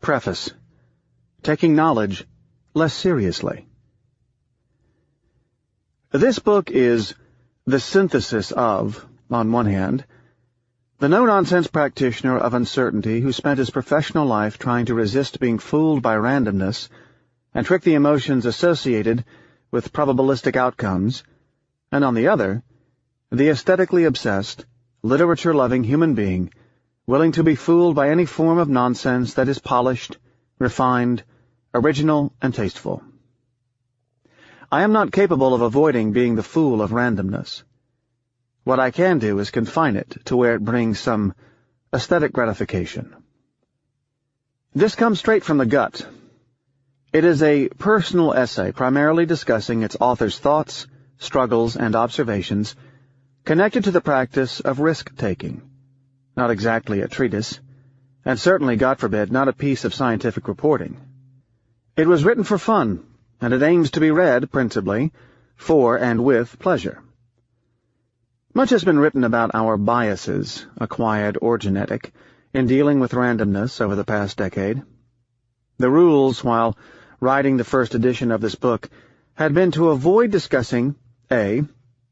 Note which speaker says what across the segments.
Speaker 1: Preface. Taking knowledge less seriously. This book is the synthesis of, on one hand, the no-nonsense practitioner of uncertainty who spent his professional life trying to resist being fooled by randomness and trick the emotions associated with probabilistic outcomes, and on the other, the aesthetically obsessed, literature-loving human being willing to be fooled by any form of nonsense that is polished, refined, original, and tasteful. I am not capable of avoiding being the fool of randomness. What I can do is confine it to where it brings some aesthetic gratification. This comes straight from the gut. It is a personal essay primarily discussing its author's thoughts, struggles, and observations connected to the practice of risk-taking. Not exactly a treatise, and certainly, God forbid, not a piece of scientific reporting. It was written for fun, and it aims to be read, principally, for and with pleasure. Much has been written about our biases, acquired or genetic, in dealing with randomness over the past decade. The rules, while writing the first edition of this book, had been to avoid discussing A.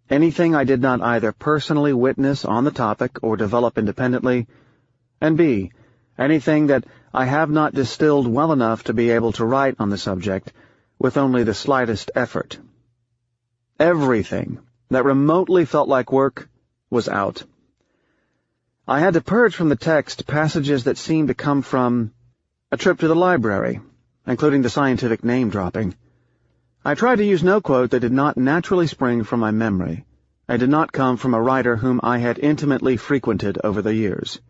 Speaker 1: anything I did not either personally witness on the topic or develop independently, and B. anything that I have not distilled well enough to be able to write on the subject with only the slightest effort. Everything that remotely felt like work was out. I had to purge from the text passages that seemed to come from a trip to the library, including the scientific name-dropping. I tried to use no quote that did not naturally spring from my memory, and did not come from a writer whom I had intimately frequented over the years.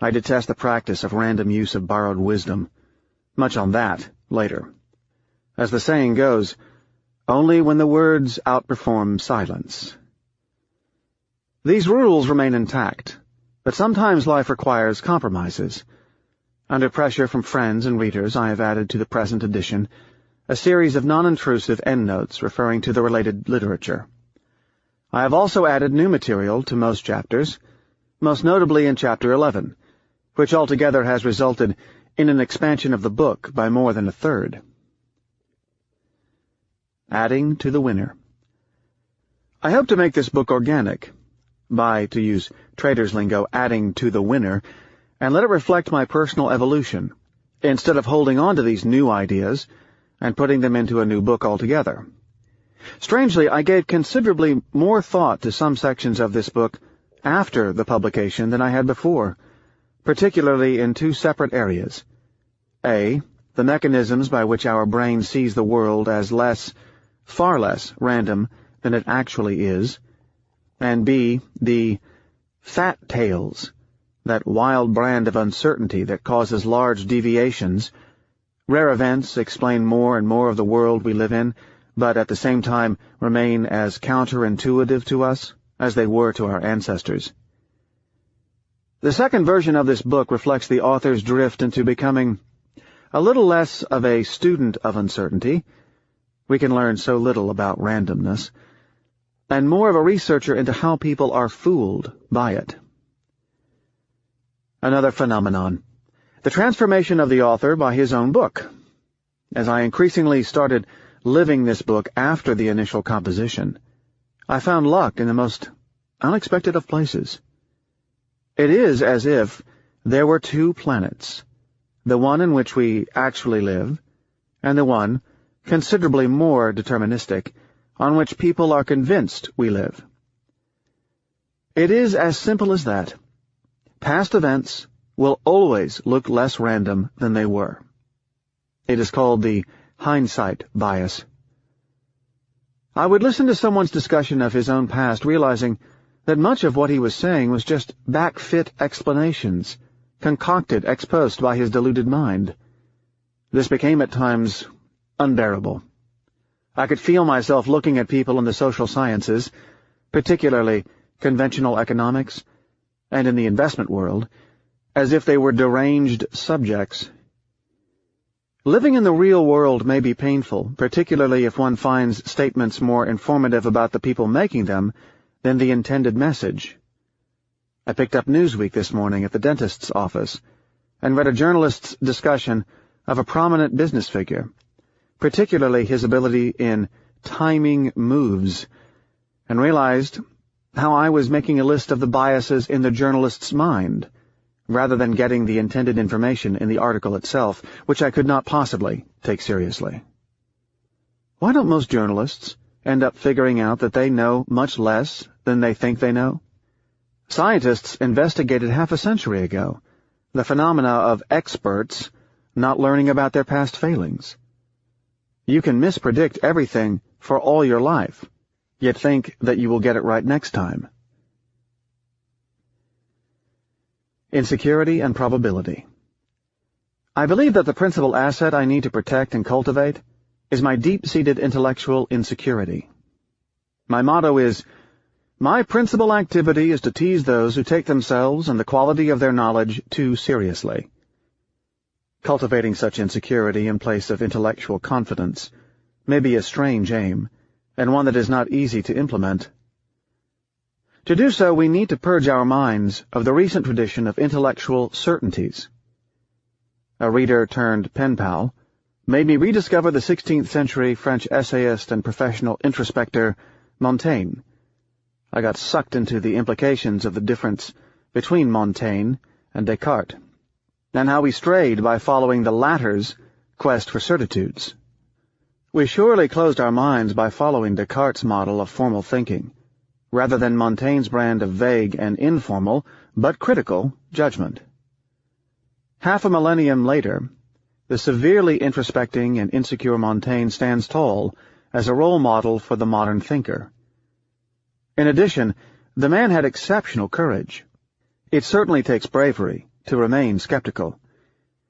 Speaker 1: I detest the practice of random use of borrowed wisdom. Much on that later. As the saying goes, only when the words outperform silence. These rules remain intact, but sometimes life requires compromises. Under pressure from friends and readers, I have added to the present edition a series of non-intrusive endnotes referring to the related literature. I have also added new material to most chapters, most notably in Chapter 11, which altogether has resulted in an expansion of the book by more than a third. Adding to the winner. I hope to make this book organic, by, to use trader's lingo, adding to the winner, and let it reflect my personal evolution, instead of holding on to these new ideas and putting them into a new book altogether. Strangely, I gave considerably more thought to some sections of this book after the publication than I had before, particularly in two separate areas. A. The mechanisms by which our brain sees the world as far less random than it actually is, and B. The fat tails, that wild brand of uncertainty that causes large deviations. Rare events explain more and more of the world we live in, but at the same time remain as counterintuitive to us as they were to our ancestors. The second version of this book reflects the author's drift into becoming a little less of a student of uncertainty — we can learn so little about randomness — and more of a researcher into how people are fooled by it. Another phenomenon: the transformation of the author by his own book. As I increasingly started living this book after the initial composition, I found luck in the most unexpected of places. It is as if there were two planets, the one in which we actually live, and the one, considerably more deterministic, on which people are convinced we live. It is as simple as that. Past events will always look less random than they were. It is called the hindsight bias. I would listen to someone's discussion of his own past, realizing that much of what he was saying was just back-fit explanations, concocted ex post by his deluded mind. This became at times unbearable. I could feel myself looking at people in the social sciences, particularly conventional economics, and in the investment world, as if they were deranged subjects. Living in the real world may be painful, particularly if one finds statements more informative about the people making them than the intended message. I picked up Newsweek this morning at the dentist's office, and read a journalist's discussion of a prominent business figure, particularly his ability in timing moves, and realized how I was making a list of the biases in the journalist's mind, rather than getting the intended information in the article itself, which I could not possibly take seriously. Why don't most journalists end up figuring out that they know much less than they think they know? Scientists investigated half a century ago the phenomena of experts not learning about their past failings. You can mispredict everything for all your life, yet think that you will get it right next time. Insecurity and probability. I believe that the principal asset I need to protect and cultivate is my deep-seated intellectual insecurity. My motto is, my principal activity is to tease those who take themselves and the quality of their knowledge too seriously. Cultivating such insecurity in place of intellectual confidence may be a strange aim, and one that is not easy to implement. To do so, we need to purge our minds of the recent tradition of intellectual certainties. A reader-turned-pen pal made me rediscover the 16th century French essayist and professional introspector Montaigne. I got sucked into the implications of the difference between Montaigne and Descartes, and how we strayed by following the latter's quest for certitudes. We surely closed our minds by following Descartes' model of formal thinking, rather than Montaigne's brand of vague and informal, but critical, judgment. Half a millennium later, the severely introspecting and insecure Montaigne stands tall as a role model for the modern thinker. In addition, the man had exceptional courage. It certainly takes bravery to remain skeptical.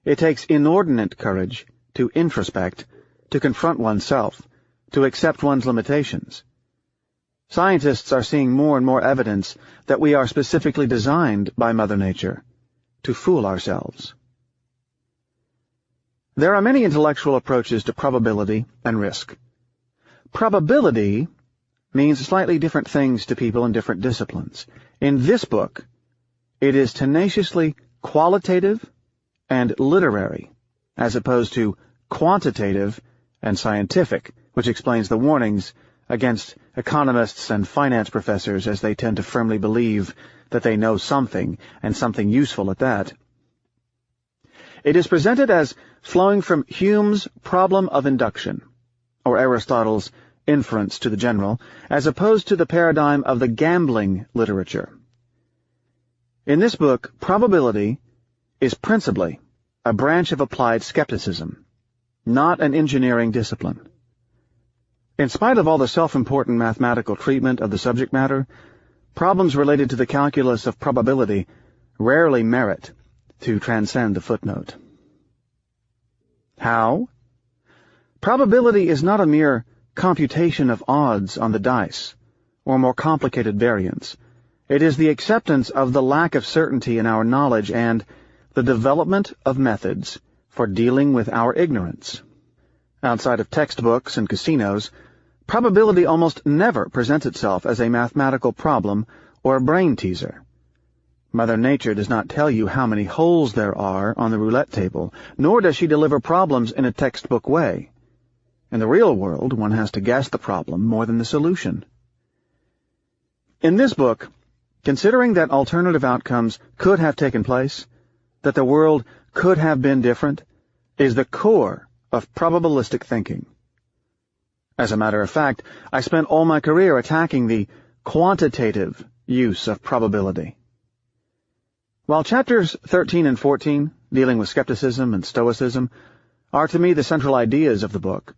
Speaker 1: It takes inordinate courage to introspect, to confront oneself, to accept one's limitations. Scientists are seeing more and more evidence that we are specifically designed by Mother Nature to fool ourselves. There are many intellectual approaches to probability and risk. Probability means slightly different things to people in different disciplines. In this book, it is tenaciously qualitative and literary, as opposed to quantitative and scientific, which explains the warnings against economists and finance professors, as they tend to firmly believe that they know something, and something useful at that. It is presented as flowing from Hume's problem of induction, or Aristotle's inference to the general, as opposed to the paradigm of the gambling literature. In this book, probability is principally a branch of applied skepticism, not an engineering discipline. In spite of all the self-important mathematical treatment of the subject matter, problems related to the calculus of probability rarely merit to transcend the footnote. How? Probability is not a mere computation of odds on the dice, or more complicated variants. It is the acceptance of the lack of certainty in our knowledge and the development of methods for dealing with our ignorance. Outside of textbooks and casinos, probability almost never presents itself as a mathematical problem or a brain teaser. Mother Nature does not tell you how many holes there are on the roulette table, nor does she deliver problems in a textbook way. In the real world, one has to guess the problem more than the solution. In this book, considering that alternative outcomes could have taken place, that the world could have been different, is the core of probabilistic thinking. As a matter of fact, I spent all my career attacking the quantitative use of probability. While chapters 13 and 14, dealing with skepticism and stoicism, are to me the central ideas of the book,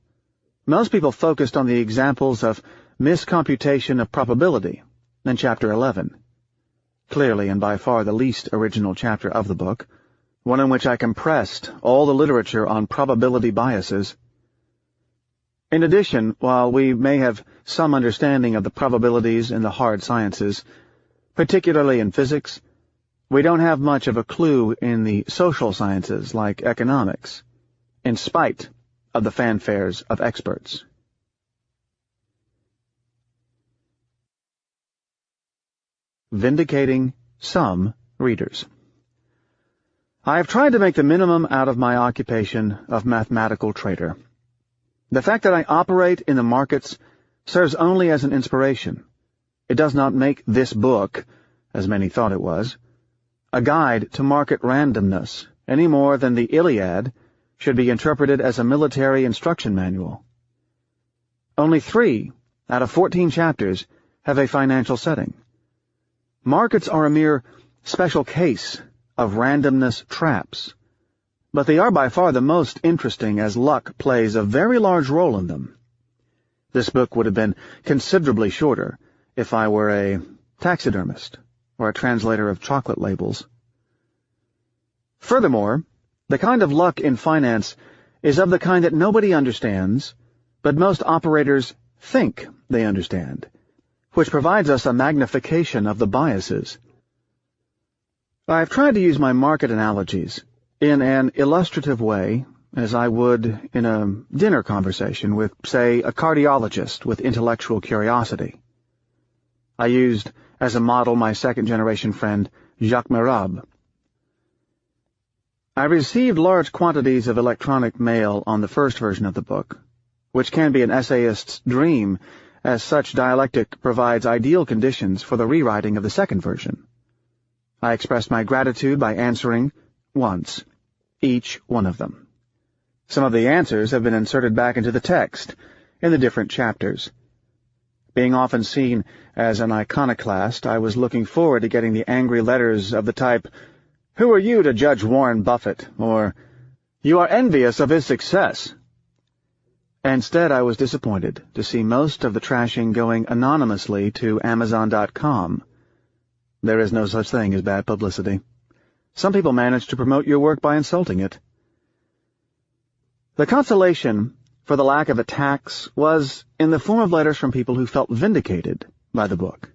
Speaker 1: most people focused on the examples of miscomputation of probability in chapter 11. Clearly and by far the least original chapter of the book, one in which I compressed all the literature on probability biases. In addition, while we may have some understanding of the probabilities in the hard sciences, particularly in physics, we don't have much of a clue in the social sciences like economics, in spite of the fanfares of experts. Vindicating some readers. I have tried to make the minimum out of my occupation of mathematical trader. The fact that I operate in the markets serves only as an inspiration. It does not make this book, as many thought it was, a guide to market randomness, any more than the Iliad should be interpreted as a military instruction manual. Only 3 out of 14 chapters have a financial setting. Markets are a mere special case of randomness traps, but they are by far the most interesting as luck plays a very large role in them. This book would have been considerably shorter if I were a taxidermist or a translator of chocolate labels. Furthermore, the kind of luck in finance is of the kind that nobody understands, but most operators think they understand, which provides us a magnification of the biases. I've tried to use my market analogies in an illustrative way, as I would in a dinner conversation with, say, a cardiologist with intellectual curiosity. I used as a model my second-generation friend, Jacques Merab. I received large quantities of electronic mail on the first version of the book, which can be an essayist's dream, as such dialectic provides ideal conditions for the rewriting of the second version. I expressed my gratitude by answering, once, each one of them. Some of the answers have been inserted back into the text, in the different chapters. Being often seen as an iconoclast, I was looking forward to getting the angry letters of the type, "Who are you to judge Warren Buffett?" or "You are envious of his success." Instead, I was disappointed to see most of the trashing going anonymously to Amazon.com. There is no such thing as bad publicity. Some people manage to promote your work by insulting it. The consolation for the lack of attacks was in the form of letters from people who felt vindicated by the book.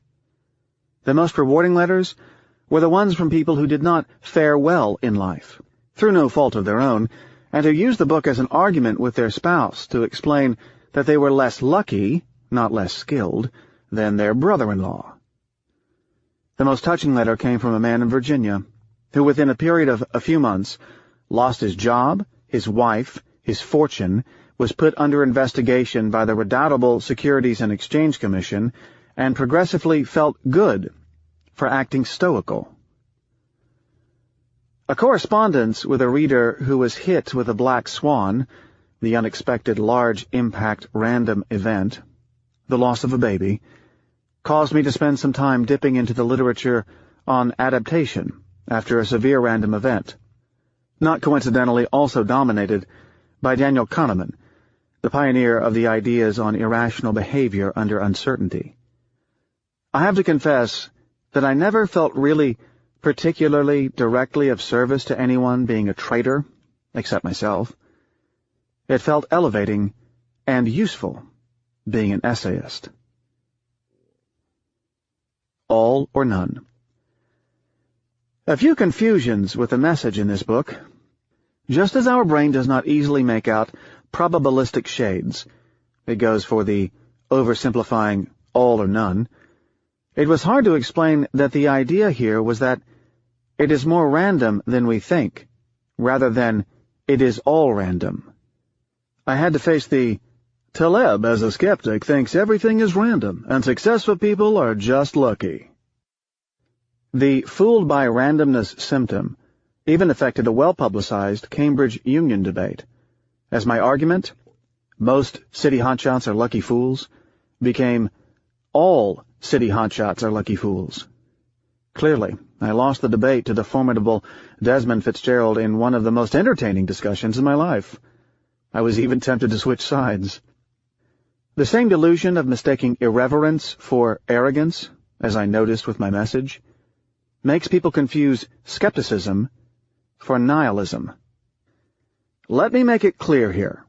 Speaker 1: The most rewarding letters were the ones from people who did not fare well in life, through no fault of their own, and who used the book as an argument with their spouse to explain that they were less lucky, not less skilled, than their brother-in-law. The most touching letter came from a man in Virginia, who within a period of a few months lost his job, his wife, his fortune, was put under investigation by the redoubtable Securities and Exchange Commission, and progressively felt good for acting stoical. A correspondence with a reader who was hit with a Black Swan, the unexpected large-impact random event, the loss of a baby, caused me to spend some time dipping into the literature on adaptation after a severe random event, not coincidentally also dominated by Daniel Kahneman, the pioneer of the ideas on irrational behavior under uncertainty. I have to confess that I never felt really particularly directly of service to anyone being a traitor, except myself. It felt elevating and useful being an essayist. All or none. A few confusions with the message in this book. Just as our brain does not easily make out probabilistic shades, it goes for the oversimplifying all or none, it was hard to explain that the idea here was that it is more random than we think, rather than it is all random. I had to face the Taleb, as a skeptic, thinks everything is random, and successful people are just lucky. The fooled by randomness symptom even affected a well-publicized Cambridge Union debate, as my argument, most city hotshots are lucky fools, became all city hotshots are lucky fools. Clearly, I lost the debate to the formidable Desmond Fitzgerald in one of the most entertaining discussions in my life. I was even tempted to switch sides. The same delusion of mistaking irreverence for arrogance, as I noticed with my message, makes people confuse skepticism for nihilism. Let me make it clear here.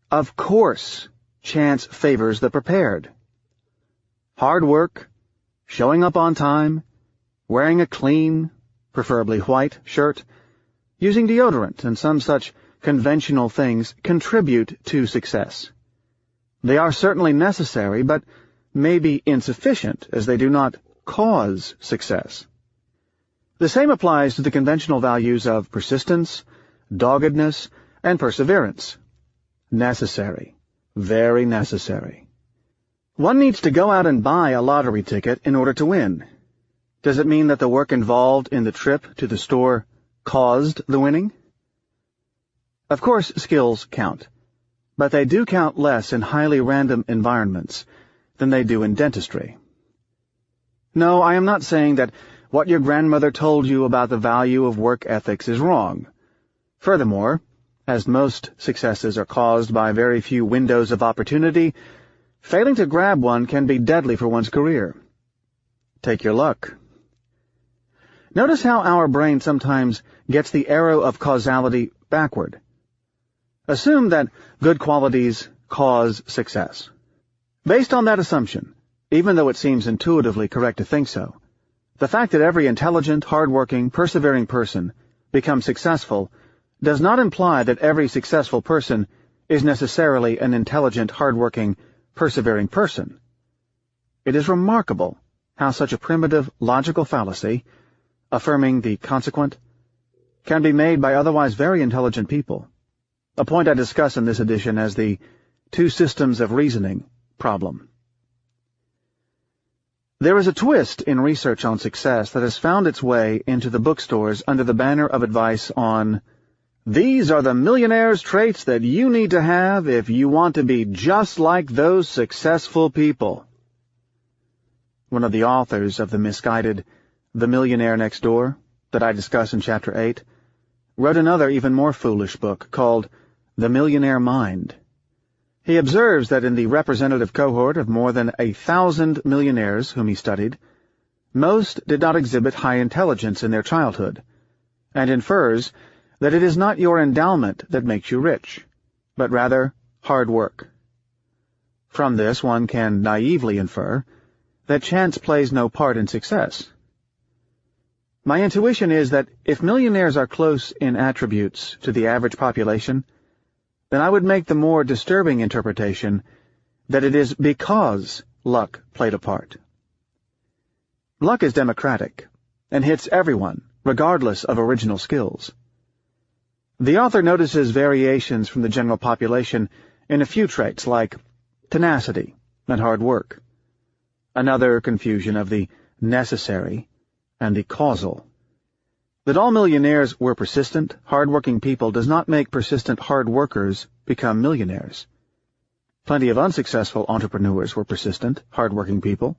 Speaker 1: Of course, chance favors the prepared. Hard work, showing up on time, wearing a clean, preferably white, shirt, using deodorant and some such conventional things contribute to success. They are certainly necessary, but may be insufficient, as they do not cause success. The same applies to the conventional values of persistence, doggedness, and perseverance. Necessary. Very necessary. One needs to go out and buy a lottery ticket in order to win. Does it mean that the work involved in the trip to the store caused the winning? Of course, skills count, but they do count less in highly random environments than they do in dentistry. No, I am not saying that what your grandmother told you about the value of work ethics is wrong. Furthermore, as most successes are caused by very few windows of opportunity, failing to grab one can be deadly for one's career. Take your luck. Notice how our brain sometimes gets the arrow of causality backward. Assume that good qualities cause success. Based on that assumption, even though it seems intuitively correct to think so, the fact that every intelligent, hard-working, persevering person becomes successful does not imply that every successful person is necessarily an intelligent, hard-working, persevering person. It is remarkable how such a primitive, logical fallacy, affirming the consequent, can be made by otherwise very intelligent people, a point I discuss in this edition as the two systems of reasoning problem. There is a twist in research on success that has found its way into the bookstores under the banner of advice on, "These are the millionaire's traits that you need to have if you want to be just like those successful people." One of the authors of the misguided The Millionaire Next Door, that I discuss in Chapter 8, wrote another even more foolish book called The Millionaire Mind. He observes that in the representative cohort of more than 1,000 millionaires whom he studied, most did not exhibit high intelligence in their childhood, and infers that it is not your endowment that makes you rich, but rather hard work. From this one can naively infer that chance plays no part in success. My intuition is that if millionaires are close in attributes to the average population, then I would make the more disturbing interpretation that it is because luck played a part. Luck is democratic and hits everyone, regardless of original skills. The author notices variations from the general population in a few traits like tenacity and hard work, another confusion of the necessary and the causal. That all millionaires were persistent, hard-working people does not make persistent hard workers become millionaires. Plenty of unsuccessful entrepreneurs were persistent, hard-working people.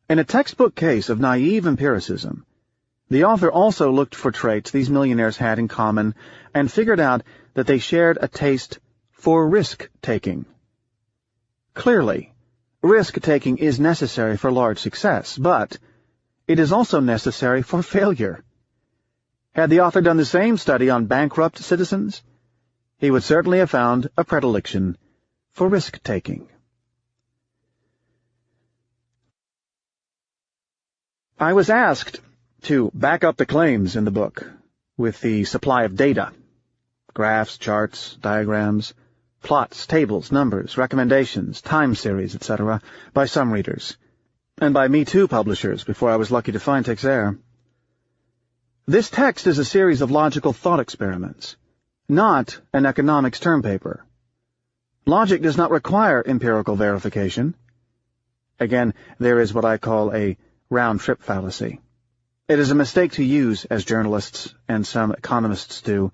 Speaker 1: In a textbook case of naive empiricism, the author also looked for traits these millionaires had in common and figured out that they shared a taste for risk-taking. Clearly, risk-taking is necessary for large success, but it is also necessary for failure. Had the author done the same study on bankrupt citizens, he would certainly have found a predilection for risk-taking. I was asked to back up the claims in the book with the supply of data, graphs, charts, diagrams, plots, tables, numbers, recommendations, time series, etc., by some readers, and by Me Too publishers before I was lucky to find Texair. This text is a series of logical thought experiments, not an economics term paper. Logic does not require empirical verification. Again, there is what I call a round-trip fallacy. It is a mistake to use, as journalists and some economists do,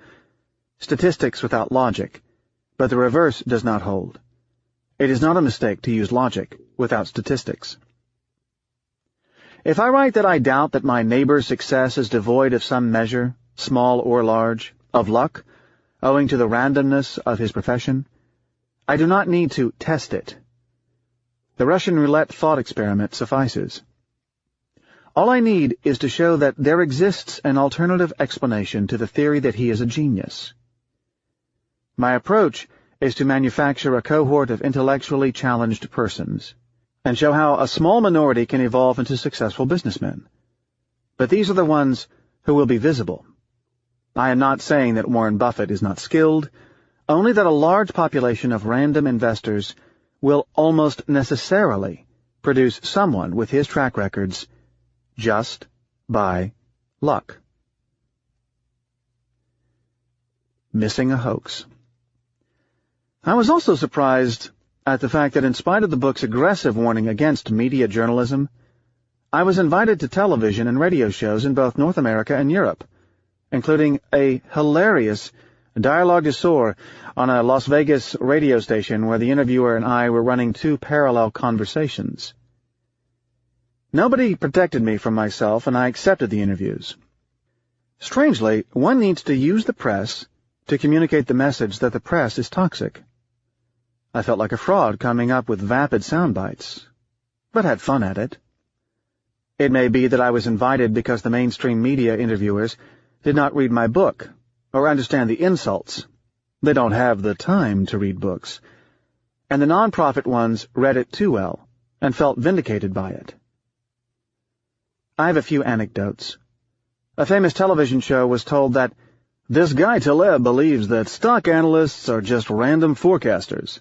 Speaker 1: statistics without logic, but the reverse does not hold. It is not a mistake to use logic without statistics. If I write that I doubt that my neighbor's success is devoid of some measure, small or large, of luck, owing to the randomness of his profession, I do not need to test it. The Russian roulette thought experiment suffices. All I need is to show that there exists an alternative explanation to the theory that he is a genius. My approach is to manufacture a cohort of intellectually challenged persons, and show how a small minority can evolve into successful businessmen. But these are the ones who will be visible. I am not saying that Warren Buffett is not skilled, only that a large population of random investors will almost necessarily produce someone with his track records just by Luck. Missing a hoax. I was also surprised at the fact that in spite of the book's aggressive warning against media journalism, I was invited to television and radio shows in both North America and Europe, including a hilarious dialogue du soir on a Las Vegas radio station where the interviewer and I were running two parallel conversations. Nobody protected me from myself, and I accepted the interviews. Strangely, one needs to use the press to communicate the message that the press is toxic. I felt like a fraud coming up with vapid sound bites, but had fun at it. It may be that I was invited because the mainstream media interviewers did not read my book or understand the insults. They don't have the time to read books. And the non-profit ones read it too well and felt vindicated by it. I have a few anecdotes. A famous television show was told that this guy Taleb believes that stock analysts are just random forecasters.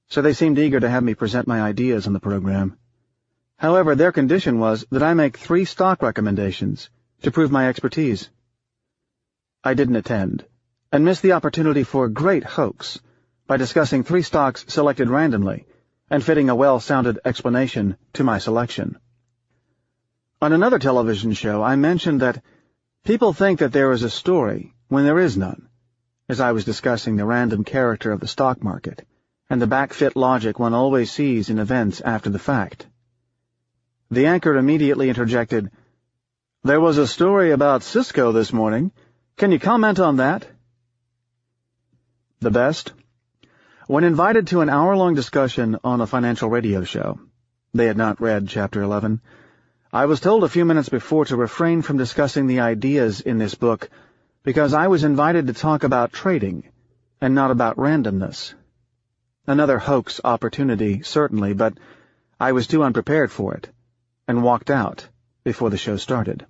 Speaker 1: So they seemed eager to have me present my ideas on the program. However, their condition was that I make 3 stock recommendations to prove my expertise. I didn't attend, and missed the opportunity for a great hoax by discussing 3 stocks selected randomly and fitting a well-sounded explanation to my selection. On another television show, I mentioned that people think that there is a story when there is none, as I was discussing the random character of the stock market and the backfit logic one always sees in events after the fact. The anchor immediately interjected, "There was a story about Cisco this morning. Can you comment on that?" The best? When invited to an hour-long discussion on a financial radio show, they had not read Chapter 11, I was told a few minutes before to refrain from discussing the ideas in this book because I was invited to talk about trading and not about randomness. Another hoax opportunity, certainly, but I was too unprepared for it and walked out before the show started.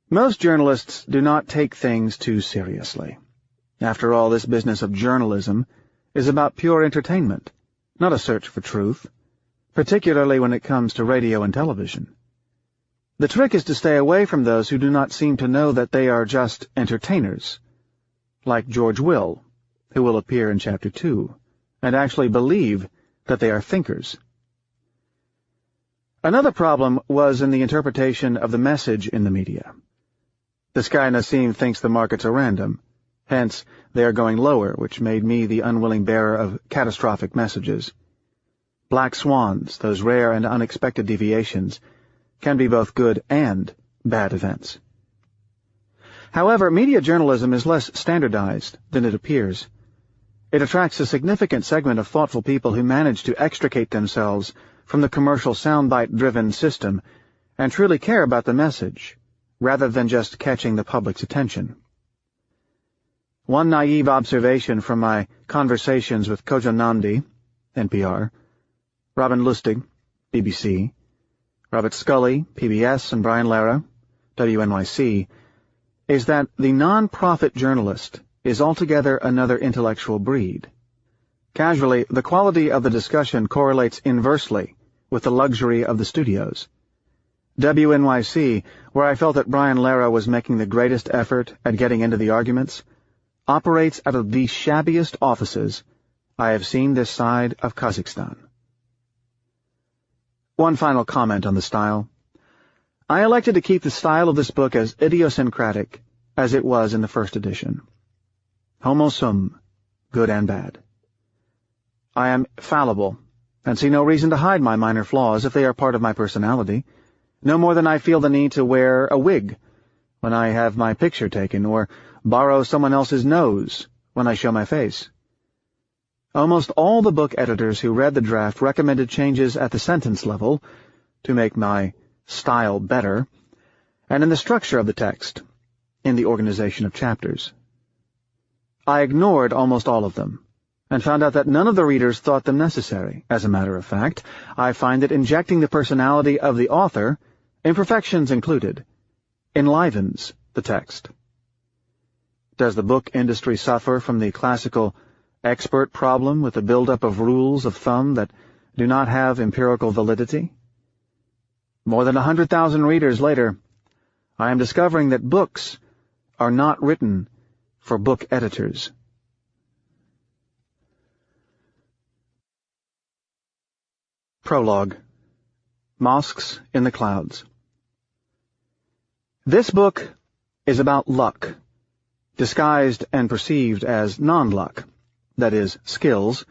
Speaker 1: Most journalists do not take things too seriously. After all, this business of journalism is about pure entertainment, not a search for truth, particularly when it comes to radio and television. The trick is to stay away from those who do not seem to know that they are just entertainers, like George Will, who will appear in Chapter 2, and actually believe that they are thinkers. Another problem was in the interpretation of the message in the media. This guy Nassim thinks the markets are random, hence they are going lower, which made me the unwilling bearer of catastrophic messages. Black swans, those rare and unexpected deviations, can be both good and bad events. However, media journalism is less standardized than it appears. It attracts a significant segment of thoughtful people who manage to extricate themselves from the commercial soundbite-driven system and truly care about the message, rather than just catching the public's attention. One naive observation from my conversations with Kojo Nnamdi, NPR, Robin Lustig, BBC, Robert Scully, PBS, and Brian Lara, WNYC, is that the non-profit journalist is altogether another intellectual breed. Casually, the quality of the discussion correlates inversely with the luxury of the studios. WNYC, where I felt that Brian Lara was making the greatest effort at getting into the arguments, operates out of the shabbiest offices I have seen this side of Kazakhstan. One final comment on the style. I elected to keep the style of this book as idiosyncratic as it was in the first edition. Homo sum, good and bad. I am fallible, and see no reason to hide my minor flaws if they are part of my personality, no more than I feel the need to wear a wig when I have my picture taken, or borrow someone else's nose when I show my face. Almost all the book editors who read the draft recommended changes at the sentence level to make my style better, and in the structure of the text, in the organization of chapters. I ignored almost all of them, and found out that none of the readers thought them necessary. As a matter of fact, I find that injecting the personality of the author, imperfections included, enlivens the text. Does the book industry suffer from the classical expert problem with the buildup of rules of thumb that do not have empirical validity? More than 100,000 readers later, I am discovering that books are not written for book editors. Prologue. Mosques in the Clouds. This book is about luck, disguised and perceived as non-luck, that is, skills,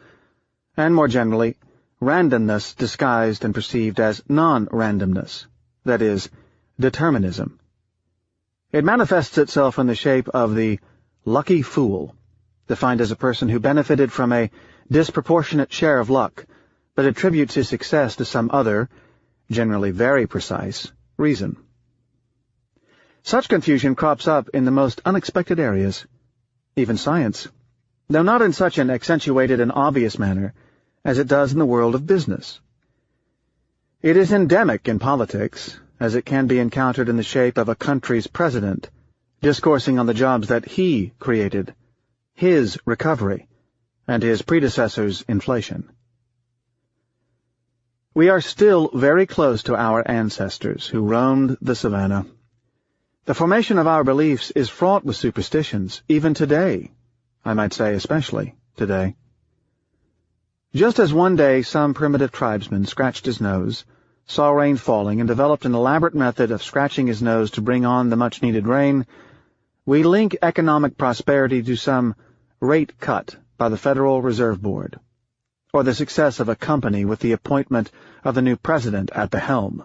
Speaker 1: and more generally, randomness disguised and perceived as non-randomness, that is, determinism. It manifests itself in the shape of the lucky fool, defined as a person who benefited from a disproportionate share of luck, but attributes his success to some other, generally very precise, reason. Such confusion crops up in the most unexpected areas, even science, though not in such an accentuated and obvious manner as it does in the world of business. It is endemic in politics, as it can be encountered in the shape of a country's president, discoursing on the jobs that he created, his recovery, and his predecessor's inflation. We are still very close to our ancestors who roamed the savannah. The formation of our beliefs is fraught with superstitions, even today, I might say especially today. Just as one day some primitive tribesman scratched his nose, saw rain falling, and developed an elaborate method of scratching his nose to bring on the much-needed rain, we link economic prosperity to some rate cut by the Federal Reserve Board, or the success of a company with the appointment of the new president at the helm.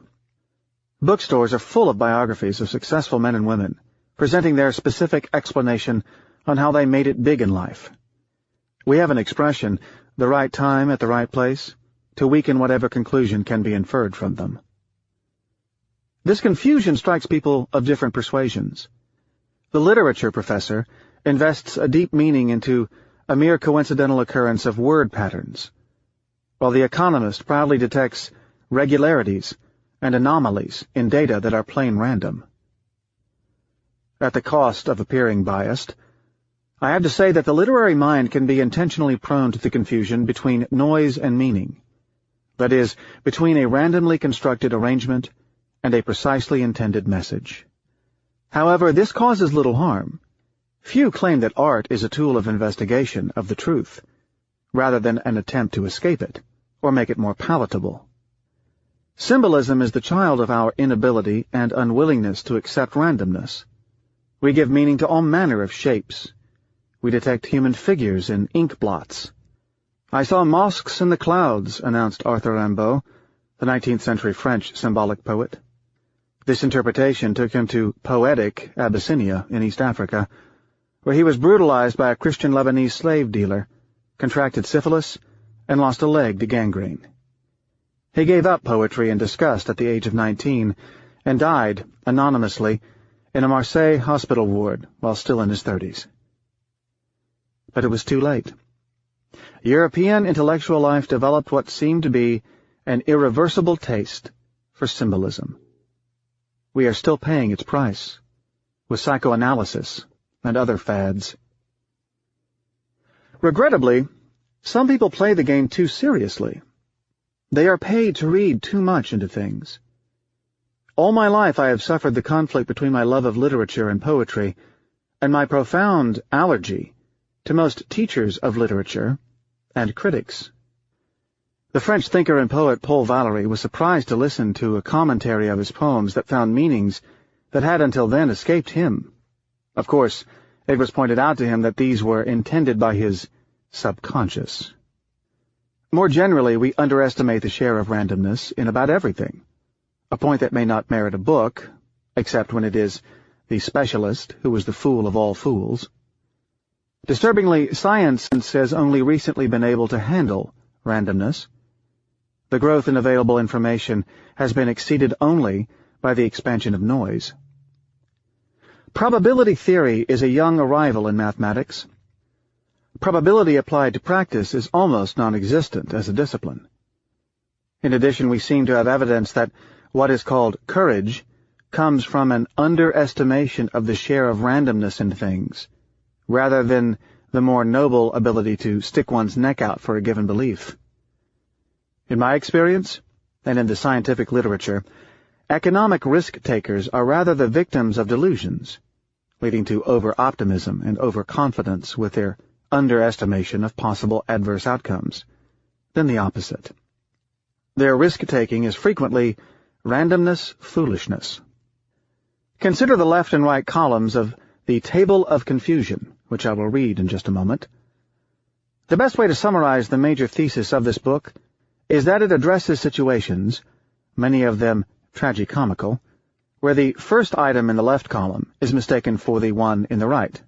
Speaker 1: Bookstores are full of biographies of successful men and women, presenting their specific explanation on how they made it big in life. We have an expression, the right time at the right place, to weaken whatever conclusion can be inferred from them. This confusion strikes people of different persuasions. The literature professor invests a deep meaning into a mere coincidental occurrence of word patterns, while the economist proudly detects regularities and anomalies in data that are plain random. At the cost of appearing biased, I have to say that the literary mind can be intentionally prone to the confusion between noise and meaning, that is, between a randomly constructed arrangement and a precisely intended message. However, this causes little harm. Few claim that art is a tool of investigation of the truth, rather than an attempt to escape it, or make it more palatable. Symbolism is the child of our inability and unwillingness to accept randomness. We give meaning to all manner of shapes. We detect human figures in ink blots. "I saw mosques in the clouds," announced Arthur Rimbaud, the 19th century French symbolic poet. This interpretation took him to poetic Abyssinia in East Africa, where he was brutalized by a Christian Lebanese slave dealer, contracted syphilis, and lost a leg to gangrene. He gave up poetry in disgust at the age of 19 and died, anonymously, in a Marseille hospital ward while still in his 30s. But it was too late. European intellectual life developed what seemed to be an irreversible taste for symbolism. We are still paying its price, with psychoanalysis and other fads. Regrettably, some people play the game too seriously. They are paid to read too much into things. All my life I have suffered the conflict between my love of literature and poetry, and my profound allergy to most teachers of literature and critics. The French thinker and poet Paul Valéry was surprised to listen to a commentary of his poems that found meanings that had until then escaped him. Of course, it was pointed out to him that these were intended by his subconscious. More generally, we underestimate the share of randomness in about everything, a point that may not merit a book, except when it is the specialist who is the fool of all fools. Disturbingly, science has only recently been able to handle randomness. The growth in available information has been exceeded only by the expansion of noise. Probability theory is a young arrival in mathematics. Probability applied to practice is almost non-existent as a discipline. In addition, we seem to have evidence that what is called courage comes from an underestimation of the share of randomness in things, rather than the more noble ability to stick one's neck out for a given belief. In my experience, and in the scientific literature, Economic risk-takers are rather the victims of delusions, leading to over-optimism and over-confidence with their underestimation of possible adverse outcomes, than the opposite. Their risk-taking is frequently randomness foolishness. Consider the left and right columns of the Table of Confusion, which I will read in just a moment. The best way to summarize the major thesis of this book is that it addresses situations, many of them tragicomical, where the first item in the left column is mistaken for the one in the right.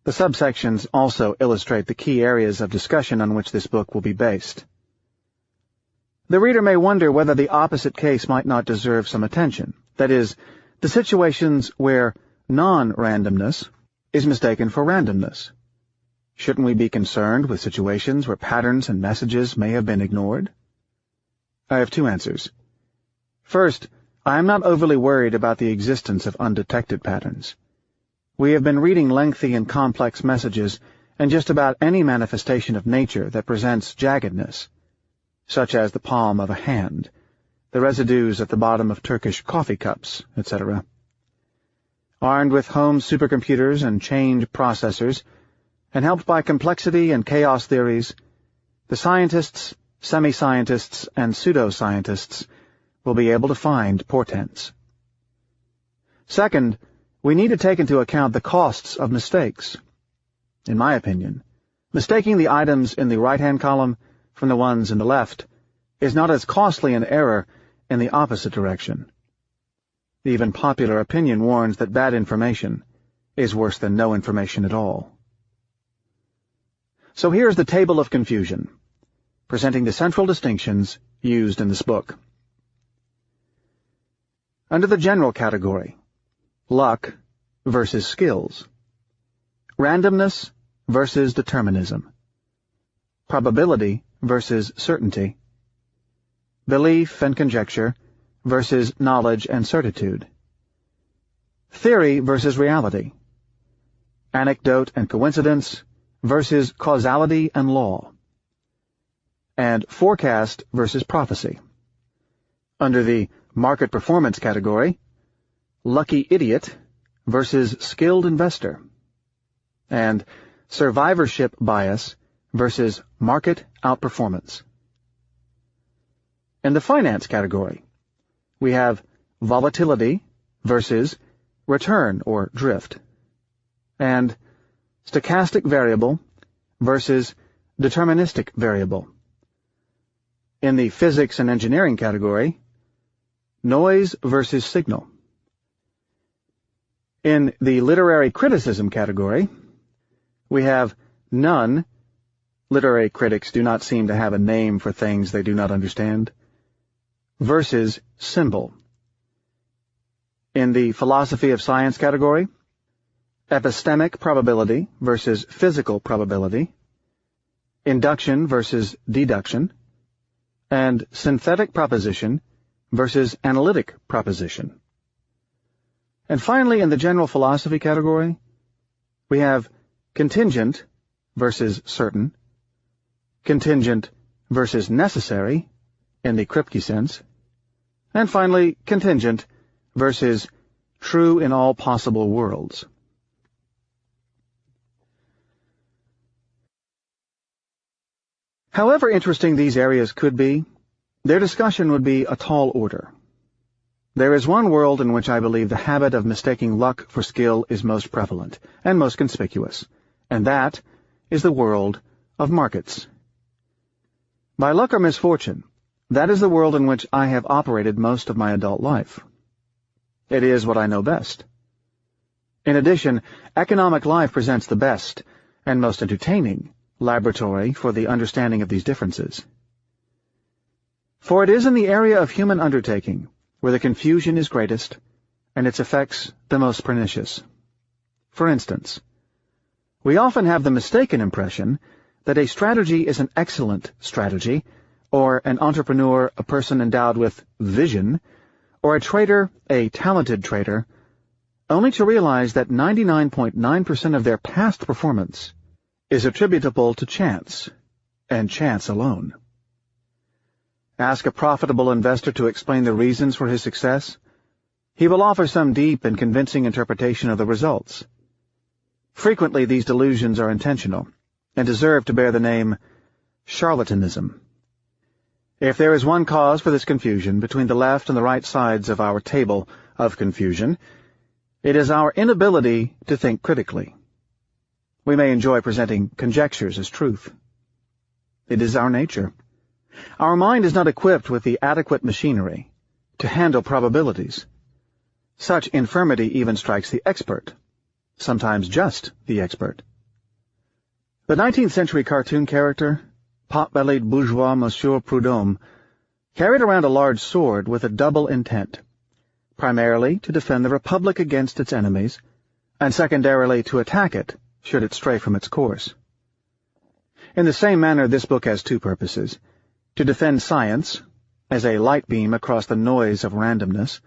Speaker 1: The subsections also illustrate the key areas of discussion on which this book will be based. The reader may wonder whether the opposite case might not deserve some attention, that is, the situations where non-randomness is mistaken for randomness. Shouldn't we be concerned with situations where patterns and messages may have been ignored? I have two answers. First, I am not overly worried about the existence of undetected patterns. We have been reading lengthy and complex messages in just about any manifestation of nature that presents jaggedness, such as the palm of a hand, the residues at the bottom of Turkish coffee cups, etc. Armed with home supercomputers and chained processors, and helped by complexity and chaos theories, the scientists, semi-scientists, and pseudoscientists will be able to find portents. Second, we need to take into account the costs of mistakes. In my opinion, mistaking the items in the right-hand column from the ones in the left is not as costly an error in the opposite direction. Even popular opinion warns that bad information is worse than no information at all. So here's the Table of Confusion, presenting the central distinctions used in this book. Under the general category, luck versus skills, randomness versus determinism, probability versus certainty, belief and conjecture versus knowledge and certitude, theory versus reality, anecdote and coincidence versus causality and law, and forecast versus prophecy. Under the market performance category, lucky idiot versus skilled investor, and survivorship bias versus market outperformance. In the finance category, we have volatility versus return or drift, and stochastic variable versus deterministic variable. In the physics and engineering category, noise versus signal. In the literary criticism category, we have none. Literary critics do not seem to have a name for things they do not understand. Versus symbol. In the philosophy of science category, epistemic probability versus physical probability, induction versus deduction, and synthetic proposition versus analytic proposition. And finally, in the general philosophy category, we have contingent versus certain, contingent versus necessary in the Kripke sense, and finally, contingent versus true in all possible worlds. However interesting these areas could be, their discussion would be a tall order. There is one world in which I believe the habit of mistaking luck for skill is most prevalent and most conspicuous, and that is the world of markets. By luck or misfortune, that is the world in which I have operated most of my adult life. It is what I know best. In addition, economic life presents the best and most entertaining laboratory for the understanding of these differences. For it is in the area of human undertaking where the confusion is greatest and its effects the most pernicious. For instance, we often have the mistaken impression that a strategy is an excellent strategy, or an entrepreneur a person endowed with vision, or a trader a talented trader, only to realize that 99.9% of their past performance is attributable to chance, and chance alone. Ask a profitable investor to explain the reasons for his success. He will offer some deep and convincing interpretation of the results. Frequently, these delusions are intentional and deserve to bear the name charlatanism. If there is one cause for this confusion between the left and the right sides of our table of confusion, it is our inability to think critically. We may enjoy presenting conjectures as truth. It is our nature. Our mind is not equipped with the adequate machinery to handle probabilities. Such infirmity even strikes the expert, sometimes just the expert. The 19th century cartoon character, pot-bellied bourgeois Monsieur Prudhomme, carried around a large sword with a double intent, primarily to defend the Republic against its enemies, and secondarily to attack it should it stray from its course. In the same manner, this book has two purposes: to defend science, as a light beam across the noise of randomness,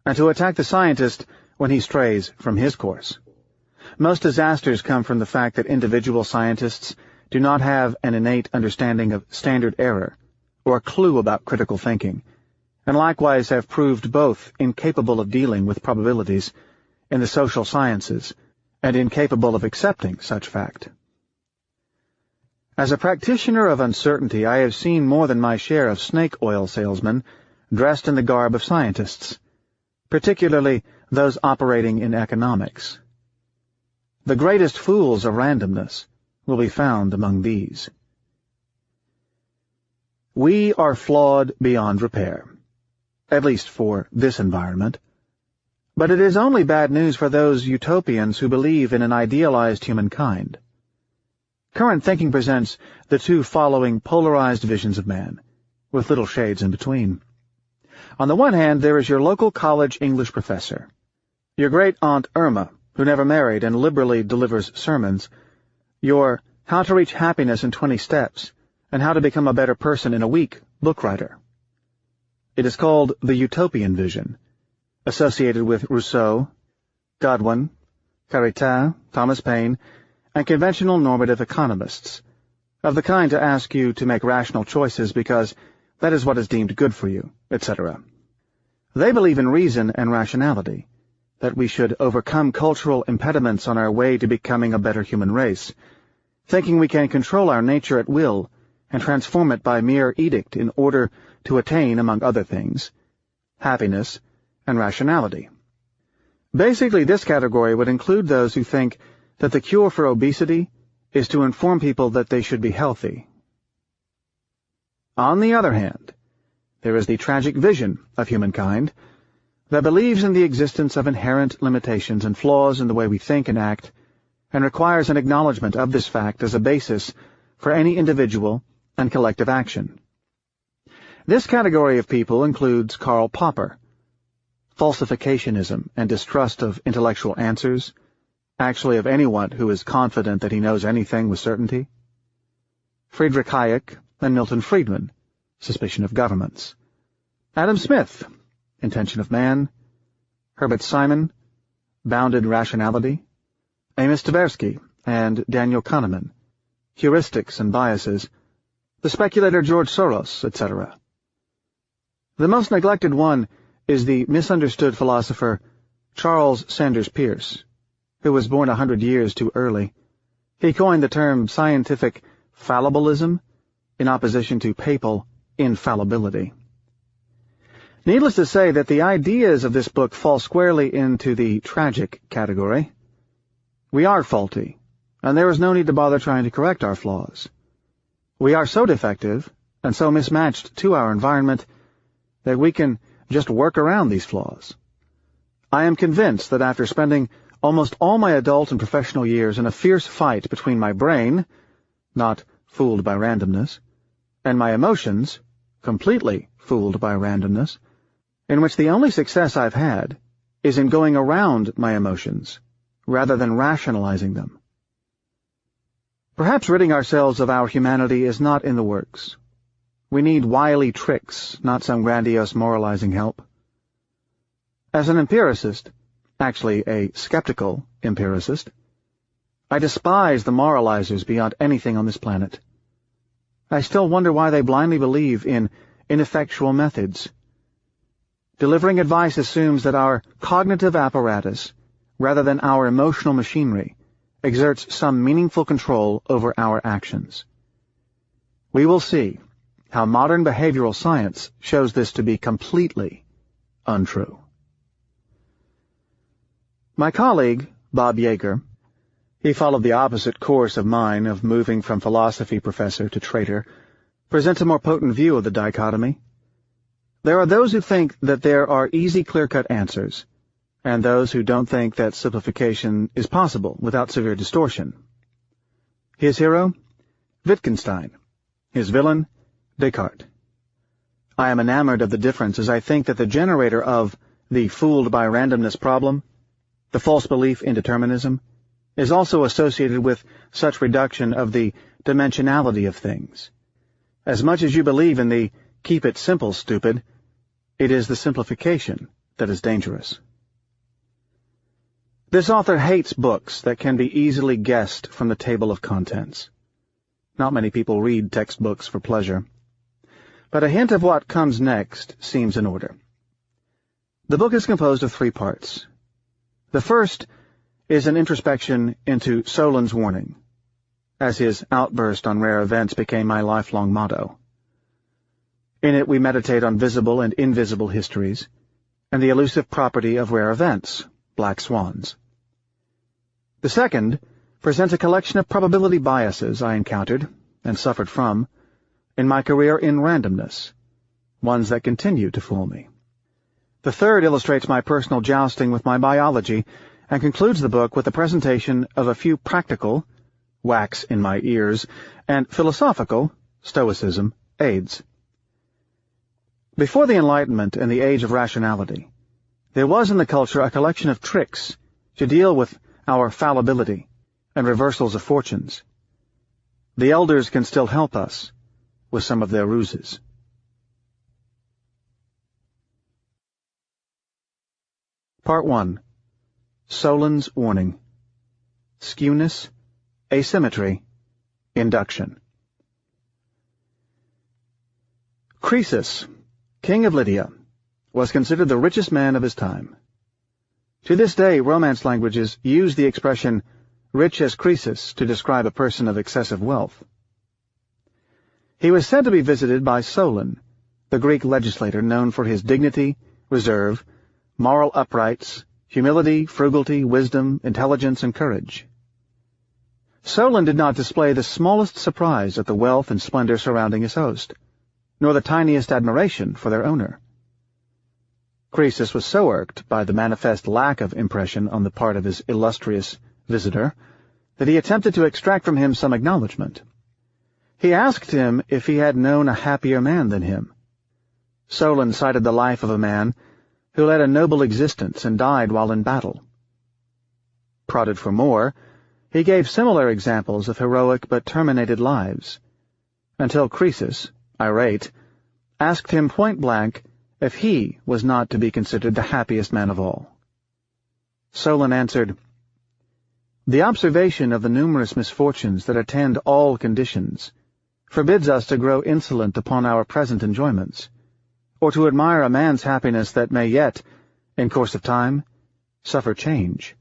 Speaker 1: and to attack the scientist when he strays from his course. Most disasters come from the fact that individual scientists do not have an innate understanding of standard error or a clue about critical thinking, and likewise have proved both incapable of dealing with probabilities in the social sciences and incapable of accepting such fact. As a practitioner of uncertainty, I have seen more than my share of snake oil salesmen dressed in the garb of scientists, particularly those operating in economics. The greatest fools of randomness will be found among these. We are flawed beyond repair, at least for this environment. But it is only bad news for those utopians who believe in an idealized humankind. Current thinking presents the two following polarized visions of man, with little shades in between. On the one hand, there is your local college English professor, your great-aunt Irma, who never married and liberally delivers sermons, your How to Reach Happiness in 20 Steps and How to Become a Better Person in a Week book writer. It is called the utopian vision, associated with Rousseau, Godwin, Carita, Thomas Paine, and conventional normative economists, of the kind to ask you to make rational choices because that is what is deemed good for you, etc. They believe in reason and rationality, that we should overcome cultural impediments on our way to becoming a better human race, thinking we can control our nature at will and transform it by mere edict in order to attain, among other things, happiness and rationality. Basically, this category would include those who think that the cure for obesity is to inform people that they should be healthy. On the other hand, there is the tragic vision of humankind that believes in the existence of inherent limitations and flaws in the way we think and act, and requires an acknowledgement of this fact as a basis for any individual and collective action. This category of people includes Karl Popper, falsificationism and distrust of intellectual answers, actually of anyone who is confident that he knows anything with certainty, Friedrich Hayek and Milton Friedman, suspicion of governments, Adam Smith, intention of man, Herbert Simon, bounded rationality, Amos Tversky and Daniel Kahneman, heuristics and biases, the speculator George Soros, etc. The most neglected one is the misunderstood philosopher Charles Sanders Peirce, who was born 100 years too early. He coined the term scientific fallibilism in opposition to papal infallibility. Needless to say that the ideas of this book fall squarely into the tragic category. We are faulty, and there is no need to bother trying to correct our flaws. We are so defective and so mismatched to our environment that we can just work around these flaws. I am convinced that after spending almost all my adult and professional years in a fierce fight between my brain, not fooled by randomness, and my emotions, completely fooled by randomness, in which the only success I've had is in going around my emotions, rather than rationalizing them. Perhaps ridding ourselves of our humanity is not in the works. We need wily tricks, not some grandiose moralizing help. As an empiricist, actually a skeptical empiricist, I despise the moralizers beyond anything on this planet. I still wonder why they blindly believe in ineffectual methods. Delivering advice assumes that our cognitive apparatus, rather than our emotional machinery, exerts some meaningful control over our actions. We will see how modern behavioral science shows this to be completely untrue. My colleague, Bob Yeager, he followed the opposite course of mine of moving from philosophy professor to traitor, presents a more potent view of the dichotomy. There are those who think that there are easy, clear-cut answers, and those who don't think that simplification is possible without severe distortion. His hero? Wittgenstein. His villain? Descartes. I am enamored of the difference as I think that the generator of the fooled by randomness problem, the false belief in determinism, is also associated with such reduction of the dimensionality of things. As much as you believe in the keep it simple, stupid, it is the simplification that is dangerous. This author hates books that can be easily guessed from the table of contents. Not many people read textbooks for pleasure. But a hint of what comes next seems in order. The book is composed of 3 parts. The first is an introspection into Solon's warning, as his outburst on rare events became my lifelong motto. In it we meditate on visible and invisible histories, and the elusive property of rare events, black swans. The second presents a collection of probability biases I encountered, and suffered from, in my career in randomness, ones that continue to fool me. The third illustrates my personal jousting with my biology, and concludes the book with a presentation of a few practical, wax in my ears, and philosophical, stoicism, aids. Before the Enlightenment and the age of rationality, there was in the culture a collection of tricks to deal with our fallibility and reversals of fortunes. The elders can still help us with some of their ruses. Part 1. Solon's Warning. Skewness, Asymmetry, Induction. Croesus, king of Lydia, was considered the richest man of his time. To this day, Romance languages use the expression rich as Croesus to describe a person of excessive wealth. He was said to be visited by Solon, the Greek legislator known for his dignity, reserve, moral uprights, humility, frugality, wisdom, intelligence, and courage. Solon did not display the smallest surprise at the wealth and splendor surrounding his host, nor the tiniest admiration for their owner. Croesus was so irked by the manifest lack of impression on the part of his illustrious visitor that he attempted to extract from him some acknowledgment. He asked him if he had known a happier man than him. Solon cited the life of a man who led a noble existence and died while in battle. Prodded for more, he gave similar examples of heroic but terminated lives, until Croesus, irate, asked him point-blank if he was not to be considered the happiest man of all. Solon answered, "The observation of the numerous misfortunes that attend all conditions forbids us to grow insolent upon our present enjoyments, or to admire a man's happiness that may yet, in course of time, suffer change.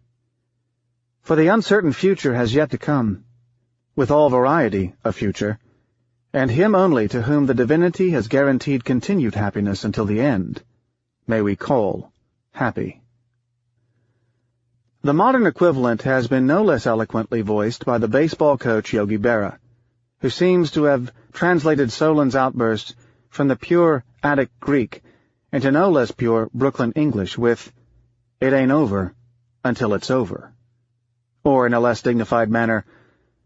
Speaker 1: For the uncertain future has yet to come, with all variety of future, and him only to whom the divinity has guaranteed continued happiness until the end may we call happy." The modern equivalent has been no less eloquently voiced by the baseball coach Yogi Berra, who seems to have translated Solon's outburst from the pure Attic Greek into no less pure Brooklyn English with, "It ain't over until it's over," or in a less dignified manner,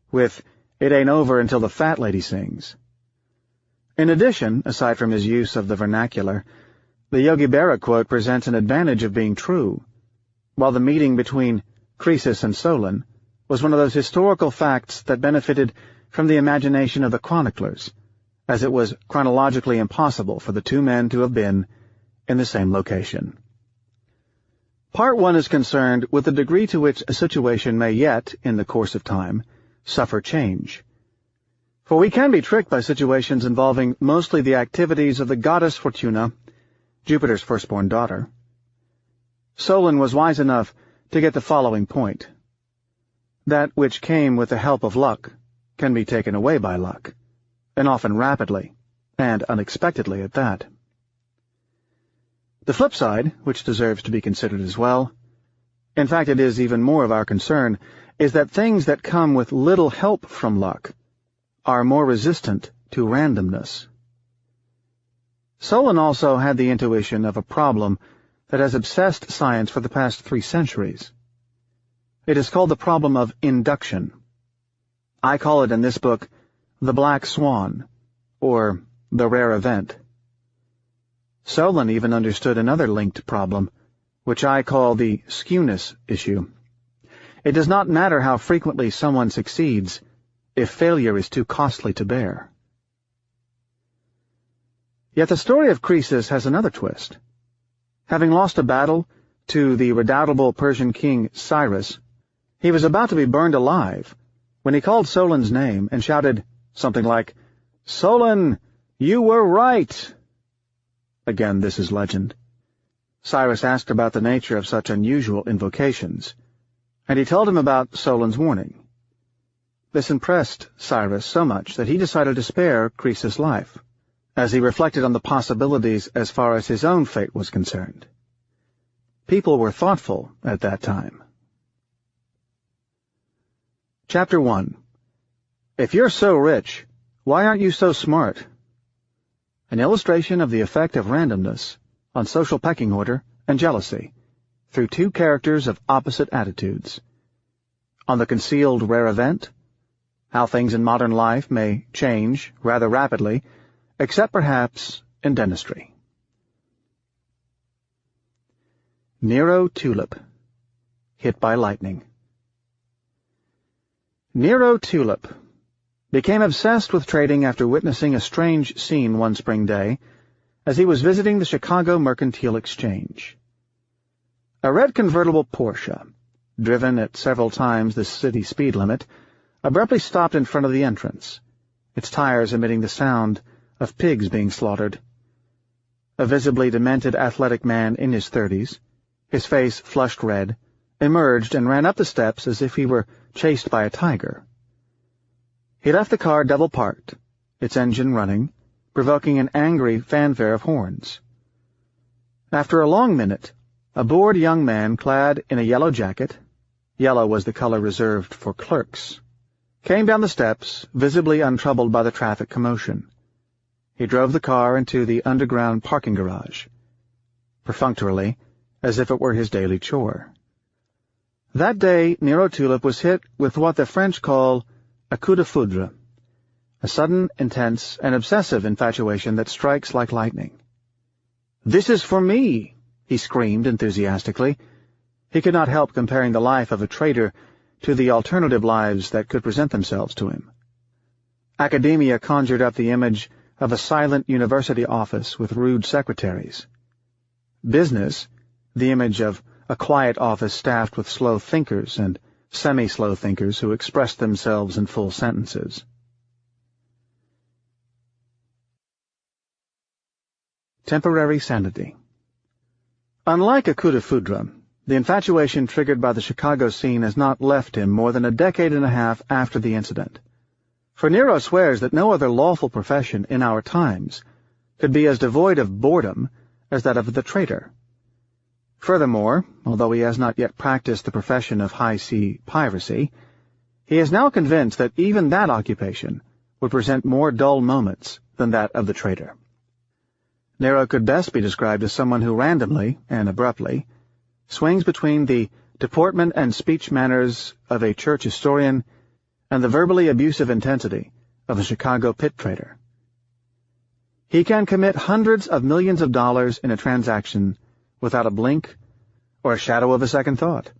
Speaker 1: with, "It ain't over until the fat lady sings." In addition, aside from his use of the vernacular, the Yogi Berra quote presents an advantage of being true, while the meeting between Croesus and Solon was one of those historical facts that benefited from the imagination of the chroniclers, as it was chronologically impossible for the two men to have been in the same location. Part 1 is concerned with the degree to which a situation may yet, in the course of time, suffer change. For we can be tricked by situations involving mostly the activities of the goddess Fortuna, Jupiter's firstborn daughter. Solon was wise enough to get the following point. That which came with the help of luck can be taken away by luck, and often rapidly, and unexpectedly at that. The flip side, which deserves to be considered as well, in fact it is even more of our concern, is that things that come with little help from luck are more resistant to randomness. Solon also had the intuition of a problem that has obsessed science for the past 3 centuries. It is called the problem of induction. I call it in this book the Black Swan, or the rare event. Solon even understood another linked problem, which I call the skewness issue. It does not matter how frequently someone succeeds if failure is too costly to bear. Yet the story of Croesus has another twist. Having lost a battle to the redoubtable Persian king Cyrus, he was about to be burned alive when he called Solon's name and shouted something like, "Solon, you were right!" Again, this is legend. Cyrus asked about the nature of such unusual invocations, and he told him about Solon's warning. This impressed Cyrus so much that he decided to spare Croesus' life, as he reflected on the possibilities as far as his own fate was concerned. People were thoughtful at that time. Chapter 1. If you're so rich, why aren't you so smart? An illustration of the effect of randomness on social pecking order and jealousy through 2 characters of opposite attitudes. On the concealed rare event, how things in modern life may change rather rapidly, except perhaps in dentistry. Nero Tulip, hit by lightning. Nero Tulip became obsessed with trading after witnessing a strange scene one spring day as he was visiting the Chicago Mercantile Exchange. A red convertible Porsche, driven at several times the city speed limit, abruptly stopped in front of the entrance, its tires emitting the sound of pigs being slaughtered. A visibly demented athletic man in his 30s, his face flushed red, emerged and ran up the steps as if he were chased by a tiger. He left the car double-parked, its engine running, provoking an angry fanfare of horns. After a long minute, a bored young man clad in a yellow jacket — yellow was the color reserved for clerks — came down the steps, visibly untroubled by the traffic commotion. He drove the car into the underground parking garage, perfunctorily, as if it were his daily chore. That day, Nero Tulip was hit with what the French call a coup de foudre, a sudden, intense, and obsessive infatuation that strikes like lightning. "This is for me!" he screamed enthusiastically. He could not help comparing the life of a trader to the alternative lives that could present themselves to him. Academia conjured up the image of a silent university office with rude secretaries. Business, the image of a quiet office staffed with slow thinkers and semi-slow thinkers who expressed themselves in full sentences. Temporary sanity. Unlike a coup de foudre, the infatuation triggered by the Chicago scene has not left him more than a decade and a half after the incident. For Nero swears that no other lawful profession in our times could be as devoid of boredom as that of the trader. Furthermore, although he has not yet practiced the profession of high-sea piracy, he is now convinced that even that occupation would present more dull moments than that of the trader. Nero could best be described as someone who randomly and abruptly swings between the deportment and speech manners of a church historian and the verbally abusive intensity of a Chicago pit trader. He can commit hundreds of millions of dollars in a transaction without a blink or a shadow of a second thought,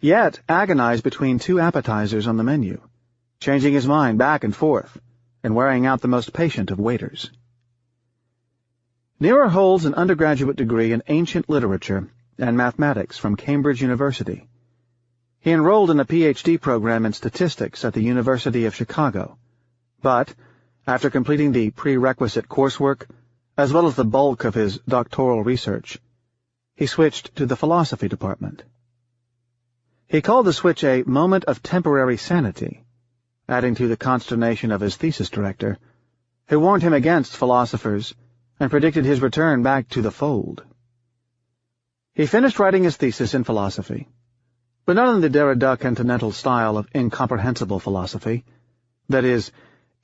Speaker 1: yet agonize between 2 appetizers on the menu, changing his mind back and forth and wearing out the most patient of waiters. Nero holds an undergraduate degree in ancient literature and mathematics from Cambridge University. He enrolled in a PhD program in statistics at the University of Chicago, But, after completing the prerequisite coursework, as well as the bulk of his doctoral research, he switched to the philosophy department. He called the switch a moment of temporary sanity, adding to the consternation of his thesis director, who warned him against philosophers and predicted his return back to the fold. He finished writing his thesis in philosophy, but not in the Derrida-Continental style of incomprehensible philosophy, that is,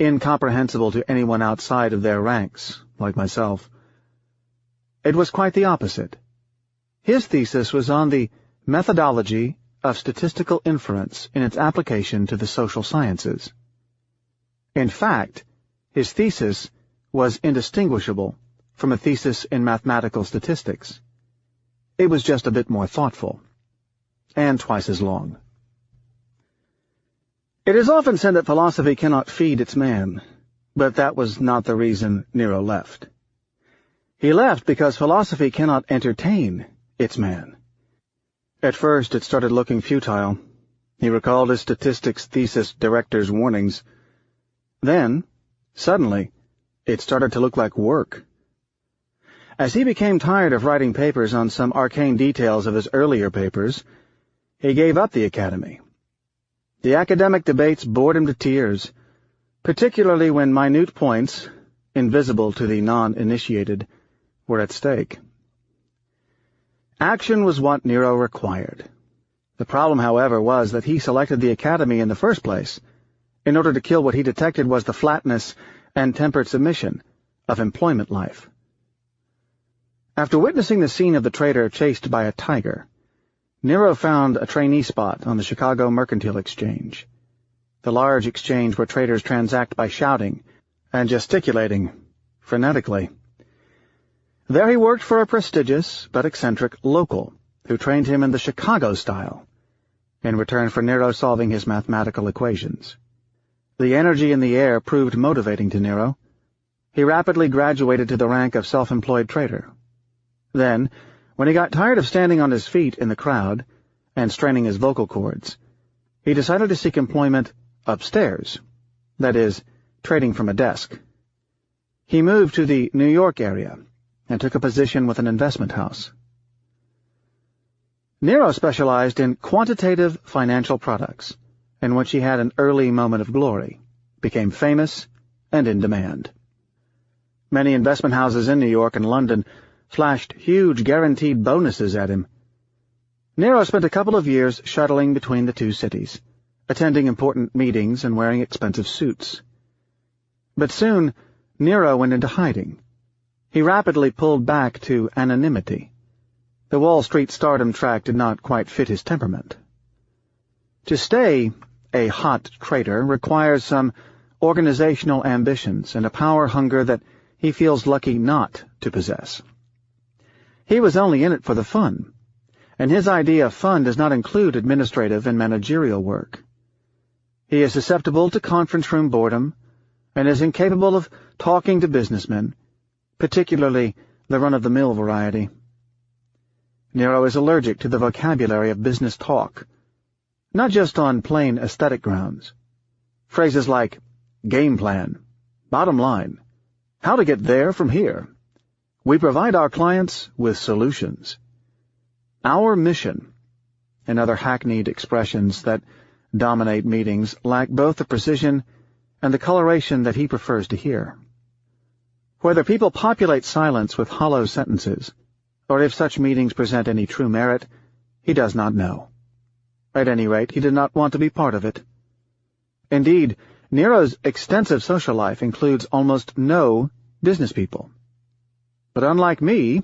Speaker 1: incomprehensible to anyone outside of their ranks, like myself. It was quite the opposite. His thesis was on the methodology of statistical inference in its application to the social sciences. In fact, his thesis was indistinguishable from a thesis in mathematical statistics. It was just a bit more thoughtful, and twice as long. It is often said that philosophy cannot feed its man, but that was not the reason Nero left. He left because philosophy cannot entertain its man. At first it started looking futile. He recalled his statistics thesis director's warnings. Then, suddenly, it started to look like work. As he became tired of writing papers on some arcane details of his earlier papers, he gave up the academy. The academic debates bored him to tears, particularly when minute points, invisible to the non-initiated, were at stake. Action was what Nero required. The problem, however, was that he selected the academy in the first place in order to kill what he detected was the flatness and tempered submission of employment life. After witnessing the scene of the trader chased by a tiger, Nero found a trainee spot on the Chicago Mercantile Exchange, the large exchange where traders transact by shouting and gesticulating frenetically. There he worked for a prestigious but eccentric local who trained him in the Chicago style, in return for Nero solving his mathematical equations. The energy in the air proved motivating to Nero. He rapidly graduated to the rank of self-employed trader. Then, when he got tired of standing on his feet in the crowd and straining his vocal cords, he decided to seek employment upstairs, that is, trading from a desk. He moved to the New York area and took a position with an investment house. Nero specialized in quantitative financial products, in which he had an early moment of glory, became famous, and in demand. Many investment houses in New York and London flashed huge guaranteed bonuses at him. Nero spent a couple of years shuttling between the two cities, attending important meetings and wearing expensive suits. But soon, Nero went into hiding. He rapidly pulled back to anonymity. The Wall Street stardom track did not quite fit his temperament. To stay a hot trader requires some organizational ambitions and a power hunger that he feels lucky not to possess. He was only in it for the fun, and his idea of fun does not include administrative and managerial work. He is susceptible to conference room boredom and is incapable of talking to businessmen, particularly the run-of-the-mill variety. Nero is allergic to the vocabulary of business talk, not just on plain aesthetic grounds. Phrases like game plan, bottom line, how to get there from here. We provide our clients with solutions. Our mission, and other hackneyed expressions that dominate meetings, lack both the precision and the coloration that he prefers to hear. Whether people populate silence with hollow sentences, or if such meetings present any true merit, he does not know. At any rate, he did not want to be part of it. Indeed, Nero's extensive social life includes almost no business people. But unlike me,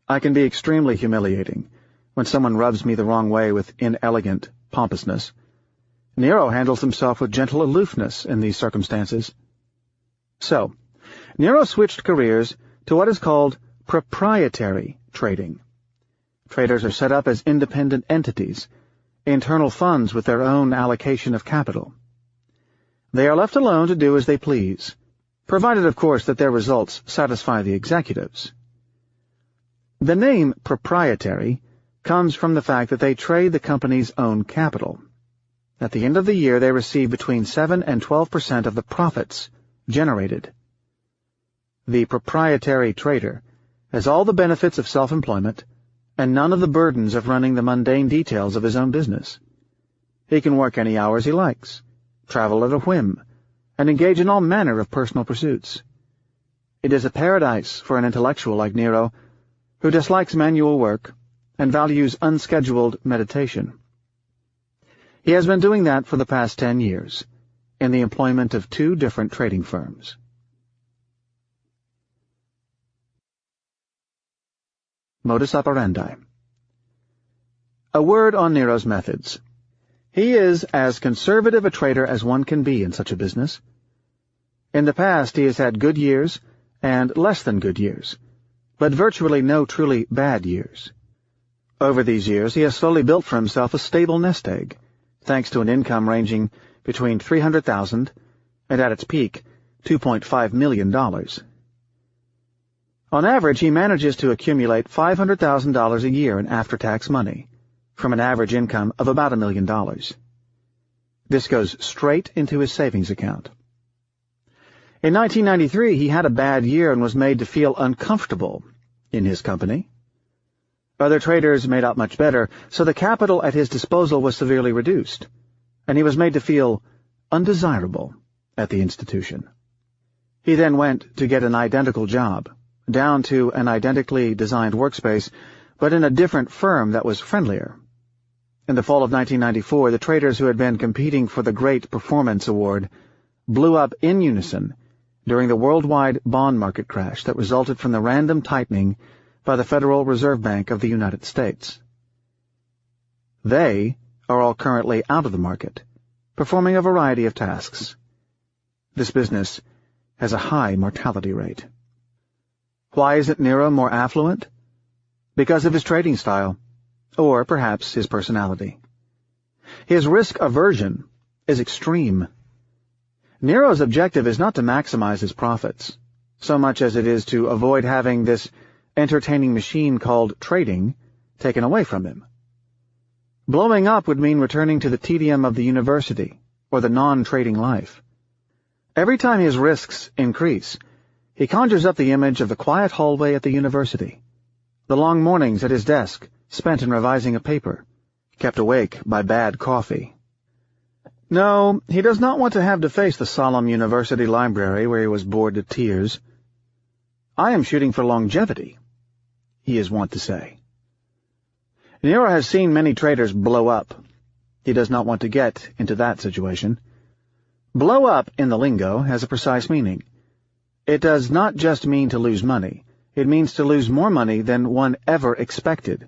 Speaker 1: I can be extremely humiliating when someone rubs me the wrong way with inelegant pompousness. Nero handles himself with gentle aloofness in these circumstances. So, Nero switched careers to what is called proprietary trading. Traders are set up as independent entities, internal funds with their own allocation of capital. They are left alone to do as they please, provided, of course, that their results satisfy the executives. The name proprietary comes from the fact that they trade the company's own capital. At the end of the year, they receive between 7 and 12% of the profits generated. The proprietary trader has all the benefits of self-employment and none of the burdens of running the mundane details of his own business. He can work any hours he likes, travel at a whim, and engage in all manner of personal pursuits. It is a paradise for an intellectual like Nero, who dislikes manual work and values unscheduled meditation. He has been doing that for the past 10 years, in the employment of 2 different trading firms. Modus operandi. A word on Nero's methods. He is as conservative a trader as one can be in such a business. In the past, he has had good years and less than good years, but virtually no truly bad years. Over these years, he has slowly built for himself a stable nest egg, thanks to an income ranging between $300,000 and, at its peak, $2.5 million. On average, he manages to accumulate $500,000 a year in after-tax money, from an average income of about $1 million. This goes straight into his savings account. In 1993, he had a bad year and was made to feel uncomfortable in his company. Other traders made out much better, so the capital at his disposal was severely reduced, and he was made to feel undesirable at the institution. He then went to get an identical job, down to an identically designed workspace, but in a different firm that was friendlier. In the fall of 1994, the traders who had been competing for the Great Performance Award blew up in unison during the worldwide bond market crash that resulted from the random tightening by the Federal Reserve Bank of the United States. They are all currently out of the market, performing a variety of tasks. This business has a high mortality rate. Why isn't Nero more affluent? Because of his trading style, or perhaps his personality. His risk aversion is extreme. Nero's objective is not to maximize his profits, so much as it is to avoid having this entertaining machine called trading taken away from him. Blowing up would mean returning to the tedium of the university or the non-trading life. Every time his risks increase, he conjures up the image of the quiet hallway at the university, the long mornings at his desk spent in revising a paper, kept awake by bad coffee. No, he does not want to have to face the solemn university library where he was bored to tears. "I am shooting for longevity," he is wont to say. Nero has seen many traders blow up. He does not want to get into that situation. Blow up, in the lingo, has a precise meaning. It does not just mean to lose money. It means to lose more money than one ever expected,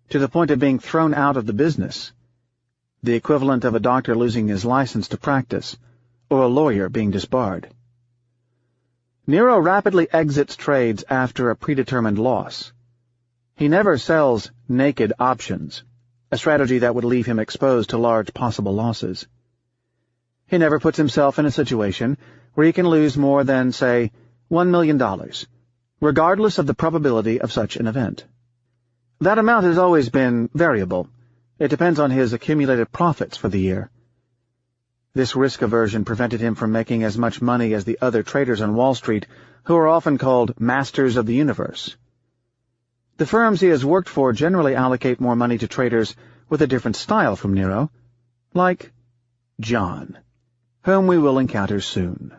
Speaker 1: to the point of being thrown out of the business, the equivalent of a doctor losing his license to practice, or a lawyer being disbarred. Nero rapidly exits trades after a predetermined loss. He never sells naked options, a strategy that would leave him exposed to large possible losses. He never puts himself in a situation where he can lose more than, say, $1 million, regardless of the probability of such an event. That amount has always been variable. It depends on his accumulated profits for the year. This risk aversion prevented him from making as much money as the other traders on Wall Street, who are often called masters of the universe. The firms he has worked for generally allocate more money to traders with a different style from Nero, like John, whom we will encounter soon.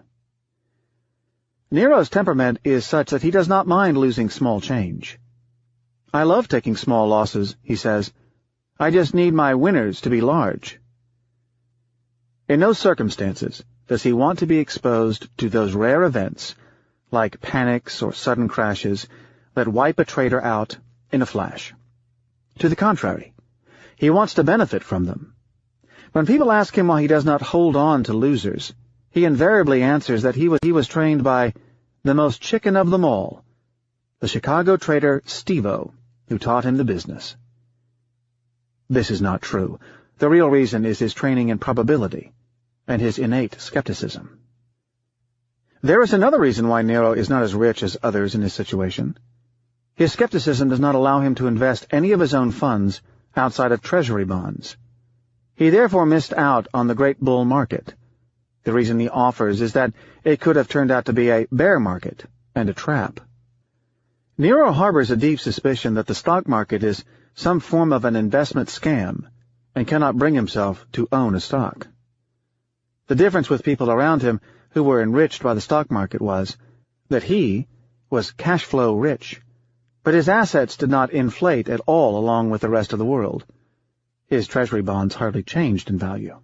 Speaker 1: Nero's temperament is such that he does not mind losing small change. "I love taking small losses," he says. "I just need my winners to be large." In no circumstances does he want to be exposed to those rare events, like panics or sudden crashes, that wipe a trader out in a flash. To the contrary, he wants to benefit from them. When people ask him why he does not hold on to losers, he invariably answers that he was trained by the most chicken of them all, the Chicago trader Steve-O, who taught him the business. This is not true. The real reason is his training in probability and his innate skepticism. There is another reason why Nero is not as rich as others in his situation. His skepticism does not allow him to invest any of his own funds outside of treasury bonds. He therefore missed out on the great bull market. The reason he offers is that it could have turned out to be a bear market and a trap. Nero harbors a deep suspicion that the stock market is some form of an investment scam and cannot bring himself to own a stock. The difference with people around him who were enriched by the stock market was that he was cash flow rich, but his assets did not inflate at all along with the rest of the world. His treasury bonds hardly changed in value.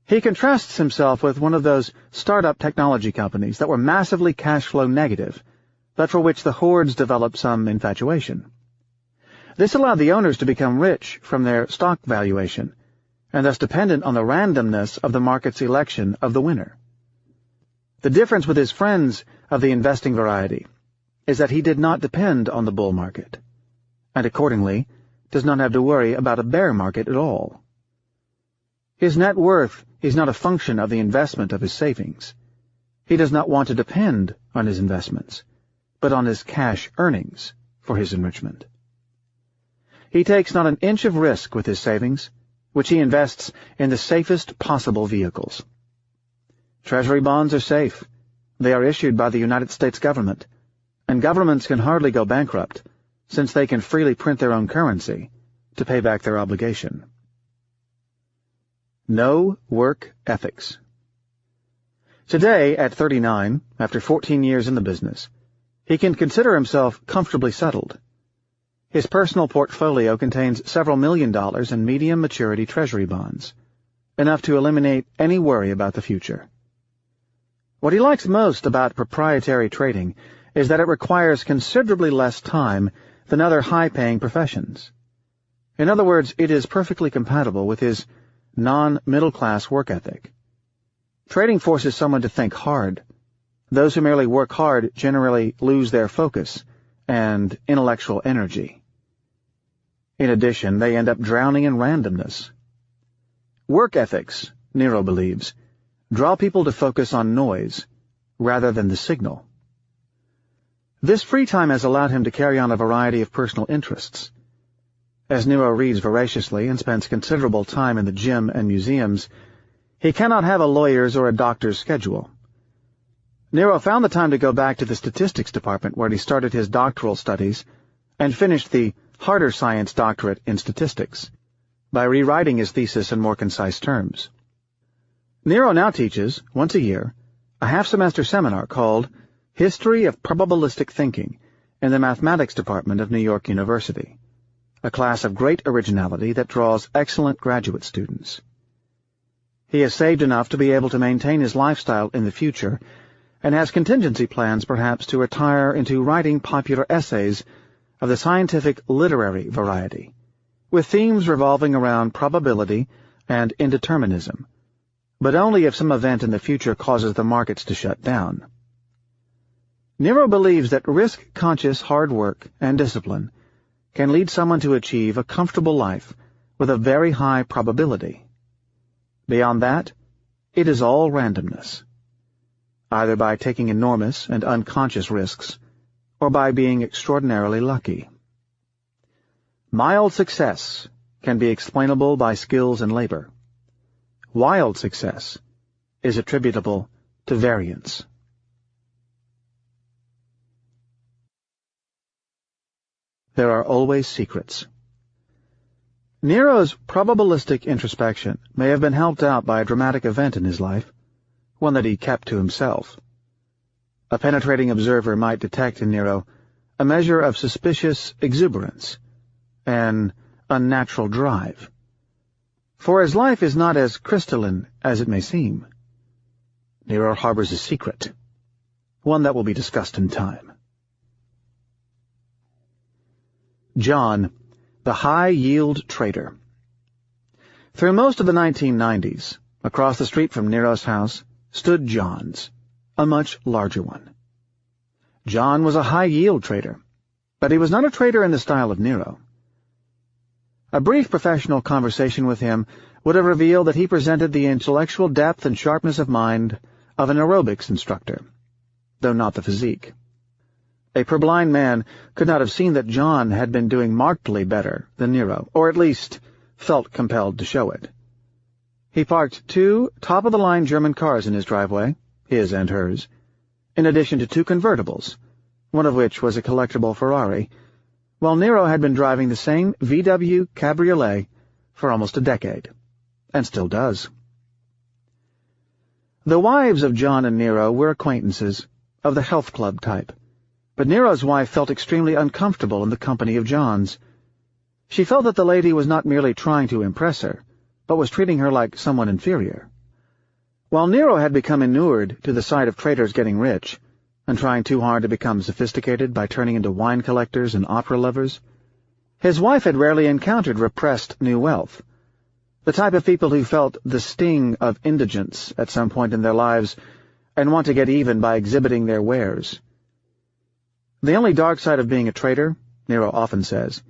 Speaker 1: He contrasts himself with one of those startup technology companies that were massively cash flow negative, but for which the hordes developed some infatuation. This allowed the owners to become rich from their stock valuation, and thus dependent on the randomness of the market's election of the winner. The difference with his friends of the investing variety is that he did not depend on the bull market, and accordingly does not have to worry about a bear market at all. His net worth is not a function of the investment of his savings. He does not want to depend on his investments, but on his cash earnings for his enrichment. He takes not an inch of risk with his savings, which he invests in the safest possible vehicles. Treasury bonds are safe. They are issued by the United States government, and governments can hardly go bankrupt, since they can freely print their own currency to pay back their obligation. No work ethics. Today, at 39, after 14 years in the business, he can consider himself comfortably settled. His personal portfolio contains several $1 million in medium maturity treasury bonds, enough to eliminate any worry about the future. What he likes most about proprietary trading is that it requires considerably less time than other high-paying professions. In other words, it is perfectly compatible with his non-middle-class work ethic. Trading forces someone to think hard. Those who merely work hard generally lose their focus and intellectual energy. In addition, they end up drowning in randomness. Work ethics, Nero believes, draw people to focus on noise rather than the signal. This free time has allowed him to carry on a variety of personal interests. As Nero reads voraciously and spends considerable time in the gym and museums, he cannot have a lawyer's or a doctor's schedule. Nero found the time to go back to the statistics department where he started his doctoral studies and finished the harder science doctorate in statistics by rewriting his thesis in more concise terms. Nero now teaches, once a year, a half-semester seminar called History of Probabilistic Thinking in the Mathematics Department of New York University, a class of great originality that draws excellent graduate students. He has saved enough to be able to maintain his lifestyle in the future and has contingency plans perhaps to retire into writing popular essays of the scientific literary variety, with themes revolving around probability and indeterminism, but only if some event in the future causes the markets to shut down. Nero believes that risk-conscious hard work and discipline can lead someone to achieve a comfortable life with a very high probability. Beyond that, it is all randomness, either by taking enormous and unconscious risks or by being extraordinarily lucky. Mild success can be explainable by skills and labor. Wild success is attributable to variance. There are always secrets. Nero's probabilistic introspection may have been helped out by a dramatic event in his life, one that he kept to himself. A penetrating observer might detect in Nero a measure of suspicious exuberance, an unnatural drive. For his life is not as crystalline as it may seem. Nero harbors a secret, one that will be discussed in time. John, the high-yield trader. Through most of the 1990s, across the street from Nero's house, stood John's, a much larger one. John was a high-yield trader, but he was not a trader in the style of Nero. A brief professional conversation with him would have revealed that he presented the intellectual depth and sharpness of mind of an aerobics instructor, though not the physique. A purblind man could not have seen that John had been doing markedly better than Nero, or at least felt compelled to show it. He parked 2 top-of-the-line German cars in his driveway, his and hers, in addition to 2 convertibles, one of which was a collectible Ferrari, while Nero had been driving the same VW Cabriolet for almost a decade, and still does. The wives of John and Nero were acquaintances, of the health club type, but Nero's wife felt extremely uncomfortable in the company of John's. She felt that the lady was not merely trying to impress her, but was treating her like someone inferior. While Nero had become inured to the sight of traders getting rich, and trying too hard to become sophisticated by turning into wine collectors and opera lovers, his wife had rarely encountered repressed new wealth, the type of people who felt the sting of indigence at some point in their lives and want to get even by exhibiting their wares. The only dark side of being a trader, Nero often says,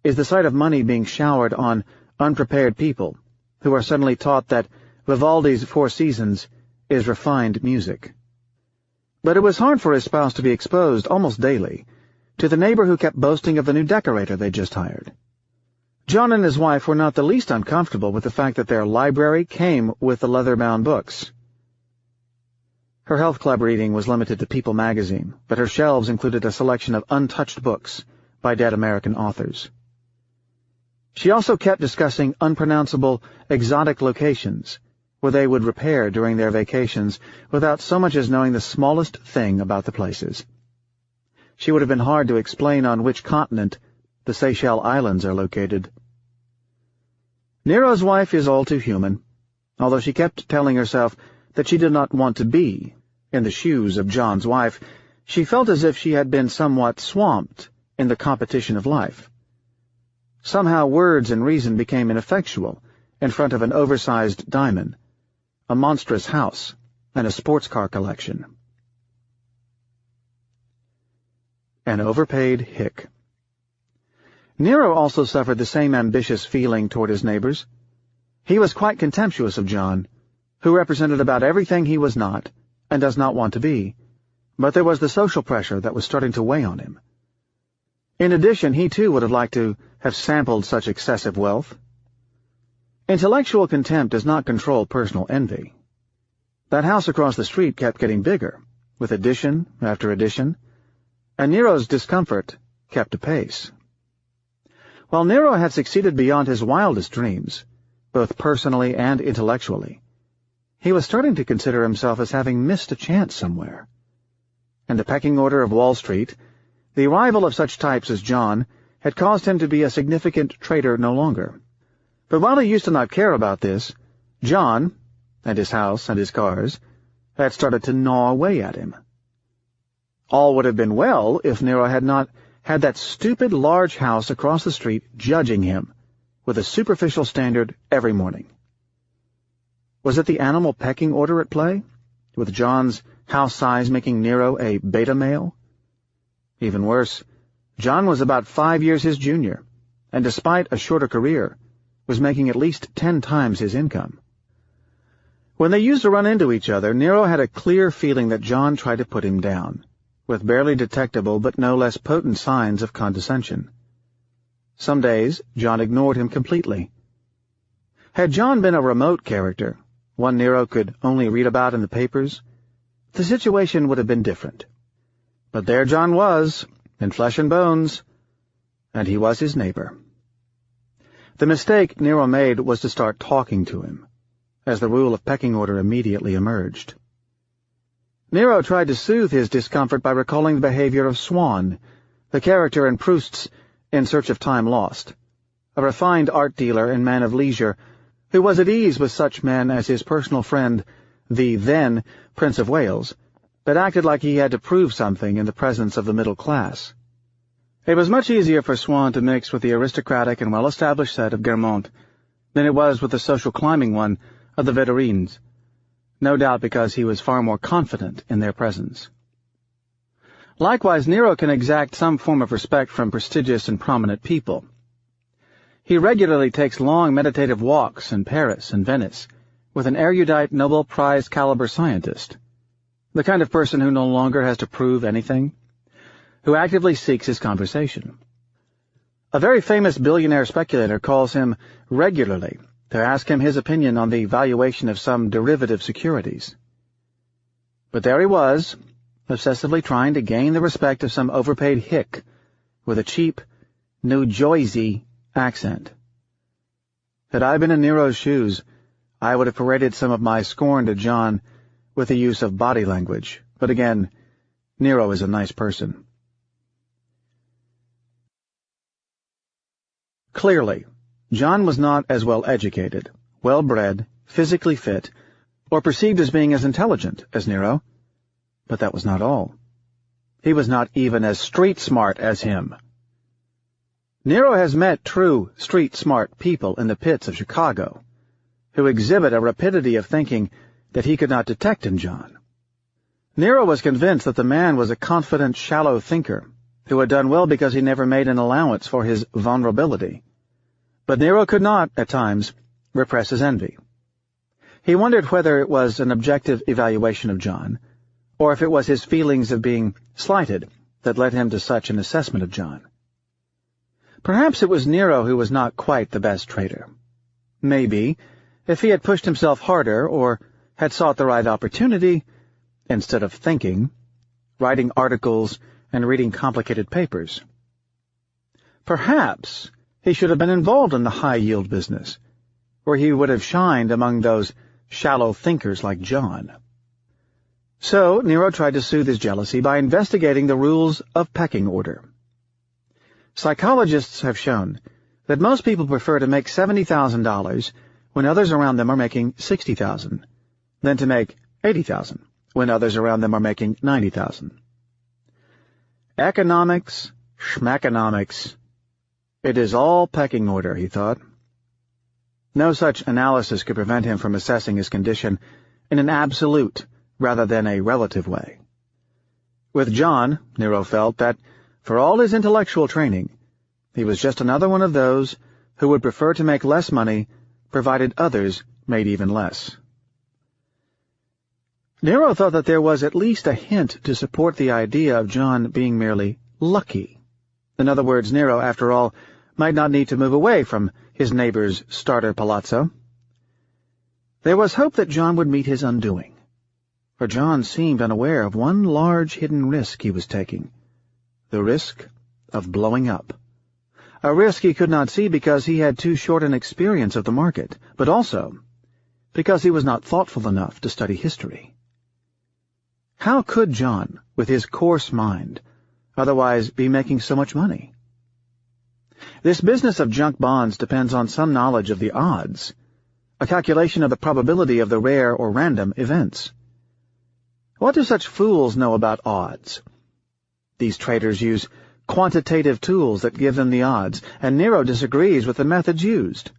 Speaker 1: is the sight of money being showered on unprepared people who are suddenly taught that Vivaldi's Four Seasons is refined music. But it was hard for his spouse to be exposed almost daily to the neighbor who kept boasting of the new decorator they'd just hired. John and his wife were not the least uncomfortable with the fact that their library came with the leather-bound books. Her health club reading was limited to People magazine, but her shelves included a selection of untouched books by dead American authors. She also kept discussing unpronounceable, exotic locations where they would repair during their vacations without so much as knowing the smallest thing about the places. She would have been hard to explain on which continent the Seychelles Islands are located. Nero's wife is all too human, although she kept telling herself that she did not want to be in the shoes of John's wife. She felt as if she had been somewhat swamped in the competition of life. Somehow words and reason became ineffectual in front of an oversized diamond, a monstrous house, and a sports car collection. An overpaid hick. Nero also suffered the same ambitious feeling toward his neighbors. He was quite contemptuous of John, who represented about everything he was not and does not want to be, but there was the social pressure that was starting to weigh on him. In addition, he too would have liked to have sampled such excessive wealth. Intellectual contempt does not control personal envy. That house across the street kept getting bigger, with addition after addition, and Nero's discomfort kept apace. While Nero had succeeded beyond his wildest dreams, both personally and intellectually, he was starting to consider himself as having missed a chance somewhere. In the pecking order of Wall Street, the arrival of such types as John had caused him to be a significant trader no longer. But while he used to not care about this, John, and his house and his cars, had started to gnaw away at him. All would have been well if Nero had not had that stupid large house across the street judging him with a superficial standard every morning. Was it the animal pecking order at play, with John's house size making Nero a beta male? Even worse, John was about 5 years his junior, and despite a shorter career, was making at least 10 times his income. When they used to run into each other, Nero had a clear feeling that John tried to put him down, with barely detectable but no less potent signs of condescension. Some days, John ignored him completely. Had John been a remote character, one Nero could only read about in the papers, the situation would have been different. But there John was, in flesh and bones, and he was his neighbor. The mistake Nero made was to start talking to him, as the rule of pecking order immediately emerged. Nero tried to soothe his discomfort by recalling the behavior of Swan, the character in Proust's In Search of Time Lost, a refined art dealer and man of leisure who was at ease with such men as his personal friend, the then Prince of Wales, but acted like he had to prove something in the presence of the middle class. It was much easier for Swan to mix with the aristocratic and well-established set of Guermantes than it was with the social climbing one of the Védérines, no doubt because he was far more confident in their presence. Likewise, Nero can exact some form of respect from prestigious and prominent people. He regularly takes long meditative walks in Paris and Venice with an erudite Nobel Prize-caliber scientist, the kind of person who no longer has to prove anything, who actively seeks his conversation. A very famous billionaire speculator calls him regularly to ask him his opinion on the valuation of some derivative securities. But there he was, obsessively trying to gain the respect of some overpaid hick with a cheap New Jersey accent. Had I been in Nero's shoes, I would have paraded some of my scorn to John with the use of body language. But again, Nero is a nice person. Clearly, John was not as well educated, well-bred, physically fit, or perceived as being as intelligent as Nero. But that was not all. He was not even as street-smart as him. Nero has met true street-smart people in the pits of Chicago, who exhibit a rapidity of thinking that he could not detect in John. Nero was convinced that the man was a confident, shallow thinker, who had done well because he never made an allowance for his vulnerability. But Nero could not, at times, repress his envy. He wondered whether it was an objective evaluation of John, or if it was his feelings of being slighted that led him to such an assessment of John. Perhaps it was Nero who was not quite the best trader. Maybe, if he had pushed himself harder or had sought the right opportunity, instead of thinking, writing articles, and reading complicated papers. Perhaps he should have been involved in the high-yield business, where he would have shined among those shallow thinkers like John. So Nero tried to soothe his jealousy by investigating the rules of pecking order. Psychologists have shown that most people prefer to make $70,000 when others around them are making $60,000, than to make $80,000 when others around them are making $90,000. Economics, schmeconomics. It is all pecking order, he thought. No such analysis could prevent him from assessing his condition in an absolute rather than a relative way. With John, Nero felt that, for all his intellectual training, he was just another one of those who would prefer to make less money, provided others made even less. Nero thought that there was at least a hint to support the idea of John being merely lucky. In other words, Nero, after all, might not need to move away from his neighbor's starter palazzo. There was hope that John would meet his undoing, for John seemed unaware of one large hidden risk he was taking, the risk of blowing up. A risk he could not see because he had too short an experience of the market, but also because he was not thoughtful enough to study history. How could John, with his coarse mind, otherwise be making so much money? This business of junk bonds depends on some knowledge of the odds, a calculation of the probability of the rare or random events. What do such fools know about odds? These traders use quantitative tools that give them the odds, and Nero disagrees with the methods used.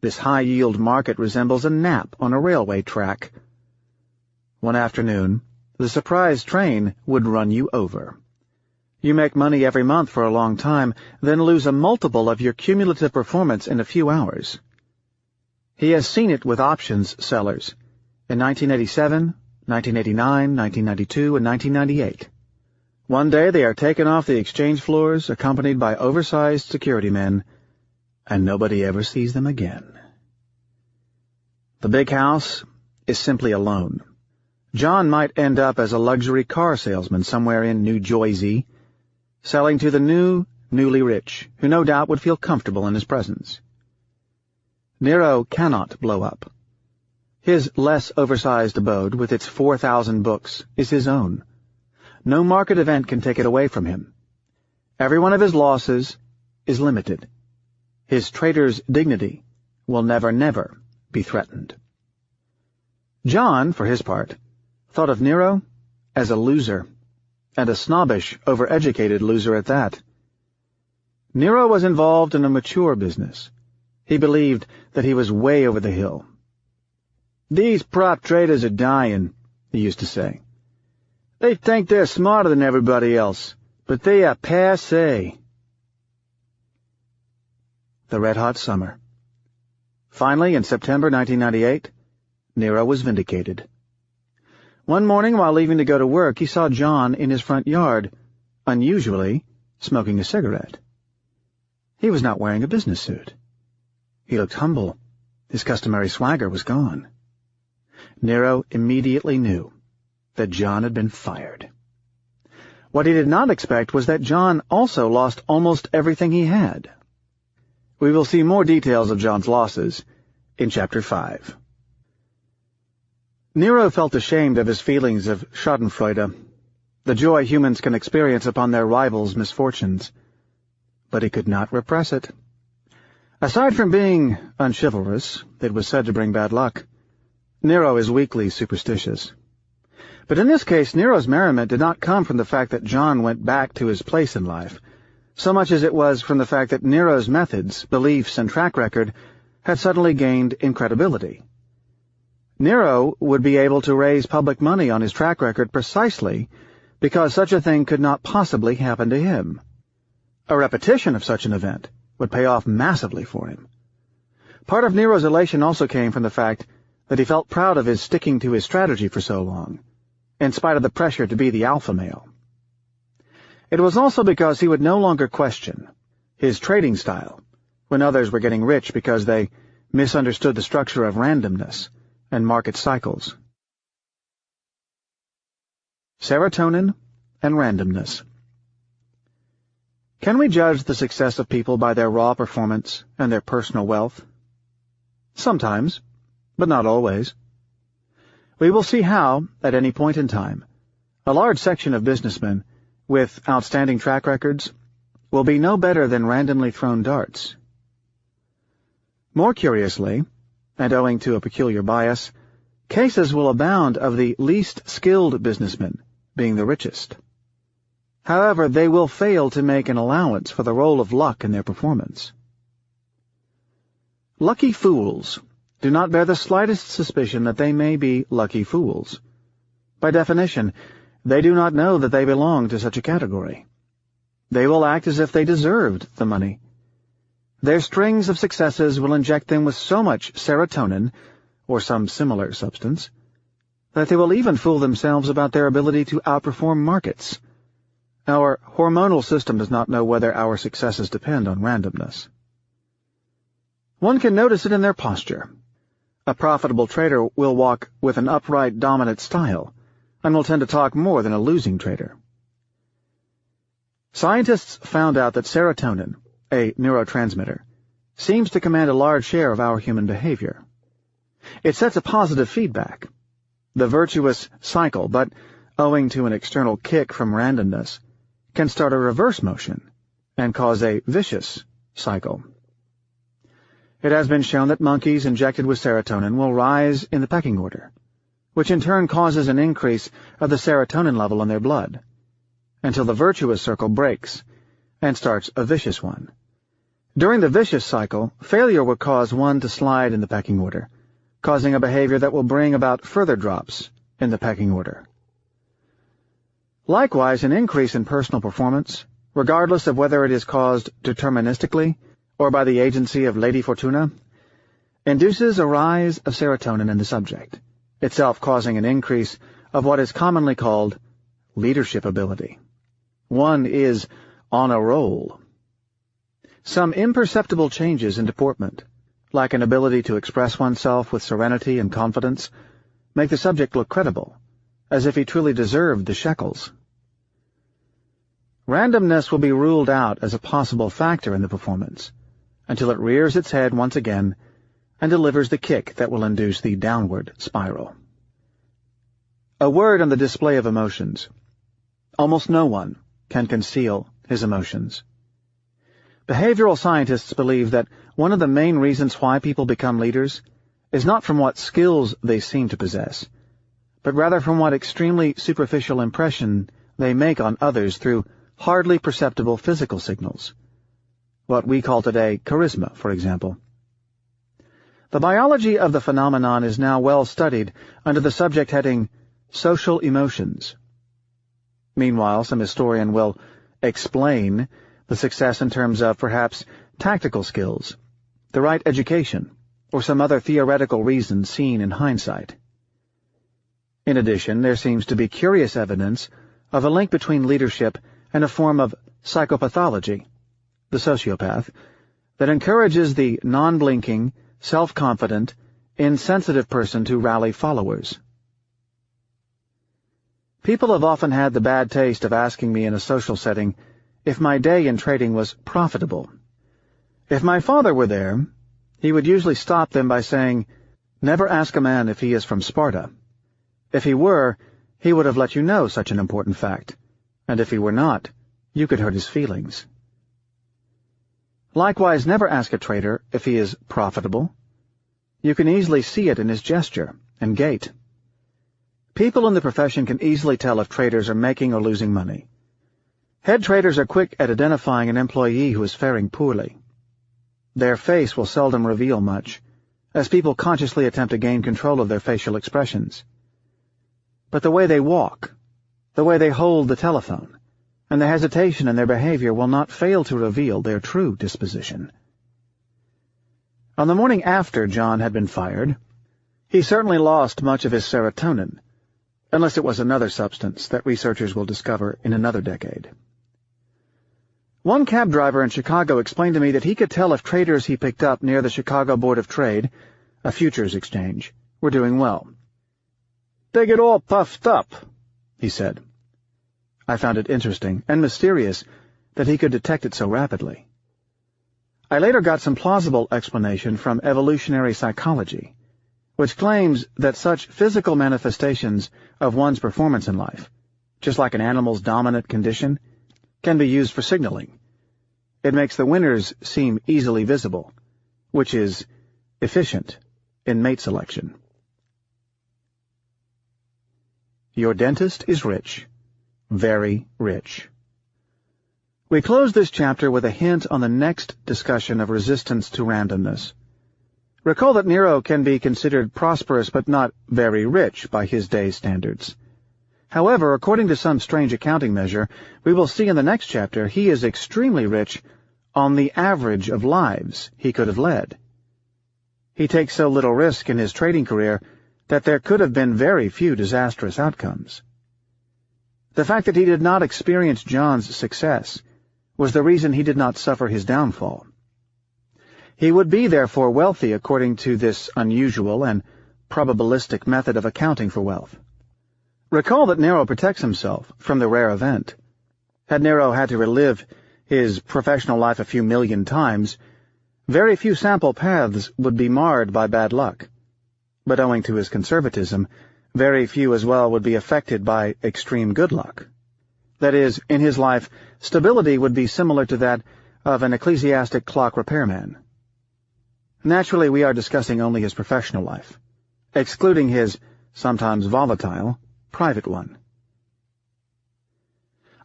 Speaker 1: This high-yield market resembles a nap on a railway track. One afternoon, the surprise train would run you over. You make money every month for a long time, then lose a multiple of your cumulative performance in a few hours. He has seen it with options sellers in 1987, 1989, 1992, and 1998. One day they are taken off the exchange floors, accompanied by oversized security men, and nobody ever sees them again. The big house is simply a loan. John might end up as a luxury car salesman somewhere in New Jersey, selling to the newly rich, who no doubt would feel comfortable in his presence. Nero cannot blow up. His less oversized abode, with its 4,000 books, is his own. No market event can take it away from him. Every one of his losses is limited. His trader's dignity will never be threatened. John, for his part, thought of Nero as a loser, and a snobbish, overeducated loser at that. Nero was involved in a mature business. He believed that he was way over the hill. "These prop traders are dying," he used to say. "They think they're smarter than everybody else, but they are passé." The red-hot summer. Finally, in September 1998, Nero was vindicated. One morning, while leaving to go to work, he saw John in his front yard, unusually smoking a cigarette. He was not wearing a business suit. He looked humble. His customary swagger was gone. Nero immediately knew that John had been fired. What he did not expect was that John also lost almost everything he had. We will see more details of John's losses in Chapter 5. Nero felt ashamed of his feelings of schadenfreude, the joy humans can experience upon their rivals' misfortunes. But he could not repress it. Aside from being unchivalrous, it was said to bring bad luck. Nero is weakly superstitious. But in this case, Nero's merriment did not come from the fact that John went back to his place in life, so much as it was from the fact that Nero's methods, beliefs, and track record had suddenly gained incredibility. Nero would be able to raise public money on his track record precisely because such a thing could not possibly happen to him. A repetition of such an event would pay off massively for him. Part of Nero's elation also came from the fact that he felt proud of his sticking to his strategy for so long, in spite of the pressure to be the alpha male. It was also because he would no longer question his trading style when others were getting rich because they misunderstood the structure of randomness and market cycles. Serotonin and randomness. Can we judge the success of people by their raw performance and their personal wealth? Sometimes, but not always. We will see how, at any point in time, a large section of businessmen with outstanding track records will be no better than randomly thrown darts. More curiously, and owing to a peculiar bias, cases will abound of the least skilled businessmen being the richest. However, they will fail to make an allowance for the role of luck in their performance. Lucky fools do not bear the slightest suspicion that they may be lucky fools. By definition, they do not know that they belong to such a category. They will act as if they deserved the money. Their strings of successes will inject them with so much serotonin, or some similar substance, that they will even fool themselves about their ability to outperform markets. Our hormonal system does not know whether our successes depend on randomness. One can notice it in their posture. A profitable trader will walk with an upright, dominant style, and will tend to talk more than a losing trader. Scientists found out that serotonin, a neurotransmitter, seems to command a large share of our human behavior. It sets a positive feedback, the virtuous cycle, but, owing to an external kick from randomness, can start a reverse motion and cause a vicious cycle. It has been shown that monkeys injected with serotonin will rise in the pecking order, which in turn causes an increase of the serotonin level in their blood, until the virtuous circle breaks and starts a vicious one. During the vicious cycle, failure will cause one to slide in the pecking order, causing a behavior that will bring about further drops in the pecking order. Likewise, an increase in personal performance, regardless of whether it is caused deterministically or by the agency of Lady Fortuna, induces a rise of serotonin in the subject, itself causing an increase of what is commonly called leadership ability. One is on a roll. Some imperceptible changes in deportment, like an ability to express oneself with serenity and confidence, make the subject look credible, as if he truly deserved the shekels. Randomness will be ruled out as a possible factor in the performance, until it rears its head once again and delivers the kick that will induce the downward spiral. A word on the display of emotions. Almost no one can conceal his emotions. Behavioral scientists believe that one of the main reasons why people become leaders is not from what skills they seem to possess, but rather from what extremely superficial impression they make on others through hardly perceptible physical signals. What we call today charisma, for example. The biology of the phenomenon is now well studied under the subject heading social emotions. Meanwhile, some historian will explain the success in terms of perhaps tactical skills, the right education, or some other theoretical reason seen in hindsight. In addition, there seems to be curious evidence of a link between leadership and a form of psychopathology, the sociopath, that encourages the non-blinking, self-confident, insensitive person to rally followers. People have often had the bad taste of asking me in a social setting if my day in trading was profitable. If my father were there, he would usually stop them by saying, "Never ask a man if he is from Sparta. If he were, he would have let you know such an important fact, and if he were not, you could hurt his feelings." Likewise, never ask a trader if he is profitable. You can easily see it in his gesture and gait. People in the profession can easily tell if traders are making or losing money. Head traders are quick at identifying an employee who is faring poorly. Their face will seldom reveal much, as people consciously attempt to gain control of their facial expressions. But the way they walk, the way they hold the telephone, and the hesitation in their behavior will not fail to reveal their true disposition. On the morning after John had been fired, he certainly lost much of his serotonin, unless it was another substance that researchers will discover in another decade. One cab driver in Chicago explained to me that he could tell if traders he picked up near the Chicago Board of Trade, a futures exchange, were doing well. "They get all puffed up," he said. I found it interesting and mysterious that he could detect it so rapidly. I later got some plausible explanation from evolutionary psychology, which claims that such physical manifestations of one's performance in life, just like an animal's dominant condition, can be used for signaling. It makes the winners seem easily visible, which is efficient in mate selection. Your dentist is rich, very rich. We close this chapter with a hint on the next discussion of resistance to randomness. Recall that Nero can be considered prosperous but not very rich by his day's standards. However, according to some strange accounting measure, we will see in the next chapter he is extremely rich on the average of lives he could have led. He takes so little risk in his trading career that there could have been very few disastrous outcomes. The fact that he did not experience John's success was the reason he did not suffer his downfall. He would be, therefore, wealthy according to this unusual and probabilistic method of accounting for wealth. Recall that Nero protects himself from the rare event. Had Nero had to relive his professional life a few million times, very few sample paths would be marred by bad luck. But owing to his conservatism, very few as well would be affected by extreme good luck. That is, in his life, stability would be similar to that of an ecclesiastic clock repairman. Naturally, we are discussing only his professional life, excluding his, sometimes volatile, private one.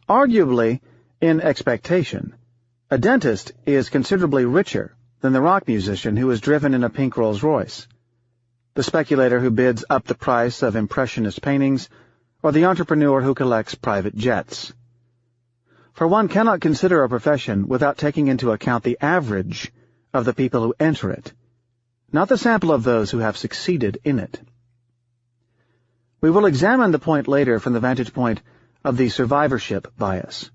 Speaker 1: Arguably, in expectation, a dentist is considerably richer than the rock musician who is driven in a pink Rolls Royce, the speculator who bids up the price of impressionist paintings, or the entrepreneur who collects private jets. For one cannot consider a profession without taking into account the average of the people who enter it, not the sample of those who have succeeded in it. We will examine the point later from the vantage point of the survivorship bias,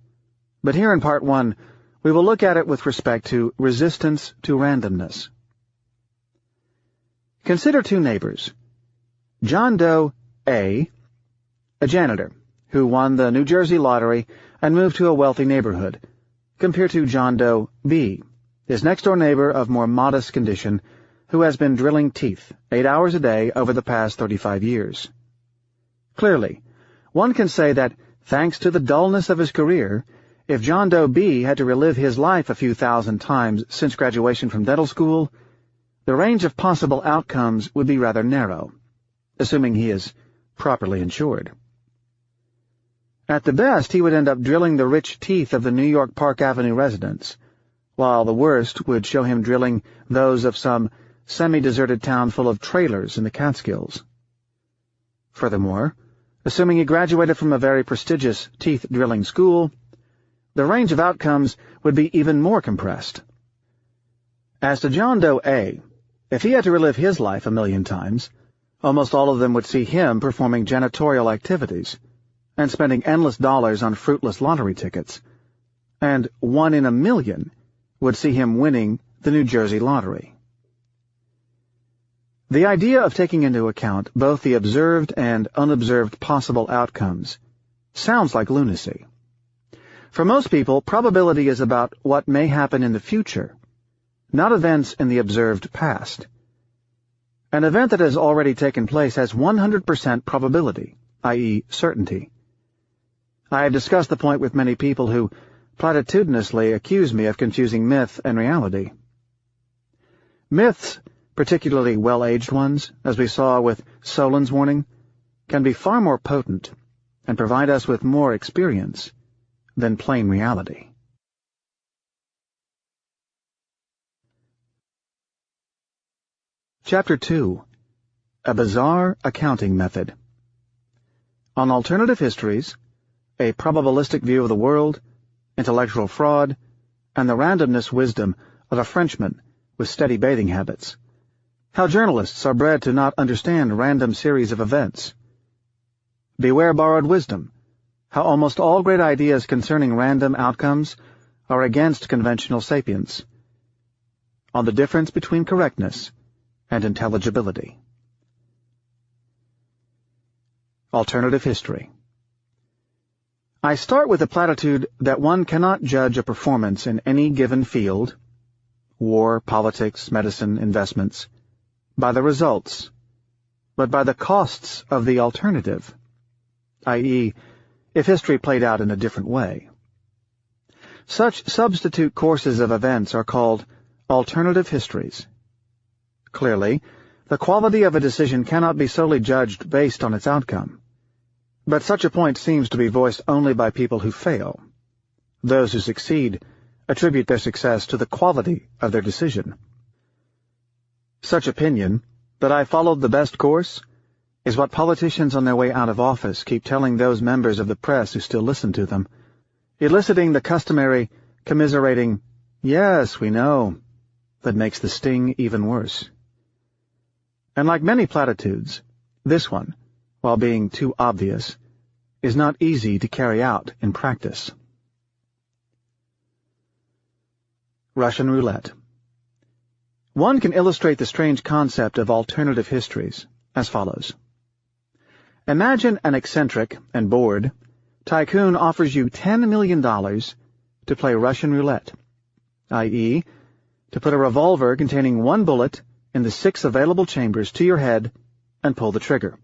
Speaker 1: but here in Part 1, we will look at it with respect to resistance to randomness. Consider two neighbors. John Doe A., a janitor, who won the New Jersey lottery and moved to a wealthy neighborhood, compared to John Doe B., his next-door neighbor of more modest condition, who has been drilling teeth 8 hours a day over the past 35 years. Clearly, one can say that, thanks to the dullness of his career, if John Doe B. had to relive his life a few thousand times since graduation from dental school, the range of possible outcomes would be rather narrow, assuming he is properly insured. At the best, he would end up drilling the rich teeth of the New York Park Avenue residents, while the worst would show him drilling those of some semi-deserted town full of trailers in the Catskills. Furthermore, assuming he graduated from a very prestigious teeth-drilling school, the range of outcomes would be even more compressed. As to John Doe A., if he had to relive his life 1,000,000 times, almost all of them would see him performing janitorial activities and spending endless dollars on fruitless lottery tickets, and 1 in 1,000,000 would see him winning the New Jersey lottery. The idea of taking into account both the observed and unobserved possible outcomes sounds like lunacy. For most people, probability is about what may happen in the future, not events in the observed past. An event that has already taken place has 100% probability, i.e., certainty. I have discussed the point with many people who platitudinously accuse me of confusing myth and reality. Myths, particularly well-aged ones, as we saw with Solon's warning, can be far more potent and provide us with more experience than plain reality. Chapter 2. A Bizarre Accounting Method. On Alternative Histories, a probabilistic view of the world, intellectual fraud, and the randomness wisdom of a Frenchman with steady bathing habits. How journalists are bred to not understand random series of events. Beware borrowed wisdom. How almost all great ideas concerning random outcomes are against conventional sapience. On the difference between correctness and intelligibility. Alternative History. I start with the platitude that one cannot judge a performance in any given field, war, politics, medicine, investments, by the results, but by the costs of the alternative, i.e., if history played out in a different way. Such substitute courses of events are called alternative histories. Clearly, the quality of a decision cannot be solely judged based on its outcome, but such a point seems to be voiced only by people who fail. Those who succeed attribute their success to the quality of their decision. Such opinion, that I followed the best course, is what politicians on their way out of office keep telling those members of the press who still listen to them, eliciting the customary, commiserating, "Yes, we know," that makes the sting even worse. And like many platitudes, this one, while being too obvious, is not easy to carry out in practice. Russian roulette. One can illustrate the strange concept of alternative histories as follows. Imagine an eccentric and bored tycoon offers you $10 million to play Russian roulette, i.e., to put a revolver containing one bullet in the 6 available chambers to your head and pull the trigger.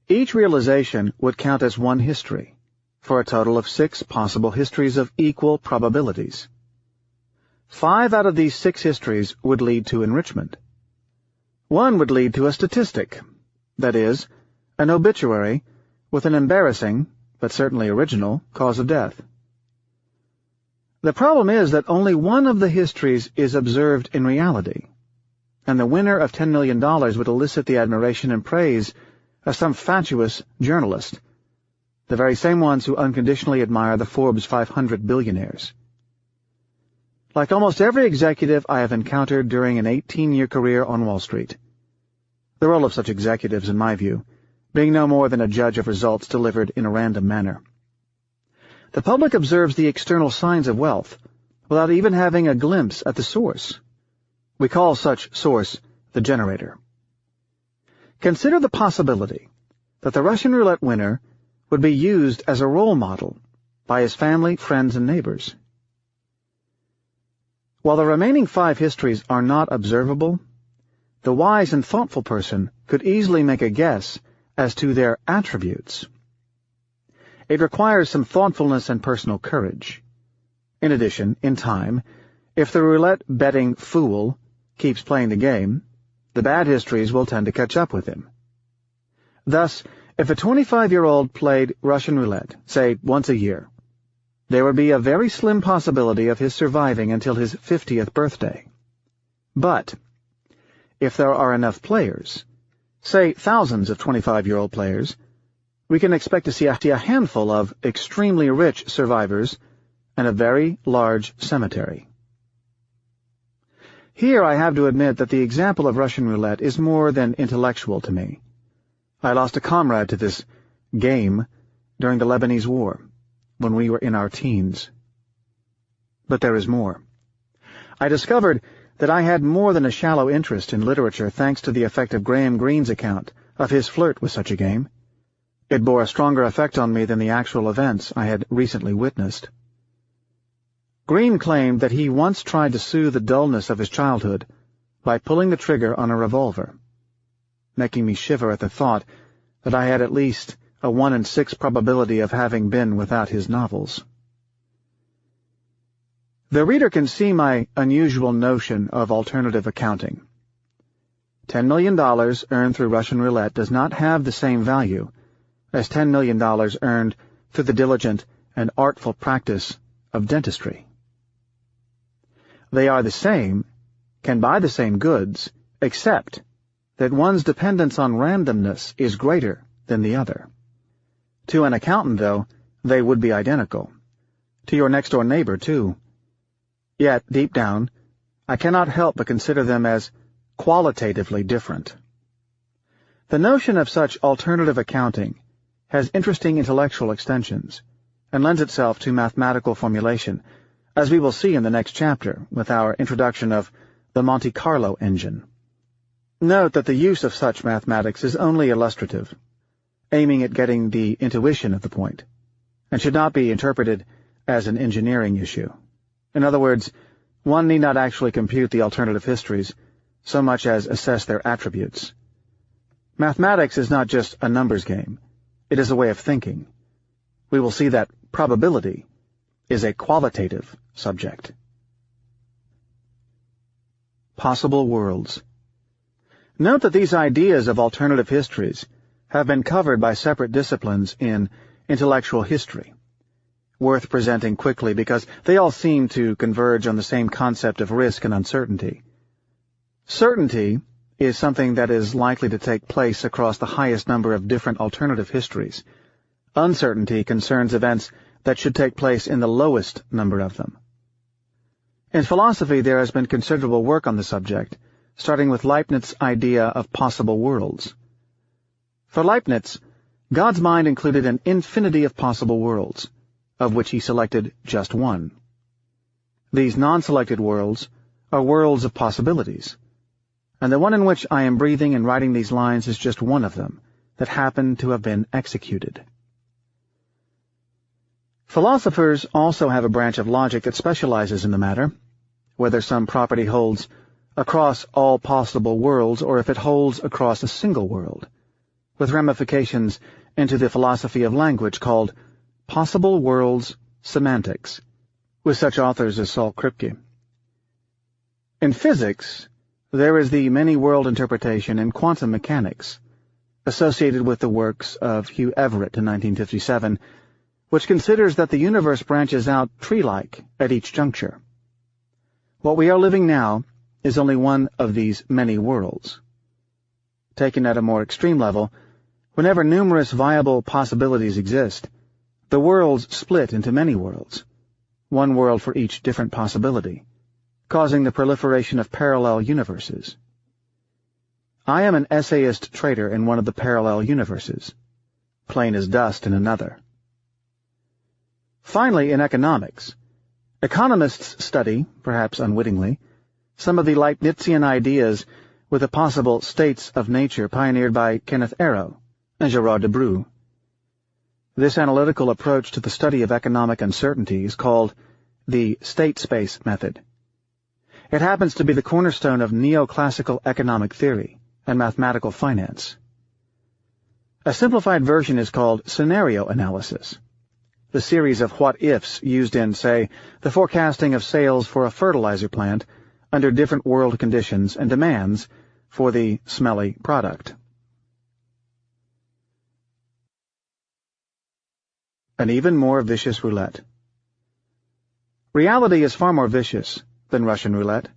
Speaker 1: Each realization would count as one history, for a total of 6 possible histories of equal probabilities. 5 out of these 6 histories would lead to enrichment. 1 would lead to a statistic, that is, an obituary with an embarrassing, but certainly original, cause of death. The problem is that only one of the histories is observed in reality, and the winner of $10 million would elicit the admiration and praise of some fatuous journalist, the very same ones who unconditionally admire the Forbes 500 billionaires. Like almost every executive I have encountered during an 18-year career on Wall Street, the role of such executives, in my view, being no more than a judge of results delivered in a random manner. The public observes the external signs of wealth without even having a glimpse at the source. We call such source the generator. Consider the possibility that the Russian roulette winner would be used as a role model by his family, friends, and neighbors. While the remaining 5 histories are not observable, the wise and thoughtful person could easily make a guess as to their attributes. It requires some thoughtfulness and personal courage. In addition, in time, if the roulette-betting fool keeps playing the game, the bad histories will tend to catch up with him. Thus, if a 25-year-old played Russian roulette, say, once a year, there would be a very slim possibility of his surviving until his 50th birthday. But if there are enough players, say thousands of 25-year-old players, we can expect to see a handful of extremely rich survivors and a very large cemetery. Here I have to admit that the example of Russian roulette is more than intellectual to me. I lost a comrade to this game during the Lebanese War, when we were in our teens. But there is more. I discovered that I had more than a shallow interest in literature thanks to the effect of Graham Greene's account of his flirt with such a game. It bore a stronger effect on me than the actual events I had recently witnessed. Greene claimed that he once tried to soothe the dullness of his childhood by pulling the trigger on a revolver, making me shiver at the thought that I had at least a 1 in 6 probability of having been without his novels. The reader can see my unusual notion of alternative accounting. $10 million earned through Russian roulette does not have the same value as $10 million earned through the diligent and artful practice of dentistry. They are the same, can buy the same goods, except that one's dependence on randomness is greater than the other. To an accountant, though, they would be identical. To your next-door neighbor, too. Yet, deep down, I cannot help but consider them as qualitatively different. The notion of such alternative accounting has interesting intellectual extensions and lends itself to mathematical formulation, as we will see in the next chapter with our introduction of the Monte Carlo engine. Note that the use of such mathematics is only illustrative, aiming at getting the intuition of the point, and should not be interpreted as an engineering issue. In other words, one need not actually compute the alternative histories so much as assess their attributes. Mathematics is not just a numbers game. It is a way of thinking. We will see that probability is a qualitative subject. Possible worlds. Note that these ideas of alternative histories have been covered by separate disciplines in intellectual history, worth presenting quickly because they all seem to converge on the same concept of risk and uncertainty. Certainty is something that is likely to take place across the highest number of different alternative histories. Uncertainty concerns events that should take place in the lowest number of them. In philosophy, there has been considerable work on the subject, starting with Leibniz's idea of possible worlds. For Leibniz, God's mind included an infinity of possible worlds, of which he selected just one. These non-selected worlds are worlds of possibilities, and the one in which I am breathing and writing these lines is just one of them that happened to have been executed. Philosophers also have a branch of logic that specializes in the matter, whether some property holds across all possible worlds or if it holds across a single world, with ramifications into the philosophy of language called Possible Worlds Semantics, with such authors as Saul Kripke. In physics, there is the many-world interpretation in quantum mechanics, associated with the works of Hugh Everett in 1957, which considers that the universe branches out tree-like at each juncture. What we are living now is only one of these many worlds. Taken at a more extreme level, whenever numerous viable possibilities exist, the worlds split into many worlds, one world for each different possibility, causing the proliferation of parallel universes. I am an essayist trader in one of the parallel universes, plain as dust in another. Finally, in economics, economists study, perhaps unwittingly, some of the Leibnizian ideas with the possible states of nature pioneered by Kenneth Arrow and Gerard de Brue. This analytical approach to the study of economic uncertainty is called the state-space method. It happens to be the cornerstone of neoclassical economic theory and mathematical finance. A simplified version is called scenario analysis, the series of what-ifs used in, say, the forecasting of sales for a fertilizer plant under different world conditions and demands for the smelly product. An even more vicious roulette. Reality is far more vicious than Russian roulette.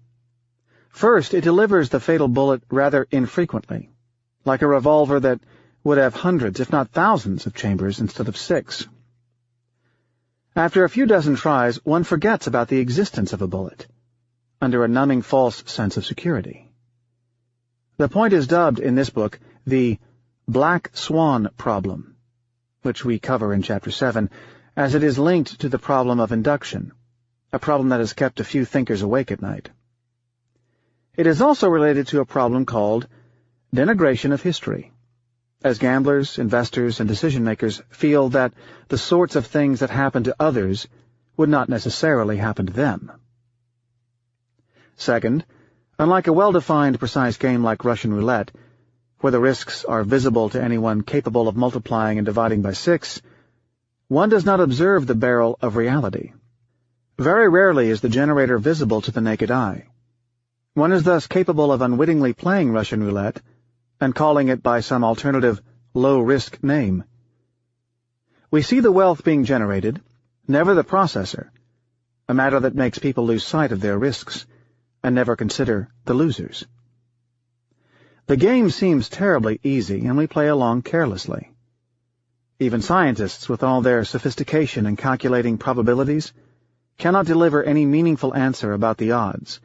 Speaker 1: First, it delivers the fatal bullet rather infrequently, like a revolver that would have hundreds, if not thousands, of chambers instead of 6. After a few dozen tries, one forgets about the existence of a bullet, under a numbing false sense of security. The point is dubbed in this book the Black Swan problem, which we cover in Chapter 7, as it is linked to the problem of induction, a problem that has kept a few thinkers awake at night. It is also related to a problem called denigration of history, as gamblers, investors, and decision-makers feel that the sorts of things that happen to others would not necessarily happen to them. Second, unlike a well-defined, precise game like Russian roulette, where the risks are visible to anyone capable of multiplying and dividing by 6, one does not observe the barrel of reality. Very rarely is the generator visible to the naked eye. One is thus capable of unwittingly playing Russian roulette and calling it by some alternative, low-risk name. We see the wealth being generated, never the processor, a matter that makes people lose sight of their risks and never consider the losers. The game seems terribly easy, and we play along carelessly. Even scientists, with all their sophistication in calculating probabilities, cannot deliver any meaningful answer about the odds,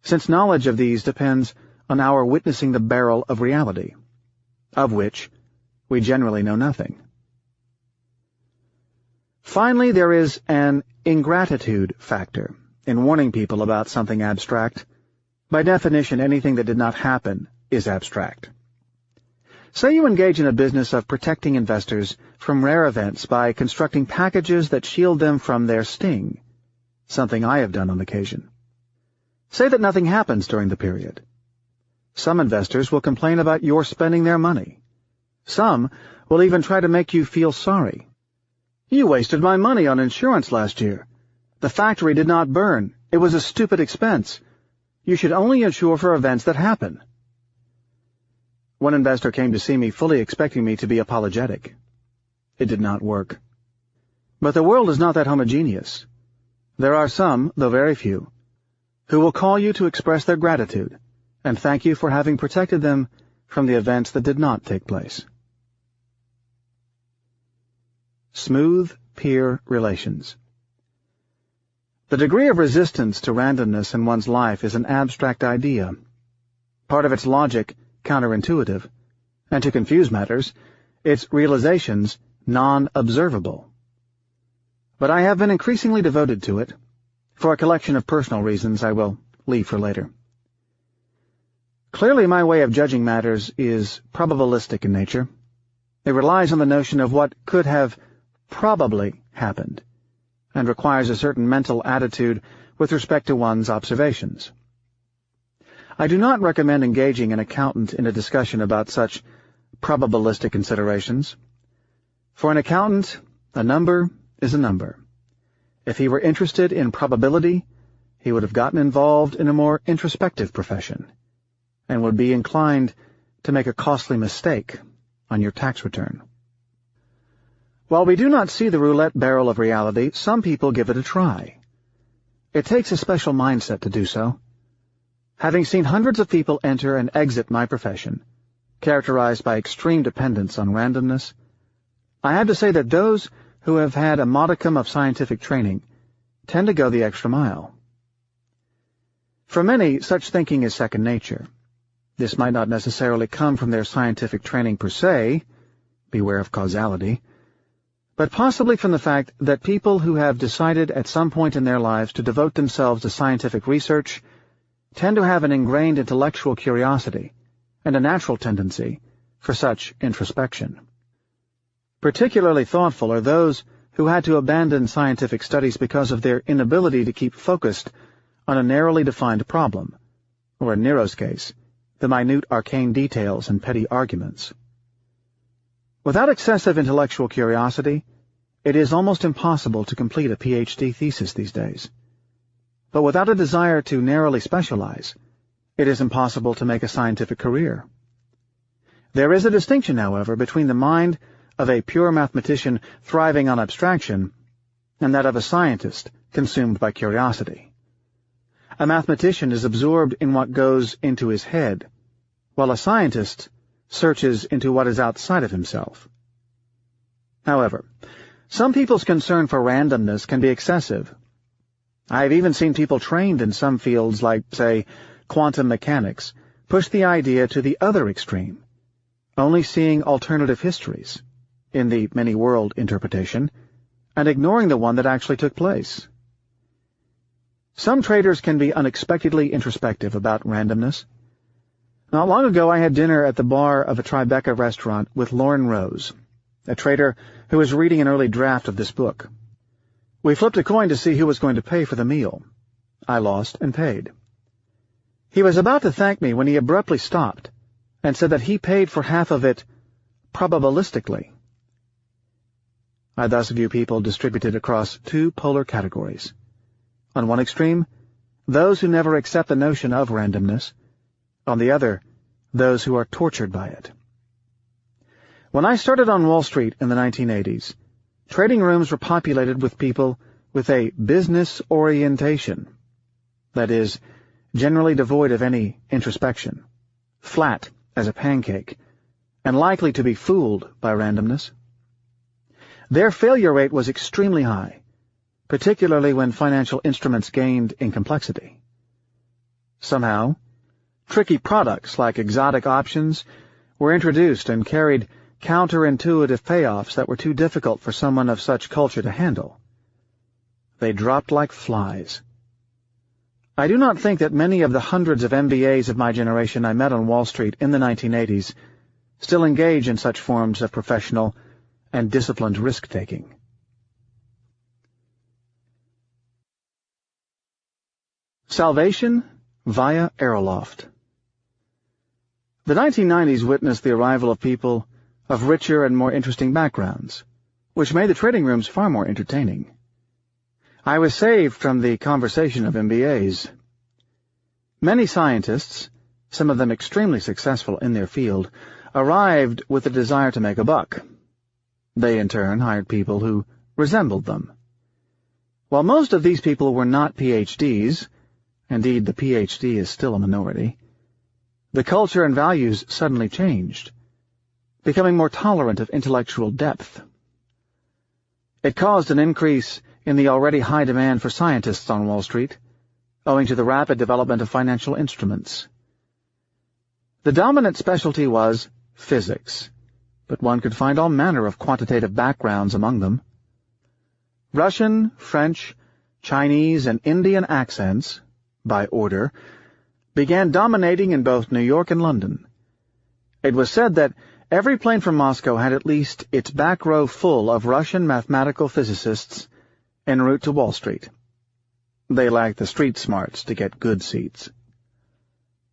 Speaker 1: since knowledge of these depends on our witnessing the barrel of reality, of which we generally know nothing. Finally, there is an ingratitude factor in warning people about something abstract. By definition, anything that did not happen is abstract. Say you engage in a business of protecting investors from rare events by constructing packages that shield them from their sting, something I have done on occasion. Say that nothing happens during the period. Some investors will complain about your spending their money. Some will even try to make you feel sorry. You wasted my money on insurance last year. The factory did not burn. It was a stupid expense. You should only insure for events that happen. One investor came to see me fully expecting me to be apologetic. It did not work. But the world is not that homogeneous. There are some, though very few, who will call you to express their gratitude and thank you for having protected them from the events that did not take place. Smooth peer relations. The degree of resistance to randomness in one's life is an abstract idea, part of its logic counterintuitive, and to confuse matters, its realizations non-observable. But I have been increasingly devoted to it, for a collection of personal reasons I will leave for later. Clearly, my way of judging matters is probabilistic in nature. It relies on the notion of what could have probably happened, and requires a certain mental attitude with respect to one's observations. I do not recommend engaging an accountant in a discussion about such probabilistic considerations. For an accountant, a number is a number. If he were interested in probability, he would have gotten involved in a more introspective profession, and would be inclined to make a costly mistake on your tax return. While we do not see the roulette barrel of reality, some people give it a try. It takes a special mindset to do so. Having seen hundreds of people enter and exit my profession, characterized by extreme dependence on randomness, I have to say that those who have had a modicum of scientific training tend to go the extra mile. For many, such thinking is second nature. This might not necessarily come from their scientific training per se, beware of causality, but possibly from the fact that people who have decided at some point in their lives to devote themselves to scientific research tend to have an ingrained intellectual curiosity and a natural tendency for such introspection. Particularly thoughtful are those who had to abandon scientific studies because of their inability to keep focused on a narrowly defined problem, or in Nero's case, the minute arcane details and petty arguments. Without excessive intellectual curiosity, it is almost impossible to complete a PhD thesis these days. But without a desire to narrowly specialize, it is impossible to make a scientific career. There is a distinction, however, between the mind of a pure mathematician thriving on abstraction and that of a scientist consumed by curiosity. A mathematician is absorbed in what goes into his head, while a scientist searches into what is outside of himself. However, some people's concern for randomness can be excessive. I have even seen people trained in some fields like, say, quantum mechanics, push the idea to the other extreme, only seeing alternative histories in the many-world interpretation, and ignoring the one that actually took place. Some traders can be unexpectedly introspective about randomness. Not long ago I had dinner at the bar of a Tribeca restaurant with Lauren Rose, a trader who was reading an early draft of this book. We flipped a coin to see who was going to pay for the meal. I lost and paid. He was about to thank me when he abruptly stopped and said that he paid for half of it probabilistically. I thus view people distributed across two polar categories. On one extreme, those who never accept the notion of randomness. On the other, those who are tortured by it. When I started on Wall Street in the 1980s, trading rooms were populated with people with a business orientation, that is, generally devoid of any introspection, flat as a pancake, and likely to be fooled by randomness. Their failure rate was extremely high, particularly when financial instruments gained in complexity. Somehow, tricky products like exotic options were introduced and carried counterintuitive payoffs that were too difficult for someone of such culture to handle. They dropped like flies. I do not think that many of the hundreds of MBAs of my generation I met on Wall Street in the 1980s still engage in such forms of professional and disciplined risk-taking. Salvation via Aeroloft. The 1990s witnessed the arrival of people of richer and more interesting backgrounds, which made the trading rooms far more entertaining. I was saved from the conversation of MBAs. Many scientists, some of them extremely successful in their field, arrived with the desire to make a buck. They, in turn, hired people who resembled them. While most of these people were not PhDs, indeed the PhD is still a minority, the culture and values suddenly changed, becoming more tolerant of intellectual depth. It caused an increase in the already high demand for scientists on Wall Street, owing to the rapid development of financial instruments. The dominant specialty was physics, but one could find all manner of quantitative backgrounds among them. Russian, French, Chinese, and Indian accents, by order, began dominating in both New York and London. It was said that every plane from Moscow had at least its back row full of Russian mathematical physicists en route to Wall Street. They lacked the street smarts to get good seats.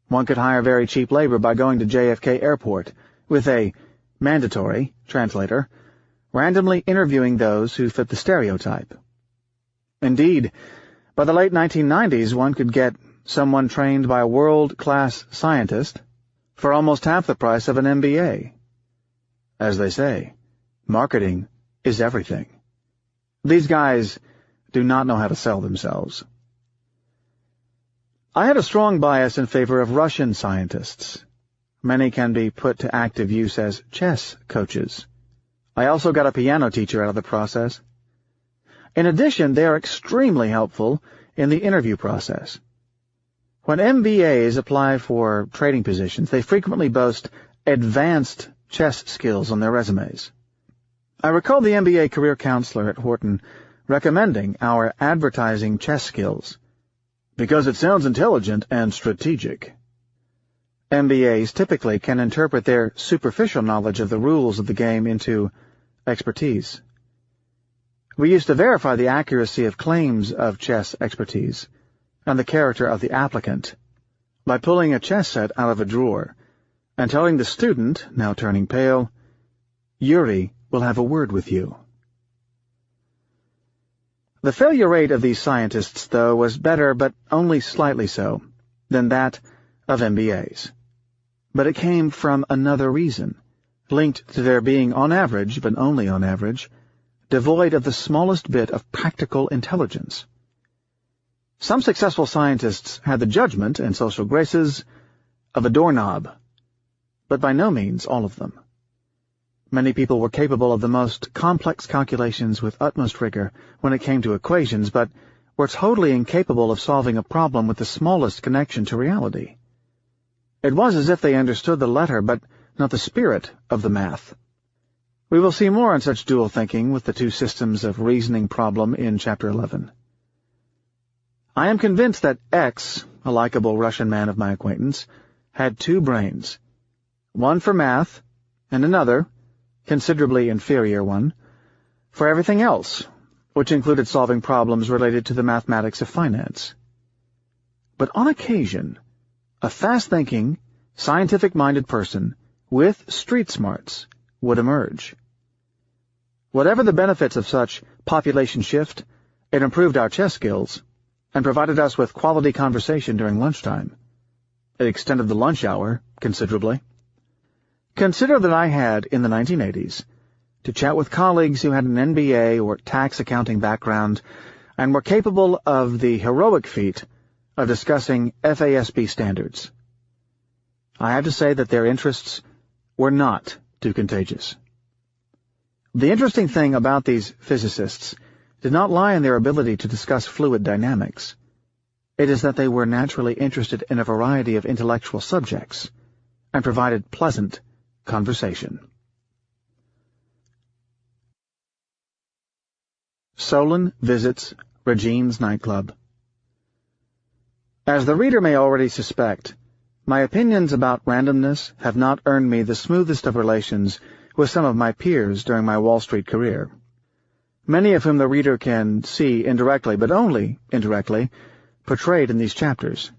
Speaker 1: One could hire very cheap labor by going to JFK Airport with a mandatory translator, randomly interviewing those who fit the stereotype. Indeed, by the late 1990s, one could get someone trained by a world-class scientist for almost half the price of an MBA. As they say, marketing is everything. These guys do not know how to sell themselves. I had a strong bias in favor of Russian scientists. Many can be put to active use as chess coaches. I also got a piano teacher out of the process. In addition, they are extremely helpful in the interview process. When MBAs apply for trading positions, they frequently boast advanced chess skills on their resumes. I recall the MBA career counselor at Wharton recommending our advertising chess skills, because it sounds intelligent and strategic. MBAs typically can interpret their superficial knowledge of the rules of the game into expertise. We used to verify the accuracy of claims of chess expertise and the character of the applicant by pulling a chess set out of a drawer and telling the student, now turning pale, "Yuri will have a word with you." The failure rate of these scientists, though, was better, but only slightly so, than that of MBAs. But it came from another reason, linked to their being on average, but only on average, devoid of the smallest bit of practical intelligence. Some successful scientists had the judgment and social graces of a doorknob, but by no means all of them. Many people were capable of the most complex calculations with utmost rigor when it came to equations, but were totally incapable of solving a problem with the smallest connection to reality. It was as if they understood the letter, but not the spirit of the math. We will see more on such dual thinking with the two systems of reasoning problem in Chapter 11. I am convinced that X, a likable Russian man of my acquaintance, had two brains, one for math, and another, considerably inferior one, for everything else, which included solving problems related to the mathematics of finance. But on occasion, a fast-thinking, scientific-minded person with street smarts would emerge. Whatever the benefits of such population shift, it improved our chess skills and provided us with quality conversation during lunchtime. It extended the lunch hour considerably. Consider that I had, in the 1980s, to chat with colleagues who had an MBA or tax accounting background and were capable of the heroic feat of discussing FASB standards. I have to say that their interests were not too contagious. The interesting thing about these physicists did not lie in their ability to discuss fluid dynamics. It is that they were naturally interested in a variety of intellectual subjects and provided pleasant conversation. Solon visits Regine's nightclub. As the reader may already suspect, my opinions about randomness have not earned me the smoothest of relations with some of my peers during my Wall Street career, many of whom the reader can see indirectly, but only indirectly, portrayed in these chapters.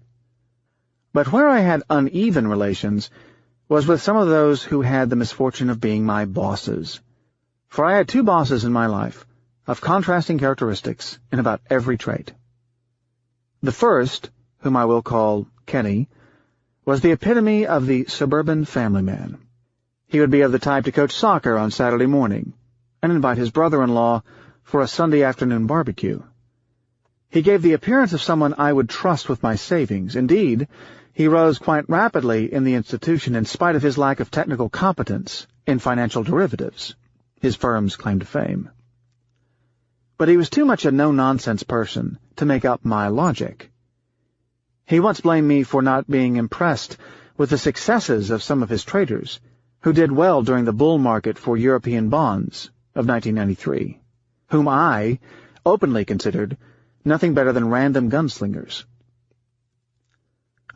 Speaker 1: But where I had uneven relations was with some of those who had the misfortune of being my bosses. For I had two bosses in my life, of contrasting characteristics in about every trait. The first, whom I will call Kenny, was the epitome of the suburban family man. He would be of the type to coach soccer on Saturday morning and invite his brother-in-law for a Sunday afternoon barbecue. He gave the appearance of someone I would trust with my savings. Indeed, he rose quite rapidly in the institution in spite of his lack of technical competence in financial derivatives, his firm's claim to fame. But he was too much a no-nonsense person to make up my logic. He once blamed me for not being impressed with the successes of some of his traders, who did well during the bull market for European bonds of 1993, whom I openly considered nothing better than random gunslingers.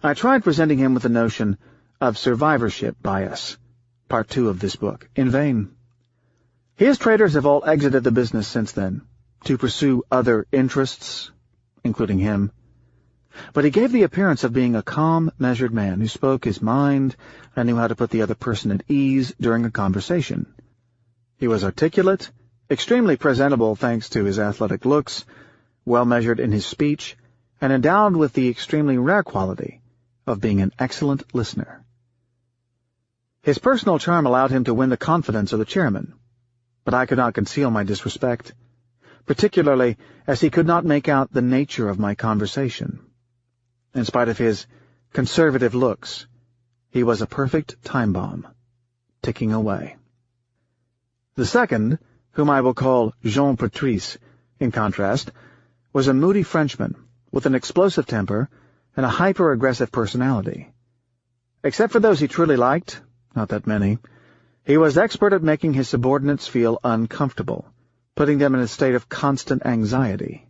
Speaker 1: I tried presenting him with the notion of survivorship bias, part 2 of this book, in vain. His traders have all exited the business since then, to pursue other interests, including him. But he gave the appearance of being a calm, measured man who spoke his mind and knew how to put the other person at ease during a conversation. He was articulate, extremely presentable thanks to his athletic looks, well-measured in his speech, and endowed with the extremely rare quality of being an excellent listener. His personal charm allowed him to win the confidence of the chairman, but I could not conceal my disrespect, particularly as he could not make out the nature of my conversation. In spite of his conservative looks, he was a perfect time bomb, ticking away. The second, whom I will call Jean Patrice, in contrast, was a moody Frenchman with an explosive temper and a hyper-aggressive personality. Except for those he truly liked, not that many, he was expert at making his subordinates feel uncomfortable, putting them in a state of constant anxiety.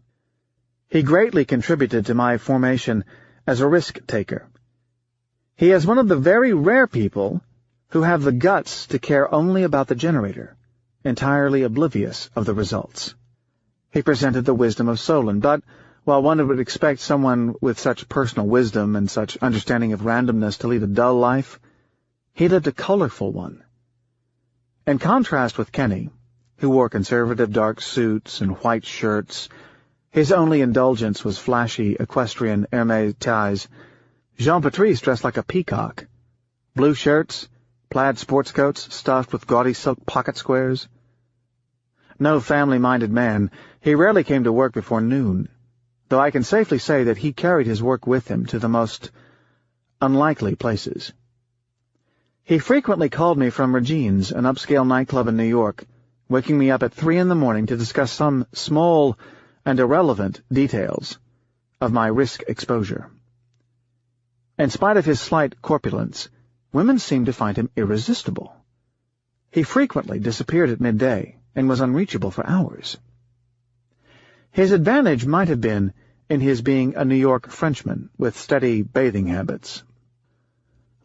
Speaker 1: He greatly contributed to my formation as a risk-taker. He is one of the very rare people who have the guts to care only about the generator, entirely oblivious of the results. He presented the wisdom of Solon, but while one would expect someone with such personal wisdom and such understanding of randomness to lead a dull life, he lived a colorful one. In contrast with Kenny, who wore conservative dark suits and white shirts, his only indulgence was flashy equestrian Hermès ties, Jean Patrice dressed like a peacock. Blue shirts, plaid sports coats stuffed with gaudy silk pocket squares. No family-minded man, he rarely came to work before noon, though I can safely say that he carried his work with him to the most unlikely places. He frequently called me from Regine's, an upscale nightclub in New York, waking me up at 3 a.m. to discuss some small and irrelevant details of my risk exposure. In spite of his slight corpulence, women seemed to find him irresistible. He frequently disappeared at midday and was unreachable for hours. His advantage might have been in his being a New York Frenchman with steady bathing habits.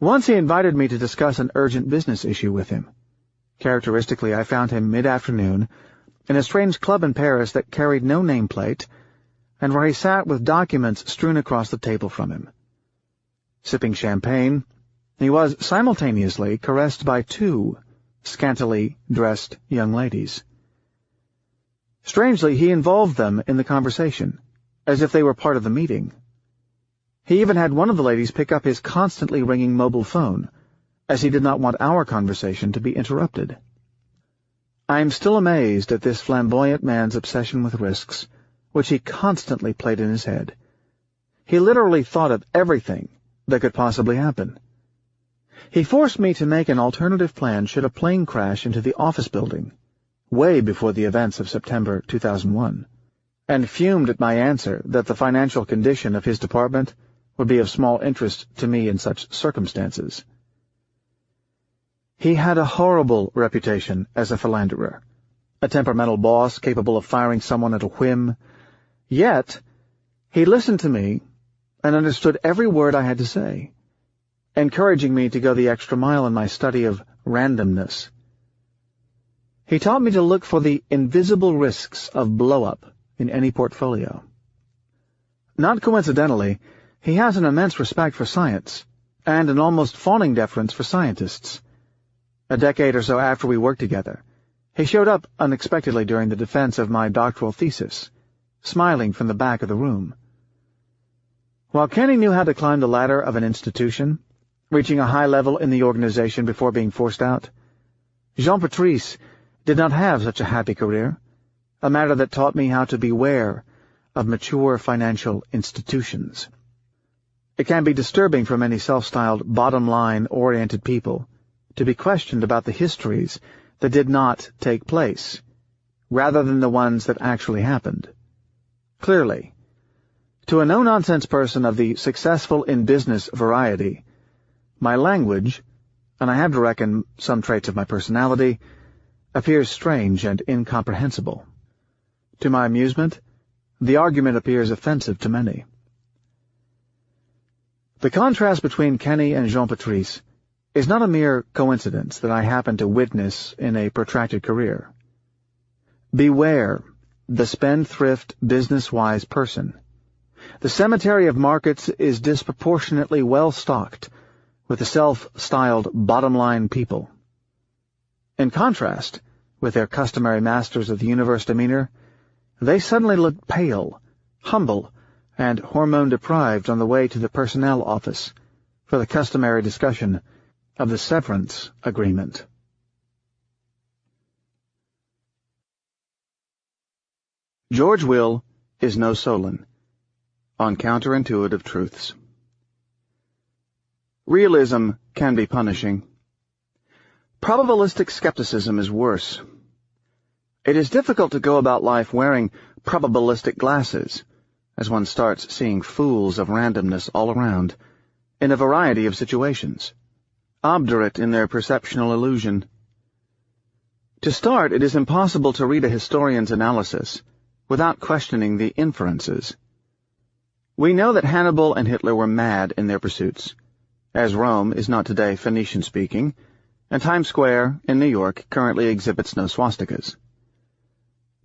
Speaker 1: Once he invited me to discuss an urgent business issue with him. Characteristically, I found him mid-afternoon in a strange club in Paris that carried no nameplate, and where he sat with documents strewn across the table from him. Sipping champagne, he was simultaneously caressed by two scantily dressed young ladies. Strangely, he involved them in the conversation, as if they were part of the meeting. He even had one of the ladies pick up his constantly ringing mobile phone, as he did not want our conversation to be interrupted. I am still amazed at this flamboyant man's obsession with risks, which he constantly played in his head. He literally thought of everything that could possibly happen. He forced me to make an alternative plan should a plane crash into the office building, way before the events of September 2001, and fumed at my answer that the financial condition of his department would be of small interest to me in such circumstances. He had a horrible reputation as a philanderer, a temperamental boss capable of firing someone at a whim. Yet, he listened to me and understood every word I had to say, encouraging me to go the extra mile in my study of randomness. He taught me to look for the invisible risks of blow-up in any portfolio. Not coincidentally, he has an immense respect for science, and an almost fawning deference for scientists. A decade or so after we worked together, he showed up unexpectedly during the defense of my doctoral thesis, smiling from the back of the room. While Kenny knew how to climb the ladder of an institution, reaching a high level in the organization before being forced out, Jean-Patrice did not have such a happy career, a matter that taught me how to beware of mature financial institutions. It can be disturbing for many self-styled bottom-line-oriented people to be questioned about the histories that did not take place, rather than the ones that actually happened. Clearly, to a no-nonsense person of the successful-in-business variety, my language, and I have to reckon some traits of my personality, appears strange and incomprehensible. To my amusement, the argument appears offensive to many. The contrast between Kenny and Jean-Patrice is not a mere coincidence that I happen to witness in a protracted career. Beware the spendthrift, business-wise person. The cemetery of markets is disproportionately well-stocked with the self-styled bottom-line people. In contrast, with their customary masters of the universe demeanor, they suddenly look pale, humble, and hormone-deprived on the way to the personnel office for the customary discussion of the severance agreement. George Will is no Solon, on counterintuitive truths. Realism can be punishing. Probabilistic skepticism is worse. It is difficult to go about life wearing probabilistic glasses, as one starts seeing fools of randomness all around, in a variety of situations, obdurate in their perceptional illusion. To start, it is impossible to read a historian's analysis without questioning the inferences. We know that Hannibal and Hitler were mad in their pursuits, as Rome is not today Phoenician-speaking, and Times Square in New York currently exhibits no swastikas.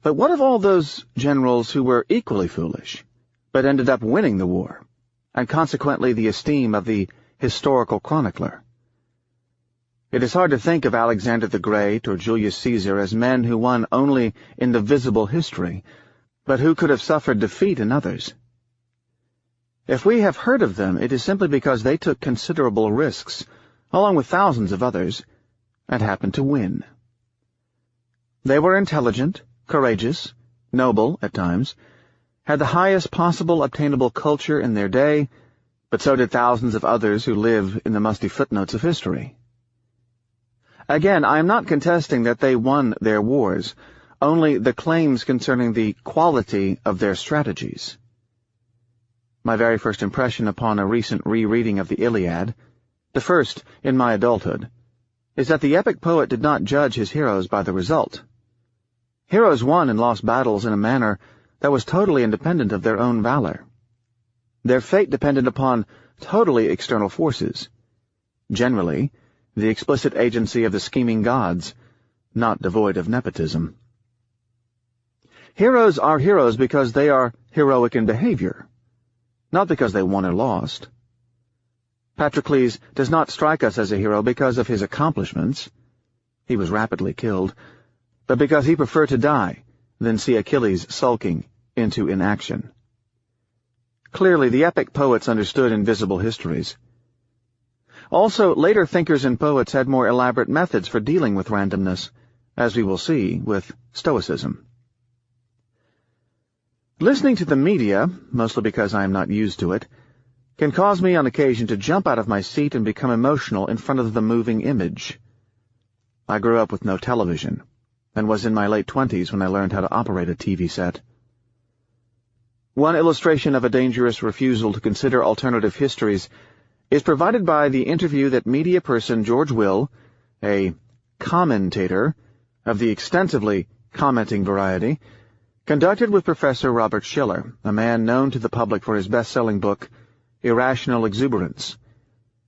Speaker 1: But what of all those generals who were equally foolish, but ended up winning the war, and consequently the esteem of the historical chronicler? It is hard to think of Alexander the Great or Julius Caesar as men who won only in the visible history, but who could have suffered defeat in others. If we have heard of them, it is simply because they took considerable risks, along with thousands of others, and happened to win. They were intelligent, courageous, noble at times, had the highest possible obtainable culture in their day, but so did thousands of others who live in the musty footnotes of history. Again, I am not contesting that they won their wars, only the claims concerning the quality of their strategies. My very first impression upon a recent rereading of the Iliad, the first in my adulthood, is that the epic poet did not judge his heroes by the result. Heroes won and lost battles in a manner that was totally independent of their own valor, their fate depended upon totally external forces, generally the explicit agency of the scheming gods, not devoid of nepotism. Heroes are heroes because they are heroic in behavior, not because they won or lost. Patroclus does not strike us as a hero because of his accomplishments. He was rapidly killed, but because he preferred to die than see Achilles sulking into inaction. Clearly, the epic poets understood invisible histories. Also, later thinkers and poets had more elaborate methods for dealing with randomness, as we will see with Stoicism. Listening to the media, mostly because I am not used to it, can cause me on occasion to jump out of my seat and become emotional in front of the moving image. I grew up with no television, and was in my late 20s when I learned how to operate a TV set. One illustration of a dangerous refusal to consider alternative histories is provided by the interview that media person George Will, a commentator of the extensively commenting variety, conducted with Professor Robert Schiller, a man known to the public for his best-selling book, Irrational Exuberance,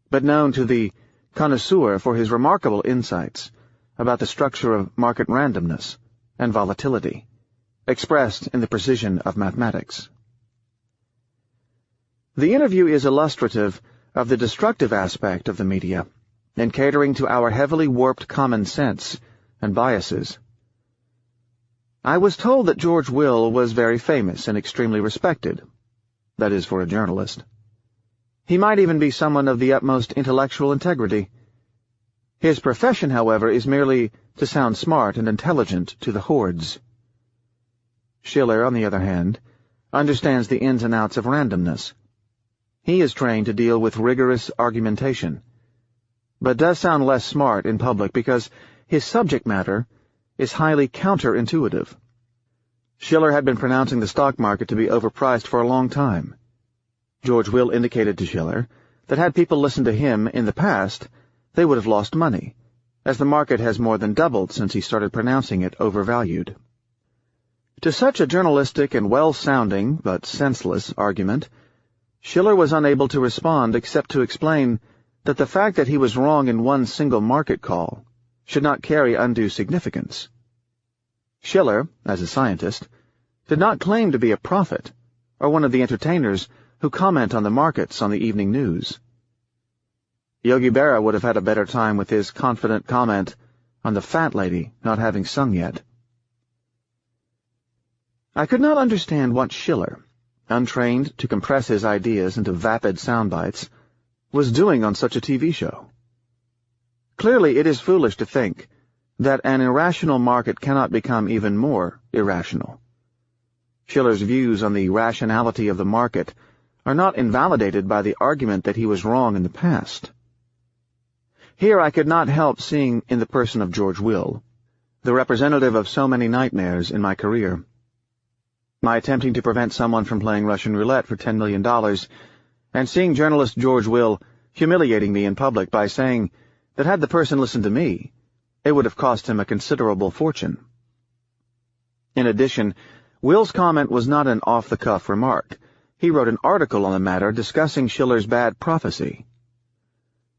Speaker 1: but known to the connoisseur for his remarkable insights about the structure of market randomness and volatility, expressed in the precision of mathematics. The interview is illustrative of the destructive aspect of the media in catering to our heavily warped common sense and biases. I was told that George Will was very famous and extremely respected, that is, for a journalist. He might even be someone of the utmost intellectual integrity. His profession, however, is merely to sound smart and intelligent to the hordes. Schiller, on the other hand, understands the ins and outs of randomness. He is trained to deal with rigorous argumentation, but does sound less smart in public because his subject matter is highly counterintuitive. Schiller had been pronouncing the stock market to be overpriced for a long time. George Will indicated to Schiller that had people listened to him in the past, they would have lost money, as the market has more than doubled since he started pronouncing it overvalued. To such a journalistic and well-sounding, but senseless, argument, Schiller was unable to respond except to explain that the fact that he was wrong in one single market call should not carry undue significance. Schiller, as a scientist, did not claim to be a prophet or one of the entertainers who comment on the markets on the evening news. Yogi Berra would have had a better time with his confident comment on the fat lady not having sung yet. I could not understand what Schiller, untrained to compress his ideas into vapid sound bites, was doing on such a TV show. Clearly, it is foolish to think that an irrational market cannot become even more irrational. Schiller's views on the rationality of the market are not invalidated by the argument that he was wrong in the past. Here I could not help seeing in the person of George Will the representative of so many nightmares in my career. My attempting to prevent someone from playing Russian roulette for $10 million, and seeing journalist George Will humiliating me in public by saying that had the person listened to me, it would have cost him a considerable fortune. In addition, Will's comment was not an off-the-cuff remark. He wrote an article on the matter discussing Schiller's bad prophecy.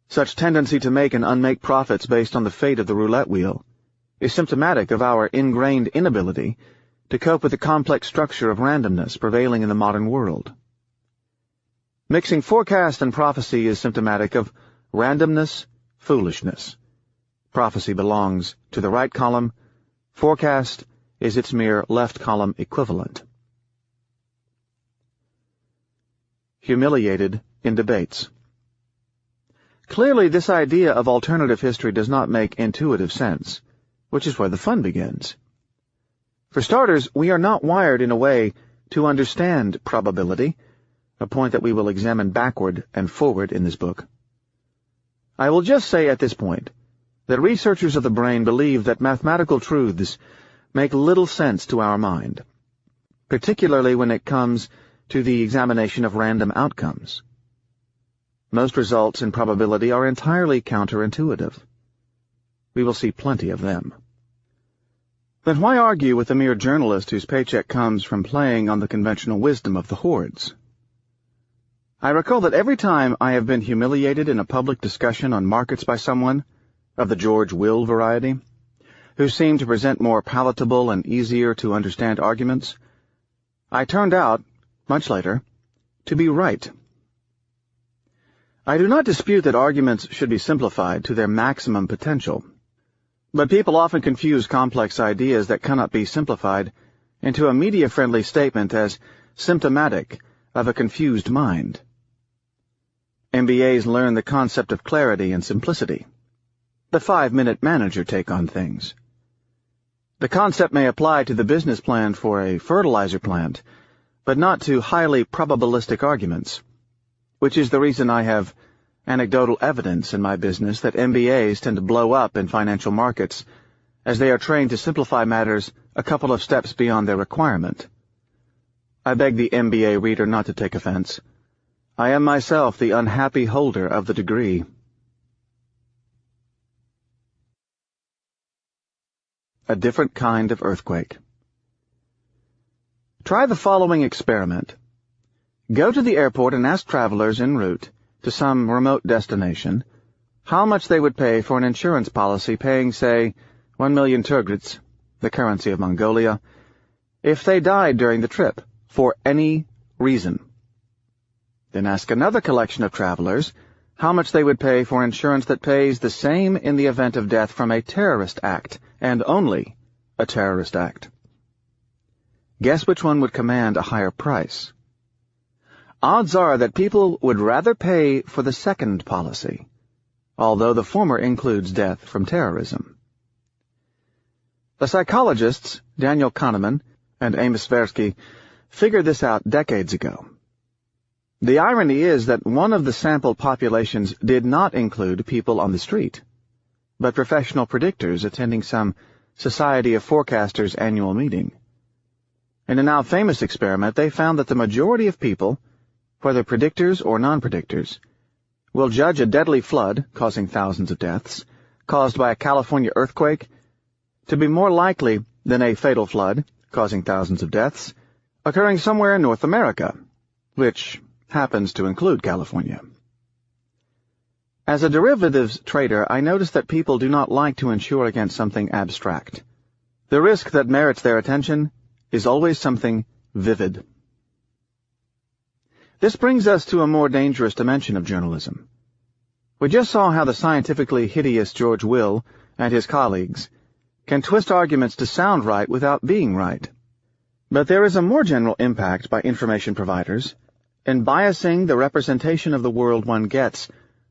Speaker 1: Such tendency to make and unmake profits based on the fate of the roulette wheel is symptomatic of our ingrained inability to cope with the complex structure of randomness prevailing in the modern world. Mixing forecast and prophecy is symptomatic of randomness, foolishness. Prophecy belongs to the right column, forecast is its mere left column equivalent. Humiliated in debates. Clearly, this idea of alternative history does not make intuitive sense, which is where the fun begins. For starters, we are not wired in a way to understand probability, a point that we will examine backward and forward in this book. I will just say at this point that researchers of the brain believe that mathematical truths make little sense to our mind, particularly when it comes to the examination of random outcomes. Most results in probability are entirely counterintuitive. We will see plenty of them. Then why argue with a mere journalist whose paycheck comes from playing on the conventional wisdom of the hordes? I recall that every time I have been humiliated in a public discussion on markets by someone, of the George Will variety, who seemed to present more palatable and easier to understand arguments, I turned out, much later, to be right. I do not dispute that arguments should be simplified to their maximum potential, but people often confuse complex ideas that cannot be simplified into a media-friendly statement as symptomatic of a confused mind. MBAs learn the concept of clarity and simplicity, the 5-minute manager take on things. The concept may apply to the business plan for a fertilizer plant, but not to highly probabilistic arguments, which is the reason I have anecdotal evidence in my business that MBAs tend to blow up in financial markets as they are trained to simplify matters a couple of steps beyond their requirement. I beg the MBA reader not to take offense. I am myself the unhappy holder of the degree. A different kind of earthquake. Try the following experiment. Go to the airport and ask travelers en route to some remote destination how much they would pay for an insurance policy paying, say, 1 million turgrits, the currency of Mongolia, if they died during the trip, for any reason. Then ask another collection of travelers how much they would pay for insurance that pays the same in the event of death from a terrorist act, and only a terrorist act. Guess which one would command a higher price. Odds are that people would rather pay for the second policy, although the former includes death from terrorism. The psychologists Daniel Kahneman and Amos Tversky figured this out decades ago. The irony is that one of the sample populations did not include people on the street, but professional predictors attending some Society of Forecasters annual meeting. In a now famous experiment, they found that the majority of people, whether predictors or non-predictors, will judge a deadly flood, causing thousands of deaths, caused by a California earthquake, to be more likely than a fatal flood, causing thousands of deaths, occurring somewhere in North America, which happens to include California. As a derivatives trader, I notice that people do not like to insure against something abstract. The risk that merits their attention is always something vivid. This brings us to a more dangerous dimension of journalism. We just saw how the scientifically hideous George Will and his colleagues can twist arguments to sound right without being right. But there is a more general impact by information providers in biasing the representation of the world one gets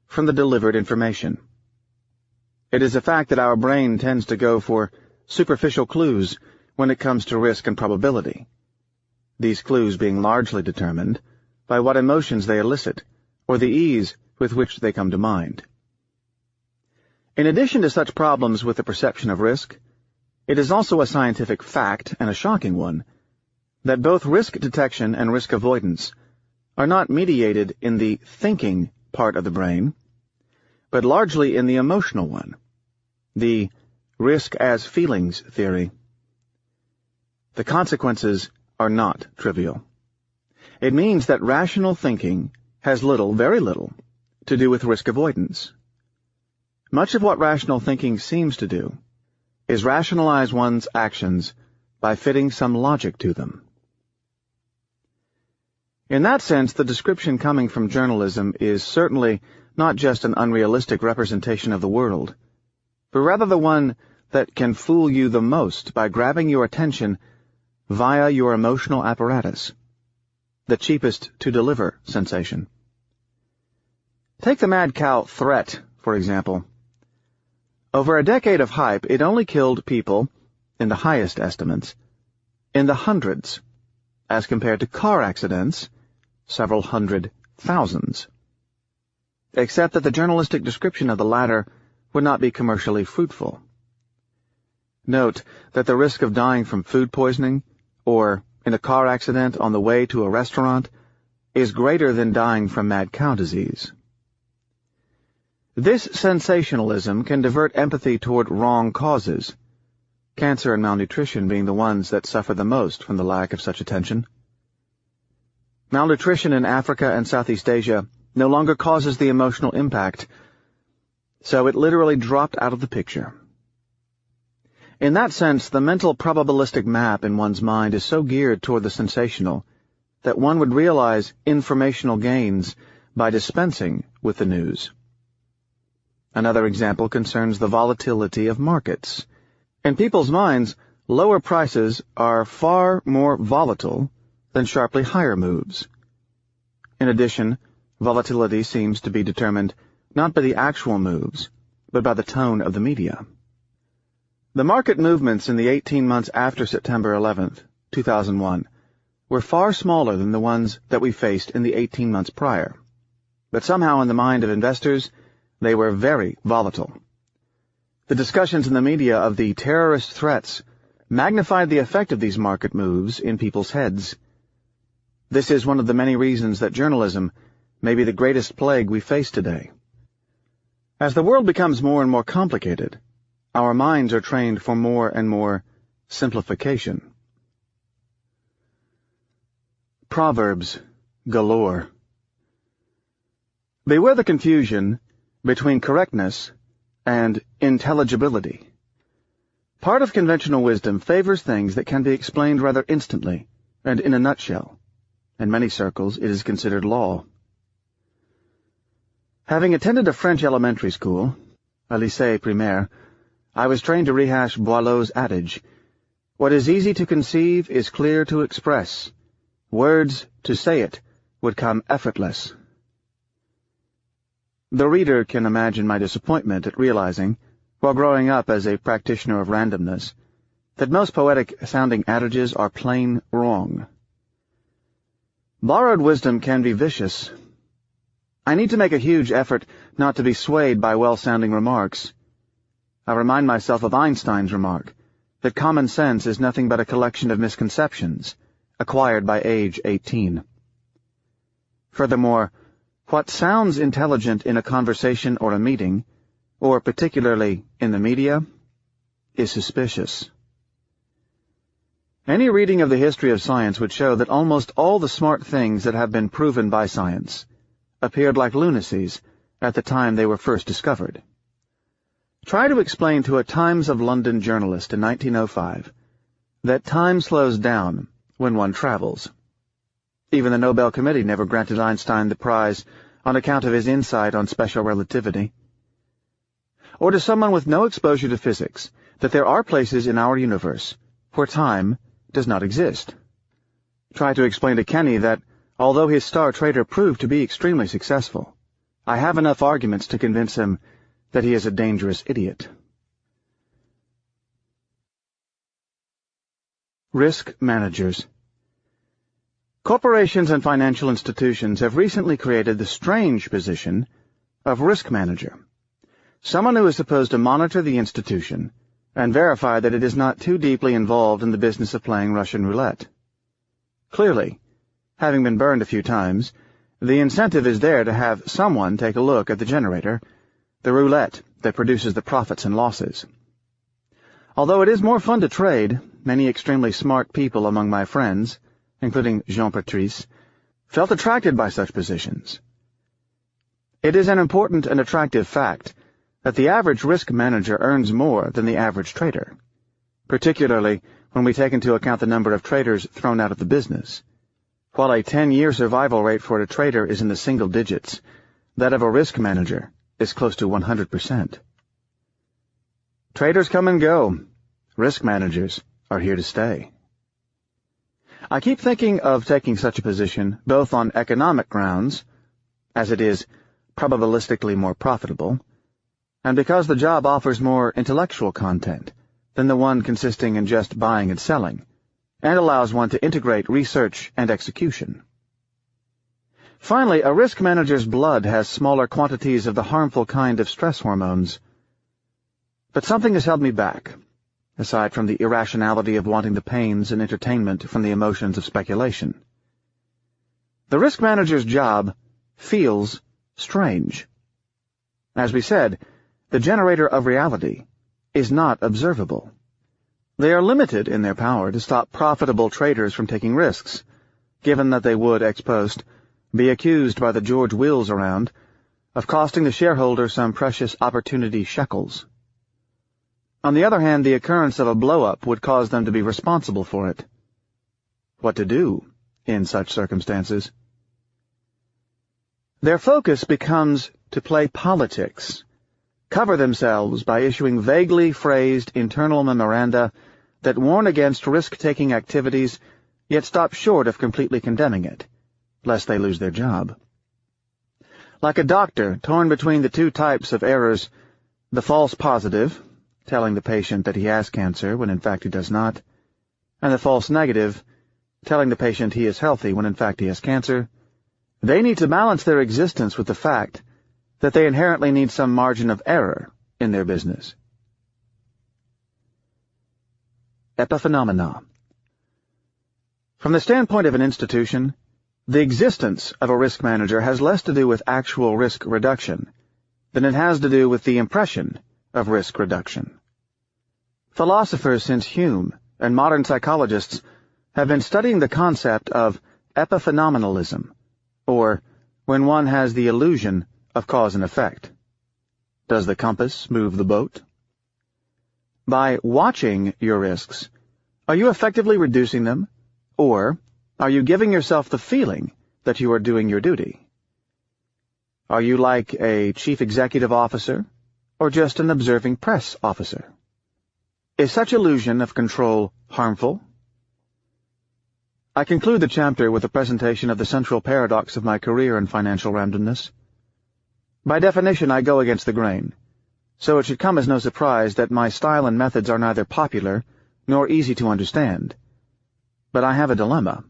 Speaker 1: from the delivered information. It is a fact that our brain tends to go for superficial clues when it comes to risk and probability, these clues being largely determined by what emotions they elicit or the ease with which they come to mind. In addition to such problems with the perception of risk, it is also a scientific fact, and a shocking one, that both risk detection and risk avoidance are not mediated in the thinking part of the brain, but largely in the emotional one, the risk as feelings theory. The consequences are not trivial. It means that rational thinking has little, very little, to do with risk avoidance. Much of what rational thinking seems to do is rationalize one's actions by fitting some logic to them. In that sense, the description coming from journalism is certainly not just an unrealistic representation of the world, but rather the one that can fool you the most by grabbing your attention via your emotional apparatus, the cheapest to deliver sensation. Take the mad cow threat, for example. Over a decade of hype, it only killed people, in the highest estimates, in the hundreds, as compared to car accidents, several hundred thousands. Except that the journalistic description of the latter would not be commercially fruitful. Note that the risk of dying from food poisoning, or in a car accident on the way to a restaurant, is greater than dying from mad cow disease. This sensationalism can divert empathy toward wrong causes, cancer and malnutrition being the ones that suffer the most from the lack of such attention. Malnutrition in Africa and Southeast Asia no longer causes the emotional impact, so it literally dropped out of the picture. In that sense, the mental probabilistic map in one's mind is so geared toward the sensational that one would realize informational gains by dispensing with the news. Another example concerns the volatility of markets. In people's minds, lower prices are far more volatile than sharply higher moves. In addition, volatility seems to be determined not by the actual moves, but by the tone of the media. The market movements in the 18 months after September 11th, 2001, were far smaller than the ones that we faced in the 18 months prior. But somehow in the mind of investors, they were very volatile. The discussions in the media of the terrorist threats magnified the effect of these market moves in people's heads. This is one of the many reasons that journalism may be the greatest plague we face today. As the world becomes more and more complicated, our minds are trained for more and more simplification. Proverbs galore. Beware the confusion between correctness and intelligibility. Part of conventional wisdom favors things that can be explained rather instantly and in a nutshell. In many circles, it is considered law. Having attended a French elementary school, a lycée primaire, I was trained to rehash Boileau's adage, "What is easy to conceive is clear to express. Words, to say it, would come effortless." The reader can imagine my disappointment at realizing, while growing up as a practitioner of randomness, that most poetic-sounding adages are plain wrong. Borrowed wisdom can be vicious. I need to make a huge effort not to be swayed by well-sounding remarks. I remind myself of Einstein's remark, that common sense is nothing but a collection of misconceptions, acquired by age 18. Furthermore, what sounds intelligent in a conversation or a meeting, or particularly in the media, is suspicious. Any reading of the history of science would show that almost all the smart things that have been proven by science appeared like lunacies at the time they were first discovered. Try to explain to a Times of London journalist in 1905 that time slows down when one travels. Even the Nobel Committee never granted Einstein the prize on account of his insight on special relativity. Or to someone with no exposure to physics that there are places in our universe where time does not exist. Try to explain to Kenny that, although his Star Trader proved to be extremely successful, I have enough arguments to convince him that he is a dangerous idiot. Risk managers. Corporations and financial institutions have recently created the strange position of risk manager, someone who is supposed to monitor the institution and verify that it is not too deeply involved in the business of playing Russian roulette. Clearly, having been burned a few times, the incentive is there to have someone take a look at the generator, the roulette that produces the profits and losses. Although it is more fun to trade, many extremely smart people among my friends, including Jean Patrice, felt attracted by such positions. It is an important and attractive fact that the average risk manager earns more than the average trader, particularly when we take into account the number of traders thrown out of the business. While a 10-year survival rate for a trader is in the single digits, that of a risk manager is close to 100%. Traders come and go. Risk managers are here to stay. I keep thinking of taking such a position both on economic grounds, as it is probabilistically more profitable, and because the job offers more intellectual content than the one consisting in just buying and selling, and allows one to integrate research and execution. Finally, a risk manager's blood has smaller quantities of the harmful kind of stress hormones. But something has held me back, aside from the irrationality of wanting the pains and entertainment from the emotions of speculation. The risk manager's job feels strange. As we said, the generator of reality is not observable. They are limited in their power to stop profitable traders from taking risks, given that they would, ex post, be accused by the George Wills around of costing the shareholder some precious opportunity shekels. On the other hand, the occurrence of a blow-up would cause them to be responsible for it. What to do in such circumstances? Their focus becomes to play politics, cover themselves by issuing vaguely phrased internal memoranda that warn against risk-taking activities, yet stop short of completely condemning it, lest they lose their job. Like a doctor torn between the two types of errors, the false positive, telling the patient that he has cancer when in fact he does not, and the false negative, telling the patient he is healthy when in fact he has cancer, they need to balance their existence with the fact that they inherently need some margin of error in their business. Epiphenomena. From the standpoint of an institution, the existence of a risk manager has less to do with actual risk reduction than it has to do with the impression of risk reduction. Philosophers since Hume and modern psychologists have been studying the concept of epiphenomenalism, or when one has the illusion of cause and effect. Does the compass move the boat? By watching your risks, are you effectively reducing them, or are you giving yourself the feeling that you are doing your duty? Are you like a chief executive officer, or just an observing press officer? Is such illusion of control harmful? I conclude the chapter with a presentation of the central paradox of my career in financial randomness. By definition, I go against the grain, so it should come as no surprise that my style and methods are neither popular nor easy to understand. But I have a dilemma.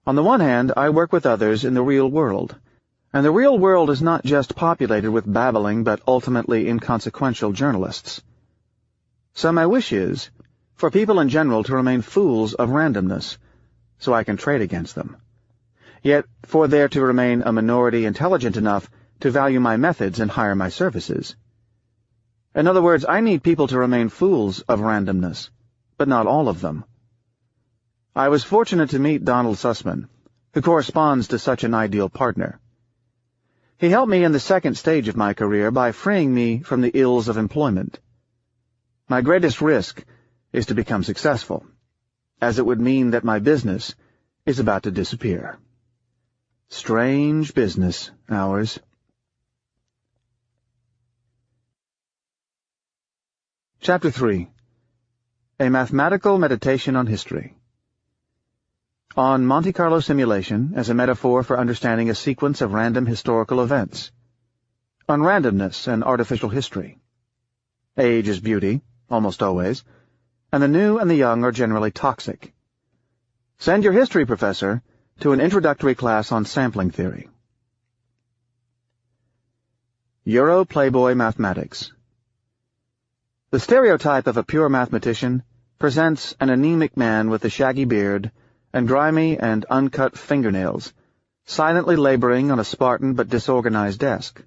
Speaker 1: On the one hand, I work with others in the real world, and the real world is not just populated with babbling but ultimately inconsequential journalists. So my wish is for people in general to remain fools of randomness, so I can trade against them, yet for there to remain a minority intelligent enough to value my methods and hire my services. In other words, I need people to remain fools of randomness, but not all of them. I was fortunate to meet Donald Sussman, who corresponds to such an ideal partner. He helped me in the second stage of my career by freeing me from the ills of employment. My greatest risk is to become successful, as it would mean that my business is about to disappear. Strange business, ours. Chapter 3. A Mathematical Meditation on History. On Monte Carlo simulation as a metaphor for understanding a sequence of random historical events. On randomness and artificial history. Age is beauty, almost always, and the new and the young are generally toxic. Send your history professor to an introductory class on sampling theory. Euro Playboy Mathematics. The stereotype of a pure mathematician presents an anemic man with a shaggy beard and grimy and uncut fingernails, silently laboring on a Spartan but disorganized desk.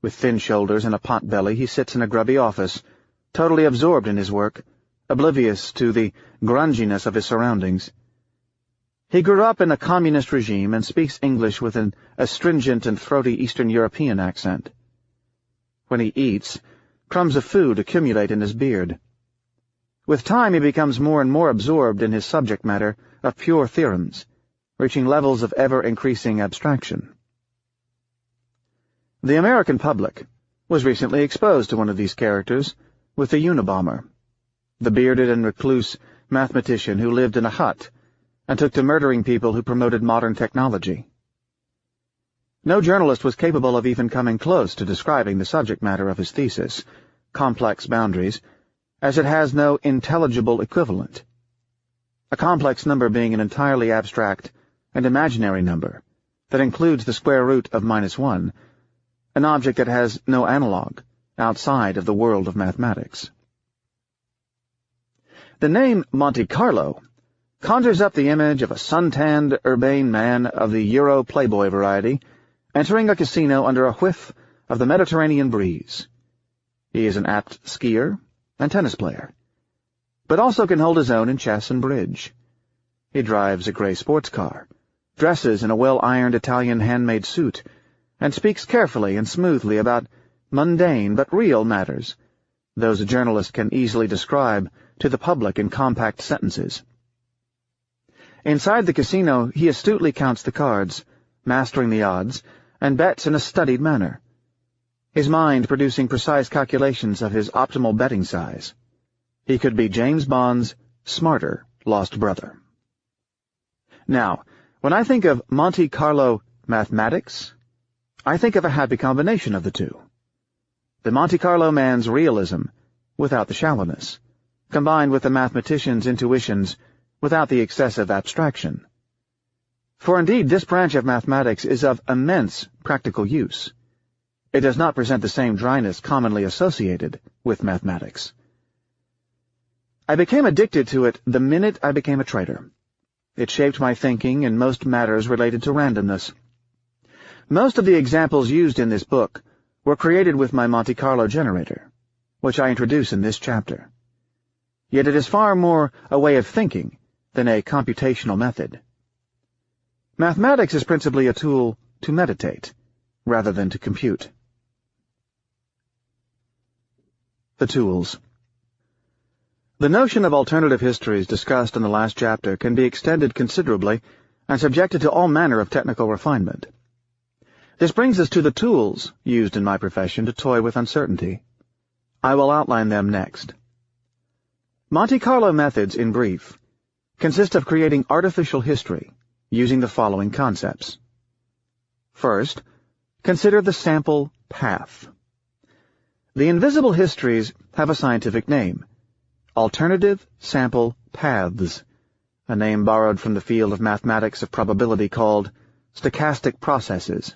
Speaker 1: With thin shoulders and a pot belly, he sits in a grubby office, totally absorbed in his work, oblivious to the grunginess of his surroundings. He grew up in a communist regime and speaks English with an astringent and throaty Eastern European accent. When he eats, crumbs of food accumulate in his beard. With time he becomes more and more absorbed in his subject matter of pure theorems, reaching levels of ever-increasing abstraction. The American public was recently exposed to one of these characters with the Unabomber, the bearded and recluse mathematician who lived in a hut and took to murdering people who promoted modern technology. No journalist was capable of even coming close to describing the subject matter of his thesis, Complex Boundaries, as it has no intelligible equivalent. A complex number being an entirely abstract and imaginary number that includes the square root of -1, an object that has no analog outside of the world of mathematics. The name Monte Carlo conjures up the image of a suntanned, urbane man of the Euro Playboy variety entering a casino under a whiff of the Mediterranean breeze. He is an apt skier and tennis player, but also can hold his own in chess and bridge. He drives a gray sports car, dresses in a well-ironed Italian handmade suit, and speaks carefully and smoothly about mundane but real matters, those a journalist can easily describe to the public in compact sentences. Inside the casino, he astutely counts the cards, mastering the odds, and bets in a studied manner, his mind producing precise calculations of his optimal betting size. He could be James Bond's smarter lost brother. Now, when I think of Monte Carlo mathematics, I think of a happy combination of the two. The Monte Carlo man's realism, without the shallowness, combined with the mathematician's intuitions, without the excessive abstraction. For indeed, this branch of mathematics is of immense practical use. It does not present the same dryness commonly associated with mathematics. I became addicted to it the minute I became a trader. It shaped my thinking in most matters related to randomness. Most of the examples used in this book were created with my Monte Carlo generator, which I introduce in this chapter. Yet it is far more a way of thinking than a computational method. Mathematics is principally a tool to meditate, rather than to compute. The tools. The notion of alternative histories discussed in the last chapter can be extended considerably and subjected to all manner of technical refinement. This brings us to the tools used in my profession to toy with uncertainty. I will outline them next. Monte Carlo methods, in brief, consist of creating artificial history using the following concepts. First, consider the sample path. The invisible histories have a scientific name, alternative sample paths, a name borrowed from the field of mathematics of probability called stochastic processes.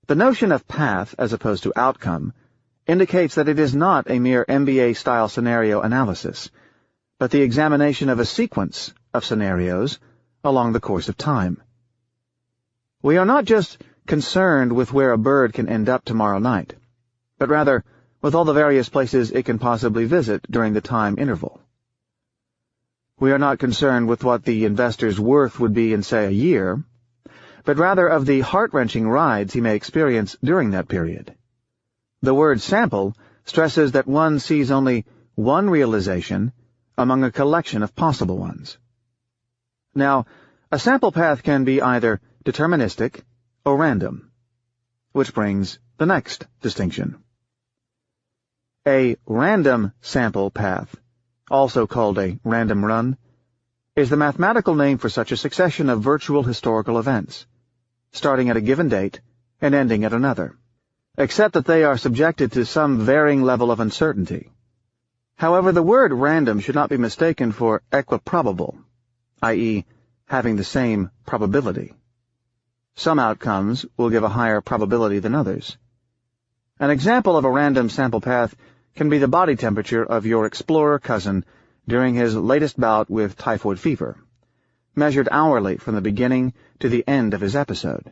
Speaker 1: The notion of path as opposed to outcome indicates that it is not a mere MBA-style scenario analysis, but the examination of a sequence of scenarios along the course of time. We are not just concerned with where a bird can end up tomorrow night, but rather with all the various places it can possibly visit during the time interval. We are not concerned with what the investor's worth would be in, say, a year, but rather of the heart-wrenching rides he may experience during that period. The word sample stresses that one sees only one realization among a collection of possible ones. Now, a sample path can be either deterministic or random, which brings the next distinction. A random sample path, also called a random run, is the mathematical name for such a succession of virtual historical events, starting at a given date and ending at another, except that they are subjected to some varying level of uncertainty. However, the word random should not be mistaken for equiprobable, i.e., having the same probability. Some outcomes will give a higher probability than others. An example of a random sample path can be the body temperature of your explorer cousin during his latest bout with typhoid fever, measured hourly from the beginning to the end of his episode.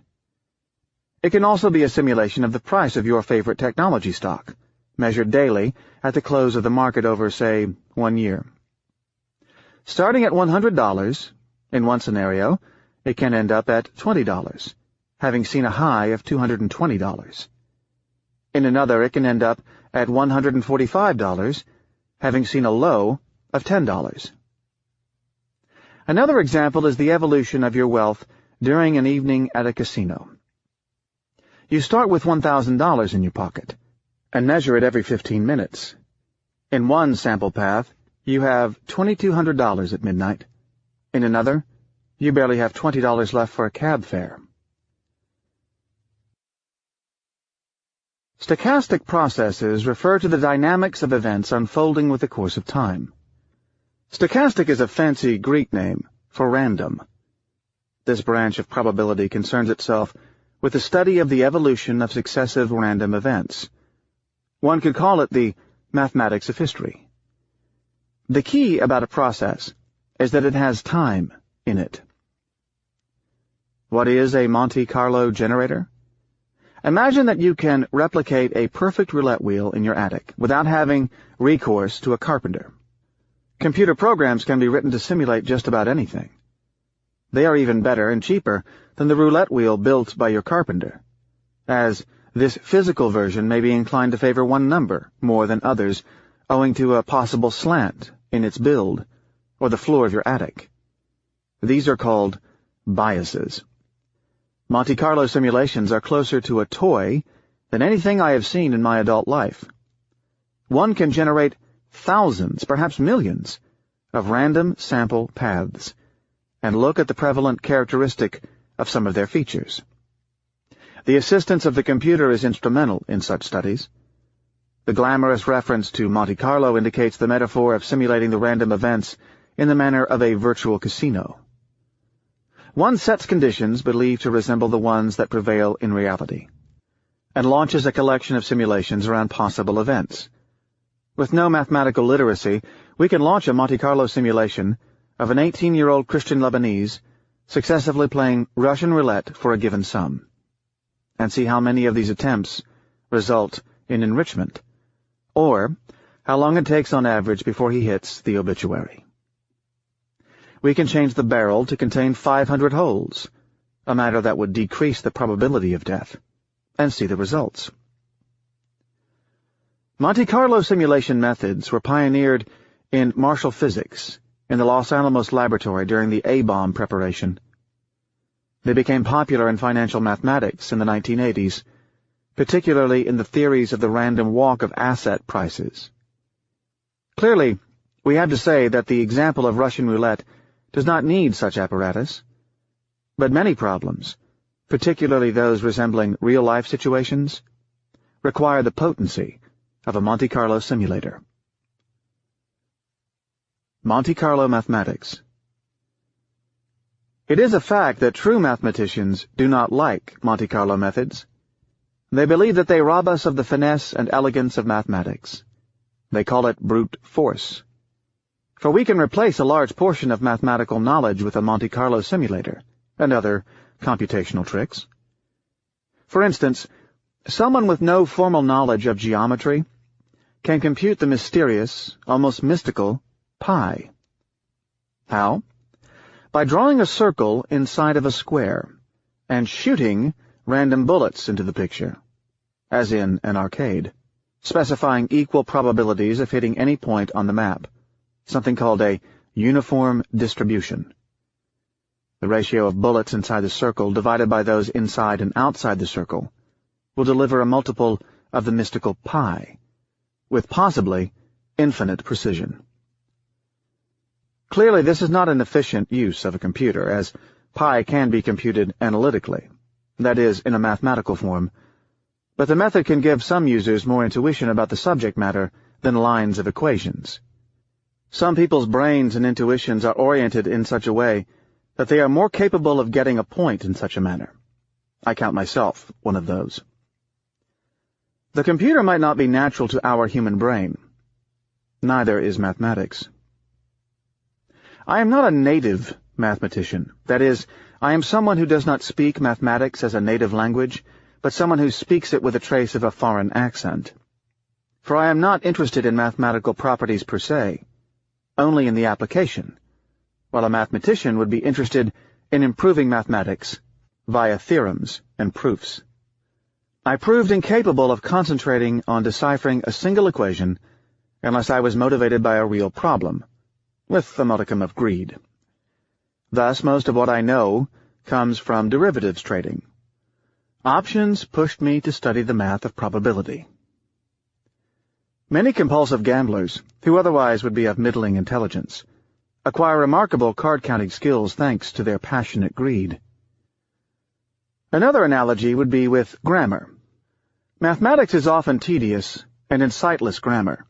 Speaker 1: It can also be a simulation of the price of your favorite technology stock, measured daily at the close of the market over, say, 1 year. Starting at $100, in one scenario, it can end up at $20, having seen a high of $220. In another, it can end up at $145, having seen a low of $10. Another example is the evolution of your wealth during an evening at a casino. You start with $1,000 in your pocket and measure it every 15 minutes. In one sample path, you have $2,200 at midnight. In another, you barely have $20 left for a cab fare. Stochastic processes refer to the dynamics of events unfolding with the course of time. Stochastic is a fancy Greek name for random. This branch of probability concerns itself with the study of the evolution of successive random events. One could call it the mathematics of history. The key about a process is that it has time in it. What is a Monte Carlo generator? Imagine that you can replicate a perfect roulette wheel in your attic without having recourse to a carpenter. Computer programs can be written to simulate just about anything. They are even better and cheaper than the roulette wheel built by your carpenter, as this physical version may be inclined to favor one number more than others owing to a possible slant in its build or the floor of your attic. These are called biases. Monte Carlo simulations are closer to a toy than anything I have seen in my adult life. One can generate thousands, perhaps millions, of random sample paths and look at the prevalent characteristic of some of their features. The assistance of the computer is instrumental in such studies. The glamorous reference to Monte Carlo indicates the metaphor of simulating the random events in the manner of a virtual casino. One sets conditions believed to resemble the ones that prevail in reality, and launches a collection of simulations around possible events. With no mathematical literacy, we can launch a Monte Carlo simulation of an 18-year-old Christian Lebanese successively playing Russian roulette for a given sum, and see how many of these attempts result in enrichment, or how long it takes on average before he hits the obituary. We can change the barrel to contain 500 holes, a matter that would decrease the probability of death, and see the results. Monte Carlo simulation methods were pioneered in Marshall Physics in the Los Alamos laboratory during the A-bomb preparation. They became popular in financial mathematics in the 1980s, particularly in the theories of the random walk of asset prices. Clearly, we have to say that the example of Russian roulette does not need such apparatus, but many problems, particularly those resembling real-life situations, require the potency of a Monte Carlo simulator. Monte Carlo mathematics. It is a fact that true mathematicians do not like Monte Carlo methods. They believe that they rob us of the finesse and elegance of mathematics. They call it brute force. For we can replace a large portion of mathematical knowledge with a Monte Carlo simulator and other computational tricks. For instance, someone with no formal knowledge of geometry can compute the mysterious, almost mystical, pi. How? By drawing a circle inside of a square and shooting random bullets into the picture, as in an arcade, specifying equal probabilities of hitting any point on the map, something called a uniform distribution. The ratio of bullets inside the circle divided by those inside and outside the circle will deliver a multiple of the mystical pi, with possibly infinite precision. Clearly, this is not an efficient use of a computer, as pi can be computed analytically, that is, in a mathematical form, but the method can give some users more intuition about the subject matter than lines of equations. Some people's brains and intuitions are oriented in such a way that they are more capable of getting a point in such a manner. I count myself one of those. The computer might not be natural to our human brain. Neither is mathematics. I am not a native mathematician. That is, I am someone who does not speak mathematics as a native language, but someone who speaks it with a trace of a foreign accent. For I am not interested in mathematical properties per se, only in the application, while a mathematician would be interested in improving mathematics via theorems and proofs. I proved incapable of concentrating on deciphering a single equation unless I was motivated by a real problem, with a modicum of greed. Thus, most of what I know comes from derivatives trading. Options pushed me to study the math of probability. Many compulsive gamblers, who otherwise would be of middling intelligence, acquire remarkable card-counting skills thanks to their passionate greed. Another analogy would be with grammar. Mathematics is often tedious and in sightless grammar.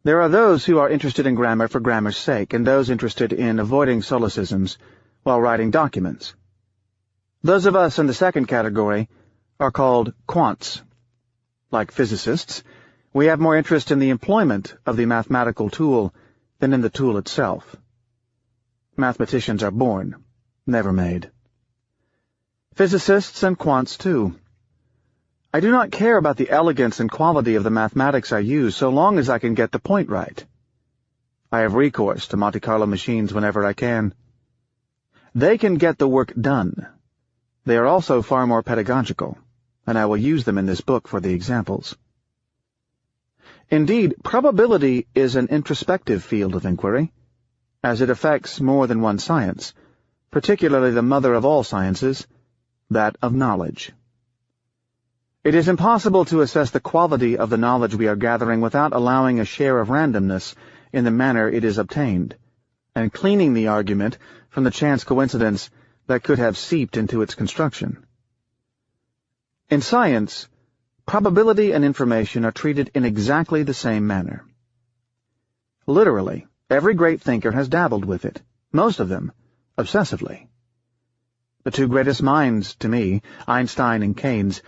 Speaker 1: There are those who are interested in grammar for grammar's sake, and those interested in avoiding solecisms while writing documents. Those of us in the second category are called quants. Like physicists, we have more interest in the employment of the mathematical tool than in the tool itself. Mathematicians are born, never made. Physicists and quants, too. I do not care about the elegance and quality of the mathematics I use so long as I can get the point right. I have recourse to Monte Carlo machines whenever I can. They can get the work done. They are also far more pedagogical, and I will use them in this book for the examples. Indeed, probability is an introspective field of inquiry, as it affects more than one science, particularly the mother of all sciences, that of knowledge. It is impossible to assess the quality of the knowledge we are gathering without allowing a share of randomness in the manner it is obtained, and cleaning the argument from the chance coincidence that could have seeped into its construction. In science, probability and information are treated in exactly the same manner. Literally, every great thinker has dabbled with it, most of them obsessively. The two greatest minds, to me, Einstein and Keynes,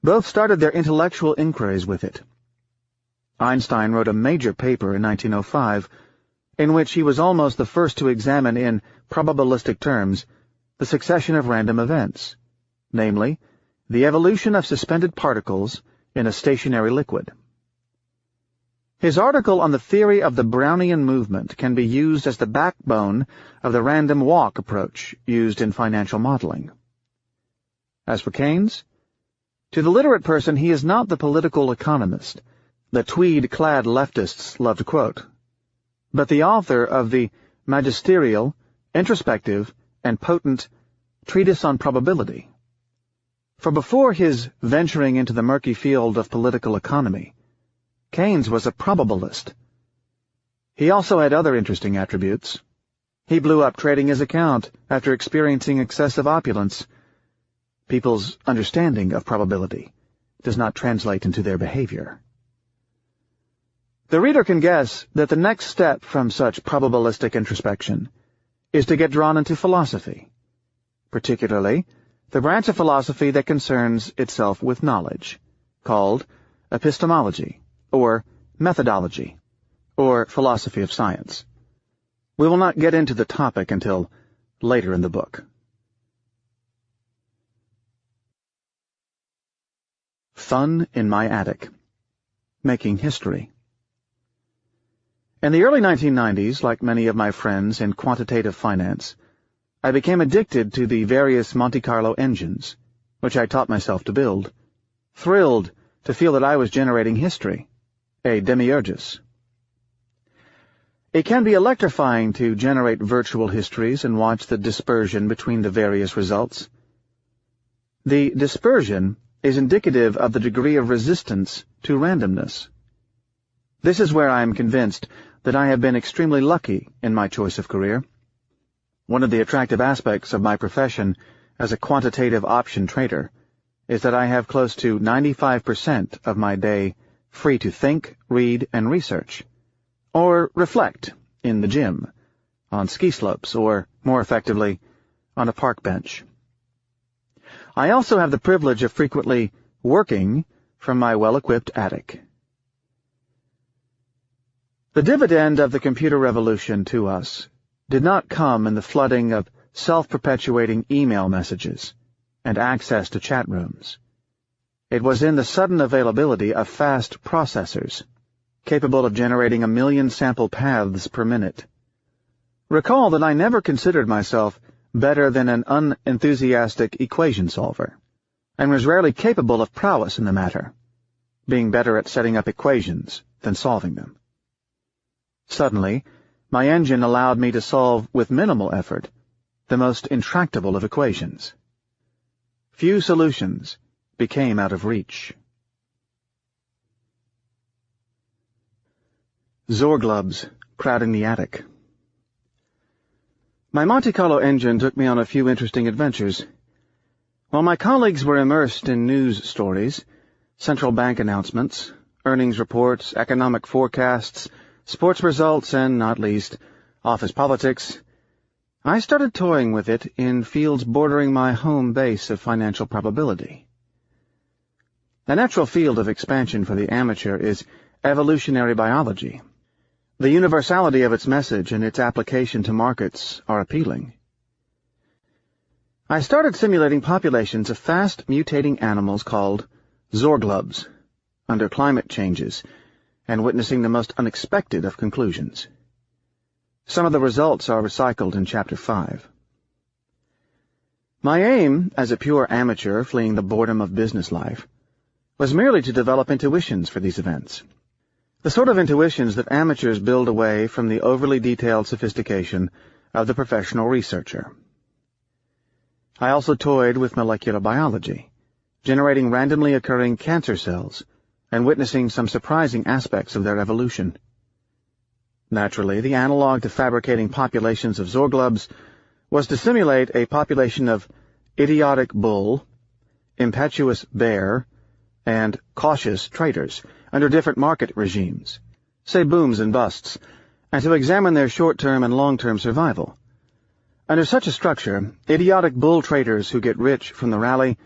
Speaker 1: both started their intellectual inquiries with it. Einstein wrote a major paper in 1905, in which he was almost the first to examine in probabilistic terms the succession of random events, namely, the evolution of suspended particles in a stationary liquid. His article on the theory of the Brownian movement can be used as the backbone of the random walk approach used in financial modeling. As for Keynes, to the literate person he is not the political economist the tweed-clad leftists love to quote, but the author of the magisterial, introspective, and potent treatise on probability. For before his venturing into the murky field of political economy, Keynes was a probabilist. He also had other interesting attributes. He blew up trading his account after experiencing excessive opulence. People's understanding of probability does not translate into their behavior. The reader can guess that the next step from such probabilistic introspection is to get drawn into philosophy, particularly the branch of philosophy that concerns itself with knowledge, called epistemology, or methodology, or philosophy of science. We will not get into the topic until later in the book. Fun in my attic. Making history. In the early 1990s, like many of my friends in quantitative finance, I became addicted to the various Monte Carlo engines, which I taught myself to build, thrilled to feel that I was generating history, a demiurgus. It can be electrifying to generate virtual histories and watch the dispersion between the various results. The dispersion is indicative of the degree of resistance to randomness. This is where I am convinced that I have been extremely lucky in my choice of career. One of the attractive aspects of my profession as a quantitative option trader is that I have close to 95% of my day free to think, read, and research, or reflect in the gym, on ski slopes, or, more effectively, on a park bench. I also have the privilege of frequently working from my well-equipped attic. The dividend of the computer revolution to us did not come in the flooding of self-perpetuating email messages and access to chat rooms. It was in the sudden availability of fast processors, capable of generating 1 million sample paths per minute. Recall that I never considered myself better than an unenthusiastic equation solver, and was rarely capable of prowess in the matter, being better at setting up equations than solving them. Suddenly, my engine allowed me to solve with minimal effort the most intractable of equations. Few solutions became out of reach. Zorglubs crowding the attic. My Monte Carlo engine took me on a few interesting adventures. While my colleagues were immersed in news stories, central bank announcements, earnings reports, economic forecasts, sports results, and, not least, office politics, I started toying with it in fields bordering my home base of financial probability. A natural field of expansion for the amateur is evolutionary biology. The universality of its message and its application to markets are appealing. I started simulating populations of fast-mutating animals called zorglubs under climate changes, and witnessing the most unexpected of conclusions. Some of the results are recycled in Chapter 5. My aim, as a pure amateur fleeing the boredom of business life, was merely to develop intuitions for these events. The sort of intuitions that amateurs build away from the overly detailed sophistication of the professional researcher. I also toyed with molecular biology, generating randomly occurring cancer cells and witnessing some surprising aspects of their evolution. Naturally, the analog to fabricating populations of Zorglubs was to simulate a population of idiotic bull, impetuous bear, and cautious traders under different market regimes, say booms and busts, and to examine their short-term and long-term survival. Under such a structure, idiotic bull traders who get rich from the rally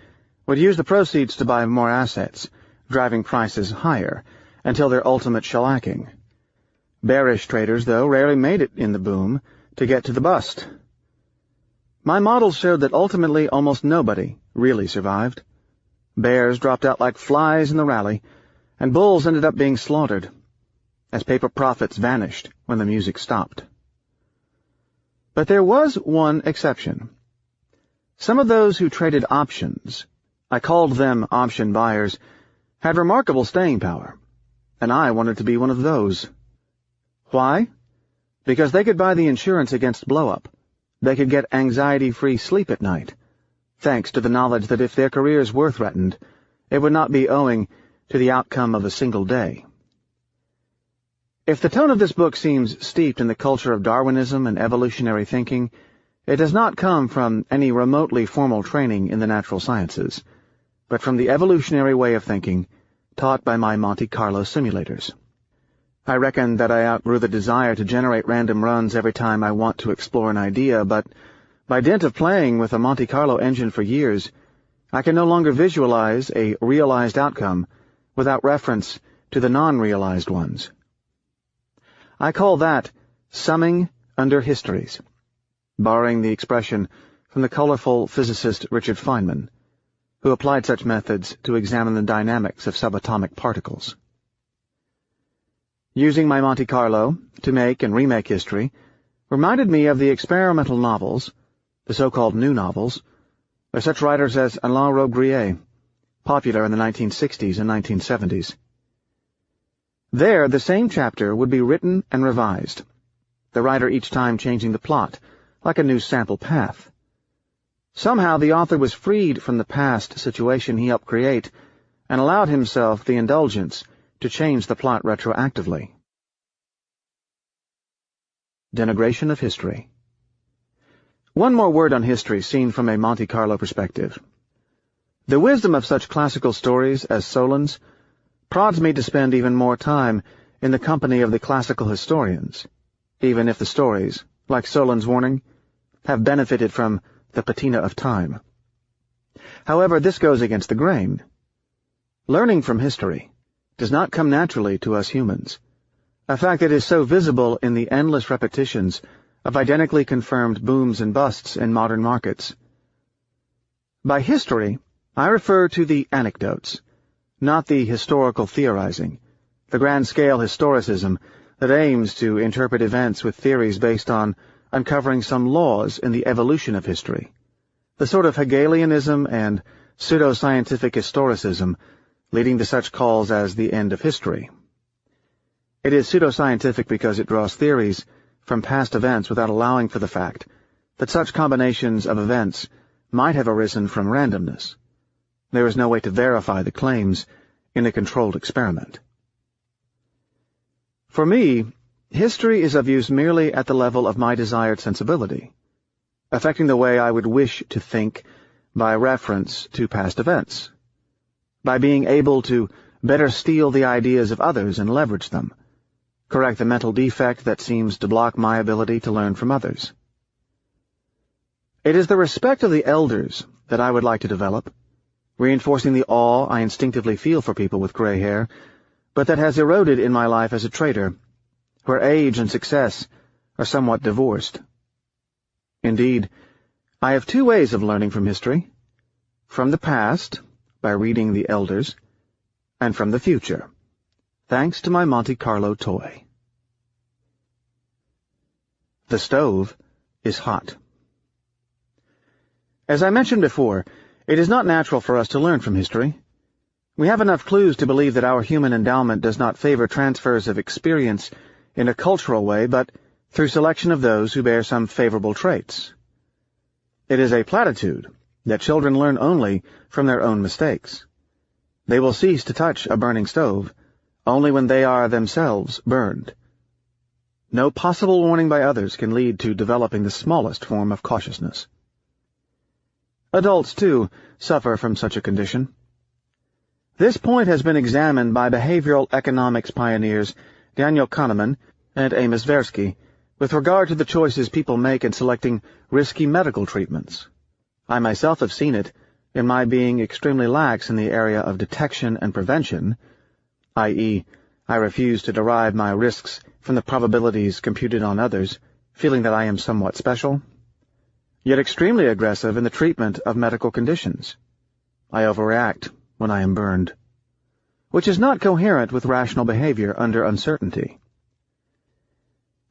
Speaker 1: would use the proceeds to buy more assets, driving prices higher until their ultimate shellacking. Bearish traders, though, rarely made it in the boom to get to the bust. My models showed that ultimately almost nobody really survived. Bears dropped out like flies in the rally, and bulls ended up being slaughtered, as paper profits vanished when the music stopped. But there was one exception. Some of those who traded options, I called them option buyers, had remarkable staying power, and I wanted to be one of those. Why? Because they could buy the insurance against blow-up. They could get anxiety-free sleep at night, thanks to the knowledge that if their careers were threatened, it would not be owing to the outcome of a single day. If the tone of this book seems steeped in the culture of Darwinism and evolutionary thinking, it does not come from any remotely formal training in the natural sciences, but from the evolutionary way of thinking taught by my Monte Carlo simulators. I reckon that I outgrew the desire to generate random runs every time I want to explore an idea, but by dint of playing with a Monte Carlo engine for years, I can no longer visualize a realized outcome without reference to the non-realized ones. I call that summing under histories, borrowing the expression from the colorful physicist Richard Feynman, who applied such methods to examine the dynamics of subatomic particles. Using my Monte Carlo to make and remake history reminded me of the experimental novels, the so-called new novels, by such writers as Alain Robbe-Grillet, popular in the 1960s and 1970s. There, the same chapter would be written and revised, the writer each time changing the plot, like a new sample path. Somehow the author was freed from the past situation he helped create and allowed himself the indulgence to change the plot retroactively. Denigration of history. One more word on history seen from a Monte Carlo perspective. The wisdom of such classical stories as Solon's prods me to spend even more time in the company of the classical historians, even if the stories, like Solon's warning, have benefited from the patina of time. However, this goes against the grain. Learning from history does not come naturally to us humans, a fact that is so visible in the endless repetitions of identically confirmed booms and busts in modern markets. By history, I refer to the anecdotes, not the historical theorizing, the grand-scale historicism that aims to interpret events with theories based on uncovering some laws in the evolution of history, the sort of Hegelianism and pseudo-scientific historicism leading to such calls as the end of history. It is pseudo-scientific because it draws theories from past events without allowing for the fact that such combinations of events might have arisen from randomness. There is no way to verify the claims in a controlled experiment. For me, history is of use merely at the level of my desired sensibility, affecting the way I would wish to think by reference to past events, by being able to better steal the ideas of others and leverage them, correct the mental defect that seems to block my ability to learn from others. It is the respect of the elders that I would like to develop, reinforcing the awe I instinctively feel for people with gray hair, but that has eroded in my life as a trader, where age and success are somewhat divorced. Indeed, I have two ways of learning from history: from the past, by reading the elders, and from the future, thanks to my Monte Carlo toy. The stove is hot. As I mentioned before, it is not natural for us to learn from history. We have enough clues to believe that our human endowment does not favor transfers of experience in a cultural way, but through selection of those who bear some favorable traits. It is a platitude that children learn only from their own mistakes. They will cease to touch a burning stove only when they are themselves burned. No possible warning by others can lead to developing the smallest form of cautiousness. Adults, too, suffer from such a condition. This point has been examined by behavioral economics pioneers Daniel Kahneman and Amos Tversky with regard to the choices people make in selecting risky medical treatments. I myself have seen it in my being extremely lax in the area of detection and prevention, i.e., I refuse to derive my risks from the probabilities computed on others, feeling that I am somewhat special, yet extremely aggressive in the treatment of medical conditions. I overreact when I am burned, which is not coherent with rational behavior under uncertainty.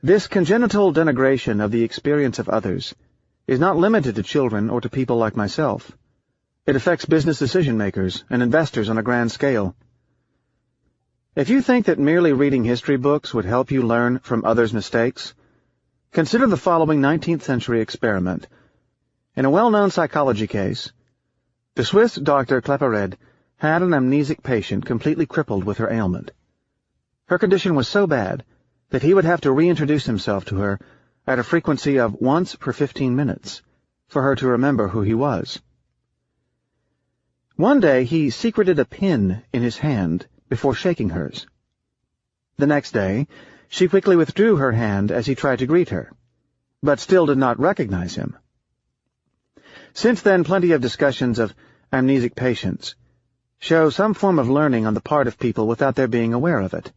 Speaker 1: This congenital denigration of the experience of others is not limited to children or to people like myself. It affects business decision-makers and investors on a grand scale. If you think that merely reading history books would help you learn from others' mistakes, consider the following 19th-century experiment. In a well-known psychology case, the Swiss Dr. Kleppered had an amnesic patient completely crippled with her ailment. Her condition was so bad that he would have to reintroduce himself to her at a frequency of once per 15 minutes for her to remember who he was. One day he secreted a pin in his hand before shaking hers. The next day, she quickly withdrew her hand as he tried to greet her, but still did not recognize him. Since then, plenty of discussions of amnesic patients show some form of learning on the part of people without their being aware of it,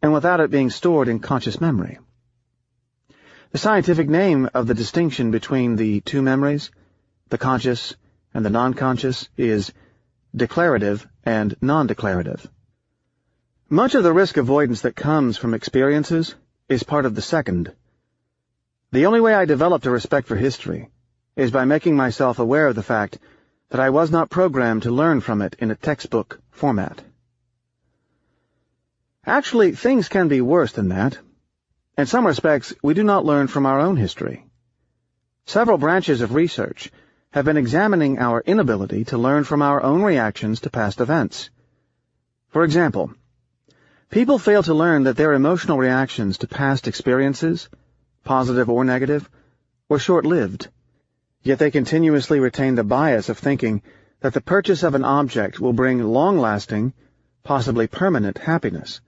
Speaker 1: and without it being stored in conscious memory. The scientific name of the distinction between the two memories, the conscious and the non-conscious, is declarative and non-declarative. Much of the risk avoidance that comes from experiences is part of the second. The only way I developed a respect for history is by making myself aware of the fact that I was not programmed to learn from it in a textbook format. Actually, things can be worse than that. In some respects, we do not learn from our own history. Several branches of research have been examining our inability to learn from our own reactions to past events. For example, people fail to learn that their emotional reactions to past experiences, positive or negative, were short-lived. Yet they continuously retain the bias of thinking that the purchase of an object will bring long-lasting, possibly permanent happiness,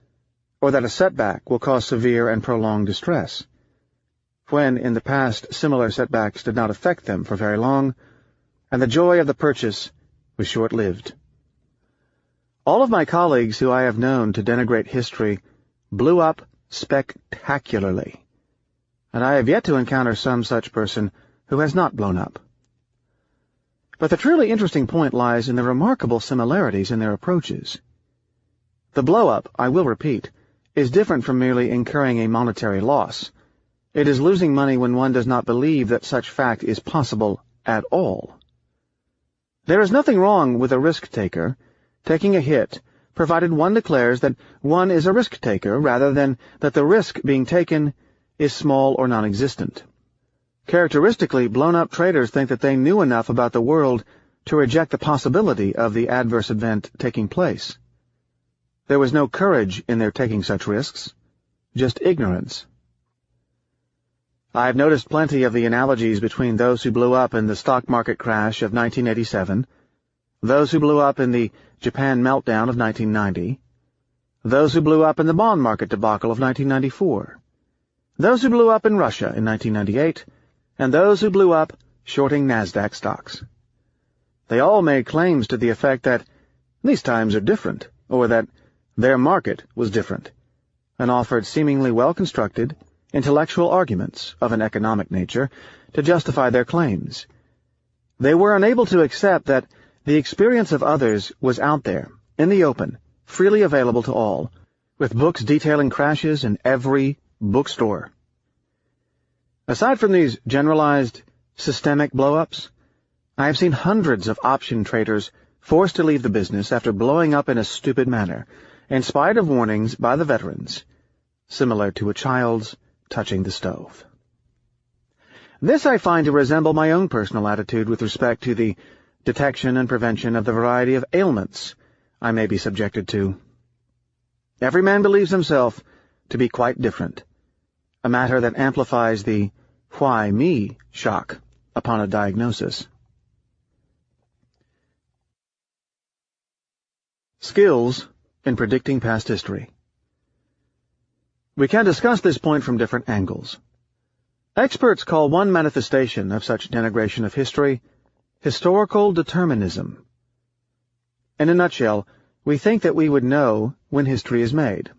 Speaker 1: or that a setback will cause severe and prolonged distress, when in the past similar setbacks did not affect them for very long, and the joy of the purchase was short-lived. All of my colleagues who I have known to denigrate history blew up spectacularly, and I have yet to encounter some such person who has not blown up. But the truly interesting point lies in the remarkable similarities in their approaches. The blow-up, I will repeat, is different from merely incurring a monetary loss. It is losing money when one does not believe that such fact is possible at all. There is nothing wrong with a risk-taker taking a hit, provided one declares that one is a risk-taker rather than that the risk being taken is small or non-existent. Characteristically, blown-up traders think that they knew enough about the world to reject the possibility of the adverse event taking place. There was no courage in their taking such risks, just ignorance. I have noticed plenty of the analogies between those who blew up in the stock market crash of 1987, those who blew up in the Japan meltdown of 1990, those who blew up in the bond market debacle of 1994, those who blew up in Russia in 1998, and those who blew up shorting NASDAQ stocks. They all made claims to the effect that these times are different, or that their market was different, and offered seemingly well-constructed, intellectual arguments of an economic nature to justify their claims. They were unable to accept that the experience of others was out there, in the open, freely available to all, with books detailing crashes in every bookstore. Aside from these generalized, systemic blow-ups, I have seen hundreds of option traders forced to leave the business after blowing up in a stupid manner, in spite of warnings by the veterans, similar to a child's touching the stove. This I find to resemble my own personal attitude with respect to the detection and prevention of the variety of ailments I may be subjected to. Every man believes himself to be quite different, a matter that amplifies the "why me" shock upon a diagnosis. Skills in predicting past history. We can discuss this point from different angles. Experts call one manifestation of such denigration of history historical determinism. In a nutshell, we think that we would know when history is made.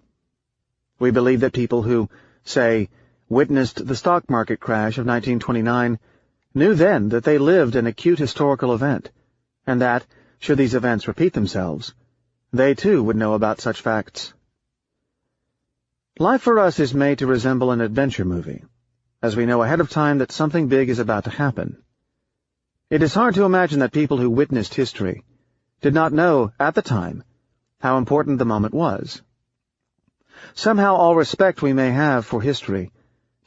Speaker 1: We believe that people who, say, witnessed the stock market crash of 1929 knew then that they lived an acute historical event, and that, should these events repeat themselves, they too would know about such facts. Life for us is made to resemble an adventure movie, as we know ahead of time that something big is about to happen. It is hard to imagine that people who witnessed history did not know, at the time, how important the moment was. Somehow all respect we may have for history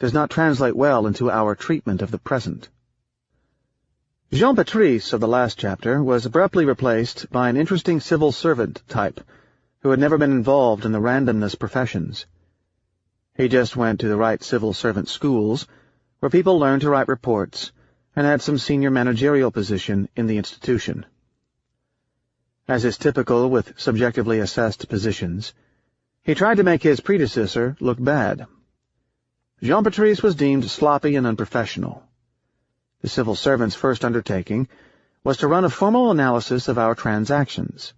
Speaker 1: does not translate well into our treatment of the present. Jean Patrice of the last chapter was abruptly replaced by an interesting civil servant type who had never been involved in the randomness professions. He just went to the right civil servant schools, where people learned to write reports, and had some senior managerial position in the institution. As is typical with subjectively assessed positions, he tried to make his predecessor look bad. Jean Patrice was deemed sloppy and unprofessional. The civil servant's first undertaking was to run a formal analysis of our transactions.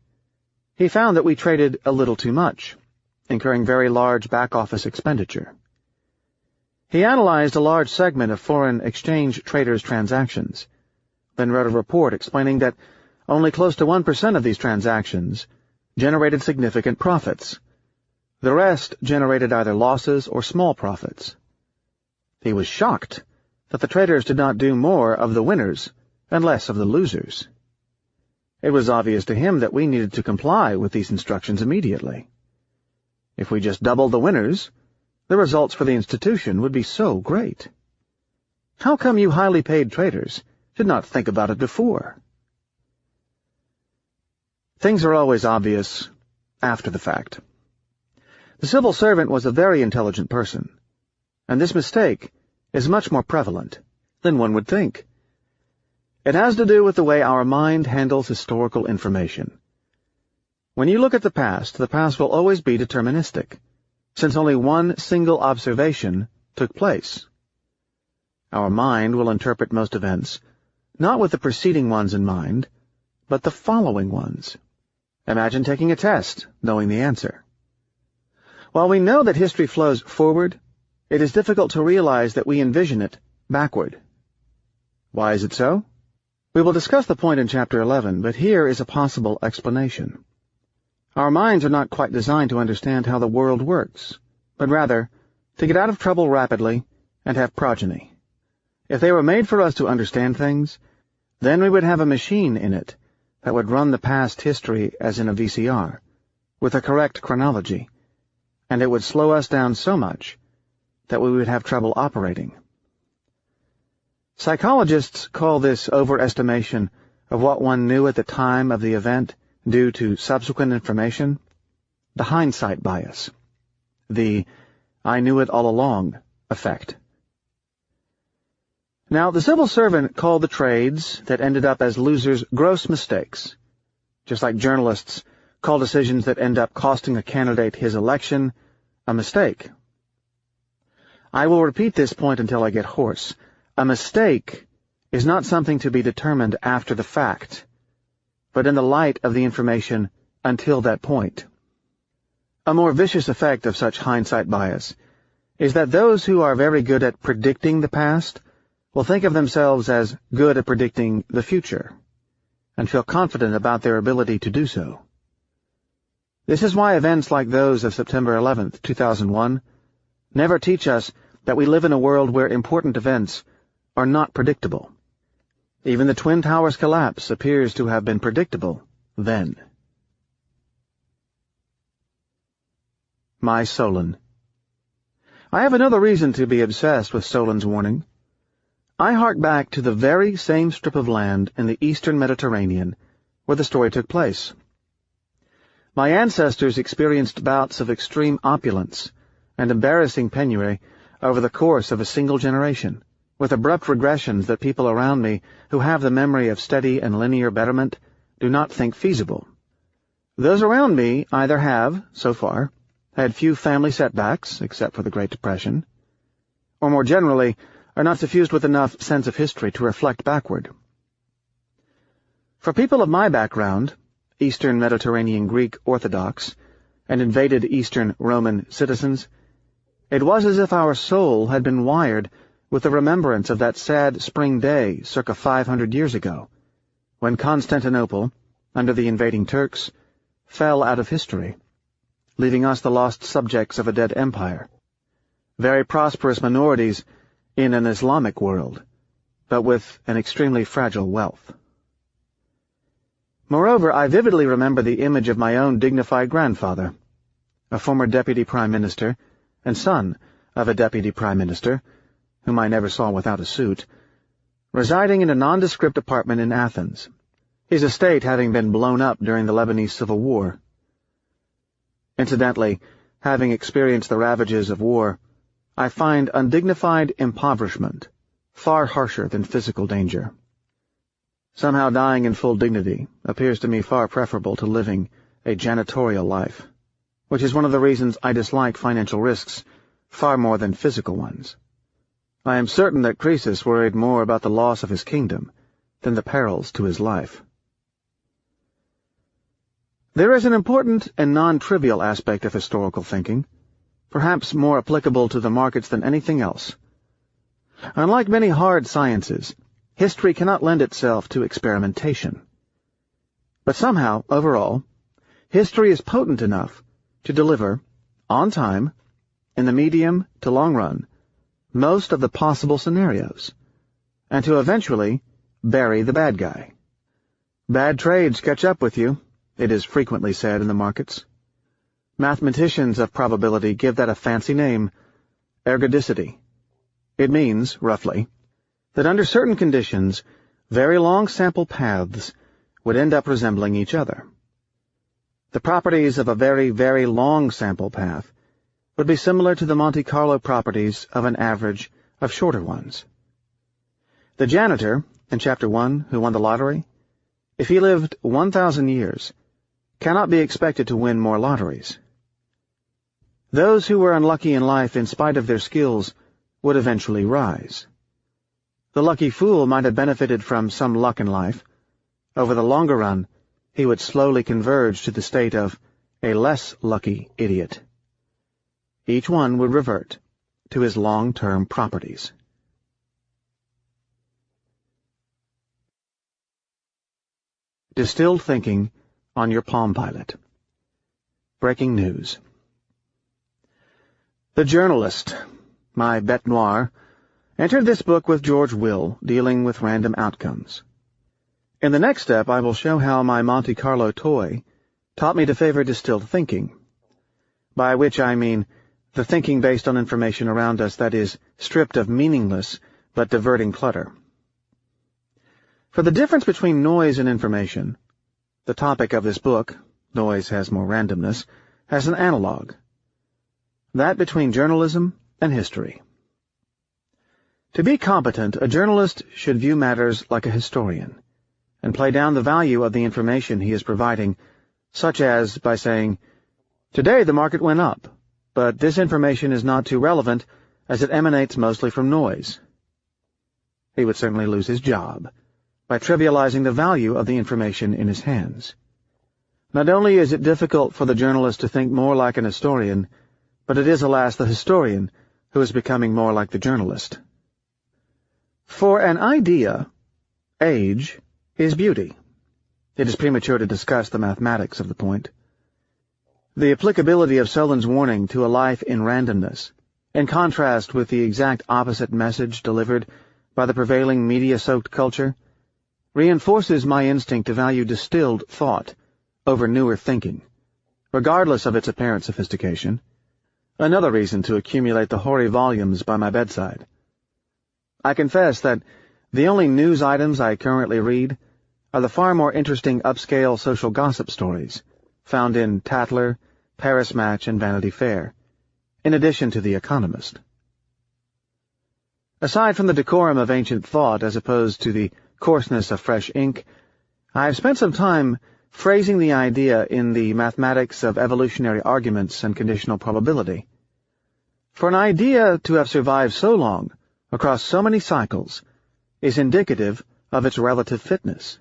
Speaker 1: He found that we traded a little too much, incurring very large back-office expenditure. He analyzed a large segment of foreign exchange traders' transactions, then wrote a report explaining that only close to 1% of these transactions generated significant profits. The rest generated either losses or small profits. He was shocked that the traders did not do more of the winners and less of the losers. It was obvious to him that we needed to comply with these instructions immediately. If we just doubled the winners, the results for the institution would be so great. How come you highly paid traders did not think about it before? Things are always obvious after the fact. The civil servant was a very intelligent person, and this mistake is much more prevalent than one would think. It has to do with the way our mind handles historical information. When you look at the past will always be deterministic, since only one single observation took place. Our mind will interpret most events, not with the preceding ones in mind, but the following ones. Imagine taking a test, knowing the answer. While we know that history flows forward, it is difficult to realize that we envision it backward. Why is it so? We will discuss the point in Chapter 11, but here is a possible explanation. Our minds are not quite designed to understand how the world works, but rather to get out of trouble rapidly and have progeny. If they were made for us to understand things, then we would have a machine in it that would run the past history as in a VCR, with a correct chronology, and it would slow us down so much that we would have trouble operating. Psychologists call this overestimation of what one knew at the time of the event due to subsequent information the hindsight bias, the "I knew it all along" effect. Now, the civil servant called the trades that ended up as losers gross mistakes, just like journalists call decisions that end up costing a candidate his election a mistake. I will repeat this point until I get hoarse. A mistake is not something to be determined after the fact, but in the light of the information until that point. A more vicious effect of such hindsight bias is that those who are very good at predicting the past will think of themselves as good at predicting the future, and feel confident about their ability to do so. This is why events like those of September 11th, 2001, never teach us that we live in a world where important events are not predictable. Even the Twin Towers collapse appears to have been predictable then. My Solon. I have another reason to be obsessed with Solon's warning. I hark back to the very same strip of land in the eastern Mediterranean where the story took place. My ancestors experienced bouts of extreme opulence and embarrassing penury over the course of a single generation, with abrupt regressions that people around me who have the memory of steady and linear betterment do not think feasible. Those around me either have, so far, had few family setbacks, except for the Great Depression, or more generally, are not suffused with enough sense of history to reflect backward. For people of my background, Eastern Mediterranean Greek Orthodox, and invaded Eastern Roman citizens, it was as if our soul had been wired with the remembrance of that sad spring day circa 500 years ago, when Constantinople, under the invading Turks, fell out of history, leaving us the lost subjects of a dead empire, very prosperous minorities in an Islamic world, but with an extremely fragile wealth. Moreover, I vividly remember the image of my own dignified grandfather, a former deputy prime minister and son of a deputy prime minister, whom I never saw without a suit, residing in a nondescript apartment in Athens, his estate having been blown up during the Lebanese Civil War. Incidentally, having experienced the ravages of war, I find undignified impoverishment far harsher than physical danger. Somehow dying in full dignity appears to me far preferable to living a janitorial life, which is one of the reasons I dislike financial risks far more than physical ones. I am certain that Croesus worried more about the loss of his kingdom than the perils to his life. There is an important and non-trivial aspect of historical thinking, perhaps more applicable to the markets than anything else. Unlike many hard sciences, history cannot lend itself to experimentation. But somehow, overall, history is potent enough to deliver, on time, in the medium to long run, most of the possible scenarios, and to eventually bury the bad guy. Bad trades catch up with you, it is frequently said in the markets. Mathematicians of probability give that a fancy name, erudicity. It means, roughly, that under certain conditions, very long sample paths would end up resembling each other. The properties of a very, very long sample path would be similar to the Monte Carlo properties of an average of shorter ones. The janitor, in Chapter 1, who won the lottery, if he lived 1,000 years, cannot be expected to win more lotteries. Those who were unlucky in life in spite of their skills would eventually rise. The lucky fool might have benefited from some luck in life. Over the longer run, he would slowly converge to the state of a less lucky idiot. Each one would revert to his long-term properties. Distilled thinking on your Palm Pilot. Breaking news. The journalist, my bête noire, entered this book with George Will, dealing with random outcomes. In the next step, I will show how my Monte Carlo toy taught me to favor distilled thinking, by which I mean the thinking based on information around us that is stripped of meaningless but diverting clutter. For the difference between noise and information, the topic of this book, Noise Has More Randomness, has an analog, that between journalism and history. To be competent, a journalist should view matters like a historian, and play down the value of the information he is providing, such as by saying, "Today the market went up, but this information is not too relevant as it emanates mostly from noise." He would certainly lose his job by trivializing the value of the information in his hands. Not only is it difficult for the journalist to think more like an historian, but it is, alas, the historian who is becoming more like the journalist. For an idea, age is beauty. It is premature to discuss the mathematics of the point. The applicability of Solon's warning to a life in randomness, in contrast with the exact opposite message delivered by the prevailing media-soaked culture, reinforces my instinct to value distilled thought over newer thinking, regardless of its apparent sophistication. Another reason to accumulate the hoary volumes by my bedside. I confess that the only news items I currently read are the far more interesting upscale social gossip stories found in Tatler, Paris Match, and Vanity Fair, in addition to The Economist. Aside from the decorum of ancient thought as opposed to the coarseness of fresh ink, I have spent some time phrasing the idea in the mathematics of evolutionary arguments and conditional probability. For an idea to have survived so long, across so many cycles, is indicative of its relative fitness.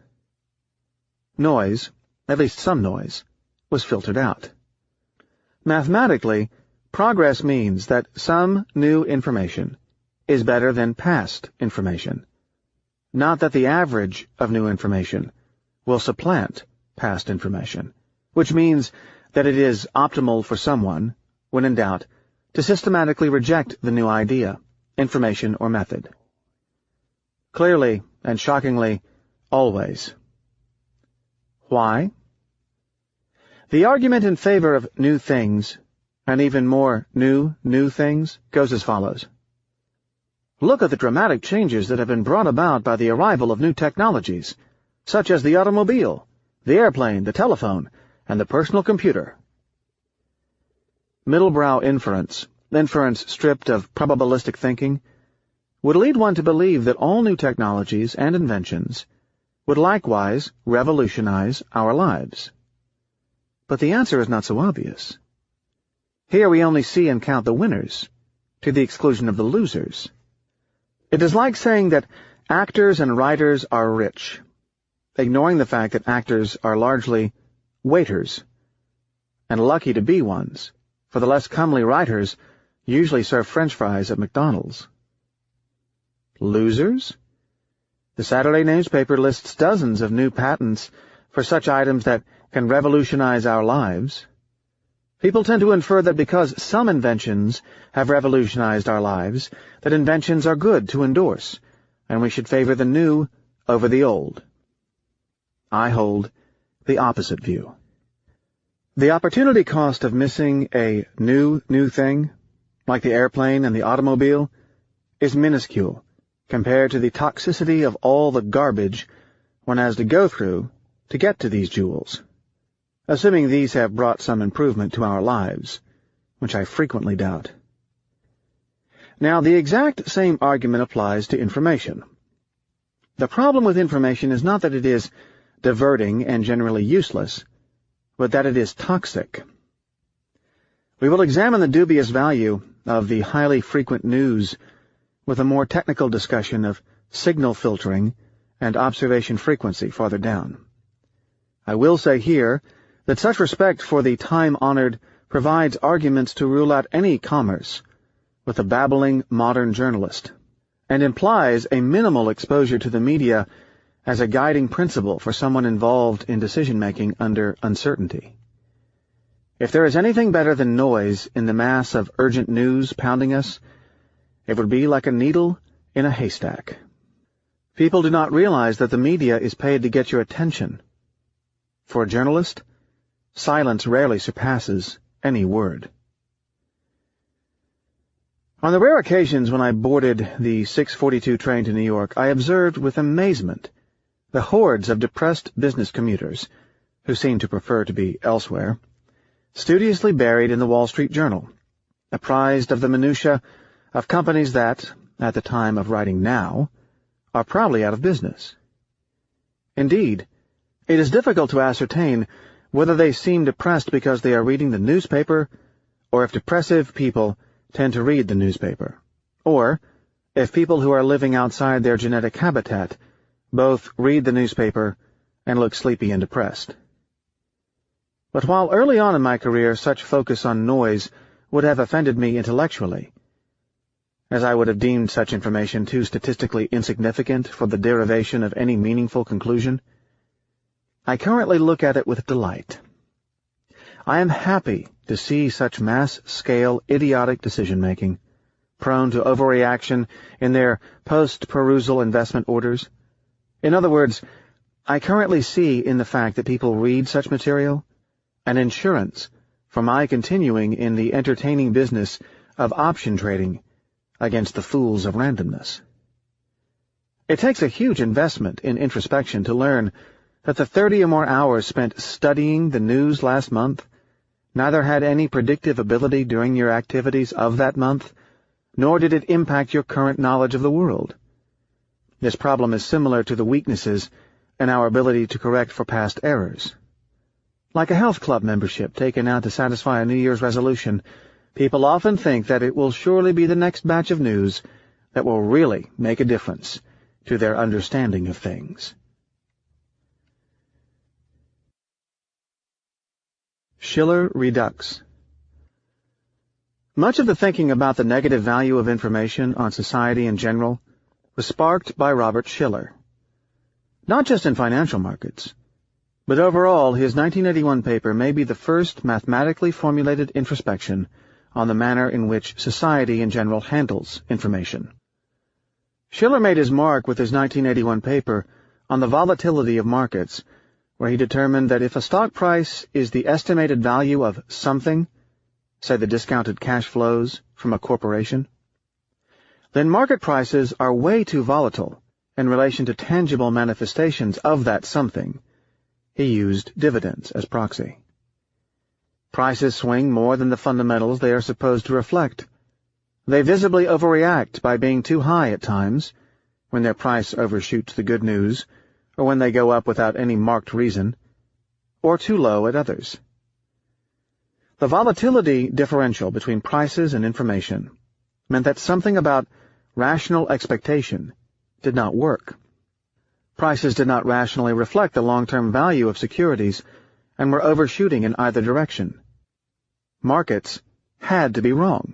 Speaker 1: Noise, at least some noise, was filtered out. Mathematically, progress means that some new information is better than past information, not that the average of new information will supplant past information, which means that it is optimal for someone, when in doubt, to systematically reject the new idea, information, or method. Clearly and shockingly, always. Why? The argument in favor of new things, and even more new things, goes as follows. Look at the dramatic changes that have been brought about by the arrival of new technologies, such as the automobile, the airplane, the telephone, and the personal computer. Middlebrow inference stripped of probabilistic thinking, would lead one to believe that all new technologies and inventions would likewise revolutionize our lives. But the answer is not so obvious. Here we only see and count the winners, to the exclusion of the losers. It is like saying that actors and writers are rich, ignoring the fact that actors are largely waiters, and lucky to be ones, for the less comely writers usually serve French fries at McDonald's. Losers? The Saturday newspaper lists dozens of new patents for such items that can revolutionize our lives. People tend to infer that because some inventions have revolutionized our lives, that inventions are good to endorse, and we should favor the new over the old. I hold the opposite view. The opportunity cost of missing a new thing, like the airplane and the automobile, is minuscule compared to the toxicity of all the garbage one has to go through to get to these jewels, assuming these have brought some improvement to our lives, which I frequently doubt. Now, the exact same argument applies to information. The problem with information is not that it is diverting and generally useless, but that it is toxic. We will examine the dubious value of the highly frequent news with a more technical discussion of signal filtering and observation frequency farther down. I will say here that such respect for the time-honored provides arguments to rule out any commerce with a babbling modern journalist, and implies a minimal exposure to the media as a guiding principle for someone involved in decision-making under uncertainty. If there is anything better than noise in the mass of urgent news pounding us, it would be like a needle in a haystack. People do not realize that the media is paid to get your attention. For a journalist, silence rarely surpasses any word. On the rare occasions when I boarded the 6:42 train to New York, I observed with amazement the hordes of depressed business commuters, who seemed to prefer to be elsewhere, studiously buried in the Wall Street Journal, apprised of the minutiae of companies that, at the time of writing now, are probably out of business. Indeed, it is difficult to ascertain whether they seem depressed because they are reading the newspaper, or if depressive people tend to read the newspaper, or if people who are living outside their genetic habitat both read the newspaper and look sleepy and depressed. But while early on in my career such focus on noise would have offended me intellectually, as I would have deemed such information too statistically insignificant for the derivation of any meaningful conclusion, I currently look at it with delight. I am happy to see such mass-scale idiotic decision-making prone to overreaction in their post-perusal investment orders. In other words, I currently see in the fact that people read such material an insurance for my continuing in the entertaining business of option trading against the fools of randomness. It takes a huge investment in introspection to learn that the 30 or more hours spent studying the news last month neither had any predictive ability during your activities of that month, nor did it impact your current knowledge of the world. This problem is similar to the weaknesses in our ability to correct for past errors. Like a health club membership taken out to satisfy a New Year's resolution, people often think that it will surely be the next batch of news that will really make a difference to their understanding of things. Schiller Redux. Much of the thinking about the negative value of information on society in general was sparked by Robert Schiller. Not just in financial markets, but overall his 1981 paper may be the first mathematically formulated introspection on the manner in which society in general handles information. Schiller made his mark with his 1981 paper on the volatility of markets, where he determined that if a stock price is the estimated value of something, say the discounted cash flows from a corporation, then market prices are way too volatile in relation to tangible manifestations of that something. He used dividends as proxy. Prices swing more than the fundamentals they are supposed to reflect. They visibly overreact by being too high at times, when their price overshoots the good news, or when they go up without any marked reason, or too low at others. The volatility differential between prices and information meant that something about rational expectation did not work. Prices did not rationally reflect the long-term value of securities and were overshooting in either direction. Markets had to be wrong.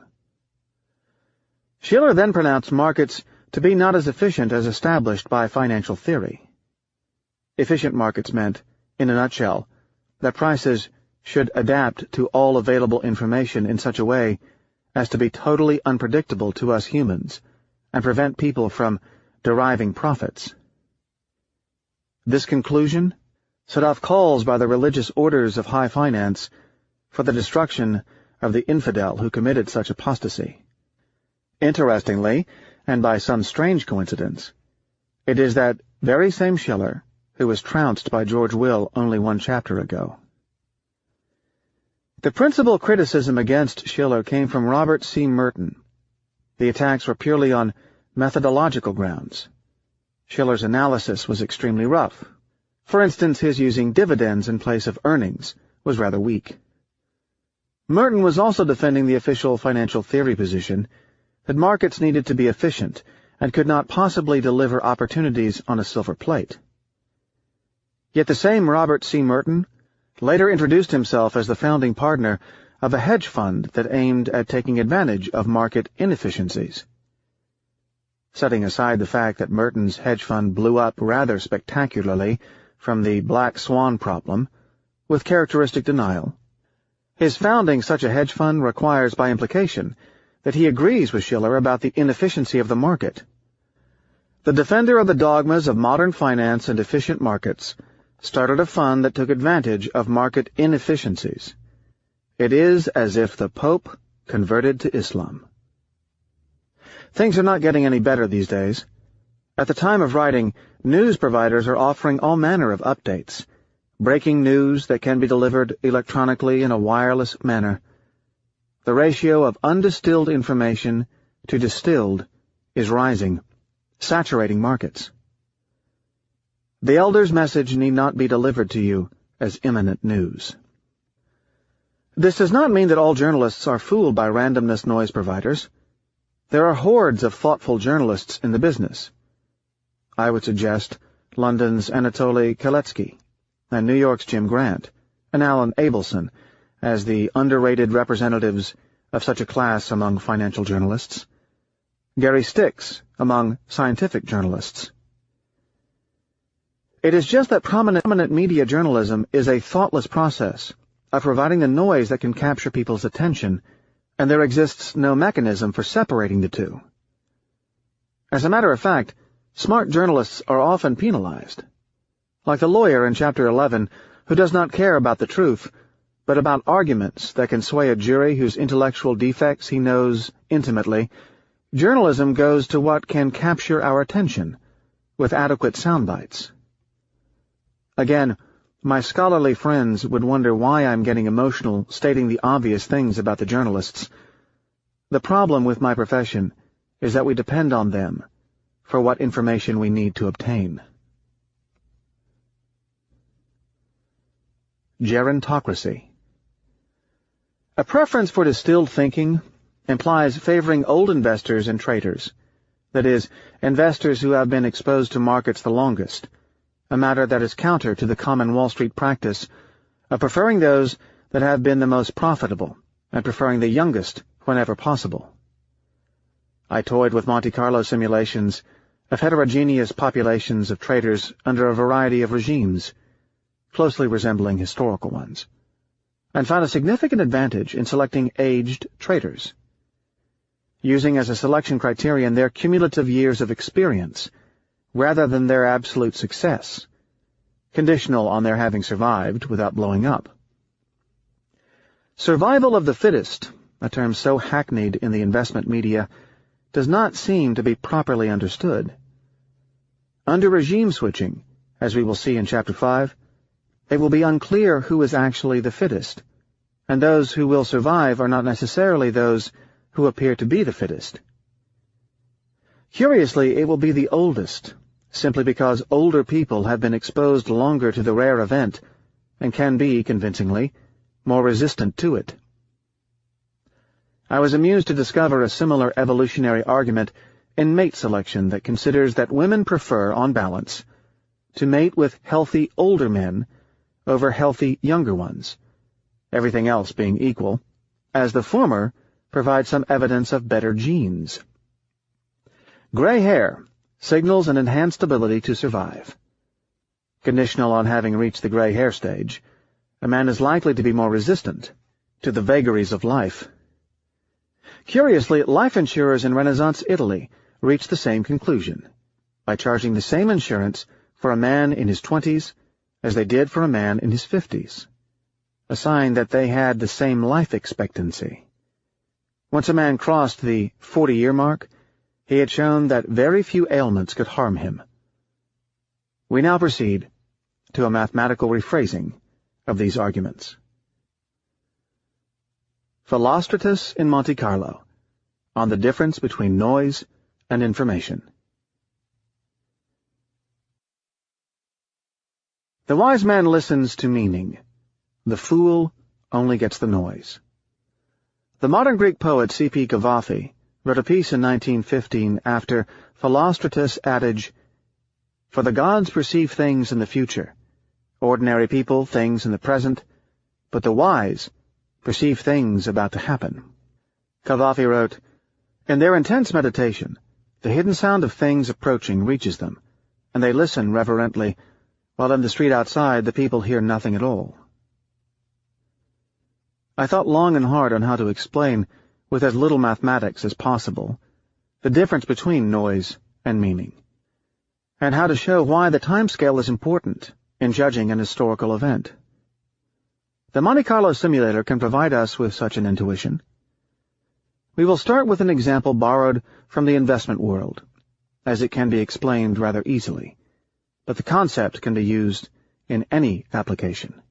Speaker 1: Schiller then pronounced markets to be not as efficient as established by financial theory. Efficient markets meant, in a nutshell, that prices should adapt to all available information in such a way as to be totally unpredictable to us humans and prevent people from deriving profits. This conclusion set off calls by the religious orders of high finance for the destruction of the infidel who committed such apostasy. Interestingly, and by some strange coincidence, it is that very same Schiller who was trounced by George Will only one chapter ago. The principal criticism against Schiller came from Robert C. Merton. The attacks were purely on methodological grounds. Schiller's analysis was extremely rough. For instance, his using dividends in place of earnings was rather weak. Merton was also defending the official financial theory position that markets needed to be efficient and could not possibly deliver opportunities on a silver plate. Yet the same Robert C. Merton later introduced himself as the founding partner of a hedge fund that aimed at taking advantage of market inefficiencies. Setting aside the fact that Merton's hedge fund blew up rather spectacularly from the Black Swan problem, with characteristic denial, his founding such a hedge fund requires by implication that he agrees with Schiller about the inefficiency of the market. The defender of the dogmas of modern finance and efficient markets started a fund that took advantage of market inefficiencies. It is as if the Pope converted to Islam. Things are not getting any better these days. At the time of writing, news providers are offering all manner of updates, breaking news that can be delivered electronically in a wireless manner. The ratio of undistilled information to distilled is rising, saturating markets. The elder's message need not be delivered to you as imminent news. This does not mean that all journalists are fooled by randomness noise providers. There are hordes of thoughtful journalists in the business. I would suggest London's Anatoly Kaletsky and New York's Jim Grant and Alan Abelson as the underrated representatives of such a class among financial journalists, Gary Sticks among scientific journalists. It is just that prominent media journalism is a thoughtless process of providing the noise that can capture people's attention and there exists no mechanism for separating the two. As a matter of fact, smart journalists are often penalized, like the lawyer in Chapter 11 who does not care about the truth, but about arguments that can sway a jury whose intellectual defects he knows intimately. Journalism goes to what can capture our attention, with adequate sound bites. Again, my scholarly friends would wonder why I'm getting emotional stating the obvious things about the journalists. The problem with my profession is that we depend on them for what information we need to obtain. Gerontocracy. A preference for distilled thinking implies favoring old investors and traders, that is, investors who have been exposed to markets the longest, a matter that is counter to the common Wall Street practice of preferring those that have been the most profitable and preferring the youngest whenever possible. I toyed with Monte Carlo simulations of heterogeneous populations of traders under a variety of regimes, closely resembling historical ones, and found a significant advantage in selecting aged traders, using as a selection criterion their cumulative years of experience rather than their absolute success, conditional on their having survived without blowing up. Survival of the fittest, a term so hackneyed in the investment media, does not seem to be properly understood. Under regime switching, as we will see in Chapter 5, it will be unclear who is actually the fittest, and those who will survive are not necessarily those who appear to be the fittest. Curiously, it will be the oldest, simply because older people have been exposed longer to the rare event and can be, convincingly, more resistant to it. I was amused to discover a similar evolutionary argument in mate selection that considers that women prefer, on balance, to mate with healthy older men over healthy younger ones, everything else being equal, as the former provides some evidence of better genes. Gray hair signals an enhanced ability to survive. Conditional on having reached the gray hair stage, a man is likely to be more resistant to the vagaries of life. Curiously, life insurers in Renaissance Italy reached the same conclusion, by charging the same insurance for a man in his 20s as they did for a man in his 50s, a sign that they had the same life expectancy. Once a man crossed the 40-year mark, he had shown that very few ailments could harm him. We now proceed to a mathematical rephrasing of these arguments. Philostratus in Monte Carlo, on the difference between noise and information. The wise man listens to meaning. The fool only gets the noise. The modern Greek poet C.P. Cavafy wrote a piece in 1915 after Philostratus' adage, "For the gods perceive things in the future, ordinary people things in the present, but the wise perceive things about to happen." Cavafy wrote, "In their intense meditation, the hidden sound of things approaching reaches them, and they listen reverently, while in the street outside the people hear nothing at all." I thought long and hard on how to explain, with as little mathematics as possible, the difference between noise and meaning, and how to show why the timescale is important in judging an historical event. The Monte Carlo simulator can provide us with such an intuition. We will start with an example borrowed from the investment world, as it can be explained rather easily, but the concept can be used in any application.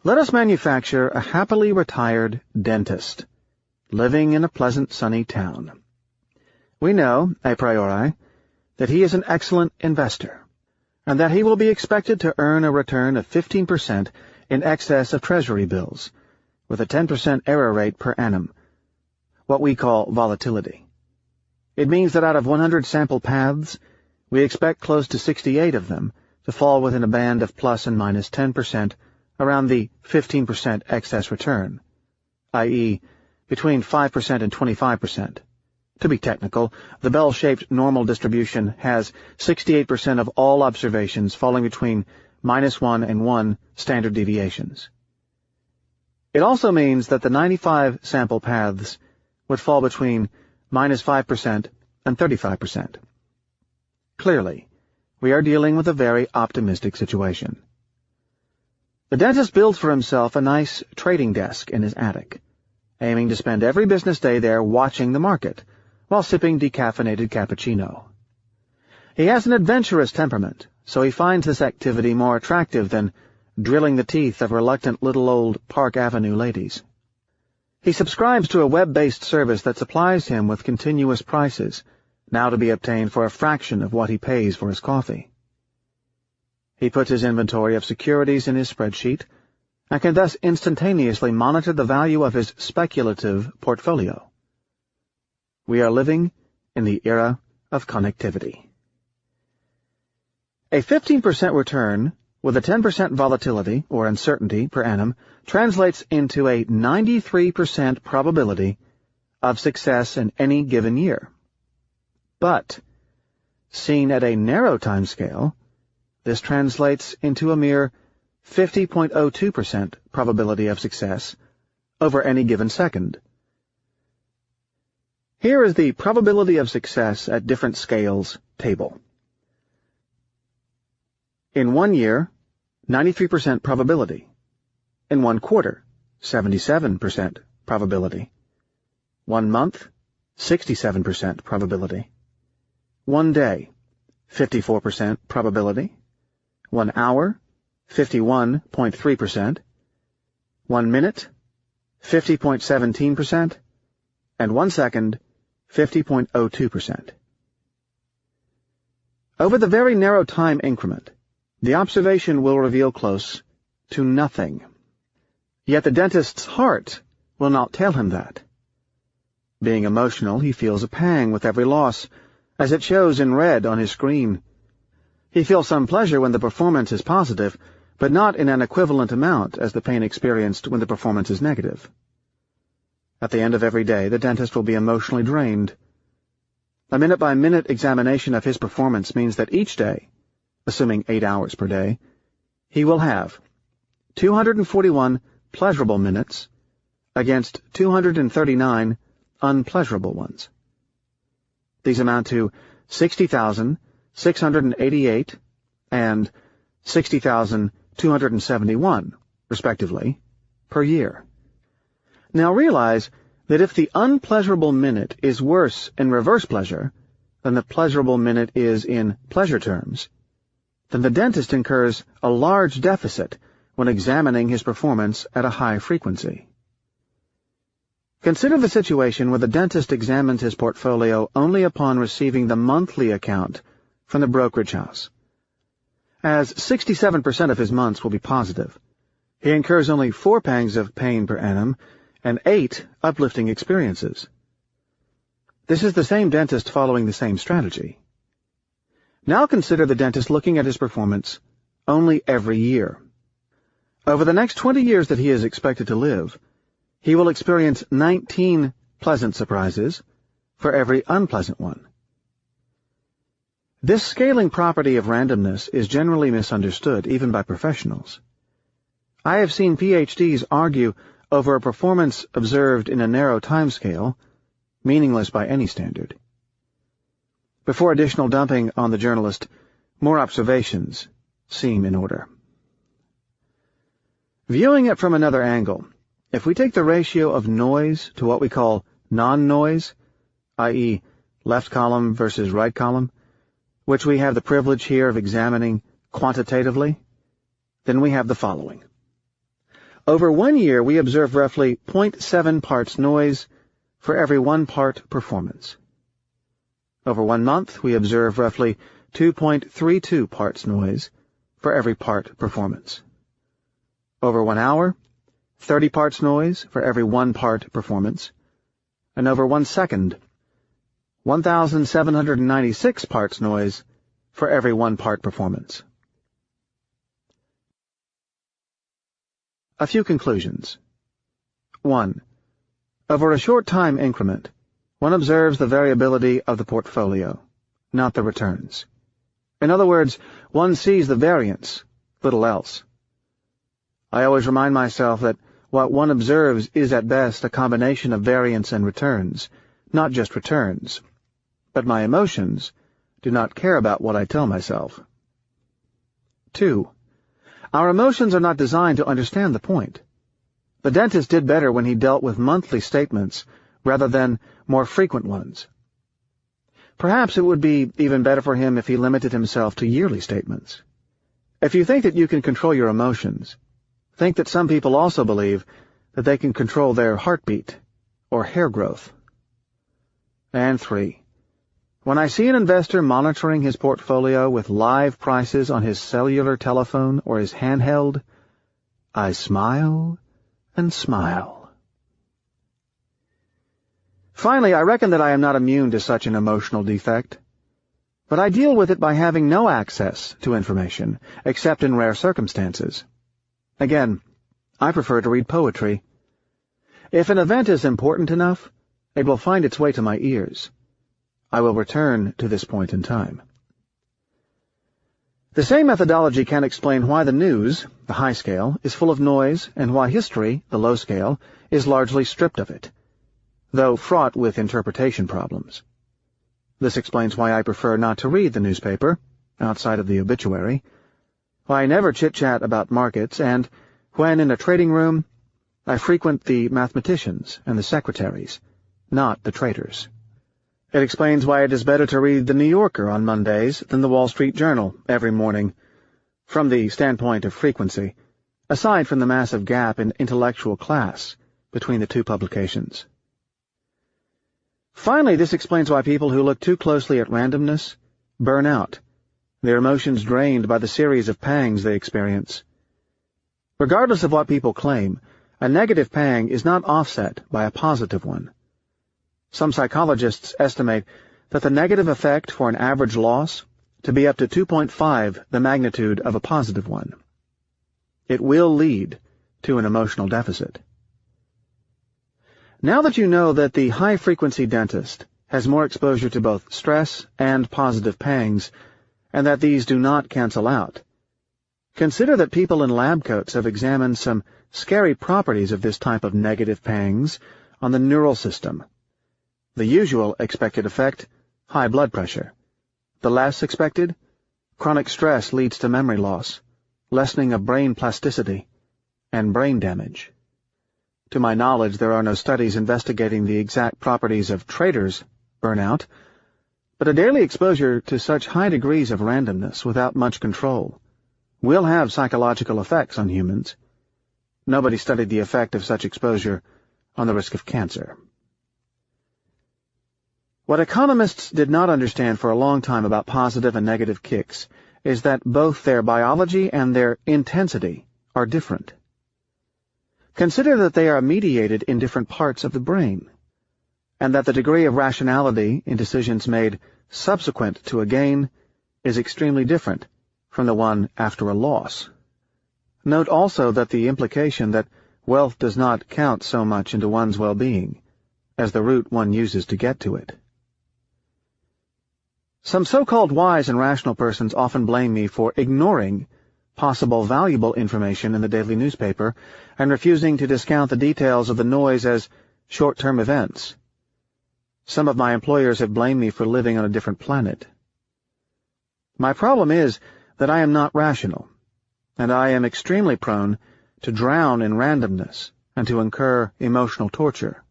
Speaker 1: Let us manufacture a happily retired dentist, living in a pleasant sunny town. We know, a priori, that he is an excellent investor, and that he will be expected to earn a return of 15% in excess of Treasury bills, with a 10% error rate per annum, what we call volatility. It means that out of 100 sample paths, we expect close to 68 of them to fall within a band of plus and minus 10%, around the 15% excess return, i.e., between 5% and 25%. To be technical, the bell-shaped normal distribution has 68% of all observations falling between -1 and 1 standard deviations. It also means that the 95 sample paths would fall between -5% and 35%. Clearly, we are dealing with a very optimistic situation. The dentist builds for himself a nice trading desk in his attic, aiming to spend every business day there watching the market while sipping decaffeinated cappuccino. He has an adventurous temperament, so he finds this activity more attractive than drilling the teeth of reluctant little old Park Avenue ladies. He subscribes to a web-based service that supplies him with continuous prices, now to be obtained for a fraction of what he pays for his coffee. He puts his inventory of securities in his spreadsheet and can thus instantaneously monitor the value of his speculative portfolio. We are living in the era of connectivity. A 15% return with a 10% volatility or uncertainty per annum translates into a 93% probability of success in any given year. But, seen at a narrow time scale, this translates into a mere 50.02% probability of success over any given second. Here is the probability of success at different scales table. In 1 year, 93% probability. In 1 quarter, 77% probability. 1 month, 67% probability. 1 day, 54% probability. 1 hour, 51.3%. 1 minute, 50.17%. And 1 second, 50.02%. Over the very narrow time increment, the observation will reveal close to nothing. Yet the dentist's heart will not tell him that. Being emotional, he feels a pang with every loss, as it shows in red on his screen. He feels some pleasure when the performance is positive, but not in an equivalent amount as the pain experienced when the performance is negative. At the end of every day, the dentist will be emotionally drained. A minute-by-minute examination of his performance means that each day, assuming 8 hours per day, he will have 241 pleasurable minutes against 239 unpleasurable ones. These amount to 60,688 and 60,271, respectively, per year. Now realize that if the unpleasurable minute is worse in reverse pleasure than the pleasurable minute is in pleasure terms, then the dentist incurs a large deficit when examining his performance at a high frequency. Consider the situation where the dentist examines his portfolio only upon receiving the monthly account from the brokerage house. As 67% of his months will be positive, he incurs only 4 pangs of pain per annum and 8 uplifting experiences. This is the same dentist following the same strategy. Now consider the dentist looking at his performance only every year. Over the next 20 years that he is expected to live, he will experience 19 pleasant surprises for every unpleasant one. This scaling property of randomness is generally misunderstood, even by professionals. I have seen PhDs argue over a performance observed in a narrow timescale, meaningless by any standard. Before additional dumping on the journalist, more observations seem in order. Viewing it from another angle, if we take the ratio of noise to what we call non-noise, i.e., left column versus right column, which we have the privilege here of examining quantitatively, then we have the following. Over 1 year, we observe roughly 0.7 parts noise for every 1 part performance. Over 1 month, we observe roughly 2.32 parts noise for every part performance. Over 1 hour, 30 parts noise for every 1 part performance. And over 1 second, 1,796 parts noise for every 1 part performance. A few conclusions. 1. Over a short time increment, one observes the variability of the portfolio, not the returns. In other words, one sees the variance, little else. I always remind myself that What one observes is at best a combination of variance and returns, not just returns. But my emotions do not care about what I tell myself. 2. Our emotions are not designed to understand the point. The dentist did better when he dealt with monthly statements rather than more frequent ones. Perhaps it would be even better for him if he limited himself to yearly statements. If you think that you can control your emotions, think that some people also believe that they can control their heartbeat or hair growth. And 3. When I see an investor monitoring his portfolio with live prices on his cellular telephone or his handheld, I smile and smile. Finally, I reckon that I am not immune to such an emotional defect, but I deal with it by having no access to information, except in rare circumstances. Again, I prefer to read poetry. If an event is important enough, it will find its way to my ears. I will return to this point in time. The same methodology can explain why the news, the high scale, is full of noise, and why history, the low scale, is largely stripped of it, though fraught with interpretation problems. This explains why I prefer not to read the newspaper, outside of the obituary, why I never chit-chat about markets, and, when in a trading room, I frequent the mathematicians and the secretaries, not the traders. It explains why it is better to read the New Yorker on Mondays than the Wall Street Journal every morning, from the standpoint of frequency, aside from the massive gap in intellectual class between the two publications. Finally, this explains why people who look too closely at randomness burn out, their emotions drained by the series of pangs they experience. Regardless of what people claim, a negative pang is not offset by a positive one. Some psychologists estimate that the negative effect for an average loss to be up to 2.5 the magnitude of a positive one. It will lead to an emotional deficit. Now that you know that the high-frequency dentist has more exposure to both stress and positive pangs, and that these do not cancel out, consider that people in lab coats have examined some scary properties of this type of negative pangs on the neural system. The usual expected effect, high blood pressure. The less expected, chronic stress leads to memory loss, lessening of brain plasticity, and brain damage. To my knowledge, there are no studies investigating the exact properties of traders' burnout, but a daily exposure to such high degrees of randomness without much control will have psychological effects on humans. Nobody studied the effect of such exposure on the risk of cancer. What economists did not understand for a long time about positive and negative kicks is that both their biology and their intensity are different. Consider that they are mediated in different parts of the brain, and that the degree of rationality in decisions made subsequent to a gain is extremely different from the one after a loss. Note also that the implication that wealth does not count so much into one's well-being as the route one uses to get to it. Some so-called wise and rational persons often blame me for ignoring possible valuable information in the daily newspaper and refusing to discount the details of the noise as short-term events. Some of my employers have blamed me for living on a different planet. My problem is that I am not rational, and I am extremely prone to drown in randomness and to incur emotional torture.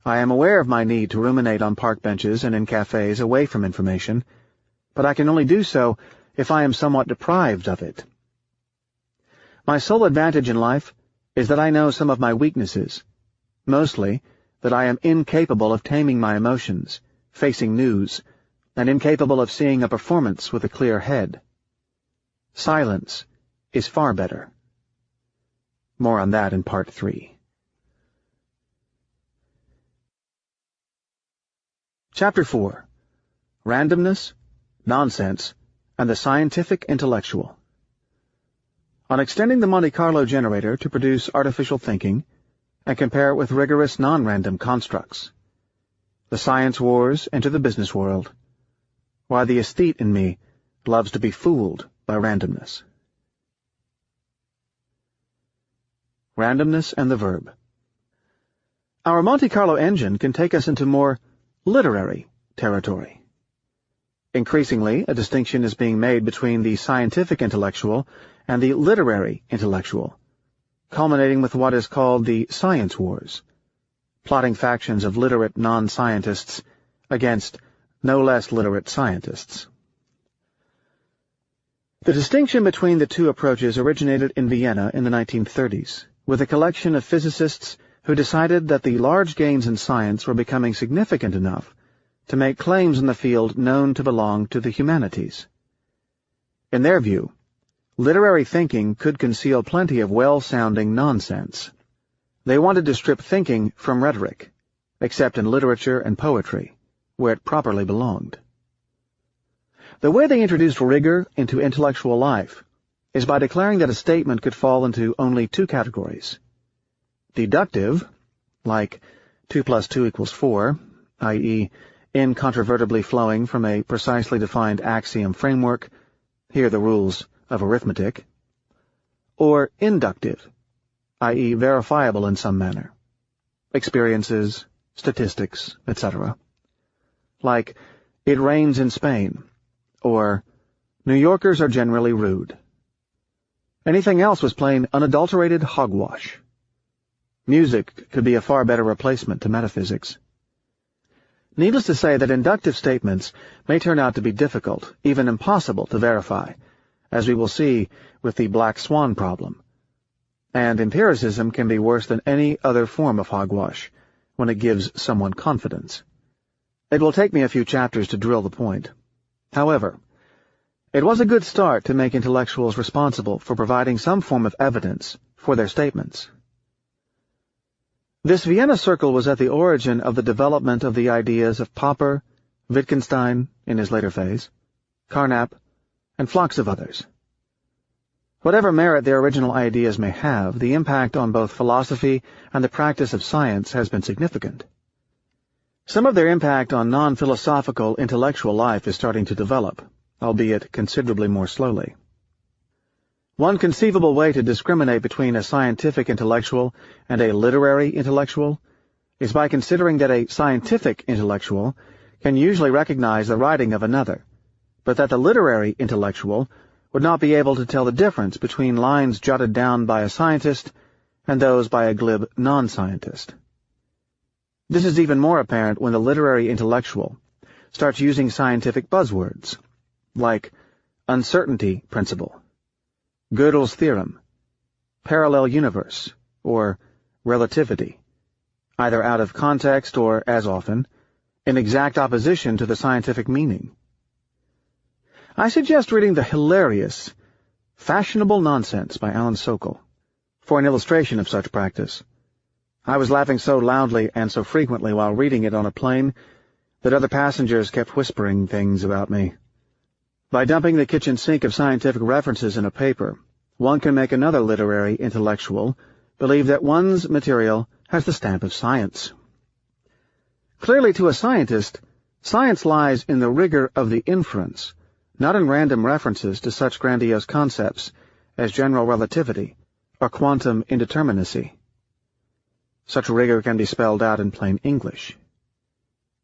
Speaker 1: I am aware of my need to ruminate on park benches and in cafes away from information, but I can only do so if I am somewhat deprived of it. My sole advantage in life is that I know some of my weaknesses, mostly that I am incapable of taming my emotions, facing news, and incapable of seeing a performance with a clear head. Silence is far better. More on that in Part 3. Chapter 4. Randomness, Nonsense, and the Scientific Intellectual. On extending the Monte Carlo generator to produce artificial thinking, and compare it with rigorous non-random constructs. The science wars enter the business world, why the aesthete in me loves to be fooled by randomness. Randomness and the Verb. Our Monte Carlo engine can take us into more literary territory. Increasingly, a distinction is being made between the scientific intellectual and the literary intellectual, culminating with what is called the science wars, plotting factions of literate non-scientists against no less literate scientists. The distinction between the two approaches originated in Vienna in the 1930s, with a collection of physicists who decided that the large gains in science were becoming significant enough to make claims in the field known to belong to the humanities. In their view, literary thinking could conceal plenty of well-sounding nonsense. They wanted to strip thinking from rhetoric, except in literature and poetry, where it properly belonged. The way they introduced rigor into intellectual life is by declaring that a statement could fall into only two categories. Deductive, like 2 + 2 = 4, i.e., incontrovertibly flowing from a precisely defined axiom framework, here the rules of arithmetic, or inductive, i.e., verifiable in some manner, experiences, statistics, etc., like it rains in Spain, or New Yorkers are generally rude. Anything else was plain unadulterated hogwash. Music could be a far better replacement to metaphysics. Needless to say that inductive statements may turn out to be difficult, even impossible to verify, as we will see with the Black Swan problem. And empiricism can be worse than any other form of hogwash when it gives someone confidence. It will take me a few chapters to drill the point. However, it was a good start to make intellectuals responsible for providing some form of evidence for their statements. This Vienna circle was at the origin of the development of the ideas of Popper, Wittgenstein in his later phase, Carnap, and flocks of others. Whatever merit their original ideas may have, the impact on both philosophy and the practice of science has been significant. Some of their impact on non-philosophical intellectual life is starting to develop, albeit considerably more slowly. One conceivable way to discriminate between a scientific intellectual and a literary intellectual is by considering that a scientific intellectual can usually recognize the writing of another, but that the literary intellectual would not be able to tell the difference between lines jotted down by a scientist and those by a glib non-scientist. This is even more apparent when the literary intellectual starts using scientific buzzwords, like uncertainty principle, Gödel's theorem, parallel universe, or relativity, either out of context or, as often, in exact opposition to the scientific meaning. I suggest reading the hilarious, Fashionable Nonsense by Alan Sokal for an illustration of such practice. I was laughing so loudly and so frequently while reading it on a plane that other passengers kept whispering things about me. By dumping the kitchen sink of scientific references in a paper, one can make another literary intellectual believe that one's material has the stamp of science. Clearly, to a scientist, science lies in the rigor of the inference, not in random references to such grandiose concepts as general relativity or quantum indeterminacy. Such rigor can be spelled out in plain English.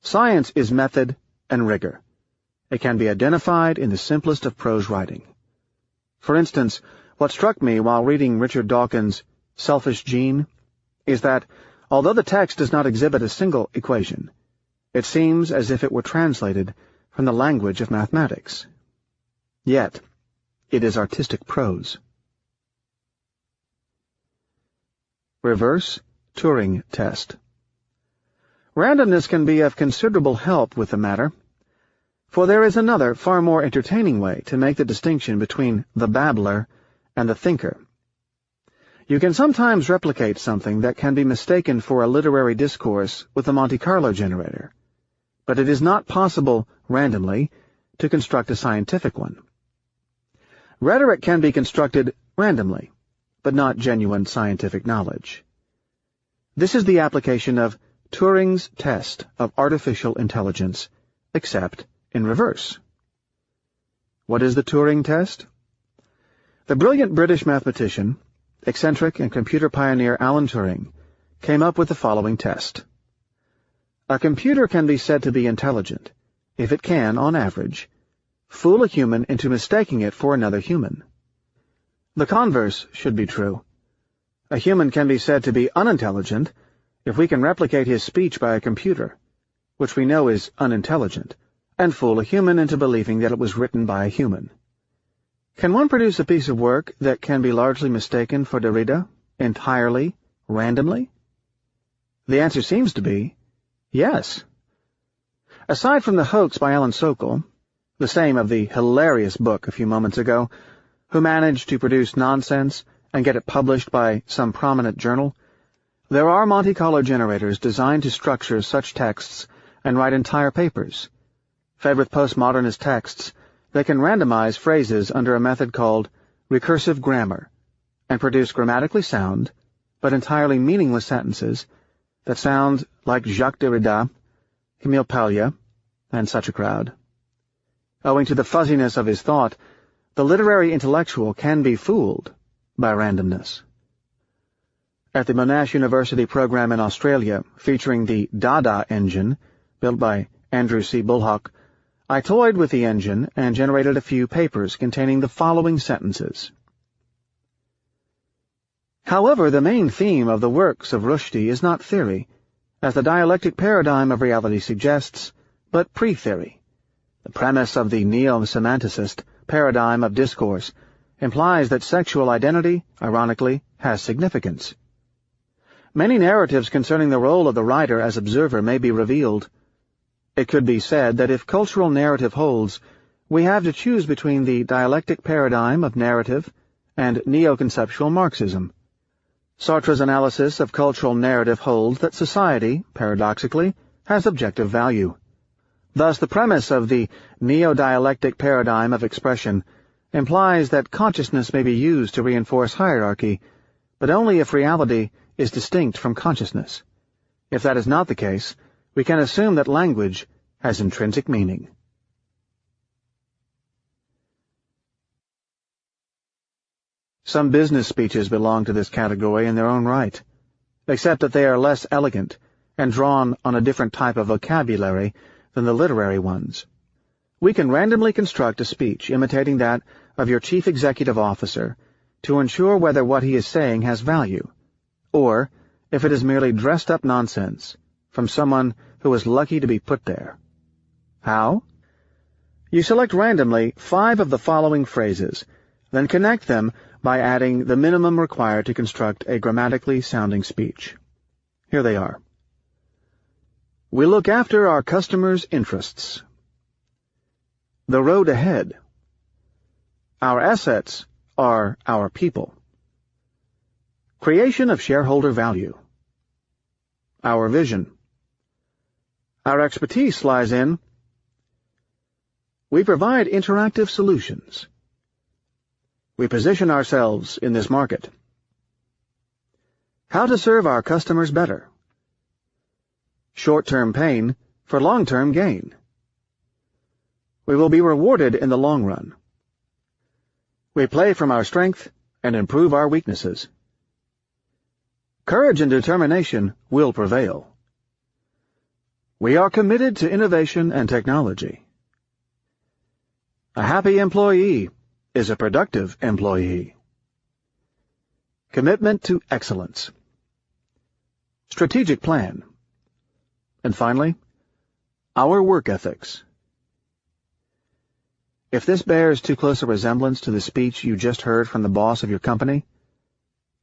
Speaker 1: Science is method and rigor. It can be identified in the simplest of prose writing. For instance, what struck me while reading Richard Dawkins' Selfish Gene is that, although the text does not exhibit a single equation, it seems as if it were translated from the language of mathematics. Yet, it is artistic prose. Reverse Turing test. Randomness can be of considerable help with the matter, for there is another, far more entertaining way to make the distinction between the babbler and the thinker. You can sometimes replicate something that can be mistaken for a literary discourse with the Monte Carlo generator, but it is not possible, randomly, to construct a scientific one. Rhetoric can be constructed randomly, but not genuine scientific knowledge. This is the application of Turing's test of artificial intelligence, except in reverse. What is the Turing test? The brilliant British mathematician, eccentric and computer pioneer Alan Turing came up with the following test. A computer can be said to be intelligent if it can, on average, fool a human into mistaking it for another human. The converse should be true. A human can be said to be unintelligent if we can replicate his speech by a computer, which we know is unintelligent, and fool a human into believing that it was written by a human. Can one produce a piece of work that can be largely mistaken for Derrida, entirely, randomly? The answer seems to be yes. Aside from the hoax by Alan Sokal, the same of the hilarious book a few moments ago, who managed to produce nonsense and get it published by some prominent journal, there are Monte Carlo generators designed to structure such texts and write entire papers. Fed with postmodernist texts, they can randomize phrases under a method called recursive grammar and produce grammatically sound, but entirely meaningless sentences that sound like Jacques Derrida, Camille Paglia, and such a crowd. Owing to the fuzziness of his thought, the literary intellectual can be fooled by randomness. At the Monash University program in Australia, featuring the Dada engine, built by Andrew C. Bullock, I toyed with the engine and generated a few papers containing the following sentences. However, the main theme of the works of Rushdie is not theory, as the dialectic paradigm of reality suggests, but pre-theory. The premise of the neo-semanticist paradigm of discourse implies that sexual identity, ironically, has significance. Many narratives concerning the role of the writer as observer may be revealed. It could be said that if cultural narrative holds, we have to choose between the dialectic paradigm of narrative and neo-conceptual Marxism. Sartre's analysis of cultural narrative holds that society, paradoxically, has objective value. Thus, the premise of the neo-dialectic paradigm of expression implies that consciousness may be used to reinforce hierarchy, but only if reality is distinct from consciousness. If that is not the case, we can assume that language has intrinsic meaning. Some business speeches belong to this category in their own right, except that they are less elegant and drawn on a different type of vocabulary than the literary ones. We can randomly construct a speech imitating that of your chief executive officer to ensure whether what he is saying has value, or if it is merely dressed-up nonsense from someone who is lucky to be put there. How? You select randomly 5 of the following phrases, then connect them by adding the minimum required to construct a grammatically sounding speech. Here they are. We look after our customers' interests. The road ahead. Our assets are our people. Creation of shareholder value. Our vision. Our expertise lies in we provide interactive solutions. We position ourselves in this market. How to serve our customers better. Short-term pain for long-term gain. We will be rewarded in the long run. We play from our strength and improve our weaknesses. Courage and determination will prevail. We are committed to innovation and technology. A happy employee is a productive employee. Commitment to excellence. Strategic plan. And finally, our work ethics. If this bears too close a resemblance to the speech you just heard from the boss of your company,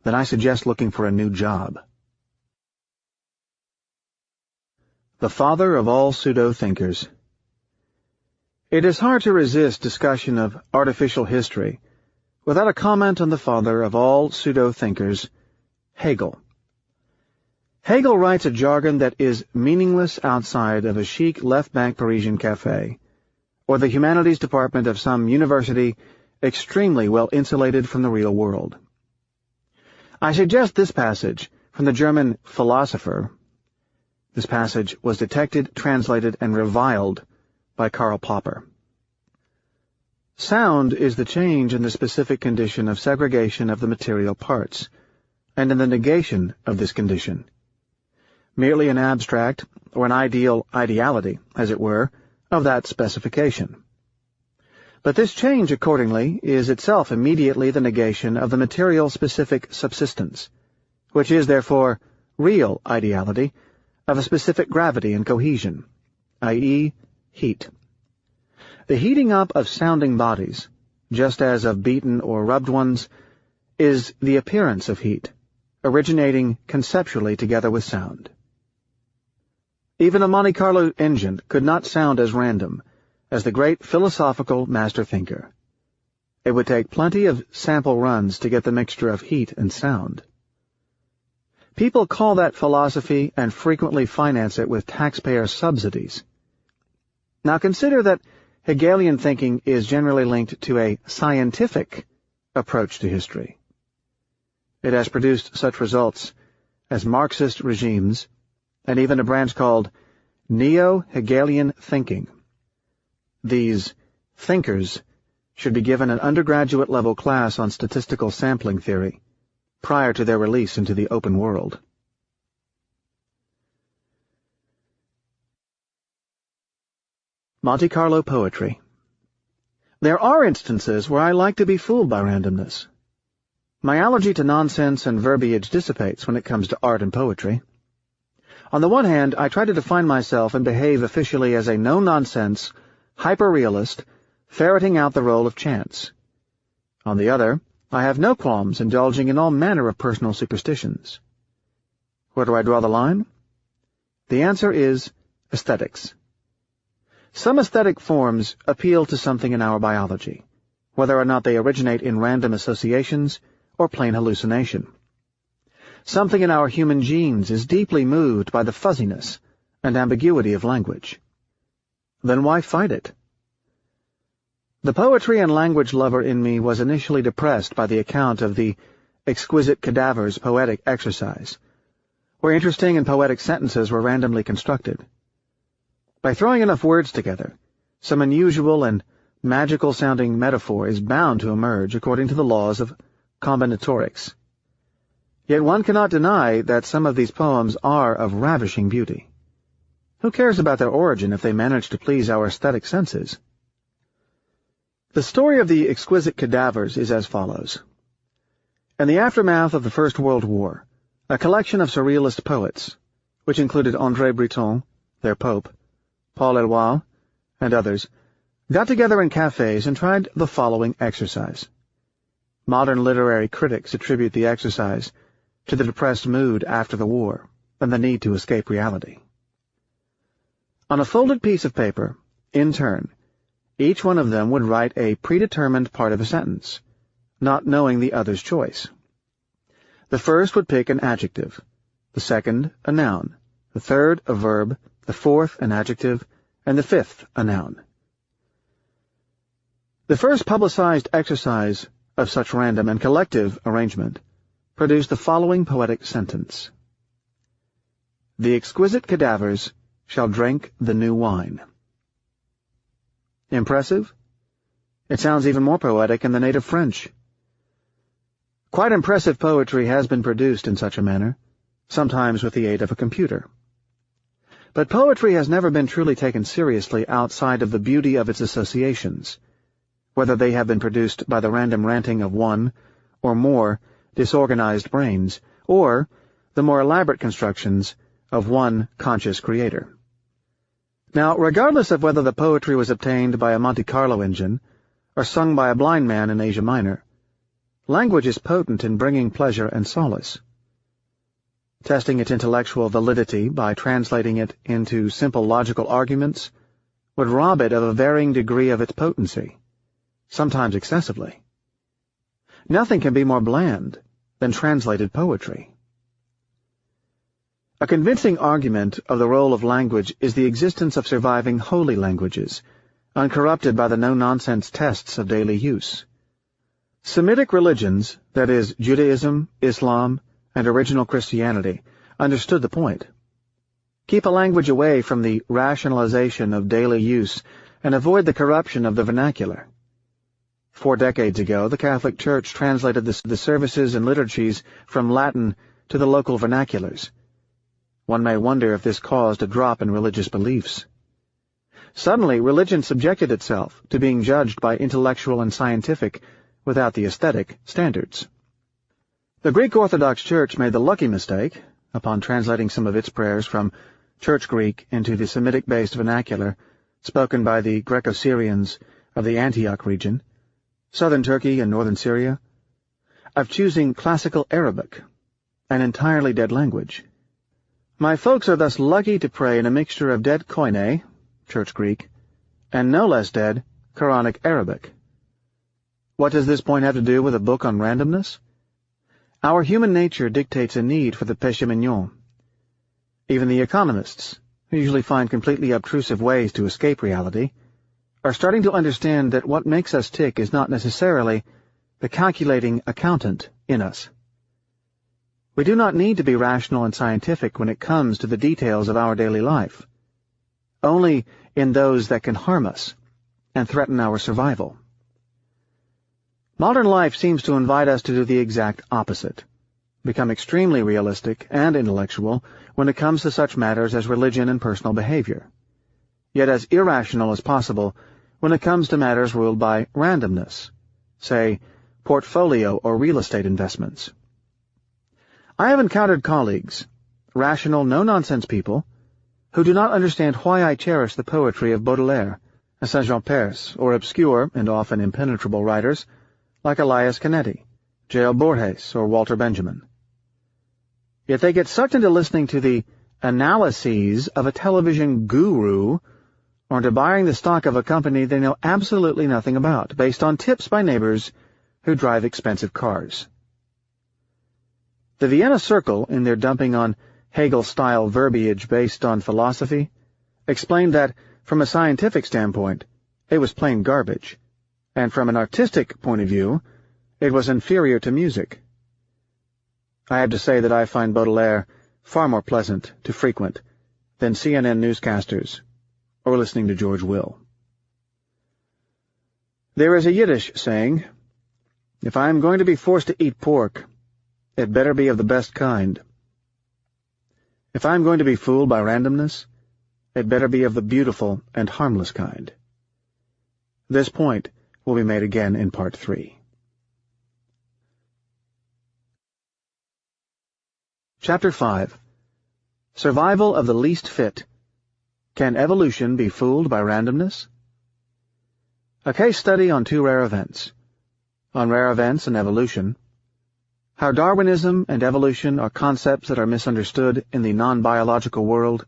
Speaker 1: then I suggest looking for a new job. The father of all pseudo-thinkers. It is hard to resist discussion of artificial history without a comment on the father of all pseudo-thinkers, Hegel. Hegel writes a jargon that is meaningless outside of a chic left-bank Parisian cafe, or the humanities department of some university extremely well insulated from the real world. I suggest this passage from the German philosopher. This passage was detected, translated, and reviled by Karl Popper. Sound is the change in the specific condition of segregation of the material parts, and in the negation of this condition. Merely an abstract, or an ideality, as it were, of that specification. But this change, accordingly, is itself immediately the negation of the material-specific subsistence, which is, therefore, real ideality of a specific gravity and cohesion, i.e., heat. The heating up of sounding bodies, just as of beaten or rubbed ones, is the appearance of heat, originating conceptually together with sound. Even a Monte Carlo engine could not sound as random as the great philosophical master thinker. It would take plenty of sample runs to get the mixture of heat and sound. People call that philosophy and frequently finance it with taxpayer subsidies. Now consider that Hegelian thinking is generally linked to a scientific approach to history. It has produced such results as Marxist regimes, and even a branch called Neo-Hegelian thinking. These thinkers should be given an undergraduate-level class on statistical sampling theory prior to their release into the open world. Monte Carlo poetry. There are instances where I like to be fooled by randomness. My allergy to nonsense and verbiage dissipates when it comes to art and poetry. On the one hand, I try to define myself and behave officially as a no-nonsense, hyper-realist, ferreting out the role of chance. On the other, I have no qualms indulging in all manner of personal superstitions. Where do I draw the line? The answer is aesthetics. Some aesthetic forms appeal to something in our biology, whether or not they originate in random associations or plain hallucination. Something in our human genes is deeply moved by the fuzziness and ambiguity of language. Then why fight it? The poetry and language lover in me was initially depressed by the account of the exquisite cadavers poetic exercise, where interesting and poetic sentences were randomly constructed. By throwing enough words together, some unusual and magical-sounding metaphor is bound to emerge according to the laws of combinatorics. Yet one cannot deny that some of these poems are of ravishing beauty. Who cares about their origin if they manage to please our aesthetic senses? The story of the exquisite cadavers is as follows. In the aftermath of the First World War, a collection of surrealist poets, which included André Breton, their pope, Paul Eluard, and others, got together in cafes and tried the following exercise. Modern literary critics attribute the exercise to the depressed mood after the war and the need to escape reality. On a folded piece of paper, in turn, each one of them would write a predetermined part of a sentence, not knowing the other's choice. The first would pick an adjective, the second a noun, the third a verb, the fourth an adjective, and the fifth a noun. The first publicized exercise of such random and collective arrangement produced the following poetic sentence. The exquisite cadavers shall drink the new wine. Impressive? It sounds even more poetic in the native French. Quite impressive poetry has been produced in such a manner, sometimes with the aid of a computer. But poetry has never been truly taken seriously outside of the beauty of its associations, whether they have been produced by the random ranting of one or more disorganized brains, or the more elaborate constructions of one conscious creator. Now, regardless of whether the poetry was obtained by a Monte Carlo engine or sung by a blind man in Asia Minor, language is potent in bringing pleasure and solace. Testing its intellectual validity by translating it into simple logical arguments would rob it of a varying degree of its potency, sometimes excessively. Nothing can be more bland than translated poetry. A convincing argument of the role of language is the existence of surviving holy languages, uncorrupted by the no-nonsense tests of daily use. Semitic religions, that is, Judaism, Islam, and original Christianity, understood the point. Keep a language away from the rationalization of daily use and avoid the corruption of the vernacular. 4 decades ago, the Catholic Church translated the services and liturgies from Latin to the local vernaculars. One may wonder if this caused a drop in religious beliefs. Suddenly, religion subjected itself to being judged by intellectual and scientific, without the aesthetic, standards. The Greek Orthodox Church made the lucky mistake, upon translating some of its prayers from Church Greek into the Semitic-based vernacular spoken by the Greco-Syrians of the Antioch region, southern Turkey and northern Syria, of choosing classical Arabic, an entirely dead language. My folks are thus lucky to pray in a mixture of dead Koine, Church Greek, and no less dead Quranic Arabic. What does this point have to do with a book on randomness? Our human nature dictates a need for the péché mignon. Even the economists, who usually find completely obtrusive ways to escape reality, are starting to understand that what makes us tick is not necessarily the calculating accountant in us. We do not need to be rational and scientific when it comes to the details of our daily life, only in those that can harm us and threaten our survival. Modern life seems to invite us to do the exact opposite, become extremely realistic and intellectual when it comes to such matters as religion and personal behavior, yet as irrational as possible when it comes to matters ruled by randomness, say, portfolio or real estate investments. I have encountered colleagues, rational, no-nonsense people, who do not understand why I cherish the poetry of Baudelaire and Saint-Jean-Perse, or obscure and often impenetrable writers like Elias Canetti, J.L. Borges, or Walter Benjamin. Yet they get sucked into listening to the analyses of a television guru or into buying the stock of a company they know absolutely nothing about, based on tips by neighbors who drive expensive cars. The Vienna Circle, in their dumping on Hegel-style verbiage based on philosophy, explained that, from a scientific standpoint, it was plain garbage, and from an artistic point of view, it was inferior to music. I have to say that I find Baudelaire far more pleasant to frequent than CNN newscasters or listening to George Will. There is a Yiddish saying, "If I am going to be forced to eat pork, it better be of the best kind. If I am going to be fooled by randomness, it better be of the beautiful and harmless kind." This point will be made again in Part 3. Chapter 5. Survival of the Least Fit. Can evolution be fooled by randomness? A case study on 2 rare events. On rare events and evolution. How Darwinism and evolution are concepts that are misunderstood in the non-biological world.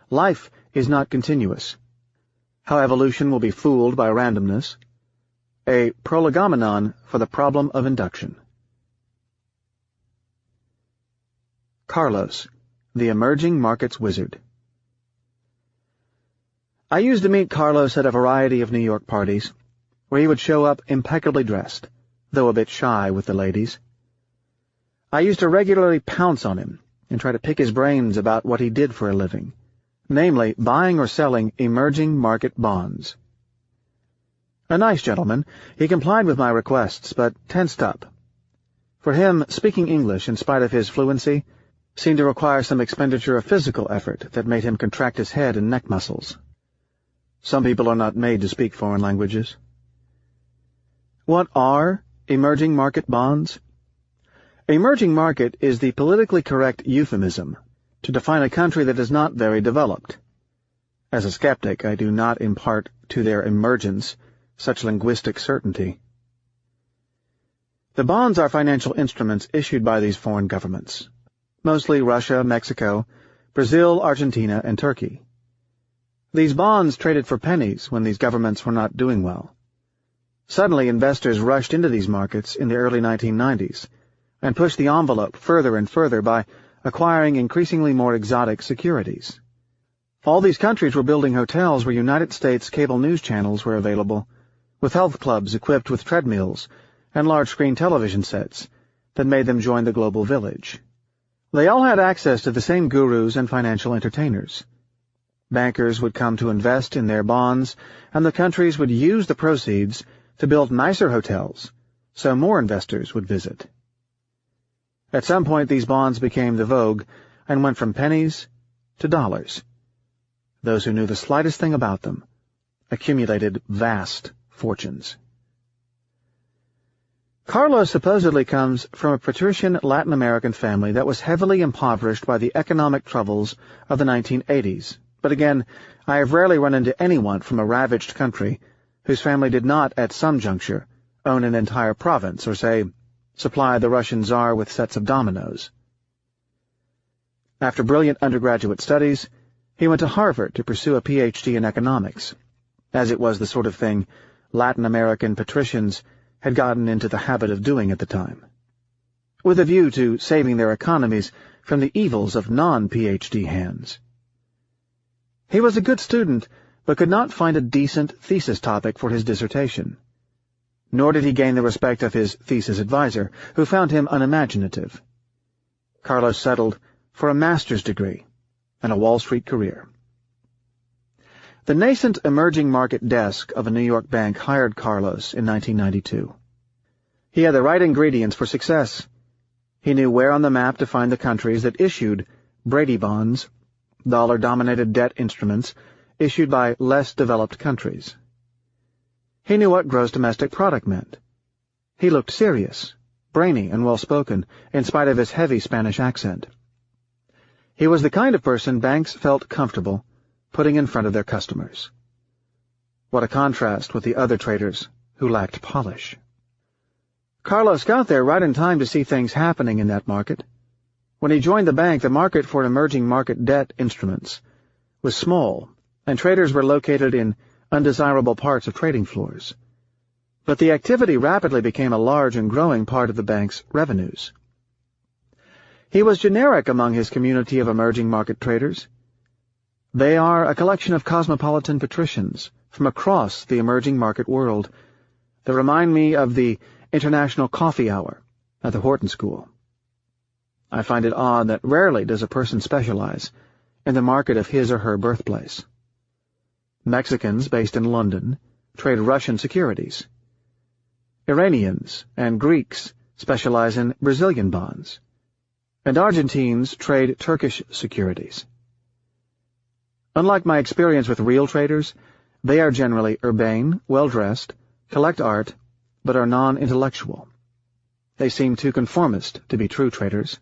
Speaker 1: Life is not continuous. How evolution will be fooled by randomness. A prolegomenon for the problem of induction. Carlos, the emerging markets wizard. I used to meet Carlos at a variety of New York parties, where he would show up impeccably dressed, though a bit shy with the ladies. I used to regularly pounce on him and try to pick his brains about what he did for a living, namely buying or selling emerging market bonds. A nice gentleman, he complied with my requests, but tensed up. For him, speaking English, in spite of his fluency, seemed to require some expenditure of physical effort that made him contract his head and neck muscles. Some people are not made to speak foreign languages. What are emerging market bonds? Emerging market is the politically correct euphemism to define a country that is not very developed. As a skeptic, I do not impart to their emergence such linguistic certainty. The bonds are financial instruments issued by these foreign governments, mostly Russia, Mexico, Brazil, Argentina, and Turkey. These bonds traded for pennies when these governments were not doing well. Suddenly, investors rushed into these markets in the early 1990s and pushed the envelope further and further by acquiring increasingly more exotic securities. All these countries were building hotels where United States cable news channels were available, with health clubs equipped with treadmills and large-screen television sets that made them join the global village. They all had access to the same gurus and financial entertainers. Bankers would come to invest in their bonds, and the countries would use the proceeds to build nicer hotels so more investors would visit. At some point, these bonds became the vogue and went from pennies to dollars. Those who knew the slightest thing about them accumulated vast fortunes. Carlos supposedly comes from a patrician Latin American family that was heavily impoverished by the economic troubles of the 1980s. But again, I have rarely run into anyone from a ravaged country whose family did not, at some juncture, own an entire province or, say, supply the Russian Tsar with sets of dominoes. After brilliant undergraduate studies, he went to Harvard to pursue a Ph.D. in economics, as it was the sort of thing Latin American patricians had gotten into the habit of doing at the time, with a view to saving their economies from the evils of non-Ph.D. hands. He was a good student, but could not find a decent thesis topic for his dissertation. Nor did he gain the respect of his thesis advisor, who found him unimaginative. Carlos settled for a master's degree and a Wall Street career. The nascent emerging market desk of a New York bank hired Carlos in 1992. He had the right ingredients for success. He knew where on the map to find the countries that issued Brady bonds, dollar-dominated debt instruments issued by less developed countries. He knew what gross domestic product meant. He looked serious, brainy, and well-spoken, in spite of his heavy Spanish accent. He was the kind of person banks felt comfortable putting in front of their customers. What a contrast with the other traders who lacked polish. Carlos got there right in time to see things happening in that market. When he joined the bank, the market for emerging market debt instruments was small, and traders were located in undesirable parts of trading floors. But the activity rapidly became a large and growing part of the bank's revenues. He was generic among his community of emerging market traders. They are a collection of cosmopolitan patricians from across the emerging market world that remind me of the International Coffee Hour at the Wharton School. I find it odd that rarely does a person specialize in the market of his or her birthplace. Mexicans based in London trade Russian securities. Iranians and Greeks specialize in Brazilian bonds, and Argentines trade Turkish securities. Unlike my experience with real traders, they are generally urbane, well-dressed, collect art, but are non-intellectual. They seem too conformist to be true traders.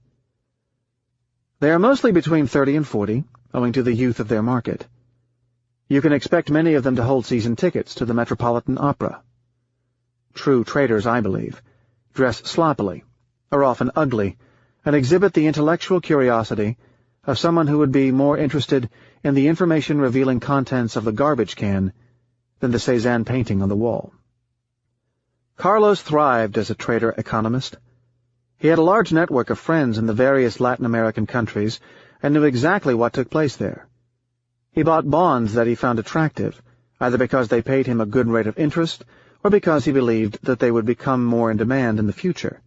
Speaker 1: They are mostly between 30 and 40, owing to the youth of their market. You can expect many of them to hold season tickets to the Metropolitan Opera. True traders, I believe, dress sloppily, are often ugly, and exhibit the intellectual curiosity of someone who would be more interested in the information-revealing contents of the garbage can than the Cézanne painting on the wall. Carlos thrived as a trader-economist. He had a large network of friends in the various Latin American countries and knew exactly what took place there. He bought bonds that he found attractive, either because they paid him a good rate of interest or because he believed that they would become more in demand in the future,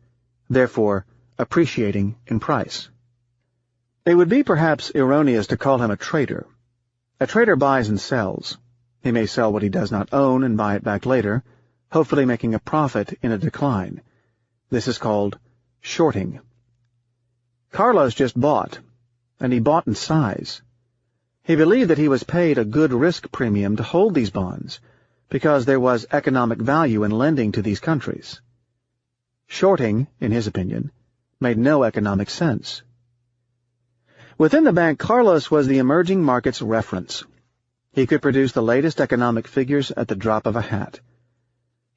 Speaker 1: therefore appreciating in price. It would be perhaps erroneous to call him a trader. A trader buys and sells. He may sell what he does not own and buy it back later, hopefully making a profit in a decline. This is called shorting. Carlos just bought, and he bought in size. He believed that he was paid a good risk premium to hold these bonds, because there was economic value in lending to these countries. Shorting, in his opinion, made no economic sense. Within the bank, Carlos was the emerging market's reference. He could produce the latest economic figures at the drop of a hat.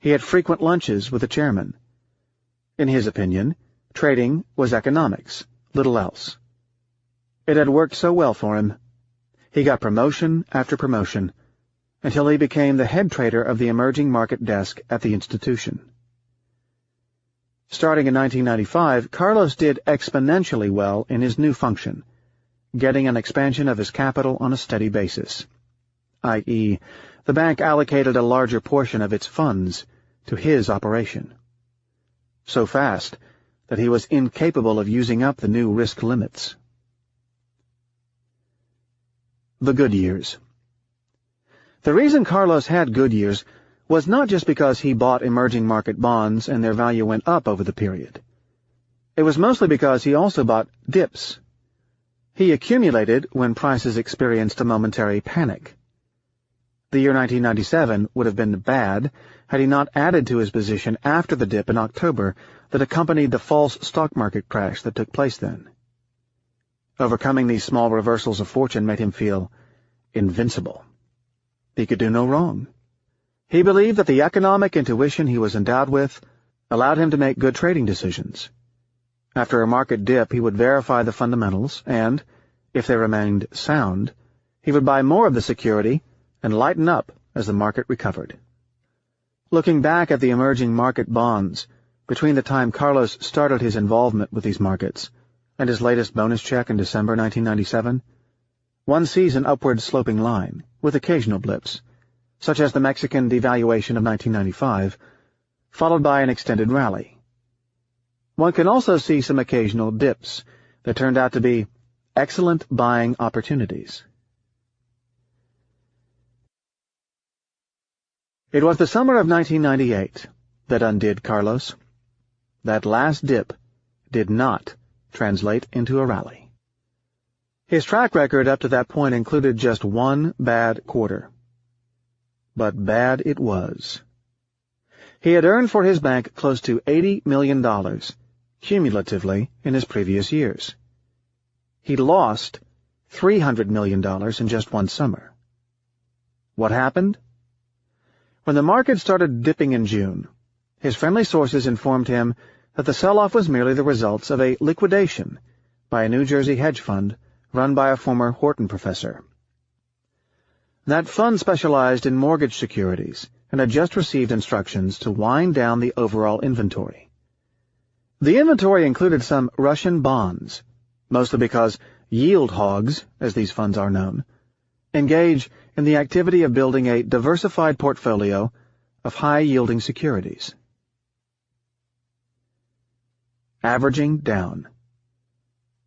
Speaker 1: He had frequent lunches with the chairman. In his opinion, trading was economics, little else. It had worked so well for him. He got promotion after promotion, until he became the head trader of the emerging market desk at the institution. Starting in 1995, Carlos did exponentially well in his new function, getting an expansion of his capital on a steady basis, i.e., the bank allocated a larger portion of its funds to his operation. So fast that he was incapable of using up the new risk limits. The good years. The reason Carlos had good years was not just because he bought emerging market bonds and their value went up over the period. It was mostly because he also bought dips. He accumulated when prices experienced a momentary panic. The year 1997 would have been bad had he not added to his position after the dip in October that accompanied the false stock market crash that took place then. Overcoming these small reversals of fortune made him feel invincible. He could do no wrong. He believed that the economic intuition he was endowed with allowed him to make good trading decisions. After a market dip, he would verify the fundamentals, and, if they remained sound, he would buy more of the security and lighten up as the market recovered. Looking back at the emerging market bonds, between the time Carlos started his involvement with these markets and his latest bonus check in December 1997, one sees an upward sloping line, with occasional blips, such as the Mexican devaluation of 1995, followed by an extended rally. One can also see some occasional dips that turned out to be excellent buying opportunities. It was the summer of 1998 that undid Carlos. That last dip did not translate into a rally. His track record up to that point included just one bad quarter. But bad it was. He had earned for his bank close to $80 million, cumulatively, in his previous years. He lost $300 million in just one summer. What happened? When the market started dipping in June, his friendly sources informed him that the sell-off was merely the results of a liquidation by a New Jersey hedge fund run by a former Wharton professor. That fund specialized in mortgage securities and had just received instructions to wind down the overall inventory. The inventory included some Russian bonds, mostly because yield hogs, as these funds are known, engage in the activity of building a diversified portfolio of high-yielding securities. Averaging down.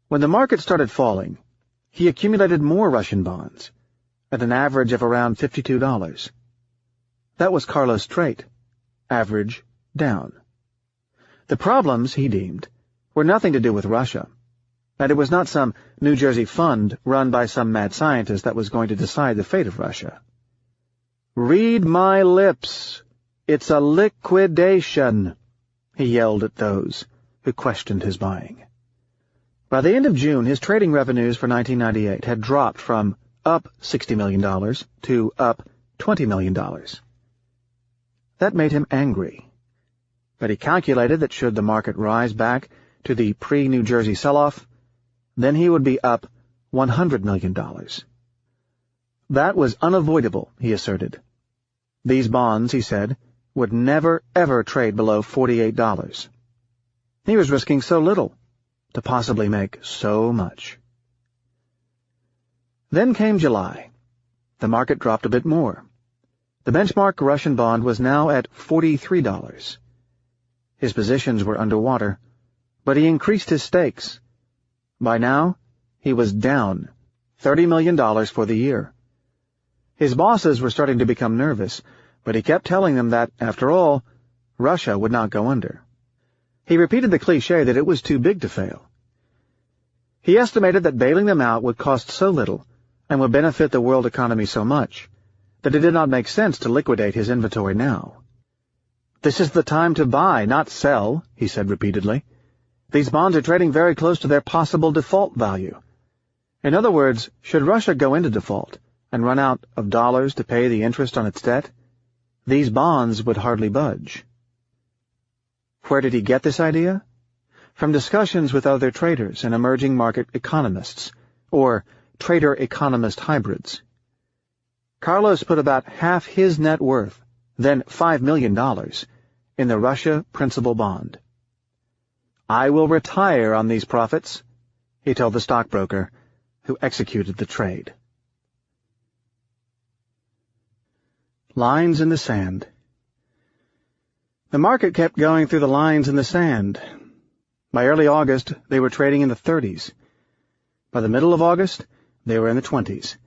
Speaker 1: When the market started falling, he accumulated more Russian bonds, at an average of around $52. That was Carlos' trait, average down. The problems, he deemed, were nothing to do with Russia, and it was not some New Jersey fund run by some mad scientist that was going to decide the fate of Russia. "Read my lips! It's a liquidation!" he yelled at those who questioned his buying. By the end of June, his trading revenues for 1998 had dropped from up $60 million to up $20 million. That made him angry. But he calculated that should the market rise back to the pre-New Jersey sell-off, then he would be up $100 million. That was unavoidable, he asserted. These bonds, he said, would never, ever trade below $48. He was risking so little to possibly make so much. Then came July. The market dropped a bit more. The benchmark Russian bond was now at $43. His positions were underwater, but he increased his stakes. By now, he was down $30 million for the year. His bosses were starting to become nervous, but he kept telling them that, after all, Russia would not go under. He repeated the cliché that it was too big to fail. He estimated that bailing them out would cost so little and would benefit the world economy so much that it did not make sense to liquidate his inventory now. "This is the time to buy, not sell," he said repeatedly. "These bonds are trading very close to their possible default value. In other words, should Russia go into default and run out of dollars to pay the interest on its debt, these bonds would hardly budge." Where did he get this idea? From discussions with other traders and emerging market economists, or trader-economist hybrids. Carlos put about half his net worth, then $5 million, in the Russia principal bond. "I will retire on these profits," he told the stockbroker, who executed the trade. Lines in the sand. The market kept going through the lines in the sand. By early August, they were trading in the 30s. By the middle of August, they were in the 20s,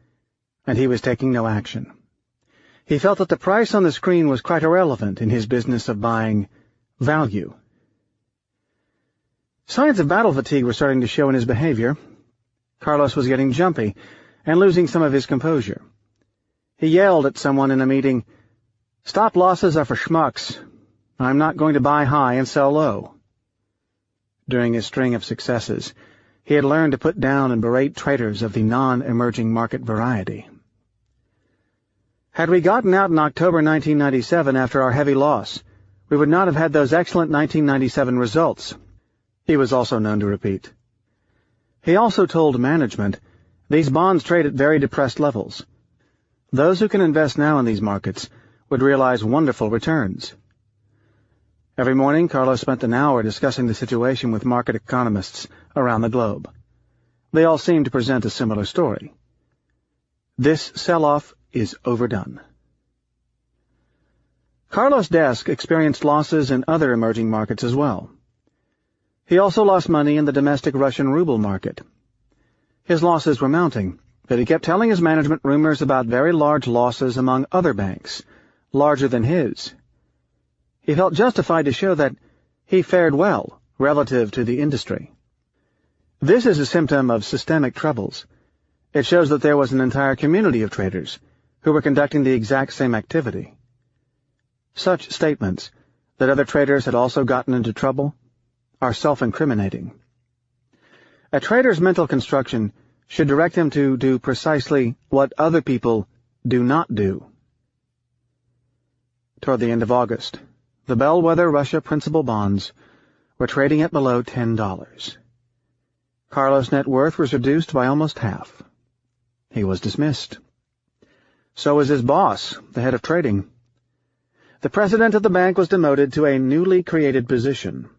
Speaker 1: and he was taking no action. He felt that the price on the screen was quite irrelevant in his business of buying value. Signs of battle fatigue were starting to show in his behavior. Carlos was getting jumpy and losing some of his composure. He yelled at someone in a meeting, "Stop losses are for schmucks. I'm not going to buy high and sell low." During his string of successes, he had learned to put down and berate traders of the non-emerging market variety. Had we gotten out in October 1997 after our heavy loss, we would not have had those excellent 1997 results, he was also known to repeat. He also told management, these bonds trade at very depressed levels. Those who can invest now in these markets would realize wonderful returns. Every morning, Carlos spent an hour discussing the situation with market economists around the globe. They all seemed to present a similar story. This sell-off is overdone. Carlos' desk experienced losses in other emerging markets as well. He also lost money in the domestic Russian ruble market. His losses were mounting, but he kept telling his management rumors about very large losses among other banks, larger than his. He felt justified to show that he fared well relative to the industry. This is a symptom of systemic troubles. It shows that there was an entire community of traders who were conducting the exact same activity. Such statements, that other traders had also gotten into trouble, are self-incriminating. A trader's mental construction should direct him to do precisely what other people do not do. Toward the end of August, the bellwether Russia principal bonds were trading at below $10. Carlos' net worth was reduced by almost half. He was dismissed. So was his boss, the head of trading. The president of the bank was demoted to a newly created position.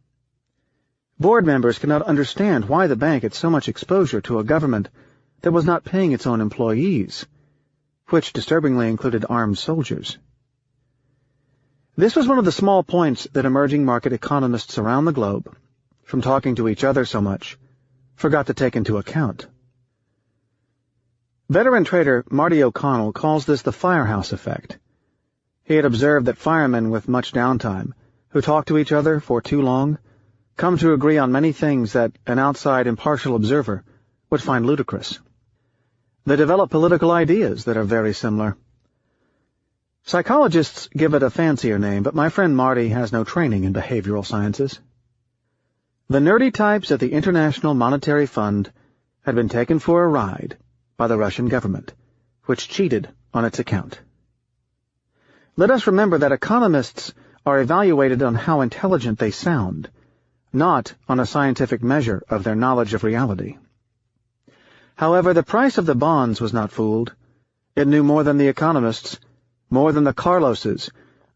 Speaker 1: Board members could not understand why the bank had so much exposure to a government that was not paying its own employees, which disturbingly included armed soldiers. This was one of the small points that emerging market economists around the globe, from talking to each other so much, forgot to take into account. Veteran trader Marty O'Connell calls this the firehouse effect. He had observed that firemen with much downtime, who talk to each other for too long, come to agree on many things that an outside impartial observer would find ludicrous. They develop political ideas that are very similar. Psychologists give it a fancier name, but my friend Marty has no training in behavioral sciences. The nerdy types at the International Monetary Fund had been taken for a ride by the Russian government, which cheated on its account. Let us remember that economists are evaluated on how intelligent they sound, not on a scientific measure of their knowledge of reality. However, the price of the bonds was not fooled. It knew more than the economists, more than the Carloses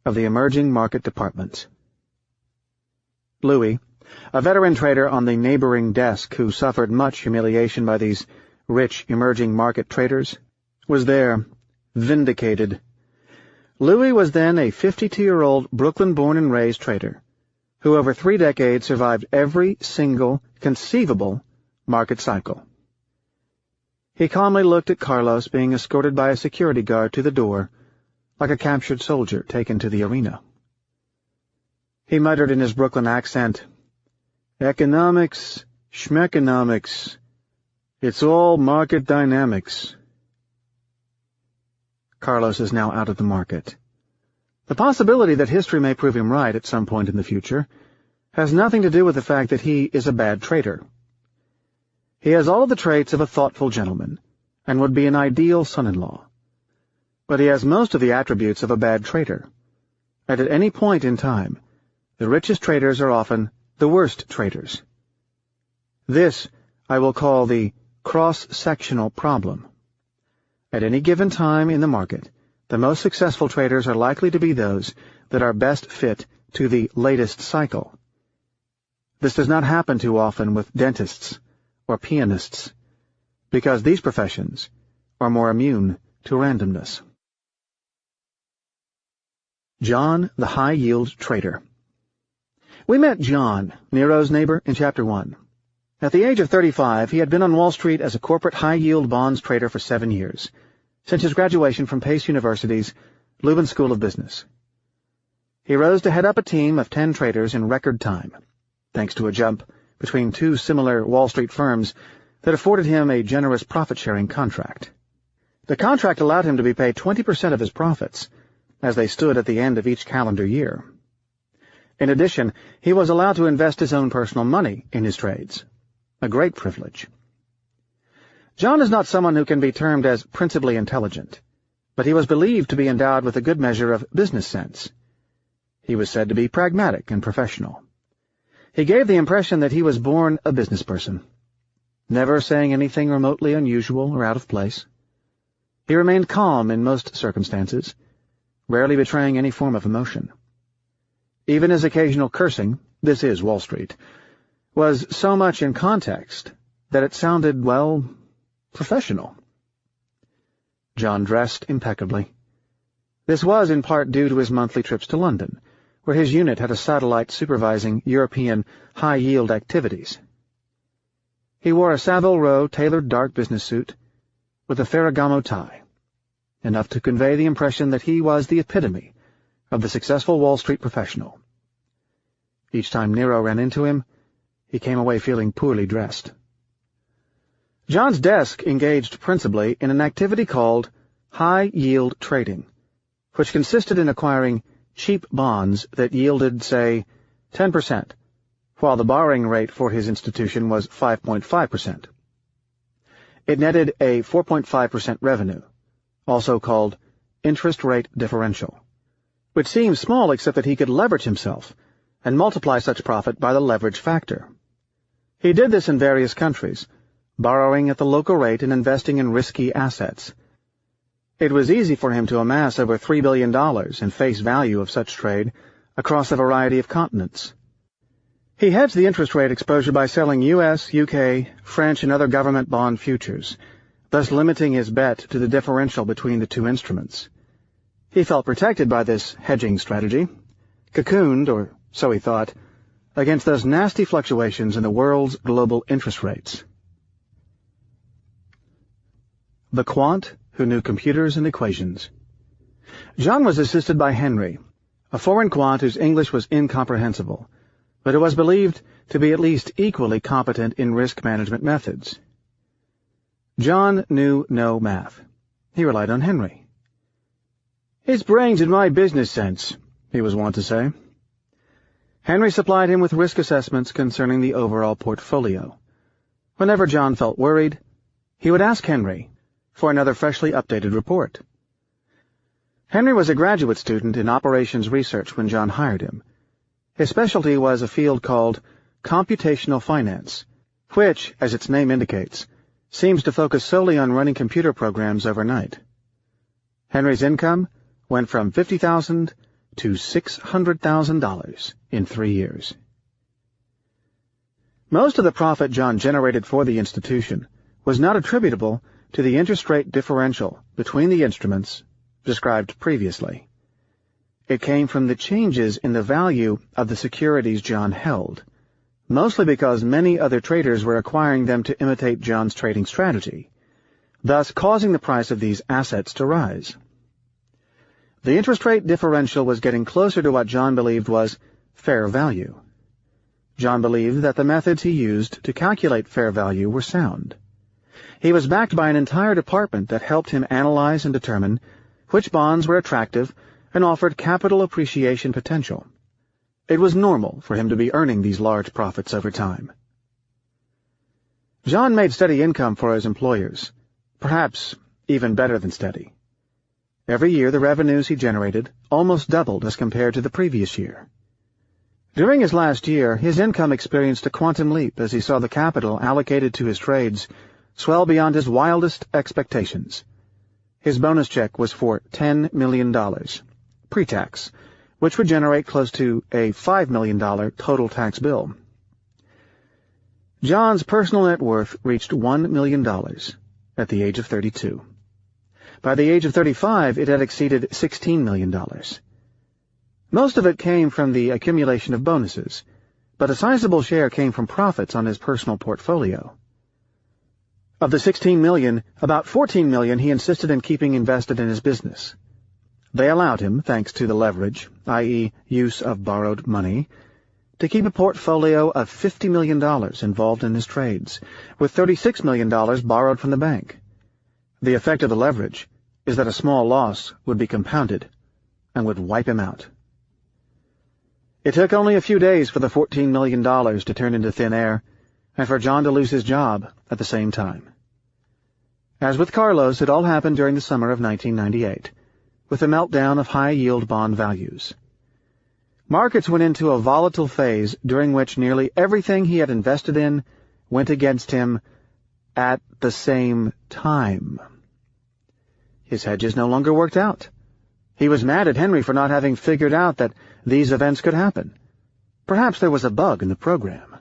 Speaker 1: of the emerging market departments. Louis, a veteran trader on the neighboring desk who suffered much humiliation by these rich emerging market traders, was there, vindicated. Louis was then a 52-year-old Brooklyn-born and raised trader, who over 3 decades survived every single conceivable market cycle. He calmly looked at Carlos being escorted by a security guard to the door, like a captured soldier taken to the arena. He muttered in his Brooklyn accent, "Economics, schmeconomics. It's all market dynamics." Carlos is now out of the market. The possibility that history may prove him right at some point in the future has nothing to do with the fact that he is a bad trader. He has all the traits of a thoughtful gentleman, and would be an ideal son-in-law. But he has most of the attributes of a bad trader. And at any point in time, the richest traders are often the worst traders. This I will call the cross-sectional problem. At any given time in the market, the most successful traders are likely to be those that are best fit to the latest cycle. This does not happen too often with dentists or pianists, because these professions are more immune to randomness. John, the high-yield trader. We met John, Nero's neighbor, in Chapter 1. At the age of 35, he had been on Wall Street as a corporate high-yield bonds trader for 7 years, since his graduation from Pace University's Leuven School of Business. He rose to head up a team of 10 traders in record time, thanks to a jump between two similar Wall Street firms that afforded him a generous profit-sharing contract. The contract allowed him to be paid 20% of his profits, as they stood at the end of each calendar year. In addition, he was allowed to invest his own personal money in his trades, a great privilege. John is not someone who can be termed as principally intelligent, but he was believed to be endowed with a good measure of business sense. He was said to be pragmatic and professional. He gave the impression that he was born a business person, never saying anything remotely unusual or out of place. He remained calm in most circumstances, rarely betraying any form of emotion. Even his occasional cursing, this is Wall Street, was so much in context that it sounded, well, professional. John dressed impeccably. This was in part due to his monthly trips to London, where his unit had a satellite supervising European high-yield activities. He wore a Savile Row tailored dark business suit with a Ferragamo tie, enough to convey the impression that he was the epitome of the successful Wall Street professional. Each time Nero ran into him, he came away feeling poorly dressed. John's desk engaged principally in an activity called high-yield trading, which consisted in acquiring cheap bonds that yielded, say, 10%, while the borrowing rate for his institution was 5.5%. It netted a 4.5% revenue, also called interest rate differential, which seems small except that he could leverage himself and multiply such profit by the leverage factor. He did this in various countries, borrowing at the local rate and investing in risky assets. It was easy for him to amass over $3 billion in face value of such trade across a variety of continents. He hedged the interest rate exposure by selling U.S., UK, French, and other government bond futures, thus limiting his bet to the differential between the two instruments. He felt protected by this hedging strategy, cocooned, or so he thought, against those nasty fluctuations in the world's global interest rates. The quant who knew computers and equations. John was assisted by Henry, a foreign quant whose English was incomprehensible, but who was believed to be at least equally competent in risk management methods. John knew no math. He relied on Henry. "His brain's in my business sense," he was wont to say. Henry supplied him with risk assessments concerning the overall portfolio. Whenever John felt worried, he would ask Henry for another freshly updated report. Henry was a graduate student in operations research when John hired him. His specialty was a field called computational finance, which, as its name indicates, seems to focus solely on running computer programs overnight. Henry's income went from $50,000 to $600,000 in 3 years. Most of the profit John generated for the institution was not attributable to the interest rate differential between the instruments described previously. It came from the changes in the value of the securities John held, mostly because many other traders were acquiring them to imitate John's trading strategy, thus causing the price of these assets to rise. The interest rate differential was getting closer to what John believed was fair value. John believed that the methods he used to calculate fair value were sound. He was backed by an entire department that helped him analyze and determine which bonds were attractive and offered capital appreciation potential. It was normal for him to be earning these large profits over time. John made steady income for his employers, perhaps even better than steady. Every year the revenues he generated almost doubled as compared to the previous year. During his last year, his income experienced a quantum leap as he saw the capital allocated to his trades swell beyond his wildest expectations. His bonus check was for $10 million, pre-tax, which would generate close to a $5 million total tax bill. John's personal net worth reached $1 million at the age of 32. By the age of 35, it had exceeded $16 million. Most of it came from the accumulation of bonuses, but a sizable share came from profits on his personal portfolio. Of the $16 million, about $14 million he insisted in keeping invested in his business. They allowed him, thanks to the leverage, i.e. use of borrowed money, to keep a portfolio of $50 million involved in his trades, with $36 million borrowed from the bank. The effect of the leverage is that a small loss would be compounded and would wipe him out. It took only a few days for the $14 million to turn into thin air, and for John to lose his job at the same time. As with Carlos, it all happened during the summer of 1998, with the meltdown of high-yield bond values. Markets went into a volatile phase during which nearly everything he had invested in went against him at the same time. His hedges no longer worked out. He was mad at Henry for not having figured out that these events could happen. Perhaps there was a bug in the program.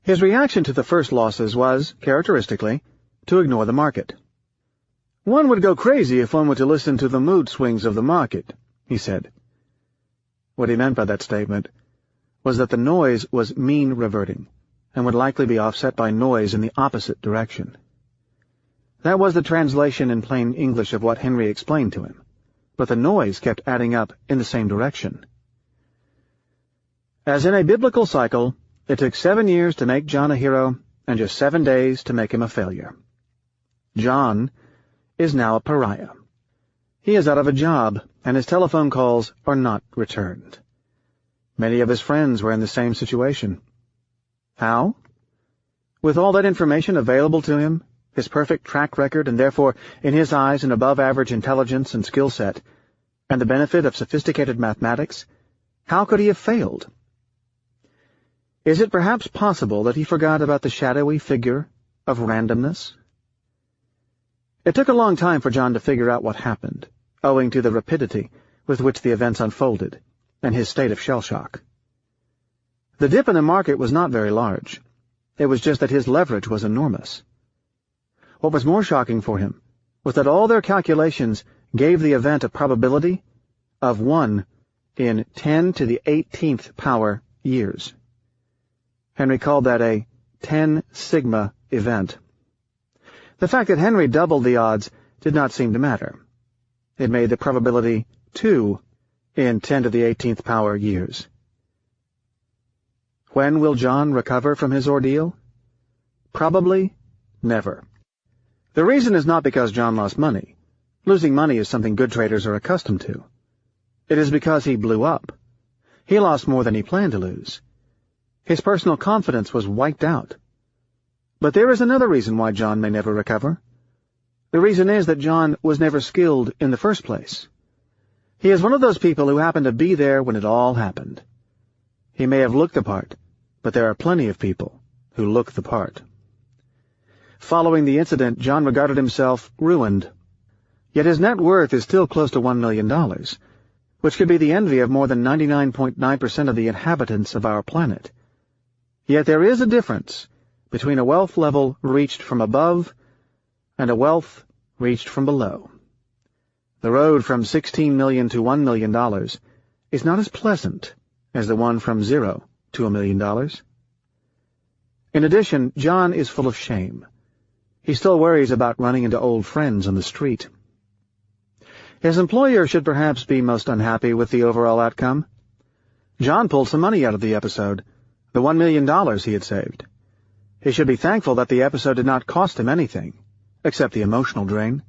Speaker 1: His reaction to the first losses was, characteristically, to ignore the market. "One would go crazy if one were to listen to the mood swings of the market," he said. What he meant by that statement was that the noise was mean reverting and would likely be offset by noise in the opposite direction. That was the translation in plain English of what Henry explained to him, but the noise kept adding up in the same direction. As in a biblical cycle, it took 7 years to make John a hero and just 7 days to make him a failure. John is now a pariah. He is out of a job, and his telephone calls are not returned. Many of his friends were in the same situation. How? With all that information available to him, his perfect track record, and therefore, in his eyes, an above-average intelligence and skill set, and the benefit of sophisticated mathematics, how could he have failed? Is it perhaps possible that he forgot about the shadowy figure of randomness? It took a long time for John to figure out what happened, owing to the rapidity with which the events unfolded, and his state of shell-shock. The dip in the market was not very large. It was just that his leverage was enormous. What was more shocking for him was that all their calculations gave the event a probability of 1 in 10 to the 18th power years. Henry called that a 10 sigma event. The fact that Henry doubled the odds did not seem to matter. It made the probability 2 in 10 to the 18th power years. When will John recover from his ordeal? Probably never. The reason is not because John lost money. Losing money is something good traders are accustomed to. It is because he blew up. He lost more than he planned to lose. His personal confidence was wiped out. But there is another reason why John may never recover. The reason is that John was never skilled in the first place. He is one of those people who happened to be there when it all happened. He may have looked the part, but there are plenty of people who look the part. Following the incident, John regarded himself ruined. Yet his net worth is still close to $1 million, which could be the envy of more than 99.9% of the inhabitants of our planet. Yet there is a difference between a wealth level reached from above and a wealth reached from below. The road from $16 million to $1 million is not as pleasant as the one from 0 to $1 million. In addition, John is full of shame. He still worries about running into old friends on the street. His employer should perhaps be most unhappy with the overall outcome. John pulled some money out of the episode, the $1 million he had saved. He should be thankful that the episode did not cost him anything, except the emotional drain.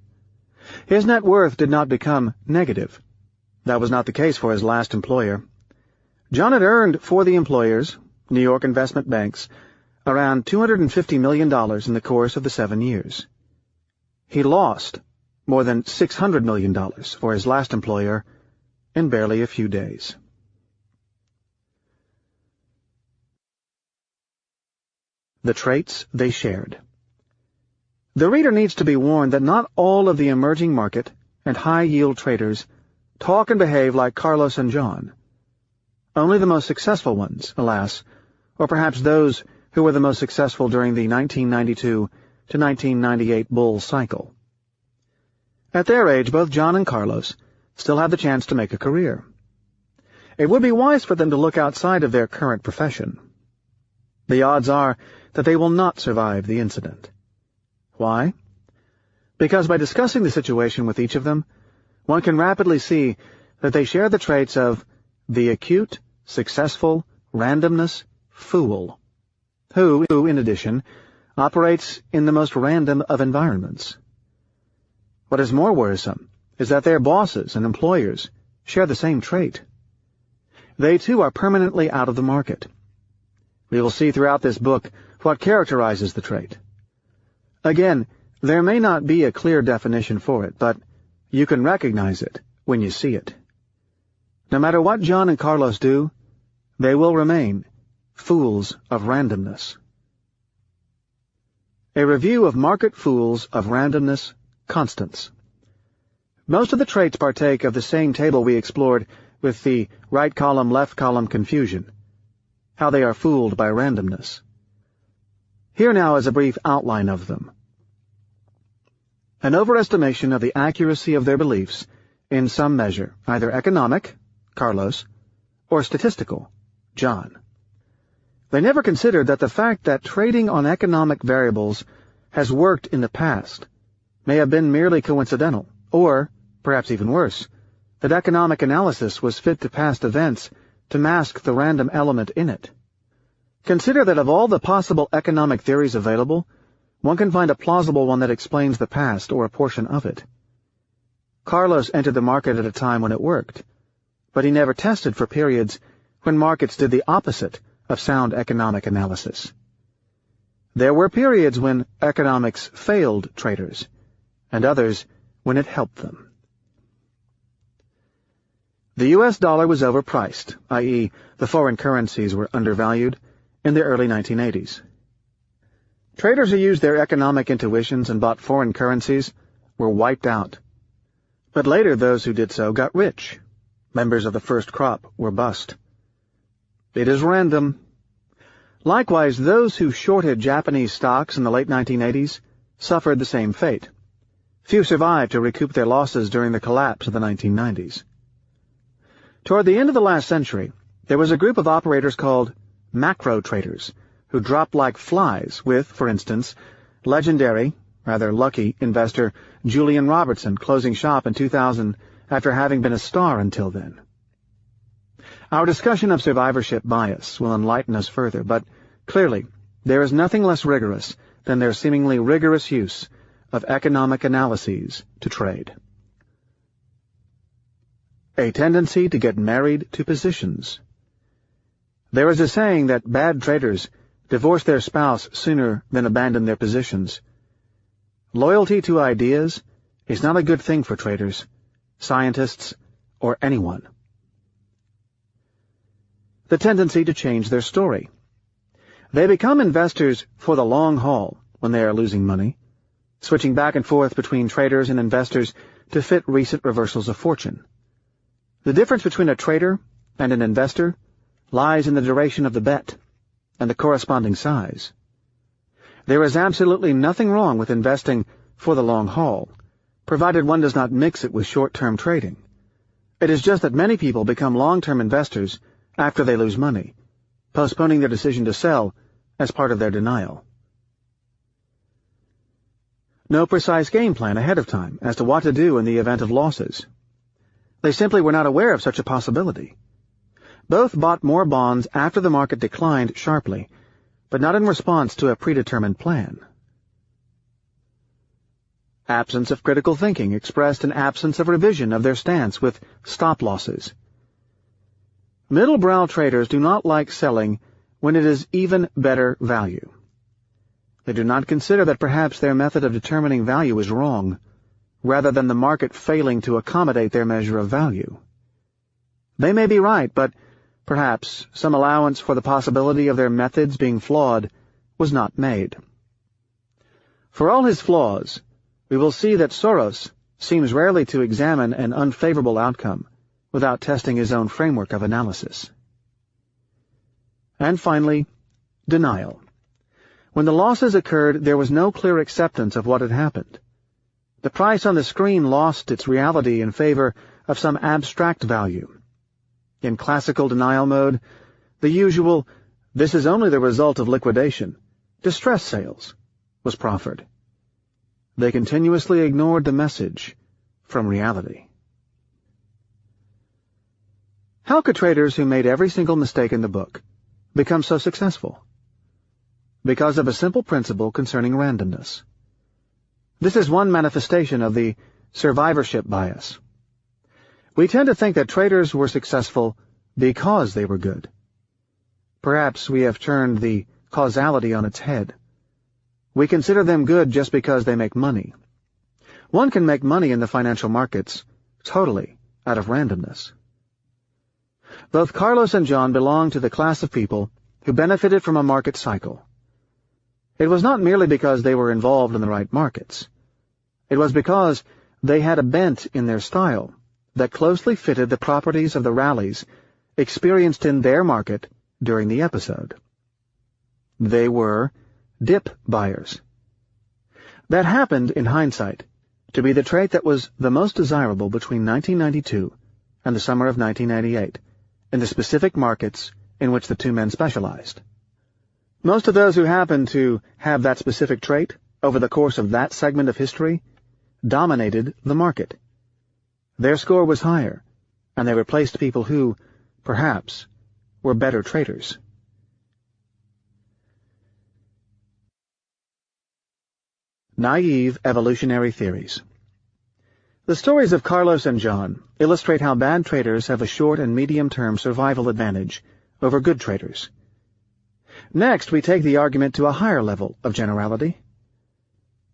Speaker 1: His net worth did not become negative. That was not the case for his last employer. John had earned for the employers, New York investment banks, around $250 million in the course of the 7 years. He lost more than $600 million for his last employer in barely a few days. The traits they shared. The reader needs to be warned that not all of the emerging market and high-yield traders talk and behave like Carlos and John. Only the most successful ones, alas, or perhaps those who were the most successful during the 1992 to 1998 bull cycle. At their age, both John and Carlos still have the chance to make a career. It would be wise for them to look outside of their current profession. The odds are that they will not survive the incident. Why? Because by discussing the situation with each of them, one can rapidly see that they share the traits of the acute, successful, randomness fool, who, in addition, operates in the most random of environments. What is more worrisome is that their bosses and employers share the same trait. They too are permanently out of the market. We will see throughout this book what characterizes the trait. Again, there may not be a clear definition for it, but you can recognize it when you see it. No matter what John and Carlos do, they will remain fools of randomness. A review of market fools of randomness constants. Most of the traits partake of the same table we explored with the right column, left column confusion, how they are fooled by randomness. Here now is a brief outline of them. An overestimation of the accuracy of their beliefs in some measure, either economic, Carlos, or statistical, John. They never considered that the fact that trading on economic variables has worked in the past may have been merely coincidental, or, perhaps even worse, that economic analysis was fit to past events to mask the random element in it. Consider that of all the possible economic theories available, one can find a plausible one that explains the past or a portion of it. Carlos entered the market at a time when it worked, but he never tested for periods when markets did the opposite of sound economic analysis. There were periods when economics failed traders, and others when it helped them. The U.S. dollar was overpriced, i.e., the foreign currencies were undervalued, in the early 1980s. Traders who used their economic intuitions and bought foreign currencies were wiped out. But later those who did so got rich. Members of the first crop were bust. It is random. Likewise, those who shorted Japanese stocks in the late 1980s suffered the same fate. Few survived to recoup their losses during the collapse of the 1990s. Toward the end of the last century, there was a group of operators called macro traders who dropped like flies with, for instance, legendary, rather lucky, investor Julian Robertson closing shop in 2000 after having been a star until then. Our discussion of survivorship bias will enlighten us further, but clearly there is nothing less rigorous than their seemingly rigorous use of economic analyses to trade. A tendency to get married to positions. There is a saying that bad traders divorce their spouse sooner than abandon their positions. Loyalty to ideas is not a good thing for traders, scientists, or anyone. The tendency to change their story. They become investors for the long haul when they are losing money, switching back and forth between traders and investors to fit recent reversals of fortune. The difference between a trader and an investor lies in the duration of the bet and the corresponding size. There is absolutely nothing wrong with investing for the long haul, provided one does not mix it with short-term trading. It is just that many people become long-term investors after they lose money, postponing their decision to sell as part of their denial. No precise game plan ahead of time as to what to do in the event of losses. They simply were not aware of such a possibility. Both bought more bonds after the market declined sharply, but not in response to a predetermined plan. Absence of critical thinking expressed an absence of revision of their stance with stop losses. Middle-brow traders do not like selling when it is even better value. They do not consider that perhaps their method of determining value is wrong, rather than the market failing to accommodate their measure of value. They may be right, but perhaps some allowance for the possibility of their methods being flawed was not made. For all his flaws, we will see that Soros seems rarely to examine an unfavorable outcome without testing his own framework of analysis. And finally, denial. When the losses occurred, there was no clear acceptance of what had happened. The price on the screen lost its reality in favor of some abstract value. In classical denial mode, the usual, "This is only the result of liquidation, distress sales," was proffered. They continuously ignored the message from reality. How could traders who made every single mistake in the book become so successful? Because of a simple principle concerning randomness. This is one manifestation of the survivorship bias. We tend to think that traders were successful because they were good. Perhaps we have turned the causality on its head. We consider them good just because they make money. One can make money in the financial markets totally out of randomness. Both Carlos and John belong to the class of people who benefited from a market cycle. It was not merely because they were involved in the right markets. It was because they had a bent in their style that closely fitted the properties of the rallies experienced in their market during the episode. They were dip buyers. That happened, in hindsight, to be the trait that was the most desirable between 1992 and the summer of 1998 in the specific markets in which the two men specialized. Most of those who happened to have that specific trait over the course of that segment of history dominated the market. Their score was higher, and they replaced people who, perhaps, were better traders. Naive evolutionary theories. The stories of Carlos and John illustrate how bad traders have a short and medium-term survival advantage over good traders. Next, we take the argument to a higher level of generality.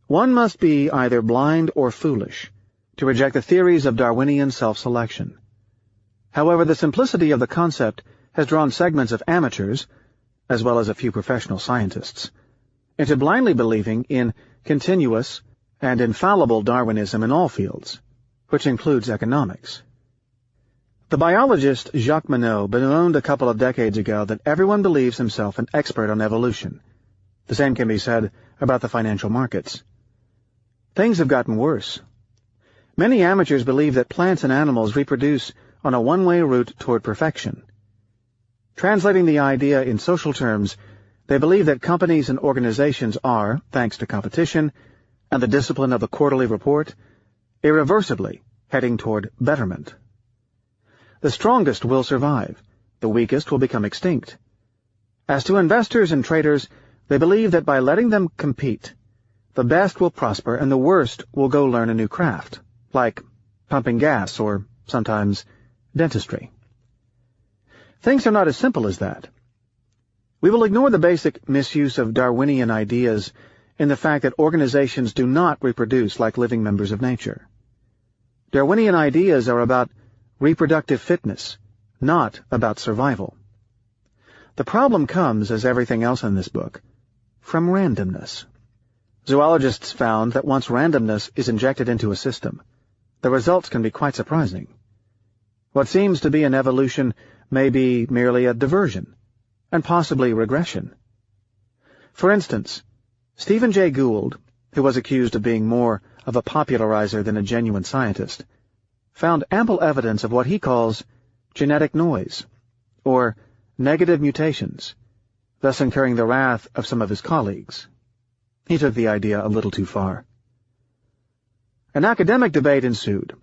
Speaker 1: One must be either blind or foolish to reject the theories of Darwinian self-selection. However, the simplicity of the concept has drawn segments of amateurs, as well as a few professional scientists, into blindly believing in continuous and infallible Darwinism in all fields, which includes economics. The biologist Jacques Monod bemoaned a couple of decades ago that everyone believes himself an expert on evolution. The same can be said about the financial markets. Things have gotten worse. Many amateurs believe that plants and animals reproduce on a one-way route toward perfection. Translating the idea in social terms, they believe that companies and organizations are, thanks to competition and the discipline of the quarterly report, irreversibly heading toward betterment. The strongest will survive, the weakest will become extinct. As to investors and traders, they believe that by letting them compete, the best will prosper and the worst will go learn a new craft, like pumping gas or, sometimes, dentistry. Things are not as simple as that. We will ignore the basic misuse of Darwinian ideas in the fact that organizations do not reproduce like living members of nature. Darwinian ideas are about reproductive fitness, not about survival. The problem comes, as everything else in this book, from randomness. Zoologists found that once randomness is injected into a system, the results can be quite surprising. What seems to be an evolution may be merely a diversion, and possibly regression. For instance, Stephen Jay Gould, who was accused of being more of a popularizer than a genuine scientist, found ample evidence of what he calls genetic noise, or negative mutations, thus incurring the wrath of some of his colleagues. He took the idea a little too far. An academic debate ensued,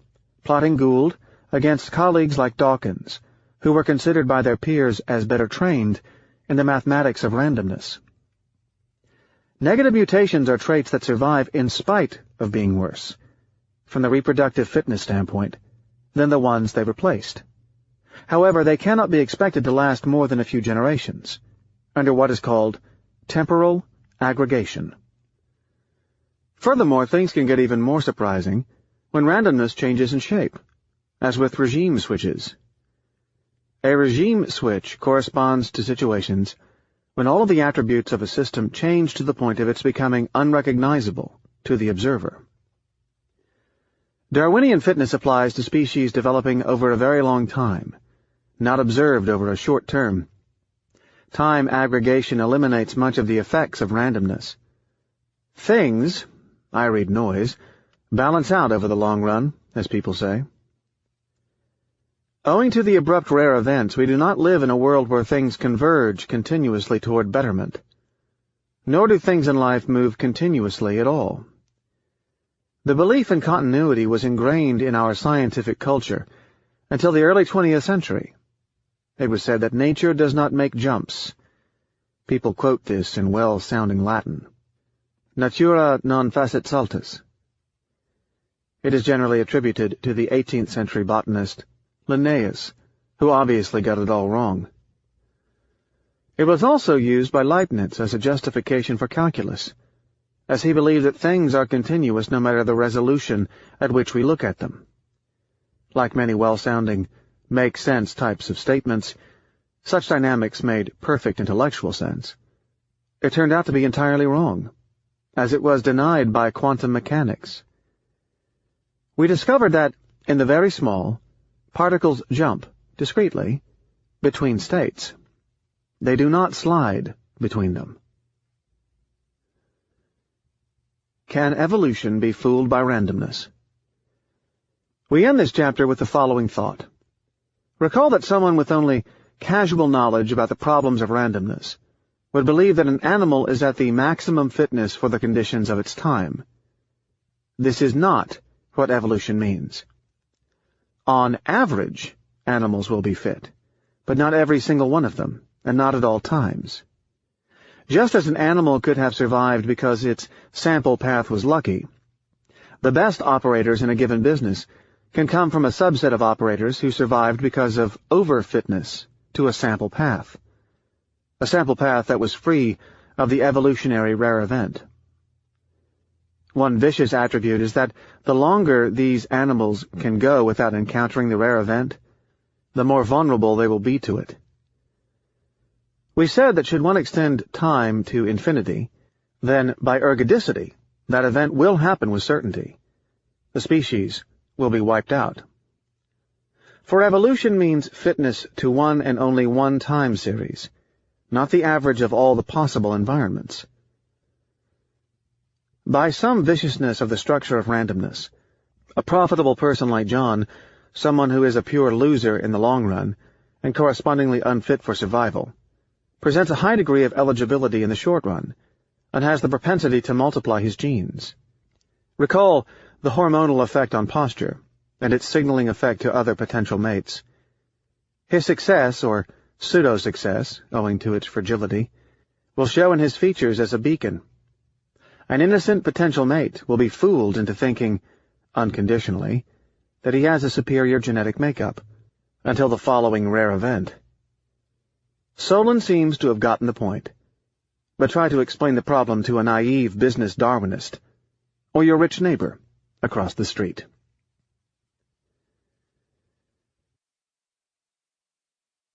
Speaker 1: plotting Gould against colleagues like Dawkins, who were considered by their peers as better trained in the mathematics of randomness. Negative mutations are traits that survive in spite of being worse, from the reproductive fitness standpoint, than the ones they replaced. However, they cannot be expected to last more than a few generations, under what is called temporal aggregation. Furthermore, things can get even more surprising when randomness changes in shape, as with regime switches. A regime switch corresponds to situations when all of the attributes of a system change to the point of its becoming unrecognizable to the observer. Darwinian fitness applies to species developing over a very long time, not observed over a short term. Time aggregation eliminates much of the effects of randomness. Things, I read noise, balance out over the long run, as people say. Owing to the abrupt rare events, we do not live in a world where things converge continuously toward betterment. Nor do things in life move continuously at all. The belief in continuity was ingrained in our scientific culture until the early 20th century, It was said that nature does not make jumps. People quote this in well-sounding Latin. Natura non facet saltus. It is generally attributed to the 18th century botanist Linnaeus, who obviously got it all wrong. It was also used by Leibniz as a justification for calculus, as he believed that things are continuous no matter the resolution at which we look at them. Like many well-sounding, make-sense types of statements, such dynamics made perfect intellectual sense. It turned out to be entirely wrong, as it was denied by quantum mechanics. We discovered that, in the very small, particles jump, discretely, between states. They do not slide between them. Can evolution be fooled by randomness? We end this chapter with the following thought. Recall that someone with only casual knowledge about the problems of randomness would believe that an animal is at the maximum fitness for the conditions of its time. This is not what evolution means. On average, animals will be fit, but not every single one of them, and not at all times. Just as an animal could have survived because its sample path was lucky, the best operators in a given business can come from a subset of operators who survived because of over-fitness to a sample path that was free of the evolutionary rare event. One vicious attribute is that the longer these animals can go without encountering the rare event, the more vulnerable they will be to it. We said that should one extend time to infinity, then, by ergodicity, that event will happen with certainty. The species will be wiped out. For evolution means fitness to one and only one time series, not the average of all the possible environments. By some viciousness of the structure of randomness, a profitable person like John, someone who is a pure loser in the long run, and correspondingly unfit for survival, presents a high degree of eligibility in the short run, and has the propensity to multiply his genes. Recall the hormonal effect on posture, and its signaling effect to other potential mates. His success, or pseudo-success, owing to its fragility, will show in his features as a beacon. An innocent potential mate will be fooled into thinking, unconditionally, that he has a superior genetic makeup, until the following rare event. Solon seems to have gotten the point, but try to explain the problem to a naive business Darwinist, or your rich neighbor across the street.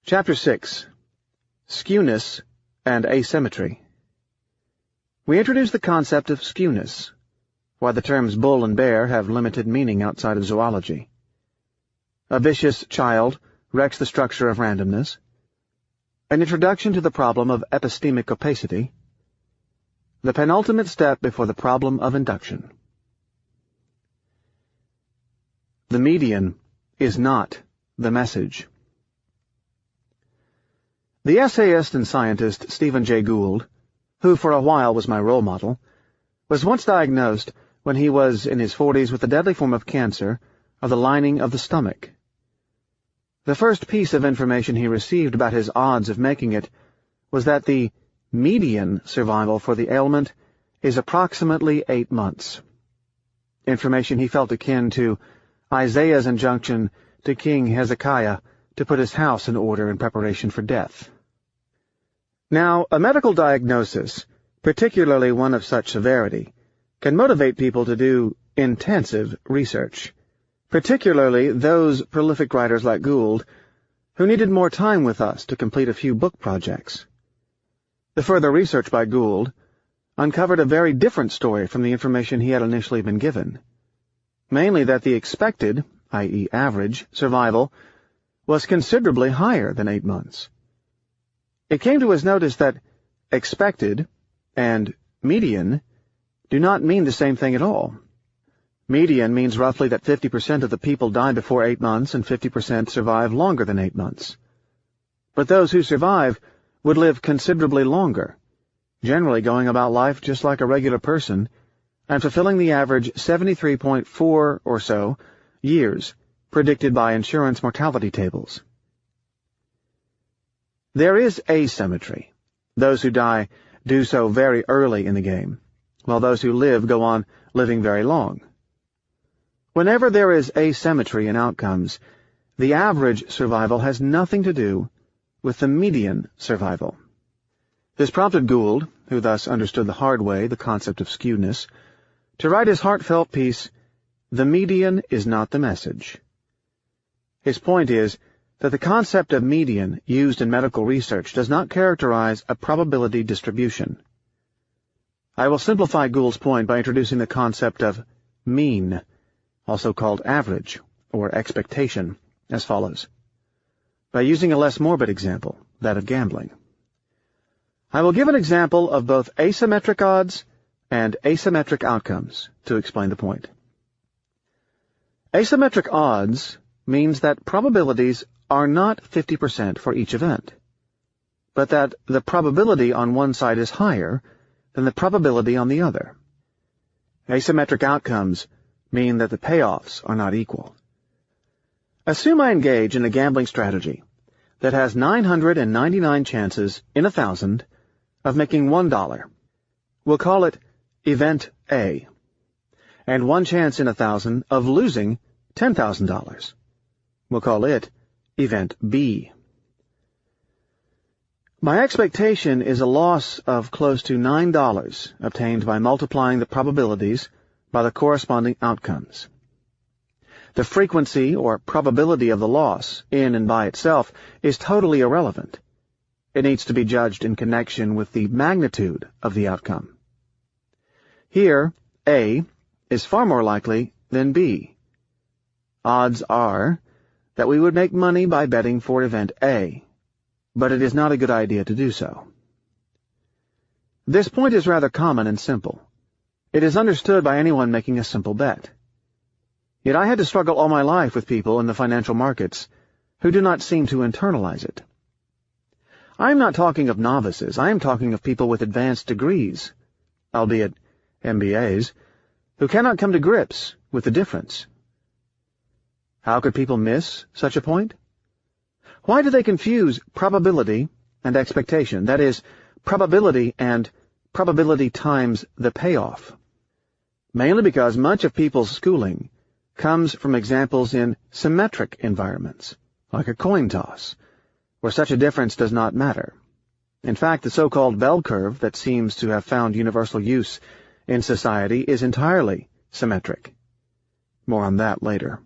Speaker 1: Chapter 6. Skewness and Asymmetry. We introduce the concept of skewness, why the terms bull and bear have limited meaning outside of zoology. A vicious child wrecks the structure of randomness. An introduction to the problem of epistemic opacity. The penultimate step before the problem of induction. The median is not the message. The essayist and scientist Stephen Jay Gould, who for a while was my role model, was once diagnosed when he was in his 40s with a deadly form of cancer of the lining of the stomach. The first piece of information he received about his odds of making it was that the median survival for the ailment is approximately 8 months. Information he felt akin to Isaiah's injunction to King Hezekiah to put his house in order in preparation for death. Now, a medical diagnosis, particularly one of such severity, can motivate people to do intensive research, particularly those prolific writers like Gould, who needed more time with us to complete a few book projects. The further research by Gould uncovered a very different story from the information he had initially been given, mainly that the expected, i.e. average, survival was considerably higher than 8 months. It came to his notice that expected and median do not mean the same thing at all. Median means roughly that 50% of the people die before 8 months and 50% survive longer than 8 months. But those who survive would live considerably longer, generally going about life just like a regular person, and fulfilling the average 73.4 or so years predicted by insurance mortality tables. There is asymmetry. Those who die do so very early in the game, while those who live go on living very long. Whenever there is asymmetry in outcomes, the average survival has nothing to do with the median survival. This prompted Gould, who thus understood the hard way the concept of skewedness, to write his heartfelt piece, "The Median is Not the Message." His point is that the concept of median used in medical research does not characterize a probability distribution. I will simplify Gould's point by introducing the concept of mean, also called average, or expectation, as follows. By using a less morbid example, that of gambling. I will give an example of both asymmetric odds and asymmetric outcomes to explain the point. Asymmetric odds means that probabilities are not 50% for each event, but that the probability on one side is higher than the probability on the other. Asymmetric outcomes mean that the payoffs are not equal. Assume I engage in a gambling strategy that has 999 chances in 1,000 of making $1. We'll call it Event A, and 1 chance in 1,000 of losing $10,000. We'll call it Event B. My expectation is a loss of close to $9 obtained by multiplying the probabilities by the corresponding outcomes. The frequency or probability of the loss, in and by itself, is totally irrelevant. It needs to be judged in connection with the magnitude of the outcome. Here, A is far more likely than B. Odds are that we would make money by betting for event A, but it is not a good idea to do so. This point is rather common and simple. It is understood by anyone making a simple bet. Yet I had to struggle all my life with people in the financial markets who do not seem to internalize it. I am not talking of novices. I am talking of people with advanced degrees, albeit MBAs, who cannot come to grips with the difference. How could people miss such a point? Why do they confuse probability and expectation, that is, probability and probability times the payoff? Mainly because much of people's schooling comes from examples in symmetric environments, like a coin toss, where such a difference does not matter. In fact, the so-called bell curve that seems to have found universal use in society is entirely symmetric. More on that later.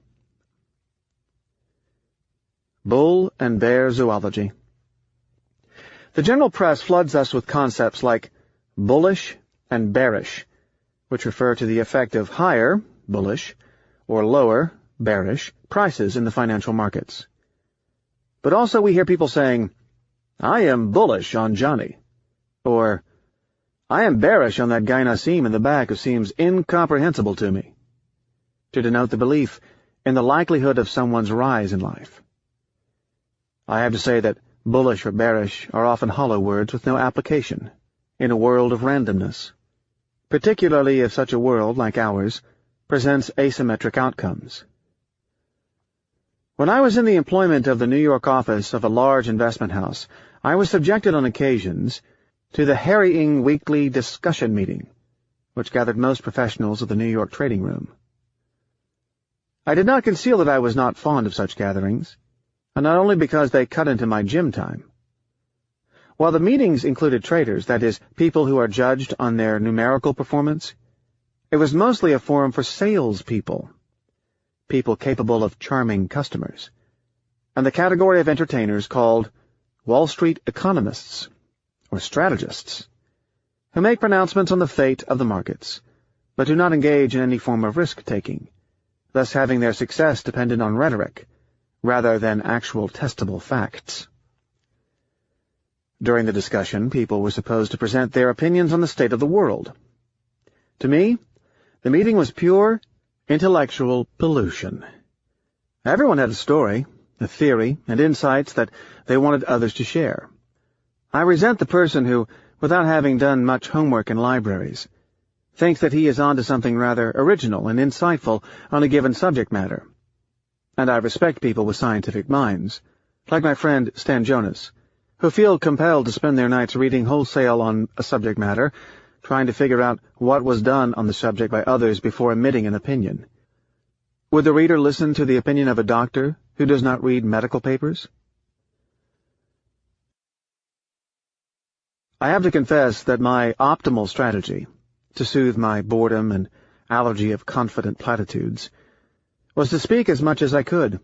Speaker 1: Bull and bear zoology. The general press floods us with concepts like bullish and bearish, which refer to the effect of higher, bullish, or lower, bearish, prices in the financial markets. But also we hear people saying, "I am bullish on Johnny," or "I am bearish on that guy Nassim in the back who seems incomprehensible to me," to denote the belief in the likelihood of someone's rise in life. I have to say that bullish or bearish are often hollow words with no application in a world of randomness, particularly if such a world, like ours, presents asymmetric outcomes. When I was in the employment of the New York office of a large investment house, I was subjected on occasions to the harrying weekly discussion meeting, which gathered most professionals of the New York trading room. I did not conceal that I was not fond of such gatherings, and not only because they cut into my gym time. While the meetings included traders, that is, people who are judged on their numerical performance, it was mostly a forum for salespeople, people capable of charming customers, and the category of entertainers called Wall Street economists, or strategists, who make pronouncements on the fate of the markets, but do not engage in any form of risk-taking, thus having their success dependent on rhetoric, rather than actual testable facts. During the discussion, people were supposed to present their opinions on the state of the world. To me, the meeting was pure intellectual pollution. Everyone had a story, a theory, and insights that they wanted others to share. I resent the person who, without having done much homework in libraries, thinks that he is onto something rather original and insightful on a given subject matter. And I respect people with scientific minds, like my friend Stan Jonas, who feel compelled to spend their nights reading wholesale on a subject matter, trying to figure out what was done on the subject by others before emitting an opinion. Would the reader listen to the opinion of a doctor who does not read medical papers? I have to confess that my optimal strategy, to soothe my boredom and allergy of confident platitudes, was to speak as much as I could,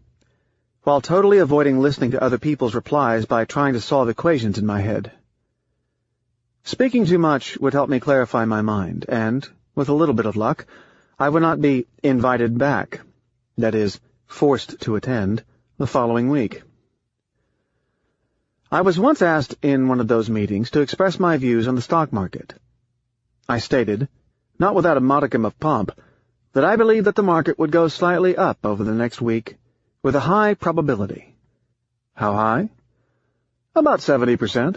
Speaker 1: while totally avoiding listening to other people's replies by trying to solve equations in my head. Speaking too much would help me clarify my mind, and, with a little bit of luck, I would not be invited back, that is, forced to attend, the following week. I was once asked in one of those meetings to express my views on the stock market. I stated, not without a modicum of pomp, that I believed that the market would go slightly up over the next week, with a high probability. How high? About 70%.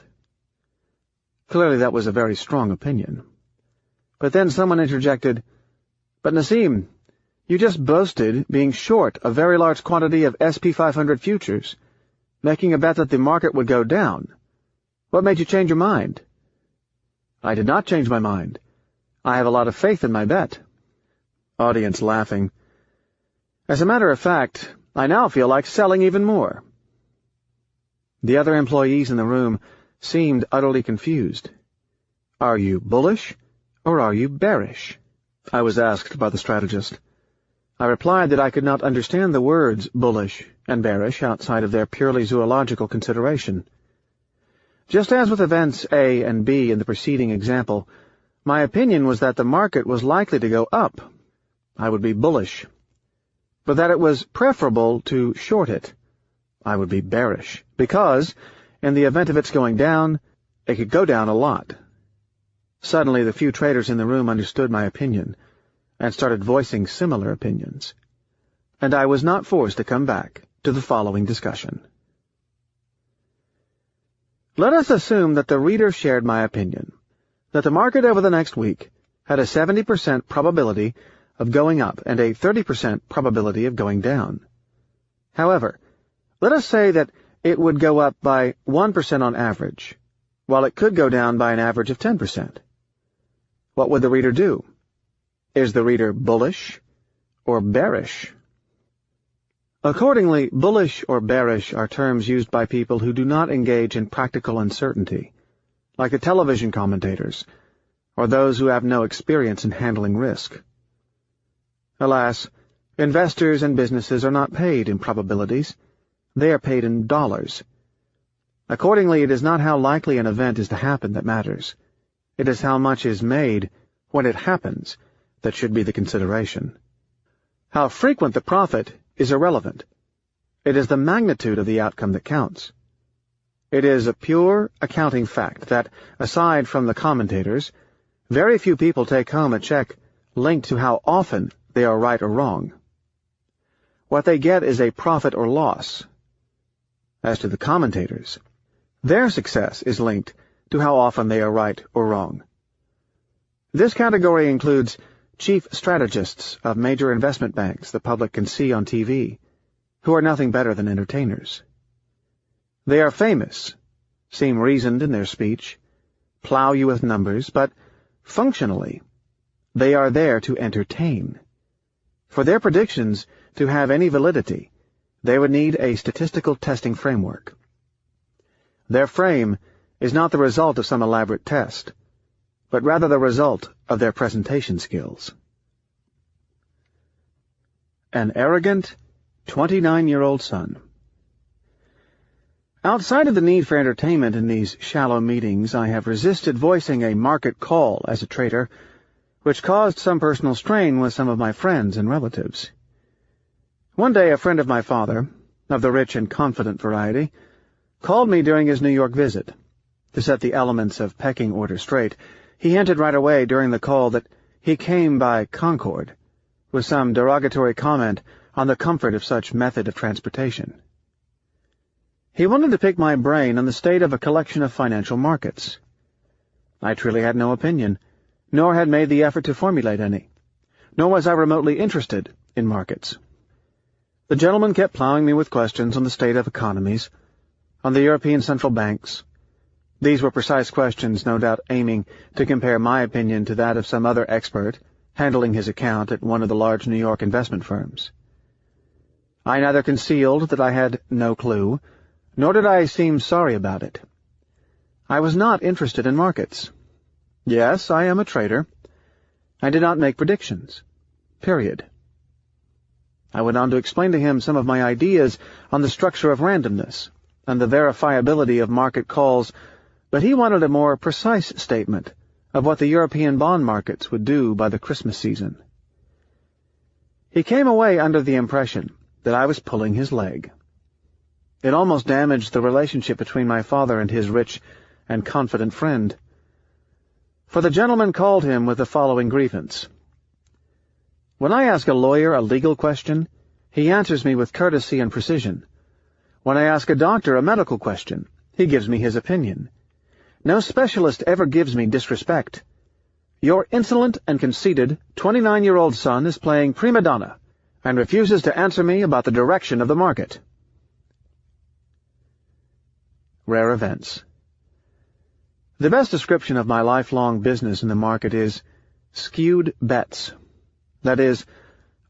Speaker 1: Clearly that was a very strong opinion. But then someone interjected, "But Nassim, you just boasted being short a very large quantity of SP 500 futures, making a bet that the market would go down. What made you change your mind?" "I did not change my mind. I have a lot of faith in my bet." Audience laughing. As a matter of fact, I now feel like selling even more. The other employees in the room seemed utterly confused. "Are you bullish, or are you bearish?" I was asked by the strategist. I replied that I could not understand the words bullish and bearish outside of their purely zoological consideration. Just as with events A and B in the preceding example, my opinion was that the market was likely to go up. I would be bullish. But that it was preferable to short it. I would be bearish, because, in the event of its going down, it could go down a lot. Suddenly the few traders in the room understood my opinion, and started voicing similar opinions, and I was not forced to come back to the following discussion. Let us assume that the reader shared my opinion, that the market over the next week had a 70% probability of going up and a 30% probability of going down. However, let us say that it would go up by 1% on average, while it could go down by an average of 10%. What would the reader do? Is the reader bullish or bearish? Accordingly, bullish or bearish are terms used by people who do not engage in practical uncertainty, like the television commentators, or those who have no experience in handling risk. Alas, investors and businesses are not paid in probabilities. They are paid in dollars. Accordingly, it is not how likely an event is to happen that matters. It is how much is made when it happens that should be the consideration. How frequent the profit is irrelevant. It is the magnitude of the outcome that counts. It is a pure accounting fact that, aside from the commentators, very few people take home a check linked to how often they are right or wrong. What they get is a profit or loss. As to the commentators, their success is linked to how often they are right or wrong. This category includes chief strategists of major investment banks the public can see on TV, who are nothing better than entertainers. They are famous, seem reasoned in their speech, plow you with numbers, but functionally, they are there to entertain. For their predictions to have any validity, they would need a statistical testing framework. Their frame is not the result of some elaborate test, but rather the result of their presentation skills. An arrogant 29-year-old son. Outside of the need for entertainment in these shallow meetings, I have resisted voicing a market call as a trader, which caused some personal strain with some of my friends and relatives. One day a friend of my father, of the rich and confident variety, called me during his New York visit. To set the elements of pecking order straight, he hinted right away during the call that he came by Concord, with some derogatory comment on the comfort of such method of transportation. He wanted to pick my brain on the state of a collection of financial markets. I truly had no opinion, nor had made the effort to formulate any, nor was I remotely interested in markets. The gentleman kept plowing me with questions on the state of economies. on the European central banks. These were precise questions, no doubt aiming to compare my opinion to that of some other expert handling his account at one of the large New York investment firms. I neither concealed that I had no clue, nor did I seem sorry about it. I was not interested in markets. Yes, I am a trader. I did not make predictions. Period. I went on to explain to him some of my ideas on the structure of randomness and the verifiability of market calls, but he wanted a more precise statement of what the European bond markets would do by the Christmas season. He came away under the impression that I was pulling his leg. It almost damaged the relationship between my father and his rich and confident friend. For the gentleman called him with the following grievance. When I ask a lawyer a legal question, he answers me with courtesy and precision. When I ask a doctor a medical question, he gives me his opinion. No specialist ever gives me disrespect. Your insolent and conceited 29-year-old son is playing prima donna and refuses to answer me about the direction of the market. Rare events. The best description of my lifelong business in the market is skewed bets. That is,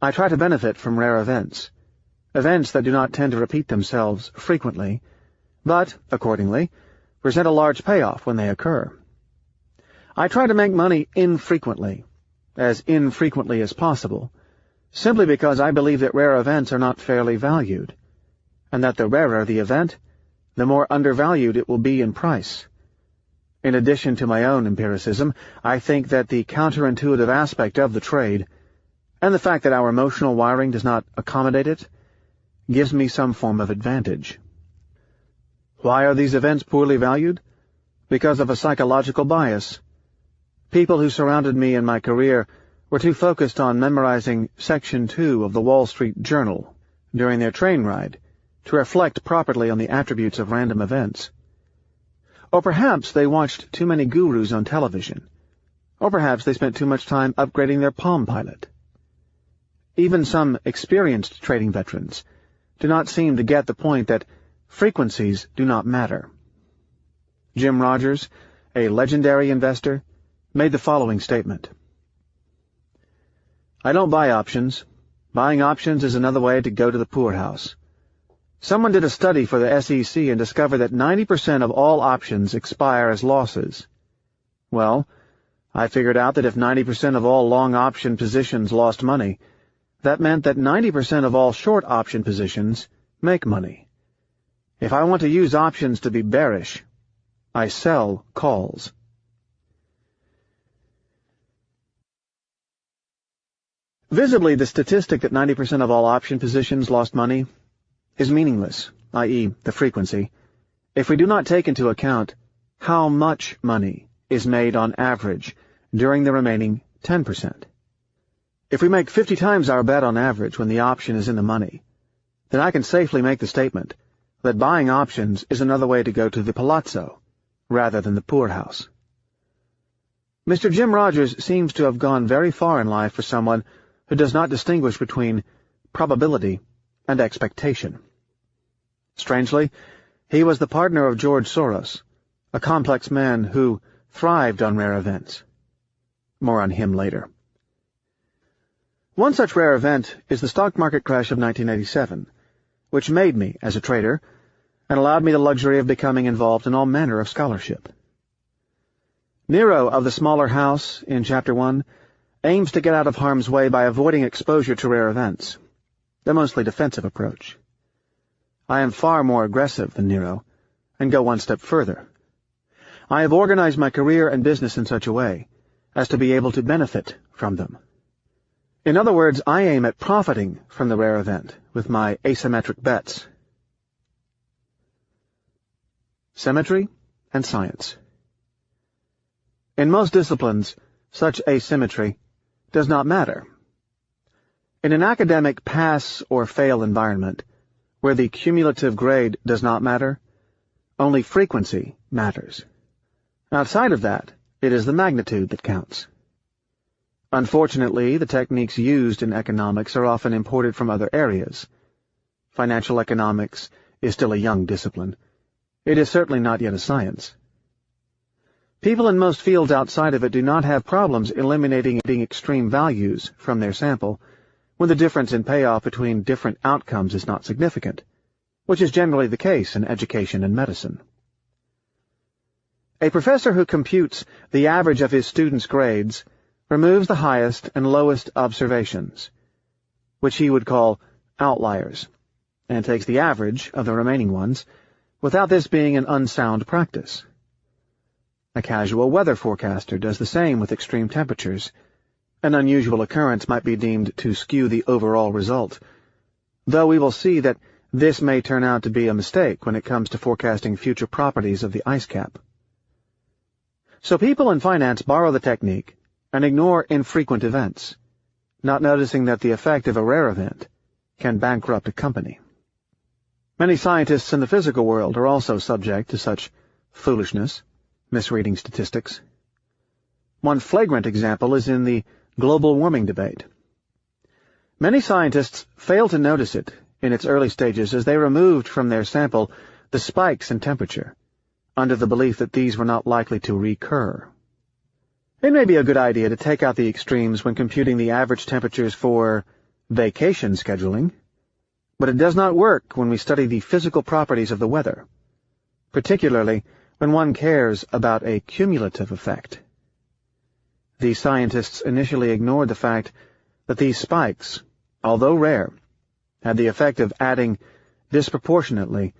Speaker 1: I try to benefit from rare events that do not tend to repeat themselves frequently, but, accordingly, present a large payoff when they occur. I try to make money infrequently as possible, simply because I believe that rare events are not fairly valued, and that the rarer the event, the more undervalued it will be in price. In addition to my own empiricism, I think that the counterintuitive aspect of the trade, and the fact that our emotional wiring does not accommodate it, gives me some form of advantage. Why are these events poorly valued? Because of a psychological bias. People who surrounded me in my career were too focused on memorizing Section 2 of the Wall Street Journal during their train ride to reflect properly on the attributes of random events. Or perhaps they watched too many gurus on television. Or perhaps they spent too much time upgrading their Palm Pilot. Even some experienced trading veterans do not seem to get the point that frequencies do not matter. Jim Rogers, a legendary investor, made the following statement. I don't buy options. Buying options is another way to go to the poorhouse. Someone did a study for the SEC and discovered that 90% of all options expire as losses. Well, I figured out that if 90% of all long option positions lost money, that meant that 90% of all short option positions make money. If I want to use options to be bearish, I sell calls. Visibly, the statistic that 90% of all option positions lost money is meaningless, i.e., the frequency, if we do not take into account how much money is made on average during the remaining 10%. If we make 50 times our bet on average when the option is in the money, then I can safely make the statement that buying options is another way to go to the palazzo rather than the poorhouse. Mr. Jim Rogers seems to have gone very far in life for someone who does not distinguish between probability and expectation. Strangely, he was the partner of George Soros, a complex man who thrived on rare events. More on him later. One such rare event is the stock market crash of 1987, which made me as a trader and allowed me the luxury of becoming involved in all manner of scholarship. Nero of the smaller house in Chapter 1 aims to get out of harm's way by avoiding exposure to rare events, the mostly defensive approach. I am far more aggressive than Nero, and go one step further. I have organized my career and business in such a way as to be able to benefit from them. In other words, I aim at profiting from the rare event with my asymmetric bets. Symmetry and science. In most disciplines, such asymmetry does not matter. In an academic pass-or-fail environment, where the cumulative grade does not matter, only frequency matters. Outside of that, it is the magnitude that counts. Unfortunately, the techniques used in economics are often imported from other areas. Financial economics is still a young discipline, It is certainly not yet a science. People in most fields outside of it do not have problems eliminating extreme values from their sample when the difference in payoff between different outcomes is not significant, which is generally the case in education and medicine. A professor who computes the average of his students' grades removes the highest and lowest observations, which he would call outliers, and takes the average of the remaining ones, without this being an unsound practice. A casual weather forecaster does the same with extreme temperatures. An unusual occurrence might be deemed to skew the overall result, though we will see that this may turn out to be a mistake when it comes to forecasting future properties of the ice cap. So people in finance borrow the technique and ignore infrequent events, not noticing that the effect of a rare event can bankrupt a company. Many scientists in the physical world are also subject to such foolishness, misreading statistics. One flagrant example is in the global warming debate. Many scientists fail to notice it in its early stages as they removed from their sample the spikes in temperature, under the belief that these were not likely to recur. It may be a good idea to take out the extremes when computing the average temperatures for vacation scheduling, but it does not work when we study the physical properties of the weather, particularly when one cares about a cumulative effect. These scientists initially ignored the fact that these spikes, although rare, had the effect of adding disproportionately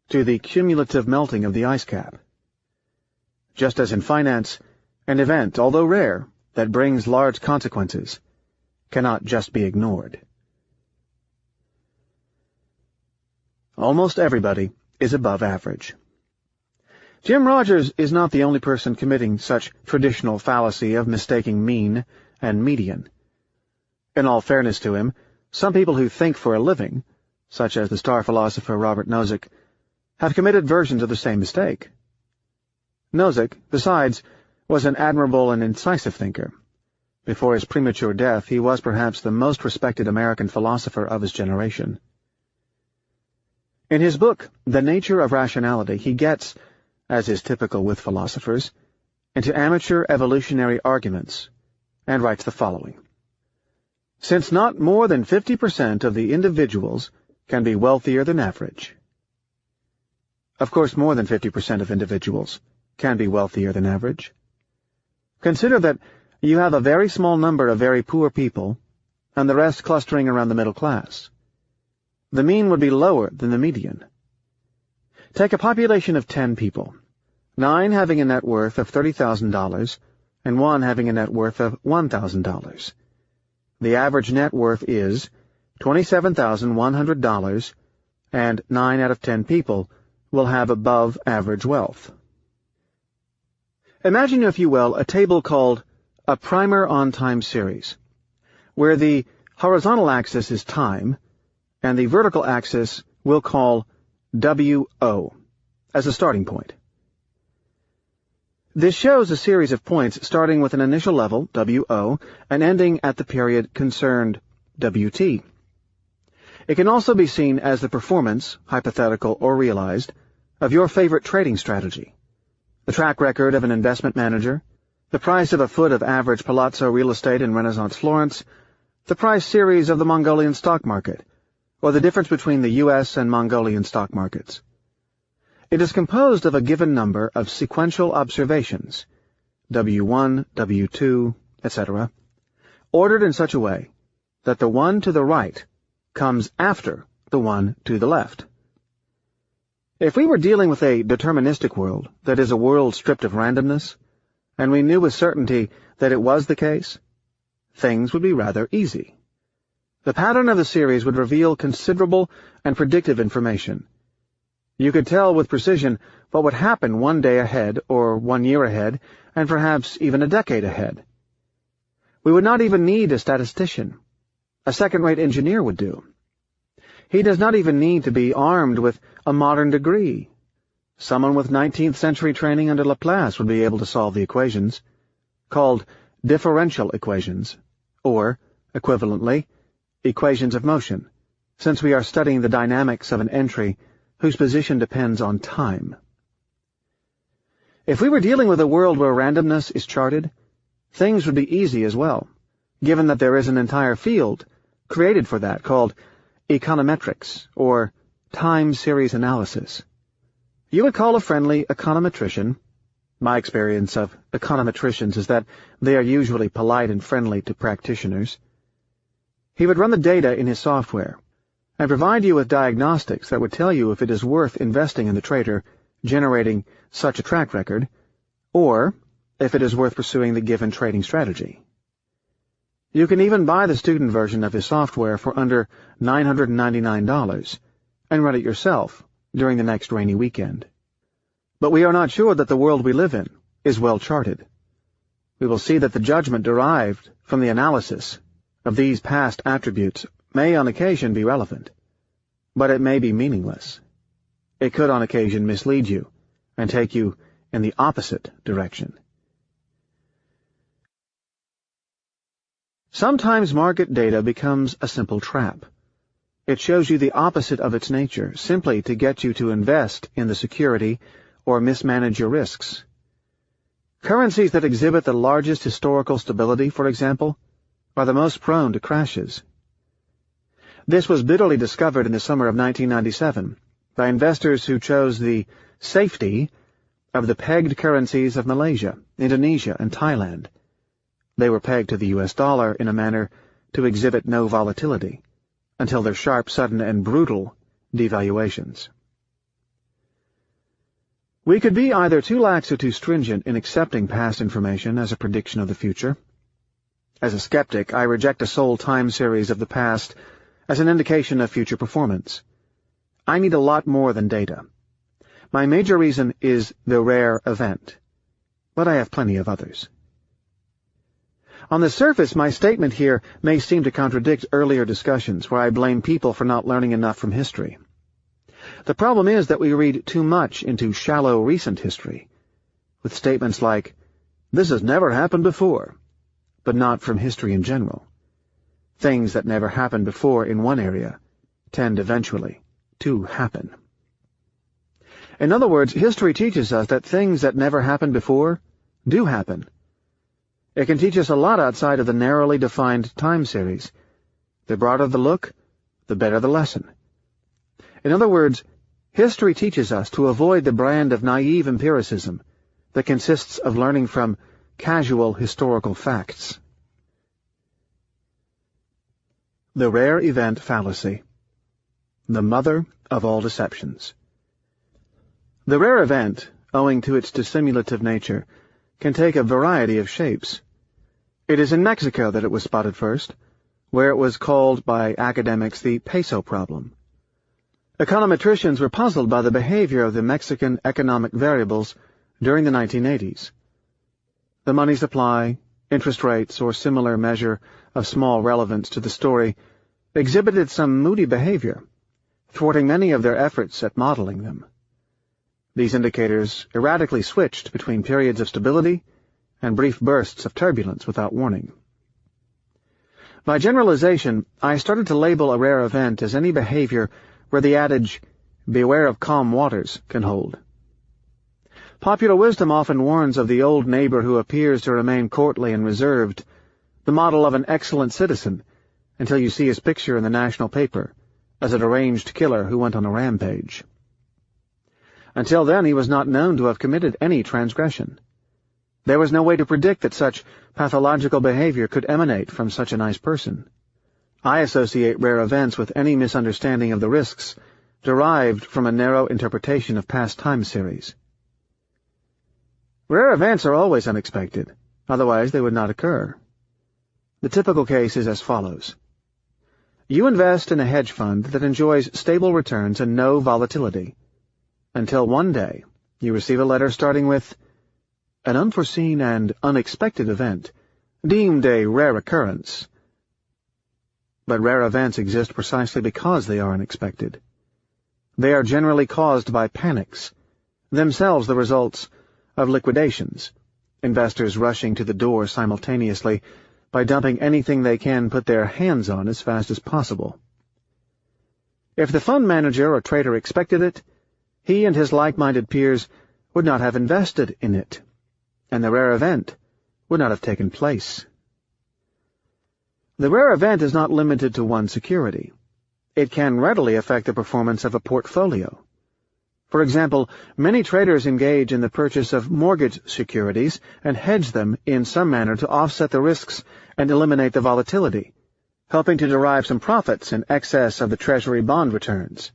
Speaker 1: to the cumulative melting of the ice cap. Just as in finance, an event, although rare, that brings large consequences, cannot just be ignored. Almost everybody is above average. Jim Rogers is not the only person committing such traditional fallacy of mistaking mean and median. In all fairness to him, some people who think for a living, such as the star philosopher Robert Nozick, have committed versions of the same mistake. Nozick, besides, was an admirable and incisive thinker. Before his premature death, he was perhaps the most respected American philosopher of his generation. In his book, The Nature of Rationality, he gets, as is typical with philosophers, into amateur evolutionary arguments, and writes the following. Since not more than 50% of the individuals can be wealthier than average. Of course, more than 50% of individuals can be wealthier than average. Consider that you have a very small number of very poor people, and the rest clustering around the middle class. The mean would be lower than the median. Take a population of 10 people, 9 having a net worth of $30,000, and 1 having a net worth of $1,000. The average net worth is $27,100, and 9 out of 10 people will have above average wealth. Imagine, if you will, a table called a primer on time series, where the horizontal axis is time, and the vertical axis we'll call WO as a starting point. This shows a series of points starting with an initial level, WO, and ending at the period concerned, WT. It can also be seen as the performance, hypothetical or realized, of your favorite trading strategy, the track record of an investment manager, the price of a foot of average palazzo real estate in Renaissance Florence, the price series of the Mongolian stock market, or the difference between the U.S. and Mongolian stock markets. It is composed of a given number of sequential observations, W1, W2, etc., ordered in such a way that the one to the right comes after the one to the left. If we were dealing with a deterministic world, that is, a world stripped of randomness, and we knew with certainty that it was the case, things would be rather easy. The pattern of the series would reveal considerable and predictive information. You could tell with precision what would happen 1 day ahead, or 1 year ahead, and perhaps even a decade ahead. We would not even need a statistician. A second-rate engineer would do. He does not even need to be armed with a modern degree. Someone with 19th century training under Laplace would be able to solve the equations, called differential equations, or, equivalently, equations of motion, since we are studying the dynamics of an entry whose position depends on time. If we were dealing with a world where randomness is charted, things would be easy as well, given that there is an entire field created for that called econometrics, or time series analysis. You would call a friendly econometrician. My experience of econometricians is that they are usually polite and friendly to practitioners. He would run the data in his software and provide you with diagnostics that would tell you if it is worth investing in the trader generating such a track record, or if it is worth pursuing the given trading strategy. You can even buy the student version of his software for under $999 and run it yourself during the next rainy weekend. But we are not sure that the world we live in is well charted. We will see that the judgment derived from the analysis of these past attributes may on occasion be relevant, but it may be meaningless. It could on occasion mislead you and take you in the opposite direction. Sometimes market data becomes a simple trap. It shows you the opposite of its nature, simply to get you to invest in the security or mismanage your risks. Currencies that exhibit the largest historical stability, for example, are the most prone to crashes. This was bitterly discovered in the summer of 1997 by investors who chose the safety of the pegged currencies of Malaysia, Indonesia, and Thailand. They were pegged to the US dollar in a manner to exhibit no volatility, until their sharp, sudden, and brutal devaluations. We could be either too lax or too stringent in accepting past information as a prediction of the future. As a skeptic, I reject a sole time series of the past as an indication of future performance. I need a lot more than data. My major reason is the rare event, but I have plenty of others. On the surface, my statement here may seem to contradict earlier discussions where I blame people for not learning enough from history. The problem is that we read too much into shallow recent history, with statements like, "This has never happened before," but not from history in general. Things that never happened before in one area tend eventually to happen. In other words, history teaches us that things that never happened before do happen. It can teach us a lot outside of the narrowly defined time series. The broader the look, the better the lesson. In other words, history teaches us to avoid the brand of naive empiricism that consists of learning from casual historical facts. The rare event fallacy, the mother of all deceptions. The rare event, owing to its dissimulative nature, can take a variety of shapes. It is in Mexico that it was spotted first, where it was called by academics the peso problem. Econometricians were puzzled by the behavior of the Mexican economic variables during the 1980s. The money supply, interest rates, or similar measure of small relevance to the story exhibited some moody behavior, thwarting many of their efforts at modeling them. These indicators erratically switched between periods of stability and brief bursts of turbulence without warning. By generalization, I started to label a rare event as any behavior where the adage, "Beware of calm waters," can hold. Popular wisdom often warns of the old neighbor who appears to remain courtly and reserved, the model of an excellent citizen, until you see his picture in the national paper as a deranged killer who went on a rampage. Until then, he was not known to have committed any transgression. There was no way to predict that such pathological behavior could emanate from such a nice person. I associate rare events with any misunderstanding of the risks derived from a narrow interpretation of past time series. Rare events are always unexpected, otherwise they would not occur. The typical case is as follows. You invest in a hedge fund that enjoys stable returns and no volatility, until one day you receive a letter starting with, "An unforeseen and unexpected event, deemed a rare occurrence." But rare events exist precisely because they are unexpected. They are generally caused by panics, themselves the results of liquidations, investors rushing to the door simultaneously by dumping anything they can put their hands on as fast as possible. If the fund manager or trader expected it, he and his like-minded peers would not have invested in it, and the rare event would not have taken place. The rare event is not limited to one security. It can readily affect the performance of a portfolio. For example, many traders engage in the purchase of mortgage securities and hedge them in some manner to offset the risks and eliminate the volatility, helping to derive some profits in excess of the Treasury bond returns,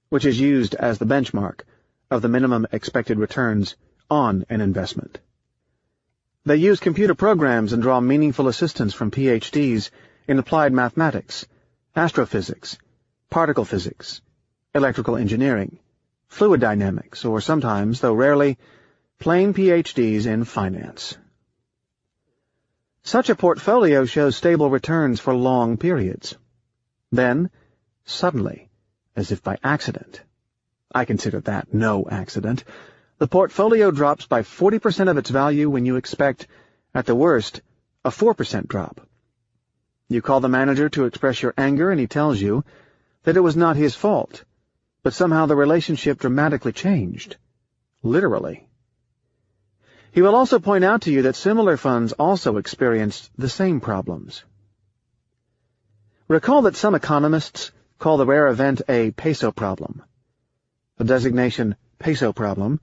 Speaker 1: which is used as the benchmark of the minimum expected returns on an investment. They use computer programs and draw meaningful assistance from PhDs in applied mathematics, astrophysics, particle physics, electrical engineering, fluid dynamics, or sometimes, though rarely, plain PhDs in finance. Such a portfolio shows stable returns for long periods. Then, suddenly, as if by accident, I consider that no accident, the portfolio drops by 40% of its value when you expect, at the worst, a 4% drop. You call the manager to express your anger, and he tells you that it was not his fault, but somehow the relationship dramatically changed. Literally. He will also point out to you that similar funds also experienced the same problems. Recall that some economists call the rare event a peso problem. The designation peso problem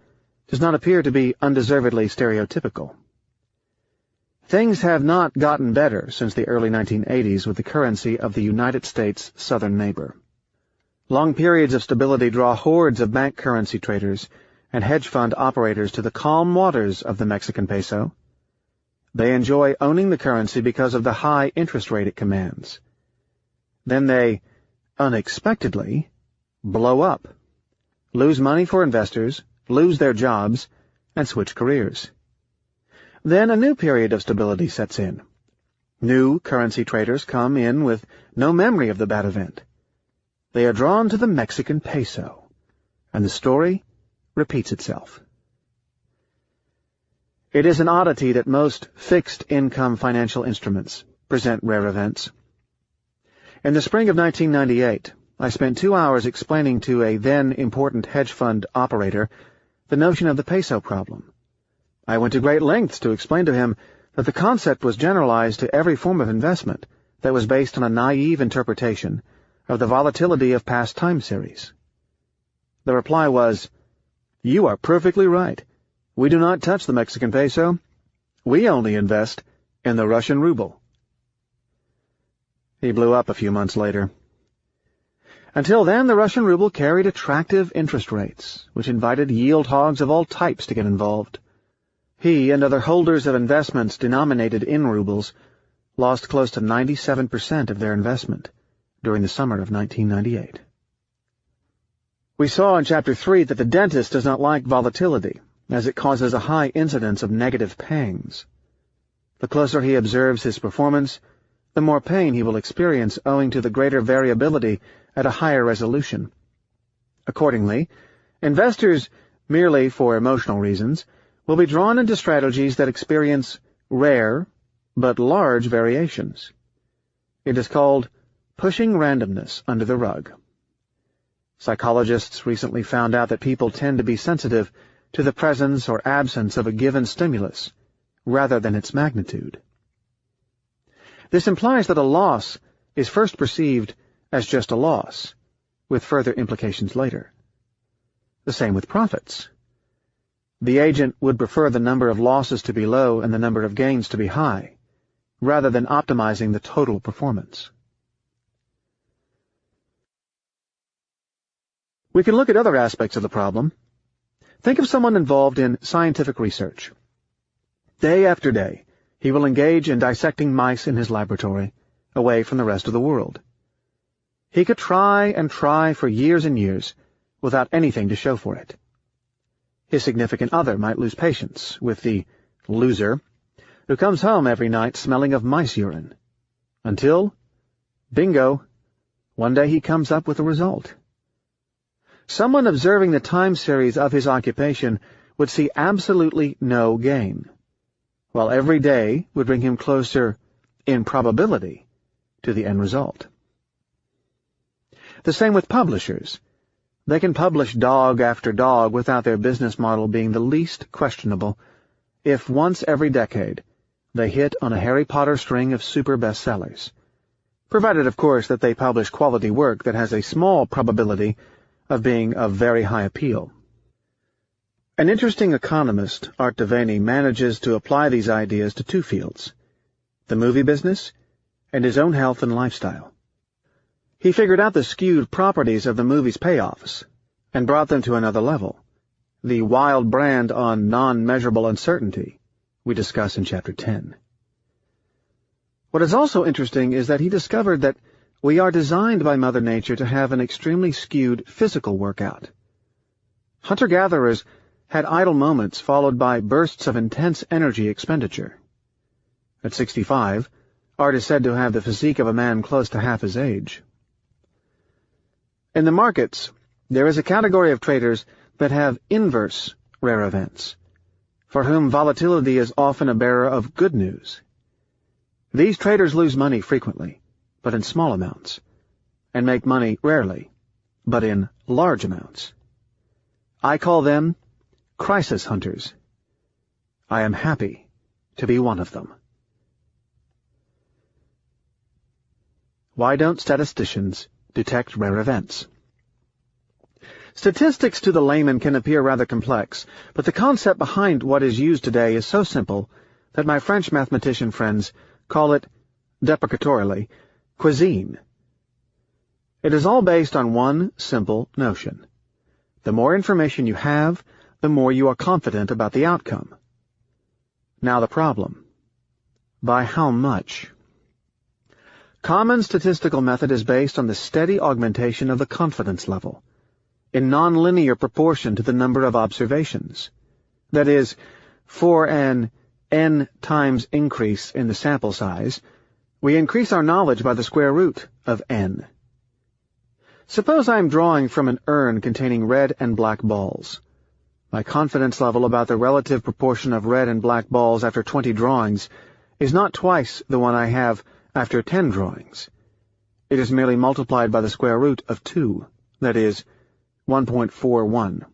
Speaker 1: does not appear to be undeservedly stereotypical. Things have not gotten better since the early 1980s with the currency of the United States' southern neighbor. Long periods of stability draw hordes of bank currency traders and hedge fund operators to the calm waters of the Mexican peso. They enjoy owning the currency because of the high interest rate it commands. Then they, unexpectedly, blow up, lose money for investors, lose their jobs, and switch careers. Then a new period of stability sets in. New currency traders come in with no memory of the bad event. They are drawn to the Mexican peso, and the story repeats itself. It is an oddity that most fixed-income financial instruments present rare events. In the spring of 1998, I spent 2 hours explaining to a then-important hedge fund operator the notion of the peso problem. I went to great lengths to explain to him that the concept was generalized to every form of investment that was based on a naive interpretation of the volatility of past time series. The reply was, "You are perfectly right. We do not touch the Mexican peso. We only invest in the Russian ruble." He blew up a few months later. Until then, the Russian ruble carried attractive interest rates, which invited yield hogs of all types to get involved. He and other holders of investments denominated in rubles lost close to 97% of their investment during the summer of 1998. We saw in Chapter 3 that the dentist does not like volatility, as it causes a high incidence of negative pangs. The closer he observes his performance, the more pain he will experience owing to the greater variability at a higher resolution. Accordingly, investors, merely for emotional reasons, will be drawn into strategies that experience rare but large variations. It is called pushing randomness under the rug. Psychologists recently found out that people tend to be sensitive to the presence or absence of a given stimulus, rather than its magnitude. This implies that a loss is first perceived as just a loss, with further implications later. The same with profits. The agent would prefer the number of losses to be low and the number of gains to be high, rather than optimizing the total performance. We can look at other aspects of the problem. Think of someone involved in scientific research. Day after day, he will engage in dissecting mice in his laboratory, away from the rest of the world. He could try and try for years and years, without anything to show for it. His significant other might lose patience with the loser, who comes home every night smelling of mice urine. Until, bingo, one day he comes up with a result. Someone observing the time series of his occupation would see absolutely no gain, while every day would bring him closer, in probability, to the end result. The same with publishers. They can publish dog after dog without their business model being the least questionable, if once every decade they hit on a Harry Potter string of super bestsellers, provided, of course, that they publish quality work that has a small probability of being of very high appeal. An interesting economist, Art Devaney, manages to apply these ideas to two fields, the movie business and his own health and lifestyle. He figured out the skewed properties of the movie's payoffs and brought them to another level, the wild brand on non-measurable uncertainty we discuss in Chapter 10. What is also interesting is that he discovered that we are designed by Mother Nature to have an extremely skewed physical workout. Hunter-gatherers had idle moments followed by bursts of intense energy expenditure. At 65, Art is said to have the physique of a man close to half his age. In the markets, there is a category of traders that have inverse rare events, for whom volatility is often a bearer of good news. These traders lose money frequently, but in small amounts, and make money rarely, but in large amounts. I call them crisis hunters. I am happy to be one of them. Why don't statisticians detect rare events? Statistics to the layman can appear rather complex, but the concept behind what is used today is so simple that my French mathematician friends call it, deprecatorily, cuisine. It is all based on one simple notion. The more information you have, the more you are confident about the outcome. Now the problem. By how much? Common statistical method is based on the steady augmentation of the confidence level, in nonlinear proportion to the number of observations. That is, for an n times increase in the sample size, we increase our knowledge by the square root of n. Suppose I am drawing from an urn containing red and black balls. My confidence level about the relative proportion of red and black balls after 20 drawings is not twice the one I have after 10 drawings. It is merely multiplied by the square root of 2, that is, 1.41.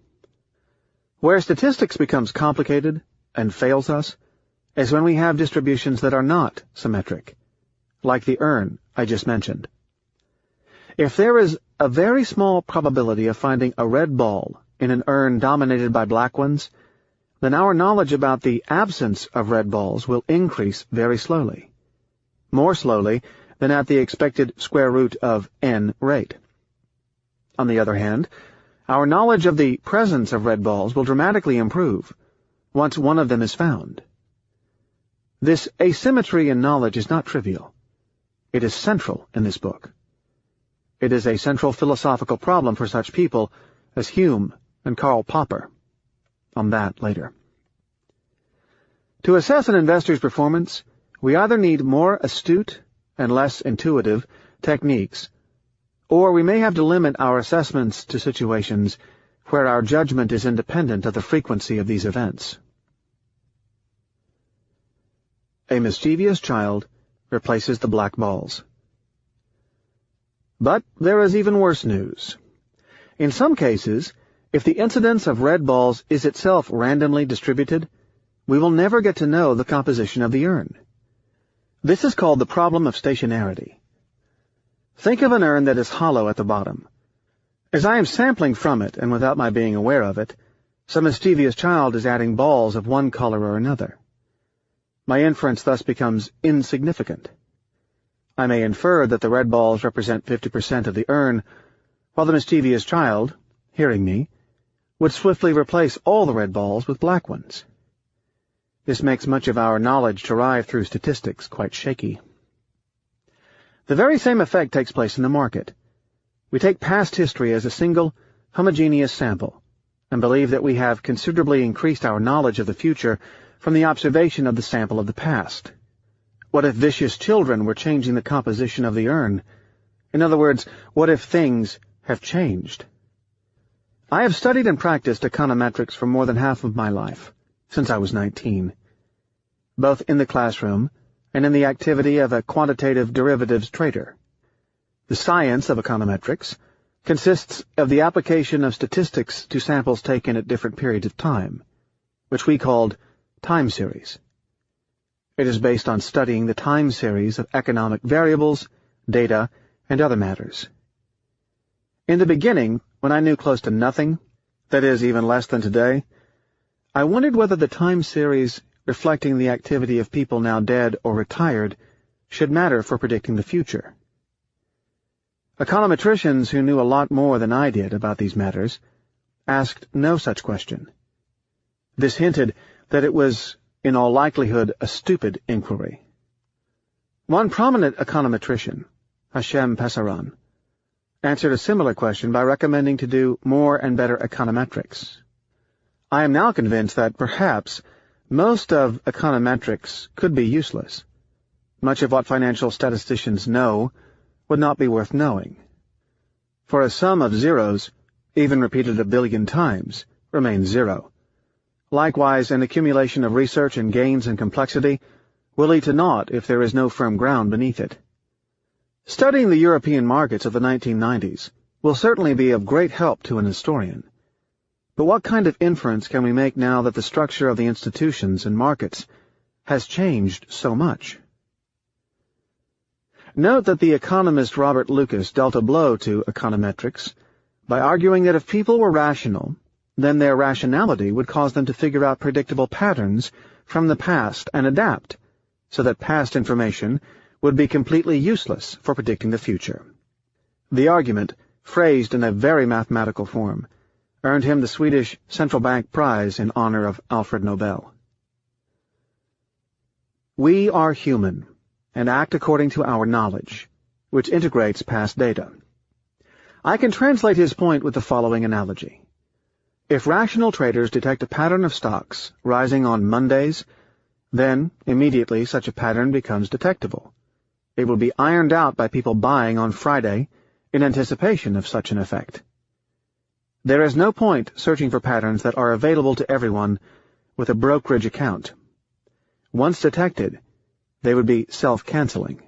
Speaker 1: Where statistics becomes complicated and fails us is when we have distributions that are not symmetric, like the urn I just mentioned. If there is a very small probability of finding a red ball in an urn dominated by black ones, then our knowledge about the absence of red balls will increase very slowly, more slowly than at the expected square root of n rate. On the other hand, our knowledge of the presence of red balls will dramatically improve once one of them is found. This asymmetry in knowledge is not trivial. It is central in this book. It is a central philosophical problem for such people as Hume and Karl Popper. On that later. To assess an investor's performance, we either need more astute and less intuitive techniques, or we may have to limit our assessments to situations where our judgment is independent of the frequency of these events. A mischievous child replaces the black balls. But there is even worse news. In some cases, if the incidence of red balls is itself randomly distributed, we will never get to know the composition of the urn. This is called the problem of stationarity. Think of an urn that is hollow at the bottom. As I am sampling from it, and without my being aware of it, some mischievous child is adding balls of one color or another. My inference thus becomes insignificant. I may infer that the red balls represent 50% of the urn, while the mischievous child, hearing me, would swiftly replace all the red balls with black ones. This makes much of our knowledge derived through statistics quite shaky. The very same effect takes place in the market. We take past history as a single, homogeneous sample, and believe that we have considerably increased our knowledge of the future from the observation of the sample of the past. What if vicious children were changing the composition of the urn? In other words, what if things have changed? I have studied and practiced econometrics for more than half of my life, since I was 19, both in the classroom and in the activity of a quantitative derivatives trader. The science of econometrics consists of the application of statistics to samples taken at different periods of time, which we called time series. It is based on studying the time series of economic variables, data, and other matters. In the beginning, when I knew close to nothing, that is, even less than today, I wondered whether the time series reflecting the activity of people now dead or retired should matter for predicting the future. Econometricians who knew a lot more than I did about these matters asked no such question. This hinted that it was, in all likelihood, a stupid inquiry. One prominent econometrician, Hashem Pesaran, answered a similar question by recommending to do more and better econometrics. I am now convinced that, perhaps, most of econometrics could be useless. Much of what financial statisticians know would not be worth knowing. For a sum of zeros, even repeated a billion times, remains zero. Likewise, an accumulation of research and gains in complexity will lead to naught if there is no firm ground beneath it. Studying the European markets of the 1990s will certainly be of great help to an historian. But what kind of inference can we make now that the structure of the institutions and markets has changed so much? Note that the economist Robert Lucas dealt a blow to econometrics by arguing that if people were rational, then their rationality would cause them to figure out predictable patterns from the past and adapt, so that past information would be completely useless for predicting the future. The argument, phrased in a very mathematical form, earned him the Swedish Central Bank Prize in honor of Alfred Nobel. We are human, and act according to our knowledge, which integrates past data. I can translate his point with the following analogy. If rational traders detect a pattern of stocks rising on Mondays, then immediately such a pattern becomes detectable. It will be ironed out by people buying on Friday in anticipation of such an effect. There is no point searching for patterns that are available to everyone with a brokerage account. Once detected, they would be self-canceling.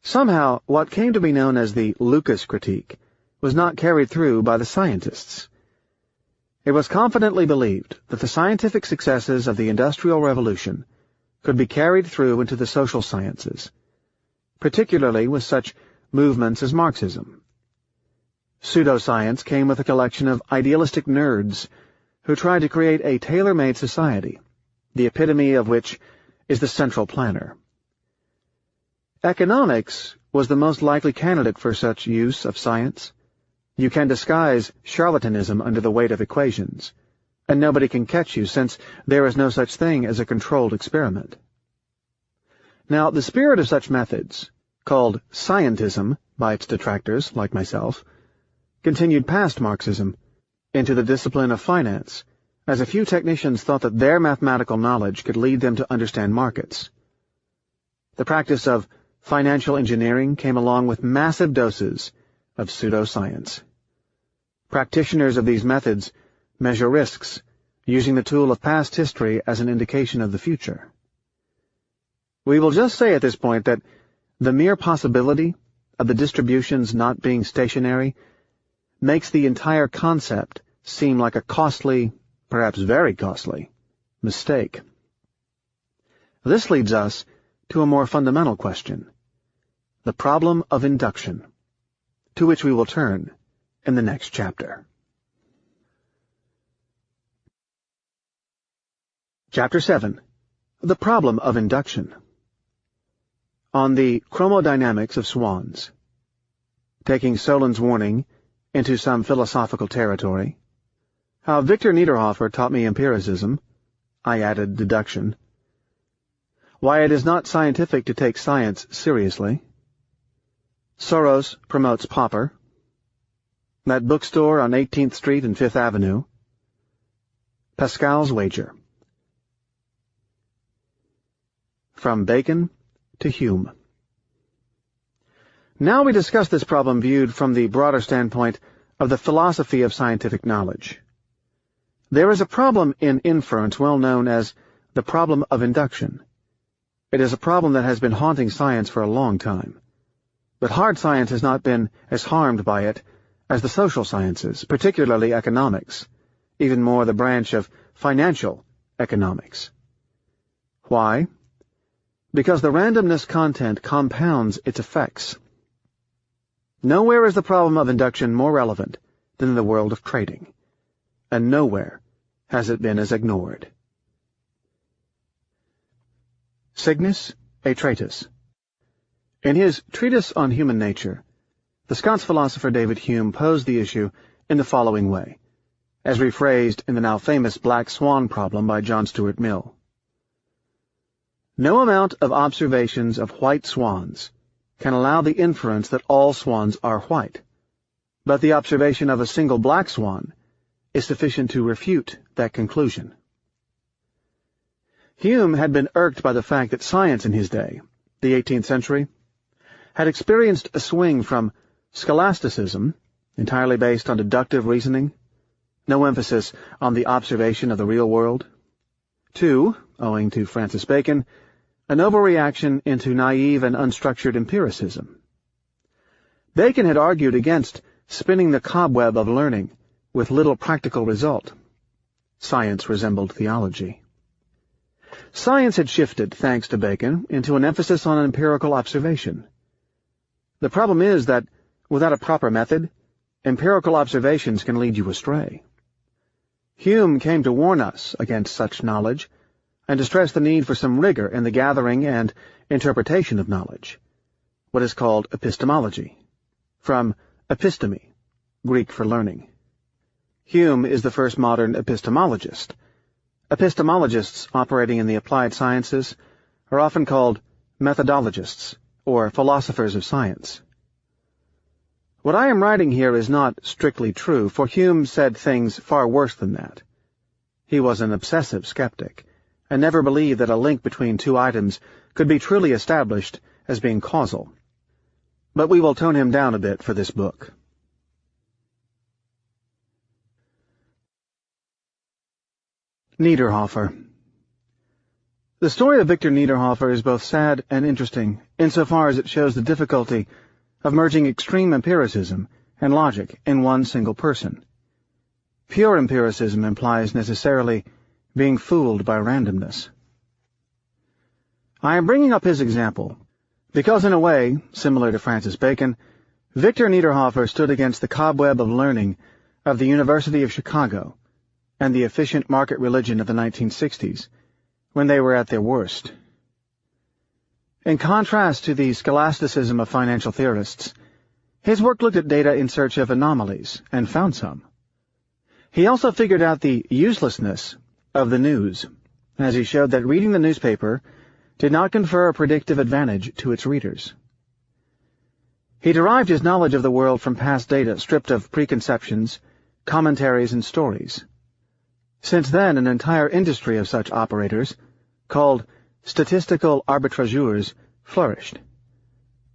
Speaker 1: Somehow, what came to be known as the Lucas critique was not carried through by the scientists. It was confidently believed that the scientific successes of the Industrial Revolution could be carried through into the social sciences, particularly with such movements as Marxism. Pseudoscience came with a collection of idealistic nerds who tried to create a tailor-made society, the epitome of which is the central planner. Economics was the most likely candidate for such use of science. You can disguise charlatanism under the weight of equations, and nobody can catch you since there is no such thing as a controlled experiment. Now, the spirit of such methods, called scientism by its detractors, like myself, continued past Marxism into the discipline of finance, as a few technicians thought that their mathematical knowledge could lead them to understand markets. The practice of financial engineering came along with massive doses of pseudoscience. Practitioners of these methods measure risks, using the tool of past history as an indication of the future. We will just say at this point that the mere possibility of the distributions not being stationary makes the entire concept seem like a costly, perhaps very costly, mistake. This leads us to a more fundamental question, the problem of induction, to which we will turn in the next chapter. Chapter 7. The Problem of Induction. On the chromodynamics of swans. Taking Solon's warning into some philosophical territory. How Victor Niederhofer taught me empiricism. I added deduction. Why it is not scientific to take science seriously. Soros promotes pauper. That bookstore on 18th Street and 5th Avenue. Pascal's wager. From Bacon to Hume. Now we discuss this problem viewed from the broader standpoint of the philosophy of scientific knowledge. There is a problem in inference well known as the problem of induction. It is a problem that has been haunting science for a long time. but hard science has not been as harmed by it as the social sciences, particularly economics, even more the branch of financial economics. Why? Because the randomness content compounds its effects. Nowhere is the problem of induction more relevant than in the world of trading, and nowhere has it been as ignored. Cygnus Atratus. In his Treatise on Human Nature, the Scots philosopher David Hume posed the issue in the following way, as rephrased in the now famous Black Swan problem by John Stuart Mill. No amount of observations of white swans can allow the inference that all swans are white, but the observation of a single black swan is sufficient to refute that conclusion. Hume had been irked by the fact that science in his day, the 18th century, had experienced a swing from scholasticism, entirely based on deductive reasoning, no emphasis on the observation of the real world, to, owing to Francis Bacon, an overreaction into naive and unstructured empiricism. Bacon had argued against spinning the cobweb of learning with little practical result. Science resembled theology. Science had shifted, thanks to Bacon, into an emphasis on empirical observation. The problem is that, without a proper method, empirical observations can lead you astray. Hume came to warn us against such knowledge, and to stress the need for some rigor in the gathering and interpretation of knowledge, what is called epistemology, from episteme, Greek for learning. Hume is the first modern epistemologist. Epistemologists operating in the applied sciences are often called methodologists, or philosophers of science. What I am writing here is not strictly true, for Hume said things far worse than that. He was an obsessive skeptic, and never believed that a link between two items could be truly established as being causal. But we will tone him down a bit for this book. Niederhofer. The story of Victor Niederhofer is both sad and interesting, insofar as it shows the difficulty of merging extreme empiricism and logic in one single person. Pure empiricism implies necessarily being fooled by randomness. I am bringing up his example because, in a way, similar to Francis Bacon, Victor Niederhofer stood against the cobweb of learning of the University of Chicago and the efficient market religion of the 1960s, when they were at their worst. In contrast to the scholasticism of financial theorists, his work looked at data in search of anomalies and found some. He also figured out the uselessness of the news, as he showed that reading the newspaper did not confer a predictive advantage to its readers. He derived his knowledge of the world from past data stripped of preconceptions, commentaries, and stories. Since then, an entire industry of such operators, called statistical arbitrageurs, flourished.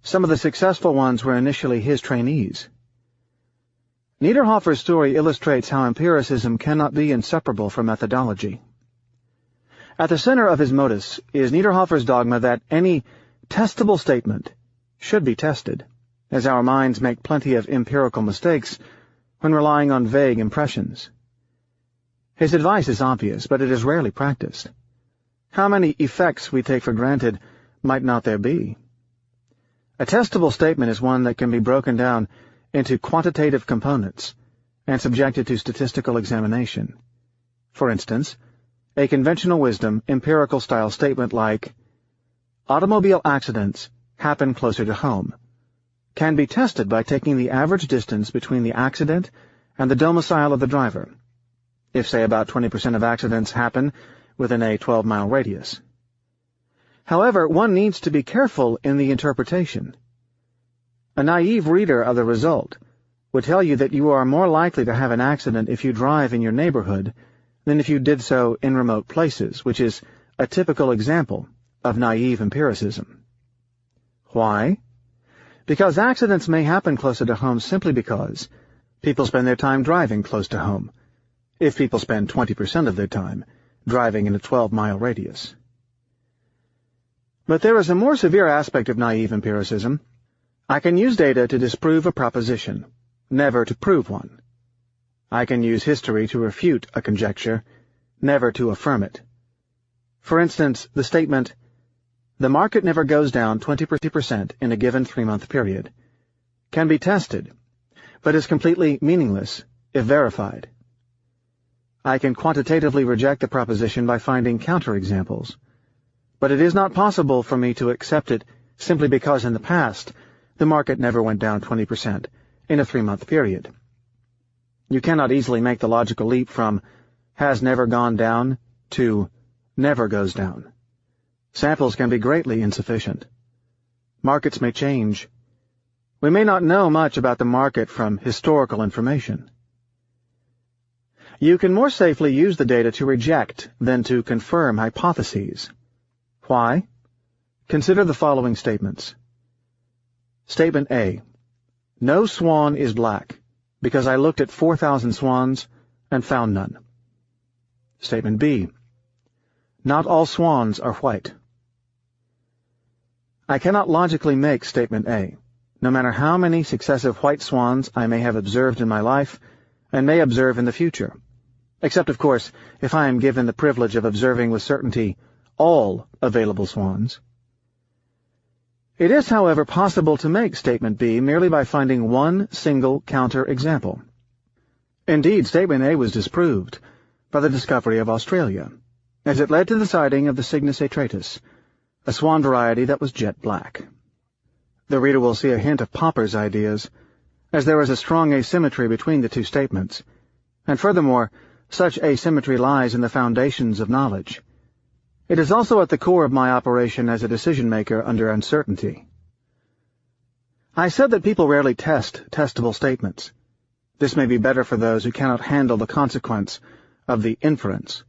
Speaker 1: Some of the successful ones were initially his trainees. Niederhofer's story illustrates how empiricism cannot be inseparable from methodology. At the center of his modus is Niederhofer's dogma that any testable statement should be tested, as our minds make plenty of empirical mistakes when relying on vague impressions. His advice is obvious, but it is rarely practiced. How many effects we take for granted might not there be? A testable statement is one that can be broken down into quantitative components and subjected to statistical examination. For instance, a conventional wisdom, empirical-style statement like, automobile accidents happen closer to home, can be tested by taking the average distance between the accident and the domicile of the driver, if, say, about 20% of accidents happen within a 12-mile radius. However, one needs to be careful in the interpretation. A naive reader of the result would tell you that you are more likely to have an accident if you drive in your neighborhood than if you did so in remote places, which is a typical example of naive empiricism. Why? Because accidents may happen closer to home simply because people spend their time driving close to home, if people spend 20% of their time driving in a 12-mile radius. But there is a more severe aspect of naive empiricism, I can use data to disprove a proposition, never to prove one. I can use history to refute a conjecture, never to affirm it. For instance, the statement, "The market never goes down 20% in a given 3-month period," can be tested, but is completely meaningless if verified. I can quantitatively reject the proposition by finding counterexamples, but it is not possible for me to accept it simply because in the past the market never went down 20% in a 3-month period. You cannot easily make the logical leap from "has never gone down" to "never goes down." Samples can be greatly insufficient. Markets may change. We may not know much about the market from historical information. You can more safely use the data to reject than to confirm hypotheses. Why? Consider the following statements. Statement A. No swan is black, because I looked at 4,000 swans and found none. Statement B. Not all swans are white. I cannot logically make statement A, no matter how many successive white swans I may have observed in my life and may observe in the future, except, of course, if I am given the privilege of observing with certainty all available swans. It is, however, possible to make statement B merely by finding one single counter-example. Indeed, statement A was disproved by the discovery of Australia, as it led to the sighting of the Cygnus atratus, a swan variety that was jet black. The reader will see a hint of Popper's ideas, as there is a strong asymmetry between the two statements, and furthermore, such asymmetry lies in the foundations of knowledge. It is also at the core of my operation as a decision-maker under uncertainty. I said that people rarely test testable statements. This may be better for those who cannot handle the consequence of the inference.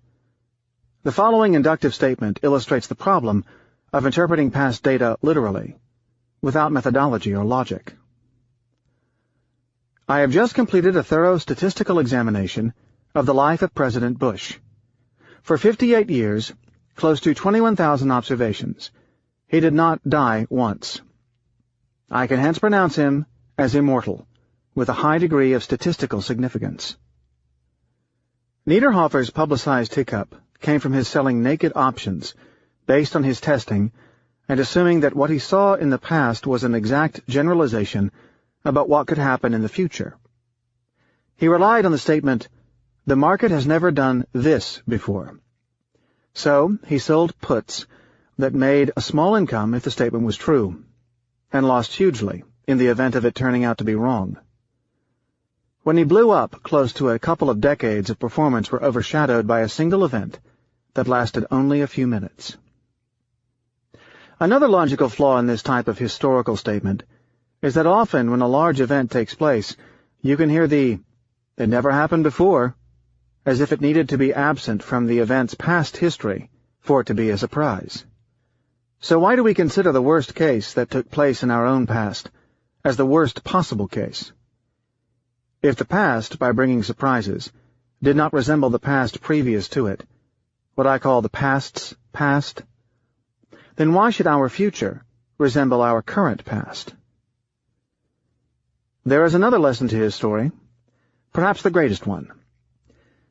Speaker 1: The following inductive statement illustrates the problem of interpreting past data literally, without methodology or logic. I have just completed a thorough statistical examination of the life of President Bush. For 58 years, close to 21,000 observations, he did not die once. I can hence pronounce him as immortal, with a high degree of statistical significance. Niederhofer's publicized hiccup came from his selling naked options based on his testing and assuming that what he saw in the past was an exact generalization about what could happen in the future. He relied on the statement, "The market has never done this before." So he sold puts that made a small income if the statement was true, and lost hugely in the event of it turning out to be wrong. When he blew up, close to a couple of decades of performance were overshadowed by a single event that lasted only a few minutes. Another logical flaw in this type of historical statement is that often when a large event takes place, you can hear the "it never happened before," as if it needed to be absent from the event's past history for it to be a surprise. So why do we consider the worst case that took place in our own past as the worst possible case? If the past, by bringing surprises, did not resemble the past previous to it, what I call the past's past, then why should our future resemble our current past? There is another lesson to his story, perhaps the greatest one.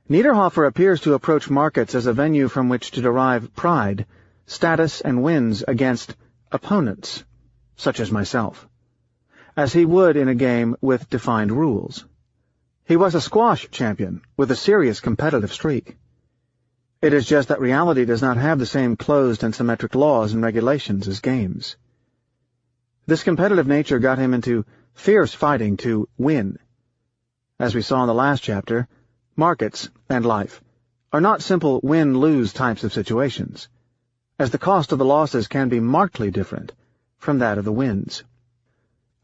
Speaker 1: Niederhofer appears to approach markets as a venue from which to derive pride, status, and wins against opponents, such as myself, as he would in a game with defined rules. He was a squash champion with a serious competitive streak. It is just that reality does not have the same closed and symmetric laws and regulations as games. This competitive nature got him into fierce fighting to win. As we saw in the last chapter, markets and life are not simple win-lose types of situations, as the cost of the losses can be markedly different from that of the wins.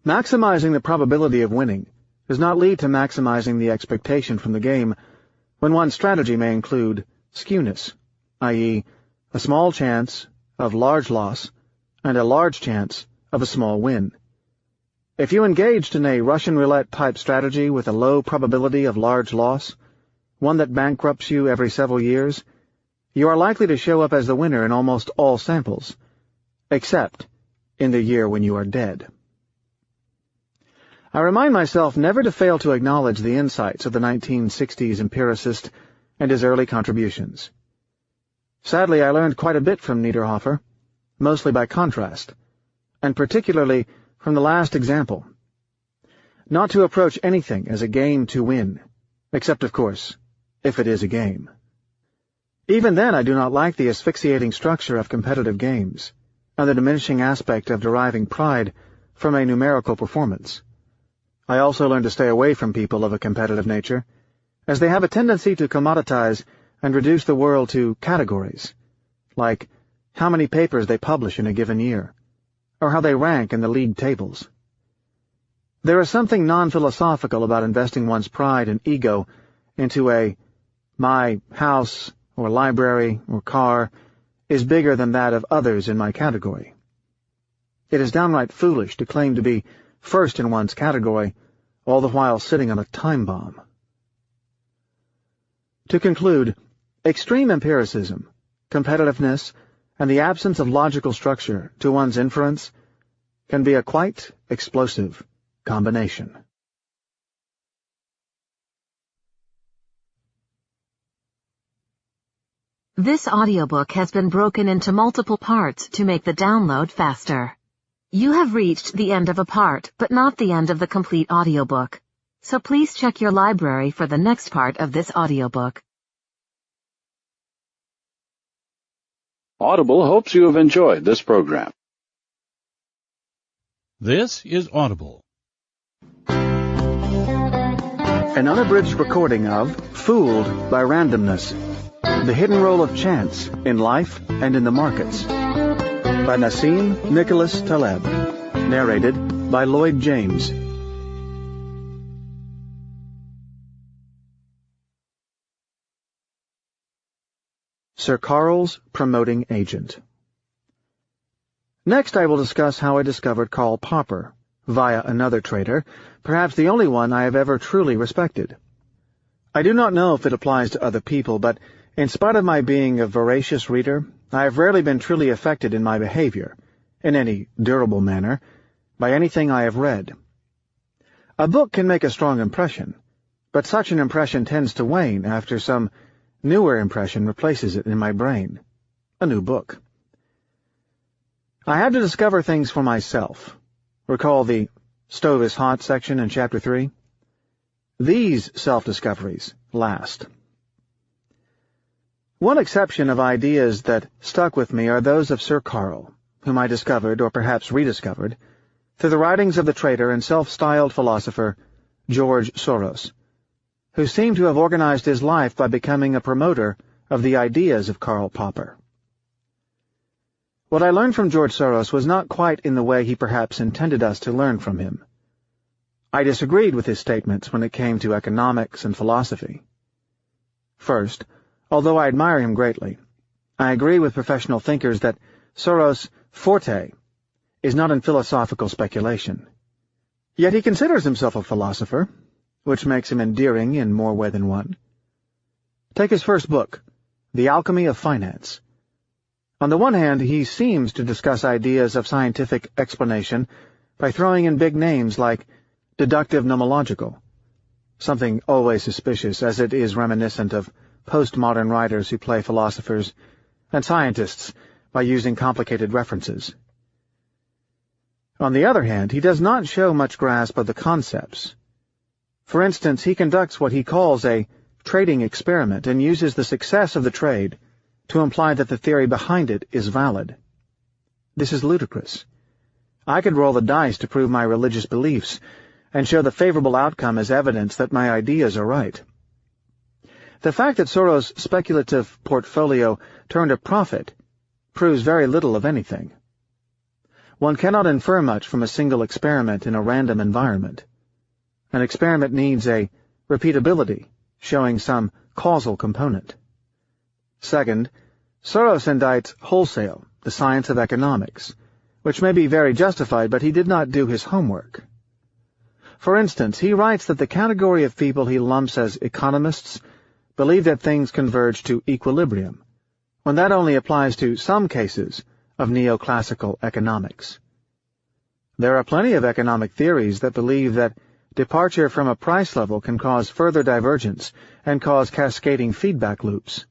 Speaker 1: Maximizing the probability of winning does not lead to maximizing the expectation from the game when one's strategy may include skewness, i.e., a small chance of large loss and a large chance of a small win. If you engaged in a Russian roulette-type strategy with a low probability of large loss, one that bankrupts you every several years, you are likely to show up as the winner in almost all samples, except in the year when you are dead. I remind myself never to fail to acknowledge the insights of the 1960s empiricist and his early contributions. Sadly, I learned quite a bit from Niederhofer, mostly by contrast, and particularly from the last example. Not to approach anything as a game to win, except, of course, if it is a game. Even then, I do not like the asphyxiating structure of competitive games, and the diminishing aspect of deriving pride from a numerical performance. I also learned to stay away from people of a competitive nature, as they have a tendency to commoditize and reduce the world to categories, like how many papers they publish in a given year, or how they rank in the league tables. There is something non-philosophical about investing one's pride and ego into my house or library or car is bigger than that of others in my category. It is downright foolish to claim to be first in one's category, all the while sitting on a time bomb. To conclude, extreme empiricism, competitiveness, and the absence of logical structure to one's inference can be a quite explosive combination.
Speaker 2: This audiobook has been broken into multiple parts to make the download faster. You have reached the end of a part, but not the end of the complete audiobook. So please check your library for the next part of this audiobook.
Speaker 3: Audible hopes you have enjoyed this program.
Speaker 4: This is Audible.
Speaker 1: An unabridged recording of Fooled by Randomness, the hidden role of chance in life and in the markets, by Nassim Nicholas Taleb, narrated by Lloyd James. Sir Karl's promoting agent. Next I will discuss how I discovered Karl Popper, via another trader, perhaps the only one I have ever truly respected. I do not know if it applies to other people, but in spite of my being a voracious reader, I have rarely been truly affected in my behavior, in any durable manner, by anything I have read. A book can make a strong impression, but such an impression tends to wane after some newer impression replaces it in my brain. A new book. I had to discover things for myself. Recall the stove is hot section in Chapter 3? These self-discoveries last. One exception of ideas that stuck with me are those of Sir Karl, whom I discovered, or perhaps rediscovered, through the writings of the trader and self-styled philosopher George Soros, who seemed to have organized his life by becoming a promoter of the ideas of Karl Popper. What I learned from George Soros was not quite in the way he perhaps intended us to learn from him. I disagreed with his statements when it came to economics and philosophy. First, although I admire him greatly, I agree with professional thinkers that Soros' forte is not in philosophical speculation. Yet he considers himself a philosopher, which makes him endearing in more way than one. Take his first book, The Alchemy of Finance. On the one hand, he seems to discuss ideas of scientific explanation by throwing in big names like deductive nomological, something always suspicious, as it is reminiscent of postmodern writers who play philosophers and scientists by using complicated references. On the other hand, he does not show much grasp of the concepts. For instance, he conducts what he calls a trading experiment and uses the success of the trade to imply that the theory behind it is valid. This is ludicrous. I could roll the dice to prove my religious beliefs and show the favorable outcome as evidence that my ideas are right. The fact that Soros' speculative portfolio turned a profit proves very little of anything. One cannot infer much from a single experiment in a random environment. An experiment needs a repeatability, showing some causal component. Second, Soros indicts wholesale the science of economics, which may be very justified, but he did not do his homework. For instance, he writes that the category of people he lumps as economists believe that things converge to equilibrium, when that only applies to some cases of neoclassical economics. There are plenty of economic theories that believe that departure from a price level can cause further divergence and cause cascading feedback loops.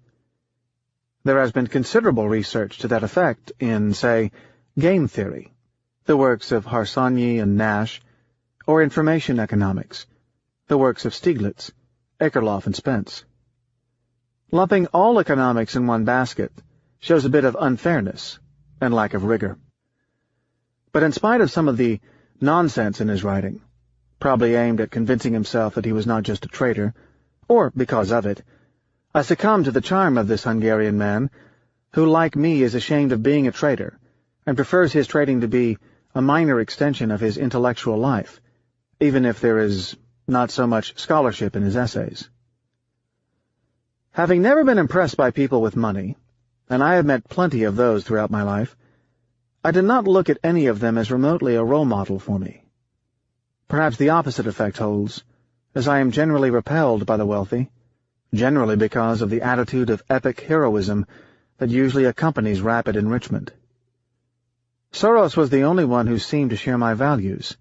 Speaker 1: There has been considerable research to that effect in, say, game theory, the works of Harsanyi and Nash, or information economics, the works of Stiglitz, Akerlof, and Spence. Lumping all economics in one basket shows a bit of unfairness and lack of rigor. But in spite of some of the nonsense in his writing, probably aimed at convincing himself that he was not just a traitor, or because of it, I succumbed to the charm of this Hungarian man, who, like me, is ashamed of being a traitor, and prefers his trading to be a minor extension of his intellectual life, even if there is not so much scholarship in his essays. Having never been impressed by people with money, and I have met plenty of those throughout my life, I did not look at any of them as remotely a role model for me. Perhaps the opposite effect holds, as I am generally repelled by the wealthy, generally because of the attitude of epic heroism that usually accompanies rapid enrichment. Soros was the only one who seemed to share my values.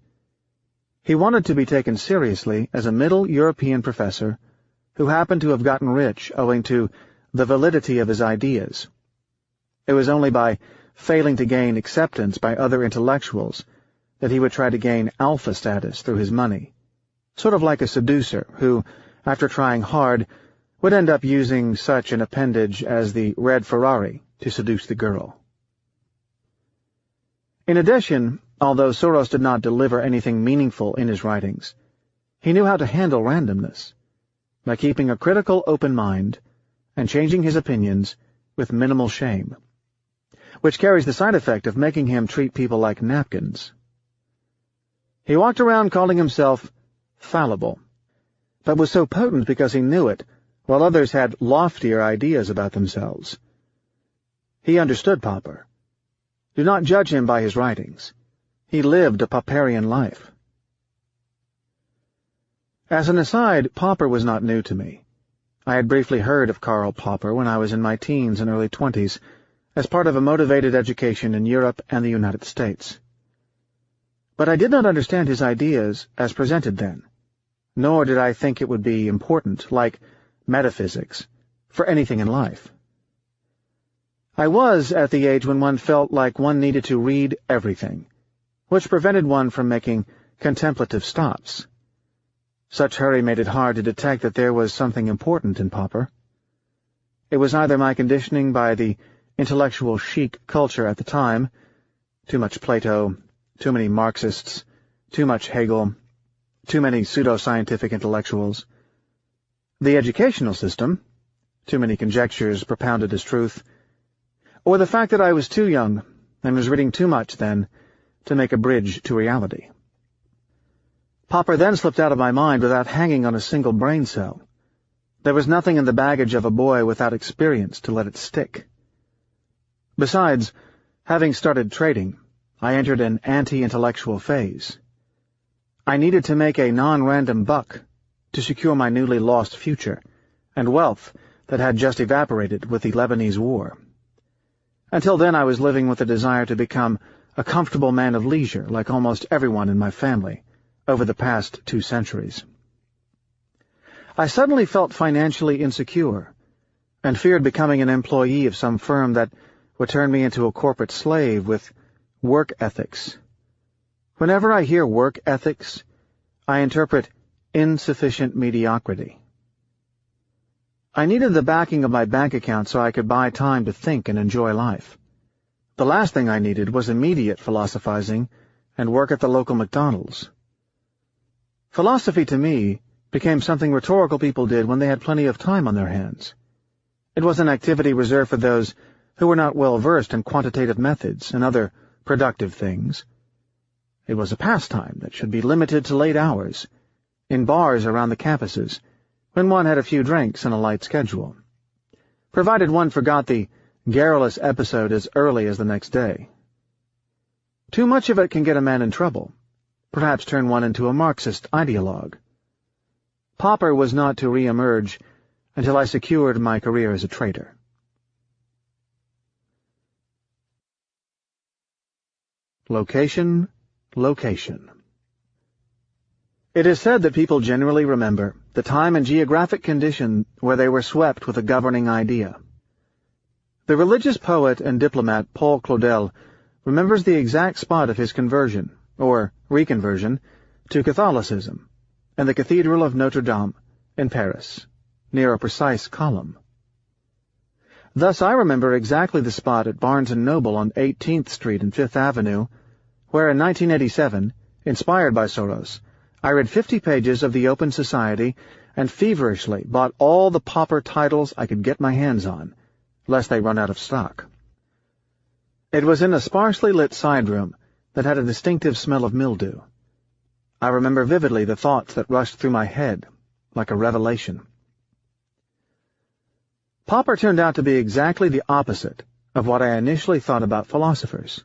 Speaker 1: He wanted to be taken seriously as a Middle European professor who happened to have gotten rich owing to the validity of his ideas. It was only by failing to gain acceptance by other intellectuals that he would try to gain alpha status through his money, sort of like a seducer who, after trying hard, would end up using such an appendage as the red Ferrari to seduce the girl. In addition, although Soros did not deliver anything meaningful in his writings, he knew how to handle randomness, by keeping a critical open mind and changing his opinions with minimal shame, which carries the side effect of making him treat people like napkins. He walked around calling himself fallible, but was so potent because he knew it, while others had loftier ideas about themselves. He understood Popper. Do not judge him by his writings. He lived a Popperian life. As an aside, Popper was not new to me. I had briefly heard of Karl Popper when I was in my teens and early 20s, as part of a motivated education in Europe and the United States. But I did not understand his ideas as presented then, nor did I think it would be important, like metaphysics, for anything in life. I was at the age when one felt like one needed to read everything, which prevented one from making contemplative stops. Such hurry made it hard to detect that there was something important in Popper. It was either my conditioning by the intellectual chic culture at the time, too much Plato, too many Marxists, too much Hegel, too many pseudo-scientific intellectuals, the educational system, too many conjectures propounded as truth, or the fact that I was too young and was reading too much then to make a bridge to reality. Popper then slipped out of my mind without hanging on a single brain cell. There was nothing in the baggage of a boy without experience to let it stick. Besides, having started trading, I entered an anti-intellectual phase. I needed to make a non-random buck to secure my newly lost future and wealth that had just evaporated with the Lebanese War. Until then I was living with a desire to become a comfortable man of leisure like almost everyone in my family over the past 2 centuries. I suddenly felt financially insecure and feared becoming an employee of some firm that would turn me into a corporate slave with work ethics. Whenever I hear work ethics, I interpret insufficient mediocrity. I needed the backing of my bank account so I could buy time to think and enjoy life. The last thing I needed was immediate philosophizing and work at the local McDonald's. Philosophy, to me, became something rhetorical people did when they had plenty of time on their hands. It was an activity reserved for those who were not well versed in quantitative methods and other productive things. It was a pastime that should be limited to late hours, in bars around the campuses, when one had a few drinks and a light schedule, provided one forgot the garrulous episode as early as the next day. Too much of it can get a man in trouble, perhaps turn one into a Marxist ideologue. Popper was not to re-emerge until I secured my career as a trader. Location, Location. It is said that people generally remember the time and geographic condition where they were swept with a governing idea. The religious poet and diplomat Paul Claudel remembers the exact spot of his conversion, or reconversion, to Catholicism, in the Cathedral of Notre Dame in Paris, near a precise column. Thus I remember exactly the spot at Barnes & Noble on 18th Street and 5th Avenue, where in 1987, inspired by Soros, I read 50 pages of the Open Society and feverishly bought all the Popper titles I could get my hands on, lest they run out of stock. It was in a sparsely lit side room that had a distinctive smell of mildew. I remember vividly the thoughts that rushed through my head, like a revelation. Popper turned out to be exactly the opposite of what I initially thought about philosophers.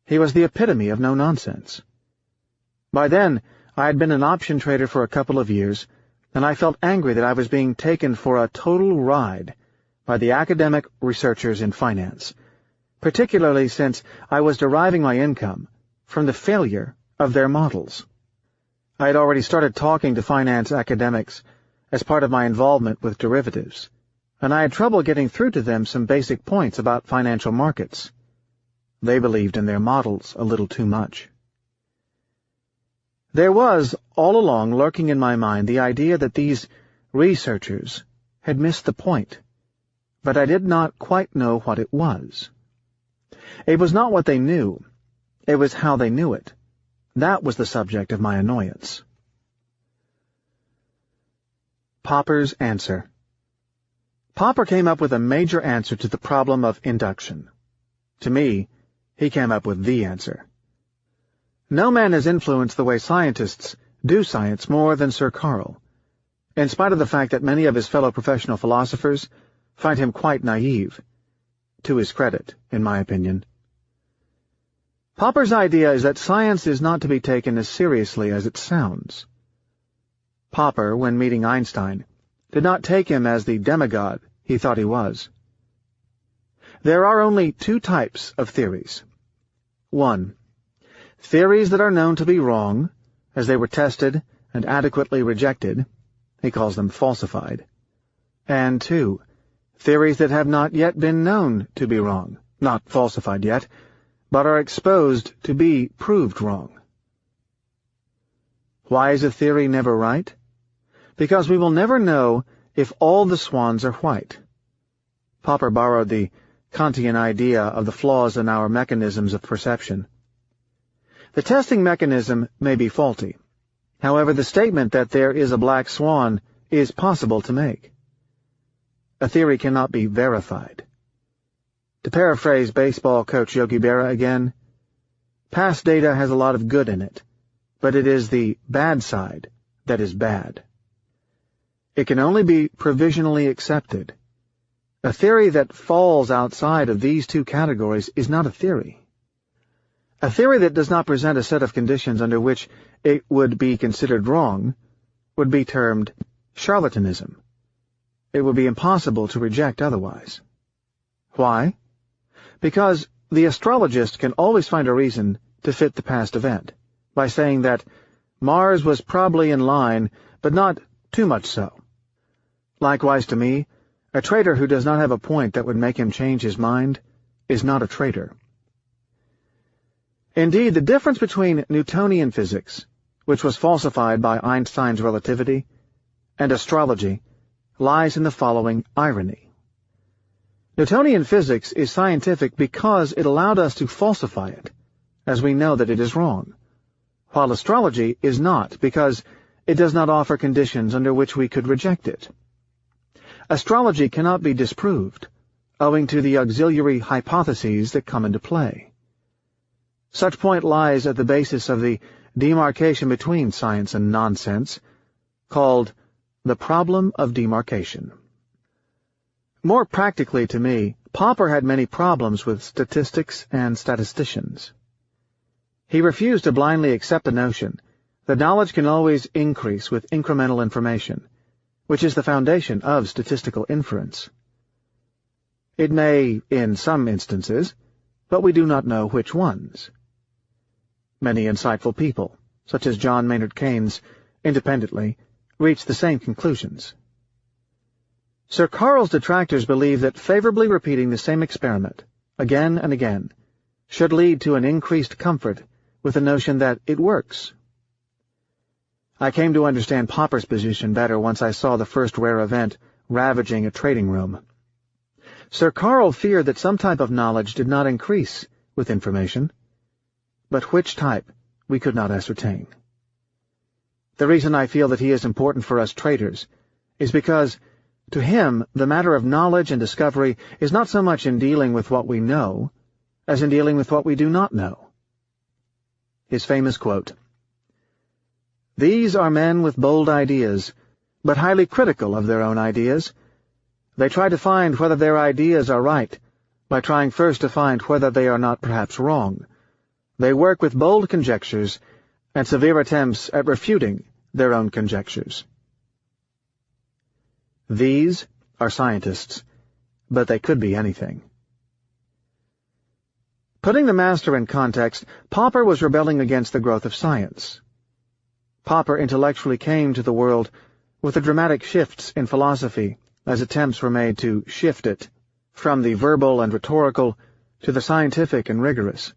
Speaker 1: He was the epitome of no-nonsense. By then, I had been an option trader for a couple of years, and I felt angry that I was being taken for a total ride by the academic researchers in finance, particularly since I was deriving my income from the failure of their models. I had already started talking to finance academics as part of my involvement with derivatives, and I had trouble getting through to them some basic points about financial markets. They believed in their models a little too much. There was, all along, lurking in my mind the idea that these researchers had missed the point, but I did not quite know what it was. It was not what they knew, it was how they knew it. That was the subject of my annoyance. Popper's answer. Popper came up with a major answer to the problem of induction. To me, he came up with the answer. No man has influenced the way scientists do science more than Sir Karl, in spite of the fact that many of his fellow professional philosophers find him quite naive, to his credit, in my opinion. Popper's idea is that science is not to be taken as seriously as it sounds. Popper, when meeting Einstein, did not take him as the demigod he thought he was. There are only two types of theories. 1. Theories that are known to be wrong, as they were tested and adequately rejected. He calls them falsified. And 2. Theories that have not yet been known to be wrong, not falsified yet, but are exposed to be proved wrong. Why is a theory never right? Because we will never know if all the swans are white. Popper borrowed the Kantian idea of the flaws in our mechanisms of perception. The testing mechanism may be faulty. However, the statement that there is a black swan is possible to make. A theory cannot be verified. To paraphrase baseball coach Yogi Berra again, past data has a lot of good in it, but it is the bad side that is bad. It can only be provisionally accepted. A theory that falls outside of these two categories is not a theory. A theory that does not present a set of conditions under which it would be considered wrong would be termed charlatanism. It would be impossible to reject otherwise. Why? Because the astrologist can always find a reason to fit the past event, by saying that Mars was probably in line, but not too much so. Likewise to me, a trader who does not have a point that would make him change his mind is not a trader. Indeed, the difference between Newtonian physics, which was falsified by Einstein's relativity, and astrology lies in the following irony. Newtonian physics is scientific because it allowed us to falsify it, as we know that it is wrong, while astrology is not because it does not offer conditions under which we could reject it. Astrology cannot be disproved, owing to the auxiliary hypotheses that come into play. Such point lies at the basis of the demarcation between science and nonsense, called the problem of demarcation. More practically to me, Popper had many problems with statistics and statisticians. He refused to blindly accept the notion that knowledge can always increase with incremental information, which is the foundation of statistical inference. It may in some instances, but we do not know which ones. Many insightful people, such as John Maynard Keynes, independently, reached the same conclusions. Sir Karl's detractors believe that favorably repeating the same experiment, again and again, should lead to an increased comfort with the notion that it works. I came to understand Popper's position better once I saw the first rare event ravaging a trading room. Sir Karl feared that some type of knowledge did not increase with information, but which type we could not ascertain. The reason I feel that he is important for us traders is because, to him, the matter of knowledge and discovery is not so much in dealing with what we know as in dealing with what we do not know. His famous quote, "These are men with bold ideas, but highly critical of their own ideas. They try to find whether their ideas are right, by trying first to find whether they are not perhaps wrong. They work with bold conjectures and severe attempts at refuting their own conjectures." These are scientists, but they could be anything. Putting the master in context, Popper was rebelling against the growth of science. Popper intellectually came to the world with the dramatic shifts in philosophy as attempts were made to shift it from the verbal and rhetorical to the scientific and rigorous,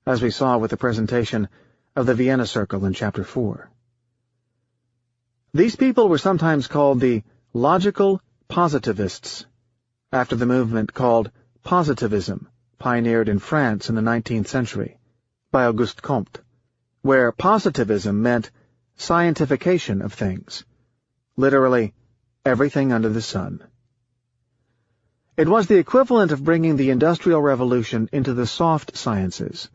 Speaker 1: as we saw with the presentation of the Vienna Circle in Chapter 4. These people were sometimes called the logical positivists, after the movement called positivism, pioneered in France in the 19th century by Auguste Comte, where positivism meant scientification of things, literally everything under the sun. It was the equivalent of bringing the Industrial Revolution into the soft sciences.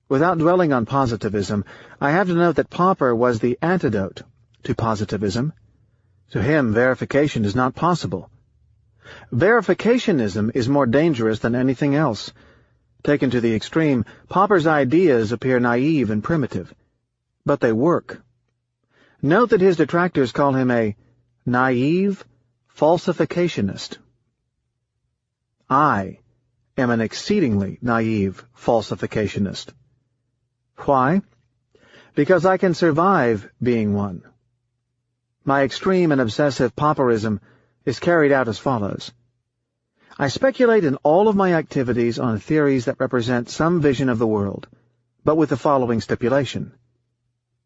Speaker 1: Without dwelling on positivism, I have to note that Popper was the antidote to positivism. To him, verification is not possible. Verificationism is more dangerous than anything else. Taken to the extreme, Popper's ideas appear naive and primitive, but they work. Note that his detractors call him a naive falsificationist. I am an exceedingly naive falsificationist. Why? Because I can survive being one. My extreme and obsessive Popperism is carried out as follows. I speculate in all of my activities on theories that represent some vision of the world, but with the following stipulation.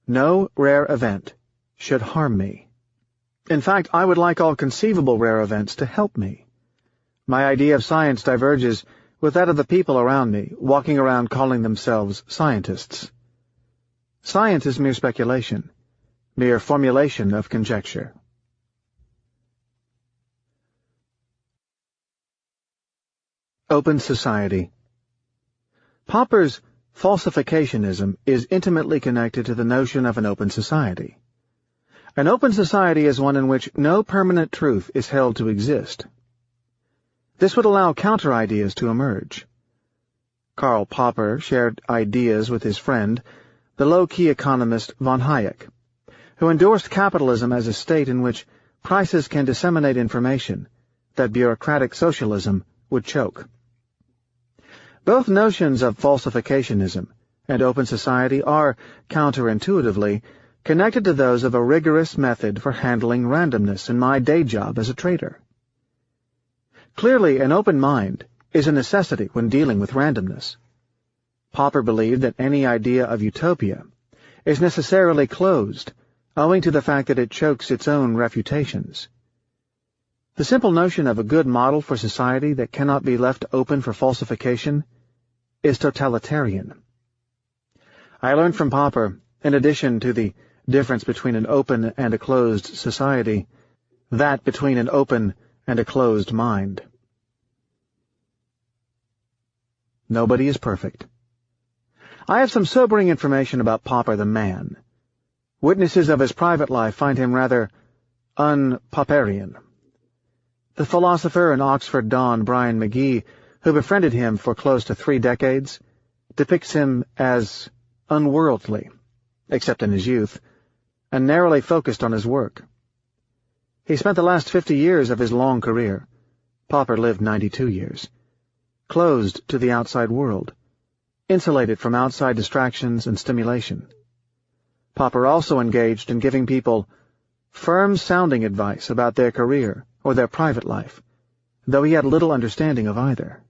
Speaker 1: No rare event should harm me. In fact, I would like all conceivable rare events to help me. My idea of science diverges with that of the people around me, walking around calling themselves scientists. Science is mere speculation, mere formulation of conjecture. Open society. Popper's falsificationism is intimately connected to the notion of an open society. An open society is one in which no permanent truth is held to exist. This would allow counter-ideas to emerge. Karl Popper shared ideas with his friend, the low-key economist von Hayek, who endorsed capitalism as a state in which prices can disseminate information that bureaucratic socialism would choke. Both notions of falsificationism and open society are, counterintuitively, connected to those of a rigorous method for handling randomness in my day job as a trader. Clearly, an open mind is a necessity when dealing with randomness. Popper believed that any idea of utopia is necessarily closed, owing to the fact that it chokes its own refutations. The simple notion of a good model for society that cannot be left open for falsification is totalitarian. I learned from Popper, in addition to the difference between an open and a closed society, that between an open and a closed mind. Nobody is perfect. I have some sobering information about Popper the man. Witnesses of his private life find him rather un-Popperian. The philosopher and Oxford Don Brian McGee, who befriended him for close to 3 decades, depicts him as unworldly, except in his youth, and narrowly focused on his work. He spent the last 50 years of his long career, Popper lived 92 years, closed to the outside world, insulated from outside distractions and stimulation. Popper also engaged in giving people firm-sounding advice about their career or their private life, though he had little understanding of either.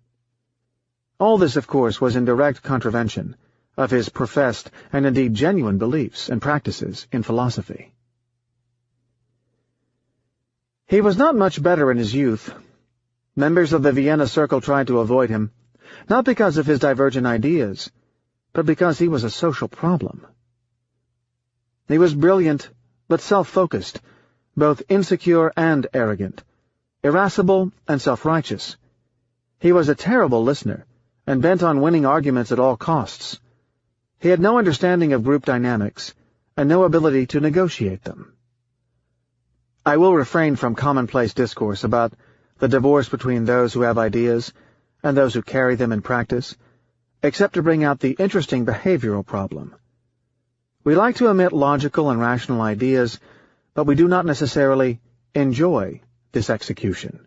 Speaker 1: All this, of course, was in direct contravention of his professed and indeed genuine beliefs and practices in philosophy. He was not much better in his youth. Members of the Vienna Circle tried to avoid him, not because of his divergent ideas, but because he was a social problem. He was brilliant, but self-focused, both insecure and arrogant, irascible and self-righteous. He was a terrible listener, and bent on winning arguments at all costs. He had no understanding of group dynamics, and no ability to negotiate them. I will refrain from commonplace discourse about the divorce between those who have ideas and those who carry them in practice, except to bring out the interesting behavioral problem. We like to emit logical and rational ideas, but we do not necessarily enjoy this execution.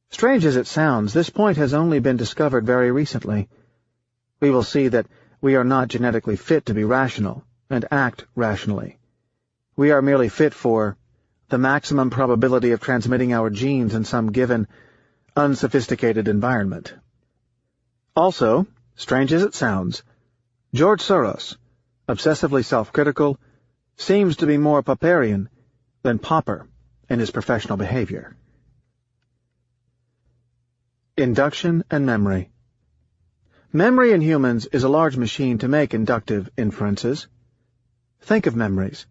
Speaker 1: Strange as it sounds, this point has only been discovered very recently. We will see that we are not genetically fit to be rational and act rationally. We are merely fit for the maximum probability of transmitting our genes in some given, unsophisticated environment. Also, strange as it sounds, George Soros, obsessively self-critical, seems to be more Popperian than Popper in his professional behavior. Induction and memory. Memory in humans is a large machine to make inductive inferences. Think of memories.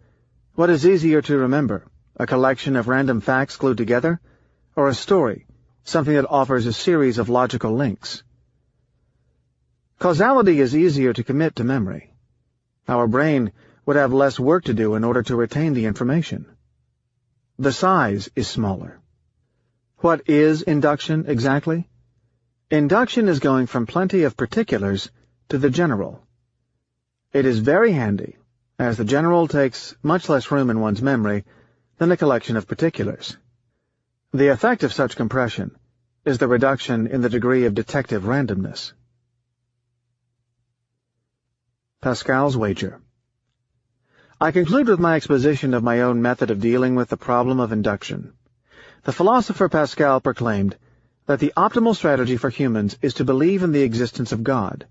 Speaker 1: What is easier to remember, a collection of random facts glued together, or a story, something that offers a series of logical links? Causality is easier to commit to memory. Our brain would have less work to do in order to retain the information. The size is smaller. What is induction exactly? Induction is going from plenty of particulars to the general. It is very handy, as the general takes much less room in one's memory than a collection of particulars. The effect of such compression is the reduction in the degree of detective randomness. Pascal's wager. I conclude with my exposition of my own method of dealing with the problem of induction. The philosopher Pascal proclaimed that the optimal strategy for humans is to believe in the existence of God.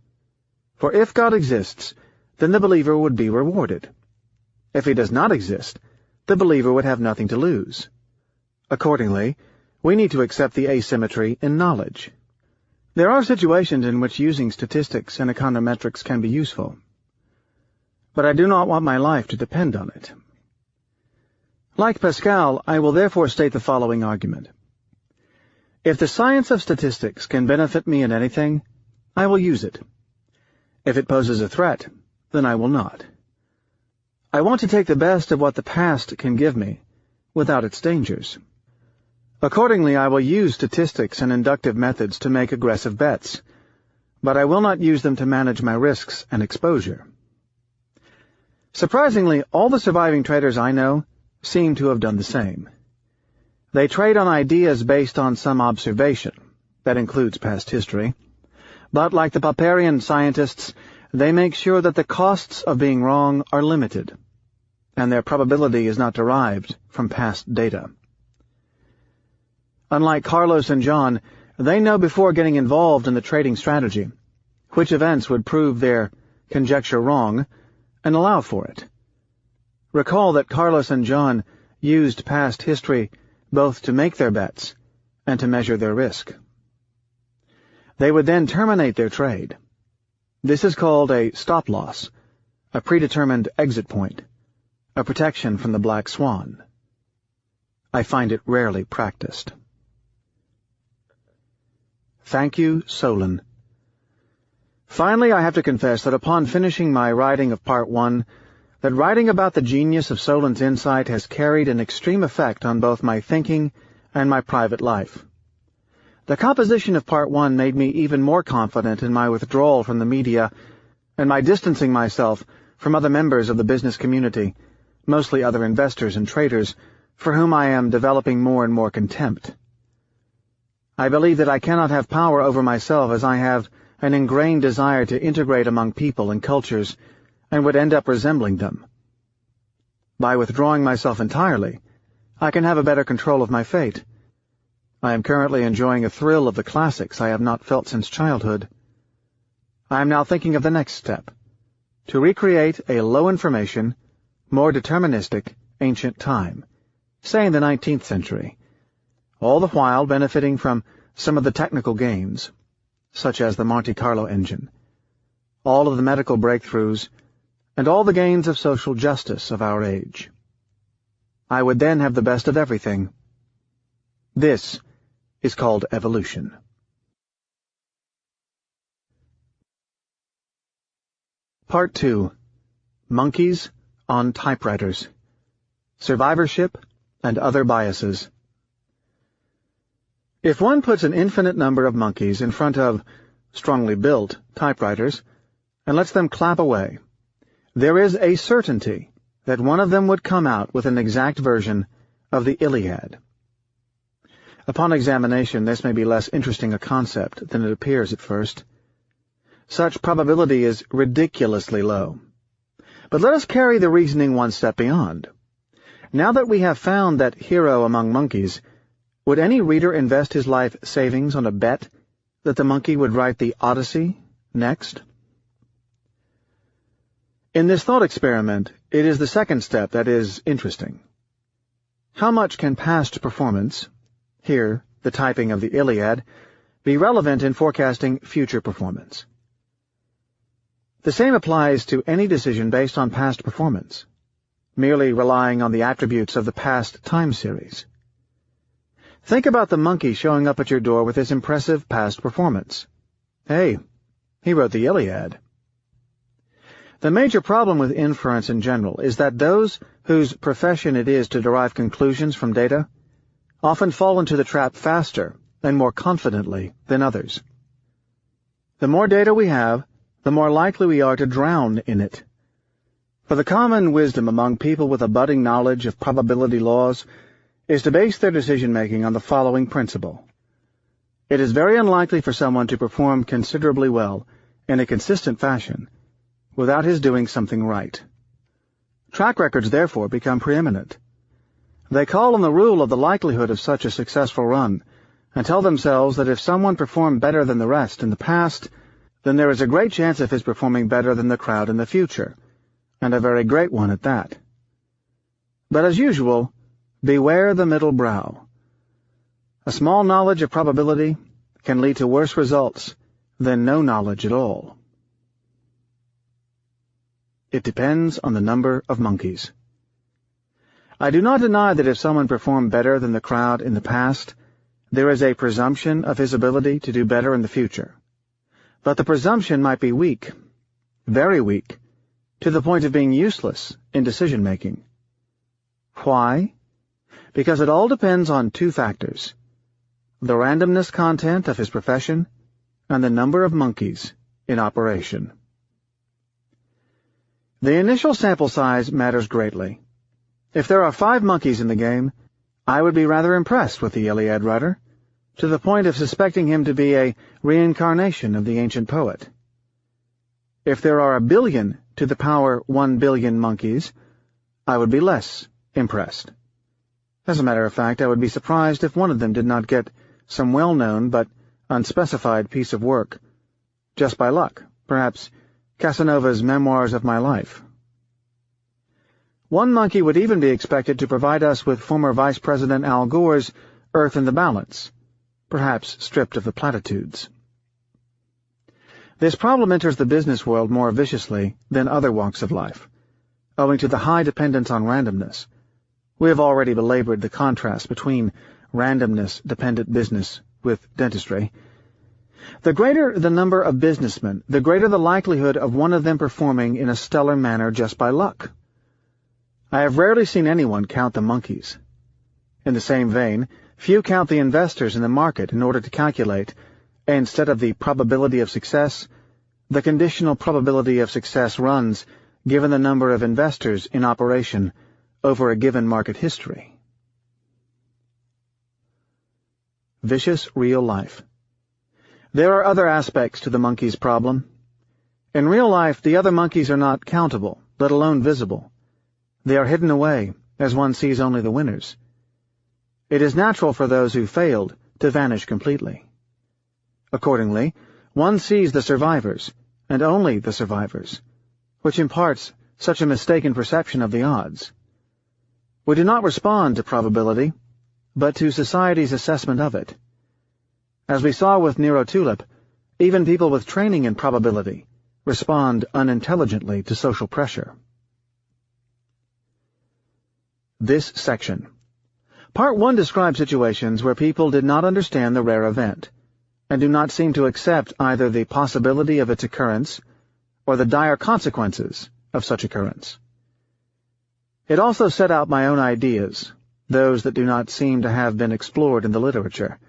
Speaker 1: For if God exists, then the believer would be rewarded. If he does not exist, the believer would have nothing to lose. Accordingly, we need to accept the asymmetry in knowledge. There are situations in which using statistics and econometrics can be useful, but I do not want my life to depend on it. Like Pascal, I will therefore state the following argument. If the science of statistics can benefit me in anything, I will use it. If it poses a threat, then I will not. I want to take the best of what the past can give me, without its dangers. Accordingly, I will use statistics and inductive methods to make aggressive bets, but I will not use them to manage my risks and exposure. Surprisingly, all the surviving traders I know seem to have done the same. They trade on ideas based on some observation, that includes past history, but like the Popperian scientists, they make sure that the costs of being wrong are limited, and their probability is not derived from past data. Unlike Carlos and John, they know before getting involved in the trading strategy which events would prove their conjecture wrong and allow for it. Recall that Carlos and John used past history both to make their bets and to measure their risk. They would then terminate their trade. This is called a stop-loss, a predetermined exit point, a protection from the Black Swan. I find it rarely practiced. Thank you, Solon. Finally, I have to confess that upon finishing my writing of Part 1, that writing about the genius of Solon's insight has carried an extreme effect on both my thinking and my private life. The composition of Part 1 made me even more confident in my withdrawal from the media and my distancing myself from other members of the business community, mostly other investors and traders, for whom I am developing more and more contempt. I believe that I cannot have power over myself as I have an ingrained desire to integrate among people and cultures, and would end up resembling them. By withdrawing myself entirely, I can have a better control of my fate. I am currently enjoying a thrill of the classics I have not felt since childhood. I am now thinking of the next step, to recreate a low-information, more deterministic, ancient time, say in the 19th century, all the while benefiting from some of the technical gains, such as the Monte Carlo engine, all of the medical breakthroughs, and all the gains of social justice of our age. I would then have the best of everything. This is called evolution. Part 2. Monkeys on Typewriters. Survivorship and Other Biases. If one puts an infinite number of monkeys in front of strongly built typewriters and lets them clap away, there is a certainty that one of them would come out with an exact version of the Iliad. Upon examination, this may be less interesting a concept than it appears at first. Such probability is ridiculously low. But let us carry the reasoning one step beyond. Now that we have found that hero among monkeys, would any reader invest his life savings on a bet that the monkey would write the Odyssey next? In this thought experiment, it is the second step that is interesting. How much can past performance, here the typing of the Iliad, be relevant in forecasting future performance? The same applies to any decision based on past performance, merely relying on the attributes of the past time series. Think about the monkey showing up at your door with his impressive past performance. Hey, he wrote the Iliad. The major problem with inference in general is that those whose profession it is to derive conclusions from data often fall into the trap faster and more confidently than others. The more data we have, the more likely we are to drown in it. For the common wisdom among people with a budding knowledge of probability laws is to base their decision-making on the following principle. It is very unlikely for someone to perform considerably well in a consistent fashion without his doing something right. Track records, therefore, become preeminent. They call on the rule of the likelihood of such a successful run, and tell themselves that if someone performed better than the rest in the past, then there is a great chance of his performing better than the crowd in the future, and a very great one at that. But as usual, beware the middle brow. A small knowledge of probability can lead to worse results than no knowledge at all. It depends on the number of monkeys. I do not deny that if someone performed better than the crowd in the past, there is a presumption of his ability to do better in the future. But the presumption might be weak, very weak, to the point of being useless in decision-making. Why? Because it all depends on two factors: the randomness content of his profession and the number of monkeys in operation. The initial sample size matters greatly. If there are 5 monkeys in the game, I would be rather impressed with the Iliad writer, to the point of suspecting him to be a reincarnation of the ancient poet. If there are 1 billion to the power 1 billion monkeys, I would be less impressed. As a matter of fact, I would be surprised if one of them did not get some well-known but unspecified piece of work, just by luck, perhaps Casanova's Memoirs of My Life. 1 monkey would even be expected to provide us with former Vice President Al Gore's Earth in the Balance, perhaps stripped of the platitudes. This problem enters the business world more viciously than other walks of life, owing to the high dependence on randomness. We have already belabored the contrast between randomness-dependent business with dentistry. The greater the number of businessmen, the greater the likelihood of one of them performing in a stellar manner just by luck. I have rarely seen anyone count the monkeys. In the same vein, few count the investors in the market in order to calculate, instead of the probability of success, the conditional probability of success runs given the number of investors in operation over a given market history. Vicious real life. There are other aspects to the monkey's problem. In real life, the other monkeys are not countable, let alone visible. They are hidden away, as one sees only the winners. It is natural for those who failed to vanish completely. Accordingly, one sees the survivors, and only the survivors, which imparts such a mistaken perception of the odds. We do not respond to probability, but to society's assessment of it. As we saw with Nero Tulip, even people with training in probability respond unintelligently to social pressure. This section. Part 1 describes situations where people did not understand the rare event, and do not seem to accept either the possibility of its occurrence or the dire consequences of such occurrence. It also set out my own ideas, those that do not seem to have been explored in the literature.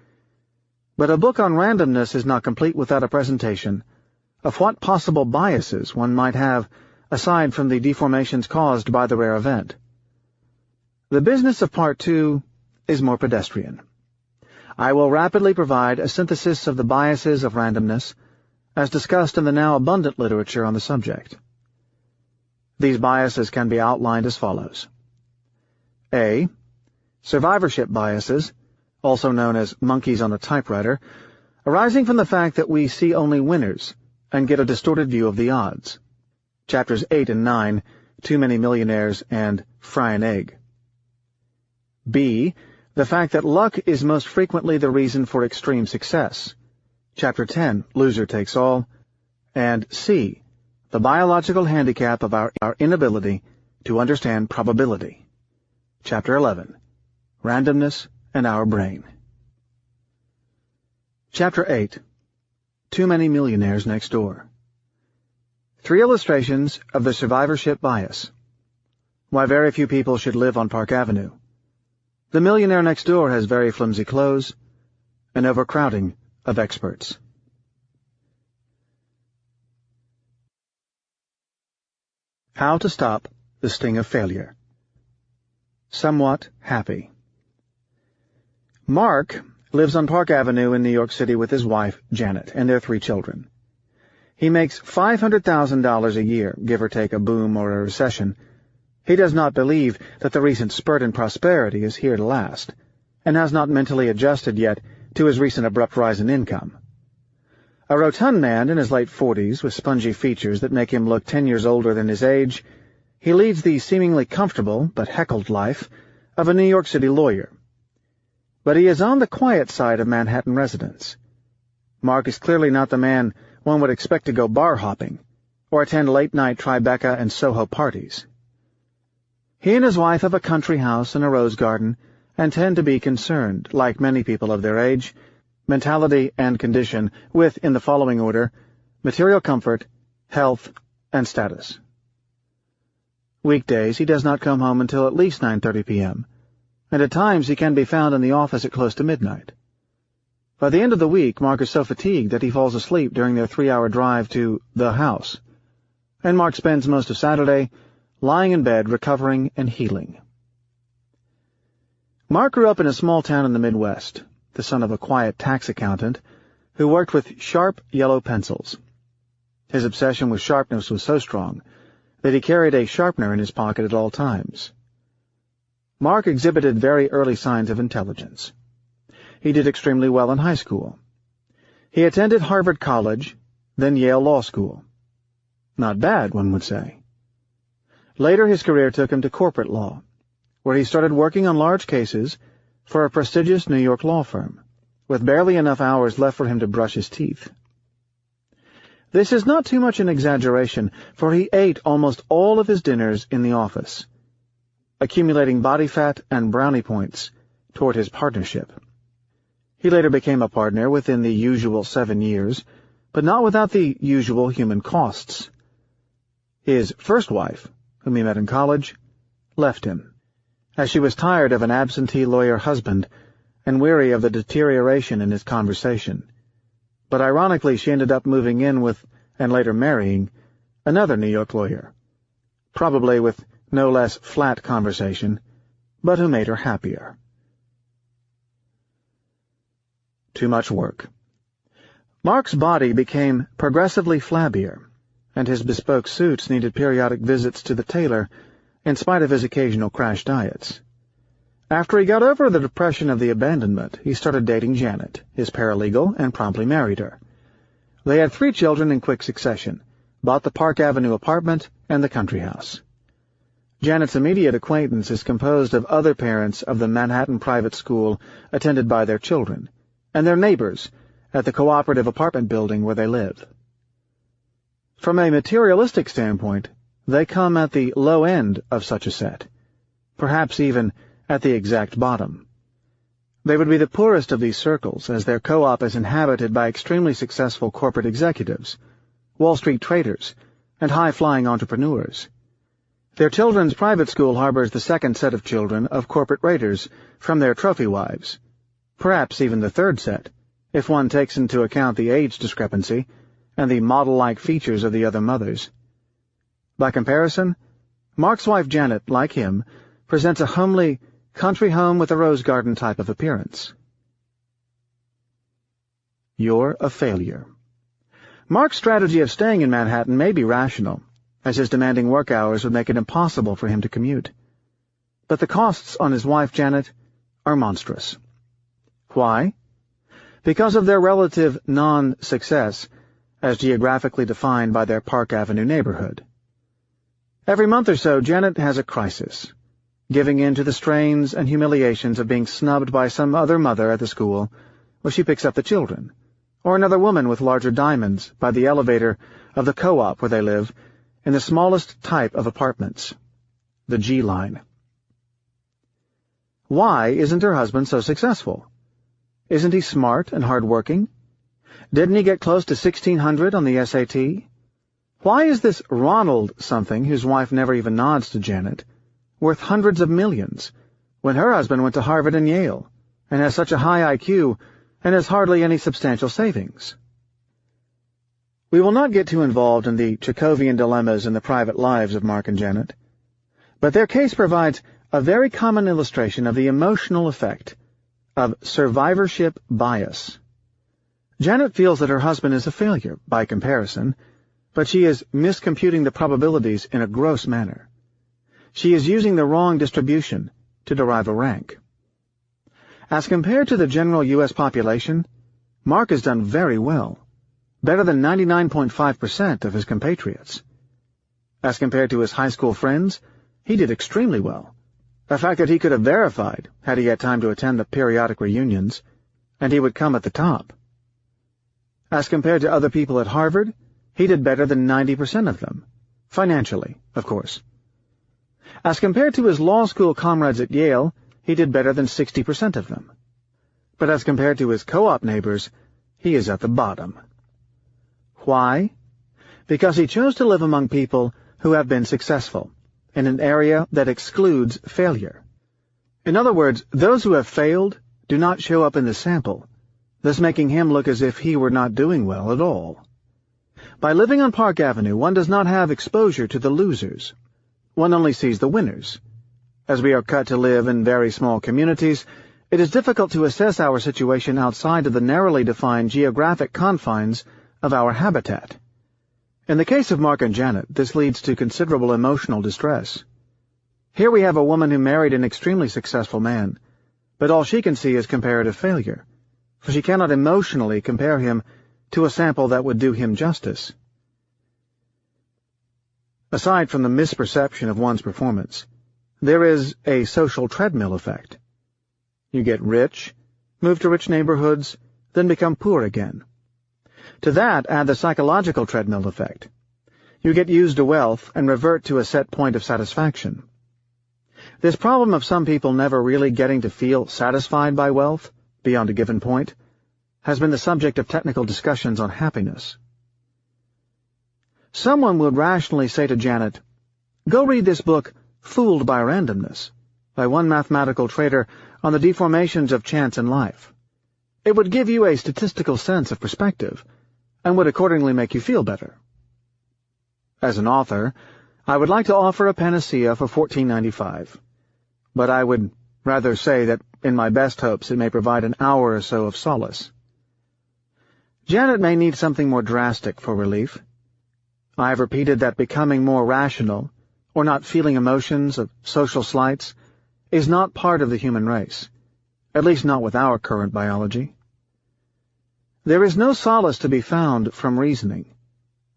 Speaker 1: But a book on randomness is not complete without a presentation of what possible biases one might have aside from the deformations caused by the rare event. The business of Part 2 is more pedestrian. I will rapidly provide a synthesis of the biases of randomness, as discussed in the now abundant literature on the subject. These biases can be outlined as follows. A. Survivorship biases, also known as monkeys on a typewriter, arising from the fact that we see only winners and get a distorted view of the odds. Chapters 8 and 9, Too Many Millionaires and Fry an Egg. B. The fact that luck is most frequently the reason for extreme success. Chapter 10, Loser Takes All. And C. The biological handicap of our inability to understand probability. Chapter 11, Randomness and Our Brain. Chapter 8, Too Many Millionaires Next Door. 3 illustrations of the survivorship bias. Why very few people should live on Park Avenue. The millionaire next door has very flimsy clothes, an overcrowding of experts. How to stop the sting of failure. Somewhat happy. Mark lives on Park Avenue in New York City with his wife, Janet, and their 3 children. He makes $500,000 a year, give or take a boom or a recession. He does not believe that the recent spurt in prosperity is here to last, and has not mentally adjusted yet to his recent abrupt rise in income. A rotund man in his late 40s with spongy features that make him look 10 years older than his age, he leads the seemingly comfortable but heckled life of a New York City lawyer. But he is on the quiet side of Manhattan residents. Mark is clearly not the man one would expect to go bar hopping or attend late-night Tribeca and Soho parties. He and his wife have a country house and a rose garden and tend to be concerned, like many people of their age, mentality and condition, with, in the following order, material comfort, health, and status. Weekdays he does not come home until at least 9:30 p.m., and at times he can be found in the office at close to midnight. By the end of the week, Mark is so fatigued that he falls asleep during their 3-hour drive to the house, and Mark spends most of Saturday lying in bed recovering and healing. Mark grew up in a small town in the Midwest, the son of a quiet tax accountant who worked with sharp yellow pencils. His obsession with sharpness was so strong that he carried a sharpener in his pocket at all times. Mark exhibited very early signs of intelligence. He did extremely well in high school. He attended Harvard College, then Yale Law School. Not bad, one would say. Later his career took him to corporate law, where he started working on large cases for a prestigious New York law firm, with barely enough hours left for him to brush his teeth. This is not too much an exaggeration, for he ate almost all of his dinners in the office, accumulating body fat and brownie points toward his partnership. He later became a partner within the usual 7 years, but not without the usual human costs. His first wife, whom he met in college, left him, as she was tired of an absentee lawyer husband and weary of the deterioration in his conversation. But ironically, she ended up moving in with, and later marrying, another New York lawyer, probably with no less flat conversation, but who made her happier. Too much work. Mark's body became progressively flabbier, and his bespoke suits needed periodic visits to the tailor, in spite of his occasional crash diets. After he got over the depression of the abandonment, he started dating Janet, his paralegal, and promptly married her. They had 3 children in quick succession, bought the Park Avenue apartment and the country house. Janet's immediate acquaintance is composed of other parents of the Manhattan private school attended by their children, and their neighbors at the cooperative apartment building where they live. From a materialistic standpoint, they come at the low end of such a set, perhaps even at the exact bottom. They would be the poorest of these circles, as their co-op is inhabited by extremely successful corporate executives, Wall Street traders, and high-flying entrepreneurs. Their children's private school harbors the second set of children of corporate raiders from their trophy wives, perhaps even the third set, if one takes into account the age discrepancy and the model-like features of the other mothers. By comparison, Mark's wife Janet, like him, presents a homely, country home with a rose garden type of appearance. You're a failure. Mark's strategy of staying in Manhattan may be rational, as his demanding work hours would make it impossible for him to commute. But the costs on his wife Janet are monstrous. Why? Because of their relative non-success, as geographically defined by their Park Avenue neighborhood. Every month or so, Janet has a crisis, giving in to the strains and humiliations of being snubbed by some other mother at the school where she picks up the children, or another woman with larger diamonds by the elevator of the co-op where they live, in the smallest type of apartments, the G line. Why isn't her husband so successful? Isn't he smart and hard-working? Didn't he get close to 1600 on the SAT? Why is this Ronald something, whose wife never even nods to Janet, worth hundreds of millions, when her husband went to Harvard and Yale, and has such a high IQ, and has hardly any substantial savings? We will not get too involved in the Chekhovian dilemmas in the private lives of Mark and Janet, but their case provides a very common illustration of the emotional effect of survivorship bias. Janet feels that her husband is a failure, by comparison, but she is miscomputing the probabilities in a gross manner. She is using the wrong distribution to derive a rank. As compared to the general U.S. population, Mark has done very well, better than 99.5% of his compatriots. As compared to his high school friends, he did extremely well, a fact that he could have verified had he had time to attend the periodic reunions, and he would come at the top. As compared to other people at Harvard, he did better than 90% of them, financially, of course. As compared to his law school comrades at Yale, he did better than 60% of them. But as compared to his co-op neighbors, he is at the bottom. Why? Because he chose to live among people who have been successful, in an area that excludes failure. In other words, those who have failed do not show up in the sample, thus making him look as if he were not doing well at all. By living on Park Avenue, one does not have exposure to the losers. One only sees the winners. As we are cut to live in very small communities, it is difficult to assess our situation outside of the narrowly defined geographic confines of our habitat. In the case of Mark and Janet, this leads to considerable emotional distress. Here we have a woman who married an extremely successful man, but all she can see is comparative failure, for she cannot emotionally compare him to a sample that would do him justice. Aside from the misperception of one's performance, there is a social treadmill effect. You get rich, move to rich neighborhoods, then become poor again. To that add the psychological treadmill effect. You get used to wealth and revert to a set point of satisfaction. This problem of some people never really getting to feel satisfied by wealth, beyond a given point, has been the subject of technical discussions on happiness. Someone would rationally say to Janet, "Go read this book, Fooled by Randomness, by one mathematical trader on the deformations of chance in life. It would give you a statistical sense of perspective, and would accordingly make you feel better." As an author, I would like to offer a panacea for $14.95, but I would rather say that in my best hopes it may provide an hour or so of solace. Janet may need something more drastic for relief. I have repeated that becoming more rational, or not feeling emotions of social slights, is not part of the human race, at least not with our current biology. There is no solace to be found from reasoning.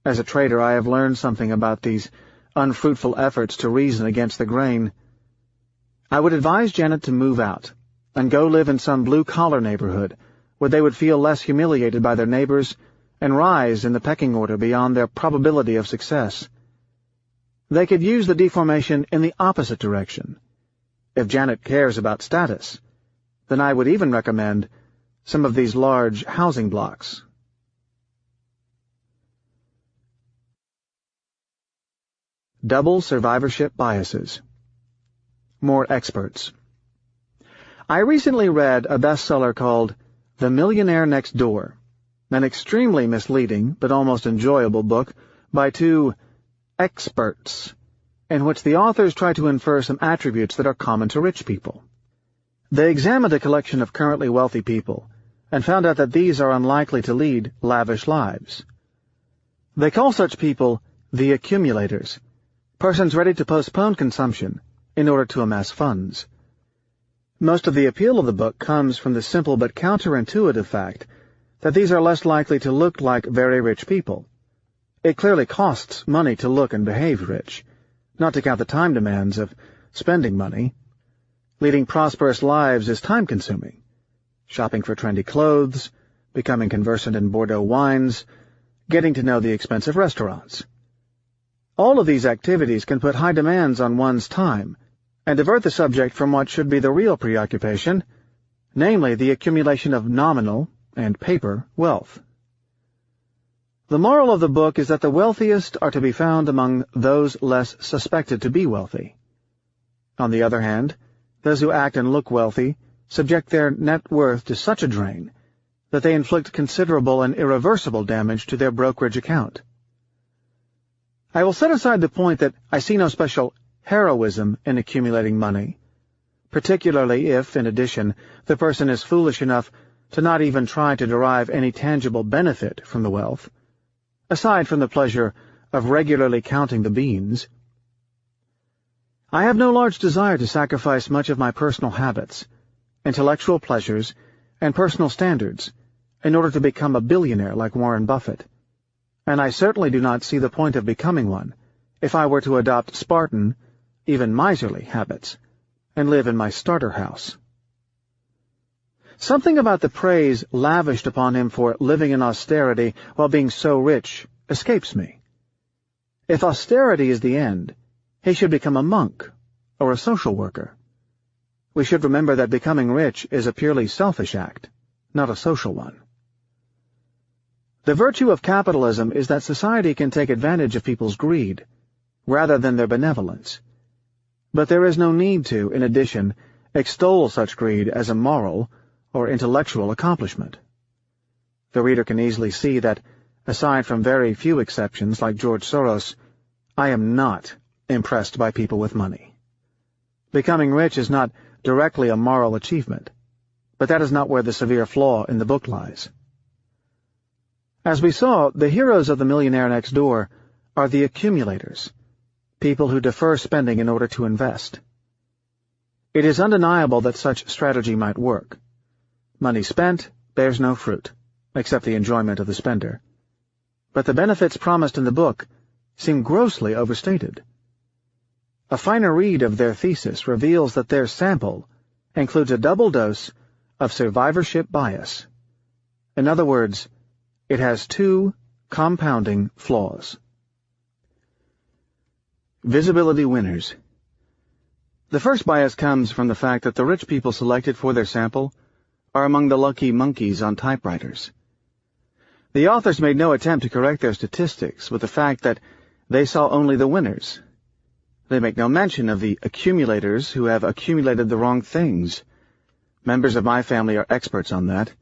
Speaker 1: As a trader, I have learned something about these unfruitful efforts to reason against the grain. I would advise Janet to move out and go live in some blue-collar neighborhood where they would feel less humiliated by their neighbors and rise in the pecking order beyond their probability of success. They could use the deformation in the opposite direction. If Janet cares about status, then I would even recommend some of these large housing blocks. Double survivorship biases. More experts. I recently read a bestseller called The Millionaire Next Door, an extremely misleading but almost enjoyable book by two experts, in which the authors try to infer some attributes that are common to rich people. They examined a collection of currently wealthy people and found out that these are unlikely to lead lavish lives. They call such people the accumulators, persons ready to postpone consumption in order to amass funds. Most of the appeal of the book comes from the simple but counterintuitive fact that these are less likely to look like very rich people. It clearly costs money to look and behave rich, not to count the time demands of spending money. Leading prosperous lives is time-consuming. Shopping for trendy clothes, becoming conversant in Bordeaux wines, getting to know the expensive restaurants. All of these activities can put high demands on one's time and divert the subject from what should be the real preoccupation, namely the accumulation of nominal and paper wealth. The moral of the book is that the wealthiest are to be found among those less suspected to be wealthy. On the other hand, those who act and look wealthy subject their net worth to such a drain that they inflict considerable and irreversible damage to their brokerage account. I will set aside the point that I see no special heroism in accumulating money, particularly if, in addition, the person is foolish enough to not even try to derive any tangible benefit from the wealth, aside from the pleasure of regularly counting the beans. I have no large desire to sacrifice much of my personal habits, intellectual pleasures, and personal standards in order to become a billionaire like Warren Buffett, and I certainly do not see the point of becoming one if I were to adopt Spartan, even miserly habits, and live in my starter house. Something about the praise lavished upon him for living in austerity while being so rich escapes me. If austerity is the end, he should become a monk or a social worker. We should remember that becoming rich is a purely selfish act, not a social one. The virtue of capitalism is that society can take advantage of people's greed, rather than their benevolence. But there is no need to, in addition, extol such greed as a moral or intellectual accomplishment. The reader can easily see that, aside from very few exceptions like George Soros, I am not impressed by people with money. Becoming rich is not directly a moral achievement, but that is not where the severe flaw in the book lies. As we saw, the heroes of The Millionaire Next Door are the accumulators, people who defer spending in order to invest. It is undeniable that such strategy might work. Money spent bears no fruit, except the enjoyment of the spender. But the benefits promised in the book seem grossly overstated. A finer read of their thesis reveals that their sample includes a double dose of survivorship bias. In other words, it has two compounding flaws. Visibility winners. The first bias comes from the fact that the rich people selected for their sample are among the lucky monkeys on typewriters. The authors made no attempt to correct their statistics with the fact that they saw only the winners. They make no mention of the accumulators who have accumulated the wrong things. Members of my family are experts on that.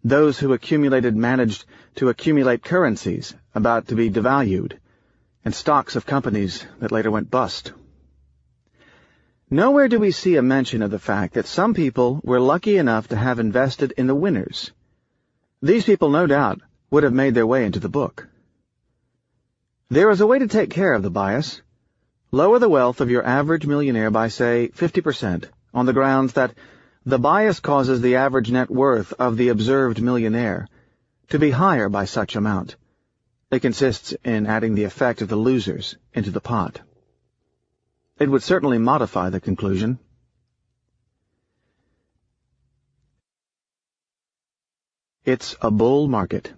Speaker 1: Those who accumulated managed to accumulate currencies about to be devalued, and stocks of companies that later went bust. Nowhere do we see a mention of the fact that some people were lucky enough to have invested in the winners. These people, no doubt, would have made their way into the book. There is a way to take care of the bias. Lower the wealth of your average millionaire by, say, 50%, on the grounds that the bias causes the average net worth of the observed millionaire to be higher by such amount. It consists in adding the effect of the losers into the pot. It would certainly modify the conclusion. It's a bull market.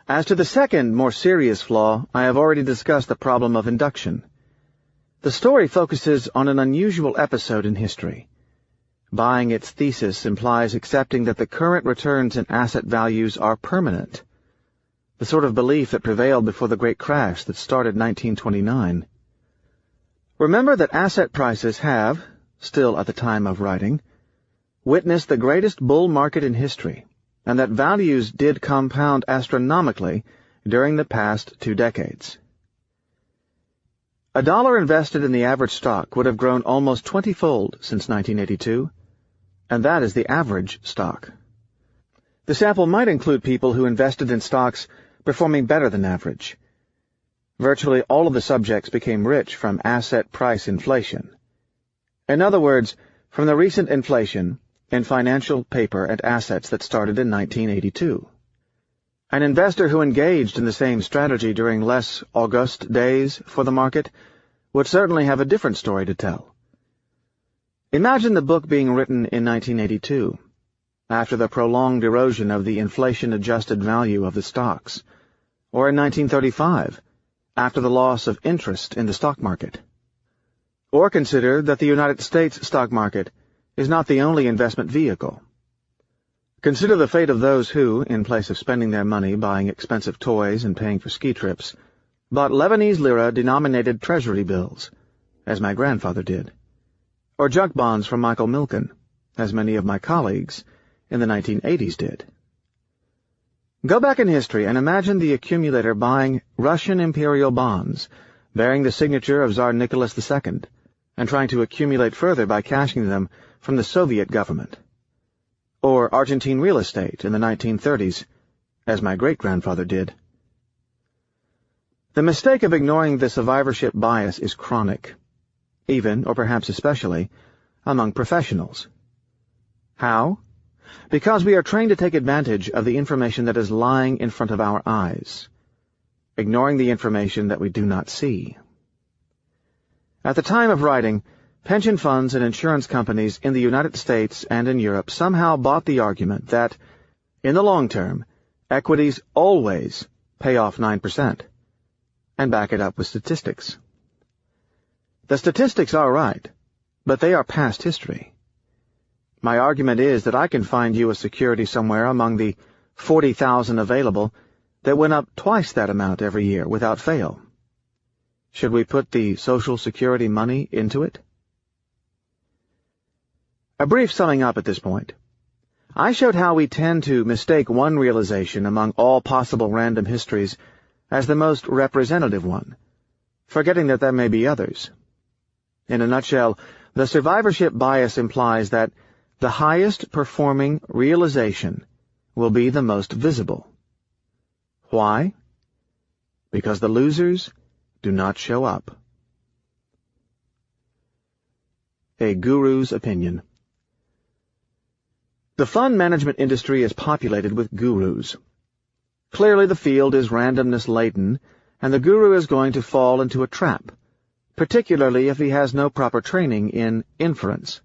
Speaker 1: As to the second, more serious flaw, I have already discussed the problem of induction. The story focuses on an unusual episode in history. Buying its thesis implies accepting that the current returns in asset values are permanent, the sort of belief that prevailed before the great crash that started 1929. Remember that asset prices have, still at the time of writing, witnessed the greatest bull market in history, and that values did compound astronomically during the past 2 decades. $1 invested in the average stock would have grown almost 20-fold since 1982, and that is the average stock. The sample might include people who invested in stocks performing better than average. Virtually all of the subjects became rich from asset price inflation. In other words, from the recent inflation in financial paper and assets that started in 1982. An investor who engaged in the same strategy during less august days for the market would certainly have a different story to tell. Imagine the book being written in 1982, after the prolonged erosion of the inflation-adjusted value of the stocks, or in 1935, after the loss of interest in the stock market. Or consider that the United States stock market is not the only investment vehicle. Consider the fate of those who, in place of spending their money buying expensive toys and paying for ski trips, bought Lebanese lira-denominated treasury bills, as my grandfather did, or junk bonds from Michael Milken, as many of my colleagues in the 1980s did. Go back in history and imagine the accumulator buying Russian imperial bonds, bearing the signature of Tsar Nicholas II, and trying to accumulate further by cashing them from the Soviet government. Or Argentine real estate in the 1930s, as my great-grandfather did. The mistake of ignoring the survivorship bias is chronic, even, or perhaps especially, among professionals. How? Because we are trained to take advantage of the information that is lying in front of our eyes, ignoring the information that we do not see. At the time of writing, pension funds and insurance companies in the United States and in Europe somehow bought the argument that, in the long term, equities always pay off 9%, and back it up with statistics. The statistics are right, but they are past history. My argument is that I can find you a security somewhere among the 40,000 available that went up twice that amount every year without fail. Should we put the Social Security money into it? A brief summing up at this point. I showed how we tend to mistake one realization among all possible random histories as the most representative one, forgetting that there may be others. In a nutshell, the survivorship bias implies that the highest performing realization will be the most visible. Why? Because the losers do not show up. A guru's opinion. The fund management industry is populated with gurus. Clearly the field is randomness-laden, and the guru is going to fall into a trap, particularly if he has no proper training in inference.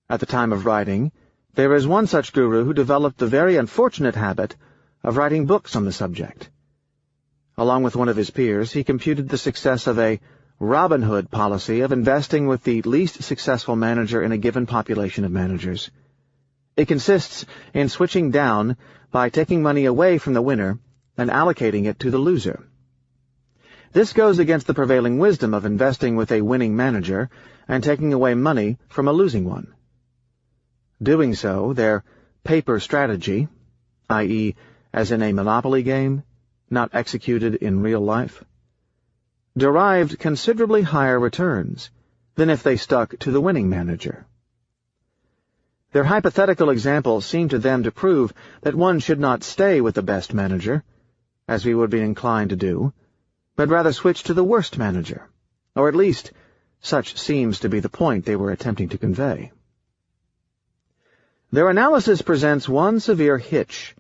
Speaker 1: At the time of writing, there is one such guru who developed the very unfortunate habit of writing books on the subject. Along with one of his peers, he computed the success of a Robin Hood policy of investing with the least successful manager in a given population of managers. It consists in switching down by taking money away from the winner and allocating it to the loser. This goes against the prevailing wisdom of investing with a winning manager and taking away money from a losing one. Doing so, their paper strategy, i.e., as in a monopoly game, not executed in real life, derived considerably higher returns than if they stuck to the winning manager. Their hypothetical example seemed to them to prove that one should not stay with the best manager, as we would be inclined to do, but rather switch to the worst manager, or at least such seems to be the point they were attempting to convey. Their analysis presents one severe hitch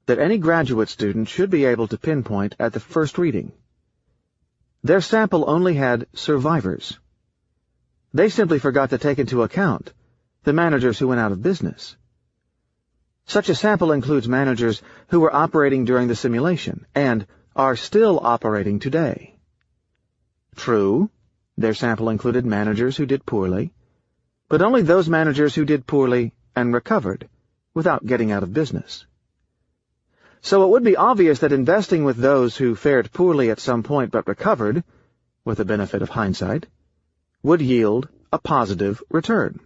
Speaker 1: that any graduate student should be able to pinpoint at the first reading. Their sample only had survivors. They simply forgot to take into account the managers who went out of business. Such a sample includes managers who were operating during the simulation and are still operating today. True, their sample included managers who did poorly, but only those managers who did poorly and recovered without getting out of business. So it would be obvious that investing with those who fared poorly at some point but recovered, with the benefit of hindsight, would yield a positive return.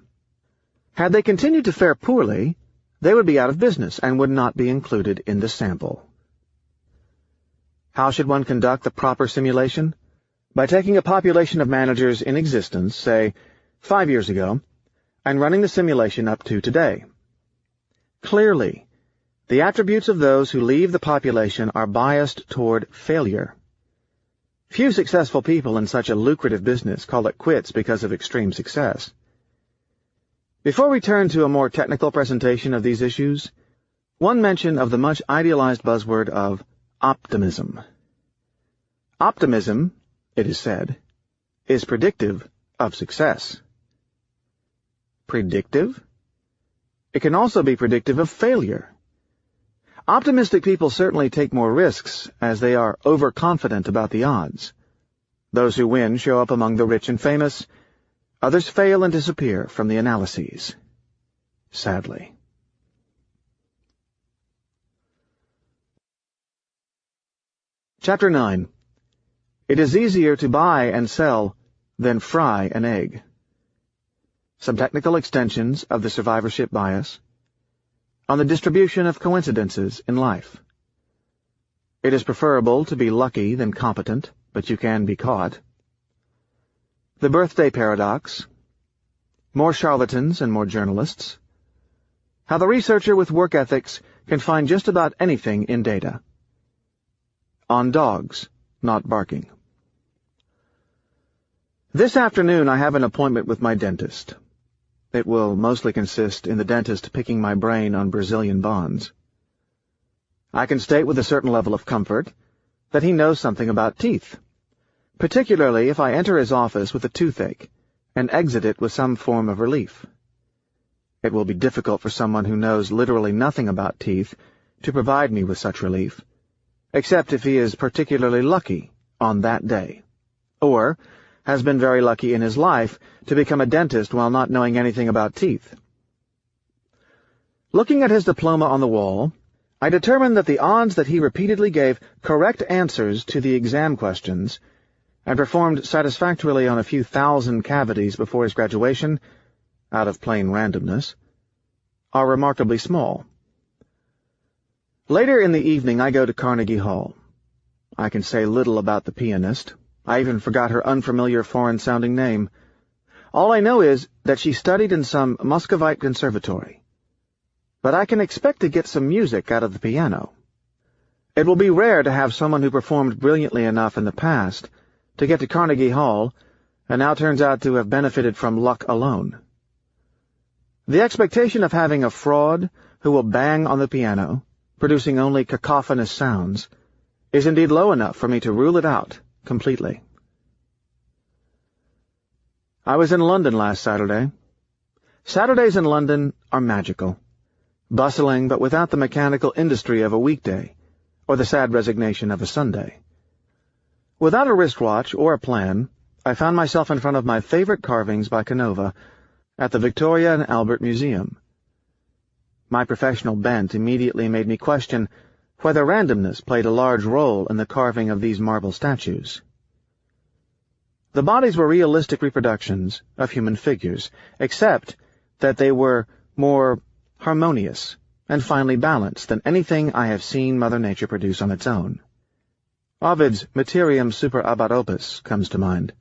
Speaker 1: Had they continued to fare poorly, they would be out of business and would not be included in the sample. How should one conduct the proper simulation? By taking a population of managers in existence, say, 5 years ago, and running the simulation up to today. Clearly, the attributes of those who leave the population are biased toward failure. Few successful people in such a lucrative business call it quits because of extreme success. Before we turn to a more technical presentation of these issues, one mention of the much idealized buzzword of optimism. Optimism, it is said, is predictive of success. Predictive? It can also be predictive of failure. Optimistic people certainly take more risks, as they are overconfident about the odds. Those who win show up among the rich and famous. Others fail and disappear from the analyses. Sadly. Chapter 9. It is easier to buy and sell than fry an egg. Some technical extensions of the survivorship bias. On the distribution of coincidences in life. It is preferable to be lucky than competent, but you can be caught. The birthday paradox. More charlatans and more journalists. How the researcher with work ethics can find just about anything in data. On dogs not barking. This afternoon I have an appointment with my dentist. It will mostly consist in the dentist picking my brain on Brazilian bonds. I can state with a certain level of comfort that he knows something about teeth, particularly if I enter his office with a toothache and exit it with some form of relief. It will be difficult for someone who knows literally nothing about teeth to provide me with such relief, except if he is particularly lucky on that day, or has been very lucky in his life to become a dentist while not knowing anything about teeth. Looking at his diploma on the wall, I determined that the odds that he repeatedly gave correct answers to the exam questions and performed satisfactorily on a few thousand cavities before his graduation, out of plain randomness, are remarkably small. Later in the evening I go to Carnegie Hall. I can say little about the pianist. I even forgot her unfamiliar foreign-sounding name. All I know is that she studied in some Muscovite conservatory. But I can expect to get some music out of the piano. It will be rare to have someone who performed brilliantly enough in the past to get to Carnegie Hall and now turns out to have benefited from luck alone. The expectation of having a fraud who will bang on the piano, producing only cacophonous sounds, is indeed low enough for me to rule it out completely. I was in London last Saturday. Saturdays in London are magical, bustling but without the mechanical industry of a weekday, or the sad resignation of a Sunday. Without a wristwatch or a plan, I found myself in front of my favorite carvings by Canova at the Victoria and Albert Museum. My professional bent immediately made me question whether randomness played a large role in the carving of these marble statues. The bodies were realistic reproductions of human figures, except that they were more harmonious and finely balanced than anything I have seen Mother Nature produce on its own. Ovid's Materiam super abat opus comes to mind.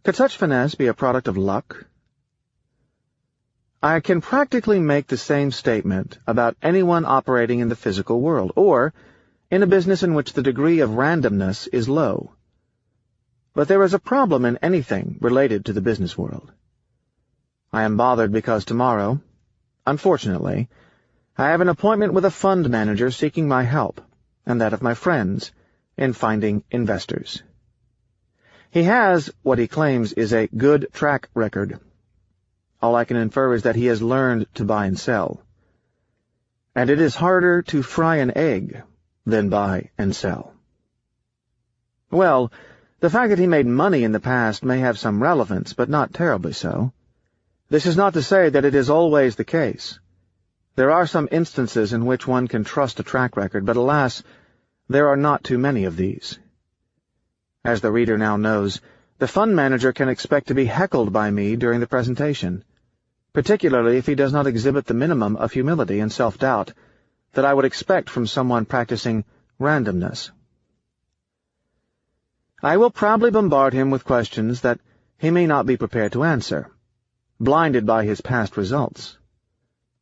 Speaker 1: Could such finesse be a product of luck? I can practically make the same statement about anyone operating in the physical world, or in a business in which the degree of randomness is low. But there is a problem in anything related to the business world. I am bothered because tomorrow, unfortunately, I have an appointment with a fund manager seeking my help, and that of my friends, in finding investors. He has what he claims is a good track record. All I can infer is that he has learned to buy and sell. And it is harder to fry an egg than buy and sell. Well, the fact that he made money in the past may have some relevance, but not terribly so. This is not to say that it is always the case. There are some instances in which one can trust a track record, but alas, there are not too many of these. As the reader now knows, the fund manager can expect to be heckled by me during the presentation, particularly if he does not exhibit the minimum of humility and self-doubt that I would expect from someone practicing randomness. I will probably bombard him with questions that he may not be prepared to answer, blinded by his past results.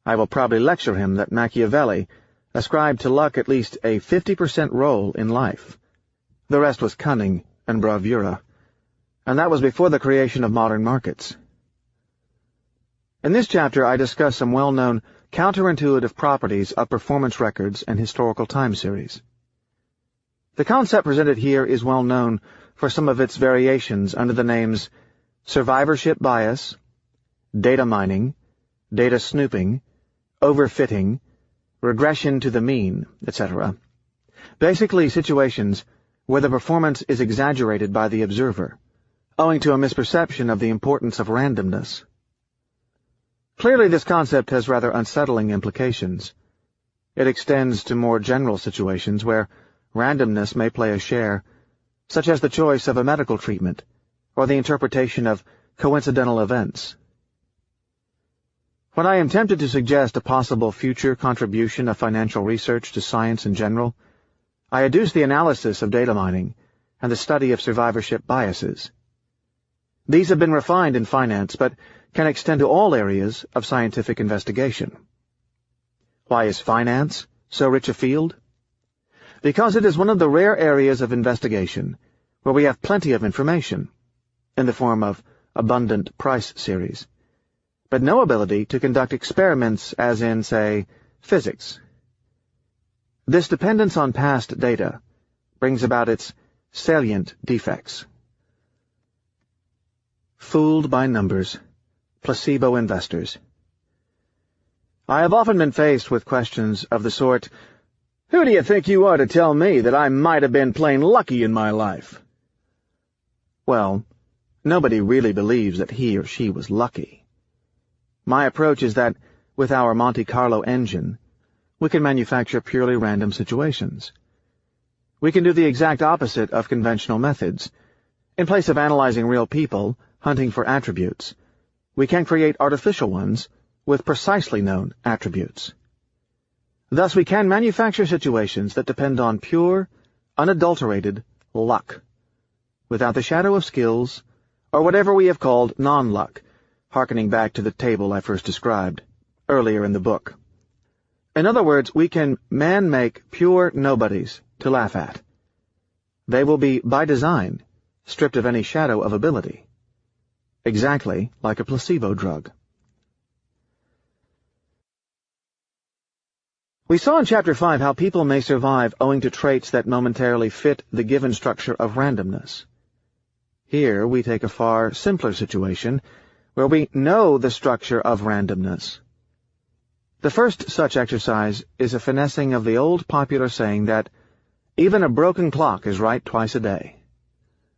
Speaker 1: I will probably lecture him that Machiavelli ascribed to luck at least a 50% role in life. The rest was cunning and bravura, and that was before the creation of modern markets. In this chapter, I discuss some well-known counterintuitive properties of performance records and historical time series. The concept presented here is well known for some of its variations under the names survivorship bias, data mining, data snooping, overfitting, regression to the mean, etc. Basically situations where the performance is exaggerated by the observer, owing to a misperception of the importance of randomness. Clearly, this concept has rather unsettling implications. It extends to more general situations where randomness may play a share, such as the choice of a medical treatment or the interpretation of coincidental events. When I am tempted to suggest a possible future contribution of financial research to science in general, I adduce the analysis of data mining and the study of survivorship biases. These have been refined in finance, but can extend to all areas of scientific investigation. Why is finance so rich a field? Because it is one of the rare areas of investigation where we have plenty of information, in the form of abundant price series, but no ability to conduct experiments as in, say, physics. This dependence on past data brings about its salient defects. Fooled by numbers. Placebo investors. I have often been faced with questions of the sort, "Who do you think you are to tell me that I might have been plain lucky in my life?" Well, nobody really believes that he or she was lucky. My approach is that, with our Monte Carlo engine, we can manufacture purely random situations. We can do the exact opposite of conventional methods. In place of analyzing real people, hunting for attributes, we can create artificial ones with precisely known attributes. Thus we can manufacture situations that depend on pure, unadulterated luck, without the shadow of skills, or whatever we have called non-luck, hearkening back to the table I first described, earlier in the book. In other words, we can man-make pure nobodies to laugh at. They will be, by design, stripped of any shadow of ability, exactly like a placebo drug. We saw in Chapter 5 how people may survive owing to traits that momentarily fit the given structure of randomness. Here we take a far simpler situation where we know the structure of randomness. The first such exercise is a finessing of the old popular saying that even a broken clock is right twice a day.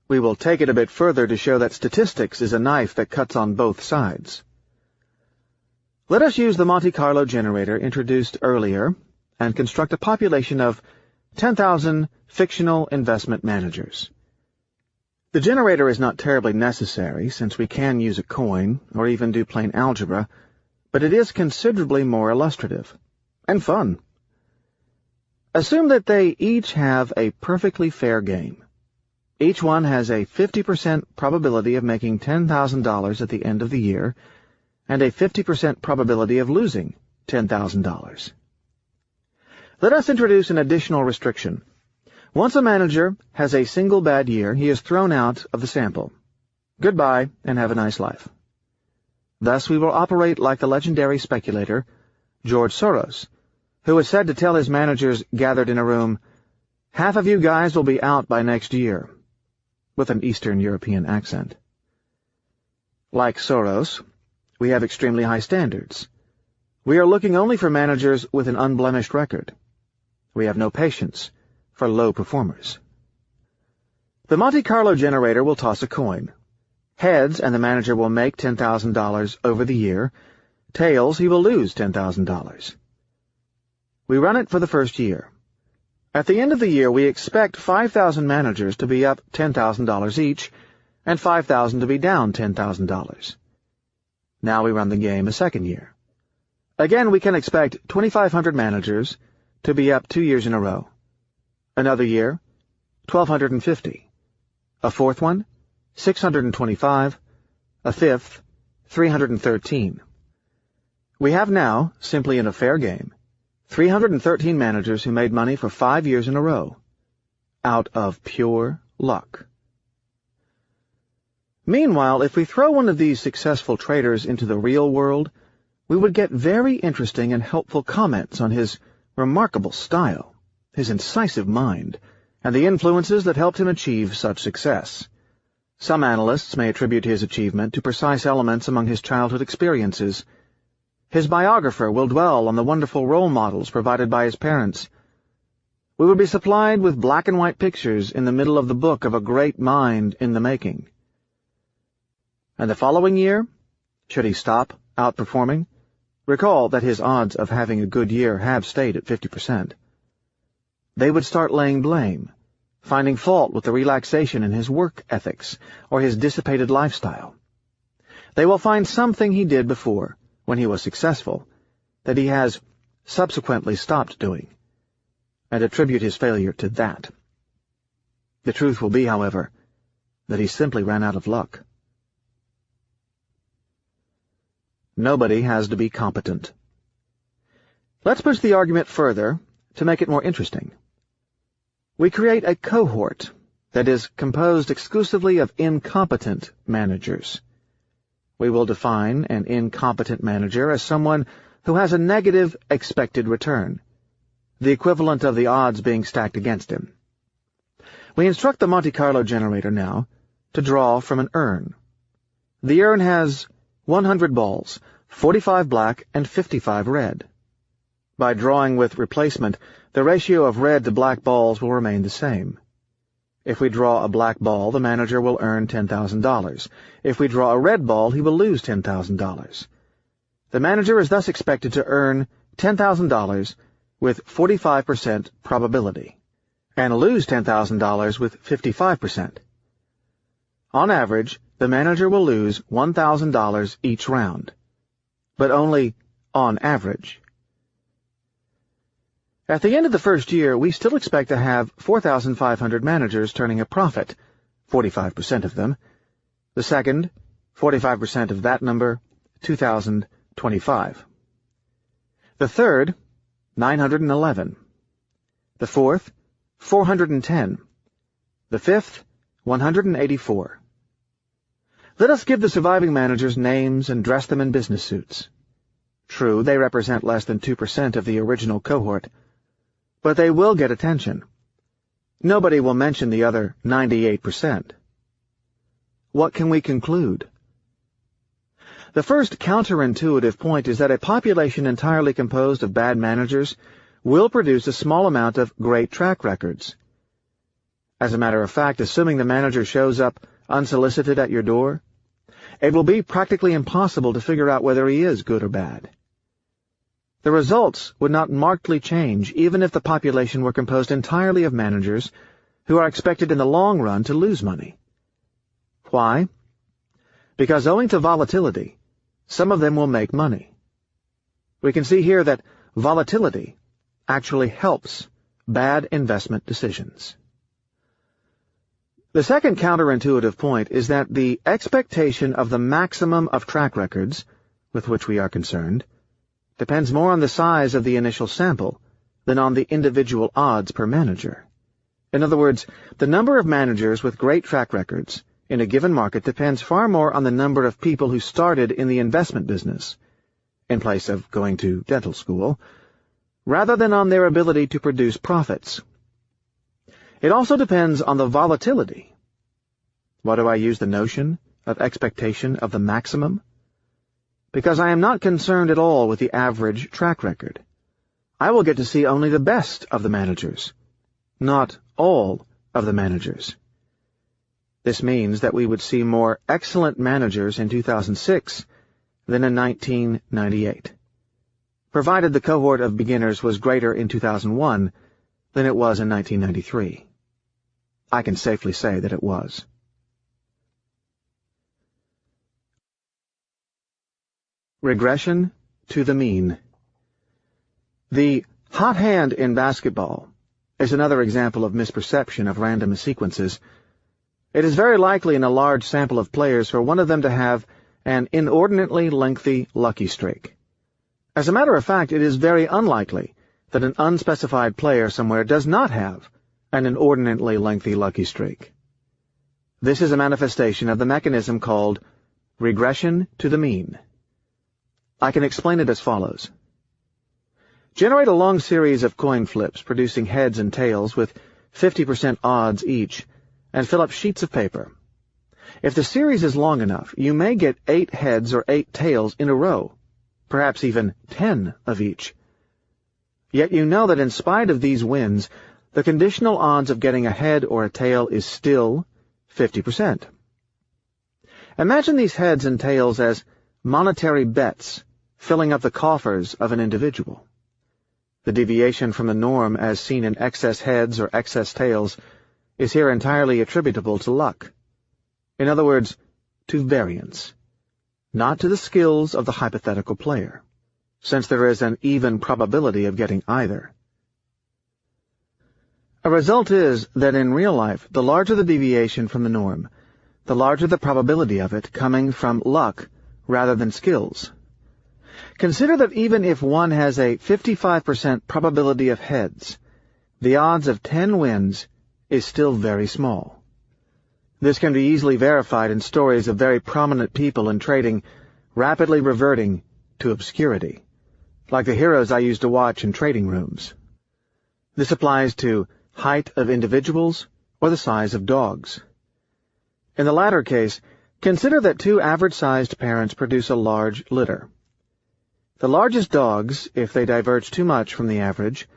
Speaker 1: We will take it a bit further to show that statistics is a knife that cuts on both sides. Let us use the Monte Carlo generator introduced earlier and construct a population of 10,000 fictional investment managers. The generator is not terribly necessary, since we can use a coin or even do plain algebra, but it is considerably more illustrative and fun. Assume that they each have a perfectly fair game. Each one has a 50% probability of making $10,000 at the end of the year, and a 50% probability of losing $10,000. Let us introduce an additional restriction. Once a manager has a single bad year, he is thrown out of the sample. Goodbye, and have a nice life. Thus we will operate like the legendary speculator George Soros, who is said to tell his managers gathered in a room, "Half of you guys will be out by next year," with an Eastern European accent. Like Soros, we have extremely high standards. We are looking only for managers with an unblemished record. We have no patience for low performers. The Monte Carlo generator will toss a coin. Heads, and the manager will make $10,000 over the year. Tails, he will lose $10,000. We run it for the first year. At the end of the year, we expect 5,000 managers to be up $10,000 each, and 5,000 to be down $10,000. Now we run the game a second year. Again, we can expect 2,500 managers to be up 2 years in a row. Another year, 1,250. A fourth one, 625. A fifth, 313. We have now, simply in a fair game, 313 managers who made money for 5 years in a row, out of pure luck. Meanwhile, if we throw one of these successful traders into the real world, we would get very interesting and helpful comments on his remarkable style, his incisive mind, and the influences that helped him achieve such success. Some analysts may attribute his achievement to precise elements among his childhood experiences. His biographer will dwell on the wonderful role models provided by his parents. We would be supplied with black and white pictures in the middle of the book of a great mind in the making. And the following year, should he stop outperforming, recall that his odds of having a good year have stayed at 50%. They would start laying blame, finding fault with the relaxation in his work ethics or his dissipated lifestyle. They will find something he did before, when he was successful, that he has subsequently stopped doing, and attribute his failure to that. The truth will be, however, that he simply ran out of luck. Nobody has to be competent. Let's push the argument further to make it more interesting. We create a cohort that is composed exclusively of incompetent managers. We will define an incompetent manager as someone who has a negative expected return, the equivalent of the odds being stacked against him. We instruct the Monte Carlo generator now to draw from an urn. The urn has 100 balls, 45 black and 55 red. By drawing with replacement, the ratio of red to black balls will remain the same. If we draw a black ball, the manager will earn $10,000. If we draw a red ball, he will lose $10,000. The manager is thus expected to earn $10,000 with 45% probability, and lose $10,000 with 55%. On average, the manager will lose $1,000 each round, but only on average. At the end of the first year, we still expect to have 4,500 managers turning a profit, 45% of them. The second, 45% of that number, 2,025. The third, 911. The fourth, 410. The fifth, 184. Let us give the surviving managers names and dress them in business suits. True, they represent less than 2% of the original cohort, but they will get attention. Nobody will mention the other 98%. What can we conclude? The first counterintuitive point is that a population entirely composed of bad managers will produce a small amount of great track records. As a matter of fact, assuming the manager shows up unsolicited at your door, it will be practically impossible to figure out whether he is good or bad. The results would not markedly change even if the population were composed entirely of managers who are expected in the long run to lose money. Why? Because owing to volatility, some of them will make money. We can see here that volatility actually helps bad investment decisions. The second counterintuitive point is that the expectation of the maximum of track records with which we are concerned, depends more on the size of the initial sample than on the individual odds per manager. In other words, the number of managers with great track records in a given market depends far more on the number of people who started in the investment business, in place of going to dental school, rather than on their ability to produce profits. It also depends on the volatility. Why do I use the notion of expectation of the maximum? Because I am not concerned at all with the average track record. I will get to see only the best of the managers, not all of the managers. This means that we would see more excellent managers in 2006 than in 1998, provided the cohort of beginners was greater in 2001 than it was in 1993. I can safely say that it was. Regression to the mean. The hot hand in basketball is another example of misperception of random sequences. It is very likely in a large sample of players for one of them to have an inordinately lengthy lucky streak. As a matter of fact, it is very unlikely that an unspecified player somewhere does not have an inordinately lengthy lucky streak. This is a manifestation of the mechanism called regression to the mean. I can explain it as follows. Generate a long series of coin flips producing heads and tails with 50% odds each, and fill up sheets of paper. If the series is long enough, you may get 8 heads or 8 tails in a row, perhaps even 10 of each. Yet you know that in spite of these wins, the conditional odds of getting a head or a tail is still 50%. Imagine these heads and tails as monetary bets filling up the coffers of an individual. The deviation from the norm as seen in excess heads or excess tails is here entirely attributable to luck. In other words, to variance, not to the skills of the hypothetical player, since there is an even probability of getting either. A result is that in real life, the larger the deviation from the norm, the larger the probability of it coming from luck rather than skills. Consider that even if one has a 55% probability of heads, the odds of 10 wins is still very small. This can be easily verified in stories of very prominent people in trading rapidly reverting to obscurity, like the heroes I used to watch in trading rooms. This applies to height of individuals or the size of dogs. In the latter case, consider that 2 average-sized parents produce a large litter. The largest dogs, if they diverge too much from the average,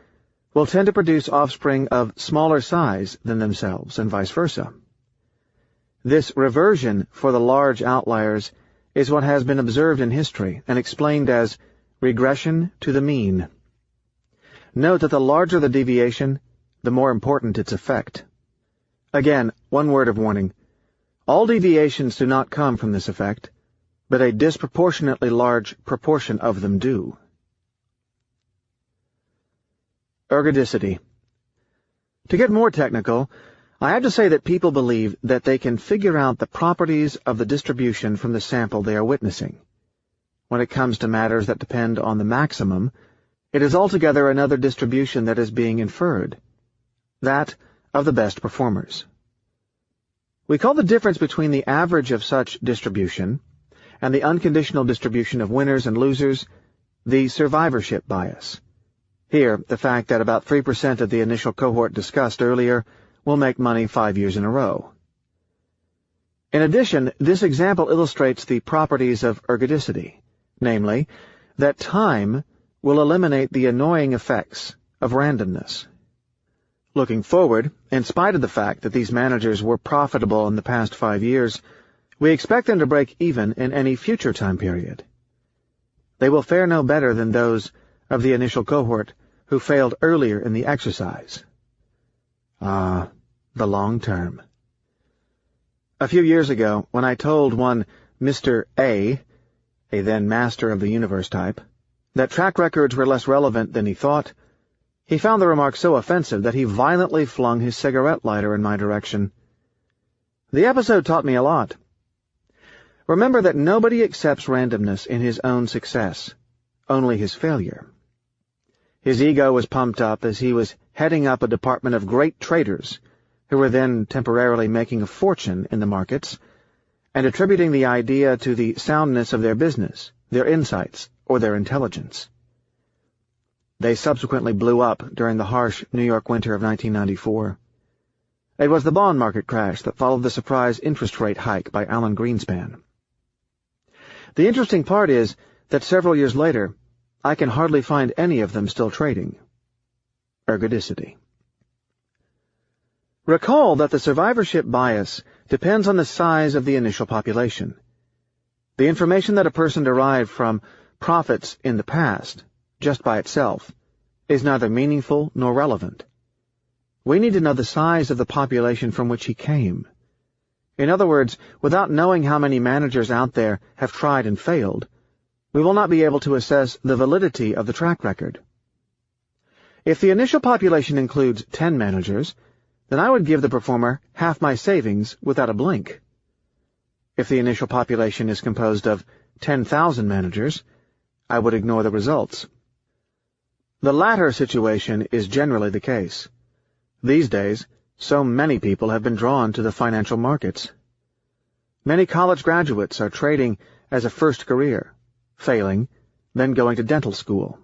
Speaker 1: will tend to produce offspring of smaller size than themselves, and vice versa. This reversion for the large outliers is what has been observed in history and explained as regression to the mean. Note that the larger the deviation, the more important its effect. Again, one word of warning. All deviations do not come from this effect, but a disproportionately large proportion of them do. Erudicity. To get more technical, I have to say that people believe that they can figure out the properties of the distribution from the sample they are witnessing. When it comes to matters that depend on the maximum, it is altogether another distribution that is being inferred, that of the best performers. We call the difference between the average of such distribution and the unconditional distribution of winners and losers the survivorship bias. Here, the fact that about 3% of the initial cohort discussed earlier will make money 5 years in a row. In addition, this example illustrates the properties of erudicity, namely, that time will eliminate the annoying effects of randomness. Looking forward, in spite of the fact that these managers were profitable in the past 5 years, we expect them to break even in any future time period. They will fare no better than those of the initial cohort who failed earlier in the exercise. The long term. A few years ago, when I told one Mr. A then master of the universe type, that track records were less relevant than he thought, he found the remark so offensive that he violently flung his cigarette lighter in my direction. The episode taught me a lot. Remember that nobody accepts randomness in his own success, only his failure. His ego was pumped up as he was heading up a department of great traders who were then temporarily making a fortune in the markets and attributing the idea to the soundness of their business, their insights, or their intelligence. They subsequently blew up during the harsh New York winter of 1994. It was the bond market crash that followed the surprise interest rate hike by Alan Greenspan. The interesting part is that several years later, I can hardly find any of them still trading. Erudicity. Recall that the survivorship bias depends on the size of the initial population. The information that a person derived from profits in the past, just by itself, is neither meaningful nor relevant. We need to know the size of the population from which he came. In other words, without knowing how many managers out there have tried and failed, we will not be able to assess the validity of the track record. If the initial population includes 10 managers, then I would give the performer half my savings without a blink. If the initial population is composed of 10,000 managers, I would ignore the results. The latter situation is generally the case. These days, so many people have been drawn to the financial markets. Many college graduates are trading as a first career, failing, then going to dental school.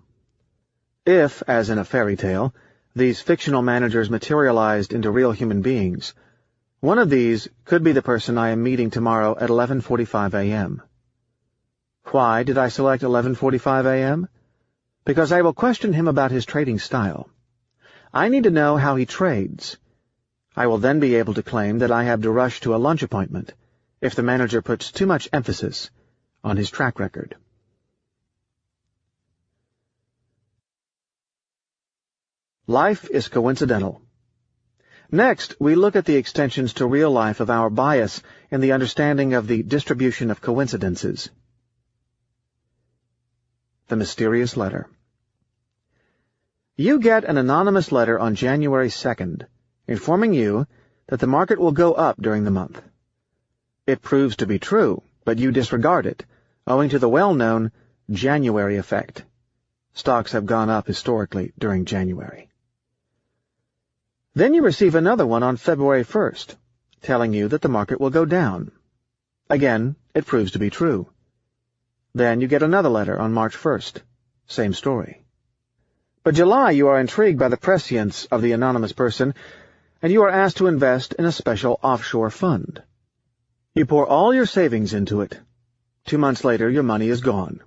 Speaker 1: If, as in a fairy tale, these fictional managers materialized into real human beings, one of these could be the person I am meeting tomorrow at 11:45 a.m. Why did I select 11:45 a.m.? Because I will question him about his trading style. I need to know how he trades. I will then be able to claim that I have to rush to a lunch appointment if the manager puts too much emphasis on his track record. Life is coincidental. Next, we look at the extensions to real life of our bias in the understanding of the distribution of coincidences. The mysterious letter. You get an anonymous letter on January 2nd, informing you that the market will go up during the month. It proves to be true, but you disregard it, owing to the well-known January effect. Stocks have gone up historically during January. Then you receive another one on February 1st, telling you that the market will go down. Again, it proves to be true. Then you get another letter on March 1st. Same story. By July, you are intrigued by the prescience of the anonymous person, and you are asked to invest in a special offshore fund. You pour all your savings into it. 2 months later, your money is gone.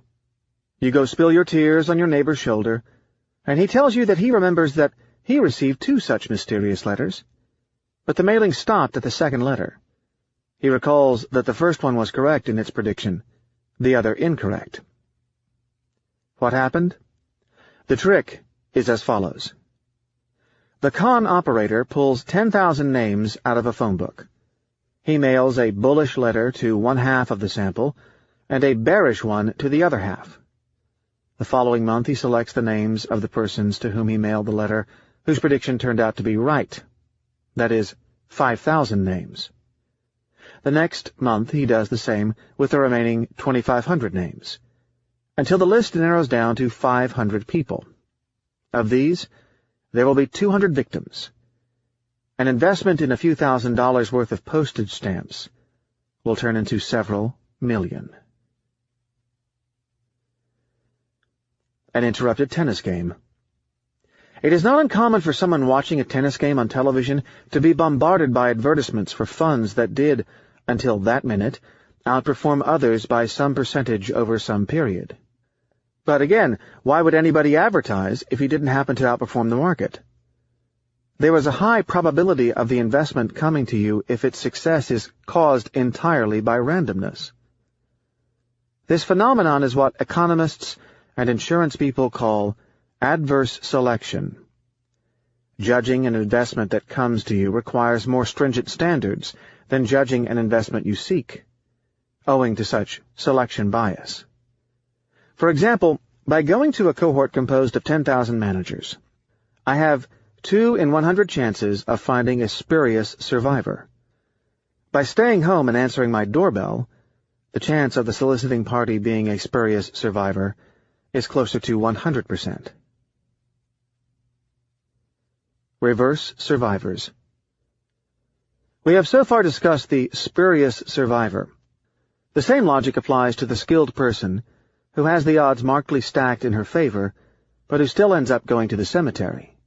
Speaker 1: You go spill your tears on your neighbor's shoulder, and he tells you that he remembers that he received 2 such mysterious letters, but the mailing stopped at the second letter. He recalls that the first one was correct in its prediction, the other incorrect. What happened? The trick is as follows. The con operator pulls 10,000 names out of a phone book. He mails a bullish letter to one half of the sample and a bearish one to the other half. The following month he selects the names of the persons to whom he mailed the letter whose prediction turned out to be right. That is, 5,000 names. The next month he does the same with the remaining 2,500 names, until the list narrows down to 500 people. Of these, there will be 200 victims. An investment in a few $1,000s worth of postage stamps will turn into several million. An interrupted tennis game. It is not uncommon for someone watching a tennis game on television to be bombarded by advertisements for funds that did, until that minute, outperform others by some percentage over some period. But again, why would anybody advertise if he didn't happen to outperform the market? There is a high probability of the investment coming to you if its success is caused entirely by randomness. This phenomenon is what economists and insurance people call adverse selection. Judging an investment that comes to you requires more stringent standards than judging an investment you seek, owing to such selection bias. For example, by going to a cohort composed of 10,000 managers, I have 2 in 100 chances of finding a spurious survivor. By staying home and answering my doorbell, The chance of the soliciting party being a spurious survivor is closer to 100%. Reverse survivors. We have so far discussed the spurious survivor. The same logic applies to the skilled person who has the odds markedly stacked in her favor, but who still ends up going to the cemetery.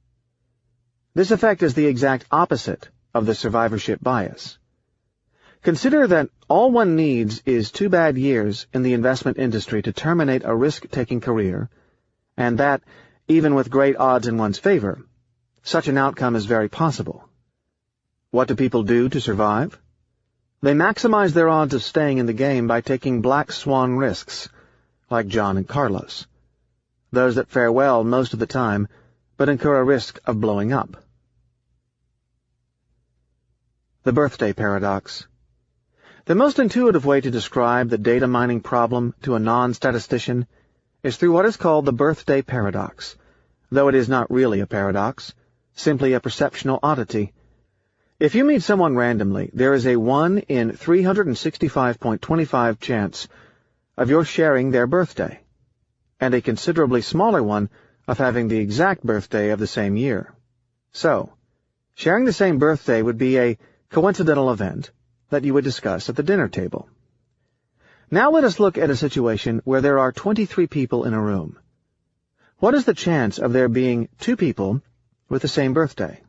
Speaker 1: This effect is the exact opposite of the survivorship bias. Consider that all one needs is 2 bad years in the investment industry to terminate a risk-taking career, and that, even with great odds in one's favor, such an outcome is very possible. What do people do to survive? They maximize their odds of staying in the game by taking Black Swan risks, like John and Carlos. Those that fare well most of the time, but incur a risk of blowing up. The birthday paradox. The most intuitive way to describe the data mining problem to a non-statistician is through what is called the birthday paradox, though it is not really a paradox, simply a perceptual oddity. If you meet someone randomly, there is a 1 in 365.25 chance of your sharing their birthday, and a considerably smaller one of having the exact birthday of the same year. So, sharing the same birthday would be a coincidental event that you would discuss at the dinner table. Now let us look at a situation where there are 23 people in a room. What is the chance of there being 2 people with the same birthday?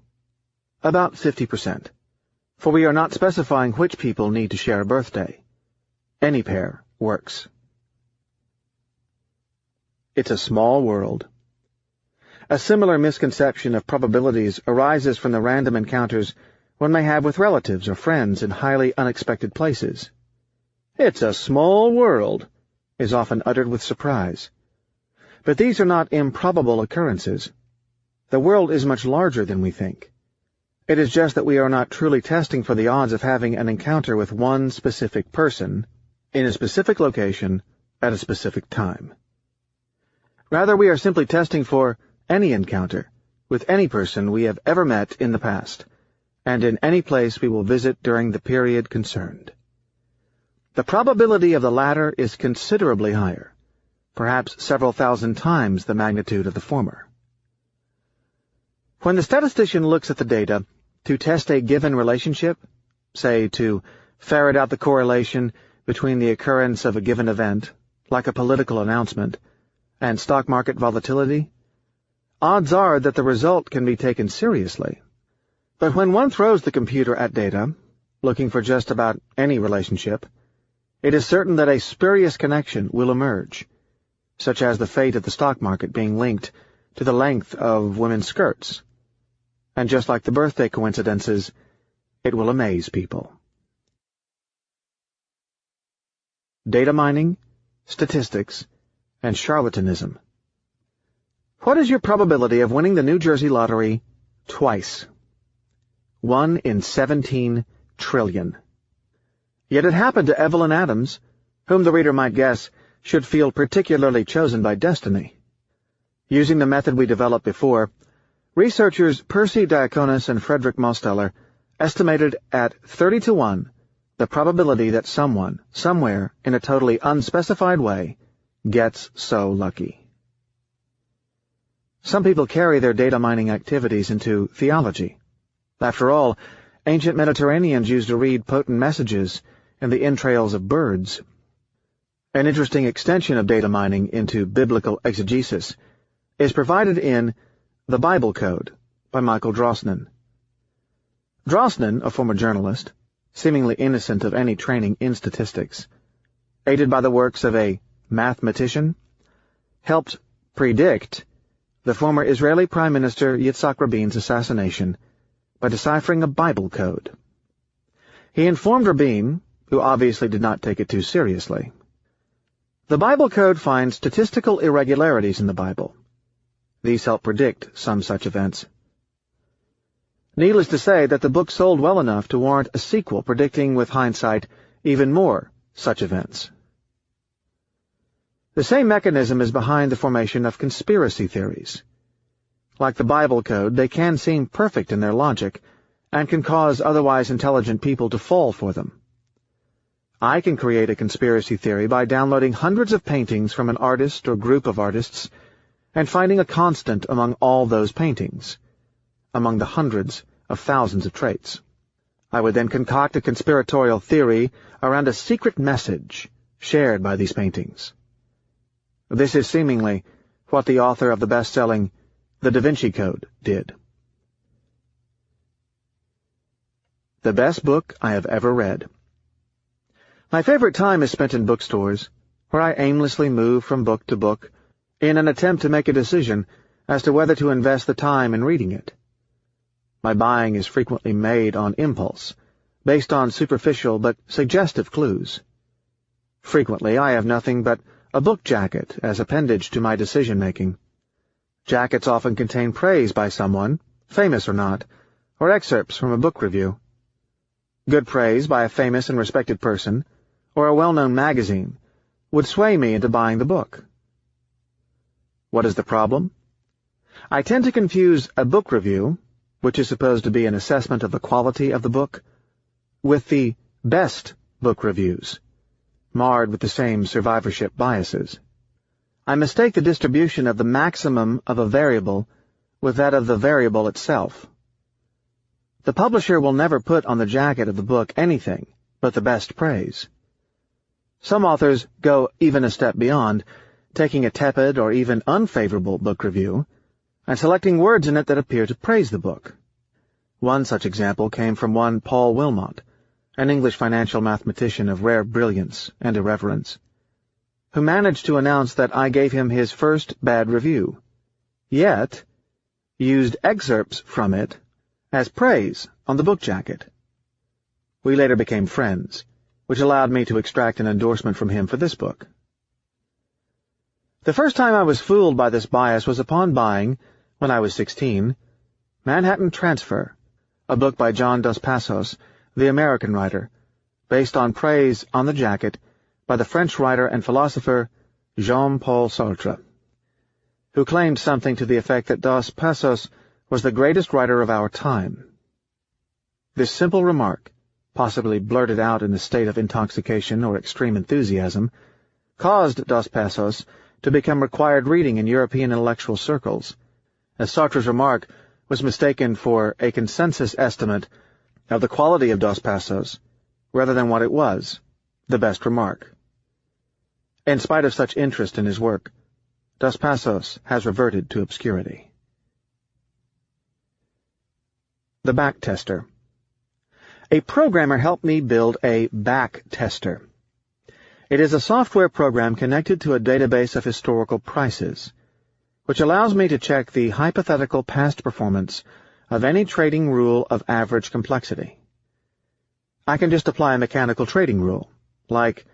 Speaker 1: About 50%, for we are not specifying which people need to share a birthday. Any pair works. It's a small world. A similar misconception of probabilities arises from the random encounters one may have with relatives or friends in highly unexpected places. "It's a small world," is often uttered with surprise. But these are not improbable occurrences. The world is much larger than we think. It is just that we are not truly testing for the odds of having an encounter with one specific person, in a specific location, at a specific time. Rather, we are simply testing for any encounter with any person we have ever met in the past, and in any place we will visit during the period concerned. The probability of the latter is considerably higher, perhaps several thousand times the magnitude of the former. When the statistician looks at the data to test a given relationship, say to ferret out the correlation between the occurrence of a given event, like a political announcement, and stock market volatility, odds are that the result can be taken seriously. But when one throws the computer at data, looking for just about any relationship, it is certain that a spurious connection will emerge, such as the fate of the stock market being linked to the length of women's skirts. And just like the birthday coincidences, it will amaze people. Data mining, statistics, and charlatanism. What is your probability of winning the New Jersey lottery twice? 1 in 17 trillion. Yet it happened to Evelyn Adams, whom the reader might guess should feel particularly chosen by destiny. Using the method we developed before, researchers Percy Diaconis and Frederick Mosteller estimated at 30 to 1 the probability that someone, somewhere, in a totally unspecified way, gets so lucky. Some people carry their data mining activities into theology. After all, ancient Mediterraneans used to read potent messages in the entrails of birds. An interesting extension of data mining into biblical exegesis is provided in The Bible Code by Michael Drosnin. Drosnin, a former journalist, seemingly innocent of any training in statistics, aided by the works of a mathematician, helped predict the former Israeli Prime Minister Yitzhak Rabin's assassination by deciphering a Bible code. He informed Rabin, who obviously did not take it too seriously. The Bible code finds statistical irregularities in the Bible. These help predict some such events. Needless to say that the book sold well enough to warrant a sequel predicting, with hindsight, even more such events. The same mechanism is behind the formation of conspiracy theories. Like the Bible code, they can seem perfect in their logic, and can cause otherwise intelligent people to fall for them. I can create a conspiracy theory by downloading hundreds of paintings from an artist or group of artists and finding a constant among all those paintings, among the hundreds of thousands of traits. I would then concoct a conspiratorial theory around a secret message shared by these paintings. This is seemingly what the author of the best-selling The Da Vinci Code did. The best book I have ever read. My favorite time is spent in bookstores, where I aimlessly move from book to book in an attempt to make a decision as to whether to invest the time in reading it. My buying is frequently made on impulse, based on superficial but suggestive clues. Frequently I have nothing but a book jacket as appendage to my decision-making. Jackets often contain praise by someone, famous or not, or excerpts from a book review. Good praise by a famous and respected person, or a well-known magazine, would sway me into buying the book. What is the problem? I tend to confuse a book review, which is supposed to be an assessment of the quality of the book, with the best book reviews, marred with the same survivorship biases. I mistake the distribution of the maximum of a variable with that of the variable itself. The publisher will never put on the jacket of the book anything but the best praise. Some authors go even a step beyond, taking a tepid or even unfavorable book review and selecting words in it that appear to praise the book. One such example came from one Paul Wilmot, an English financial mathematician of rare brilliance and irreverence, who managed to announce that I gave him his first bad review, yet used excerpts from it as praise on the book jacket. We later became friends, which allowed me to extract an endorsement from him for this book. The first time I was fooled by this bias was upon buying, when I was 16, Manhattan Transfer, a book by John Dos Passos, the American writer, based on praise on the jacket by the French writer and philosopher Jean-Paul Sartre, who claimed something to the effect that Dos Passos was the greatest writer of our time. This simple remark, possibly blurted out in a state of intoxication or extreme enthusiasm, caused Dos Passos to become required reading in European intellectual circles, as Sartre's remark was mistaken for a consensus estimate of the quality of Dos Passos, rather than what it was, the best remark. In spite of such interest in his work, Dos Passos has reverted to obscurity. The Back Tester. A programmer helped me build a back tester. It is a software program connected to a database of historical prices, which allows me to check the hypothetical past performance of any trading rule of average complexity. I can just apply a mechanical trading rule, like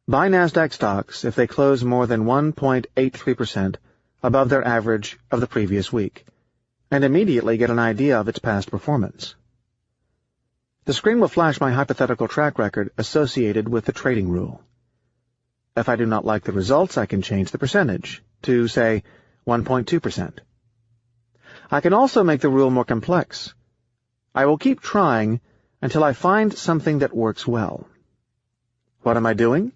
Speaker 1: buy NASDAQ stocks if they close more than 1.83% above their average of the previous week, and immediately get an idea of its past performance. The screen will flash my hypothetical track record associated with the trading rule. If I do not like the results, I can change the percentage to, say, 1.2%. I can also make the rule more complex. I will keep trying until I find something that works well. What am I doing?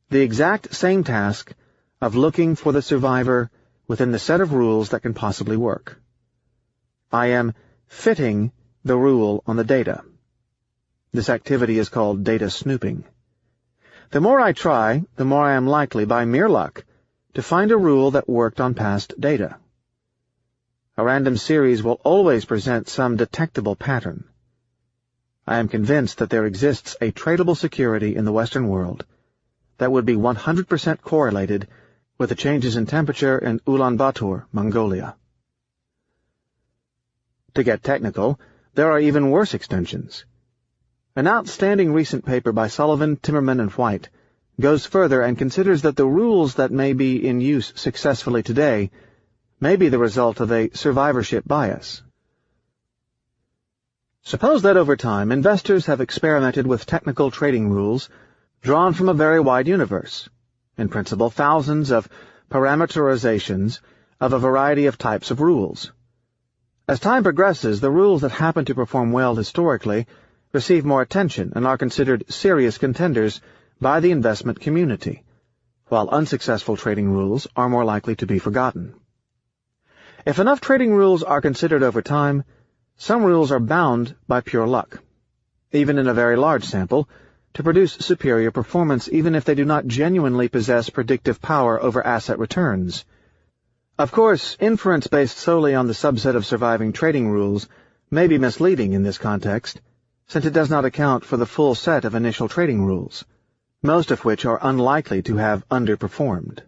Speaker 1: The exact same task of looking for the survivor within the set of rules that can possibly work. I am fitting the rule on the data. This activity is called data snooping. The more I try, the more I am likely, by mere luck, to find a rule that worked on past data. A random series will always present some detectable pattern. I am convinced that there exists a tradable security in the Western world that would be 100% correlated with the changes in temperature in Ulaanbaatar, Mongolia. To get technical, there are even worse extensions. An outstanding recent paper by Sullivan, Timmerman, and White goes further and considers that the rules that may be in use successfully today may be the result of a survivorship bias. Suppose that over time investors have experimented with technical trading rules drawn from a very wide universe, in principle thousands of parameterizations of a variety of types of rules. As time progresses, the rules that happen to perform well historically receive more attention and are considered serious contenders by the investment community, while unsuccessful trading rules are more likely to be forgotten. If enough trading rules are considered over time, some rules are bound by pure luck, even in a very large sample, to produce superior performance even if they do not genuinely possess predictive power over asset returns. Of course, inference based solely on the subset of surviving trading rules may be misleading in this context, since it does not account for the full set of initial trading rules, most of which are unlikely to have underperformed.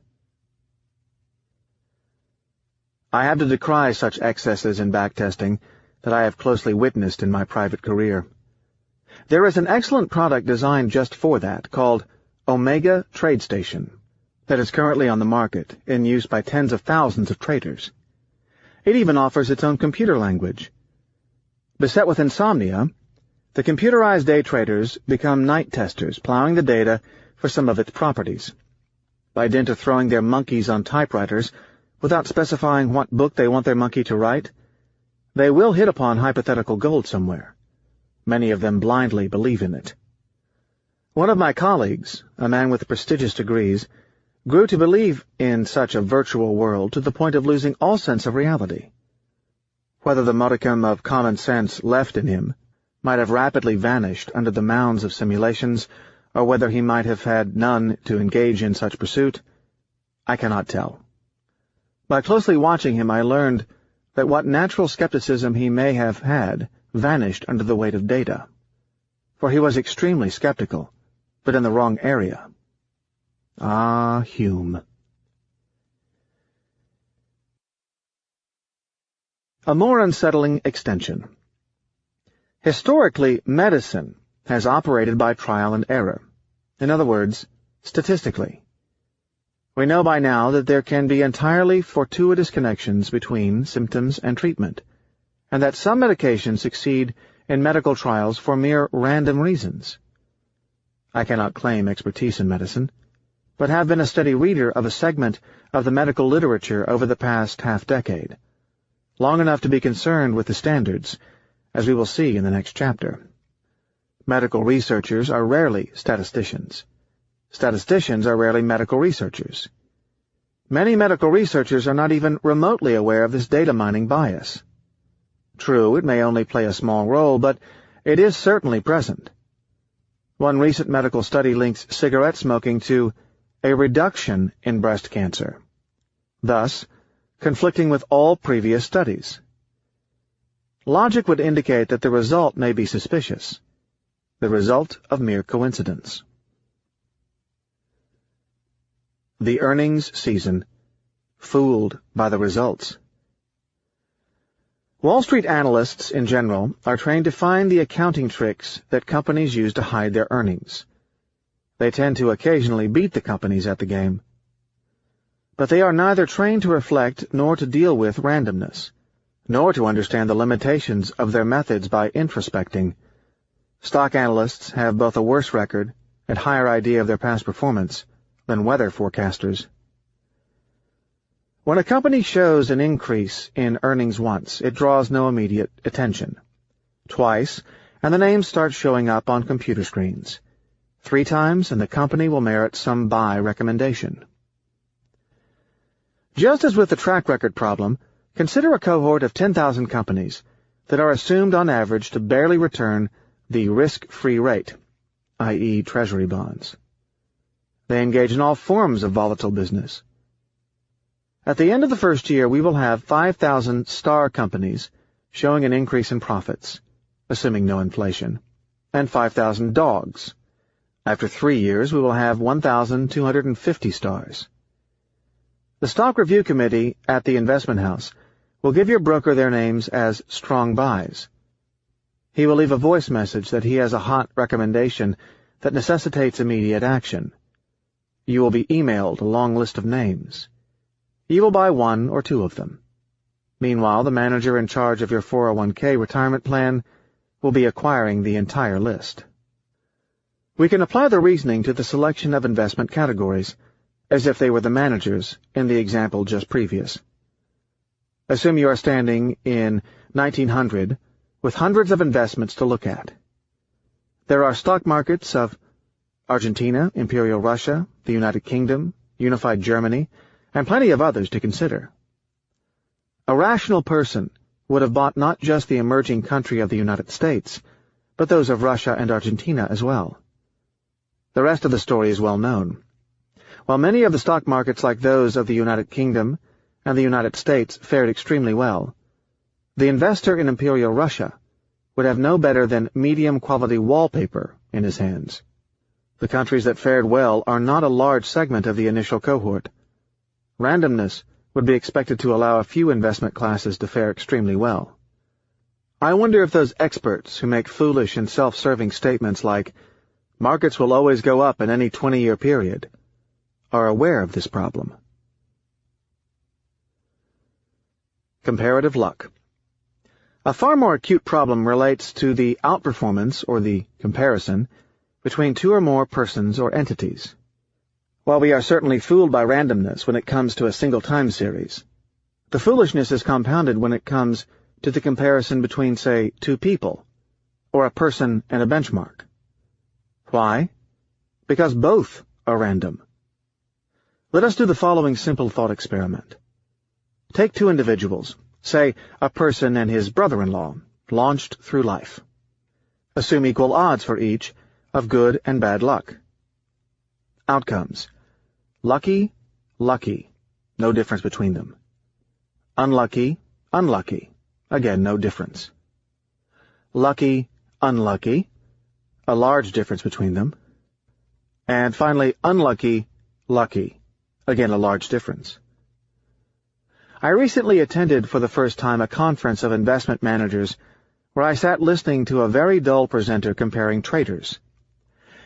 Speaker 1: I have to decry such excesses in backtesting that I have closely witnessed in my private career. There is an excellent product designed just for that, called Omega TradeStation, that is currently on the market, in use by tens of thousands of traders. It even offers its own computer language. Beset with insomnia, the computerized day traders become night testers, plowing the data for some of its properties. By dint of throwing their monkeys on typewriters, without specifying what book they want their monkey to write, they will hit upon hypothetical gold somewhere. Many of them blindly believe in it. One of my colleagues, a man with prestigious degrees, grew to believe in such a virtual world to the point of losing all sense of reality. Whether the modicum of common sense left in him might have rapidly vanished under the mounds of simulations, or whether he might have had none to engage in such pursuit, I cannot tell. By closely watching him, I learned that what natural skepticism he may have had vanished under the weight of data, for he was extremely skeptical, but in the wrong area. Ah, Hume. A more unsettling extension. Historically, medicine has operated by trial and error. In other words, statistically. We know by now that there can be entirely fortuitous connections between symptoms and treatment, and that some medications succeed in medical trials for mere random reasons. I cannot claim expertise in medicine, but have been a steady reader of a segment of the medical literature over the past half-decade, long enough to be concerned with the standards, as we will see in the next chapter. Medical researchers are rarely statisticians. Statisticians are rarely medical researchers. Many medical researchers are not even remotely aware of this data mining bias. True, it may only play a small role, but it is certainly present. One recent medical study links cigarette smoking to a reduction in breast cancer, thus conflicting with all previous studies. Logic would indicate that the result may be suspicious, the result of mere coincidence. The earnings season, fooled by the results. Wall Street analysts in general are trained to find the accounting tricks that companies use to hide their earnings. They tend to occasionally beat the companies at the game. But they are neither trained to reflect nor to deal with randomness, nor to understand the limitations of their methods by introspecting. Stock analysts have both a worse record and higher idea of their past performance than weather forecasters. When a company shows an increase in earnings once, it draws no immediate attention. Twice, and the names start showing up on computer screens. 3 times, and the company will merit some buy recommendation. Just as with the track record problem, consider a cohort of 10,000 companies that are assumed on average to barely return the risk-free rate, i.e. treasury bonds. They engage in all forms of volatile business. At the end of the first year, we will have 5,000 star companies showing an increase in profits, assuming no inflation, and 5,000 dogs. After 3 years, we will have 1,250 stars. The Stock Review Committee at the investment house will give your broker their names as strong buys. He will leave a voice message that he has a hot recommendation that necessitates immediate action. You will be emailed a long list of names. You will buy 1 or 2 of them. Meanwhile, the manager in charge of your 401k retirement plan will be acquiring the entire list. We can apply the reasoning to the selection of investment categories, as if they were the managers in the example just previous. Assume you are standing in 1900 with hundreds of investments to look at. There are stock markets of Argentina, Imperial Russia, the United Kingdom, Unified Germany, and plenty of others to consider. A rational person would have bought not just the emerging country of the United States, but those of Russia and Argentina as well. The rest of the story is well known. While many of the stock markets like those of the United Kingdom and the United States fared extremely well, the investor in Imperial Russia would have no better than medium-quality wallpaper in his hands. The countries that fared well are not a large segment of the initial cohort. Randomness would be expected to allow a few investment classes to fare extremely well. I wonder if those experts who make foolish and self-serving statements like, "Markets will always go up in any 20-year period," are aware of this problem. Comparative luck. A far more acute problem relates to the outperformance, or the comparison, between two or more persons or entities. While we are certainly fooled by randomness when it comes to a single time series, the foolishness is compounded when it comes to the comparison between, say, two people, or a person and a benchmark. Why? Because both are random. Let us do the following simple thought experiment. Take two individuals, say a person and his brother-in-law, launched through life. Assume equal odds for each of good and bad luck. Outcomes. Lucky, lucky, no difference between them. Unlucky, unlucky, again no difference. Lucky, unlucky, a large difference between them. And finally, unlucky, lucky, again a large difference. I recently attended for the first time a conference of investment managers where I sat listening to a very dull presenter comparing traders.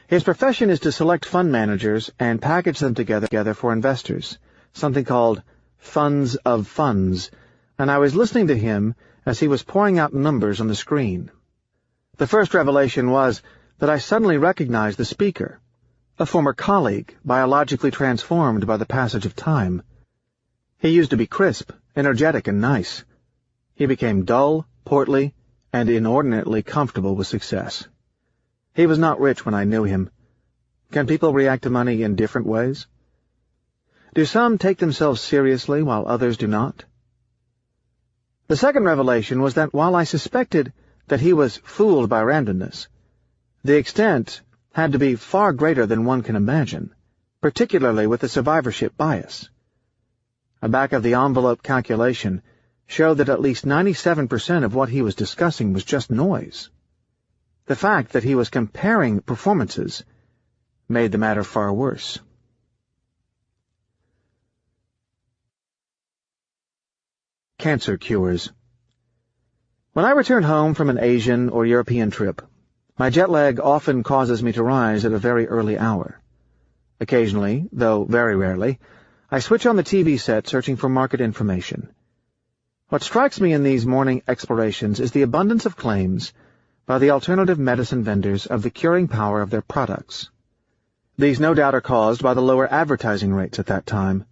Speaker 1: His profession is to select fund managers and package them together for investors, something called funds of funds, and I was listening to him as he was pouring out numbers on the screen. The first revelation was that I suddenly recognized the speaker, a former colleague biologically transformed by the passage of time. He used to be crisp, energetic, and nice. He became dull, portly, and inordinately comfortable with success. He was not rich when I knew him. Can people react to money in different ways? Do some take themselves seriously while others do not? The second revelation was that while I suspected that he was fooled by randomness, the extent had to be far greater than one can imagine, particularly with the survivorship bias. A back-of-the-envelope calculation showed that at least 97% of what he was discussing was just noise. The fact that he was comparing performances made the matter far worse. Cancer cures. When I return home from an Asian or European trip, my jet lag often causes me to rise at a very early hour. Occasionally, though very rarely, I switch on the TV set searching for market information. What strikes me in these morning explorations is the abundance of claims by the alternative medicine vendors of the curing power of their products. These no doubt are caused by the lower advertising rates at that time.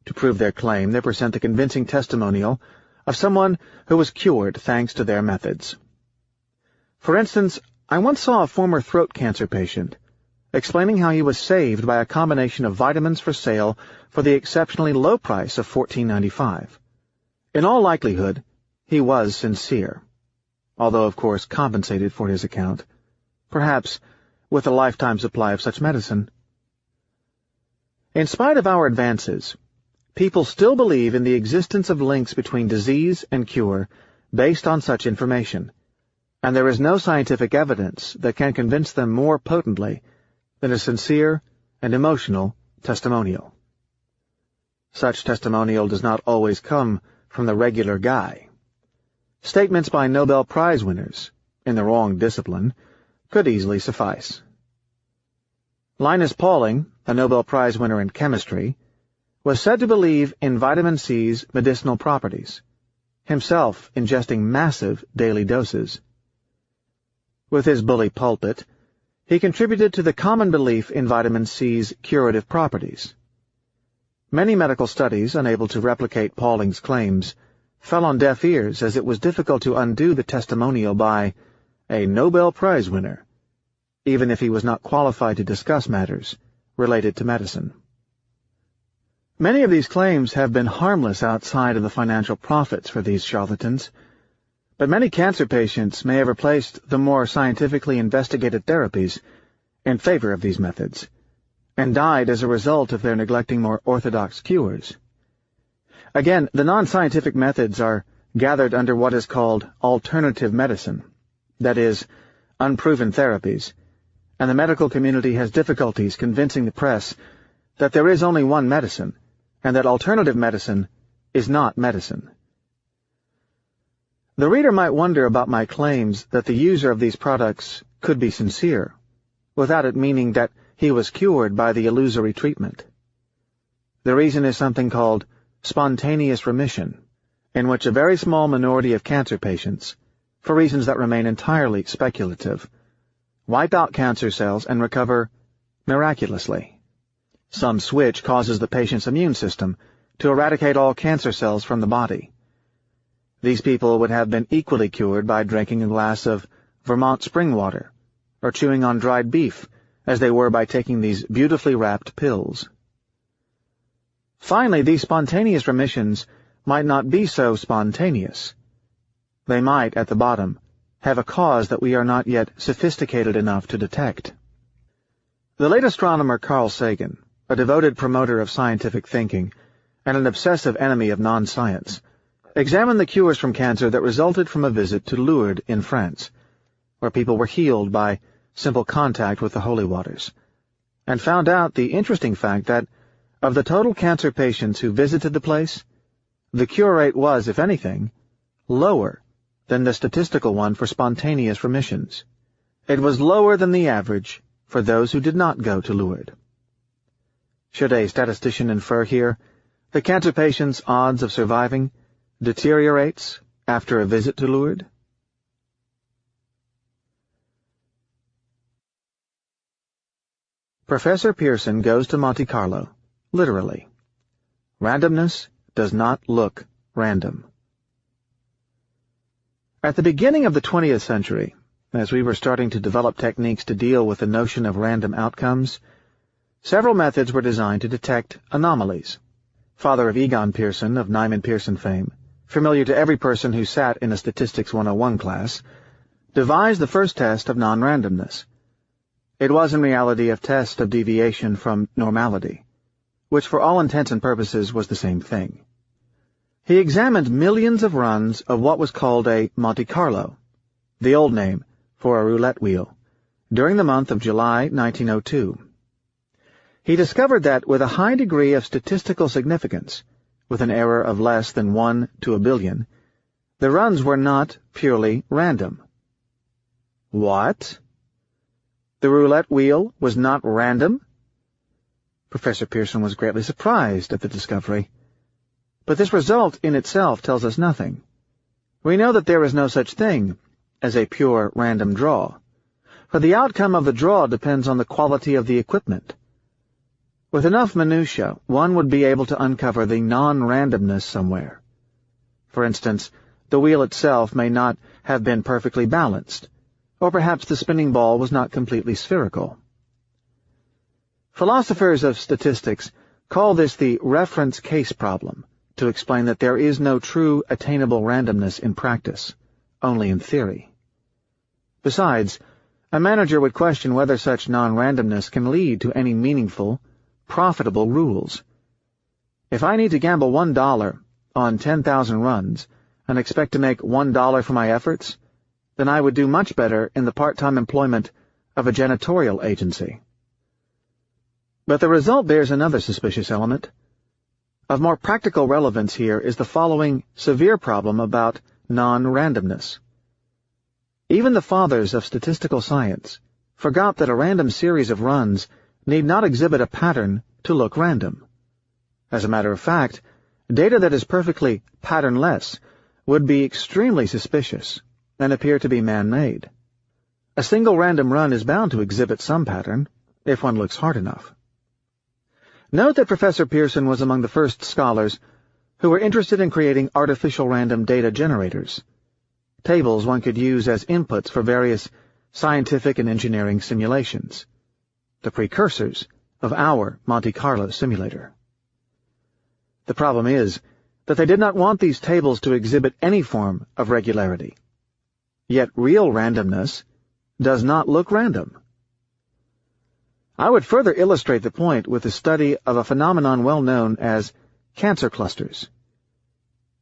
Speaker 1: To prove their claim, they present the convincing testimonial of someone who was cured thanks to their methods. For instance, I once saw a former throat cancer patient explaining how he was saved by a combination of vitamins for sale for the exceptionally low price of $14.95. In all likelihood, he was sincere, although of course compensated for his account, perhaps with a lifetime supply of such medicine. In spite of our advances, people still believe in the existence of links between disease and cure based on such information, and there is no scientific evidence that can convince them more potently than a sincere and emotional testimonial. Such testimonial does not always come from the regular guy. Statements by Nobel Prize winners, in the wrong discipline, could easily suffice. Linus Pauling, a Nobel Prize winner in chemistry, was said to believe in vitamin C's medicinal properties, himself ingesting massive daily doses. With his bully pulpit, he contributed to the common belief in vitamin C's curative properties. Many medical studies, unable to replicate Pauling's claims, fell on deaf ears as it was difficult to undo the testimonial by a Nobel Prize winner even if he was not qualified to discuss matters related to medicine. Many of these claims have been harmless outside of the financial profits for these charlatans, but many cancer patients may have replaced the more scientifically investigated therapies in favor of these methods, and died as a result of their neglecting more orthodox cures. Again, the non-scientific methods are gathered under what is called alternative medicine, that is, unproven therapies, and the medical community has difficulties convincing the press that there is only one medicine, and that alternative medicine is not medicine. The reader might wonder about my claims that the user of these products could be sincere, without it meaning that he was cured by the illusory treatment. The reason is something called spontaneous remission, in which a very small minority of cancer patients, for reasons that remain entirely speculative, wipe out cancer cells and recover miraculously. Some switch causes the patient's immune system to eradicate all cancer cells from the body. These people would have been equally cured by drinking a glass of Vermont spring water or chewing on dried beef as they were by taking these beautifully wrapped pills. Finally, these spontaneous remissions might not be so spontaneous. They might, at the bottom, have a cause that we are not yet sophisticated enough to detect. The late astronomer Carl Sagan, a devoted promoter of scientific thinking and an obsessive enemy of non-science, examined the cures from cancer that resulted from a visit to Lourdes in France, where people were healed by simple contact with the holy waters, and found out the interesting fact that, of the total cancer patients who visited the place, the cure rate was, if anything, lower than the statistical one for spontaneous remissions. It was lower than the average for those who did not go to Lourdes. Should a statistician infer here, the cancer patient's odds of surviving deteriorates after a visit to Lourdes? Professor Pearson goes to Monte Carlo, literally. Randomness does not look random. At the beginning of the 20th century, as we were starting to develop techniques to deal with the notion of random outcomes, several methods were designed to detect anomalies. Father of Egon Pearson, of Nyman Pearson fame, familiar to every person who sat in a Statistics 101 class, devised the first test of non-randomness. It was in reality a test of deviation from normality, which for all intents and purposes was the same thing. He examined millions of runs of what was called a Monte Carlo, the old name for a roulette wheel, during the month of July 1902. He discovered that with a high degree of statistical significance, with an error of less than 1 to a billion, the runs were not purely random. What? The roulette wheel was not random? Professor Pearson was greatly surprised at the discovery. But this result in itself tells us nothing. We know that there is no such thing as a pure random draw, for the outcome of the draw depends on the quality of the equipment. With enough minutiae, one would be able to uncover the non-randomness somewhere. For instance, the wheel itself may not have been perfectly balanced, or perhaps the spinning ball was not completely spherical. Philosophers of statistics call this the reference case problem, to explain that there is no true attainable randomness in practice, only in theory. Besides, a manager would question whether such non-randomness can lead to any meaningful, profitable rules. If I need to gamble $1 on 10,000 runs and expect to make $1 for my efforts, then I would do much better in the part-time employment of a janitorial agency. But the result bears another suspicious element. Of more practical relevance here is the following severe problem about non-randomness. Even the fathers of statistical science forgot that a random series of runs need not exhibit a pattern to look random. As a matter of fact, data that is perfectly patternless would be extremely suspicious and appear to be man-made. A single random run is bound to exhibit some pattern, if one looks hard enough. Note that Professor Pearson was among the first scholars who were interested in creating artificial random data generators, tables one could use as inputs for various scientific and engineering simulations, the precursors of our Monte Carlo simulator. The problem is that they did not want these tables to exhibit any form of regularity. Yet real randomness does not look random. I would further illustrate the point with the study of a phenomenon well known as cancer clusters.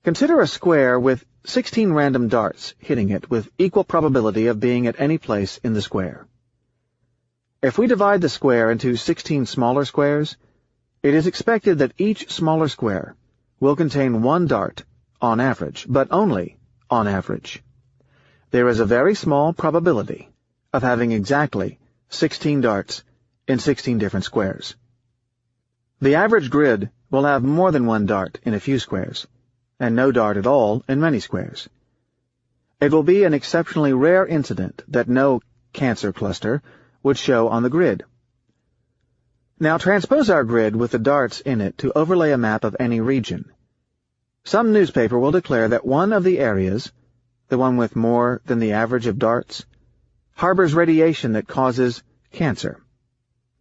Speaker 1: Consider a square with 16 random darts hitting it with equal probability of being at any place in the square. If we divide the square into 16 smaller squares, it is expected that each smaller square will contain one dart on average, but only on average. There is a very small probability of having exactly 16 darts in 16 different squares. The average grid will have more than one dart in a few squares, and no dart at all in many squares. It will be an exceptionally rare incident that no cancer cluster would show on the grid. Now transpose our grid with the darts in it to overlay a map of any region. Some newspaper will declare that one of the areas, the one with more than the average of darts, harbors radiation that causes cancer,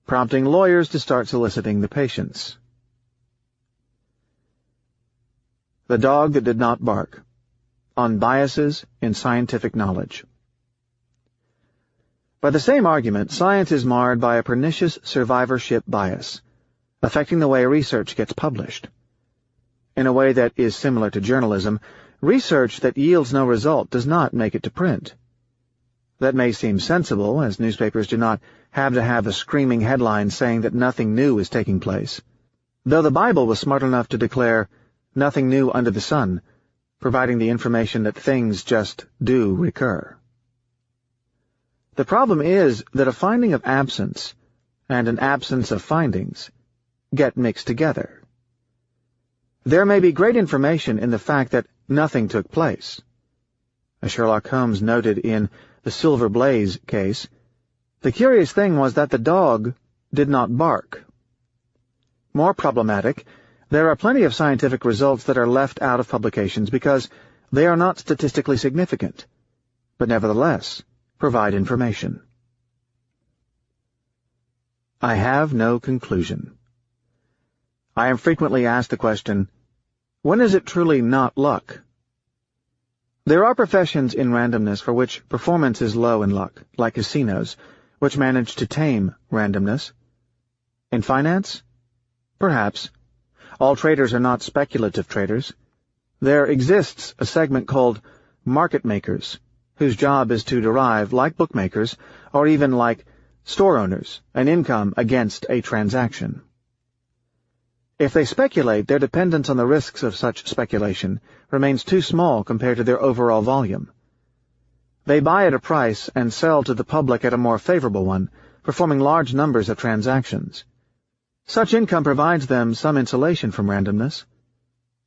Speaker 1: prompting lawyers to start soliciting the patients. The dog that did not bark, on biases in scientific knowledge. By the same argument, science is marred by a pernicious survivorship bias, affecting the way research gets published. In a way that is similar to journalism, research that yields no result does not make it to print. That may seem sensible, as newspapers do not have to have a screaming headline saying that nothing new is taking place, though the Bible was smart enough to declare nothing new under the sun, providing the information that things just do recur. The problem is that a finding of absence and an absence of findings get mixed together. There may be great information in the fact that nothing took place. As Sherlock Holmes noted in the Silver Blaze case, the curious thing was that the dog did not bark. More problematic, there are plenty of scientific results that are left out of publications because they are not statistically significant, but nevertheless provide information. I have no conclusion. I am frequently asked the question, when is it truly not luck? There are professions in randomness for which performance is low in luck, like casinos, which manage to tame randomness. In finance? Perhaps. All traders are not speculative traders. There exists a segment called market makers, whose job is to derive, like bookmakers, or even like store owners, an income against a transaction. If they speculate, their dependence on the risks of such speculation remains too small compared to their overall volume. They buy at a price and sell to the public at a more favorable one, performing large numbers of transactions. Such income provides them some insulation from randomness.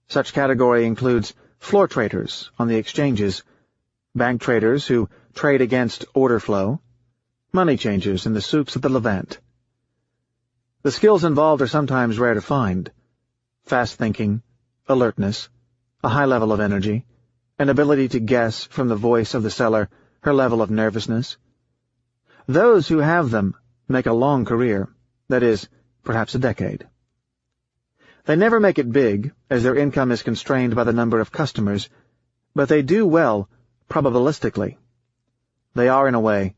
Speaker 1: Such category includes floor traders on the exchanges, bank traders who trade against order flow, money changers in the souks of the Levant. The skills involved are sometimes rare to find: fast thinking, alertness, a high level of energy, an ability to guess from the voice of the seller her level of nervousness. Those who have them make a long career, that is, perhaps a decade. They never make it big, as their income is constrained by the number of customers, but they do well probabilistically. They are, in a way,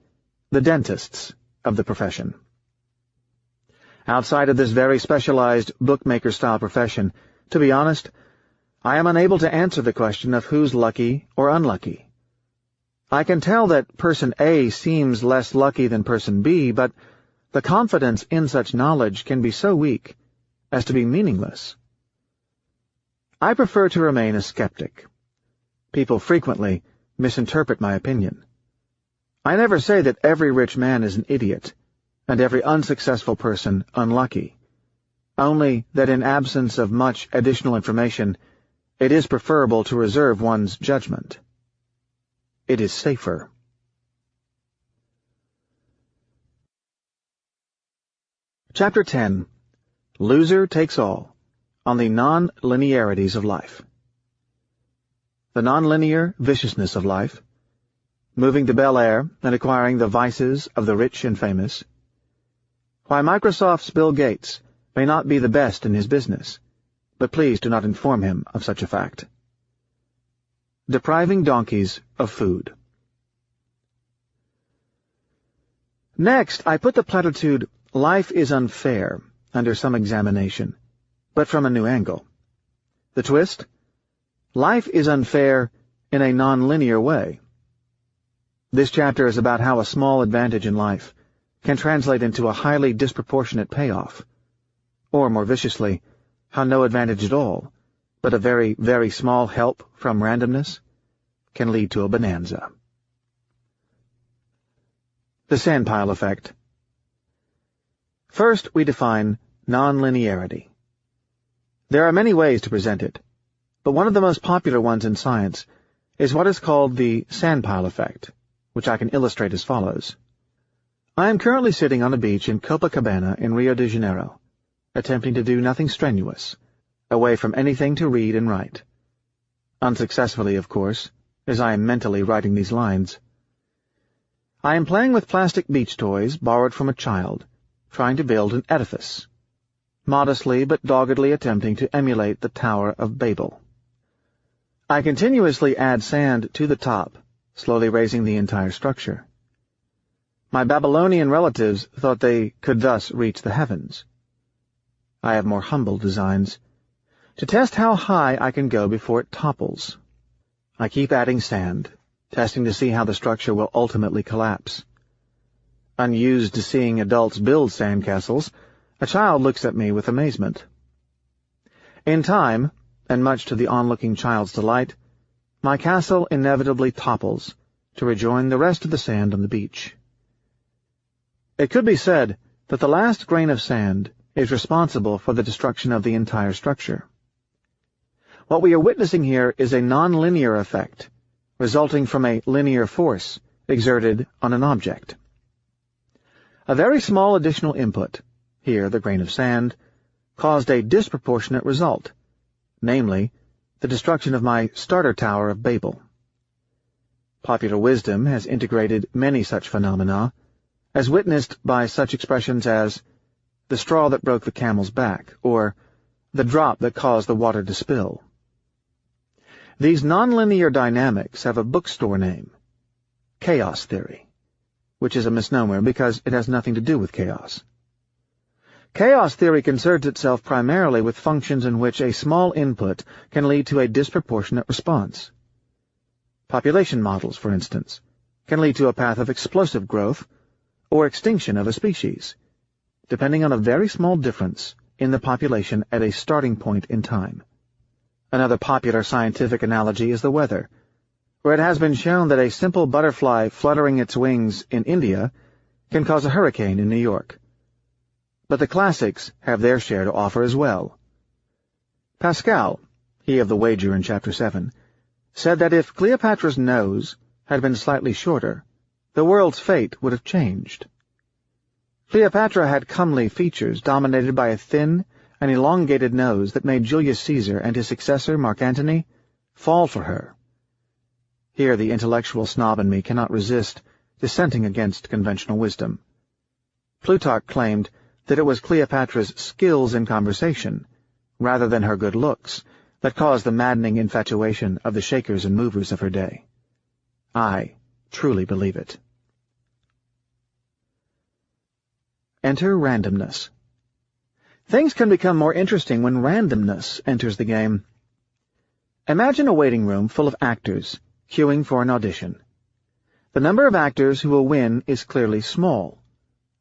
Speaker 1: the dentists of the profession. Outside of this very specialized bookmaker-style profession, to be honest, I am unable to answer the question of who's lucky or unlucky. I can tell that person A seems less lucky than person B, but the confidence in such knowledge can be so weak as to be meaningless. I prefer to remain a skeptic. People frequently misinterpret my opinion. I never say that every rich man is an idiot, and every unsuccessful person unlucky, only that in absence of much additional information, it is preferable to reserve one's judgment. It is safer. Chapter 10. Loser Takes All, on the Non-Linearities of Life. The non-linear viciousness of life, moving to Bel Air and acquiring the vices of the rich and famous. Why Microsoft's Bill Gates may not be the best in his business, but please do not inform him of such a fact. Depriving donkeys of food. Next, I put the platitude, "Life is unfair," under some examination, but from a new angle. The twist? Life is unfair in a non-linear way. This chapter is about how a small advantage in life can translate into a highly disproportionate payoff, or more viciously, how no advantage at all, but a very, very small help from randomness, can lead to a bonanza. The sandpile effect. First, we define nonlinearity. There are many ways to present it, but one of the most popular ones in science is what is called the sandpile effect, which I can illustrate as follows. I am currently sitting on a beach in Copacabana in Rio de Janeiro, attempting to do nothing strenuous, away from anything to read and write. Unsuccessfully, of course, as I am mentally writing these lines. I am playing with plastic beach toys borrowed from a child, trying to build an edifice, modestly but doggedly attempting to emulate the Tower of Babel. I continuously add sand to the top, slowly raising the entire structure. My Babylonian relatives thought they could thus reach the heavens. I have more humble designs, to test how high I can go before it topples. I keep adding sand, testing to see how the structure will ultimately collapse. Unused to seeing adults build sandcastles, a child looks at me with amazement. In time, and much to the onlooking child's delight, my castle inevitably topples to rejoin the rest of the sand on the beach. It could be said that the last grain of sand is responsible for the destruction of the entire structure. What we are witnessing here is a nonlinear effect, resulting from a linear force exerted on an object. A very small additional input, here the grain of sand, caused a disproportionate result, namely, the destruction of my starter Tower of Babel. Popular wisdom has integrated many such phenomena, as witnessed by such expressions as the straw that broke the camel's back, or the drop that caused the water to spill. These nonlinear dynamics have a bookstore name, chaos theory, which is a misnomer because it has nothing to do with chaos. Chaos theory concerns itself primarily with functions in which a small input can lead to a disproportionate response. Population models, for instance, can lead to a path of explosive growth or extinction of a species, depending on a very small difference in the population at a starting point in time. Another popular scientific analogy is the weather, where it has been shown that a simple butterfly fluttering its wings in India can cause a hurricane in New York. But the classics have their share to offer as well. Pascal, he of the wager in Chapter 7, said that if Cleopatra's nose had been slightly shorter, the world's fate would have changed. Cleopatra had comely features dominated by a thin and elongated nose that made Julius Caesar and his successor, Mark Antony, fall for her. Here the intellectual snob in me cannot resist dissenting against conventional wisdom. Plutarch claimed that it was Cleopatra's skills in conversation, rather than her good looks, that caused the maddening infatuation of the shakers and movers of her day. I truly believe it. Enter randomness. Things can become more interesting when randomness enters the game. Imagine a waiting room full of actors queuing for an audition. The number of actors who will win is clearly small,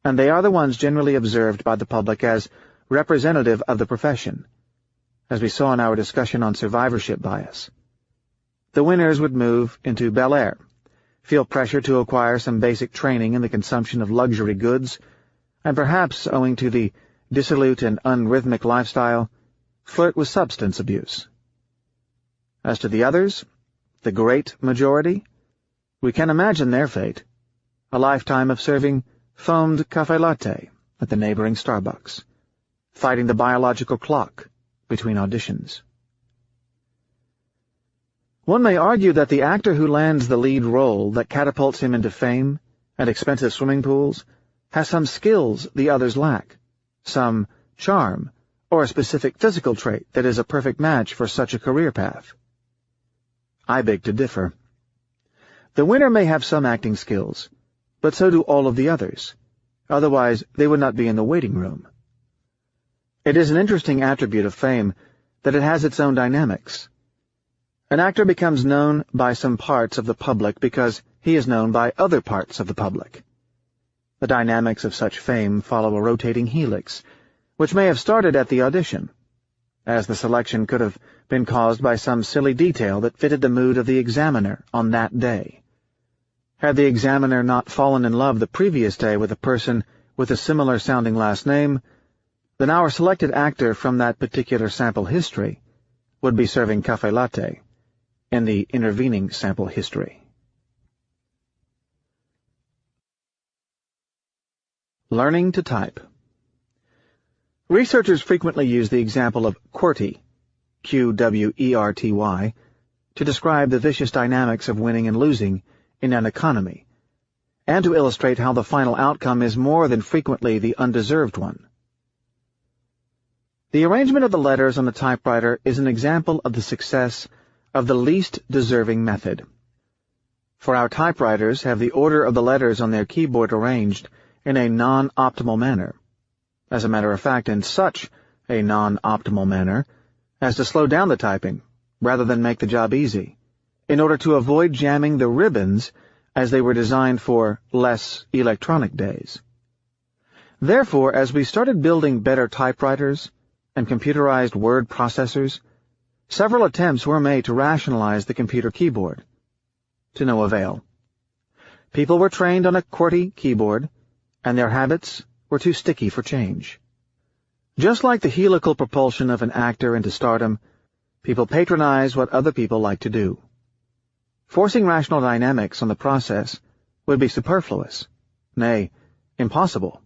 Speaker 1: and they are the ones generally observed by the public as representative of the profession, as we saw in our discussion on survivorship bias. The winners would move into Bel Air, feel pressure to acquire some basic training in the consumption of luxury goods, and perhaps, owing to the dissolute and unrhythmic lifestyle, flirt with substance abuse. As to the others, the great majority, we can imagine their fate, a lifetime of serving foamed cafe latte at the neighboring Starbucks, fighting the biological clock between auditions. One may argue that the actor who lands the lead role that catapults him into fame and expensive swimming pools has some skills the others lack, some charm, or a specific physical trait that is a perfect match for such a career path. I beg to differ. The winner may have some acting skills, but so do all of the others. Otherwise, they would not be in the waiting room. It is an interesting attribute of fame that it has its own dynamics. An actor becomes known by some parts of the public because he is known by other parts of the public. The dynamics of such fame follow a rotating helix, which may have started at the audition, as the selection could have been caused by some silly detail that fitted the mood of the examiner on that day. Had the examiner not fallen in love the previous day with a person with a similar-sounding last name, then our selected actor from that particular sample history would be serving café latte in the intervening sample history. Learning to type. Researchers frequently use the example of QWERTY, QWERTY, to describe the vicious dynamics of winning and losing in an economy, and to illustrate how the final outcome is more than frequently the undeserved one. The arrangement of the letters on the typewriter is an example of the success of the least deserving method. For our typewriters have the order of the letters on their keyboard arranged in a non-optimal manner, as a matter of fact in such a non-optimal manner as to slow down the typing rather than make the job easy, in order to avoid jamming the ribbons as they were designed for less electronic days. Therefore, as we started building better typewriters and computerized word processors, several attempts were made to rationalize the computer keyboard. To no avail. People were trained on a QWERTY keyboard, and their habits were too sticky for change. Just like the helical propulsion of an actor into stardom, people patronize what other people like to do. Forcing rational dynamics on the process would be superfluous, nay, impossible.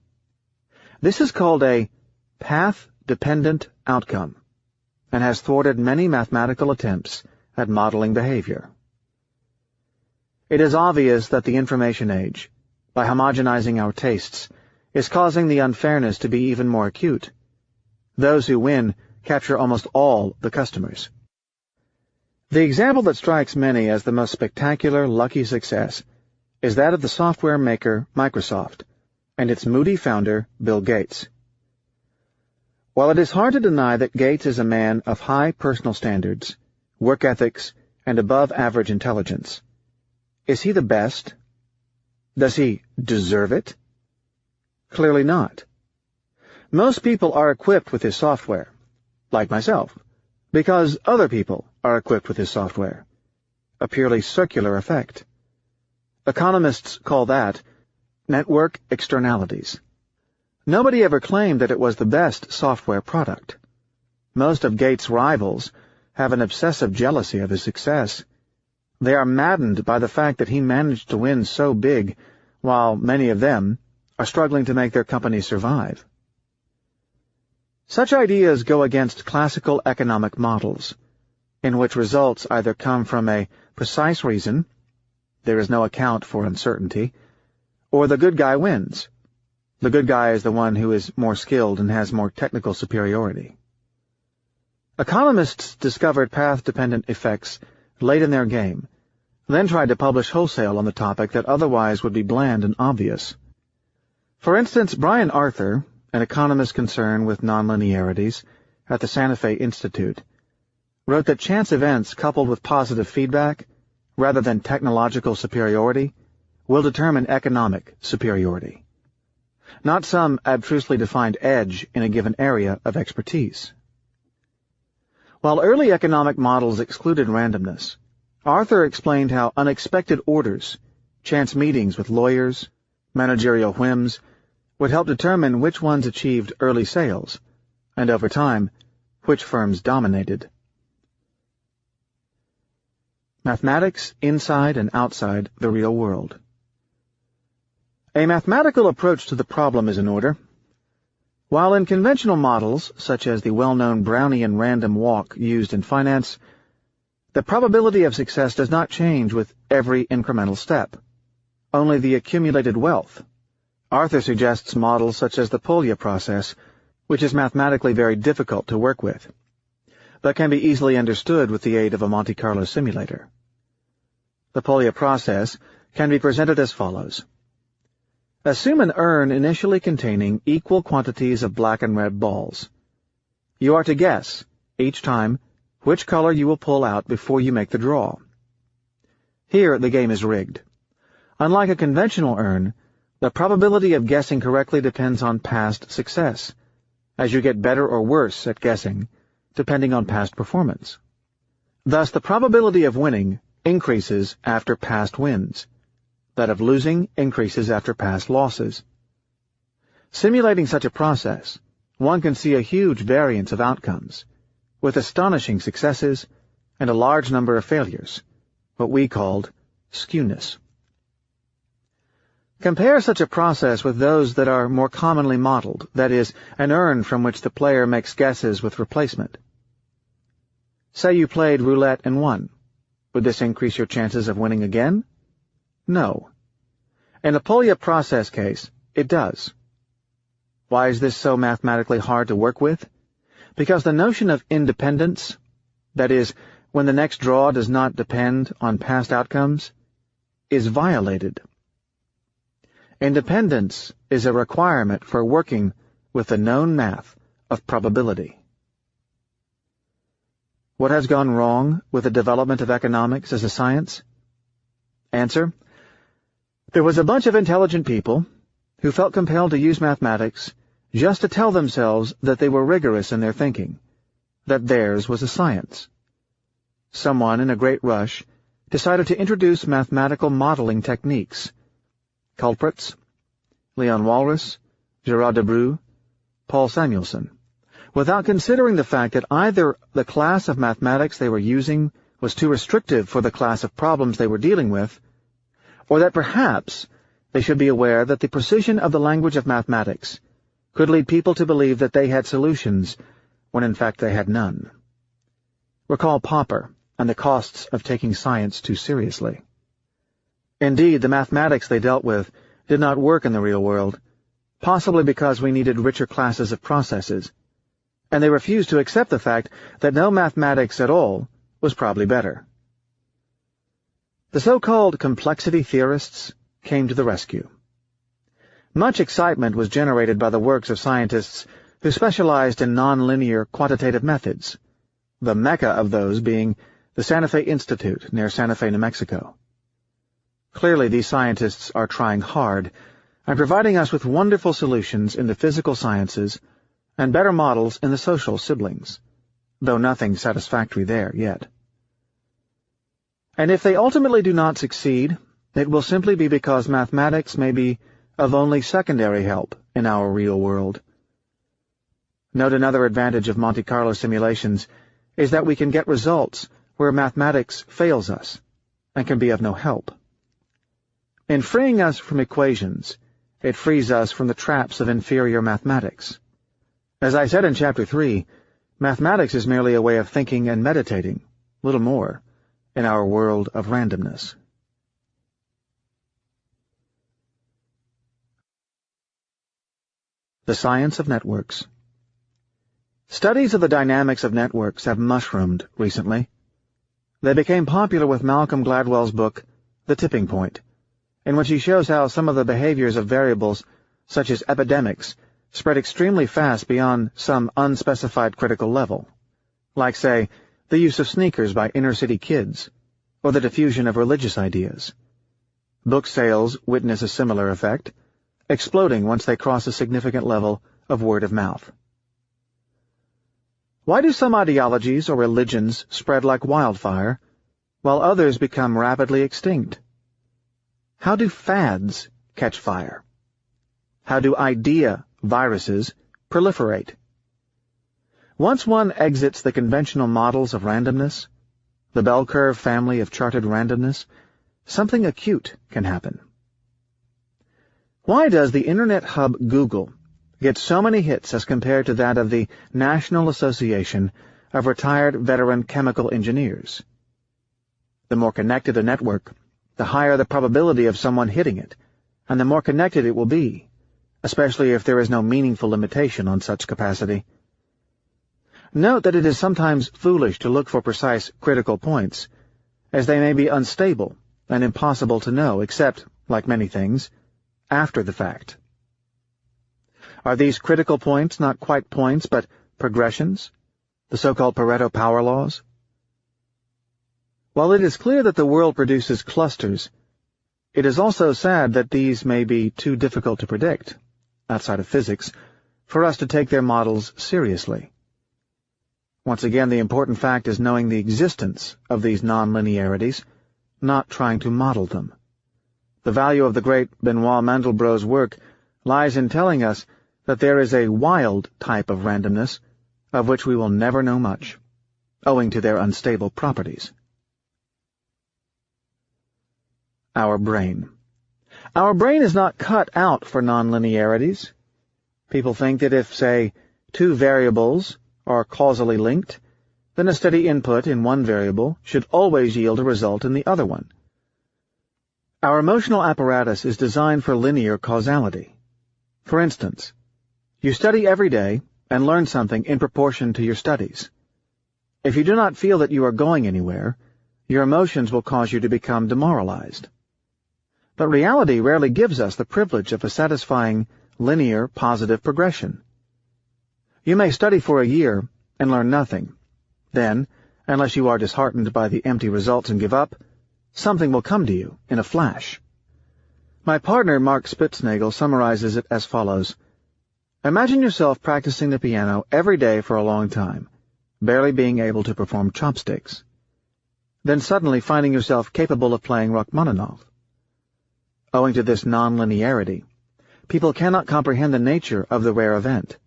Speaker 1: This is called a path-dependent outcome, and has thwarted many mathematical attempts at modeling behavior. It is obvious that the information age, by homogenizing our tastes, is causing the unfairness to be even more acute. Those who win capture almost all the customers. The example that strikes many as the most spectacular, lucky success is that of the software maker Microsoft and its moody founder, Bill Gates. While it is hard to deny that Gates is a man of high personal standards, work ethics, and above-average intelligence, is he the best? Does he deserve it? Clearly not. Most people are equipped with his software, like myself, because other people are equipped with his software. A purely circular effect. Economists call that network externalities. Nobody ever claimed that it was the best software product. Most of Gates' rivals have an obsessive jealousy of his success. They are maddened by the fact that he managed to win so big, while many of them are struggling to make their company survive. Such ideas go against classical economic models, in which results either come from a precise reason, there is no account for uncertainty, or the good guy wins. The good guy is the one who is more skilled and has more technical superiority. Economists discovered path-dependent effects late in their game, then tried to publish wholesale on the topic that otherwise would be bland and obvious. For instance, Brian Arthur, an economist concerned with nonlinearities at the Santa Fe Institute, wrote that chance events coupled with positive feedback, rather than technological superiority, will determine economic superiority, not some abstrusely defined edge in a given area of expertise. While early economic models excluded randomness, Arthur explained how unexpected orders, chance meetings with lawyers, managerial whims, would help determine which ones achieved early sales, and over time, which firms dominated. Mathematics inside and outside the real world. A mathematical approach to the problem is in order. While in conventional models, such as the well-known Brownian random walk used in finance, The probability of success does not change with every incremental step, only the accumulated wealth. Arthur suggests models such as the Polya process, which is mathematically very difficult to work with, but can be easily understood with the aid of a Monte Carlo simulator. The Polya process can be presented as follows. Assume an urn initially containing equal quantities of black and red balls. You are to guess, each time, which color you will pull out before you make the draw. Here, the game is rigged. Unlike a conventional urn, the probability of guessing correctly depends on past success, as you get better or worse at guessing, depending on past performance. Thus, the probability of winning increases after past wins. That of losing increases after past losses. Simulating such a process, one can see a huge variance of outcomes, with astonishing successes and a large number of failures, what we called skewness. Compare such a process with those that are more commonly modeled, that is, an urn from which the player makes guesses with replacement. Say you played roulette and won. Would this increase your chances of winning again? No. In the Polya process case, it does. Why is this so mathematically hard to work with? Because the notion of independence, that is, when the next draw does not depend on past outcomes, is violated. Independence is a requirement for working with the known math of probability. What has gone wrong with the development of economics as a science? Answer: there was a bunch of intelligent people who felt compelled to use mathematics just to tell themselves that they were rigorous in their thinking, that theirs was a science. Someone in a great rush decided to introduce mathematical modeling techniques. Culprits: Leon Walras, Gerard Debreu, Paul Samuelson, without considering the fact that either the class of mathematics they were using was too restrictive for the class of problems they were dealing with, or that perhaps they should be aware that the precision of the language of mathematics could lead people to believe that they had solutions when in fact they had none. Recall Popper and the costs of taking science too seriously. Indeed, the mathematics they dealt with did not work in the real world, possibly because we needed richer classes of processes, and they refused to accept the fact that no mathematics at all was probably better. The so-called complexity theorists came to the rescue. Much excitement was generated by the works of scientists who specialized in nonlinear quantitative methods, the mecca of those being the Santa Fe Institute near Santa Fe, New Mexico. Clearly, these scientists are trying hard and providing us with wonderful solutions in the physical sciences and better models in the social siblings, though nothing satisfactory there yet. And if they ultimately do not succeed, it will simply be because mathematics may be of only secondary help in our real world. Note another advantage of Monte Carlo simulations is that we can get results where mathematics fails us and can be of no help. In freeing us from equations, it frees us from the traps of inferior mathematics. As I said in Chapter 3, mathematics is merely a way of thinking and meditating, little more, in our world of randomness. The science of networks. Studies of the dynamics of networks have mushroomed recently. They became popular with Malcolm Gladwell's book, The Tipping Point, in which he shows how some of the behaviors of variables, such as epidemics, spread extremely fast beyond some unspecified critical level, like, say, the use of sneakers by inner-city kids, or the diffusion of religious ideas. Book sales witness a similar effect, exploding once they cross a significant level of word of mouth. Why do some ideologies or religions spread like wildfire, while others become rapidly extinct? How do fads catch fire? How do idea viruses proliferate? Once one exits the conventional models of randomness, the bell curve family of charted randomness, something acute can happen. Why does the Internet hub Google get so many hits as compared to that of the National Association of Retired Veteran Chemical Engineers, The more connected a network, the higher the probability of someone hitting it, and the more connected it will be, especially if there is no meaningful limitation on such capacity. Note that it is sometimes foolish to look for precise critical points, as they may be unstable and impossible to know except, like many things, after the fact. Are these critical points not quite points but progressions, the so-called Pareto power laws? While it is clear that the world produces clusters, it is also sad that these may be too difficult to predict, outside of physics, for us to take their models seriously. Once again, the important fact is knowing the existence of these non-linearities, not trying to model them. The value of the great Benoit Mandelbrot's work lies in telling us that there is a wild type of randomness of which we will never know much, owing to their unstable properties. Our brain. Our brain is not cut out for nonlinearities. People think that if, say, two variables are causally linked, then a steady input in one variable should always yield a result in the other one. Our emotional apparatus is designed for linear causality. For instance, you study every day and learn something in proportion to your studies. If you do not feel that you are going anywhere, your emotions will cause you to become demoralized. But reality rarely gives us the privilege of a satisfying, linear, positive progression. You may study for a year and learn nothing. Then, unless you are disheartened by the empty results and give up, something will come to you in a flash. My partner, Mark Spitznagel, summarizes it as follows. Imagine yourself practicing the piano every day for a long time, barely being able to perform chopsticks. Then suddenly finding yourself capable of playing Rachmaninoff. Owing to this non-linearity, people cannot comprehend the nature of the rare event.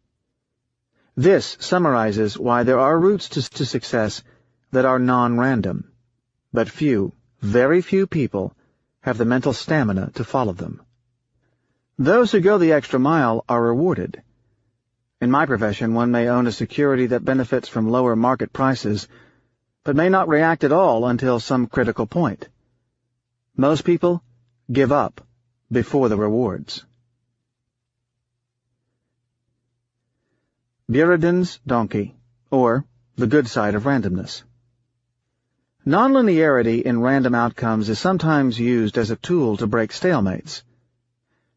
Speaker 1: This summarizes why there are routes to success that are non-random, but few, very few people have the mental stamina to follow them. Those who go the extra mile are rewarded. In my profession, one may own a security that benefits from lower market prices, but may not react at all until some critical point. Most people give up before the rewards. Buridan's donkey, or the good side of randomness. Nonlinearity in random outcomes is sometimes used as a tool to break stalemates.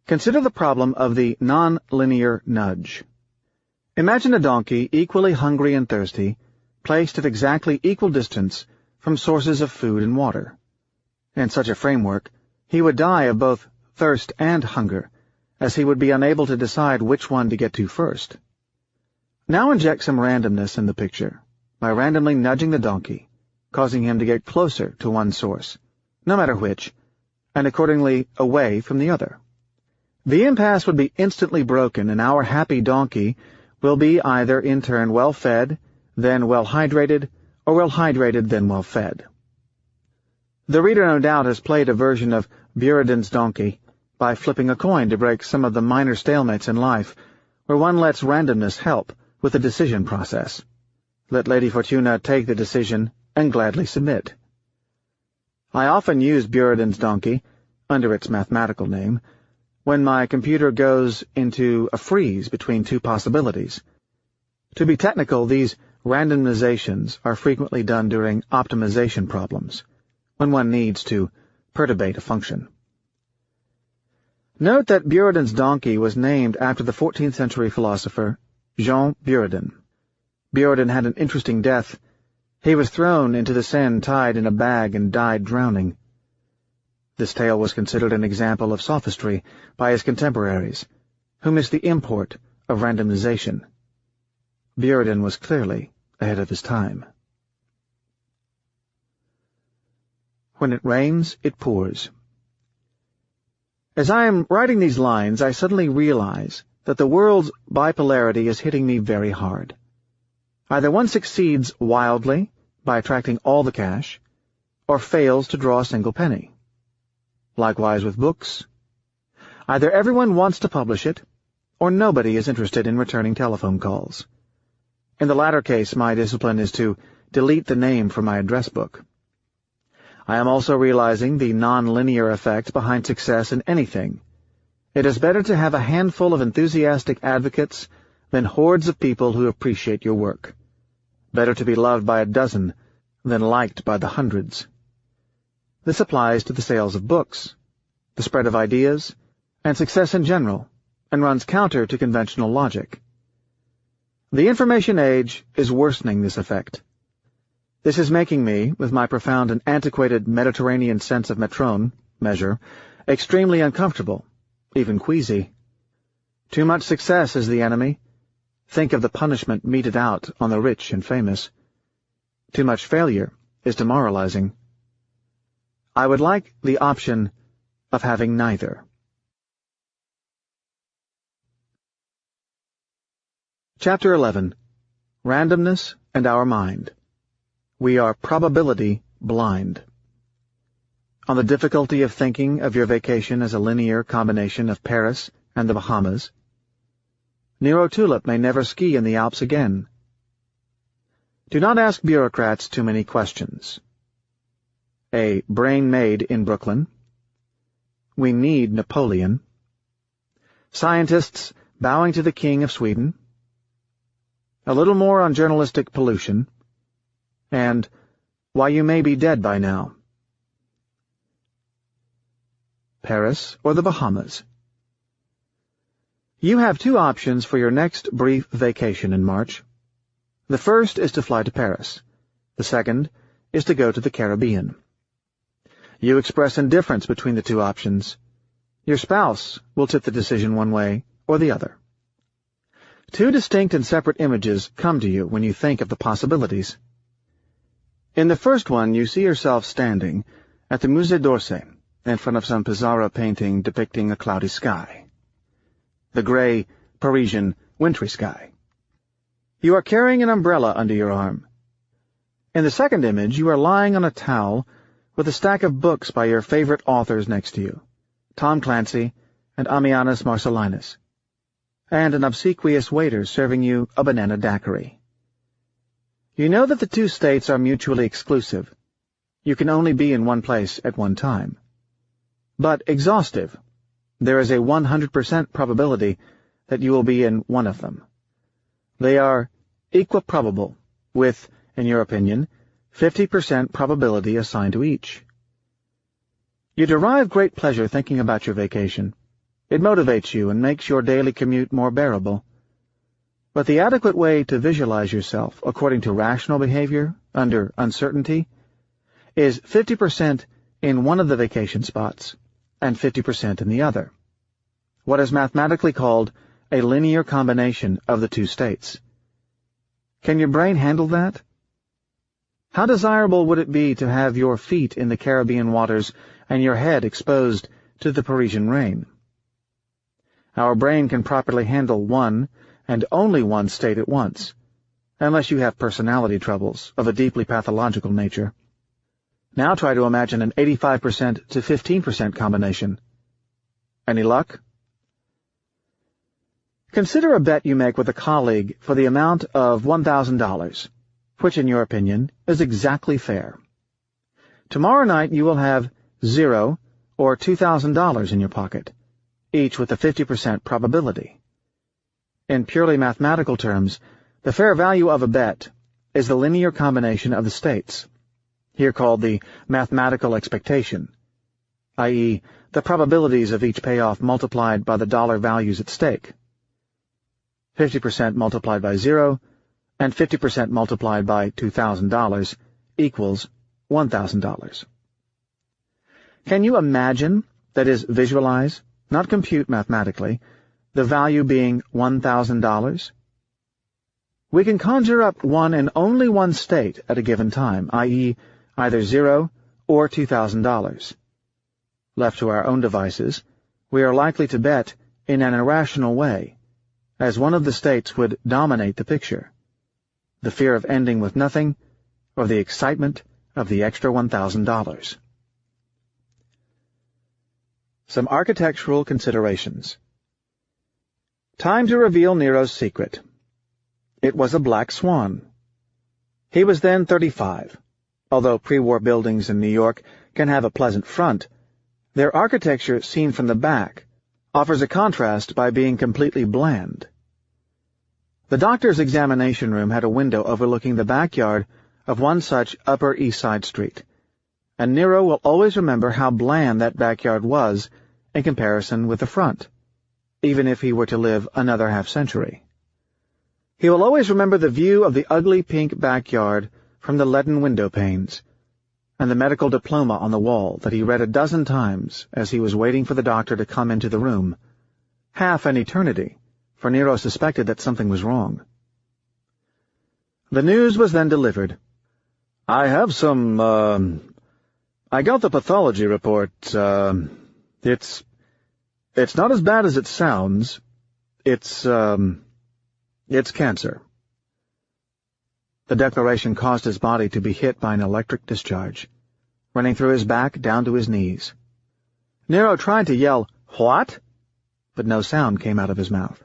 Speaker 1: Consider the problem of the non-linear nudge. Imagine a donkey, equally hungry and thirsty, placed at exactly equal distance from sources of food and water. In such a framework, he would die of both thirst and hunger, as he would be unable to decide which one to get to first. Now inject some randomness in the picture, by randomly nudging the donkey, causing him to get closer to one source, no matter which, and accordingly away from the other. The impasse would be instantly broken, and our happy donkey will be either in turn well-fed, then well-hydrated, or well-hydrated, then well-fed. The reader no doubt has played a version of Buridan's donkey by flipping a coin to break some of the minor stalemates in life, where one lets randomness help with the decision process. Let Lady Fortuna take the decision and gladly submit. I often use Buridan's donkey, under its mathematical name, when my computer goes into a freeze between two possibilities. To be technical, these randomizations are frequently done during optimization problems, when one needs to perturbate a function. Note that Buridan's donkey was named after the 14th century philosopher Jean Buridan. Buridan had an interesting death. He was thrown into the Seine tied in a bag and died drowning. This tale was considered an example of sophistry by his contemporaries, who missed the import of randomization. Buridan was clearly ahead of his time. When it rains, it pours. As I am writing these lines, I suddenly realize that the world's bipolarity is hitting me very hard. Either one succeeds wildly by attracting all the cash, or fails to draw a single penny. Likewise with books. Either everyone wants to publish it, or nobody is interested in returning telephone calls. In the latter case, my discipline is to delete the name from my address book. I am also realizing the non-linear effect behind success in anything. It is better to have a handful of enthusiastic advocates than hordes of people who appreciate your work. Better to be loved by a dozen than liked by the hundreds. This applies to the sales of books, the spread of ideas, and success in general, and runs counter to conventional logic. The information age is worsening this effect. This is making me, with my profound and antiquated Mediterranean sense of measure, extremely uncomfortable, even queasy. Too much success is the enemy. Think of the punishment meted out on the rich and famous. Too much failure is demoralizing. I would like the option of having neither. Chapter 11. Randomness and Our Mind. We are probability blind. On the difficulty of thinking of your vacation as a linear combination of Paris and the Bahamas. Nero Tulip may never ski in the Alps again. Do not ask bureaucrats too many questions. A brain made in Brooklyn. We need Napoleon. Scientists bowing to the King of Sweden. A little more on journalistic pollution. And why you may be dead by now. Paris or the Bahamas. You have two options for your next brief vacation in March. The first is to fly to Paris. The second is to go to the Caribbean. You express indifference between the two options. Your spouse will tip the decision one way or the other. Two distinct and separate images come to you when you think of the possibilities. In the first one, you see yourself standing at the Musée d'Orsay in front of some Pissarro painting depicting a cloudy sky. The gray, Parisian, wintry sky. You are carrying an umbrella under your arm. In the second image, you are lying on a towel with a stack of books by your favorite authors next to you, Tom Clancy and Ammianus Marcellinus, and an obsequious waiter serving you a banana daiquiri. You know that the two states are mutually exclusive. You can only be in one place at one time. But exhaustive. There is a 100% probability that you will be in one of them. They are equiprobable, with, in your opinion, 50% probability assigned to each. You derive great pleasure thinking about your vacation. It motivates you and makes your daily commute more bearable. But the adequate way to visualize yourself, according to rational behavior, under uncertainty, is 50% in one of the vacation spots and 50% in the other. What is mathematically called a linear combination of the two states. Can your brain handle that? How desirable would it be to have your feet in the Caribbean waters and your head exposed to the Parisian rain? Our brain can properly handle one and only one state at once, unless you have personality troubles of a deeply pathological nature. Now try to imagine an 85% to 15% combination. Any luck? Consider a bet you make with a colleague for the amount of $1,000, which, in your opinion, is exactly fair. Tomorrow night you will have $0 or $2,000 in your pocket, each with a 50% probability. In purely mathematical terms, the fair value of a bet is the linear combination of the states, here called the mathematical expectation, i.e., the probabilities of each payoff multiplied by the dollar values at stake. 50% multiplied by 0 and 50% multiplied by $2,000 equals $1,000. Can you imagine, that is, visualize, not compute mathematically, the value being $1,000? We can conjure up one and only one state at a given time, i.e., either 0 or $2,000. Left to our own devices, we are likely to bet in an irrational way, as one of the states would dominate the picture, the fear of ending with nothing or the excitement of the extra $1,000. Some architectural considerations. Time to reveal Nero's secret. It was a Black Swan. He was then 35, Although pre-war buildings in New York can have a pleasant front, their architecture seen from the back offers a contrast by being completely bland. The doctor's examination room had a window overlooking the backyard of one such Upper East Side street, and Nero will always remember how bland that backyard was in comparison with the front, even if he were to live another half-century. He will always remember the view of the ugly pink backyard from the leaden window panes, and the medical diploma on the wall that he read a dozen times as he was waiting for the doctor to come into the room. Half an eternity, for Nero suspected that something was wrong. The news was then delivered. "I have some, I got the pathology report. It's not as bad as it sounds. It's cancer." The declaration caused his body to be hit by an electric discharge, running through his back down to his knees. Nero tried to yell, "What?" but no sound came out of his mouth.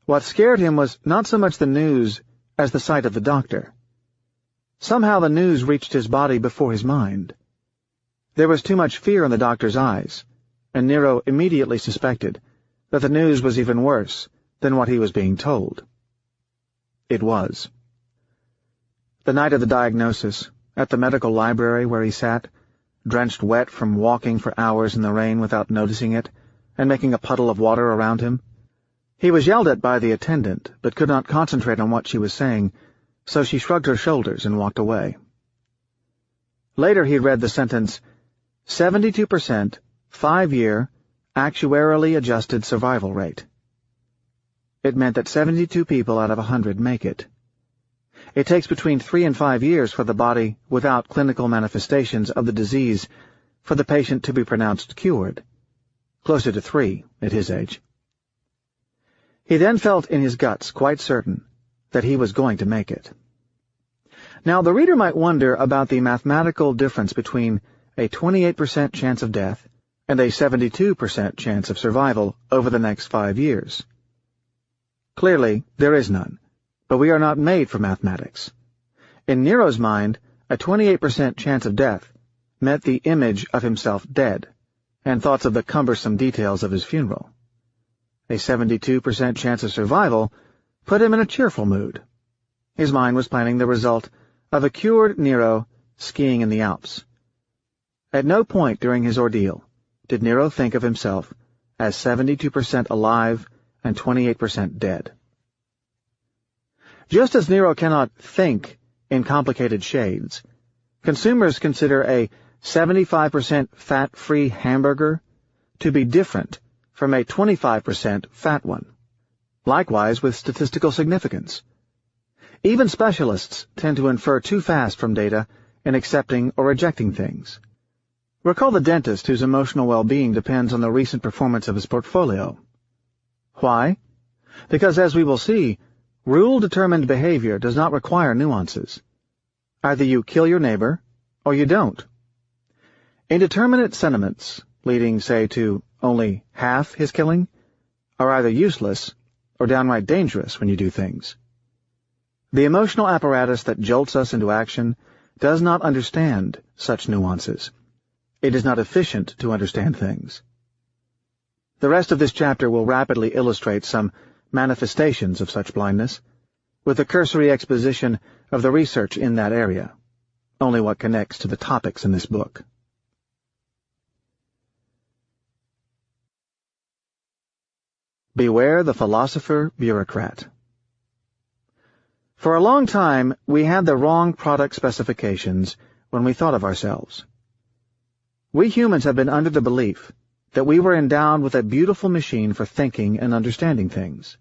Speaker 1: What scared him was not so much the news as the sight of the doctor. Somehow the news reached his body before his mind. There was too much fear in the doctor's eyes, and Nero immediately suspected that the news was even worse than what he was being told. It was. The night of the diagnosis, at the medical library where he sat, drenched wet from walking for hours in the rain without noticing it, and making a puddle of water around him, he was yelled at by the attendant, but could not concentrate on what she was saying, so she shrugged her shoulders and walked away. Later he read the sentence, 72%, 5-year, actuarially adjusted survival rate. It meant that 72 people out of 100 make it. It takes between 3 and 5 years for the body, without clinical manifestations of the disease, for the patient to be pronounced cured. Closer to 3 at his age. He then felt in his guts quite certain that he was going to make it. Now, the reader might wonder about the mathematical difference between a 28% chance of death and a 72% chance of survival over the next 5 years. Clearly, there is none, but we are not made for mathematics. In Nero's mind, a 28% chance of death meant the image of himself dead, and thoughts of the cumbersome details of his funeral. A 72% chance of survival put him in a cheerful mood. His mind was planning the result of a cured Nero skiing in the Alps. At no point during his ordeal did Nero think of himself as 72% alive and 28% dead. Just as Nero cannot think in complicated shades, consumers consider a 75% fat-free hamburger to be different from a 25% fat one. Likewise with statistical significance. Even specialists tend to infer too fast from data in accepting or rejecting things. Recall the dentist whose emotional well-being depends on the recent performance of his portfolio. Why? Because, as we will see, rule-determined behavior does not require nuances. Either you kill your neighbor, or you don't. Indeterminate sentiments, leading, say, to only half his killing, are either useless or downright dangerous when you do things. The emotional apparatus that jolts us into action does not understand such nuances. It is not efficient to understand things. The rest of this chapter will rapidly illustrate some manifestations of such blindness, with a cursory exposition of the research in that area, only what connects to the topics in this book. Beware the philosopher bureaucrat. For a long time, we had the wrong product specifications when we thought of ourselves. We humans have been under the belief that we were endowed with a beautiful machine for thinking and understanding things.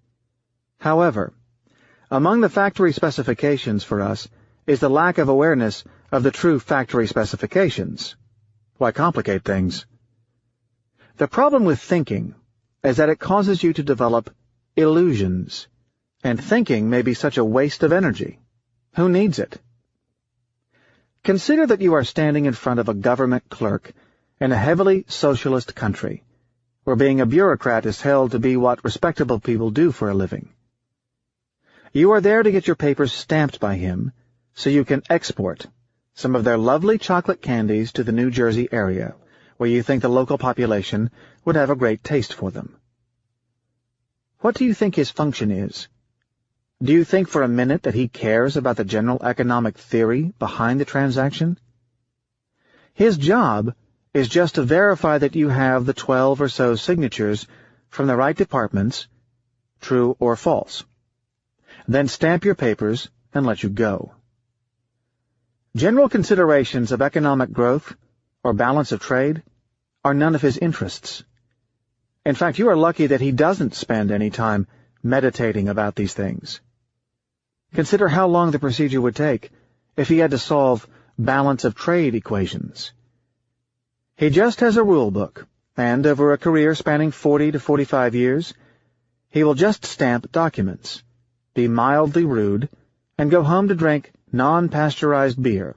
Speaker 1: However, among the factory specifications for us is the lack of awareness of the true factory specifications. Why complicate things? The problem with thinking is that it causes you to develop illusions, and thinking may be such a waste of energy. Who needs it? Consider that you are standing in front of a government clerk in a heavily socialist country, where being a bureaucrat is held to be what respectable people do for a living. You are there to get your papers stamped by him, so you can export, some of their lovely chocolate candies to the New Jersey area, where you think the local population would have a great taste for them. What do you think his function is? Do you think for a minute that he cares about the general economic theory behind the transaction? His job is just to verify that you have the 12 or so signatures from the right departments, true or false. Then stamp your papers and let you go. General considerations of economic growth or balance of trade are none of his interests. In fact, you are lucky that he doesn't spend any time meditating about these things. Consider how long the procedure would take if he had to solve balance of trade equations. He just has a rule book, and over a career spanning 40 to 45 years, he will just stamp documents, be mildly rude, and go home to drink non-pasteurized beer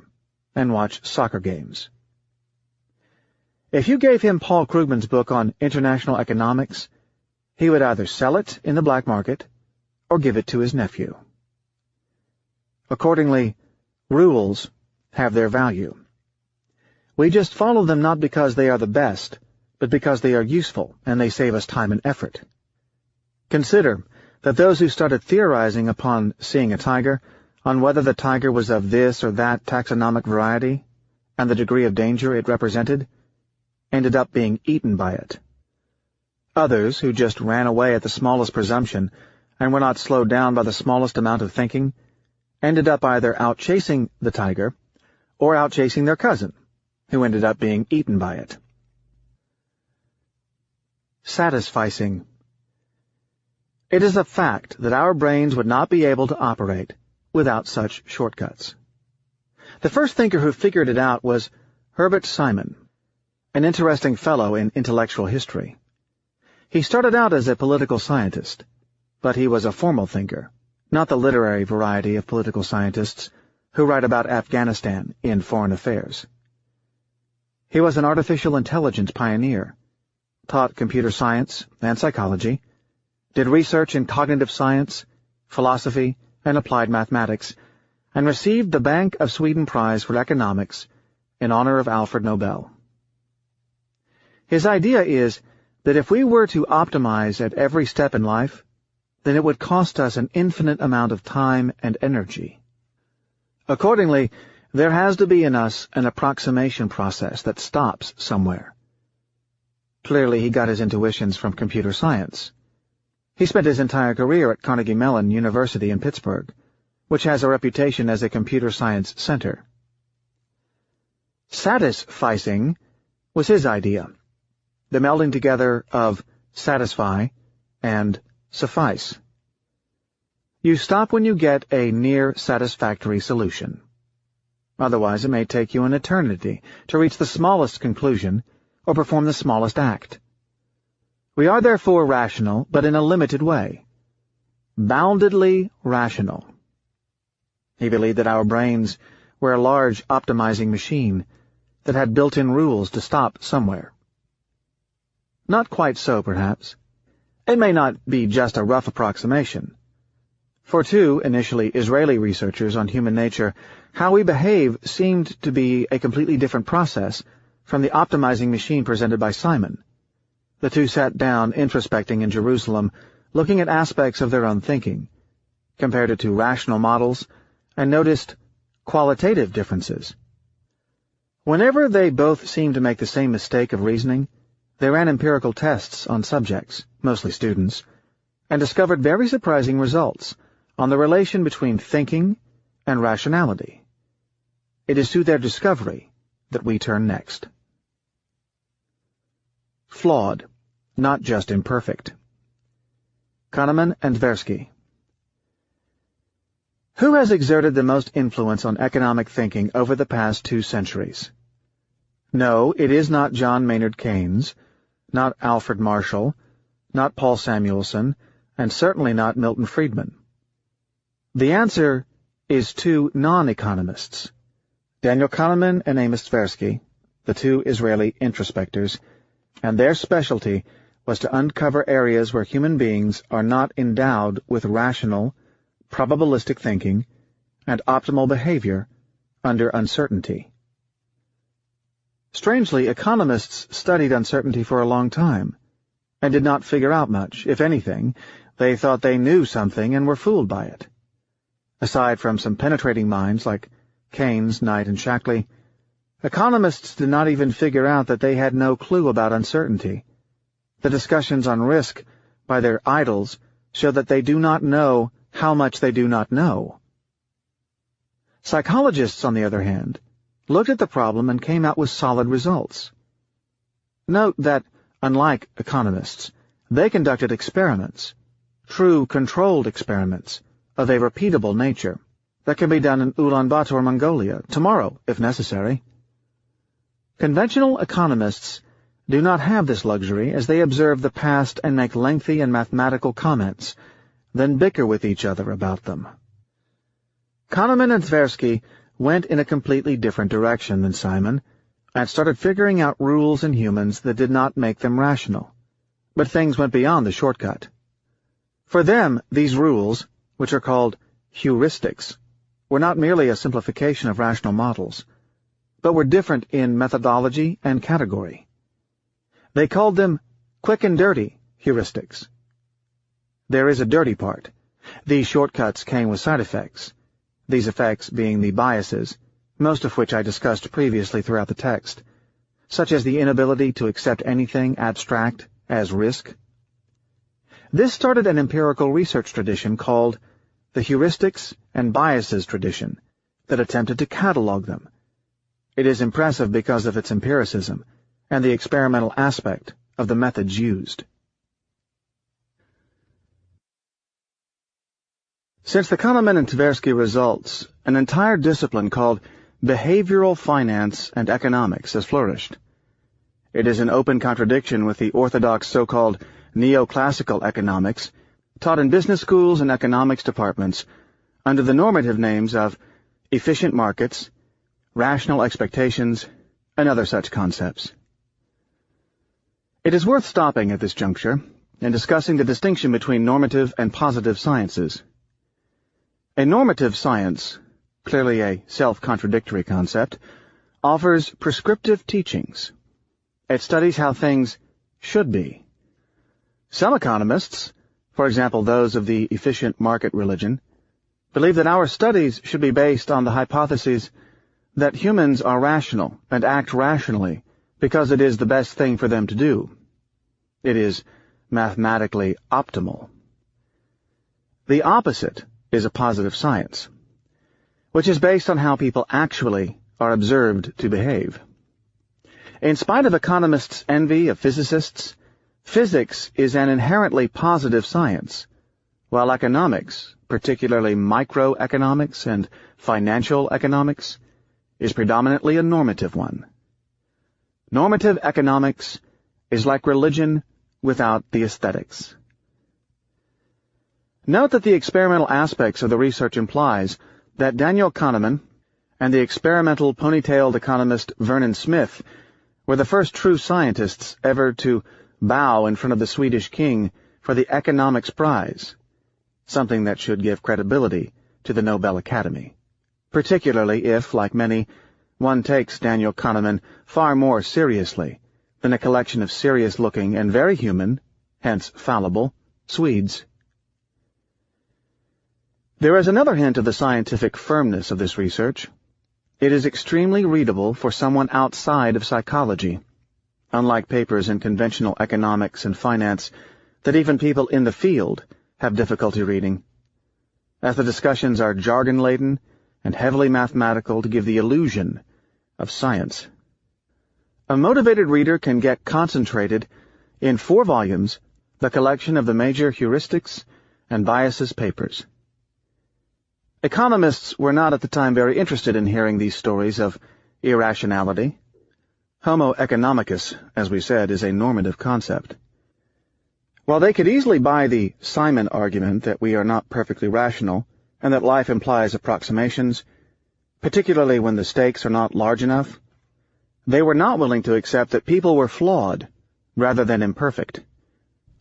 Speaker 1: and watch soccer games. If you gave him Paul Krugman's book on international economics, he would either sell it in the black market or give it to his nephew. Accordingly, rules have their value. We just follow them not because they are the best, but because they are useful and they save us time and effort. Consider that those who started theorizing upon seeing a tiger on whether the tiger was of this or that taxonomic variety and the degree of danger it represented ended up being eaten by it. Others, who just ran away at the smallest presumption and were not slowed down by the smallest amount of thinking, ended up either out-chasing the tiger or out-chasing their cousin, who ended up being eaten by it. Satisficing. It is a fact that our brains would not be able to operate without such shortcuts. The first thinker who figured it out was Herbert Simon, an interesting fellow in intellectual history. He started out as a political scientist, but he was a formal thinker, not the literary variety of political scientists who write about Afghanistan in Foreign Affairs. He was an artificial intelligence pioneer, taught computer science and psychology, did research in cognitive science, philosophy, and applied mathematics, and received the Bank of Sweden Prize for Economics in honor of Alfred Nobel. His idea is that if we were to optimize at every step in life, then it would cost us an infinite amount of time and energy. Accordingly, there has to be in us an approximation process that stops somewhere. Clearly, he got his intuitions from computer science. He spent his entire career at Carnegie Mellon University in Pittsburgh, which has a reputation as a computer science center. Satisficing was his idea, the melding together of satisfy and suffice. You stop when you get a near satisfactory solution. Otherwise, it may take you an eternity to reach the smallest conclusion or perform the smallest act. We are therefore rational, but in a limited way. Boundedly rational. He believed that our brains were a large optimizing machine that had built-in rules to stop somewhere. Not quite so, perhaps. It may not be just a rough approximation. For two, initially Israeli researchers on human nature, how we behave seemed to be a completely different process from the optimizing machine presented by Simon. The two sat down introspecting in Jerusalem, looking at aspects of their own thinking, compared it to rational models, and noticed qualitative differences. Whenever they both seemed to make the same mistake of reasoning, they ran empirical tests on subjects, mostly students, and discovered very surprising results on the relation between thinking and rationality. It is to their discovery that we turn next. Flawed, not just imperfect. Kahneman and Tversky. Who has exerted the most influence on economic thinking over the past 2 centuries? No, it is not John Maynard Keynes, not Alfred Marshall, not Paul Samuelson, and certainly not Milton Friedman. The answer is 2 non-economists, Daniel Kahneman and Amos Tversky, the 2 Israeli introspectors, and their specialty was to uncover areas where human beings are not endowed with rational, probabilistic thinking and optimal behavior under uncertainty. Strangely, economists studied uncertainty for a long time, and did not figure out much. If anything, they thought they knew something and were fooled by it. Aside from some penetrating minds like Keynes, Knight, and Shackley, economists did not even figure out that they had no clue about uncertainty. The discussions on risk by their idols show that they do not know how much they do not know. Psychologists, on the other hand, looked at the problem and came out with solid results. Note that, unlike economists, they conducted experiments, true controlled experiments, of a repeatable nature, that can be done in Ulaanbaatar, Mongolia, tomorrow, if necessary. Conventional economists do not have this luxury, as they observe the past and make lengthy and mathematical comments, then bicker with each other about them. Kahneman and Tversky went in a completely different direction than Simon, and started figuring out rules in humans that did not make them rational. But things went beyond the shortcut. For them, these rules, which are called heuristics, were not merely a simplification of rational models, but were different in methodology and category. They called them quick and dirty heuristics. There is a dirty part. These shortcuts came with side effects, these effects being the biases, most of which I discussed previously throughout the text, such as the inability to accept anything abstract as risk. This started an empirical research tradition called the heuristics and biases tradition that attempted to catalog them. It is impressive because of its empiricism and the experimental aspect of the methods used. Since the Kahneman and Tversky results, an entire discipline called behavioral finance and economics has flourished. It is in open contradiction with the orthodox so-called neoclassical economics taught in business schools and economics departments under the normative names of efficient markets, rational expectations, and other such concepts. It is worth stopping at this juncture and discussing the distinction between normative and positive sciences. A normative science, clearly a self-contradictory concept, offers prescriptive teachings. It studies how things should be. Some economists, for example those of the efficient market religion, believe that our studies should be based on the hypothesis that humans are rational and act rationally because it is the best thing for them to do. It is mathematically optimal. The opposite is a positive science, which is based on how people actually are observed to behave. In spite of economists' envy of physicists, physics is an inherently positive science, while economics, particularly microeconomics and financial economics, is predominantly a normative one. Normative economics is like religion without the aesthetics. Note that the experimental aspects of the research implies that Daniel Kahneman and the experimental ponytailed economist Vernon Smith were the first true scientists ever to bow in front of the Swedish king for the economics prize, something that should give credibility to the Nobel Academy, particularly if, like many, one takes Daniel Kahneman far more seriously than a collection of serious-looking and very human, hence fallible, Swedes. There is another hint of the scientific firmness of this research. It is extremely readable for someone outside of psychology, unlike papers in conventional economics and finance that even people in the field have difficulty reading, as the discussions are jargon-laden and heavily mathematical to give the illusion of science. A motivated reader can get concentrated in 4 volumes the collection of the major heuristics and biases papers. Economists were not at the time very interested in hearing these stories of irrationality. Homo economicus, as we said, is a normative concept. While they could easily buy the Simon argument that we are not perfectly rational and that life implies approximations, particularly when the stakes are not large enough, they were not willing to accept that people were flawed rather than imperfect.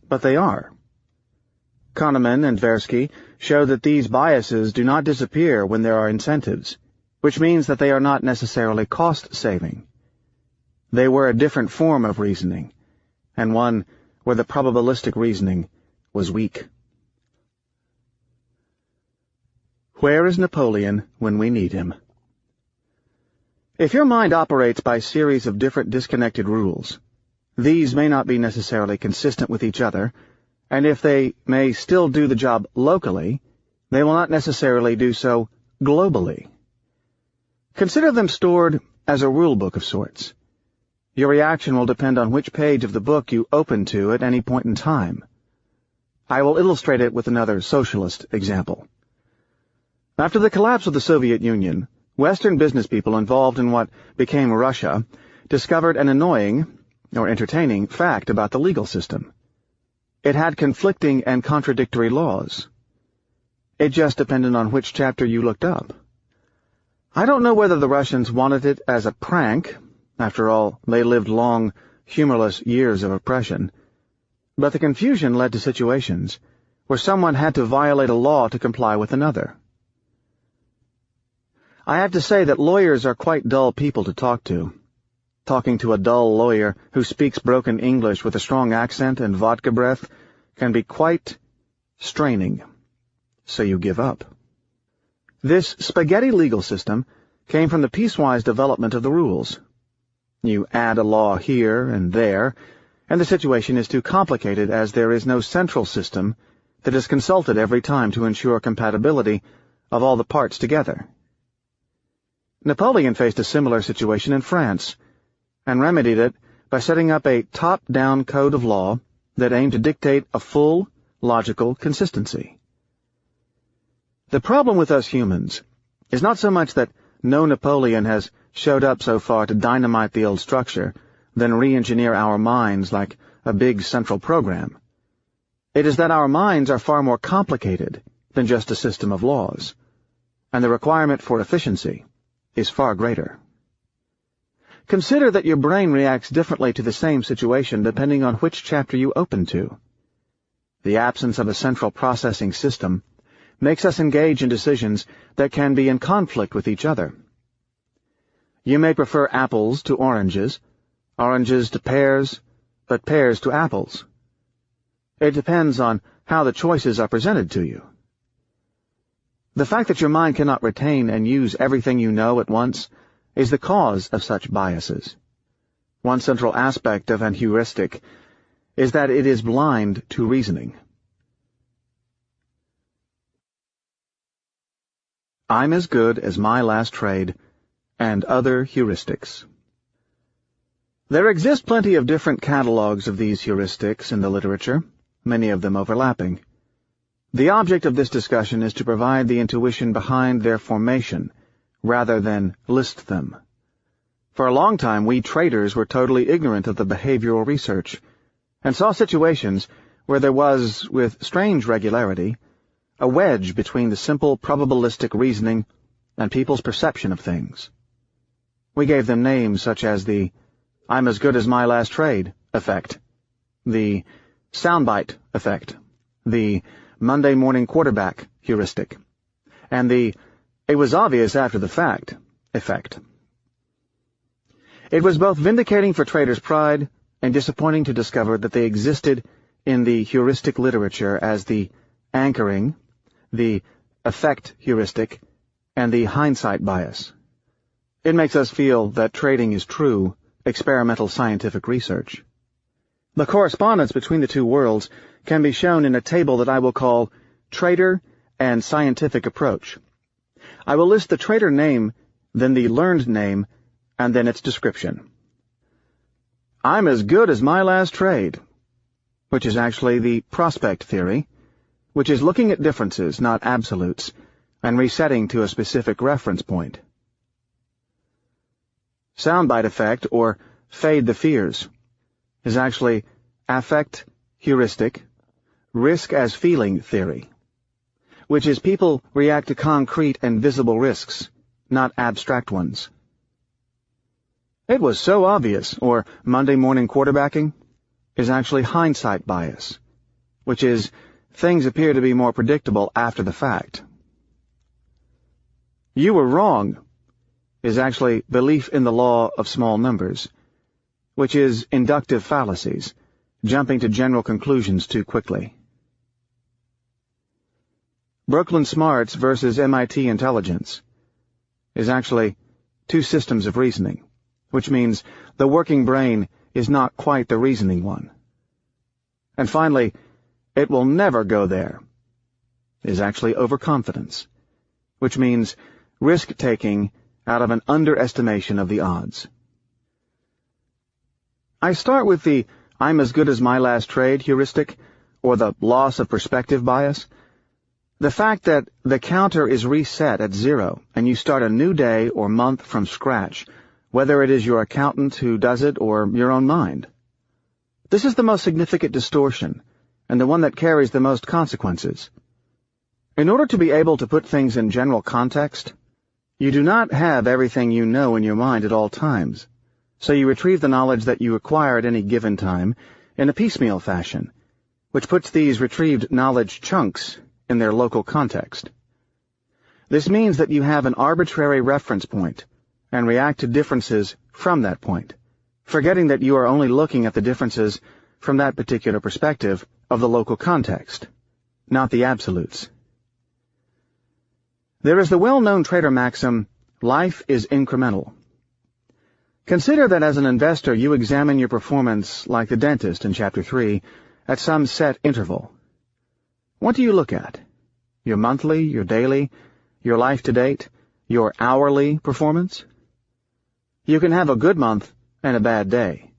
Speaker 1: But they are. Kahneman and Tversky show that these biases do not disappear when there are incentives, which means that they are not necessarily cost-saving. They were a different form of reasoning, and one where the probabilistic reasoning was weak. Where is Napoleon when we need him? If your mind operates by a series of different disconnected rules, these may not be necessarily consistent with each other, and if they may still do the job locally, they will not necessarily do so globally. Consider them stored as a rule book of sorts. Your reaction will depend on which page of the book you open to at any point in time. I will illustrate it with another socialist example. After the collapse of the Soviet Union, Western business people involved in what became Russia discovered an annoying, or entertaining, fact about the legal system. It had conflicting and contradictory laws. It just depended on which chapter you looked up. I don't know whether the Russians wanted it as a prank. After all, they lived long, humorless years of oppression. But the confusion led to situations where someone had to violate a law to comply with another. I have to say that lawyers are quite dull people to talk to. Talking to a dull lawyer who speaks broken English with a strong accent and vodka breath can be quite straining. So you give up. This spaghetti legal system came from the piecewise development of the rules. You add a law here and there, and the situation is too complicated as there is no central system that is consulted every time to ensure compatibility of all the parts together. Napoleon faced a similar situation in France, and remedied it by setting up a top-down code of law that aimed to dictate a full, logical consistency. The problem with us humans is not so much that no Napoleon has showed up so far to dynamite the old structure, then re-engineer our minds like a big central program. It is that our minds are far more complicated than just a system of laws, and the requirement for efficiency is far greater. Consider that your brain reacts differently to the same situation depending on which chapter you open to. The absence of a central processing system makes us engage in decisions that can be in conflict with each other. You may prefer apples to oranges, oranges to pears, but pears to apples. It depends on how the choices are presented to you. The fact that your mind cannot retain and use everything you know at once is the cause of such biases. One central aspect of an heuristic is that it is blind to reasoning. I'm as good as my last trade, and other heuristics. There exist plenty of different catalogues of these heuristics in the literature, many of them overlapping. The object of this discussion is to provide the intuition behind their formation, rather than list them. For a long time, we traders were totally ignorant of the behavioral research, and saw situations where there was, with strange regularity, a wedge between the simple probabilistic reasoning and people's perception of things. We gave them names such as the "I'm as good as my last trade" effect, the soundbite effect, the Monday morning quarterback heuristic, and the "it was obvious after the fact" effect. It was both vindicating for traders' pride and disappointing to discover that they existed in the heuristic literature as the anchoring, the effect heuristic, and the hindsight bias. It makes us feel that trading is true, experimental scientific research. The correspondence between the two worlds can be shown in a table that I will call Trader and Scientific Approach. I will list the trader name, then the learned name, and then its description. I'm as good as my last trade, which is actually the prospect theory, which is looking at differences, not absolutes, and resetting to a specific reference point. Soundbite effect, or fade the fears, is actually affect heuristic, risk as feeling theory, which is people react to concrete and visible risks, not abstract ones. It was so obvious, or Monday morning quarterbacking, is actually hindsight bias, which is things appear to be more predictable after the fact. You were wrong, is actually belief in the law of small numbers, which is inductive fallacies, jumping to general conclusions too quickly. Brooklyn smarts versus MIT intelligence is actually two systems of reasoning, which means the working brain is not quite the reasoning one. And finally, it will never go there is actually overconfidence, which means risk-taking out of an underestimation of the odds. I start with the I'm as good as my last trade heuristic, or the loss of perspective bias. The fact that the counter is reset at 0 and you start a new day or month from scratch, whether it is your accountant who does it or your own mind. This is the most significant distortion, and the one that carries the most consequences. In order to be able to put things in general context, you do not have everything you know in your mind at all times, so you retrieve the knowledge that you acquire at any given time in a piecemeal fashion, which puts these retrieved knowledge chunks in their local context. This means that you have an arbitrary reference point and react to differences from that point, forgetting that you are only looking at the differences from that particular perspective of the local context, not the absolutes. There is the well-known trader maxim, life is incremental. Consider that as an investor you examine your performance like the dentist in Chapter 3 at some set interval. What do you look at? Your monthly, your daily, your life-to-date, your hourly performance? You can have a good month and a bad day.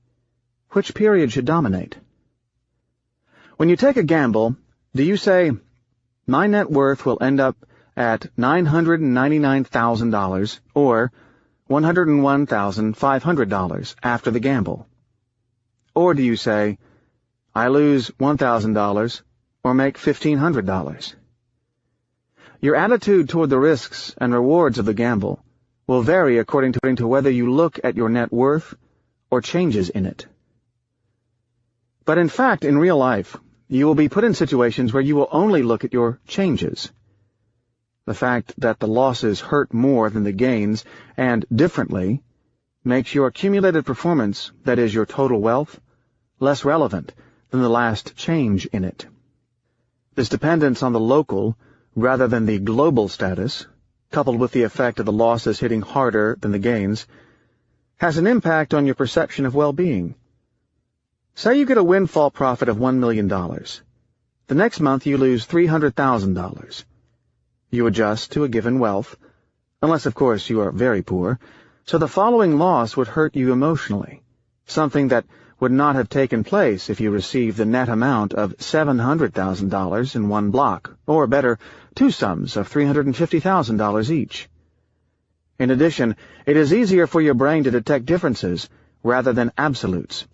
Speaker 1: Which period should dominate? When you take a gamble, do you say, my net worth will end up at $999,000 or $101,500 after the gamble? Or do you say, I lose $1,000 or make $1,500? Your attitude toward the risks and rewards of the gamble will vary according to whether you look at your net worth or changes in it. But in fact, in real life, you will be put in situations where you will only look at your changes. The fact that the losses hurt more than the gains, and differently, makes your accumulated performance, that is your total wealth, less relevant than the last change in it. This dependence on the local, rather than the global status, coupled with the effect of the losses hitting harder than the gains, has an impact on your perception of well-being. Say you get a windfall profit of $1 million. The next month you lose $300,000. You adjust to a given wealth, unless of course you are very poor, so the following loss would hurt you emotionally, something that would not have taken place if you received the net amount of $700,000 in one block, or better, two sums of $350,000 each. In addition, it is easier for your brain to detect differences rather than absolutes.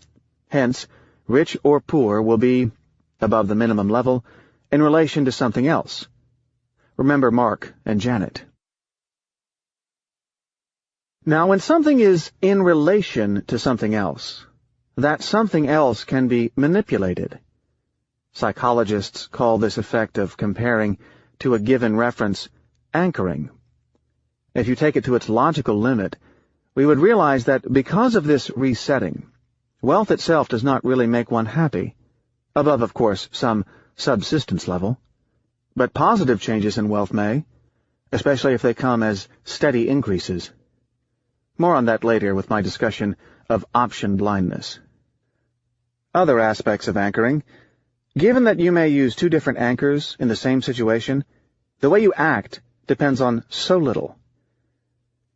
Speaker 1: Hence, rich or poor will be, above the minimum level, in relation to something else. Remember Mark and Janet. Now, when something is in relation to something else, that something else can be manipulated. Psychologists call this effect of comparing to a given reference anchoring. If you take it to its logical limit, we would realize that because of this resetting, wealth itself does not really make one happy, above, of course, some subsistence level. But positive changes in wealth may, especially if they come as steady increases. More on that later with my discussion of option blindness. Other aspects of anchoring. Given that you may use two different anchors in the same situation, the way you act depends on so little.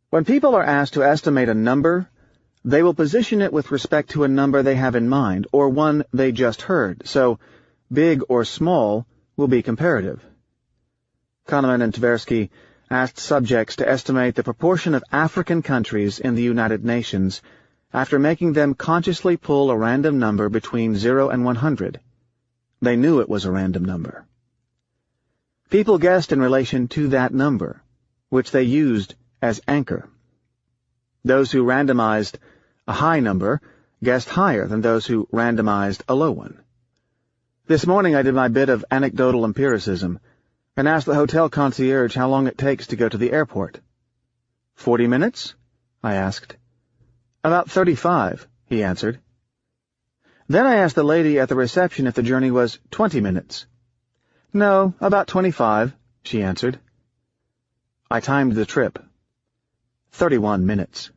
Speaker 1: When people are asked to estimate a number, they will position it with respect to a number they have in mind, or one they just heard, so big or small will be comparative. Kahneman and Tversky asked subjects to estimate the proportion of African countries in the United Nations after making them consciously pull a random number between 0 and 100. They knew it was a random number. People guessed in relation to that number, which they used as anchor. Those who randomized a high number guessed higher than those who randomized a low one. This morning I did my bit of anecdotal empiricism and asked the hotel concierge how long it takes to go to the airport. 40 minutes? I asked. "About 35, he answered. Then I asked the lady at the reception if the journey was 20 minutes. "No, about 25, she answered. I timed the trip. 31 minutes.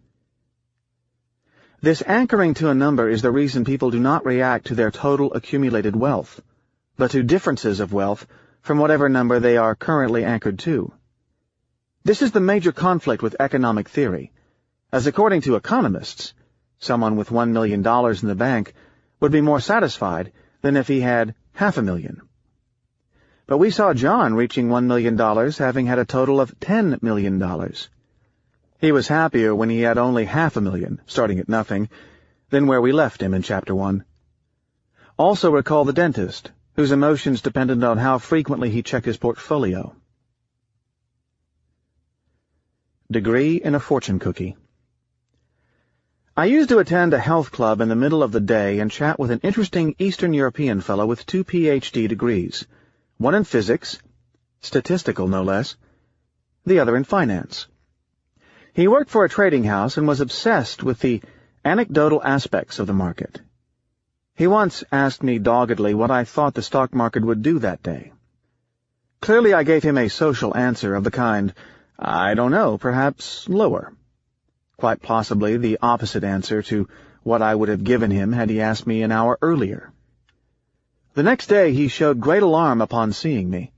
Speaker 1: This anchoring to a number is the reason people do not react to their total accumulated wealth, but to differences of wealth from whatever number they are currently anchored to. This is the major conflict with economic theory, as according to economists, someone with $1 million in the bank would be more satisfied than if he had $500,000. But we saw John reaching $1 million having had a total of $10 million. He was happier when he had only $500,000, starting at nothing, than where we left him in Chapter 1. Also recall the dentist, whose emotions depended on how frequently he checked his portfolio. Degree in a fortune cookie. I used to attend a health club in the middle of the day and chat with an interesting Eastern European fellow with 2 Ph.D. degrees, one in physics, statistical no less, the other in finance. He worked for a trading house and was obsessed with the anecdotal aspects of the market. He once asked me doggedly what I thought the stock market would do that day. Clearly I gave him a social answer of the kind, "I don't know, perhaps lower." Quite possibly the opposite answer to what I would have given him had he asked me an hour earlier. The next day he showed great alarm upon seeing me.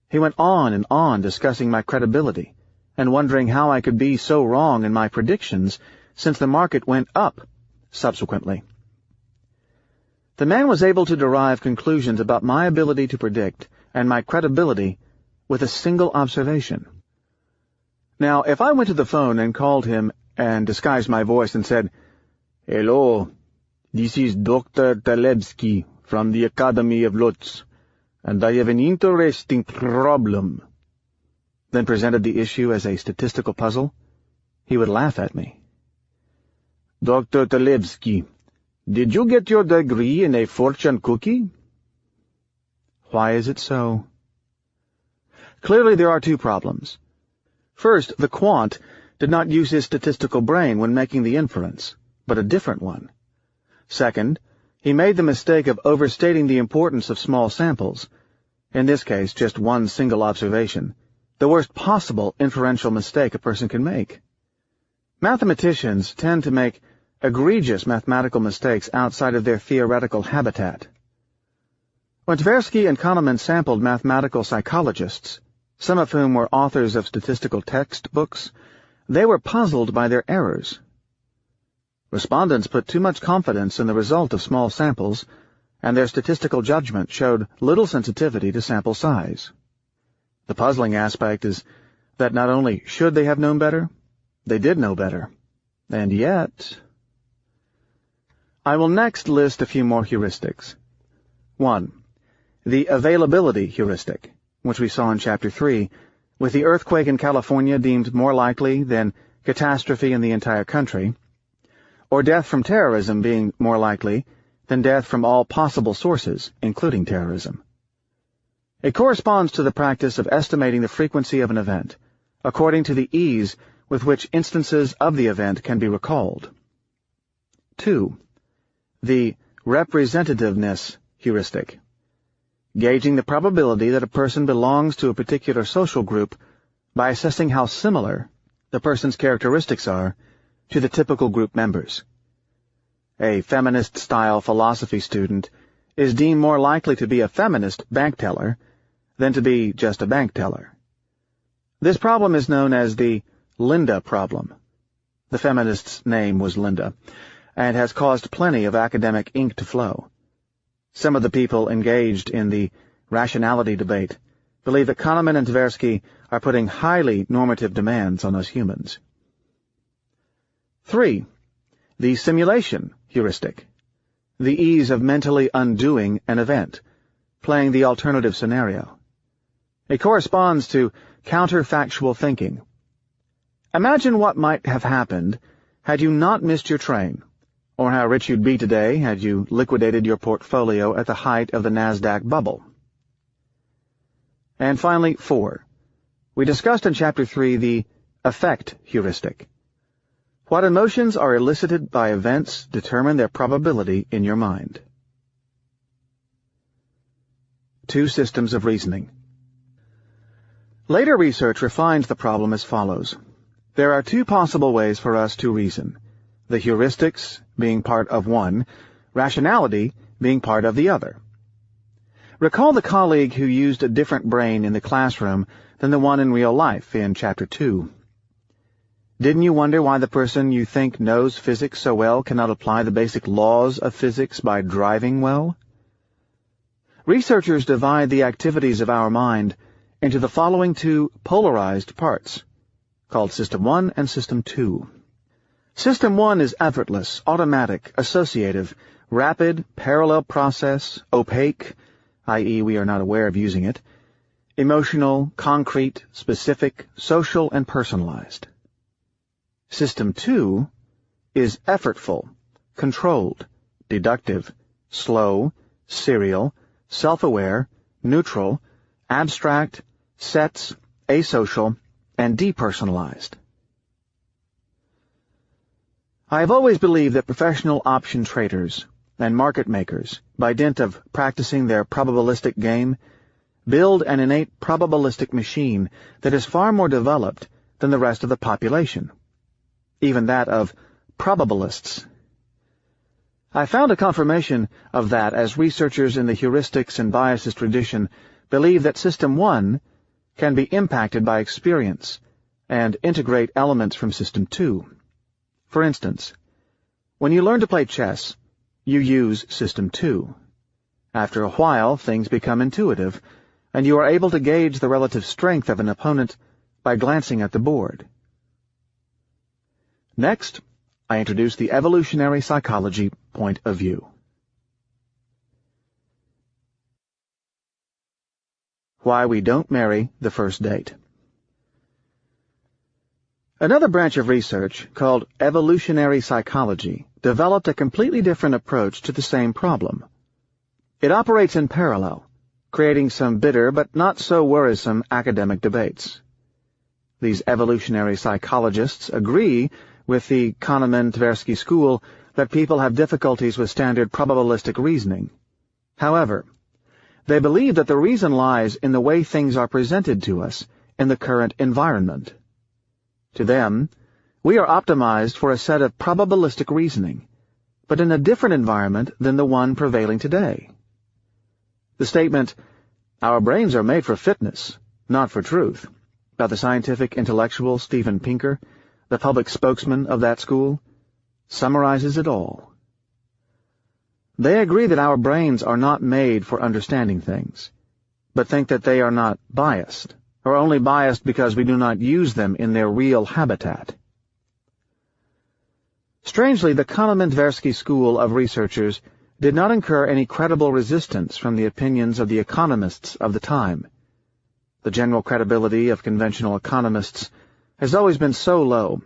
Speaker 1: He went on and on discussing my credibility, and wondering how I could be so wrong in my predictions since the market went up subsequently. The man was able to derive conclusions about my ability to predict and my credibility with a single observation. Now, if I went to the phone and called him and disguised my voice and said, "Hello, this is Dr. Talebsky from the Academy of Lutz, and I have an interesting problem," then presented the issue as a statistical puzzle, he would laugh at me. "Dr. Talebsky, did you get your degree in a fortune cookie?" Why is it so? Clearly there are two problems. First, the quant did not use his statistical brain when making the inference, but a different one. Second, he made the mistake of overstating the importance of small samples, in this case just one single observation, the worst possible inferential mistake a person can make. Mathematicians tend to make egregious mathematical mistakes outside of their theoretical habitat. When Tversky and Kahneman sampled mathematical psychologists, some of whom were authors of statistical textbooks, they were puzzled by their errors. Respondents put too much confidence in the result of small samples, and their statistical judgment showed little sensitivity to sample size. The puzzling aspect is that not only should they have known better, they did know better. And yet... I will next list a few more heuristics. 1. The availability heuristic, which we saw in Chapter 3, with the earthquake in California deemed more likely than catastrophe in the entire country, or death from terrorism being more likely than death from all possible sources, including terrorism. It corresponds to the practice of estimating the frequency of an event, according to the ease with which instances of the event can be recalled. 2. The representativeness heuristic, gauging the probability that a person belongs to a particular social group by assessing how similar the person's characteristics are to the typical group members. A feminist-style philosophy student is deemed more likely to be a feminist bank teller than to be just a bank teller. This problem is known as the Linda problem. The feminist's name was Linda, and has caused plenty of academic ink to flow. Some of the people engaged in the rationality debate believe that Kahneman and Tversky are putting highly normative demands on us humans. 3. The simulation heuristic, the ease of mentally undoing an event, playing the alternative scenario. It corresponds to counterfactual thinking. Imagine what might have happened had you not missed your train, or how rich you'd be today had you liquidated your portfolio at the height of the NASDAQ bubble. And finally, 4. We discussed in Chapter 3 the effect heuristic. What emotions are elicited by events determine their probability in your mind. 2 systems of reasoning. Later research refines the problem as follows. There are 2 possible ways for us to reason, the heuristics being part of one, rationality being part of the other. Recall the colleague who used a different brain in the classroom than the one in real life in Chapter 2. Didn't you wonder why the person you think knows physics so well cannot apply the basic laws of physics by driving well? Researchers divide the activities of our mind into the following 2 polarized parts, called System 1 and System 2. System 1 is effortless, automatic, associative, rapid, parallel process, opaque, i.e. we are not aware of using it, emotional, concrete, specific, social, and personalized. System 2 is effortful, controlled, deductive, slow, serial, self-aware, neutral, abstract, sets, asocial, and depersonalized. I have always believed that professional option traders and market makers, by dint of practicing their probabilistic game, build an innate probabilistic machine that is far more developed than the rest of the population, even that of probabilists. I found a confirmation of that as researchers in the heuristics and biases tradition believe that System 1 can be impacted by experience and integrate elements from System 2. For instance, when you learn to play chess, you use System 2. After a while, things become intuitive, and you are able to gauge the relative strength of an opponent by glancing at the board. Next, I introduce the evolutionary psychology point of view. Why we don't marry the first date. Another branch of research, called evolutionary psychology, developed a completely different approach to the same problem. It operates in parallel, creating some bitter but not so worrisome academic debates. These evolutionary psychologists agree with the Kahneman-Tversky school that people have difficulties with standard probabilistic reasoning. However, they believe that the reason lies in the way things are presented to us in the current environment. To them, we are optimized for a set of probabilistic reasoning, but in a different environment than the one prevailing today. The statement, "Our brains are made for fitness, not for truth," by the scientific intellectual Steven Pinker, the public spokesman of that school, summarizes it all. They agree that our brains are not made for understanding things, but think that they are not biased, or only biased because we do not use them in their real habitat. Strangely, the Kahneman-Tversky school of researchers did not incur any credible resistance from the opinions of the economists of the time. The general credibility of conventional economists has always been so low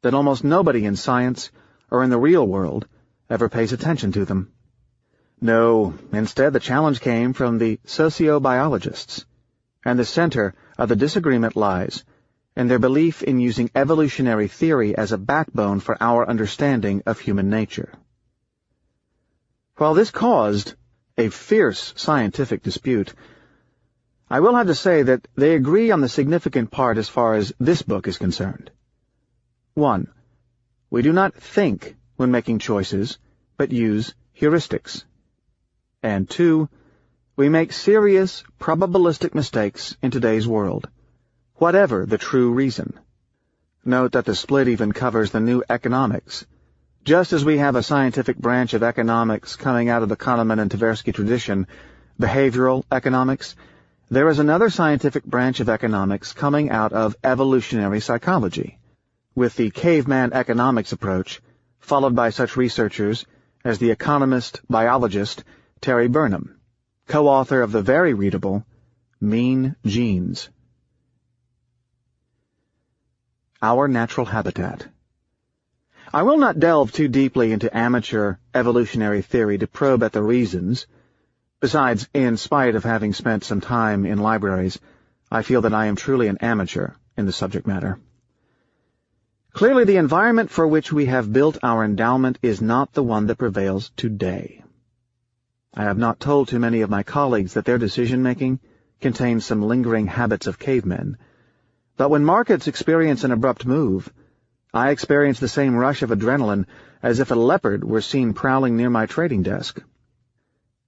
Speaker 1: that almost nobody in science or in the real world ever pays attention to them. No, instead the challenge came from the sociobiologists, and the center of the disagreement lies in their belief in using evolutionary theory as a backbone for our understanding of human nature. While this caused a fierce scientific dispute, I will have to say that they agree on the significant part as far as this book is concerned. 1. We do not think when making choices, but use heuristics. And 2. We make serious, probabilistic mistakes in today's world, whatever the true reason. Note that the split even covers the new economics. Just as we have a scientific branch of economics coming out of the Kahneman and Tversky tradition, behavioral economics, there is another scientific branch of economics coming out of evolutionary psychology, with the caveman economics approach, followed by such researchers as the economist-biologist Terry Burnham, co-author of the very readable Mean Genes. Our natural habitat. I will not delve too deeply into amateur evolutionary theory to probe at the reasons. Besides, in spite of having spent some time in libraries, I feel that I am truly an amateur in the subject matter. Clearly, the environment for which we have built our endowment is not the one that prevails today. I have not told too many of my colleagues that their decision-making contains some lingering habits of cavemen, but when markets experience an abrupt move, I experience the same rush of adrenaline as if a leopard were seen prowling near my trading desk.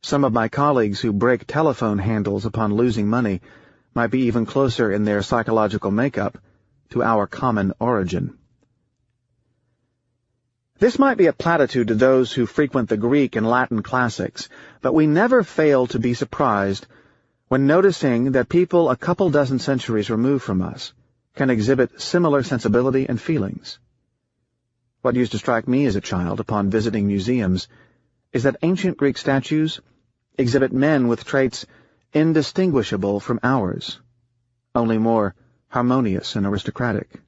Speaker 1: Some of my colleagues who break telephone handles upon losing money might be even closer in their psychological makeup to our common origin. This might be a platitude to those who frequent the Greek and Latin classics, but we never fail to be surprised when noticing that people a couple dozen centuries removed from us can exhibit similar sensibility and feelings. What used to strike me as a child upon visiting museums is that ancient Greek statues exhibit men with traits indistinguishable from ours, only more harmonious and aristocratic.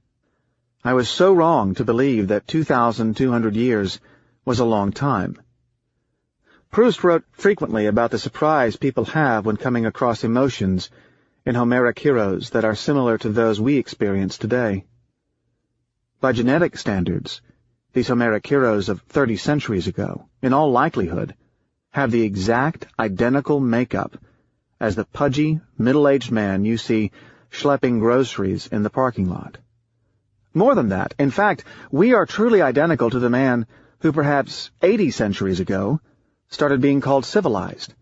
Speaker 1: I was so wrong to believe that 2,200 years was a long time. Proust wrote frequently about the surprise people have when coming across emotions in Homeric heroes that are similar to those we experience today. By genetic standards, these Homeric heroes of 30 centuries ago, in all likelihood, have the exact identical makeup as the pudgy, middle-aged man you see schlepping groceries in the parking lot. More than that, in fact, we are truly identical to the man who perhaps 80 centuries ago started being called civilized,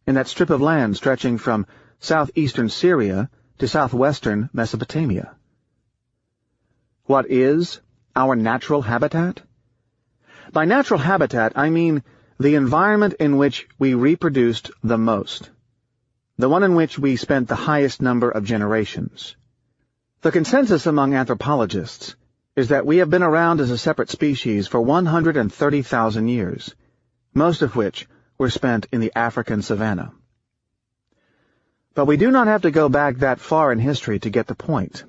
Speaker 1: in that strip of land stretching from southeastern Syria to southwestern Mesopotamia. What is our natural habitat? By natural habitat, I mean the environment in which we reproduced the most, the one in which we spent the highest number of generations. The consensus among anthropologists is that we have been around as a separate species for 130,000 years, most of which were spent in the African savanna. But we do not have to go back that far in history to get the point.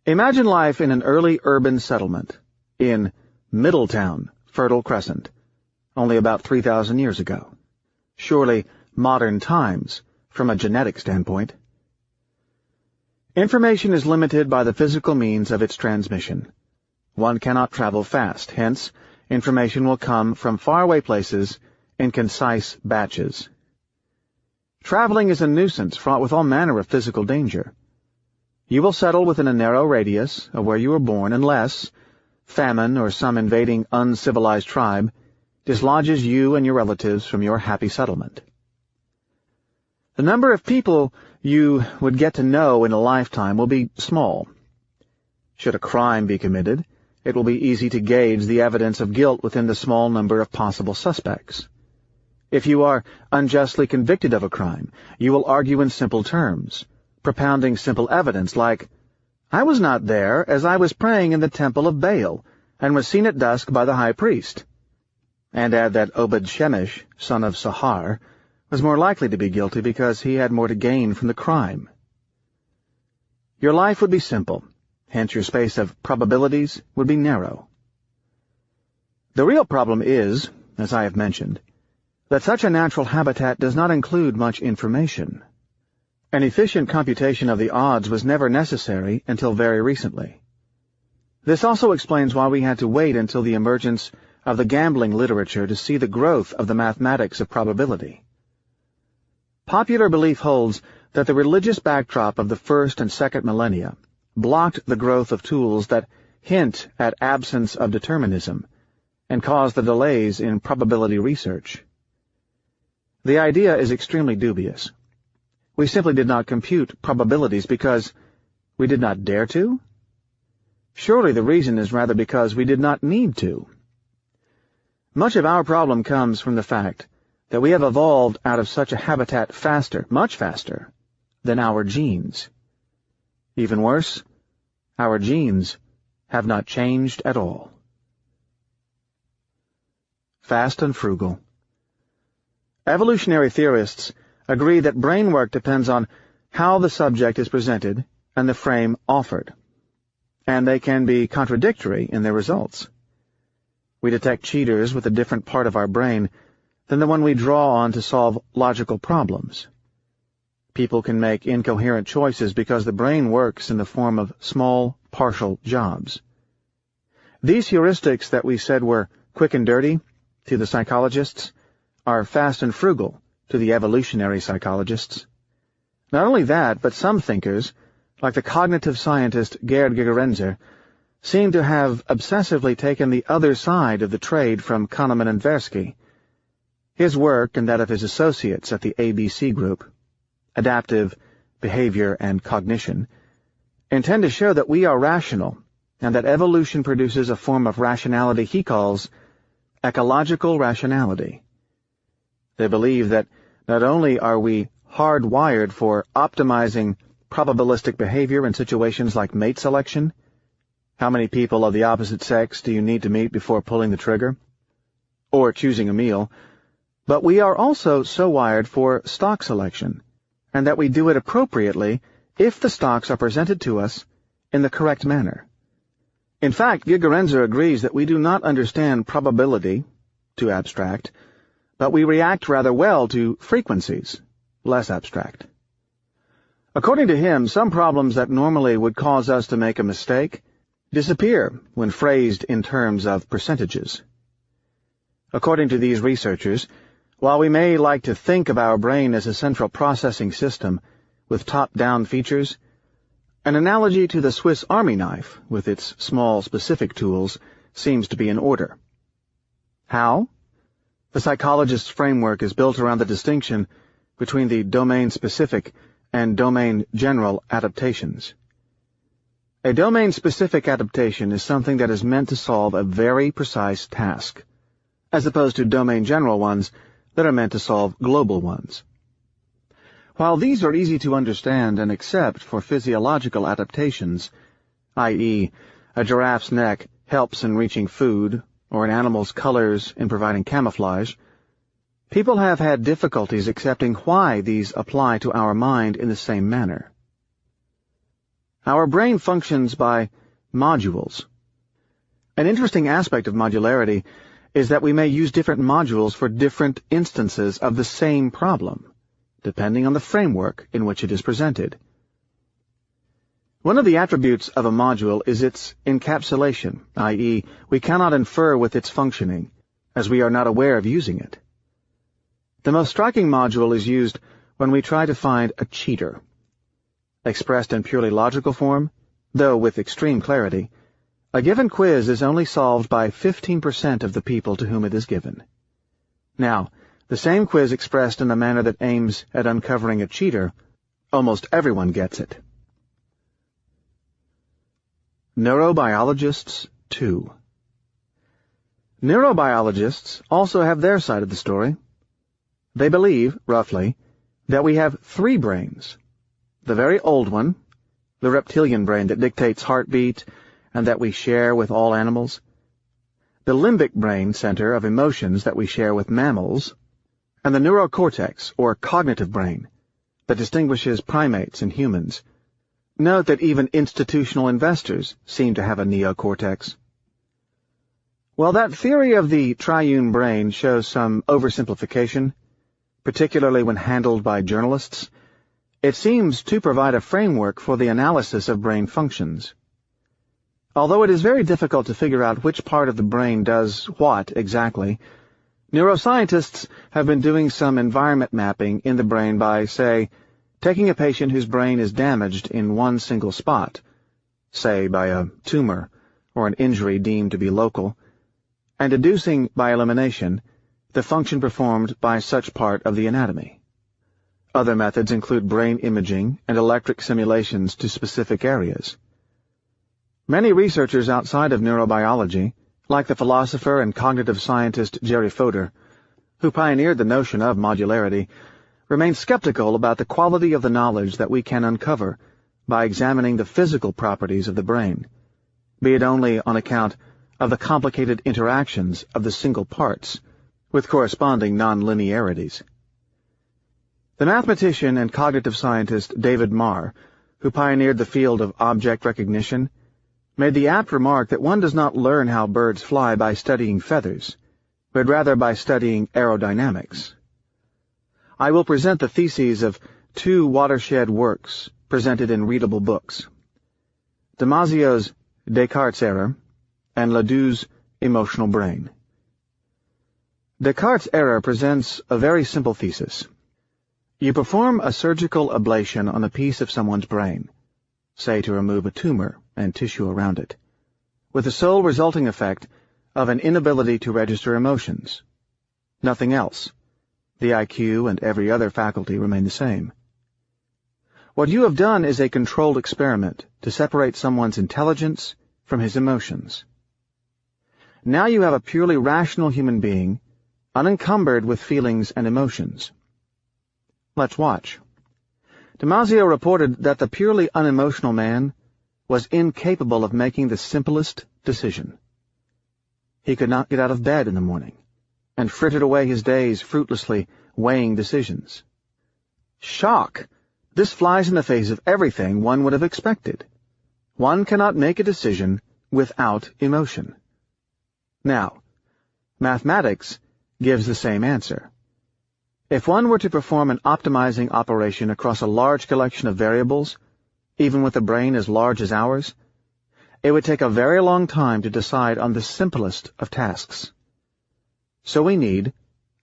Speaker 1: Imagine life in an early urban settlement in Middletown, Fertile Crescent, only about 3,000 years ago. Surely modern times from a genetic standpoint. Information is limited by the physical means of its transmission. One cannot travel fast, hence, information will come from faraway places in concise batches. Traveling is a nuisance fraught with all manner of physical danger. You will settle within a narrow radius of where you were born unless famine or some invading uncivilized tribe dislodges you and your relatives from your happy settlement. The number of people you would get to know in a lifetime will be small. Should a crime be committed, it will be easy to gauge the evidence of guilt within the small number of possible suspects. If you are unjustly convicted of a crime, you will argue in simple terms, propounding simple evidence like, "I was not there, as I was praying in the temple of Baal, and was seen at dusk by the high priest," and add that Obed-Shemesh, son of Sahar, was more likely to be guilty because he had more to gain from the crime. Your life would be simple, hence your space of probabilities would be narrow. The real problem is, as I have mentioned, that such a natural habitat does not include much information. An efficient computation of the odds was never necessary until very recently. This also explains why we had to wait until the emergence of the gambling literature to see the growth of the mathematics of probability. Popular belief holds that the religious backdrop of the first and second millennia blocked the growth of tools that hint at absence of determinism and caused the delays in probability research. The idea is extremely dubious. We simply did not compute probabilities because we did not dare to? Surely the reason is rather because we did not need to. Much of our problem comes from the fact that we have evolved out of such a habitat faster, much faster, than our genes. Even worse, our genes have not changed at all. Fast and frugal. Evolutionary theorists agree that brain work depends on how the subject is presented and the frame offered, and they can be contradictory in their results. We detect cheaters with a different part of our brain than the one we draw on to solve logical problems. People can make incoherent choices because the brain works in the form of small, partial jobs. These heuristics that we said were quick and dirty to the psychologists are fast and frugal to the evolutionary psychologists. Not only that, but some thinkers, like the cognitive scientist Gerd Gigerenzer, seem to have obsessively taken the other side of the trade from Kahneman and Tversky. His work and that of his associates at the ABC Group, Adaptive, Behavior, and Cognition, intend to show that we are rational and that evolution produces a form of rationality he calls ecological rationality. They believe that not only are we hardwired for optimizing probabilistic behavior in situations like mate selection, how many people of the opposite sex do you need to meet before pulling the trigger, or choosing a meal, but we are also so wired for stock selection, and that we do it appropriately if the stocks are presented to us in the correct manner. In fact, Gigerenzer agrees that we do not understand probability, too abstract, but we react rather well to frequencies, less abstract. According to him, some problems that normally would cause us to make a mistake disappear when phrased in terms of percentages. According to these researchers, while we may like to think of our brain as a central processing system with top-down features, an analogy to the Swiss Army knife with its small specific tools seems to be in order. How? The psychologist's framework is built around the distinction between the domain-specific and domain-general adaptations. A domain-specific adaptation is something that is meant to solve a very precise task, as opposed to domain-general ones that are meant to solve global ones. While these are easy to understand and accept for physiological adaptations, i.e., a giraffe's neck helps in reaching food, or an animal's colors in providing camouflage, people have had difficulties accepting why these apply to our mind in the same manner. Our brain functions by modules. An interesting aspect of modularity is that we may use different modules for different instances of the same problem, depending on the framework in which it is presented. One of the attributes of a module is its encapsulation, i.e., we cannot infer with its functioning, as we are not aware of using it. The most striking module is used when we try to find a cheater. Expressed in purely logical form, though with extreme clarity, a given quiz is only solved by 15% of the people to whom it is given. Now, the same quiz expressed in a manner that aims at uncovering a cheater, almost everyone gets it. Neurobiologists 2. Neurobiologists also have their side of the story. They believe, roughly, that we have 3 brains. The very old one, the reptilian brain that dictates heartbeat and that we share with all animals, the limbic brain center of emotions that we share with mammals, and the neurocortex, or cognitive brain, that distinguishes primates and humans. Note that even institutional investors seem to have a neocortex. While that theory of the triune brain shows some oversimplification, particularly when handled by journalists, it seems to provide a framework for the analysis of brain functions. Although it is very difficult to figure out which part of the brain does what exactly, neuroscientists have been doing some environment mapping in the brain by, say, taking a patient whose brain is damaged in one single spot, say by a tumor or an injury deemed to be local, and deducing by elimination the function performed by such part of the anatomy. Other methods include brain imaging and electric simulations to specific areas. Many researchers outside of neurobiology, like the philosopher and cognitive scientist Jerry Fodor, who pioneered the notion of modularity, remain skeptical about the quality of the knowledge that we can uncover by examining the physical properties of the brain, be it only on account of the complicated interactions of the single parts, with corresponding nonlinearities. The mathematician and cognitive scientist David Marr, who pioneered the field of object recognition, made the apt remark that one does not learn how birds fly by studying feathers, but rather by studying aerodynamics. I will present the theses of 2 watershed works presented in readable books. Damasio's Descartes' error and Ledoux's emotional brain. Descartes' error presents a very simple thesis. You perform a surgical ablation on a piece of someone's brain, say to remove a tumor and tissue around it, with the sole resulting effect of an inability to register emotions. Nothing else. The IQ and every other faculty remain the same. What you have done is a controlled experiment to separate someone's intelligence from his emotions. Now you have a purely rational human being, unencumbered with feelings and emotions. Let's watch. Damasio reported that the purely unemotional man was incapable of making the simplest decision. He could not get out of bed in the morning, and frittered away his days fruitlessly weighing decisions. Shock! This flies in the face of everything one would have expected. One cannot make a decision without emotion. Now, mathematics gives the same answer. If one were to perform an optimizing operation across a large collection of variables, even with a brain as large as ours, it would take a very long time to decide on the simplest of tasks. So we need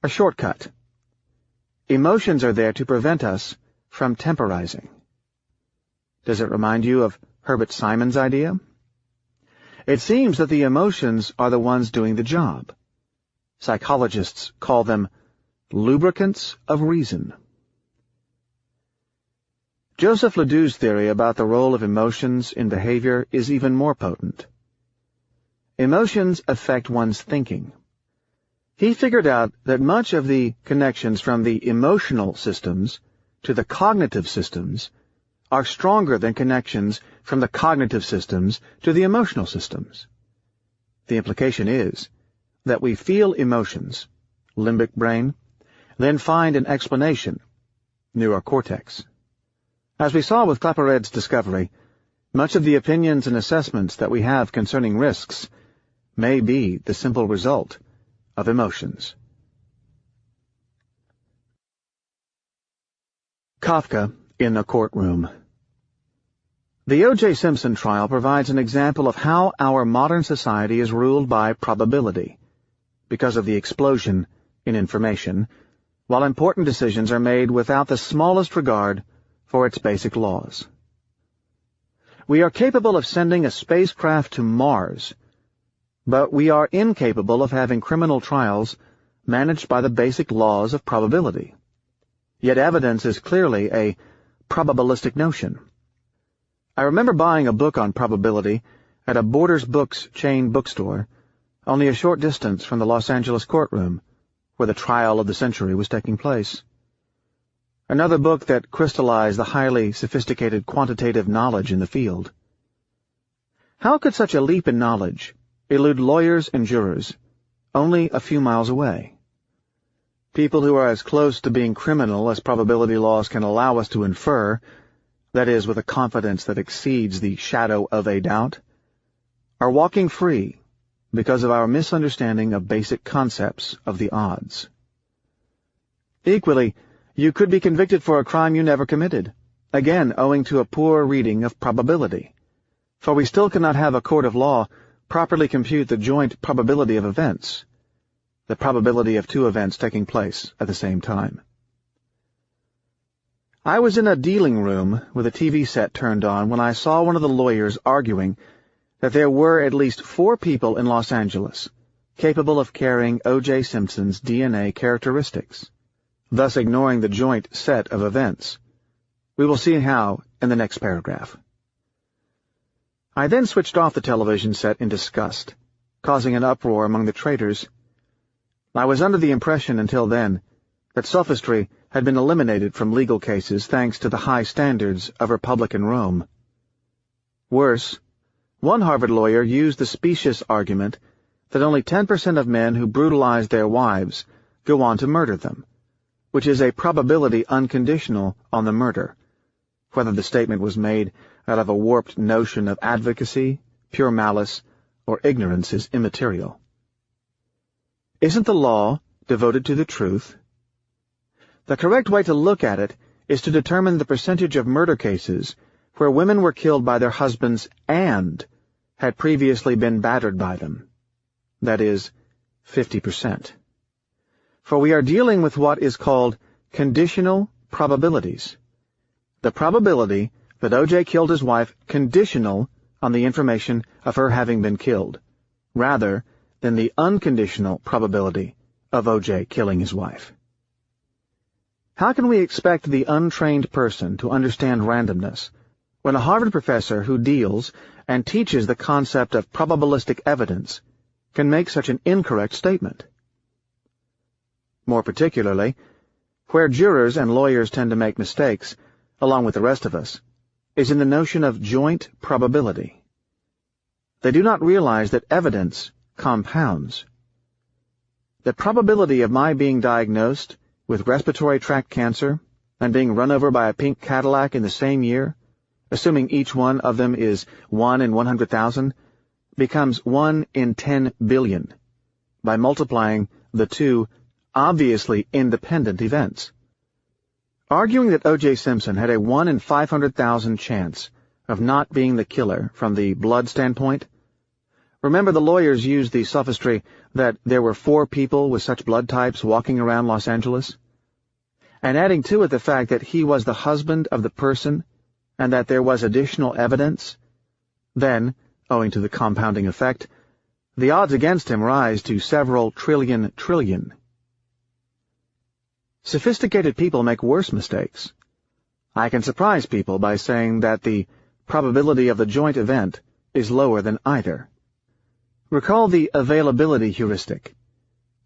Speaker 1: a shortcut. Emotions are there to prevent us from temporizing. Does it remind you of Herbert Simon's idea? It seems that the emotions are the ones doing the job. Psychologists call them lubricants of reason. Joseph Ledoux's theory about the role of emotions in behavior is even more potent. Emotions affect one's thinking. He figured out that much of the connections from the emotional systems to the cognitive systems are stronger than connections from the cognitive systems to the emotional systems. The implication is that we feel emotions, limbic brain, then find an explanation, neurocortex. As we saw with Claparède's discovery, much of the opinions and assessments that we have concerning risks may be the simple result of emotions. Kafka in the courtroom. The O.J. Simpson trial provides an example of how our modern society is ruled by probability, because of the explosion in information, while important decisions are made without the smallest regard for its basic laws. We are capable of sending a spacecraft to Mars, but we are incapable of having criminal trials managed by the basic laws of probability. Yet evidence is clearly a probabilistic notion. I remember buying a book on probability at a Borders Books chain bookstore, only a short distance from the Los Angeles courtroom, where the trial of the century was taking place. Another book that crystallized the highly sophisticated quantitative knowledge in the field. How could such a leap in knowledge elude lawyers and jurors only a few miles away? People who are as close to being criminal as probability laws can allow us to infer, that is, with a confidence that exceeds the shadow of a doubt, are walking free because of our misunderstanding of basic concepts of the odds. Equally, you could be convicted for a crime you never committed, again owing to a poor reading of probability, for we still cannot have a court of law properly compute the joint probability of events, the probability of two events taking place at the same time. I was in a dealing room with a TV set turned on when I saw one of the lawyers arguing that there were at least 4 people in Los Angeles capable of carrying O.J. Simpson's DNA characteristics, thus ignoring the joint set of events. We will see how in the next paragraph. I then switched off the television set in disgust, causing an uproar among the traders. I was under the impression until then that sophistry had been eliminated from legal cases thanks to the high standards of Republican Rome. Worse, one Harvard lawyer used the specious argument that only 10% of men who brutalize their wives go on to murder them, which is a probability unconditional on the murder. Whether the statement was made out of a warped notion of advocacy, pure malice, or ignorance is immaterial. Isn't the law devoted to the truth? The correct way to look at it is to determine the percentage of murder cases where women were killed by their husbands and had previously been battered by them. That is, 50%. For we are dealing with what is called conditional probabilities. The probability that O.J. killed his wife conditional on the information of her having been killed, rather than the unconditional probability of O.J. killing his wife. How can we expect the untrained person to understand randomness when a Harvard professor who deals and teaches the concept of probabilistic evidence can make such an incorrect statement? More particularly, where jurors and lawyers tend to make mistakes, along with the rest of us, is in the notion of joint probability. They do not realize that evidence compounds. The probability of my being diagnosed with respiratory tract cancer and being run over by a pink Cadillac in the same year, assuming each one of them is 1 in 100,000, becomes 1 in 10 billion by multiplying the two obviously independent events. Arguing that O.J. Simpson had a 1 in 500,000 chance of not being the killer from the blood standpoint. Remember, the lawyers used the sophistry that there were 4 people with such blood types walking around Los Angeles, and adding to it the fact that he was the husband of the person and that there was additional evidence. Then, owing to the compounding effect, the odds against him rise to several trillion. Sophisticated people make worse mistakes. I can surprise people by saying that the probability of the joint event is lower than either. Recall the availability heuristic.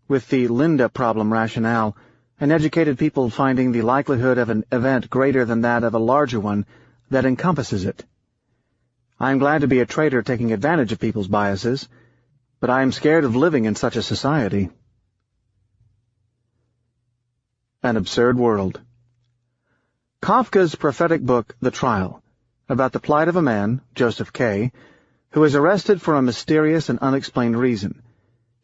Speaker 1: With the Linda problem rationale, and educated people finding the likelihood of an event greater than that of a larger one that encompasses it. I am glad to be a traitor taking advantage of people's biases, but I am scared of living in such a society. An absurd world. Kafka's prophetic book, The Trial, about the plight of a man, Joseph K., who is arrested for a mysterious and unexplained reason,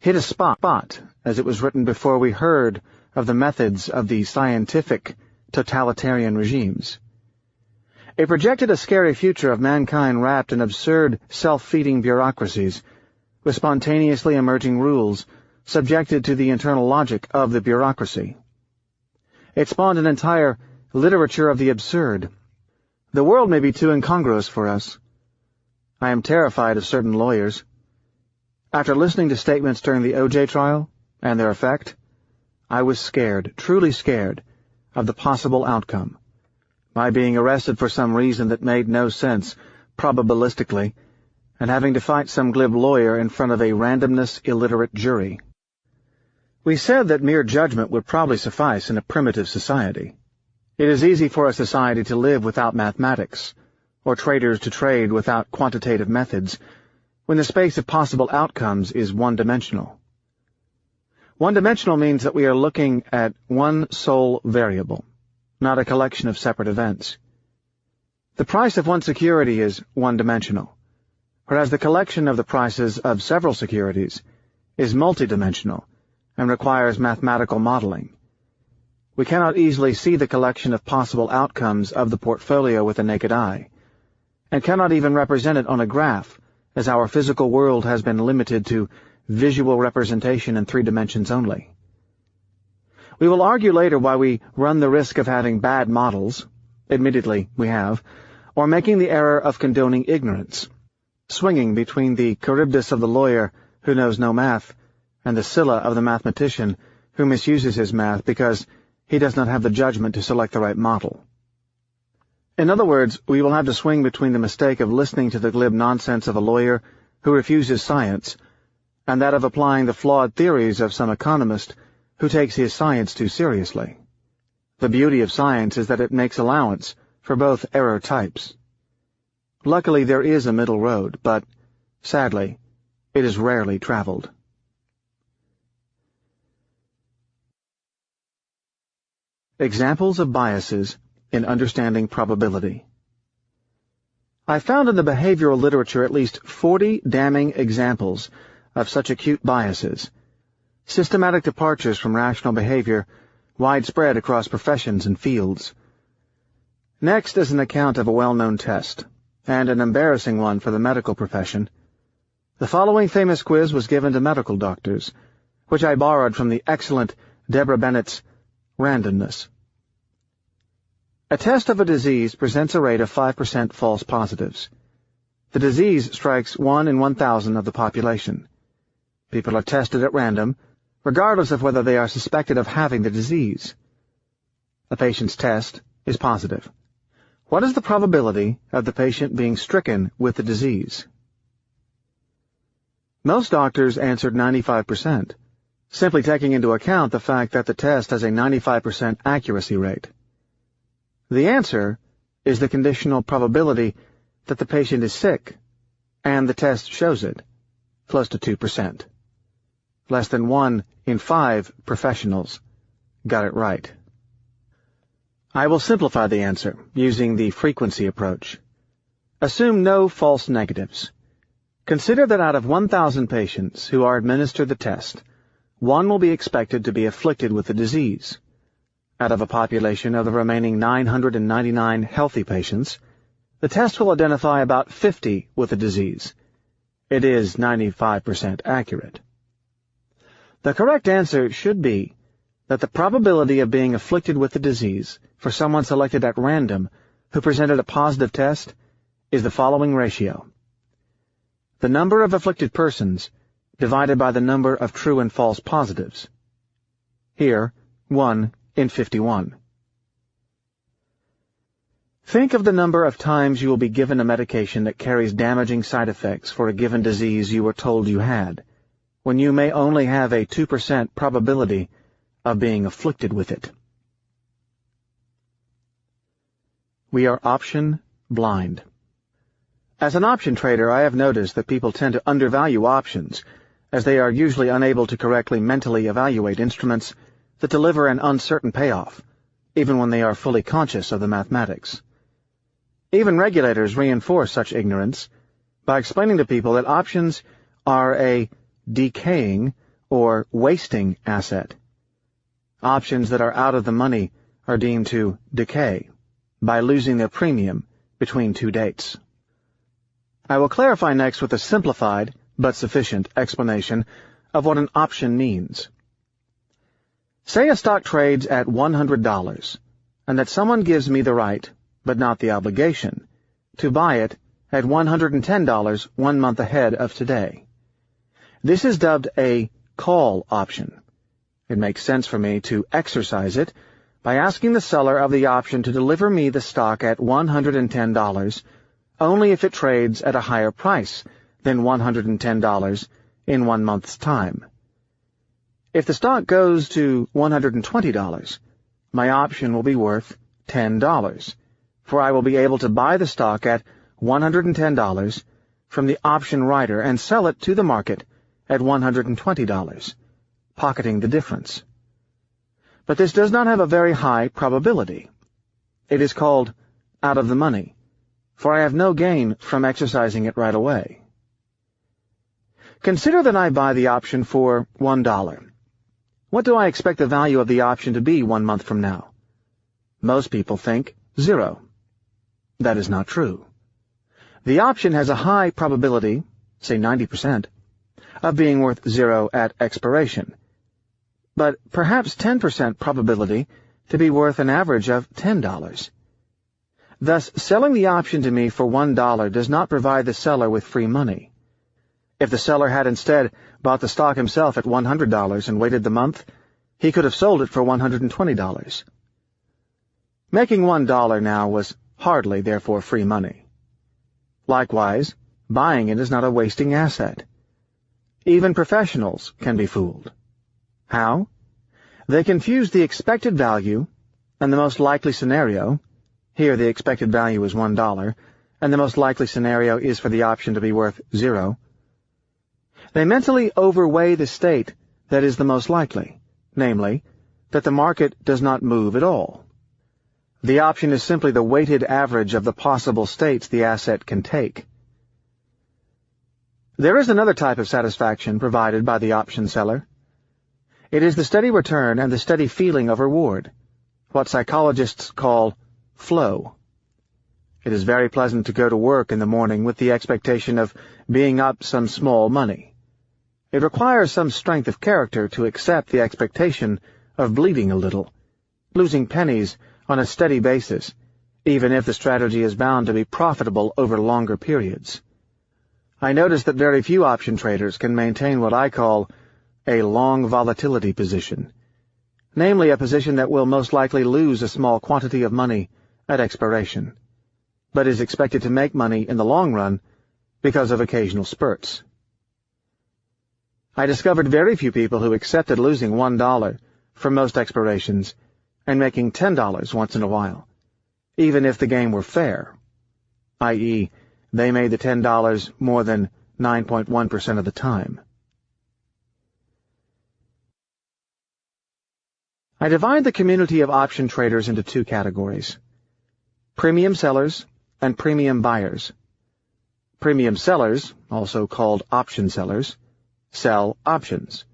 Speaker 1: hit a spot, as it was written before we heard of the methods of the scientific totalitarian regimes. It projected a scary future of mankind wrapped in absurd, self-feeding bureaucracies, with spontaneously emerging rules subjected to the internal logic of the bureaucracy. It spawned an entire literature of the absurd. The world may be too incongruous for us. I am terrified of certain lawyers. After listening to statements during the O.J. trial and their effect, I was scared, truly scared, of the possible outcome. My being arrested for some reason that made no sense, probabilistically, and having to fight some glib lawyer in front of a randomness illiterate jury. We said that mere judgment would probably suffice in a primitive society. It is easy for a society to live without mathematics, or traders to trade without quantitative methods, when the space of possible outcomes is one-dimensional. One-dimensional means that we are looking at one sole variable, not a collection of separate events. The price of one security is one-dimensional, whereas the collection of the prices of several securities is multidimensional and requires mathematical modeling. We cannot easily see the collection of possible outcomes of the portfolio with the naked eye, and cannot even represent it on a graph, as our physical world has been limited to visual representation in 3 dimensions only. We will argue later why we run the risk of having bad models, admittedly we have, or making the error of condoning ignorance, swinging between the Charybdis of the lawyer who knows no math and the Scylla of the mathematician who misuses his math because he does not have the judgment to select the right model. In other words, we will have to swing between the mistake of listening to the glib nonsense of a lawyer who refuses science and that of applying the flawed theories of some economist who takes his science too seriously. The beauty of science is that it makes allowance for both error types. Luckily, there is a middle road, but, sadly, it is rarely traveled. Examples of biases in understanding probability. I found in the behavioral literature at least 40 damning examples of such acute biases, systematic departures from rational behavior widespread across professions and fields. Next is an account of a well-known test, and an embarrassing one for the medical profession, The following famous quiz was given to medical doctors, which I borrowed from the excellent Deborah Bennett's Randomness. A test of a disease presents a rate of 5% false positives. The disease strikes 1 in 1,000 of the population. People are tested at random, regardless of whether they are suspected of having the disease. A patient's test is positive. What is the probability of the patient being stricken with the disease? Most doctors answered 95%, simply taking into account the fact that the test has a 95% accuracy rate. The answer is the conditional probability that the patient is sick, and the test shows it, close to 2%. Less than 1 in 5 professionals got it right. I will simplify the answer using the frequency approach. Assume no false negatives. Consider that out of 1,000 patients who are administered the test, 1 will be expected to be afflicted with the disease. Out of a population of the remaining 999 healthy patients, the test will identify about 50 with the disease. It is 95% accurate. The correct answer should be that the probability of being afflicted with the disease for someone selected at random who presented a positive test is the following ratio. The number of afflicted persons divided by the number of true and false positives. Here, 1 in 51. Think of the number of times you will be given a medication that carries damaging side effects for a given disease you were told you had, when you may only have a 2% probability of being afflicted with it. We are option blind. As an option trader, I have noticed that people tend to undervalue options, as they are usually unable to correctly mentally evaluate instruments that deliver an uncertain payoff, even when they are fully conscious of the mathematics. Even regulators reinforce such ignorance by explaining to people that options are a decaying or wasting asset. Options that are out of the money are deemed to decay by losing their premium between 2 dates. I will clarify next with a simplified but sufficient explanation of what an option means. Say a stock trades at $100, and that someone gives me the right, but not the obligation, to buy it at $110 1 month ahead of today. This is dubbed a call option. It makes sense for me to exercise it by asking the seller of the option to deliver me the stock at $110 only if it trades at a higher price than $110 in 1 month's time. If the stock goes to $120, my option will be worth $10, for I will be able to buy the stock at $110 from the option writer and sell it to the market at $120, pocketing the difference. But this does not have a very high probability. It is called out of the money, for I have no gain from exercising it right away. Consider that I buy the option for $1. What do I expect the value of the option to be 1 month from now? Most people think 0. That is not true. The option has a high probability, say 90%, of being worth 0 at expiration, but perhaps 10% probability to be worth an average of $10. Thus, selling the option to me for $1 does not provide the seller with free money. If the seller had instead bought the stock himself at $100 and waited the month, he could have sold it for $120. Making $1 now was hardly, therefore, free money. Likewise, buying it is not a wasting asset. Even professionals can be fooled. How? They confuse the expected value and the most likely scenario. Here the expected value is $1, and the most likely scenario is for the option to be worth 0. They mentally overweigh the state that is the most likely, namely, that the market does not move at all. The option is simply the weighted average of the possible states the asset can take. There is another type of satisfaction provided by the option seller. It is the steady return and the steady feeling of reward, what psychologists call flow. It is very pleasant to go to work in the morning with the expectation of being up some small money. It requires some strength of character to accept the expectation of bleeding a little, losing pennies on a steady basis, even if the strategy is bound to be profitable over longer periods. I notice that very few option traders can maintain what I call a long volatility position, namely a position that will most likely lose a small quantity of money at expiration, but is expected to make money in the long run because of occasional spurts. I discovered very few people who accepted losing $1 for most expirations and making $10 once in a while, even if the game were fair, i.e., they made the $10 more than 9.1% of the time. I divide the community of option traders into two categories: premium sellers and premium buyers. Premium sellers, also called option sellers, sell options,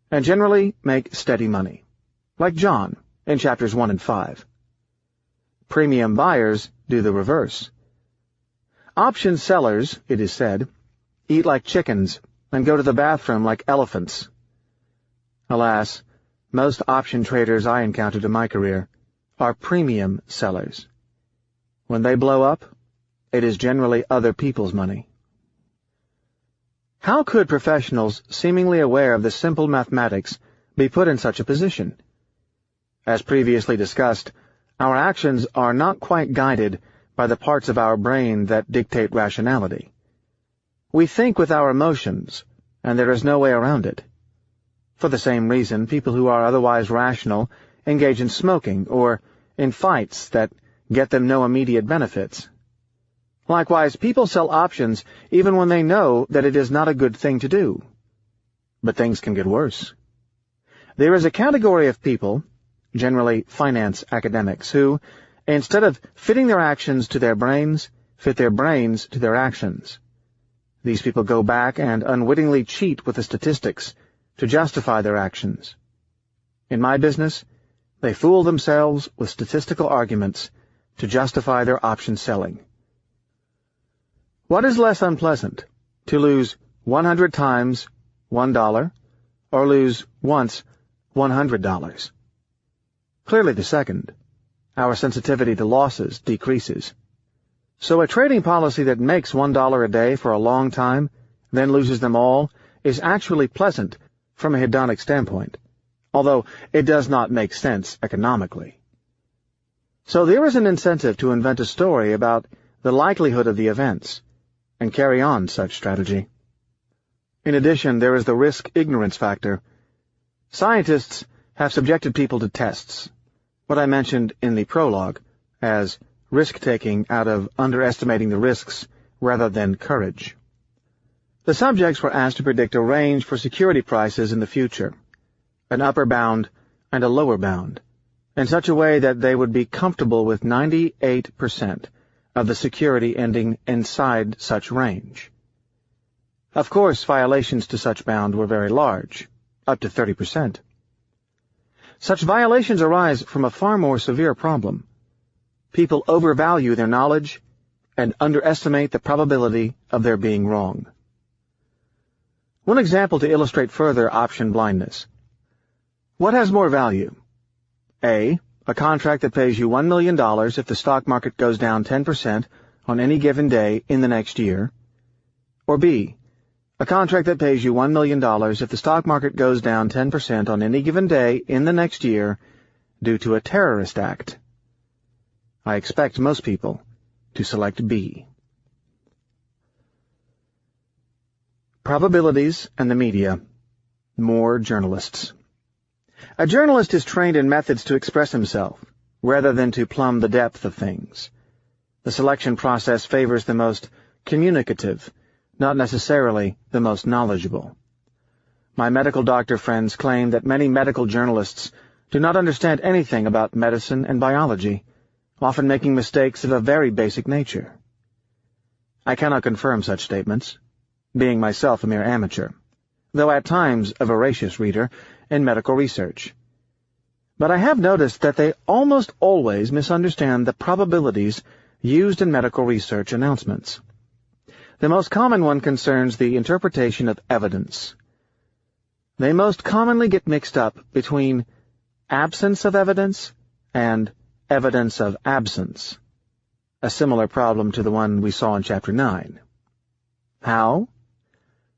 Speaker 1: and generally make steady money, like John in chapters 1 and 5. Premium buyers do the reverse. Option sellers, it is said, eat like chickens and go to the bathroom like elephants. Alas, most option traders I encountered in my career are premium sellers. When they blow up, it is generally other people's money. How could professionals seemingly aware of the simple mathematics be put in such a position? As previously discussed, our actions are not quite guided by the parts of our brain that dictate rationality. We think with our emotions, and there is no way around it. For the same reason, people who are otherwise rational engage in smoking or in fights that get them no immediate benefits. Likewise, people sell options even when they know that it is not a good thing to do. But things can get worse. There is a category of people, generally finance academics, who, instead of fitting their actions to their brains, fit their brains to their actions. These people go back and unwittingly cheat with the statistics to justify their actions. In my business, they fool themselves with statistical arguments to justify their option selling. What is less unpleasant, to lose 100 times $1 or lose once $100? Clearly the second. Our sensitivity to losses decreases. So a trading policy that makes $1 a day for a long time, then loses them all, is actually pleasant from a hedonic standpoint, although it does not make sense economically. So there is an incentive to invent a story about the likelihood of the events, and carry on such strategy. In addition, there is the risk-ignorance factor. Scientists have subjected people to tests, what I mentioned in the prologue, as risk-taking out of underestimating the risks rather than courage. The subjects were asked to predict a range for security prices in the future, an upper bound and a lower bound, in such a way that they would be comfortable with 98% of the security ending inside such range. Of course, violations to such bound were very large, up to 30%. Such violations arise from a far more severe problem. People overvalue their knowledge and underestimate the probability of their being wrong. One example to illustrate further option blindness. What has more value? A contract that pays you $1 million if the stock market goes down 10% on any given day in the next year. Or B, a contract that pays you $1 million if the stock market goes down 10% on any given day in the next year due to a terrorist act. I expect most people to select B. Probabilities and the media. More journalists. A journalist is trained in methods to express himself, rather than to plumb the depth of things. The selection process favors the most communicative, not necessarily the most knowledgeable. My medical doctor friends claim that many medical journalists do not understand anything about medicine and biology, often making mistakes of a very basic nature. I cannot confirm such statements, being myself a mere amateur, though at times a voracious reader in medical research. But I have noticed that they almost always misunderstand the probabilities used in medical research announcements. The most common one concerns the interpretation of evidence. They most commonly get mixed up between absence of evidence and evidence of absence, a similar problem to the one we saw in Chapter 9. How?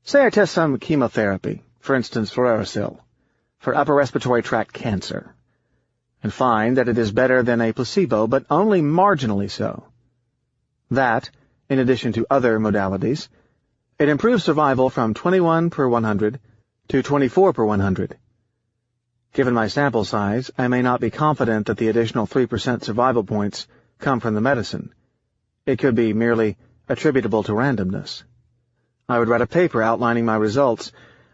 Speaker 1: Say I test some chemotherapy, for instance fluorouracil, for upper respiratory tract cancer, and find that it is better than a placebo, but only marginally so. That, in addition to other modalities, it improves survival from 21 per 100 to 24 per 100. Given my sample size, I may not be confident that the additional 3% survival points come from the medicine. It could be merely attributable to randomness. I would write a paper outlining my results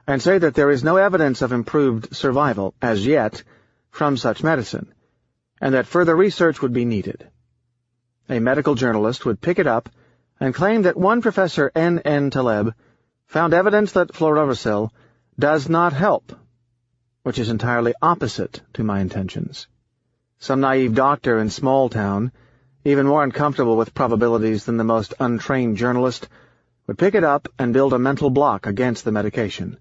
Speaker 1: and say that there is no evidence of improved survival, as yet, from such medicine, and that further research would be needed. A medical journalist would pick it up and claim that one Professor N. Taleb found evidence that fluorouracil does not help, which is entirely opposite to my intentions. Some naive doctor in small town, even more uncomfortable with probabilities than the most untrained journalist, would pick it up and build a mental block against the medication,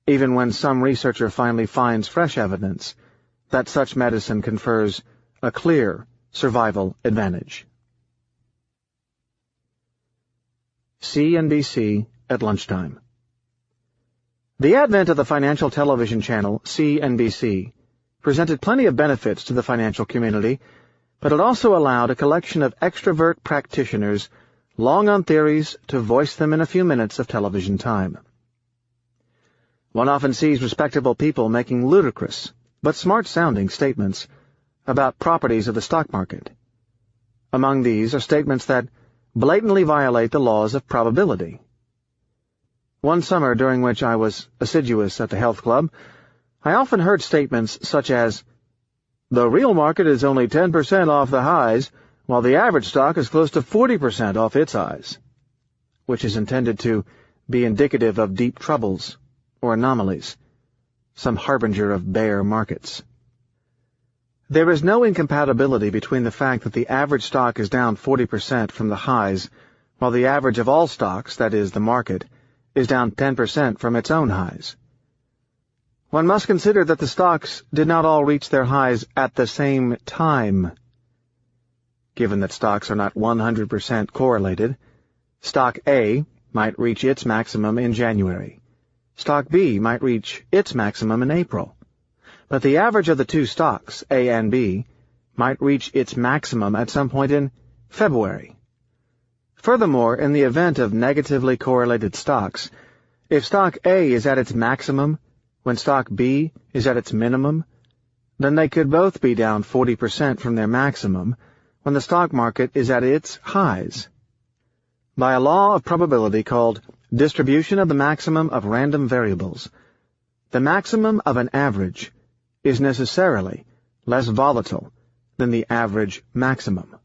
Speaker 1: even when some researcher finally finds fresh evidence that such medicine confers a clear survival advantage. CNBC at lunchtime. The advent of the financial television channel CNBC presented plenty of benefits to the financial community, but it also allowed a collection of extrovert practitioners long on theories to voice them in a few minutes of television time. One often sees respectable people making ludicrous but smart-sounding statements about properties of the stock market. Among these are statements that blatantly violate the laws of probability. One summer during which I was assiduous at the health club, I often heard statements such as, "The real market is only 10% off the highs, while the average stock is close to 40% off its highs," which is intended to be indicative of deep troubles or anomalies, some harbinger of bear markets. There is no incompatibility between the fact that the average stock is down 40% from the highs, while the average of all stocks, that is, the market, is down 10% from its own highs. One must consider that the stocks did not all reach their highs at the same time. Given that stocks are not 100% correlated, stock A might reach its maximum in January. Stock B might reach its maximum in April. But the average of the two stocks, A and B, might reach its maximum at some point in February. Furthermore, in the event of negatively correlated stocks, if stock A is at its maximum when stock B is at its minimum, then they could both be down 40% from their maximum when the stock market is at its highs. By a law of probability called distribution of the maximum of random variables, the maximum of an average is necessarily less volatile than the average maximum.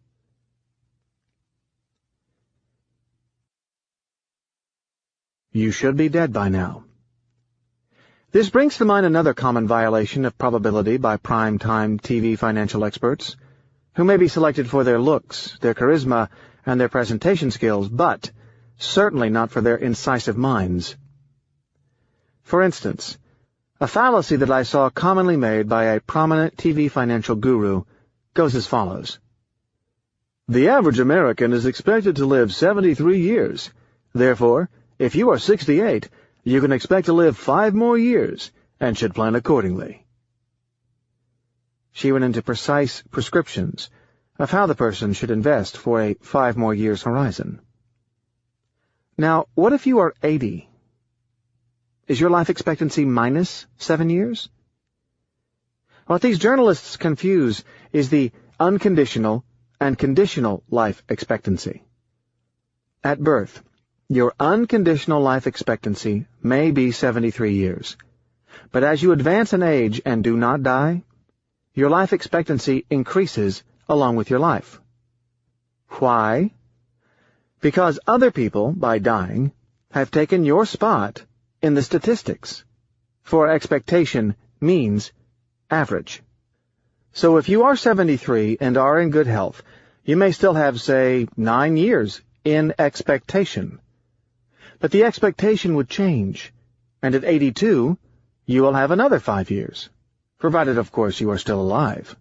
Speaker 1: You should be dead by now. This brings to mind another common violation of probability by prime-time TV financial experts, who may be selected for their looks, their charisma, and their presentation skills, but certainly not for their incisive minds. For instance, a fallacy that I saw commonly made by a prominent TV financial guru goes as follows. The average American is expected to live 73 years. Therefore, if you are 68, you can expect to live 5 more years and should plan accordingly. She went into precise prescriptions of how the person should invest for a 5 more years horizon. Now, what if you are 80? Is your life expectancy minus 7 years? What these journalists confuse is the unconditional and conditional life expectancy. At birth, your unconditional life expectancy may be 73 years, but as you advance in age and do not die, your life expectancy increases along with your life. Why? Because other people, by dying, have taken your spot in the statistics, for expectation means average. So if you are 73 and are in good health, You may still have, say, 9 years in expectation. But the expectation would change, and at 82, you will have another 5 years, provided, of course, you are still alive.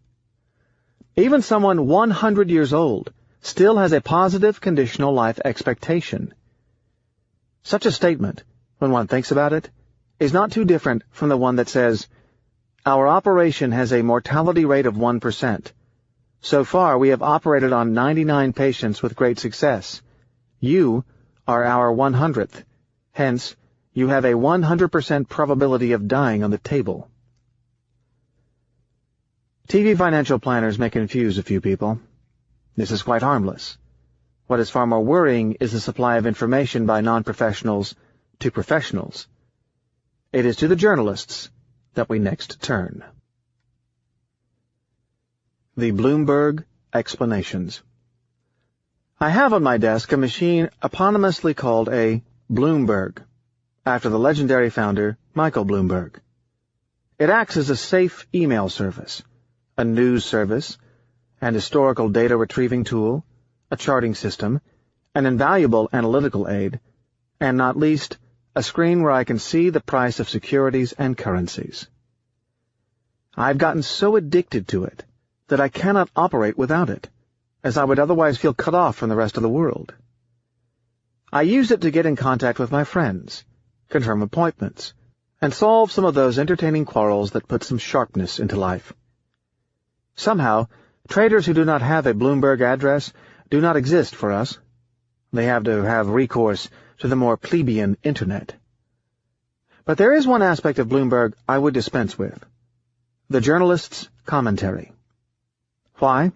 Speaker 1: Even someone 100 years old still has a positive conditional life expectation. Such a statement, when one thinks about it, is not too different from the one that says, "Our operation has a mortality rate of 1%. So far, we have operated on 99 patients with great success. You are our 100th. Hence, you have a 100% probability of dying on the table." TV financial planners may confuse a few people. This is quite harmless. What is far more worrying is the supply of information by non-professionals to professionals. It is to the journalists that we next turn. The Bloomberg Explanations. I have on my desk a machine eponymously called a Bloomberg, after the legendary founder Michael Bloomberg. It acts as a safe email service, a news service, an historical data retrieving tool, a charting system, an invaluable analytical aid, and not least, a screen where I can see the price of securities and currencies. I've gotten so addicted to it that I cannot operate without it, as I would otherwise feel cut off from the rest of the world. I use it to get in contact with my friends, confirm appointments, and solve some of those entertaining quarrels that put some sharpness into life. Somehow, traders who do not have a Bloomberg address do not exist for us. They have to have recourse to the more plebeian Internet. But there is one aspect of Bloomberg I would dispense with: the journalist's commentary. Why?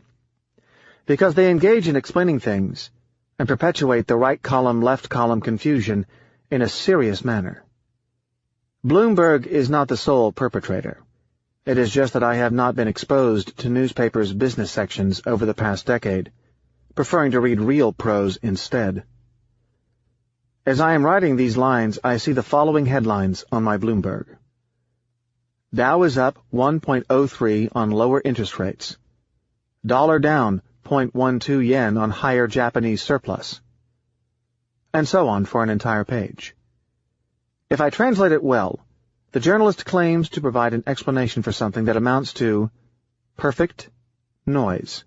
Speaker 1: Because they engage in explaining things and perpetuate the right column, left column confusion in a serious manner. Bloomberg is not the sole perpetrator. It is just that I have not been exposed to newspapers' business sections over the past decade, preferring to read real prose instead. As I am writing these lines, I see the following headlines on my Bloomberg. Dow is up 1.03 on lower interest rates. Dollar down 0.12 yen on higher Japanese surplus. And so on for an entire page. If I translate it well, the journalist claims to provide an explanation for something that amounts to perfect noise.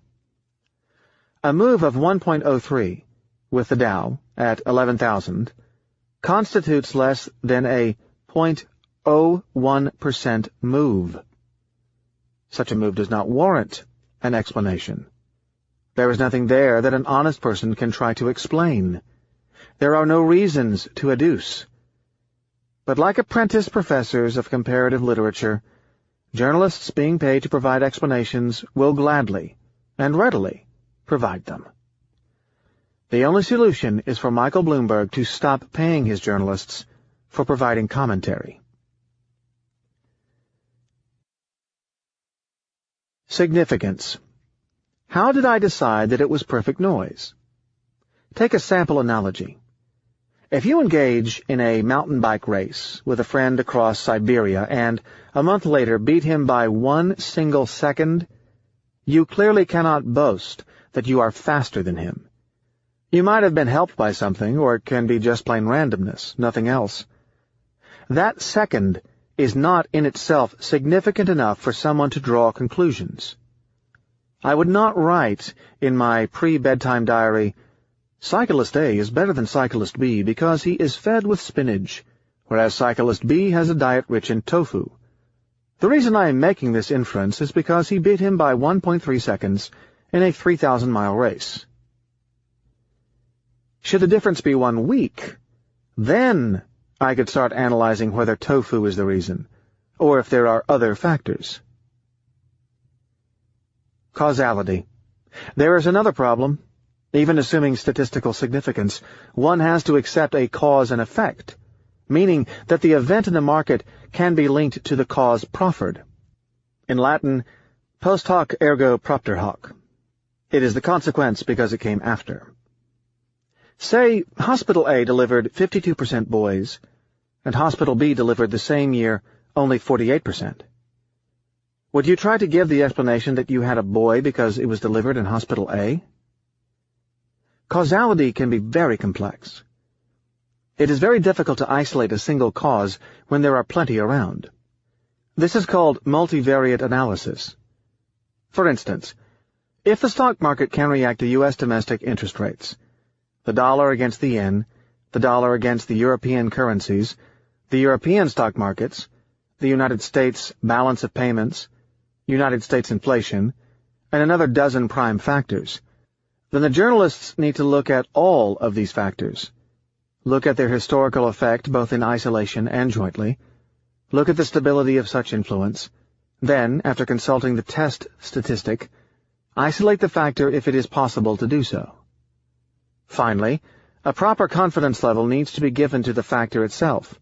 Speaker 1: A move of 1.03, with the Dow at 11,000, constitutes less than a 0.01% move. Such a move does not warrant an explanation. There is nothing there that an honest person can try to explain. There are no reasons to adduce. But like apprentice professors of comparative literature, journalists being paid to provide explanations will gladly and readily provide them. The only solution is for Michael Bloomberg to stop paying his journalists for providing commentary. Significance. How did I decide that it was perfect noise? Take a sample analogy. If you engage in a mountain bike race with a friend across Siberia and, a month later, beat him by 1 single second, you clearly cannot boast that you are faster than him. You might have been helped by something, or it can be just plain randomness, nothing else. That second is not in itself significant enough for someone to draw conclusions. I would not write in my pre-bedtime diary, "Cyclist A is better than Cyclist B because he is fed with spinach, whereas Cyclist B has a diet rich in tofu. The reason I am making this inference is because he beat him by 1.3 seconds in a 3,000-mile race." Should the difference be 1 week, then I could start analyzing whether tofu is the reason, or if there are other factors. Causality. There is another problem. Even assuming statistical significance, one has to accept a cause and effect, meaning that the event in the market can be linked to the cause proffered. In Latin, post hoc ergo propter hoc. It is the consequence because it came after. Say, Hospital A delivered 52% boys, and Hospital B delivered the same year only 48%. Would you try to give the explanation that you had a boy because it was delivered in Hospital A? Causality can be very complex. It is very difficult to isolate a single cause when there are plenty around. This is called multivariate analysis. For instance, if the stock market can react to U.S. domestic interest rates, the dollar against the yen, the dollar against the European currencies, the European stock markets, the United States balance of payments, United States inflation, and another dozen prime factors, then the journalists need to look at all of these factors, look at their historical effect both in isolation and jointly, look at the stability of such influence, then, after consulting the test statistic, isolate the factor if it is possible to do so. Finally, a proper confidence level needs to be given to the factor itself.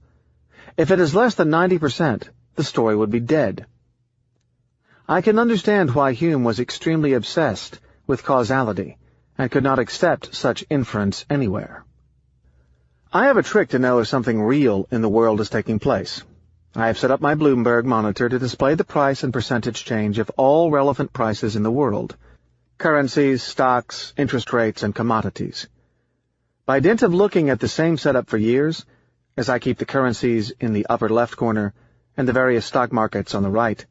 Speaker 1: If it is less than 90%, the story would be dead. I can understand why Hume was extremely obsessed with causality and could not accept such inference anywhere. I have a trick to know if something real in the world is taking place. I have set up my Bloomberg monitor to display the price and percentage change of all relevant prices in the world: currencies, stocks, interest rates, and commodities. By dint of looking at the same setup for years, as I keep the currencies in the upper left corner and the various stock markets on the right,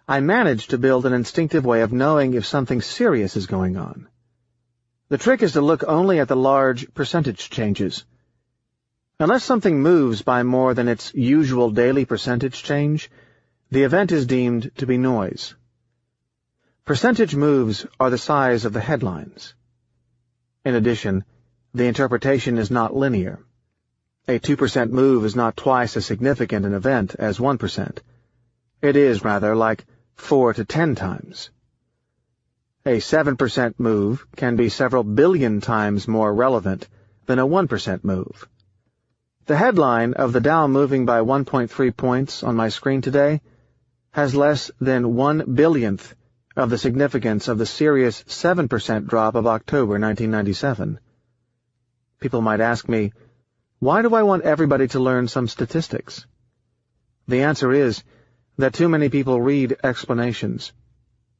Speaker 1: I manage to build an instinctive way of knowing if something serious is going on. The trick is to look only at the large percentage changes. Unless something moves by more than its usual daily percentage change, the event is deemed to be noise. Percentage moves are the size of the headlines. In addition, the interpretation is not linear. A 2% move is not twice as significant an event as 1%. It is, rather, like 4 to 10 times. A 7% move can be several billion times more relevant than a 1% move. The headline of the Dow moving by 1.3 points on my screen today has less than 1 billionth of the significance of the serious 7% drop of October 1997. People might ask me, why do I want everybody to learn some statistics? The answer is that too many people read explanations.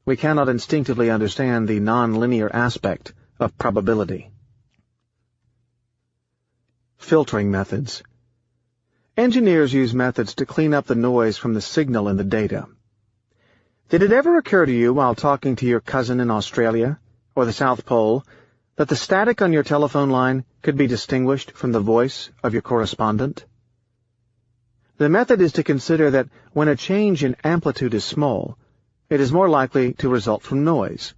Speaker 1: We cannot instinctively understand the non-linear aspect of probability. Filtering methods. Engineers use methods to clean up the noise from the signal in the data. Did it ever occur to you while talking to your cousin in Australia or the South Pole that the static on your telephone line could be distinguished from the voice of your correspondent? The method is to consider that when a change in amplitude is small, it is more likely to result from noise,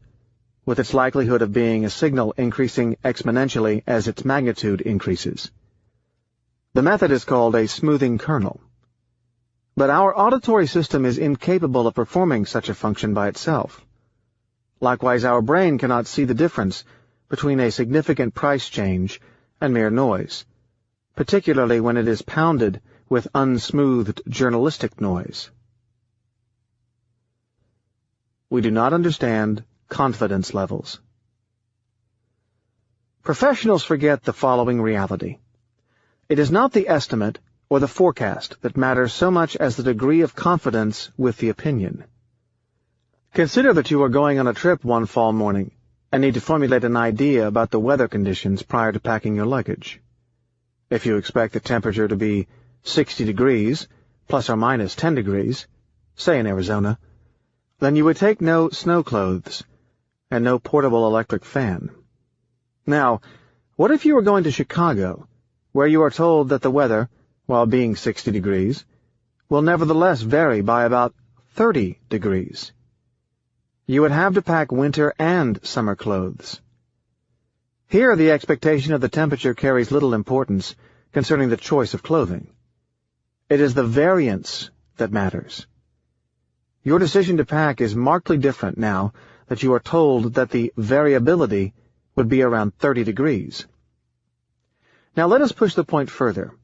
Speaker 1: with its likelihood of being a signal increasing exponentially as its magnitude increases. The method is called a smoothing kernel. But our auditory system is incapable of performing such a function by itself. Likewise, our brain cannot see the difference between a significant price change and mere noise, particularly when it is pounded with unsmoothed journalistic noise. We do not understand confidence levels. Professionals forget the following reality. It is not the estimate or the forecast that matters so much as the degree of confidence with the opinion. Consider that you are going on a trip one fall morning and need to formulate an idea about the weather conditions prior to packing your luggage. If you expect the temperature to be 60 degrees, plus or minus 10 degrees, say in Arizona, then you would take no snow clothes and no portable electric fan. Now, what if you were going to Chicago, where you are told that the weather, while being 60 degrees, will nevertheless vary by about 30 degrees? You would have to pack winter and summer clothes. Here the expectation of the temperature carries little importance concerning the choice of clothing. It is the variance that matters. Your decision to pack is markedly different now that you are told that the variability would be around 30 degrees. Now let us push the point further.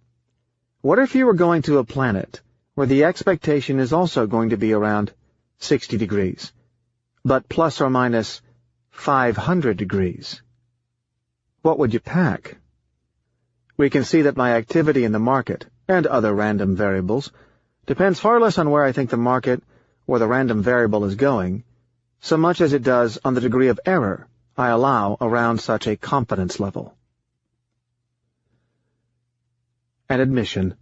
Speaker 1: What if you were going to a planet where the expectation is also going to be around 60 degrees, but plus or minus 500 degrees? What would you pack? We can see that my activity in the market, and other random variables, depends far less on where I think the market or the random variable is going, so much as it does on the degree of error I allow around such a confidence level. An admission.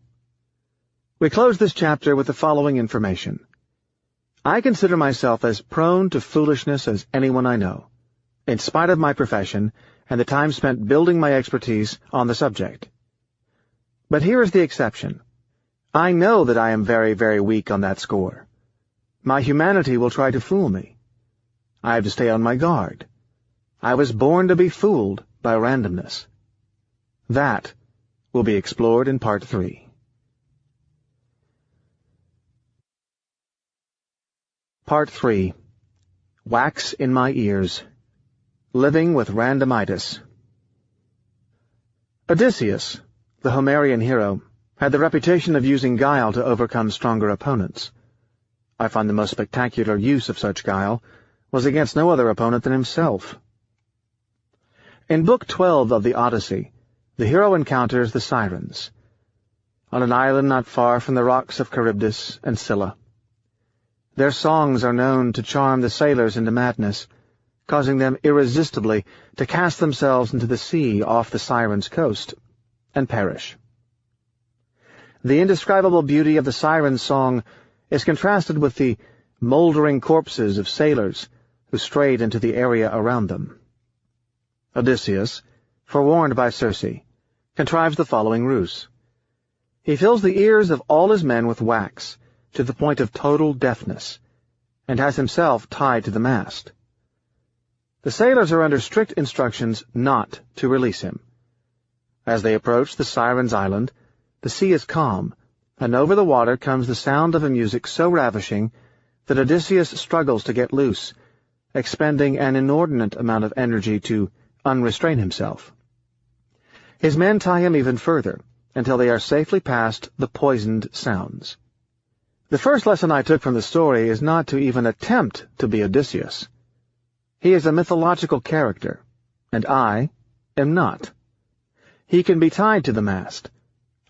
Speaker 1: We close this chapter with the following information. I consider myself as prone to foolishness as anyone I know, in spite of my profession and the time spent building my expertise on the subject. But here is the exception. I know that I am very, very weak on that score. My humanity will try to fool me. I have to stay on my guard. I was born to be fooled by randomness. That will be explored in Part 3. Part 3. Wax in my ears. Living with randomitis. Odysseus, the Homerian hero, had the reputation of using guile to overcome stronger opponents. I find the most spectacular use of such guile was against no other opponent than himself. In Book 12 of the Odyssey, the hero encounters the Sirens, on an island not far from the rocks of Charybdis and Scylla. Their songs are known to charm the sailors into madness, causing them irresistibly to cast themselves into the sea off the Sirens' coast and perish. The indescribable beauty of the Sirens' song is contrasted with the moldering corpses of sailors who strayed into the area around them. Odysseus, forewarned by Circe, contrives the following ruse. He fills the ears of all his men with wax, to the point of total deafness, and has himself tied to the mast. The sailors are under strict instructions not to release him. As they approach the Sirens' Island, the sea is calm, and over the water comes the sound of a music so ravishing that Odysseus struggles to get loose, expending an inordinate amount of energy to unrestrain himself. His men tie him even further, until they are safely past the poisoned sounds. The first lesson I took from the story is not to even attempt to be Odysseus. He is a mythological character, and I am not. He can be tied to the mast.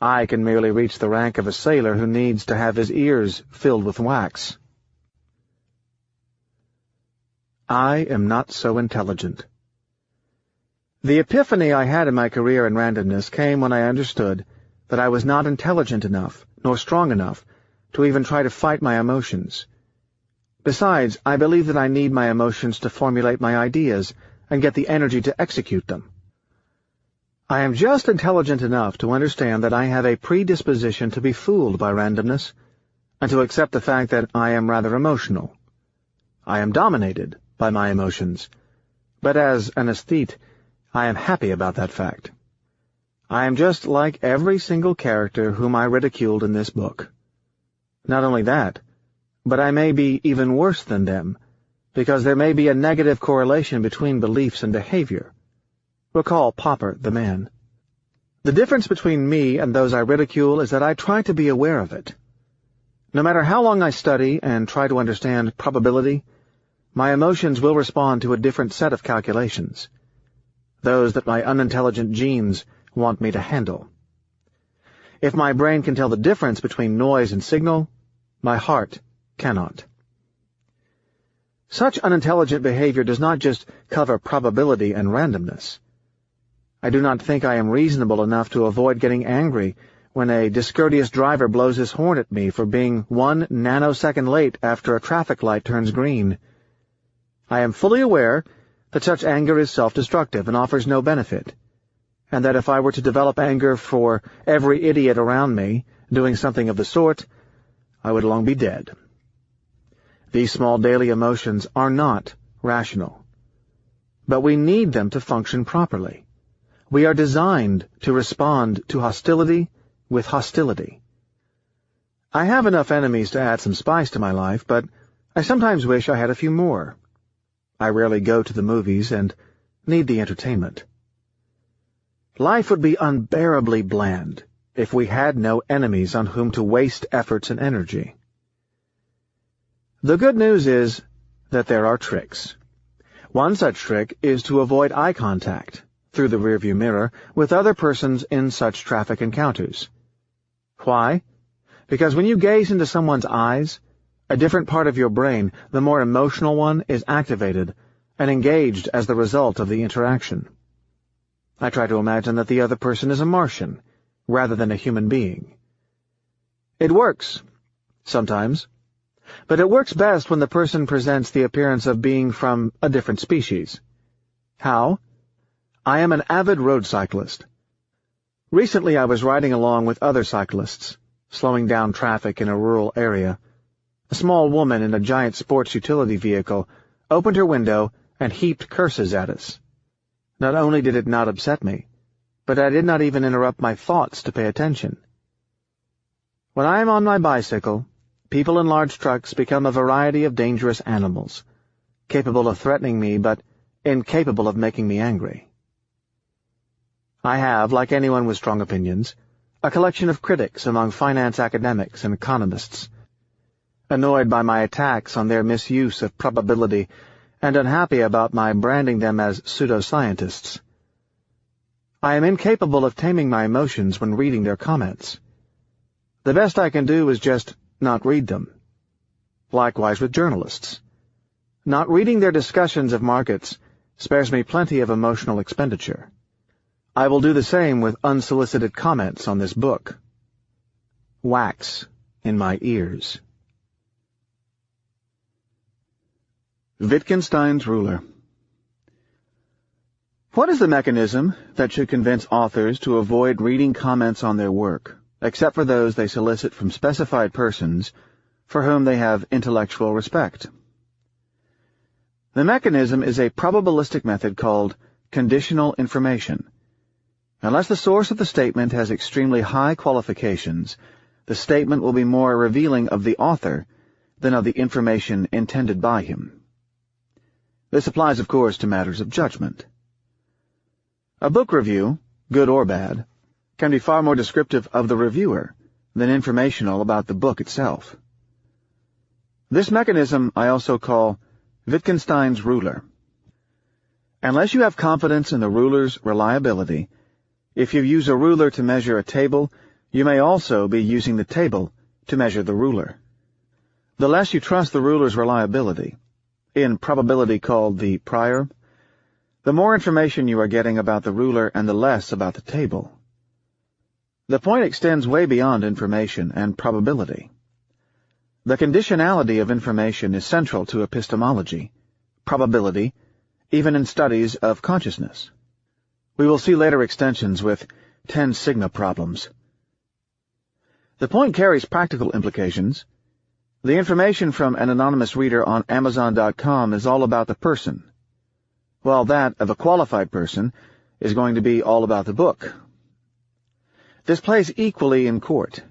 Speaker 1: I can merely reach the rank of a sailor who needs to have his ears filled with wax. I am not so intelligent. The epiphany I had in my career in randomness came when I understood that I was not intelligent enough, nor strong enough, to even try to fight my emotions. Besides, I believe that I need my emotions to formulate my ideas and get the energy to execute them. I am just intelligent enough to understand that I have a predisposition to be fooled by randomness, and to accept the fact that I am rather emotional. I am dominated by my emotions, but as an aesthete, I am happy about that fact. I am just like every single character whom I ridiculed in this book. Not only that, but I may be even worse than them, because there may be a negative correlation between beliefs and behavior. Recall Popper, the man. The difference between me and those I ridicule is that I try to be aware of it. No matter how long I study and try to understand probability, my emotions will respond to a different set of calculations, those that my unintelligent genes want me to handle. If my brain can tell the difference between noise and signal, my heart cannot. Such unintelligent behavior does not just cover probability and randomness. I do not think I am reasonable enough to avoid getting angry when a discourteous driver blows his horn at me for being 1 nanosecond late after a traffic light turns green. I am fully aware that such anger is self-destructive and offers no benefit, and that if I were to develop anger for every idiot around me doing something of the sort, I would long be dead. These small daily emotions are not rational, but we need them to function properly. We are designed to respond to hostility with hostility. I have enough enemies to add some spice to my life, but I sometimes wish I had a few more. I rarely go to the movies and need the entertainment. Life would be unbearably bland if we had no enemies on whom to waste efforts and energy. The good news is that there are tricks. One such trick is to avoid eye contact through the rearview mirror with other persons in such traffic encounters. Why? Because when you gaze into someone's eyes, a different part of your brain, the more emotional one, is activated, and engaged as the result of the interaction. I try to imagine that the other person is a Martian, rather than a human being. It works, sometimes, but it works best when the person presents the appearance of being from a different species. How? I am an avid road cyclist. Recently I was riding along with other cyclists, slowing down traffic in a rural area. A small woman in a giant sports utility vehicle opened her window and heaped curses at us. Not only did it not upset me, but I did not even interrupt my thoughts to pay attention. When I am on my bicycle, people in large trucks become a variety of dangerous animals, capable of threatening me but incapable of making me angry. I have, like anyone with strong opinions, a collection of critics among finance academics and economists, annoyed by my attacks on their misuse of probability and unhappy about my branding them as pseudoscientists. I am incapable of taming my emotions when reading their comments. The best I can do is just not read them. Likewise with journalists. Not reading their discussions of markets spares me plenty of emotional expenditure. I will do the same with unsolicited comments on this book. Wax in my ears. Wittgenstein's ruler. What is the mechanism that should convince authors to avoid reading comments on their work, except for those they solicit from specified persons for whom they have intellectual respect? The mechanism is a probabilistic method called conditional information. Unless the source of the statement has extremely high qualifications, the statement will be more revealing of the author than of the information intended by him. This applies, of course, to matters of judgment. A book review, good or bad, can be far more descriptive of the reviewer than informational about the book itself. This mechanism I also call Wittgenstein's ruler. Unless you have confidence in the ruler's reliability, if you use a ruler to measure a table, you may also be using the table to measure the ruler. The less you trust the ruler's reliability, in probability called the prior, the more information you are getting about the ruler and the less about the table. The point extends way beyond information and probability. The conditionality of information is central to epistemology, probability, even in studies of consciousness. We will see later extensions with 10 sigma problems. The point carries practical implications. The information from an anonymous reader on Amazon.com is all about the person, while that of a qualified person is going to be all about the book. This plays equally in court.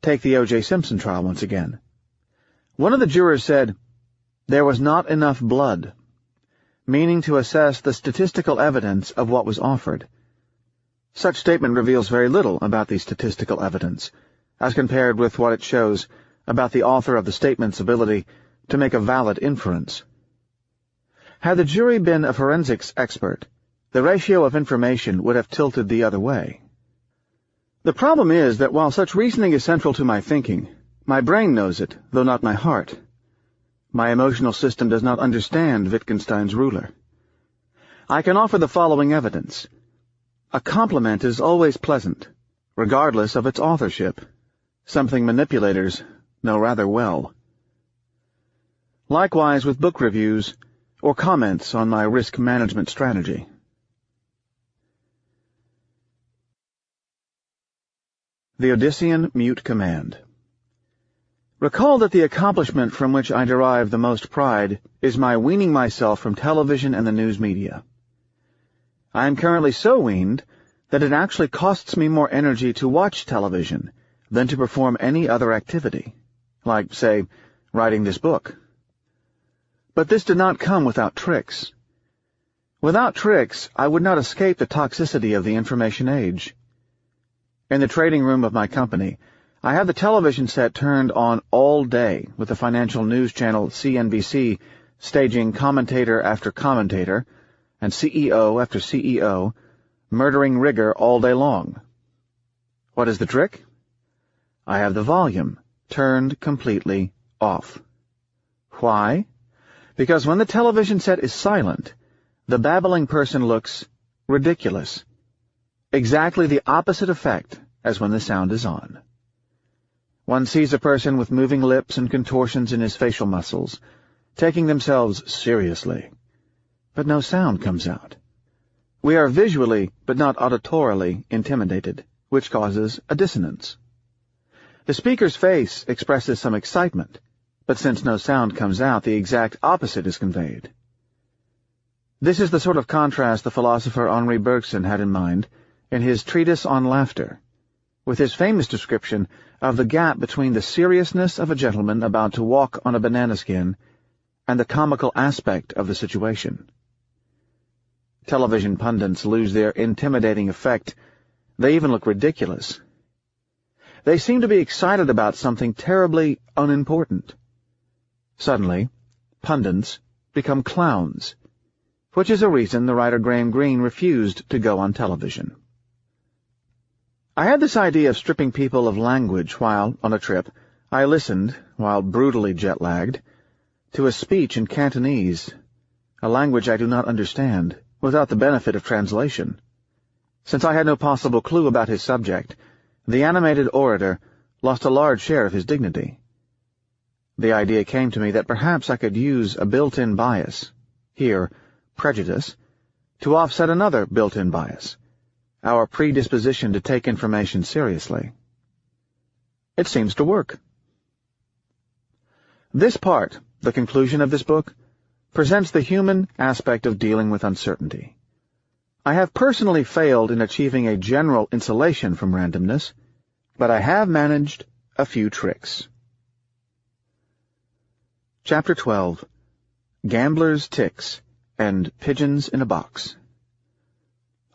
Speaker 1: Take the O.J. Simpson trial once again. One of the jurors said, "There was not enough blood," meaning to assess the statistical evidence of what was offered. Such statement reveals very little about the statistical evidence, as compared with what it shows about the author of the statement's ability to make a valid inference. Had the jury been a forensics expert, the ratio of information would have tilted the other way. The problem is that while such reasoning is central to my thinking, my brain knows it, though not my heart. My emotional system does not understand Wittgenstein's ruler. I can offer the following evidence. A compliment is always pleasant, regardless of its authorship, something manipulators know rather well. Likewise with book reviews or comments on my risk management strategy. The Odyssean Mute Command. Recall that the accomplishment from which I derive the most pride is my weaning myself from television and the news media. I am currently so weaned that it actually costs me more energy to watch television than to perform any other activity, like, say, writing this book. But this did not come without tricks. Without tricks, I would not escape the toxicity of the information age. In the trading room of my company, I have the television set turned on all day with the financial news channel CNBC staging commentator after commentator and CEO after CEO murdering rigor all day long. What is the trick? I have the volume turned completely off. Why? Because when the television set is silent, the babbling person looks ridiculous. Exactly the opposite effect as when the sound is on. One sees a person with moving lips and contortions in his facial muscles, taking themselves seriously, but no sound comes out. We are visually, but not auditorily, intimidated, which causes a dissonance. The speaker's face expresses some excitement, but since no sound comes out, the exact opposite is conveyed. This is the sort of contrast the philosopher Henri Bergson had in mind in his treatise on laughter, with his famous description of the gap between the seriousness of a gentleman about to walk on a banana skin and the comical aspect of the situation. Television pundits lose their intimidating effect. They even look ridiculous. They seem to be excited about something terribly unimportant. Suddenly, pundits become clowns, which is a reason the writer Graham Greene refused to go on television. I had this idea of stripping people of language while, on a trip, I listened, while brutally jet-lagged, to a speech in Cantonese, a language I do not understand, without the benefit of translation. Since I had no possible clue about his subject, the animated orator lost a large share of his dignity. The idea came to me that perhaps I could use a built-in bias, here, prejudice, to offset another built-in bias, our predisposition to take information seriously. It seems to work. This part, the conclusion of this book, presents the human aspect of dealing with uncertainty. I have personally failed in achieving a general insulation from randomness, but I have managed a few tricks. Chapter 12. Gambler's Ticks and Pigeons in a Box.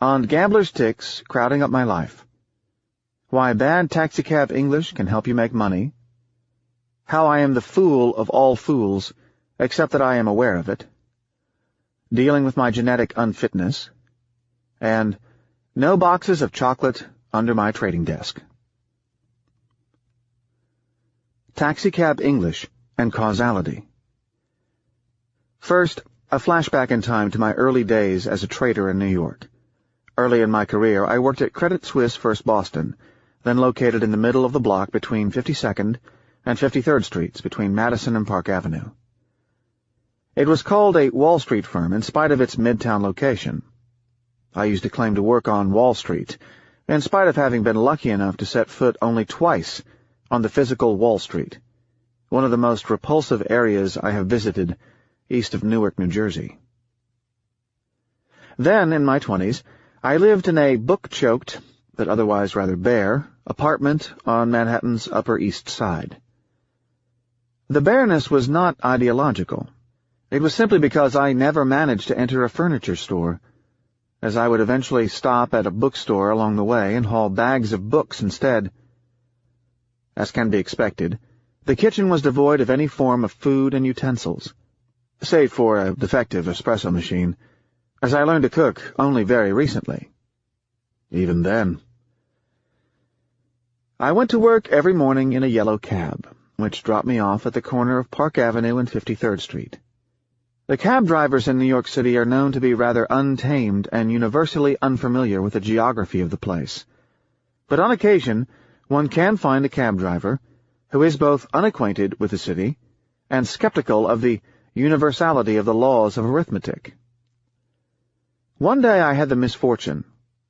Speaker 1: On gambler's ticks crowding up my life. Why bad taxicab English can help you make money. How I am the fool of all fools, except that I am aware of it. Dealing with my genetic unfitness. And no boxes of chocolate under my trading desk. Taxicab English and causality. First, a flashback in time to my early days as a trader in New York. Early in my career, I worked at Credit Suisse First Boston, then located in the middle of the block between 52nd and 53rd Streets, between Madison and Park Avenue. It was called a Wall Street firm in spite of its midtown location. I used to claim to work on Wall Street, in spite of having been lucky enough to set foot only twice on the physical Wall Street, one of the most repulsive areas I have visited east of Newark, New Jersey. Then, in my 20s, I lived in a book-choked, but otherwise rather bare, apartment on Manhattan's Upper East Side. The bareness was not ideological. It was simply because I never managed to enter a furniture store, as I would eventually stop at a bookstore along the way and haul bags of books instead. As can be expected, the kitchen was devoid of any form of food and utensils, save for a defective espresso machine, as I learned to cook only very recently. Even then. I went to work every morning in a yellow cab, which dropped me off at the corner of Park Avenue and 53rd Street. The cab drivers in New York City are known to be rather untamed and universally unfamiliar with the geography of the place. But on occasion, one can find a cab driver who is both unacquainted with the city and skeptical of the universality of the laws of arithmetic. One day I had the misfortune,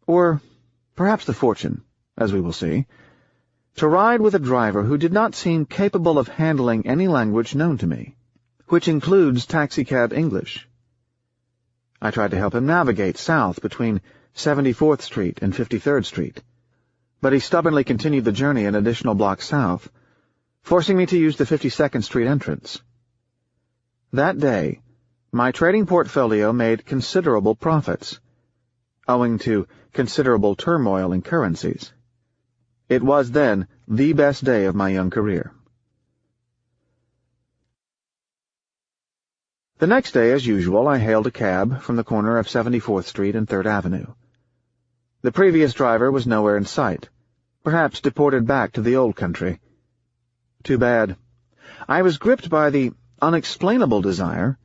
Speaker 1: or perhaps the fortune, as we will see, to ride with a driver who did not seem capable of handling any language known to me, which includes taxicab English. I tried to help him navigate south between 74th Street and 53rd Street, but he stubbornly continued the journey an additional block south, forcing me to use the 52nd Street entrance. That day, my trading portfolio made considerable profits, owing to considerable turmoil in currencies. It was then the best day of my young career. The next day, as usual, I hailed a cab from the corner of 74th Street and 3rd Avenue. The previous driver was nowhere in sight, perhaps deported back to the old country. Too bad. I was gripped by the unexplainable desire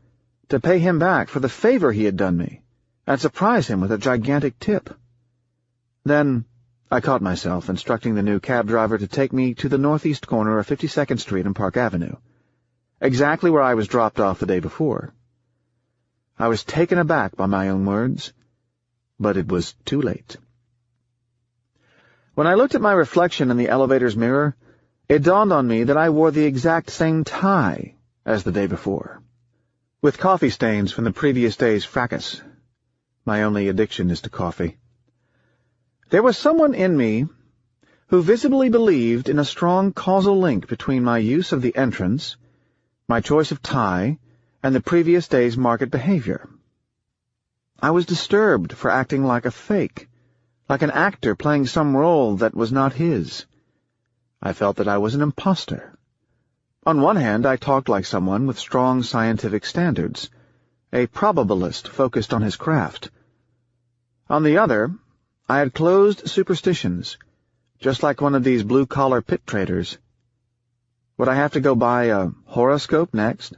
Speaker 1: to pay him back for the favor he had done me, and surprise him with a gigantic tip. Then I caught myself instructing the new cab driver to take me to the northeast corner of 52nd Street and Park Avenue, exactly where I was dropped off the day before. I was taken aback by my own words, but it was too late. When I looked at my reflection in the elevator's mirror, it dawned on me that I wore the exact same tie as the day before, with coffee stains from the previous day's fracas. My only addiction is to coffee. There was someone in me who visibly believed in a strong causal link between my use of the entrance, my choice of tie, and the previous day's market behavior. I was disturbed for acting like a fake, like an actor playing some role that was not his. I felt that I was an imposter. On one hand, I talked like someone with strong scientific standards, a probabilist focused on his craft. On the other, I had closed superstitions, just like one of these blue-collar pit traders. Would I have to go buy a horoscope next?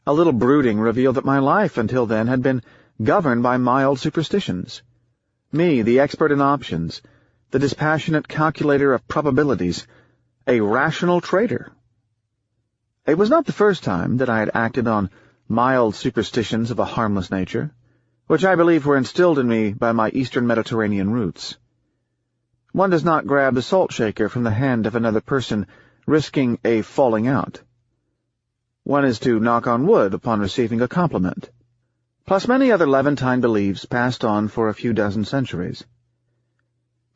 Speaker 1: A little brooding revealed that my life until then had been governed by mild superstitions. Me, the expert in options, the dispassionate calculator of probabilities, a rational trader. It was not the first time that I had acted on mild superstitions of a harmless nature, which I believe were instilled in me by my Eastern Mediterranean roots. One does not grab the salt shaker from the hand of another person, risking a falling out. One is to knock on wood upon receiving a compliment, plus many other Levantine beliefs passed on for a few dozen centuries.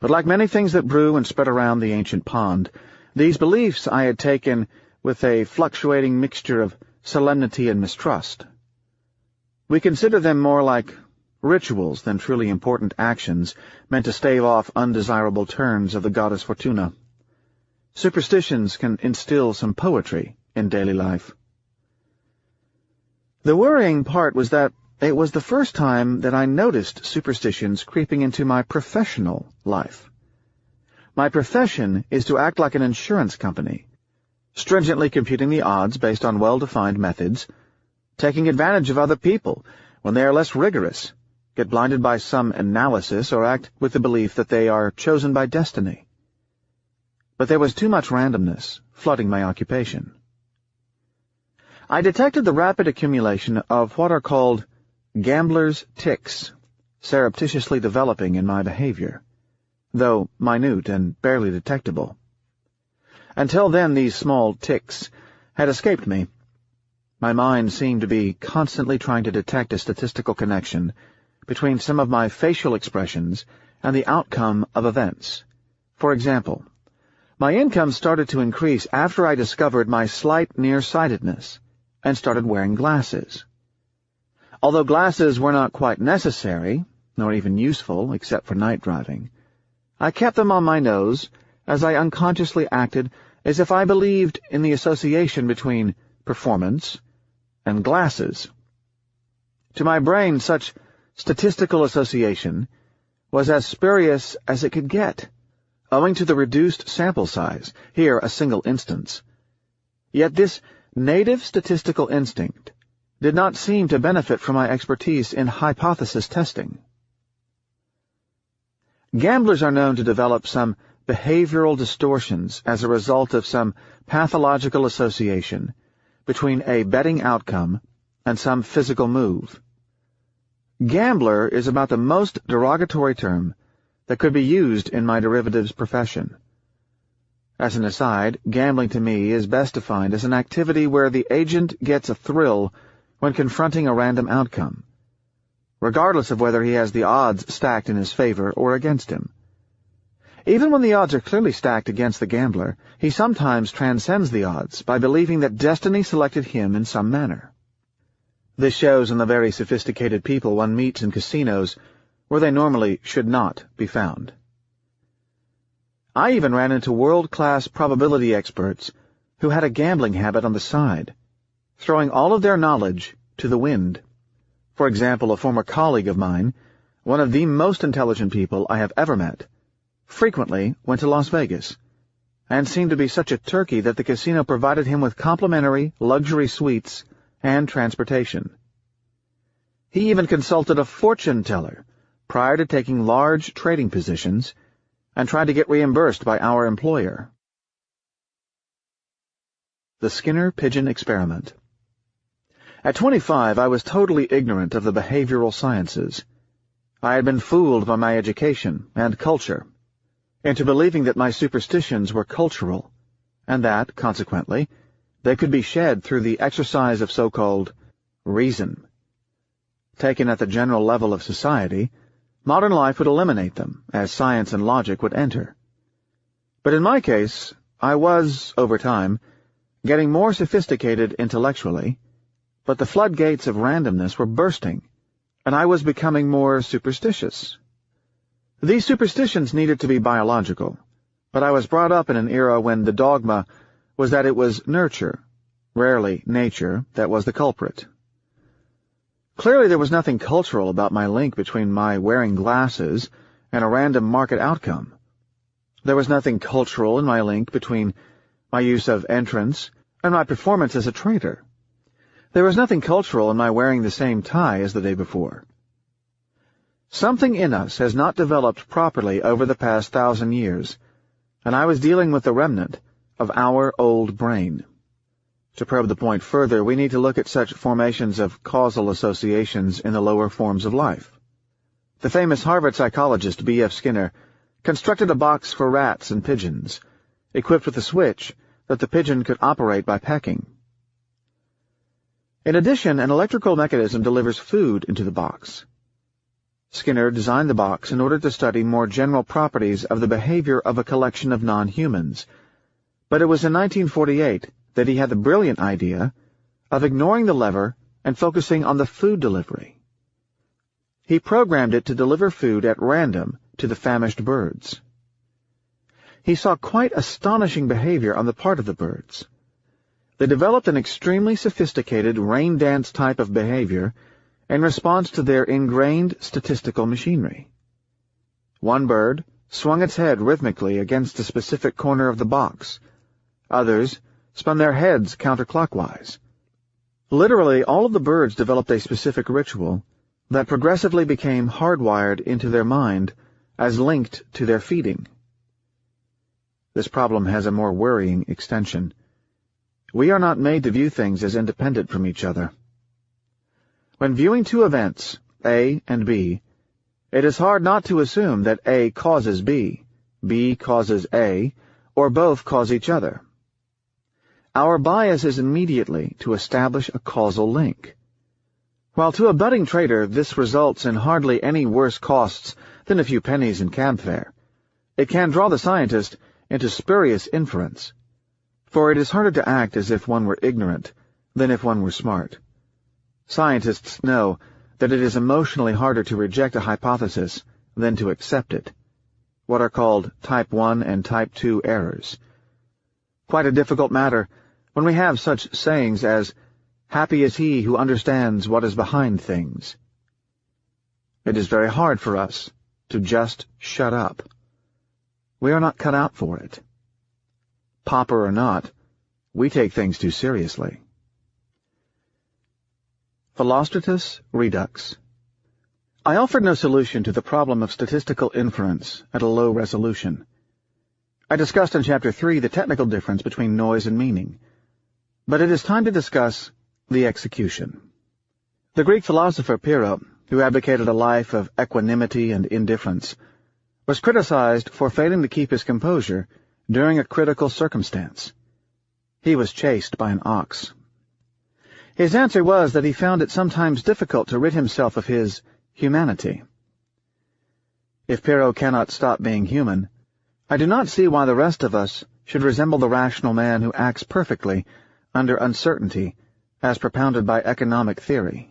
Speaker 1: But like many things that brew and spread around the ancient pond, these beliefs I had taken with a fluctuating mixture of solemnity and mistrust. We consider them more like rituals than truly important actions meant to stave off undesirable turns of the goddess Fortuna. Superstitions can instill some poetry in daily life. The worrying part was that it was the first time that I noticed superstitions creeping into my professional life. My profession is to act like an insurance company, stringently computing the odds based on well-defined methods, taking advantage of other people when they are less rigorous, get blinded by some analysis, or act with the belief that they are chosen by destiny. But there was too much randomness flooding my occupation. I detected the rapid accumulation of what are called gambler's tics, surreptitiously developing in my behavior, though minute and barely detectable. Until then, these small tics had escaped me. My mind seemed to be constantly trying to detect a statistical connection between some of my facial expressions and the outcome of events. For example, my income started to increase after I discovered my slight nearsightedness and started wearing glasses. Although glasses were not quite necessary, nor even useful except for night driving, I kept them on my nose as I unconsciously acted as if I believed in the association between performance and glasses. To my brain, such statistical association was as spurious as it could get, owing to the reduced sample size, here a single instance. Yet this native statistical instinct did not seem to benefit from my expertise in hypothesis testing. Gamblers are known to develop some behavioral distortions as a result of some pathological association between a betting outcome and some physical move. Gambler is about the most derogatory term that could be used in my derivatives profession. As an aside, gambling to me is best defined as an activity where the agent gets a thrill when confronting a random outcome, regardless of whether he has the odds stacked in his favor or against him. Even when the odds are clearly stacked against the gambler, he sometimes transcends the odds by believing that destiny selected him in some manner. This shows in the very sophisticated people one meets in casinos where they normally should not be found. I even ran into world-class probability experts who had a gambling habit on the side, throwing all of their knowledge to the wind. For example, a former colleague of mine, one of the most intelligent people I have ever met, frequently went to Las Vegas, and seemed to be such a turkey that the casino provided him with complimentary luxury suites and transportation. He even consulted a fortune teller prior to taking large trading positions and tried to get reimbursed by our employer. The Skinner Pigeon Experiment. At 25, I was totally ignorant of the behavioral sciences. I had been fooled by my education and culture into believing that my superstitions were cultural, and that, consequently, they could be shed through the exercise of so-called reason. Taken at the general level of society, modern life would eliminate them, as science and logic would enter. But in my case, I was, over time, getting more sophisticated intellectually, but the floodgates of randomness were bursting, and I was becoming more superstitious. These superstitions needed to be biological, but I was brought up in an era when the dogma was that it was nurture, rarely nature, that was the culprit. Clearly there was nothing cultural about my link between my wearing glasses and a random market outcome. There was nothing cultural in my link between my use of entrance and my performance as a trader. There was nothing cultural in my wearing the same tie as the day before. Something in us has not developed properly over the past 1,000 years, and I was dealing with the remnant of our old brain. To probe the point further, we need to look at such formations of causal associations in the lower forms of life. The famous Harvard psychologist B.F. Skinner constructed a box for rats and pigeons, equipped with a switch that the pigeon could operate by pecking. In addition, an electrical mechanism delivers food into the box. Skinner designed the box in order to study more general properties of the behavior of a collection of non-humans, but it was in 1948 that he had the brilliant idea of ignoring the lever and focusing on the food delivery. He programmed it to deliver food at random to the famished birds. He saw quite astonishing behavior on the part of the birds. They developed an extremely sophisticated rain dance type of behavior in response to their ingrained statistical machinery. One bird swung its head rhythmically against a specific corner of the box. Others spun their heads counterclockwise. Literally, all of the birds developed a specific ritual that progressively became hardwired into their mind as linked to their feeding. This problem has a more worrying extension. We are not made to view things as independent from each other. When viewing two events, A and B, it is hard not to assume that A causes B causes A, or both cause each other. Our bias is immediately to establish a causal link. While to a budding trader this results in hardly any worse costs than a few pennies in cab fare, it can draw the scientist into spurious inference, for it is harder to act as if one were ignorant than if one were smart. Scientists know that it is emotionally harder to reject a hypothesis than to accept it, what are called type 1 and type 2 errors. Quite a difficult matter when we have such sayings as, "Happy is he who understands what is behind things." It is very hard for us to just shut up. We are not cut out for it. Pauper or not, we take things too seriously. Philostratus redux. I offered no solution to the problem of statistical inference at a low resolution. I discussed in Chapter 3 the technical difference between noise and meaning, but it is time to discuss the execution. The Greek philosopher Pyrrho, who advocated a life of equanimity and indifference, was criticized for failing to keep his composure during a critical circumstance. He was chased by an ox. His answer was that he found it sometimes difficult to rid himself of his humanity. If Pyrrho cannot stop being human, I do not see why the rest of us should resemble the rational man who acts perfectly under uncertainty, as propounded by economic theory.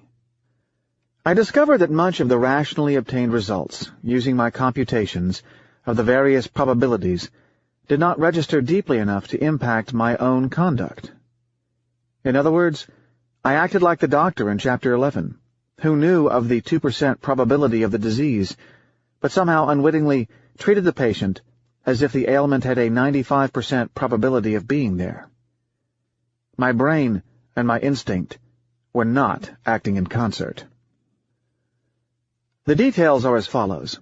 Speaker 1: I discovered that much of the rationally obtained results, using my computations of the various probabilities, did not register deeply enough to impact my own conduct. In other words, I acted like the doctor in Chapter 11, who knew of the 2% probability of the disease, but somehow unwittingly treated the patient as if the ailment had a 95% probability of being there. My brain and my instinct were not acting in concert. The details are as follows.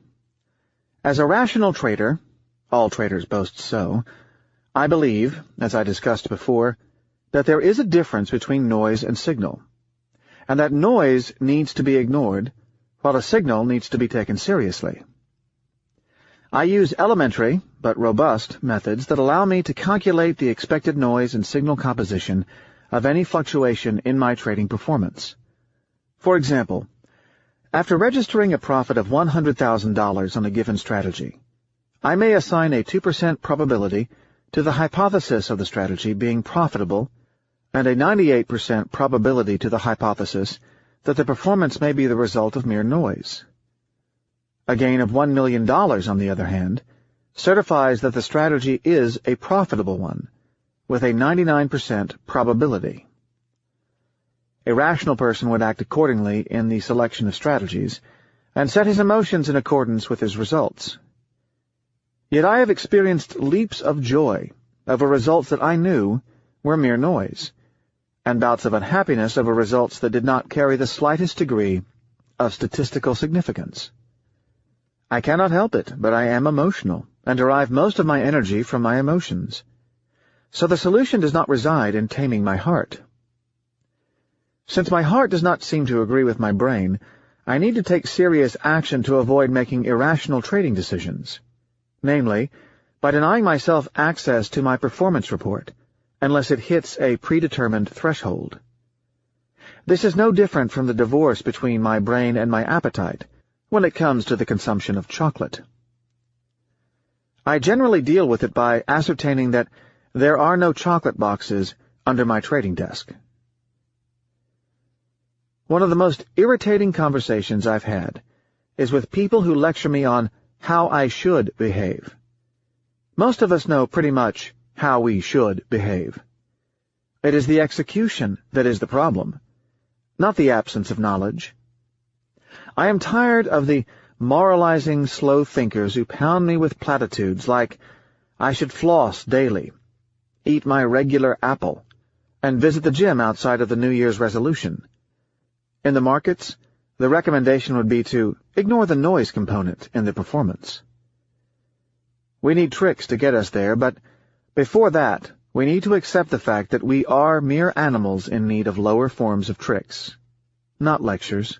Speaker 1: As a rational trader, all traders boast so, I believe, as I discussed before, that there is a difference between noise and signal, and that noise needs to be ignored, while a signal needs to be taken seriously. I use elementary, but robust, methods that allow me to calculate the expected noise and signal composition of any fluctuation in my trading performance. For example, after registering a profit of $100,000 on a given strategy, I may assign a 2% probability to the hypothesis of the strategy being profitable and a 98% probability to the hypothesis that the performance may be the result of mere noise. A gain of $1 million, on the other hand, certifies that the strategy is a profitable one, with a 99% probability. A rational person would act accordingly in the selection of strategies, and set his emotions in accordance with his results. Yet I have experienced leaps of joy over results that I knew were mere noise, and bouts of unhappiness over results that did not carry the slightest degree of statistical significance. I cannot help it, but I am emotional, and derive most of my energy from my emotions. So the solution does not reside in taming my heart. Since my heart does not seem to agree with my brain, I need to take serious action to avoid making irrational trading decisions, namely, by denying myself access to my performance report, unless it hits a predetermined threshold. This is no different from the divorce between my brain and my appetite, when it comes to the consumption of chocolate. I generally deal with it by ascertaining that there are no chocolate boxes under my trading desk. One of the most irritating conversations I've had is with people who lecture me on how I should behave. Most of us know pretty much how we should behave. It is the execution that is the problem, not the absence of knowledge. I am tired of the moralizing slow thinkers who pound me with platitudes like, I should floss daily, eat my regular apple, and visit the gym outside of the New Year's resolution. In the markets, the recommendation would be to ignore the noise component in the performance. We need tricks to get us there, but before that, we need to accept the fact that we are mere animals in need of lower forms of tricks, not lectures.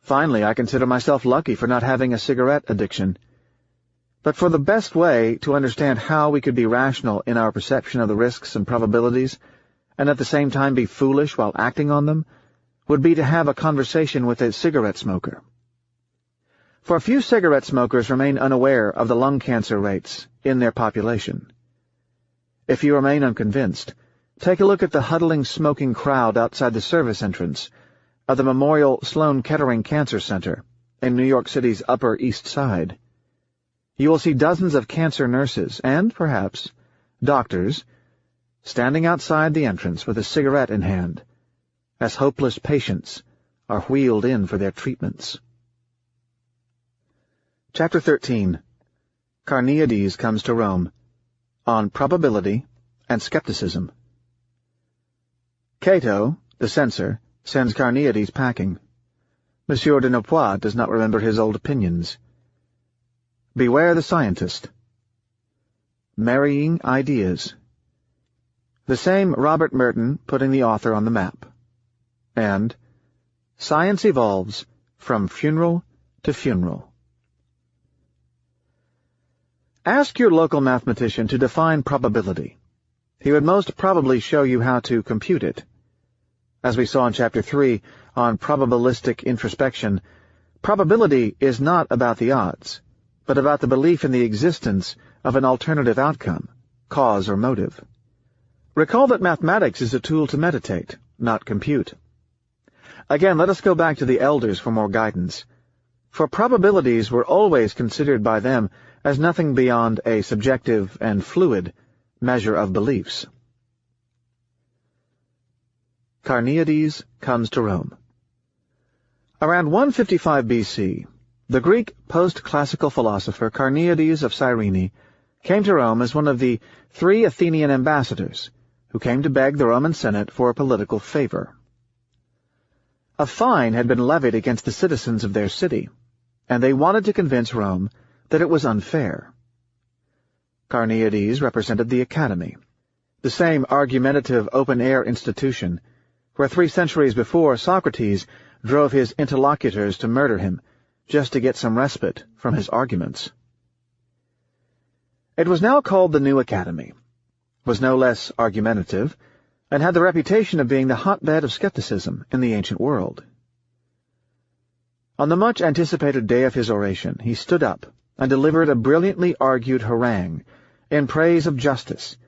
Speaker 1: Finally, I consider myself lucky for not having a cigarette addiction. But for the best way to understand how we could be rational in our perception of the risks and probabilities, and at the same time be foolish while acting on them, would be to have a conversation with a cigarette smoker. For a few cigarette smokers remain unaware of the lung cancer rates in their population. If you remain unconvinced, take a look at the huddling smoking crowd outside the service entrance of the Memorial Sloan Kettering Cancer Center in New York City's Upper East Side. You will see dozens of cancer nurses and, perhaps, doctors standing outside the entrance with a cigarette in hand, as hopeless patients are wheeled in for their treatments. Chapter 13. Carneades comes to Rome, on probability and skepticism. Cato, the censor, sends Carneades packing. Monsieur de Naupois does not remember his old opinions. Beware the scientist. Marrying ideas. The same Robert Merton putting the author on the map. And science evolves from funeral to funeral. Ask your local mathematician to define probability. He would most probably show you how to compute it. As we saw in Chapter 3 on probabilistic introspection, probability is not about the odds, but about the belief in the existence of an alternative outcome, cause or motive. Recall that mathematics is a tool to meditate, not compute. Again, let us go back to the elders for more guidance, for probabilities were always considered by them as nothing beyond a subjective and fluid measure of beliefs. Carneades comes to Rome. Around 155 BC, the Greek post-classical philosopher Carneades of Cyrene came to Rome as one of the 3 Athenian ambassadors who came to beg the Roman Senate for a political favor. A fine had been levied against the citizens of their city, and they wanted to convince Rome that it was unfair. Carneades represented the Academy, the same argumentative open-air institution where 3 centuries before Socrates drove his interlocutors to murder him just to get some respite from his arguments. It was now called the New Academy, was no less argumentative, and had the reputation of being the hotbed of skepticism in the ancient world. On the much-anticipated day of his oration, he stood up and delivered a brilliantly argued harangue in praise of justice,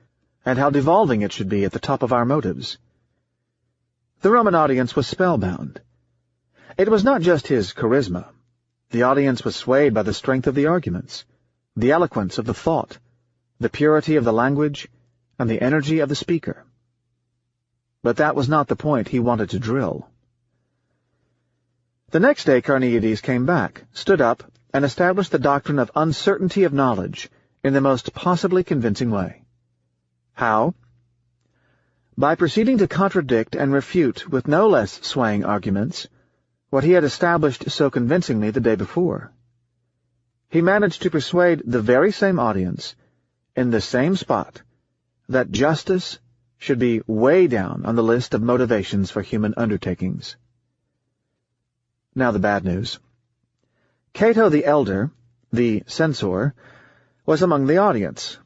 Speaker 1: and how devolving it should be at the top of our motives. The Roman audience was spellbound. It was not just his charisma. The audience was swayed by the strength of the arguments, the eloquence of the thought, the purity of the language, and the energy of the speaker. But that was not the point he wanted to drill. The next day Carneades came back, stood up, and established the doctrine of uncertainty of knowledge in the most possibly convincing way. How? By proceeding to contradict and refute with no less swaying arguments what he had established so convincingly the day before. He managed to persuade the very same audience, in the same spot, that justice should be way down on the list of motivations for human undertakings. Now the bad news. Cato the Elder, the censor, was among the audience,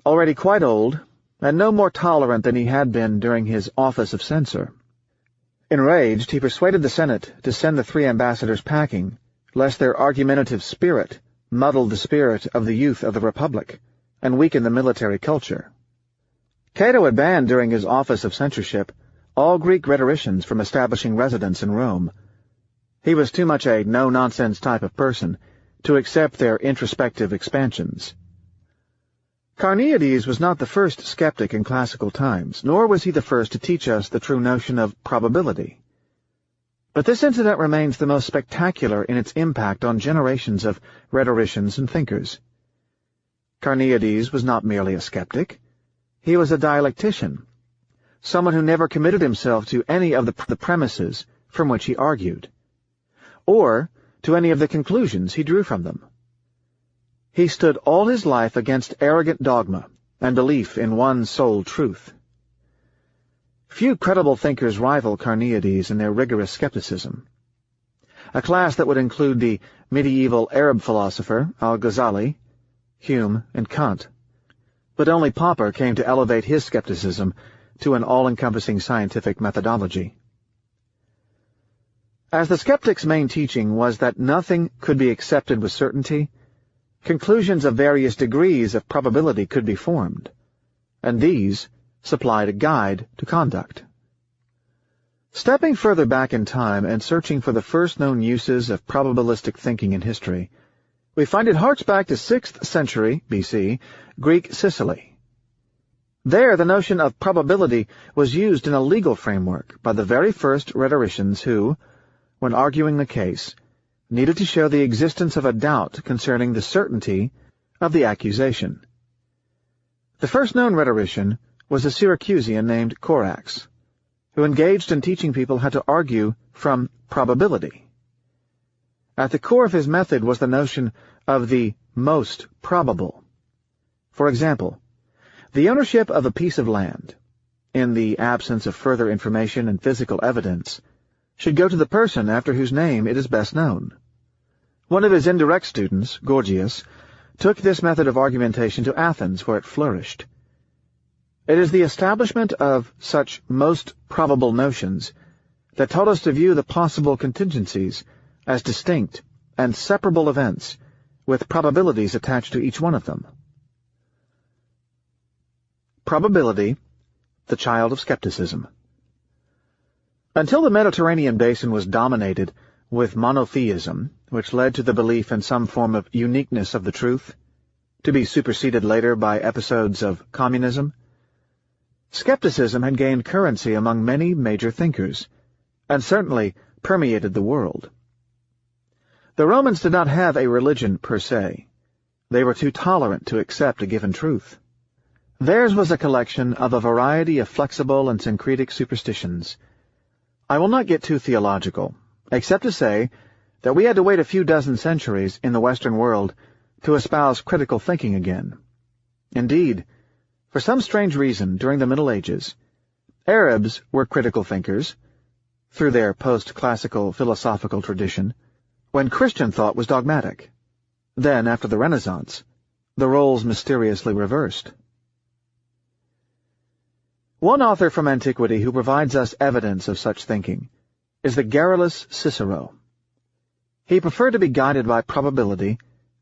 Speaker 1: already quite old, and no more tolerant than he had been during his office of censor. Enraged, he persuaded the Senate to send the 3 ambassadors packing, lest their argumentative spirit muddled the spirit of the youth of the Republic and weaken the military culture. Cato had banned during his office of censorship all Greek rhetoricians from establishing residence in Rome. He was too much a no-nonsense type of person to accept their introspective expansions. Carneades was not the first skeptic in classical times, nor was he the first to teach us the true notion of probability. But this incident remains the most spectacular in its impact on generations of rhetoricians and thinkers. Carneades was not merely a skeptic. He was a dialectician, someone who never committed himself to any of the premises from which he argued, or to any of the conclusions he drew from them. He stood all his life against arrogant dogma and belief in one sole truth. Few credible thinkers rival Carneades in their rigorous skepticism. A class that would include the medieval Arab philosopher Al-Ghazali, Hume, and Kant. But only Popper came to elevate his skepticism to an all-encompassing scientific methodology. As the skeptic's main teaching was that nothing could be accepted with certainty, conclusions of various degrees of probability could be formed, and these supplied a guide to conduct. Stepping further back in time and searching for the first known uses of probabilistic thinking in history, we find it harks back to 6th century BC, Greek Sicily. There, the notion of probability was used in a legal framework by the very first rhetoricians who, when arguing the case, needed to show the existence of a doubt concerning the certainty of the accusation. The first known rhetorician was a Syracusan named Corax, who engaged in teaching people how to argue from probability. At the core of his method was the notion of the most probable. For example, the ownership of a piece of land, in the absence of further information and physical evidence, should go to the person after whose name it is best known. One of his indirect students, Gorgias, took this method of argumentation to Athens, where it flourished. It is the establishment of such most probable notions that taught us to view the possible contingencies as distinct and separable events, with probabilities attached to each one of them. Probability, the child of skepticism. Until the Mediterranean basin was dominated with monotheism, which led to the belief in some form of uniqueness of the truth, to be superseded later by episodes of communism, skepticism had gained currency among many major thinkers, and certainly permeated the world. The Romans did not have a religion per se. They were too tolerant to accept a given truth. Theirs was a collection of a variety of flexible and syncretic superstitions, I will not get too theological, except to say that we had to wait a few dozen centuries in the Western world to espouse critical thinking again. Indeed, for some strange reason, during the Middle Ages, Arabs were critical thinkers, through their post-classical philosophical tradition, when Christian thought was dogmatic. Then, after the Renaissance, the roles mysteriously reversed. One author from antiquity who provides us evidence of such thinking is the garrulous Cicero. He preferred to be guided by probability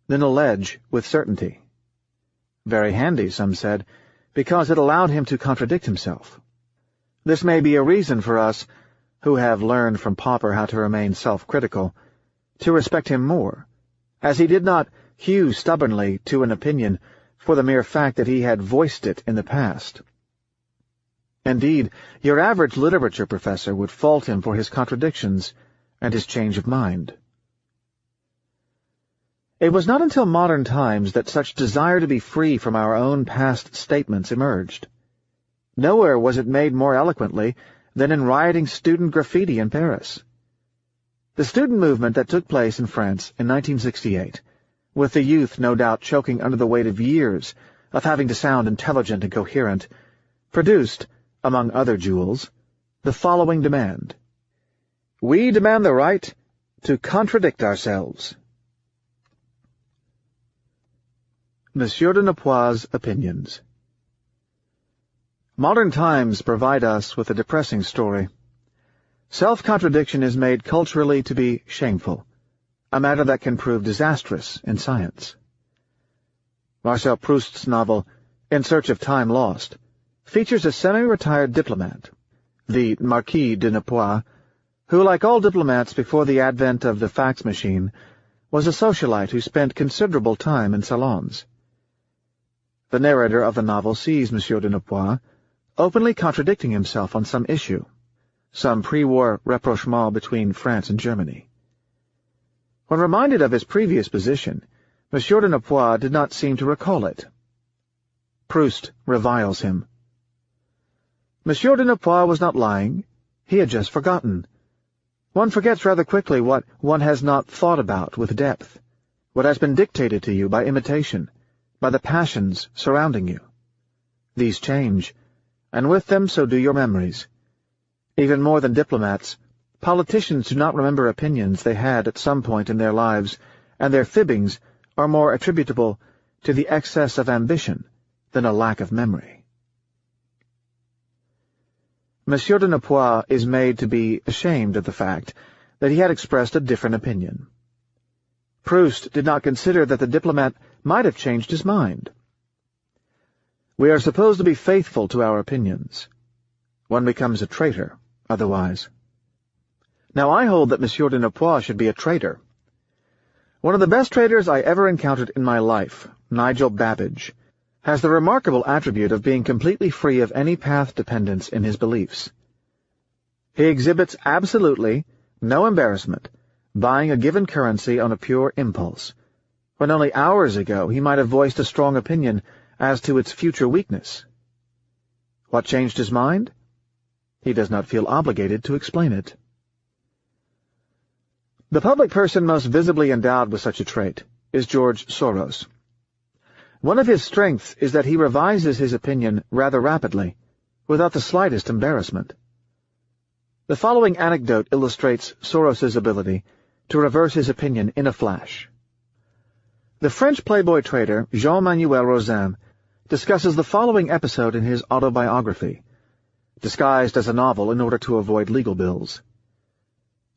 Speaker 1: than allege with certainty. Very handy, some said, because it allowed him to contradict himself. This may be a reason for us, who have learned from Popper how to remain self-critical, to respect him more, as he did not hew stubbornly to an opinion for the mere fact that he had voiced it in the past. Indeed, your average literature professor would fault him for his contradictions and his change of mind. It was not until modern times that such desire to be free from our own past statements emerged. Nowhere was it made more eloquently than in rioting student graffiti in Paris. The student movement that took place in France in 1968, with the youth no doubt choking under the weight of years of having to sound intelligent and coherent, produced, among other jewels, the following demand. We demand the right to contradict ourselves. Monsieur de Napois' opinions. Modern times provide us with a depressing story. Self-contradiction is made culturally to be shameful, a matter that can prove disastrous in science. Marcel Proust's novel, In Search of Time Lost, features a semi-retired diplomat, the Marquis de Napois, who, like all diplomats before the advent of the fax machine, was a socialite who spent considerable time in salons. The narrator of the novel sees Monsieur de Napois openly contradicting himself on some issue, some pre-war rapprochement between France and Germany. When reminded of his previous position, Monsieur de Napois did not seem to recall it. Proust reviles him. Monsieur de Napois was not lying. He had just forgotten. One forgets rather quickly what one has not thought about with depth, what has been dictated to you by imitation, by the passions surrounding you. These change, and with them so do your memories. Even more than diplomats, politicians do not remember opinions they had at some point in their lives, and their fibbings are more attributable to the excess of ambition than a lack of memory. Monsieur de Napois is made to be ashamed of the fact that he had expressed a different opinion. Proust did not consider that the diplomat might have changed his mind. We are supposed to be faithful to our opinions. One becomes a traitor otherwise. Now I hold that Monsieur de Napois should be a traitor. One of the best traitors I ever encountered in my life, Nigel Babbage, has the remarkable attribute of being completely free of any path dependence in his beliefs. He exhibits absolutely no embarrassment, buying a given currency on a pure impulse, when only hours ago he might have voiced a strong opinion as to its future weakness. What changed his mind? He does not feel obligated to explain it. The public person most visibly endowed with such a trait is George Soros. One of his strengths is that he revises his opinion rather rapidly, without the slightest embarrassment. The following anecdote illustrates Soros's ability to reverse his opinion in a flash. The French playboy trader Jean-Manuel Rosin discusses the following episode in his autobiography, disguised as a novel in order to avoid legal bills.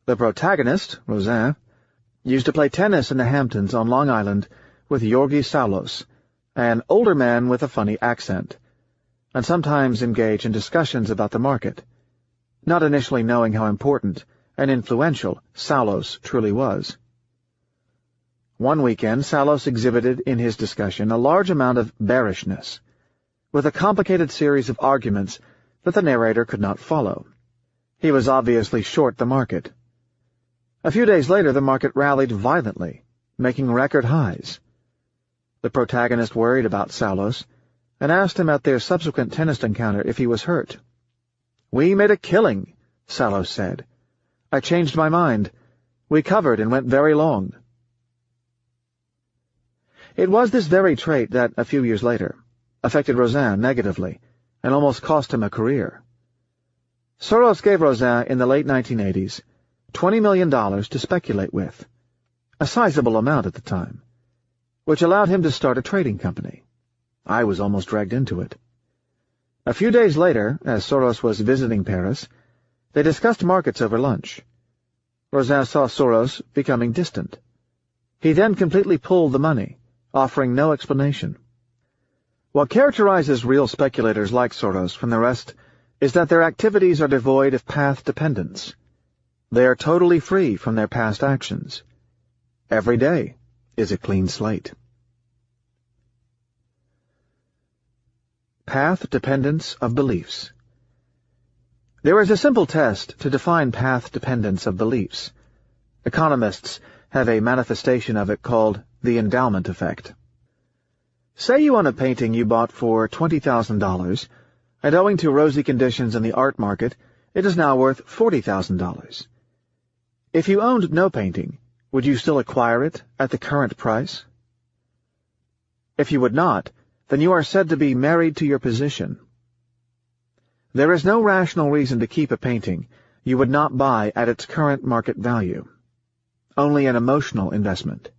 Speaker 1: The protagonist, Rosin, used to play tennis in the Hamptons on Long Island with Yorgi Saulos, an older man with a funny accent, and sometimes engage in discussions about the market, not initially knowing how important and influential Saulos truly was. One weekend, Saulos exhibited in his discussion a large amount of bearishness, with a complicated series of arguments that the narrator could not follow. He was obviously short the market. A few days later, the market rallied violently, making record highs. The protagonist worried about Saulos and asked him at their subsequent tennis encounter if he was hurt. "We made a killing," Salos said. "I changed my mind. We covered and went very long." It was this very trait that, a few years later, affected Rosin negatively and almost cost him a career. Soros gave Rosin in the late 1980s $20 million to speculate with, a sizable amount at the time, which allowed him to start a trading company. I was almost dragged into it. A few days later, as Soros was visiting Paris, they discussed markets over lunch. Rosin saw Soros becoming distant. He then completely pulled the money, offering no explanation. What characterizes real speculators like Soros from the rest is that their activities are devoid of path dependence. They are totally free from their past actions. Every day is a clean slate. Path dependence of beliefs. There is a simple test to define path dependence of beliefs. Economists have a manifestation of it called the endowment effect. Say you own a painting you bought for $20,000, and owing to rosy conditions in the art market, it is now worth $40,000. If you owned no painting, would you still acquire it at the current price? If you would not, then you are said to be married to your position. There is no rational reason to keep a painting you would not buy at its current market value. Only an emotional investment.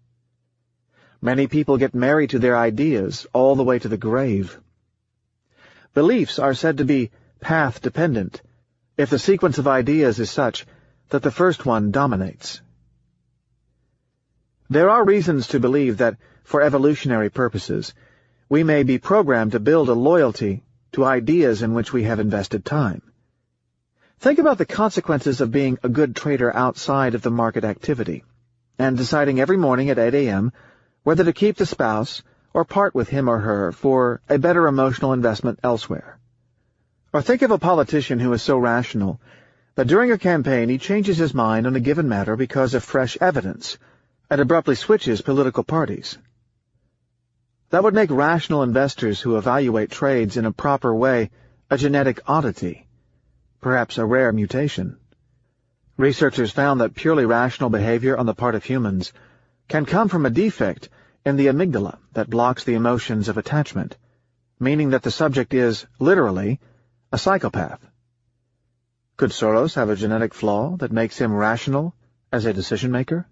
Speaker 1: Many people get married to their ideas all the way to the grave. Beliefs are said to be path-dependent if the sequence of ideas is such that the first one dominates. There are reasons to believe that, for evolutionary purposes, we may be programmed to build a loyalty to ideas in which we have invested time. Think about the consequences of being a good trader outside of the market activity, and deciding every morning at 8 a.m. whether to keep the spouse or part with him or her for a better emotional investment elsewhere. Or think of a politician who is so rational that during a campaign he changes his mind on a given matter because of fresh evidence, and abruptly switches political parties. That would make rational investors who evaluate trades in a proper way a genetic oddity, perhaps a rare mutation. Researchers found that purely rational behavior on the part of humans can come from a defect in the amygdala that blocks the emotions of attachment, meaning that the subject is, literally, a psychopath. Could Soros have a genetic flaw that makes him rational as a decision-maker?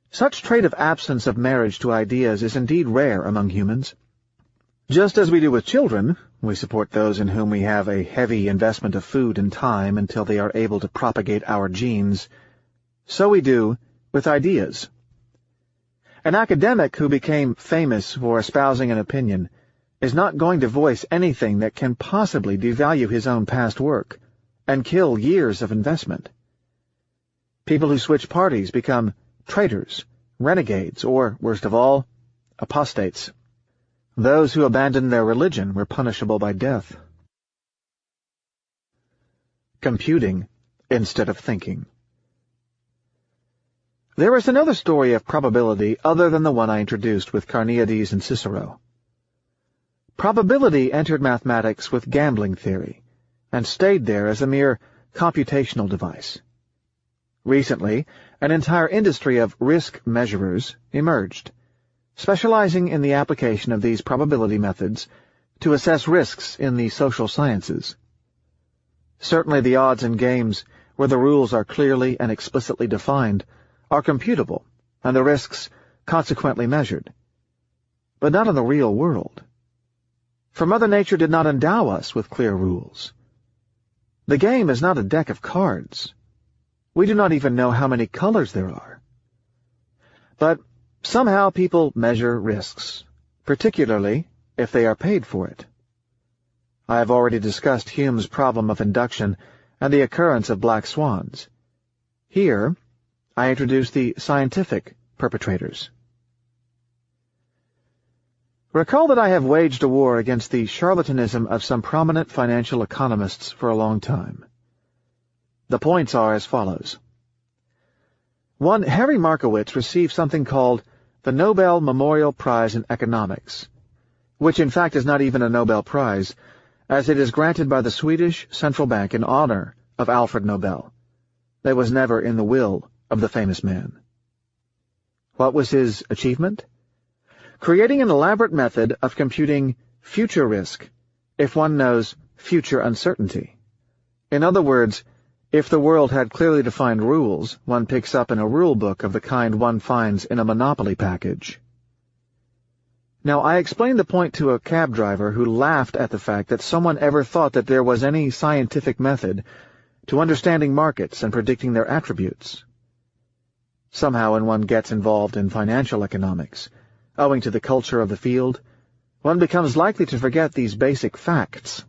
Speaker 1: Such trait of absence of marriage to ideas is indeed rare among humans. Just as we do with children, we support those in whom we have a heavy investment of food and time until they are able to propagate our genes, so we do with ideas. An academic who became famous for espousing an opinion is not going to voice anything that can possibly devalue his own past work and kill years of investment. People who switch parties become traitors, renegades, or, worst of all, apostates. Those who abandoned their religion were punishable by death. Computing instead of thinking. There is another story of probability other than the one I introduced with Carneades and Cicero. Probability entered mathematics with gambling theory, and stayed there as a mere computational device. Recently, an entire industry of risk measurers emerged, specializing in the application of these probability methods to assess risks in the social sciences. Certainly the odds in games, where the rules are clearly and explicitly defined, are computable, and the risks consequently measured. But not in the real world. For Mother Nature did not endow us with clear rules. The game is not a deck of cards. We do not even know how many colors there are. But somehow people measure risks, particularly if they are paid for it. I have already discussed Hume's problem of induction and the occurrence of black swans. Here, I introduce the scientific perpetrators. Recall that I have waged a war against the charlatanism of some prominent financial economists for a long time. The points are as follows. 1. Harry Markowitz received something called the Nobel Memorial Prize in Economics, which in fact is not even a Nobel Prize, as it is granted by the Swedish Central Bank in honor of Alfred Nobel. That was never in the will of the famous man. What was his achievement? Creating an elaborate method of computing future risk if one knows future uncertainty. In other words, if the world had clearly defined rules one picks up in a rule book of the kind one finds in a Monopoly package. Now, I explained the point to a cab driver who laughed at the fact that someone ever thought that there was any scientific method to understanding markets and predicting their attributes. Somehow, when one gets involved in financial economics, owing to the culture of the field, one becomes likely to forget these basic facts.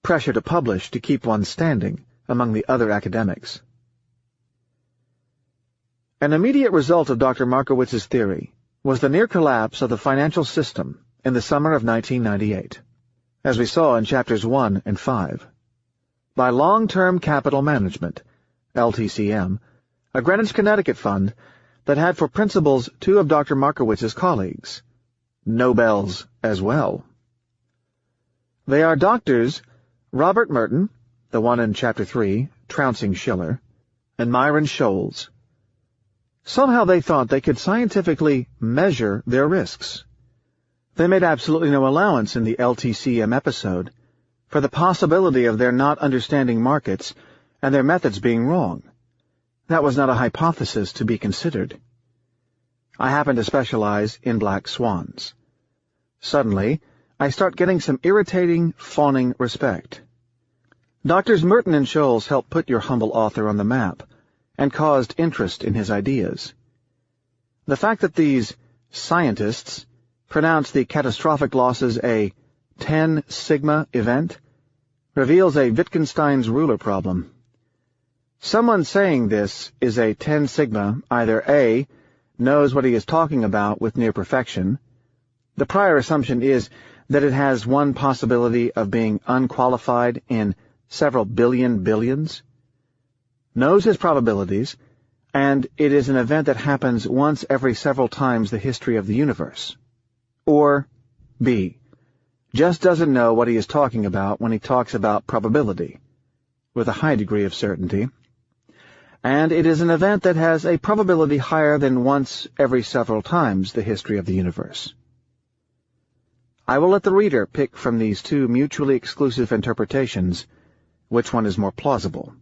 Speaker 1: Pressure to publish to keep one standing among the other academics. An immediate result of Dr. Markowitz's theory was the near collapse of the financial system in the summer of 1998, as we saw in chapters 1 and 5. By long-term capital management, LTCM, a Greenwich, Connecticut fund that had for principals two of Dr. Markowitz's colleagues, Nobels as well. They are Doctors Robert Merton, the one in Chapter 3, Trouncing Schiller, and Myron Scholes. Somehow they thought they could scientifically measure their risks. They made absolutely no allowance in the LTCM episode for the possibility of their not understanding markets and their methods being wrong. That was not a hypothesis to be considered. I happen to specialize in black swans. Suddenly, I start getting some irritating, fawning respect. Doctors Merton and Scholes helped put your humble author on the map and caused interest in his ideas. The fact that these scientists pronounce the catastrophic losses a 10 sigma event reveals a Wittgenstein's ruler problem. Someone saying this is a 10 sigma either A, knows what he is talking about with near perfection. The prior assumption is that it has one possibility of being unqualified in several billions, knows his probabilities, and it is an event that happens once every several times the history of the universe. Or B, just doesn't know what he is talking about when he talks about probability, with a high degree of certainty, and it is an event that has a probability higher than once every several times the history of the universe. I will let the reader pick from these two mutually exclusive interpretations which one is more plausible.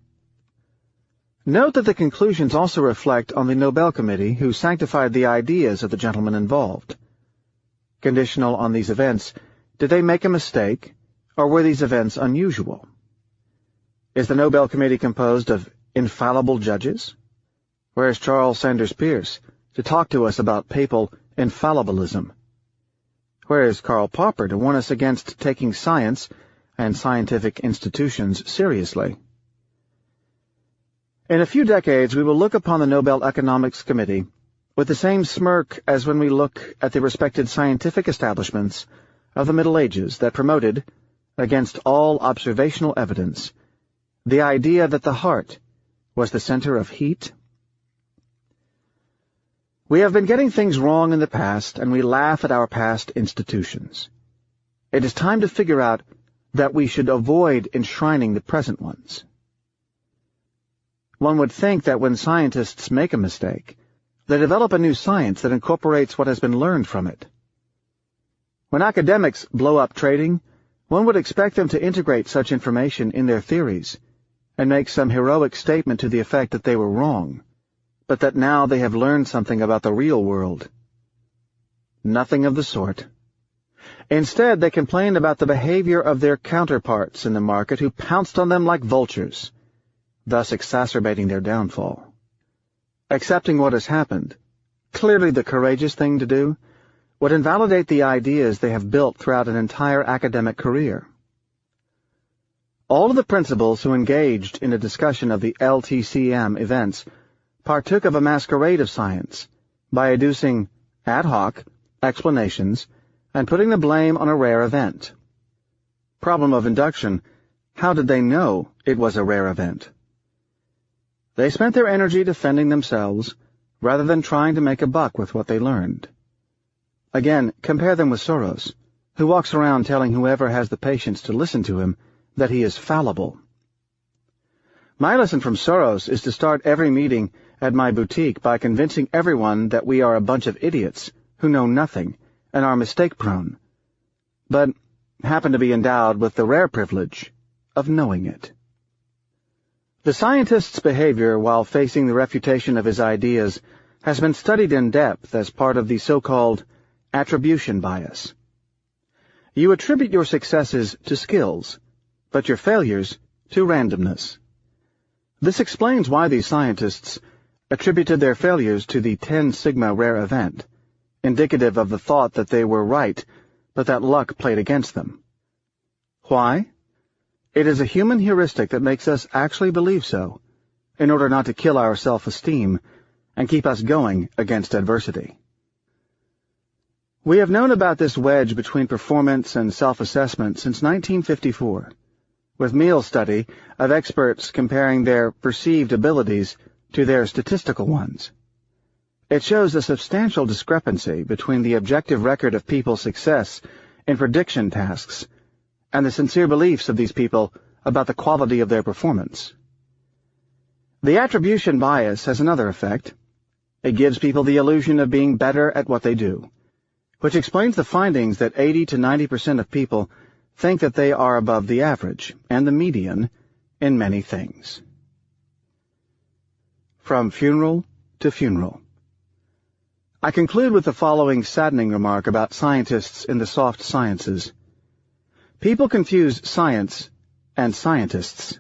Speaker 1: Note that the conclusions also reflect on the Nobel Committee who sanctified the ideas of the gentlemen involved. Conditional on these events, did they make a mistake, or were these events unusual? Is the Nobel Committee composed of infallible judges? Where is Charles Sanders Peirce to talk to us about papal infallibilism? Where is Karl Popper to warn us against taking science and scientific institutions seriously? In a few decades, we will look upon the Nobel Economics Committee with the same smirk as when we look at the respected scientific establishments of the Middle Ages that promoted, against all observational evidence, the idea that the heart was the center of heat. We have been getting things wrong in the past, and we laugh at our past institutions. It is time to figure out that we should avoid enshrining the present ones. One would think that when scientists make a mistake, they develop a new science that incorporates what has been learned from it. When academics blow up trading, one would expect them to integrate such information in their theories and make some heroic statement to the effect that they were wrong, but that now they have learned something about the real world. Nothing of the sort. Instead, they complained about the behavior of their counterparts in the market who pounced on them like vultures, thus exacerbating their downfall. Accepting what has happened, clearly the courageous thing to do, would invalidate the ideas they have built throughout an entire academic career. All of the principals who engaged in a discussion of the LTCM events partook of a masquerade of science by adducing ad hoc explanations and putting the blame on a rare event. Problem of induction: how did they know it was a rare event? They spent their energy defending themselves rather than trying to make a buck with what they learned. Again, compare them with Soros, who walks around telling whoever has the patience to listen to him that he is fallible. My lesson from Soros is to start every meeting at my boutique by convincing everyone that we are a bunch of idiots who know nothing and are mistake-prone, but happen to be endowed with the rare privilege of knowing it. The scientist's behavior while facing the refutation of his ideas has been studied in depth as part of the so-called attribution bias. You attribute your successes to skills, but your failures to randomness. This explains why these scientists attributed their failures to the 10 sigma rare event, indicative of the thought that they were right, but that luck played against them. Why? It is a human heuristic that makes us actually believe so, in order not to kill our self-esteem and keep us going against adversity. We have known about this wedge between performance and self-assessment since 1954, with Meehl's study of experts comparing their perceived abilities to their statistical ones. It shows a substantial discrepancy between the objective record of people's success in prediction tasks and the sincere beliefs of these people about the quality of their performance. The attribution bias has another effect. It gives people the illusion of being better at what they do, which explains the findings that 80 to 90% of people think that they are above the average and the median in many things. From funeral to funeral. I conclude with the following saddening remark about scientists in the soft sciences. People confuse science and scientists.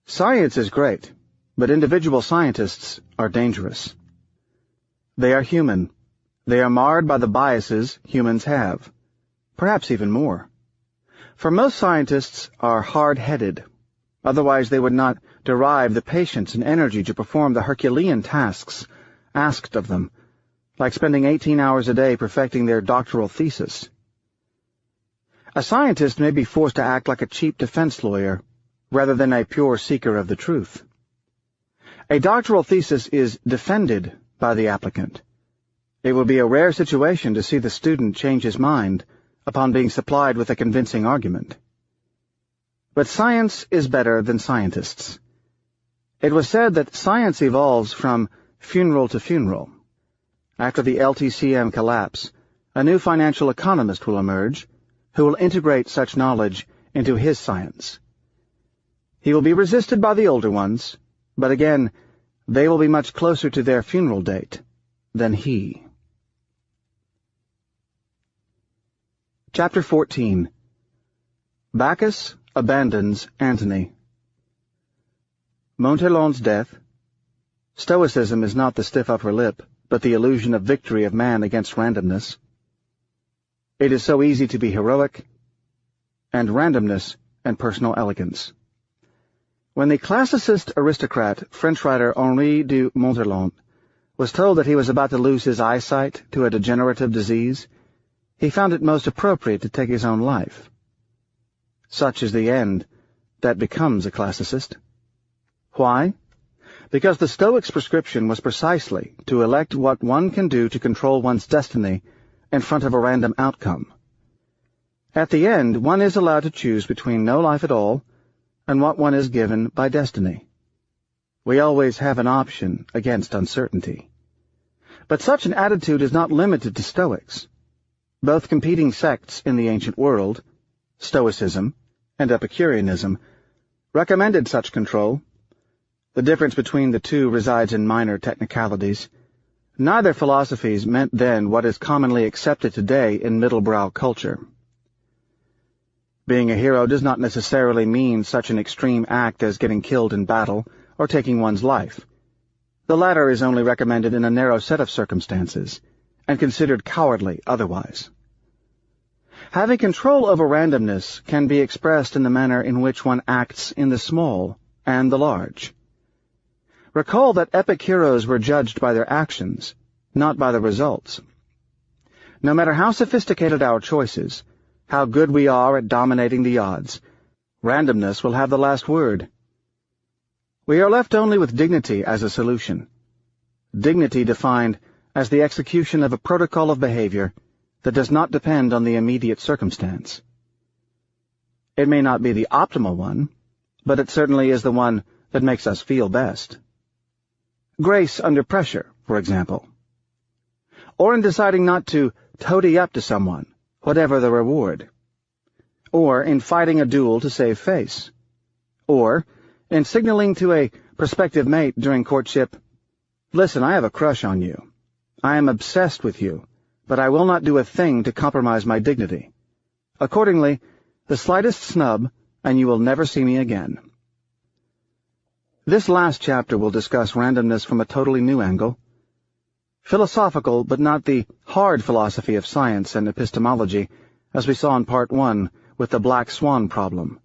Speaker 1: Science is great, but individual scientists are dangerous. They are human. They are marred by the biases humans have, perhaps even more. For most scientists are hard-headed. Otherwise they would not derive the patience and energy to perform the Herculean tasks asked of them, like spending 18 hours a day perfecting their doctoral thesis. A scientist may be forced to act like a cheap defense lawyer, rather than a pure seeker of the truth. A doctoral thesis is defended by the applicant. It would be a rare situation to see the student change his mind upon being supplied with a convincing argument. But science is better than scientists. It was said that science evolves from funeral to funeral. After the LTCM collapse, a new financial economist will emerge, who will integrate such knowledge into his science. He will be resisted by the older ones, but again, they will be much closer to their funeral date than he. Chapter 14. Bacchus abandons Antony. Montholon's death. Stoicism is not the stiff upper lip, but the illusion of victory of man against randomness. It is so easy to be heroic, and randomness and personal elegance. When the classicist aristocrat French writer Henri de Montholon was told that he was about to lose his eyesight to a degenerative disease, he found it most appropriate to take his own life. Such is the end that becomes a classicist. Why? Because the Stoic's prescription was precisely to elect what one can do to control one's destiny in front of a random outcome. At the end, one is allowed to choose between no life at all and what one is given by destiny. We always have an option against uncertainty. But such an attitude is not limited to Stoics. Both competing sects in the ancient world, Stoicism and Epicureanism, recommended such control. The difference between the two resides in minor technicalities. Neither philosophies meant then what is commonly accepted today in middle-brow culture. Being a hero does not necessarily mean such an extreme act as getting killed in battle or taking one's life. The latter is only recommended in a narrow set of circumstances, and considered cowardly otherwise. Having control over randomness can be expressed in the manner in which one acts in the small and the large. Recall that epic heroes were judged by their actions, not by the results. No matter how sophisticated our choices, how good we are at dominating the odds, randomness will have the last word. We are left only with dignity as a solution. Dignity defined as the execution of a protocol of behavior that does not depend on the immediate circumstance. It may not be the optimal one, but it certainly is the one that makes us feel best. Grace under pressure, for example. Or in deciding not to toady up to someone, whatever the reward. Or in fighting a duel to save face. Or in signaling to a prospective mate during courtship, "Listen, I have a crush on you. I am obsessed with you, but I will not do a thing to compromise my dignity. Accordingly, the slightest snub, and you will never see me again." This last chapter will discuss randomness from a totally new angle. Philosophical, but not the hard philosophy of science and epistemology, as we saw in Part 1 with the Black Swan problem.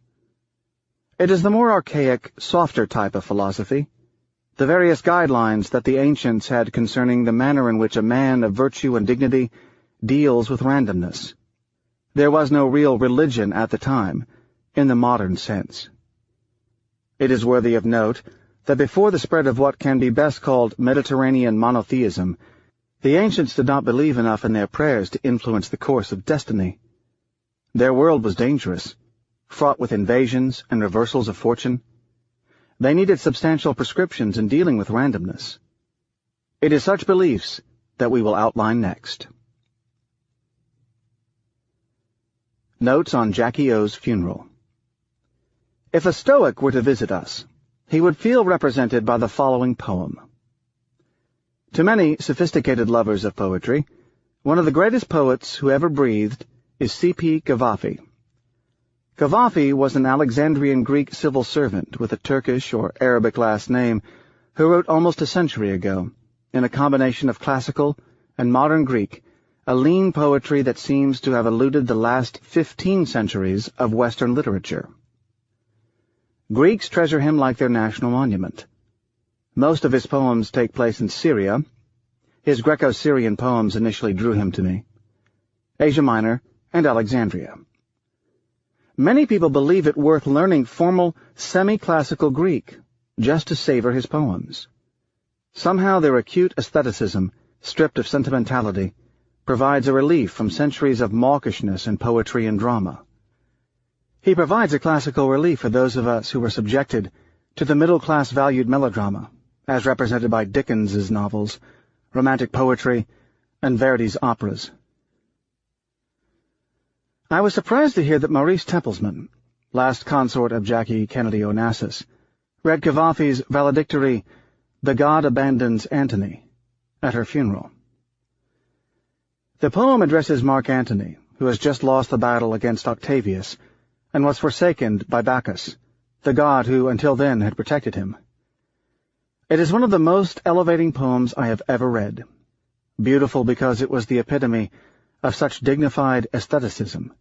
Speaker 1: It is the more archaic, softer type of philosophy, the various guidelines that the ancients had concerning the manner in which a man of virtue and dignity deals with randomness. There was no real religion at the time, in the modern sense. It is worthy of note that before the spread of what can be best called Mediterranean monotheism, the ancients did not believe enough in their prayers to influence the course of destiny. Their world was dangerous, fraught with invasions and reversals of fortune. They needed substantial prescriptions in dealing with randomness. It is such beliefs that we will outline next. Notes on Jackie O's funeral. If a Stoic were to visit us, he would feel represented by the following poem. To many sophisticated lovers of poetry, one of the greatest poets who ever breathed is C.P. Cavafy. Cavafy was an Alexandrian Greek civil servant with a Turkish or Arabic last name who wrote almost a century ago, in a combination of classical and modern Greek, a lean poetry that seems to have eluded the last 15 centuries of Western literature. Greeks treasure him like their national monument. Most of his poems take place in Syria. His Greco-Syrian poems initially drew him to me. Asia Minor and Alexandria. Many people believe it worth learning formal, semi-classical Greek just to savor his poems. Somehow their acute aestheticism, stripped of sentimentality, provides a relief from centuries of mawkishness in poetry and drama. He provides a classical relief for those of us who were subjected to the middle-class valued melodrama, as represented by Dickens's novels, romantic poetry, and Verdi's operas. I was surprised to hear that Maurice Templesman, last consort of Jackie Kennedy Onassis, read Cavafy's valedictory, "The God Abandons Antony," at her funeral. The poem addresses Mark Antony, who has just lost the battle against Octavius, and was forsaken by Bacchus, the god who until then had protected him. It is one of the most elevating poems I have ever read, beautiful because it was the epitome of such dignified aestheticism,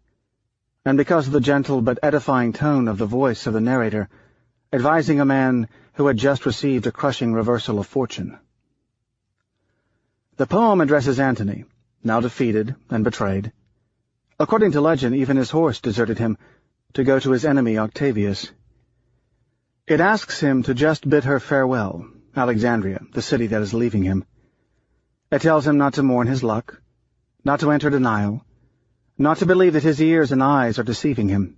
Speaker 1: and because of the gentle but edifying tone of the voice of the narrator, advising a man who had just received a crushing reversal of fortune. The poem addresses Antony, now defeated and betrayed. According to legend, even his horse deserted him to go to his enemy Octavius. It asks him to just bid her farewell, Alexandria, the city that is leaving him. It tells him not to mourn his luck, not to enter denial, not to believe that his ears and eyes are deceiving him.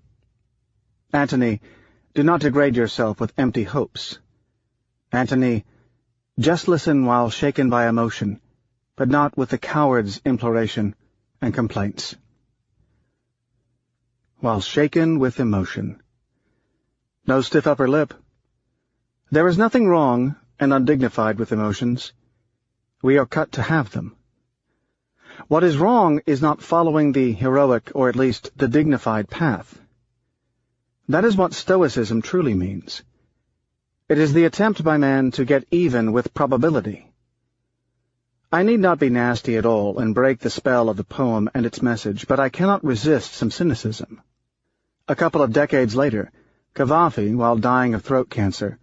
Speaker 1: Antony, do not degrade yourself with empty hopes. Antony, just listen while shaken by emotion, but not with the coward's imploration and complaints. While shaken with emotion. No stiff upper lip. There is nothing wrong and undignified with emotions. We are cut to have them. What is wrong is not following the heroic, or at least the dignified path. That is what Stoicism truly means. It is the attempt by man to get even with probability. I need not be nasty at all and break the spell of the poem and its message, but I cannot resist some cynicism. A couple of decades later, Cavafy, while dying of throat cancer,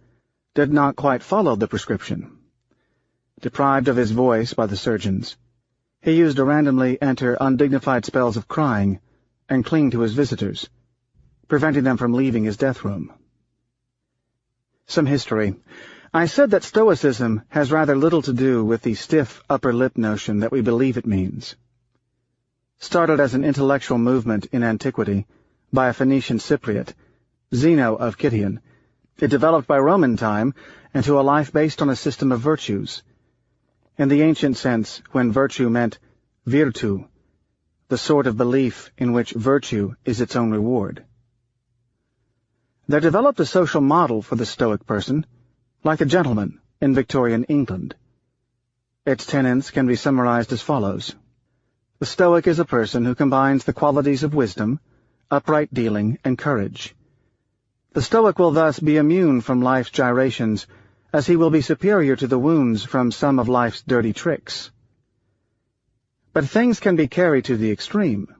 Speaker 1: did not quite follow the prescription. Deprived of his voice by the surgeons, he used to randomly enter undignified spells of crying and cling to his visitors, preventing them from leaving his death room. Some history. I said that Stoicism has rather little to do with the stiff upper lip notion that we believe it means. Started as an intellectual movement in antiquity by a Phoenician Cypriot, Zeno of Kition, it developed by Roman time into a life based on a system of virtues. In the ancient sense, when virtue meant virtu, the sort of belief in which virtue is its own reward. There developed a social model for the Stoic person, like the gentleman in Victorian England. Its tenets can be summarized as follows. The Stoic is a person who combines the qualities of wisdom, upright dealing, and courage. The Stoic will thus be immune from life's gyrations, as he will be superior to the wounds from some of life's dirty tricks. But things can be carried to the extreme.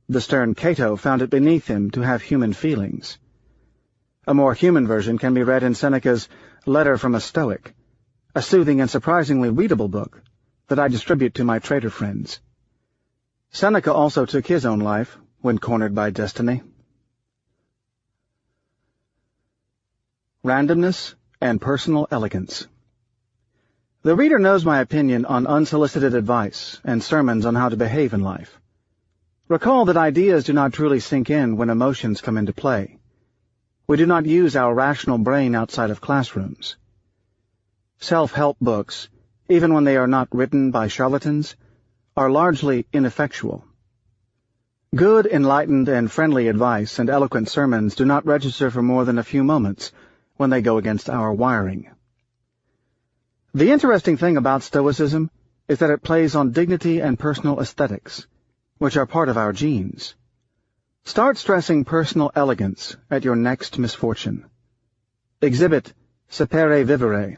Speaker 1: The stern Cato found it beneath him to have human feelings. A more human version can be read in Seneca's Letter from a Stoic, a soothing and surprisingly readable book that I distribute to my trader friends. Seneca also took his own life when cornered by destiny. Randomness and personal elegance. The reader knows my opinion on unsolicited advice and sermons on how to behave in life. Recall that ideas do not truly sink in when emotions come into play. We do not use our rational brain outside of classrooms. Self-help books, even when they are not written by charlatans, are largely ineffectual. Good, enlightened, and friendly advice and eloquent sermons do not register for more than a few moments when they go against our wiring. The interesting thing about Stoicism is that it plays on dignity and personal aesthetics, which are part of our genes. Start stressing personal elegance at your next misfortune. Exhibit sapere vivere,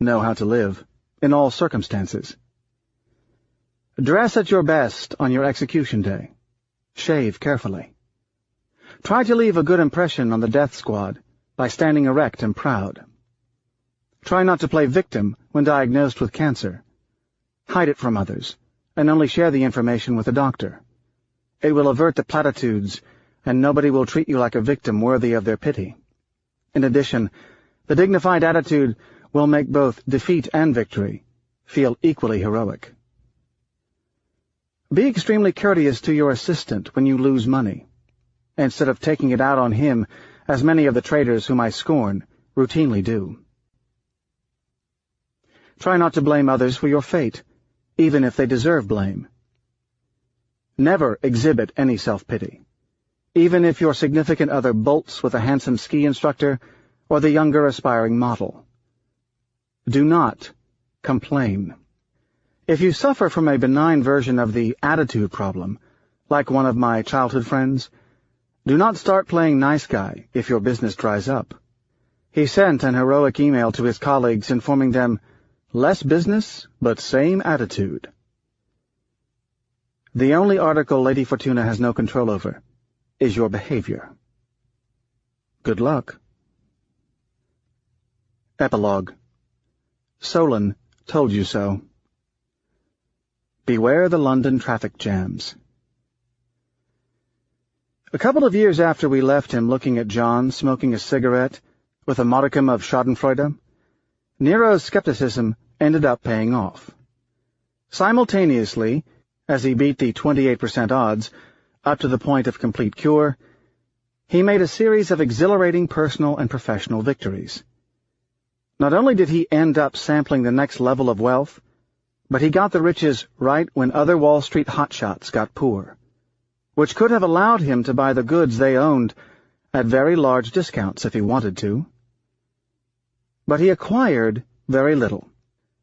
Speaker 1: know how to live, in all circumstances. Dress at your best on your execution day. Shave carefully. Try to leave a good impression on the death squad by standing erect and proud. Try not to play victim when diagnosed with cancer. Hide it from others, and only share the information with a doctor. It will avert the platitudes, and nobody will treat you like a victim worthy of their pity. In addition, the dignified attitude will make both defeat and victory feel equally heroic. Be extremely courteous to your assistant when you lose money, instead of taking it out on him, as many of the traders whom I scorn routinely do. Try not to blame others for your fate, even if they deserve blame. Never exhibit any self-pity, even if your significant other bolts with a handsome ski instructor or the younger aspiring model. Do not complain. If you suffer from a benign version of the attitude problem, like one of my childhood friends, do not start playing nice guy if your business dries up. He sent an heroic email to his colleagues informing them, less business, but same attitude. The only article Lady Fortuna has no control over is your behavior. Good luck. Epilogue. Solon told you so. Beware the London traffic jams. A couple of years after we left him looking at John smoking a cigarette with a modicum of schadenfreude, Nero's skepticism ended up paying off. Simultaneously, as he beat the 28% odds up to the point of complete cure, he made a series of exhilarating personal and professional victories. Not only did he end up sampling the next level of wealth, but he got the riches right when other Wall Street hotshots got poor, which could have allowed him to buy the goods they owned at very large discounts if he wanted to. But he acquired very little,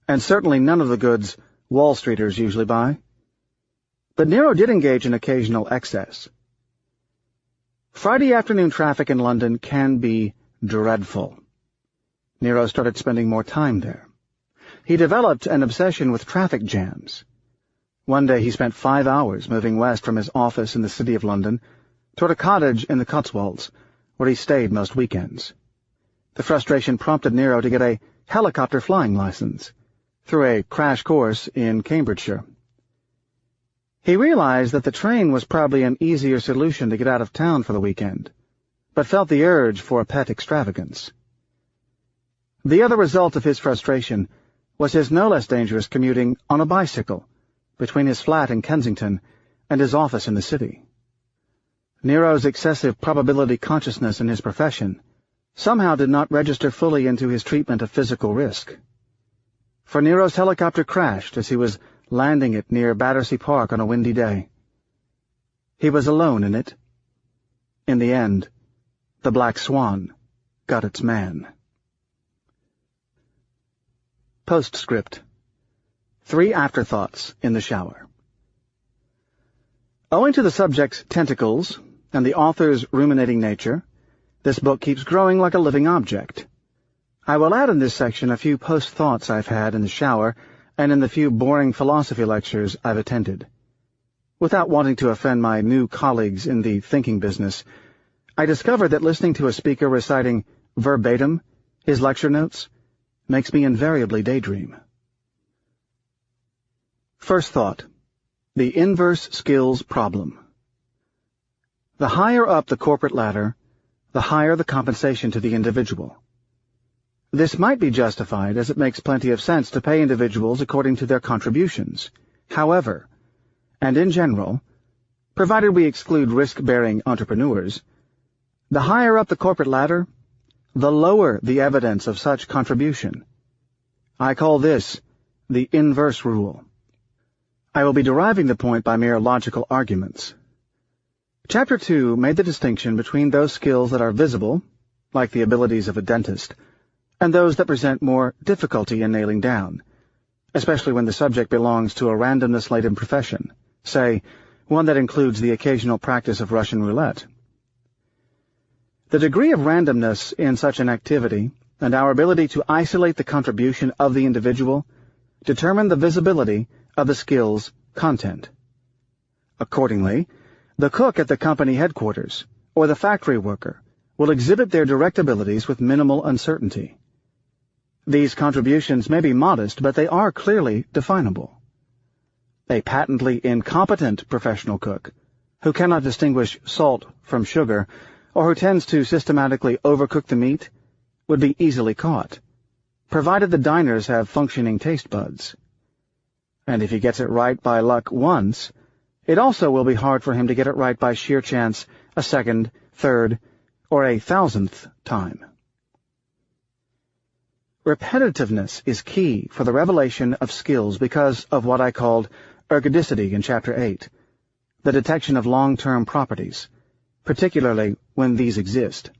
Speaker 1: and certainly none of the goods Wall Streeters usually buy. But Nero did engage in occasional excess. Friday afternoon traffic in London can be dreadful. Nero started spending more time there. He developed an obsession with traffic jams. One day he spent 5 hours moving west from his office in the city of London toward a cottage in the Cotswolds, where he stayed most weekends. The frustration prompted Nero to get a helicopter flying license through a crash course in Cambridgeshire. He realized that the train was probably an easier solution to get out of town for the weekend, but felt the urge for a pet extravagance. The other result of his frustration was his no less dangerous commuting on a bicycle between his flat in Kensington and his office in the city. Nero's excessive probability consciousness in his profession somehow did not register fully into his treatment of physical risk. For Nero's helicopter crashed as he was landing it near Battersea Park on a windy day. He was alone in it. In the end, the Black Swan got its man. Postscript. 3 afterthoughts in the shower. Owing to the subject's tentacles and the author's ruminating nature, this book keeps growing like a living object. I will add in this section a few post-thoughts I've had in the shower and in the few boring philosophy lectures I've attended. Without wanting to offend my new colleagues in the thinking business, I discovered that listening to a speaker reciting verbatim his lecture notes makes me invariably daydream. First thought. The inverse skills problem. The higher up the corporate ladder, the higher the compensation to the individual. This might be justified, as it makes plenty of sense to pay individuals according to their contributions. However, and in general, provided we exclude risk-bearing entrepreneurs, the higher up the corporate ladder, the lower the evidence of such contribution. I call this the inverse rule. I will be deriving the point by mere logical arguments. Chapter 2 made the distinction between those skills that are visible, like the abilities of a dentist, and those that present more difficulty in nailing down, especially when the subject belongs to a randomness-laden profession, say, one that includes the occasional practice of Russian roulette. The degree of randomness in such an activity and our ability to isolate the contribution of the individual determine the visibility of the skill's content. Accordingly, the cook at the company headquarters or the factory worker will exhibit their direct abilities with minimal uncertainty. These contributions may be modest, but they are clearly definable. A patently incompetent professional cook, who cannot distinguish salt from sugar, or who tends to systematically overcook the meat, would be easily caught, provided the diners have functioning taste buds. And if he gets it right by luck once, it also will be hard for him to get it right by sheer chance a second, third, or a 1,000th time. Repetitiveness is key for the revelation of skills because of what I called erudicity in Chapter 8, the detection of long-term properties, particularly when these exist.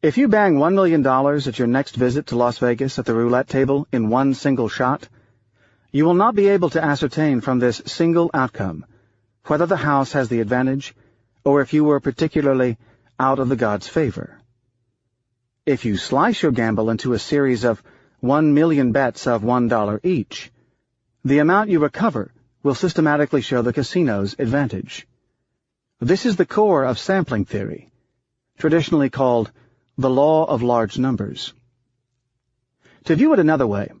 Speaker 1: If you bang $1 million at your next visit to Las Vegas at the roulette table in one single shot, you will not be able to ascertain from this single outcome whether the house has the advantage or if you were particularly out of the god's favor. If you slice your gamble into a series of 1 million bets of $1 each, the amount you recover will systematically show the casino's advantage. This is the core of sampling theory, traditionally called the law of large numbers. To view it another way,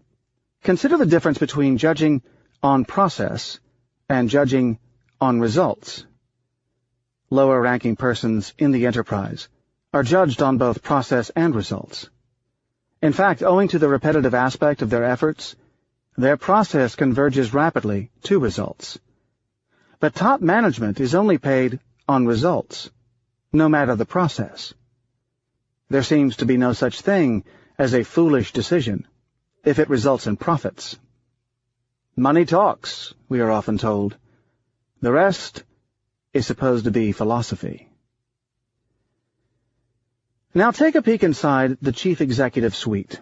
Speaker 1: consider the difference between judging on process and judging on results. Lower-ranking persons in the enterprise are judged on both process and results. In fact, owing to the repetitive aspect of their efforts, their process converges rapidly to results. But top management is only paid on results, no matter the process. There seems to be no such thing as a foolish decision if it results in profits. Money talks, we are often told. The rest is supposed to be philosophy. Now take a peek inside the chief executive suite.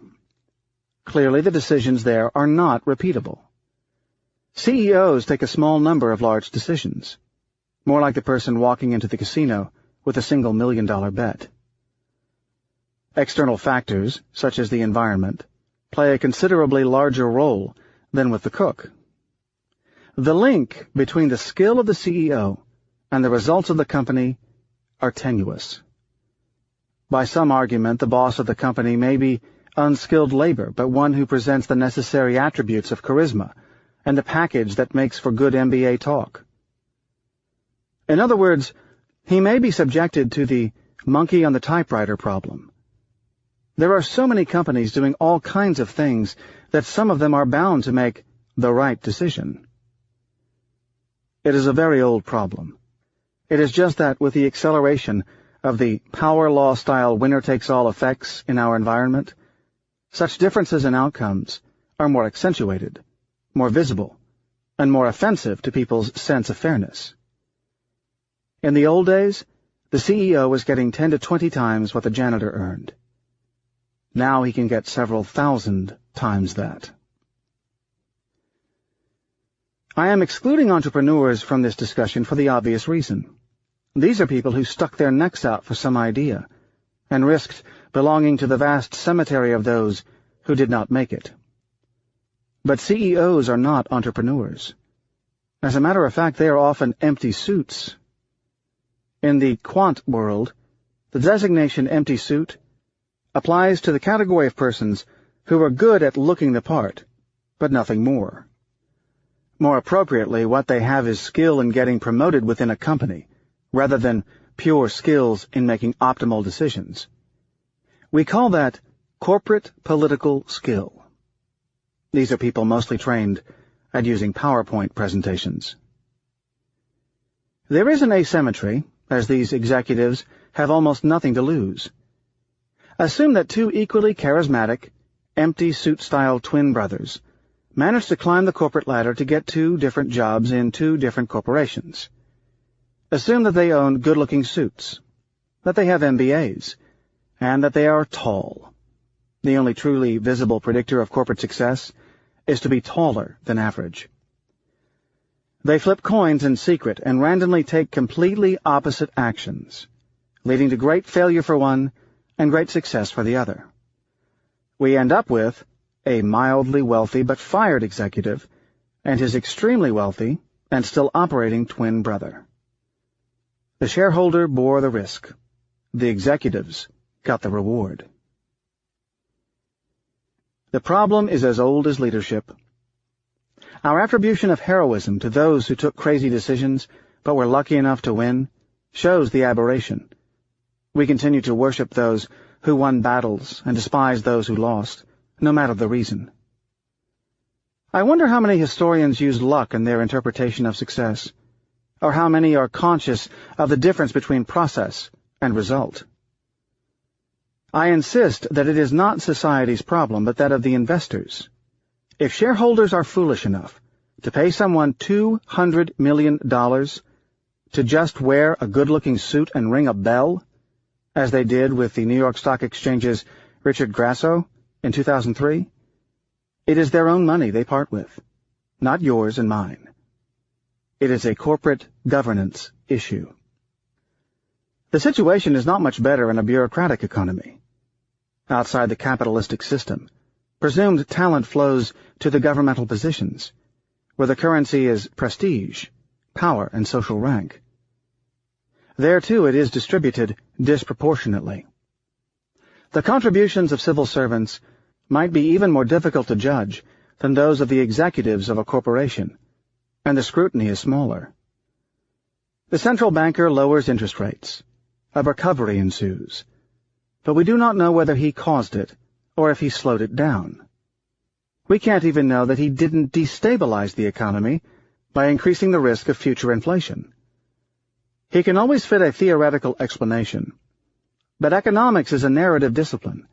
Speaker 1: Clearly the decisions there are not repeatable. CEOs take a small number of large decisions, more like the person walking into the casino with a single $1 million bet. External factors, such as the environment, play a considerably larger role than with the cook. The link between the skill of the CEO and the results of the company are tenuous. By some argument, the boss of the company may be unskilled labor, but one who presents the necessary attributes of charisma and the package that makes for good MBA talk. In other words, he may be subjected to the monkey on the typewriter problem. There are so many companies doing all kinds of things that some of them are bound to make the right decision. It is a very old problem. It is just that with the acceleration of the power law-style winner-takes-all effects in our environment, such differences in outcomes are more accentuated, more visible, and more offensive to people's sense of fairness. In the old days, the CEO was getting 10 to 20 times what the janitor earned. Now he can get several thousand times that. I am excluding entrepreneurs from this discussion for the obvious reason. These are people who stuck their necks out for some idea and risked belonging to the vast cemetery of those who did not make it. But CEOs are not entrepreneurs. As a matter of fact, they are often empty suits. In the quant world, the designation empty suit applies to the category of persons who are good at looking the part, but nothing more. More appropriately, what they have is skill in getting promoted within a company, rather than pure skills in making optimal decisions. We call that corporate political skill. These are people mostly trained at using PowerPoint presentations. There is an asymmetry, as these executives have almost nothing to lose. Assume that two equally charismatic, empty suit-style twin brothers manage to climb the corporate ladder to get two different jobs in two different corporations. Assume that they own good-looking suits, that they have MBAs, and that they are tall. The only truly visible predictor of corporate success is to be taller than average. They flip coins in secret and randomly take completely opposite actions, leading to great failure for one and great success for the other. We end up with a mildly wealthy but fired executive and his extremely wealthy and still operating twin brother. The shareholder bore the risk. The executives got the reward. The problem is as old as leadership. Our attribution of heroism to those who took crazy decisions but were lucky enough to win shows the aberration. We continue to worship those who won battles and despise those who lost, no matter the reason. I wonder how many historians use luck in their interpretation of success, or how many are conscious of the difference between process and result. I insist that it is not society's problem, but that of the investors. If shareholders are foolish enough to pay someone $200 million to just wear a good-looking suit and ring a bell, as they did with the New York Stock Exchange's Richard Grasso in 2003, it is their own money they part with, not yours and mine. It is a corporate governance issue. The situation is not much better in a bureaucratic economy. Outside the capitalistic system, presumed talent flows to the governmental positions, where the currency is prestige, power, and social rank. There, too, it is distributed disproportionately. The contributions of civil servants might be even more difficult to judge than those of the executives of a corporation, and the scrutiny is smaller. The central banker lowers interest rates. A recovery ensues. But we do not know whether he caused it, or if he slowed it down. We can't even know that he didn't destabilize the economy by increasing the risk of future inflation. He can always fit a theoretical explanation, but economics is a narrative discipline,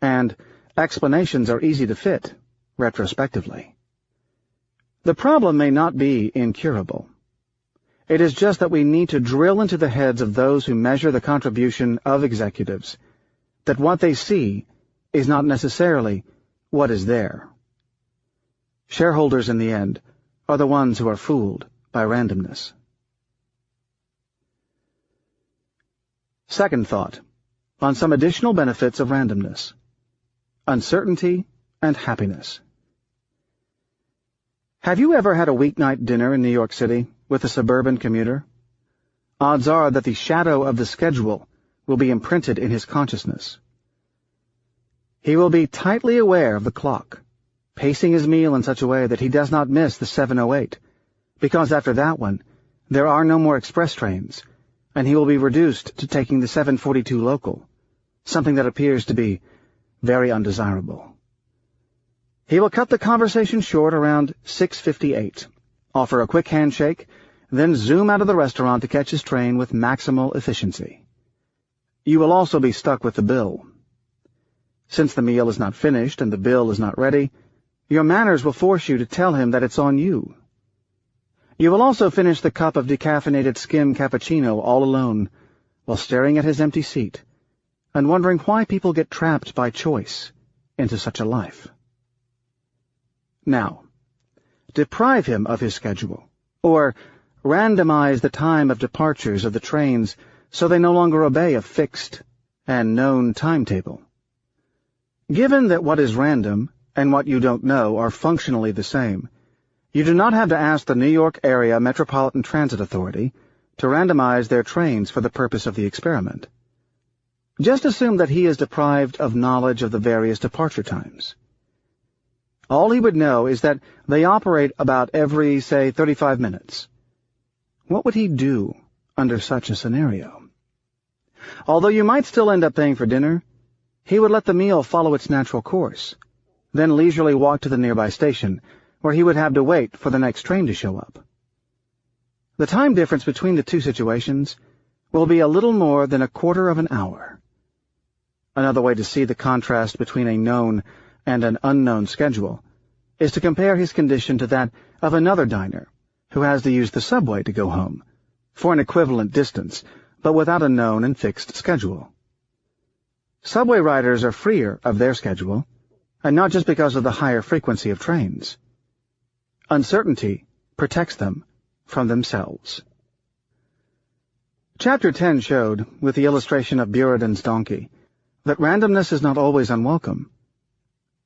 Speaker 1: and explanations are easy to fit, retrospectively. The problem may not be incurable. It is just that we need to drill into the heads of those who measure the contribution of executives, that what they see is not necessarily what is there. Shareholders, in the end, are the ones who are fooled by randomness. Second thought, on some additional benefits of randomness: uncertainty and happiness. Have you ever had a weeknight dinner in New York City with a suburban commuter? Odds are that the shadow of the schedule will be imprinted in his consciousness. He will be tightly aware of the clock, pacing his meal in such a way that he does not miss the 7:08, because after that one, there are no more express trains, and he will be reduced to taking the 7:42 local, something that appears to be very undesirable. He will cut the conversation short around 6:58, offer a quick handshake, then zoom out of the restaurant to catch his train with maximal efficiency. You will also be stuck with the bill. Since the meal is not finished and the bill is not ready, your manners will force you to tell him that it's on you. You will also finish the cup of decaffeinated skim cappuccino all alone, while staring at his empty seat, and wondering why people get trapped by choice into such a life. Now, deprive him of his schedule, or randomize the time of departures of the trains so they no longer obey a fixed and known timetable. Given that what is random and what you don't know are functionally the same, you do not have to ask the New York Area Metropolitan Transit Authority to randomize their trains for the purpose of the experiment. Just assume that he is deprived of knowledge of the various departure times. All he would know is that they operate about every, say, 35 minutes. What would he do under such a scenario? Although you might still end up paying for dinner, he would let the meal follow its natural course, then leisurely walk to the nearby station, where he would have to wait for the next train to show up. The time difference between the two situations will be a little more than a quarter of an hour. Another way to see the contrast between a known and an unknown schedule is to compare his condition to that of another diner who has to use the subway to go home, for an equivalent distance, but without a known and fixed schedule. Subway riders are freer of their schedule, and not just because of the higher frequency of trains. Uncertainty protects them from themselves. Chapter 10 showed, with the illustration of Buridan's donkey, that randomness is not always unwelcome.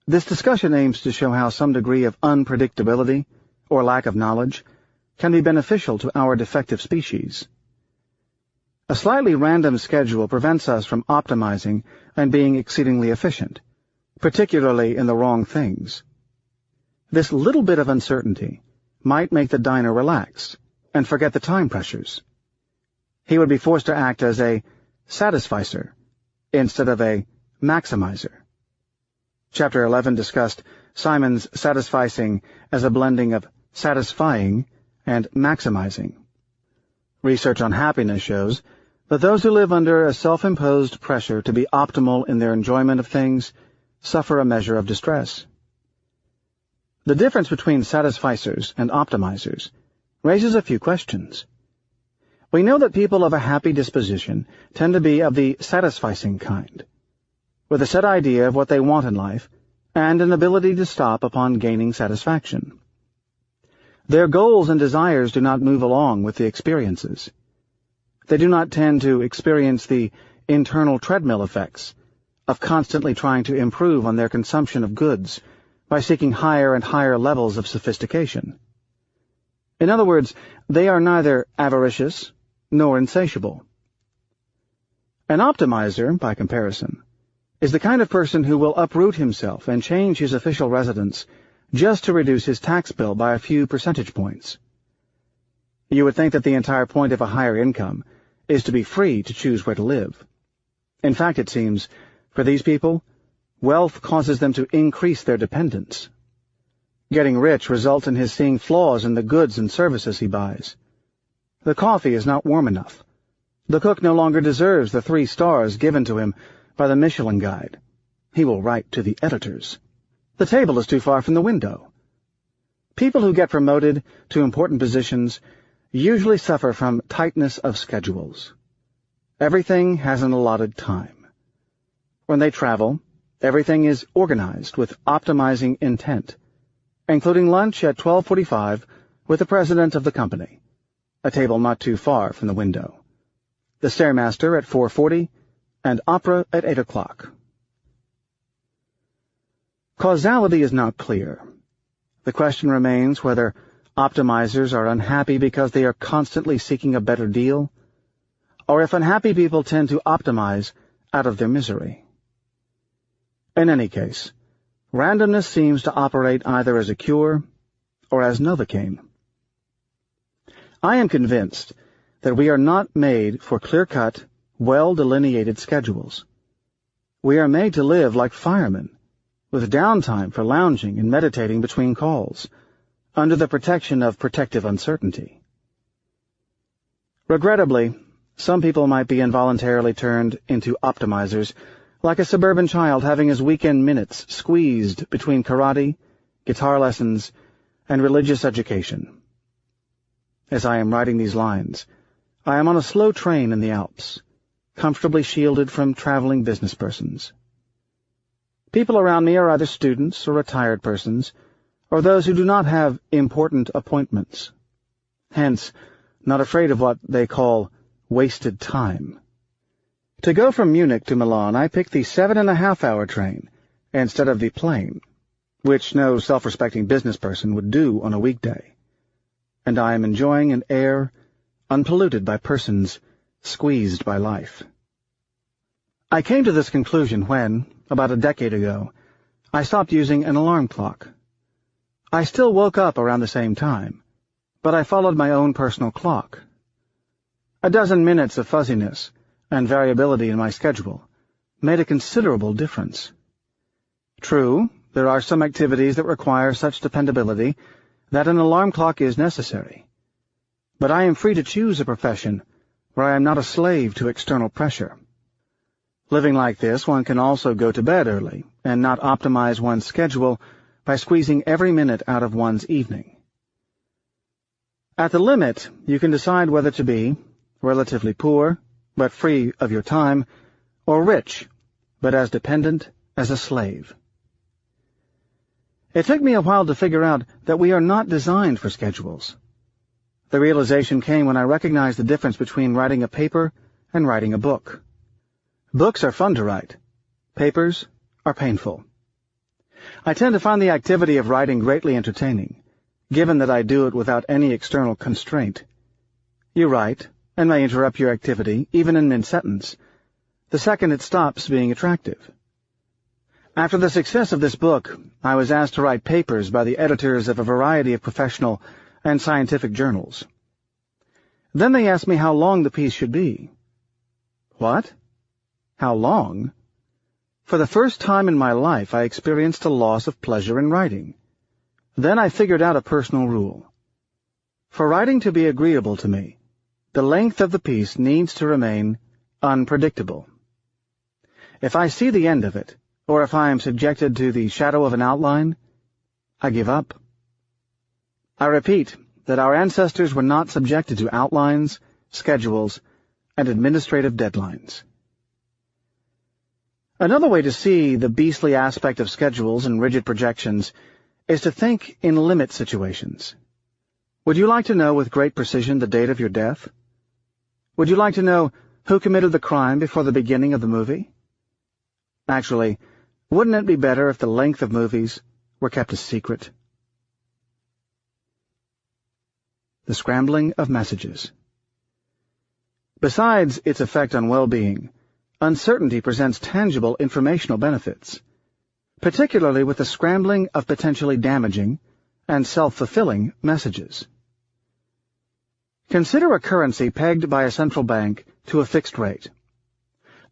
Speaker 1: This discussion aims to show how some degree of unpredictability, or lack of knowledge, can be beneficial to our defective species. A slightly random schedule prevents us from optimizing and being exceedingly efficient, particularly in the wrong things. This little bit of uncertainty might make the diner relax and forget the time pressures. He would be forced to act as a satisficer instead of a maximizer. Chapter 11 discussed Simon's satisficing as a blending of satisfying and maximizing. Research on happiness shows that those who live under a self-imposed pressure to be optimal in their enjoyment of things suffer a measure of distress. The difference between satisficers and optimizers raises a few questions. We know that people of a happy disposition tend to be of the satisficing kind, with a set idea of what they want in life and an ability to stop upon gaining satisfaction. Their goals and desires do not move along with the experiences. They do not tend to experience the internal treadmill effects of constantly trying to improve on their consumption of goods by seeking higher and higher levels of sophistication. In other words, they are neither avaricious nor insatiable. An optimizer, by comparison, is the kind of person who will uproot himself and change his official residence just to reduce his tax bill by a few percentage points. You would think that the entire point of a higher income is to be free to choose where to live. In fact, it seems, for these people, wealth causes them to increase their dependence. Getting rich results in his seeing flaws in the goods and services he buys. The coffee is not warm enough. The cook no longer deserves the 3 stars given to him by the Michelin Guide. He will write to the editors. The table is too far from the window. People who get promoted to important positions usually suffer from tightness of schedules. Everything has an allotted time. When they travel, everything is organized with optimizing intent, including lunch at 12:45 with the president of the company, a table not too far from the window, the stairmaster at 4:40, and opera at 8 o'clock. Causality is not clear. The question remains whether optimizers are unhappy because they are constantly seeking a better deal, or if unhappy people tend to optimize out of their misery. In any case, randomness seems to operate either as a cure or as Novocaine. I am convinced that we are not made for clear-cut, well-delineated schedules. We are made to live like firemen, with downtime for lounging and meditating between calls, under the protection of protective uncertainty. Regrettably, some people might be involuntarily turned into optimizers, like a suburban child having his weekend minutes squeezed between karate, guitar lessons, and religious education. As I am writing these lines, I am on a slow train in the Alps, comfortably shielded from traveling business persons. People around me are either students or retired persons, or those who do not have important appointments. Hence, not afraid of what they call wasted time. To go from Munich to Milan, I picked the 7.5-hour train instead of the plane, which no self-respecting business person would do on a weekday. And I am enjoying an air unpolluted by persons squeezed by life. I came to this conclusion when, about a decade ago, I stopped using an alarm clock. I still woke up around the same time, but I followed my own personal clock. A dozen minutes of fuzziness and variability in my schedule made a considerable difference. True, there are some activities that require such dependability that an alarm clock is necessary, but I am free to choose a profession where I am not a slave to external pressure. Living like this, one can also go to bed early and not optimize one's schedule by squeezing every minute out of one's evening. At the limit, you can decide whether to be relatively poor, but free of your time, or rich, but as dependent as a slave. It took me a while to figure out that we are not designed for schedules. The realization came when I recognized the difference between writing a paper and writing a book. Books are fun to write. Papers are painful. I tend to find the activity of writing greatly entertaining, given that I do it without any external constraint. You write, and may interrupt your activity, even in mid-sentence, the second it stops being attractive. After the success of this book, I was asked to write papers by the editors of a variety of professional and scientific journals. Then they asked me how long the piece should be. What? How long? For the first time in my life, I experienced a loss of pleasure in writing. Then I figured out a personal rule. For writing to be agreeable to me, the length of the piece needs to remain unpredictable. If I see the end of it, or if I am subjected to the shadow of an outline, I give up. I repeat that our ancestors were not subjected to outlines, schedules, and administrative deadlines. Another way to see the beastly aspect of schedules and rigid projections is to think in limit situations. Would you like to know with great precision the date of your death? Would you like to know who committed the crime before the beginning of the movie? Actually, wouldn't it be better if the length of movies were kept a secret? The scrambling of messages. Besides its effect on well-being, uncertainty presents tangible informational benefits, particularly with the scrambling of potentially damaging and self-fulfilling messages. Consider a currency pegged by a central bank to a fixed rate.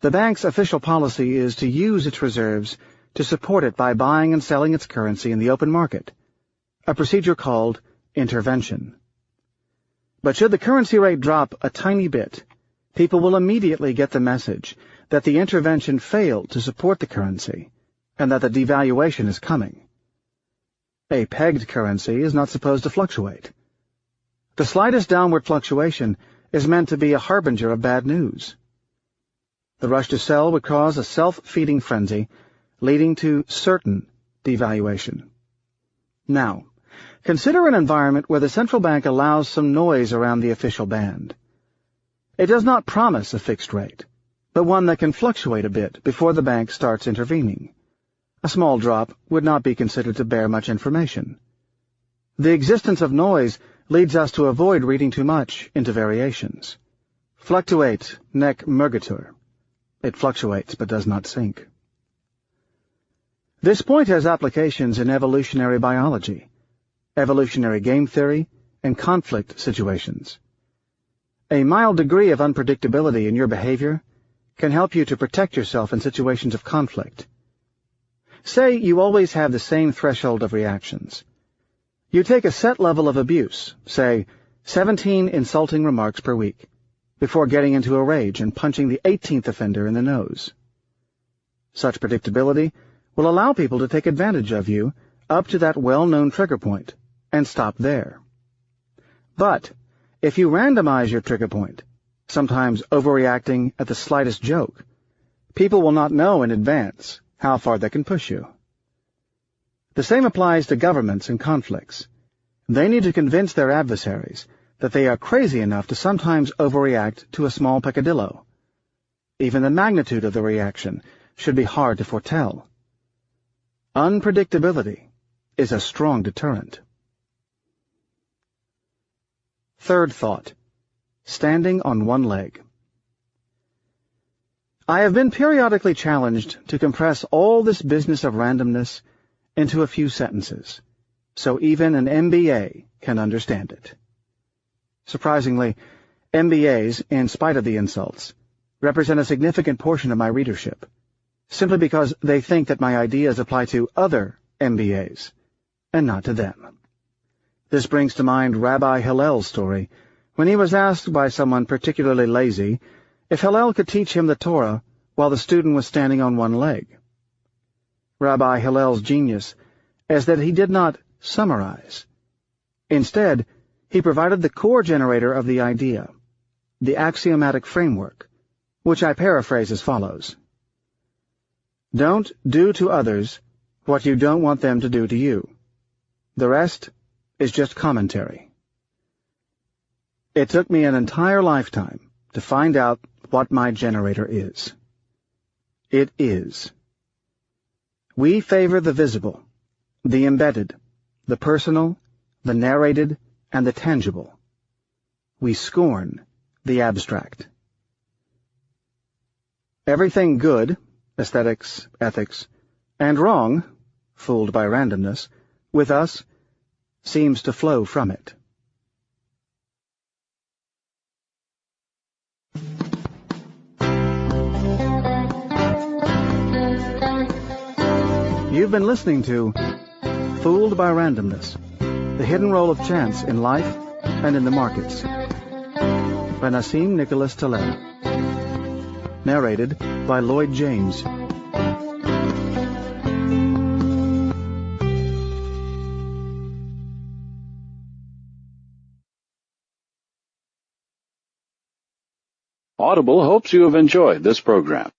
Speaker 1: The bank's official policy is to use its reserves to support it by buying and selling its currency in the open market, a procedure called intervention. But should the currency rate drop a tiny bit, people will immediately get the message that the intervention failed to support the currency and that the devaluation is coming. A pegged currency is not supposed to fluctuate. The slightest downward fluctuation is meant to be a harbinger of bad news. The rush to sell would cause a self-feeding frenzy, leading to certain devaluation. Now, consider an environment where the central bank allows some noise around the official band. It does not promise a fixed rate, but one that can fluctuate a bit before the bank starts intervening. A small drop would not be considered to bear much information. The existence of noise leads us to avoid reading too much into variations. Fluctuate nec mergitur. It fluctuates but does not sink. This point has applications in evolutionary biology, evolutionary game theory, and conflict situations. A mild degree of unpredictability in your behavior can help you to protect yourself in situations of conflict. Say you always have the same threshold of reactions. You take a set level of abuse, say 17 insulting remarks per week, before getting into a rage and punching the 18th offender in the nose. Such predictability will allow people to take advantage of you up to that well-known trigger point and stop there. But if you randomize your trigger point, sometimes overreacting at the slightest joke, people will not know in advance how far they can push you. The same applies to governments and conflicts. They need to convince their adversaries that they are crazy enough to sometimes overreact to a small peccadillo. Even the magnitude of the reaction should be hard to foretell. Unpredictability is a strong deterrent. Third thought, standing on one leg. I have been periodically challenged to compress all this business of randomness into a few sentences, so even an MBA can understand it. Surprisingly, MBAs, in spite of the insults, represent a significant portion of my readership, simply because they think that my ideas apply to other MBAs, and not to them. This brings to mind Rabbi Hillel's story, when he was asked by someone particularly lazy if Hillel could teach him the Torah while the student was standing on one leg. Rabbi Hillel's genius is that he did not summarize. Instead, he provided the core generator of the idea, the axiomatic framework, which I paraphrase as follows. Don't do to others what you don't want them to do to you. The rest is just commentary. It took me an entire lifetime to find out what my generator is. It is. We favor the visible, the embedded, the personal, the narrated, and the tangible. We scorn the abstract. Everything good, aesthetics, ethics, and wrong, fooled by randomness, with us, seems to flow from it. You've been listening to Fooled by Randomness, the hidden role of chance in life and in the markets, by Nassim Nicholas Taleb. Narrated by Lloyd James.
Speaker 3: Audible hopes you have enjoyed this program.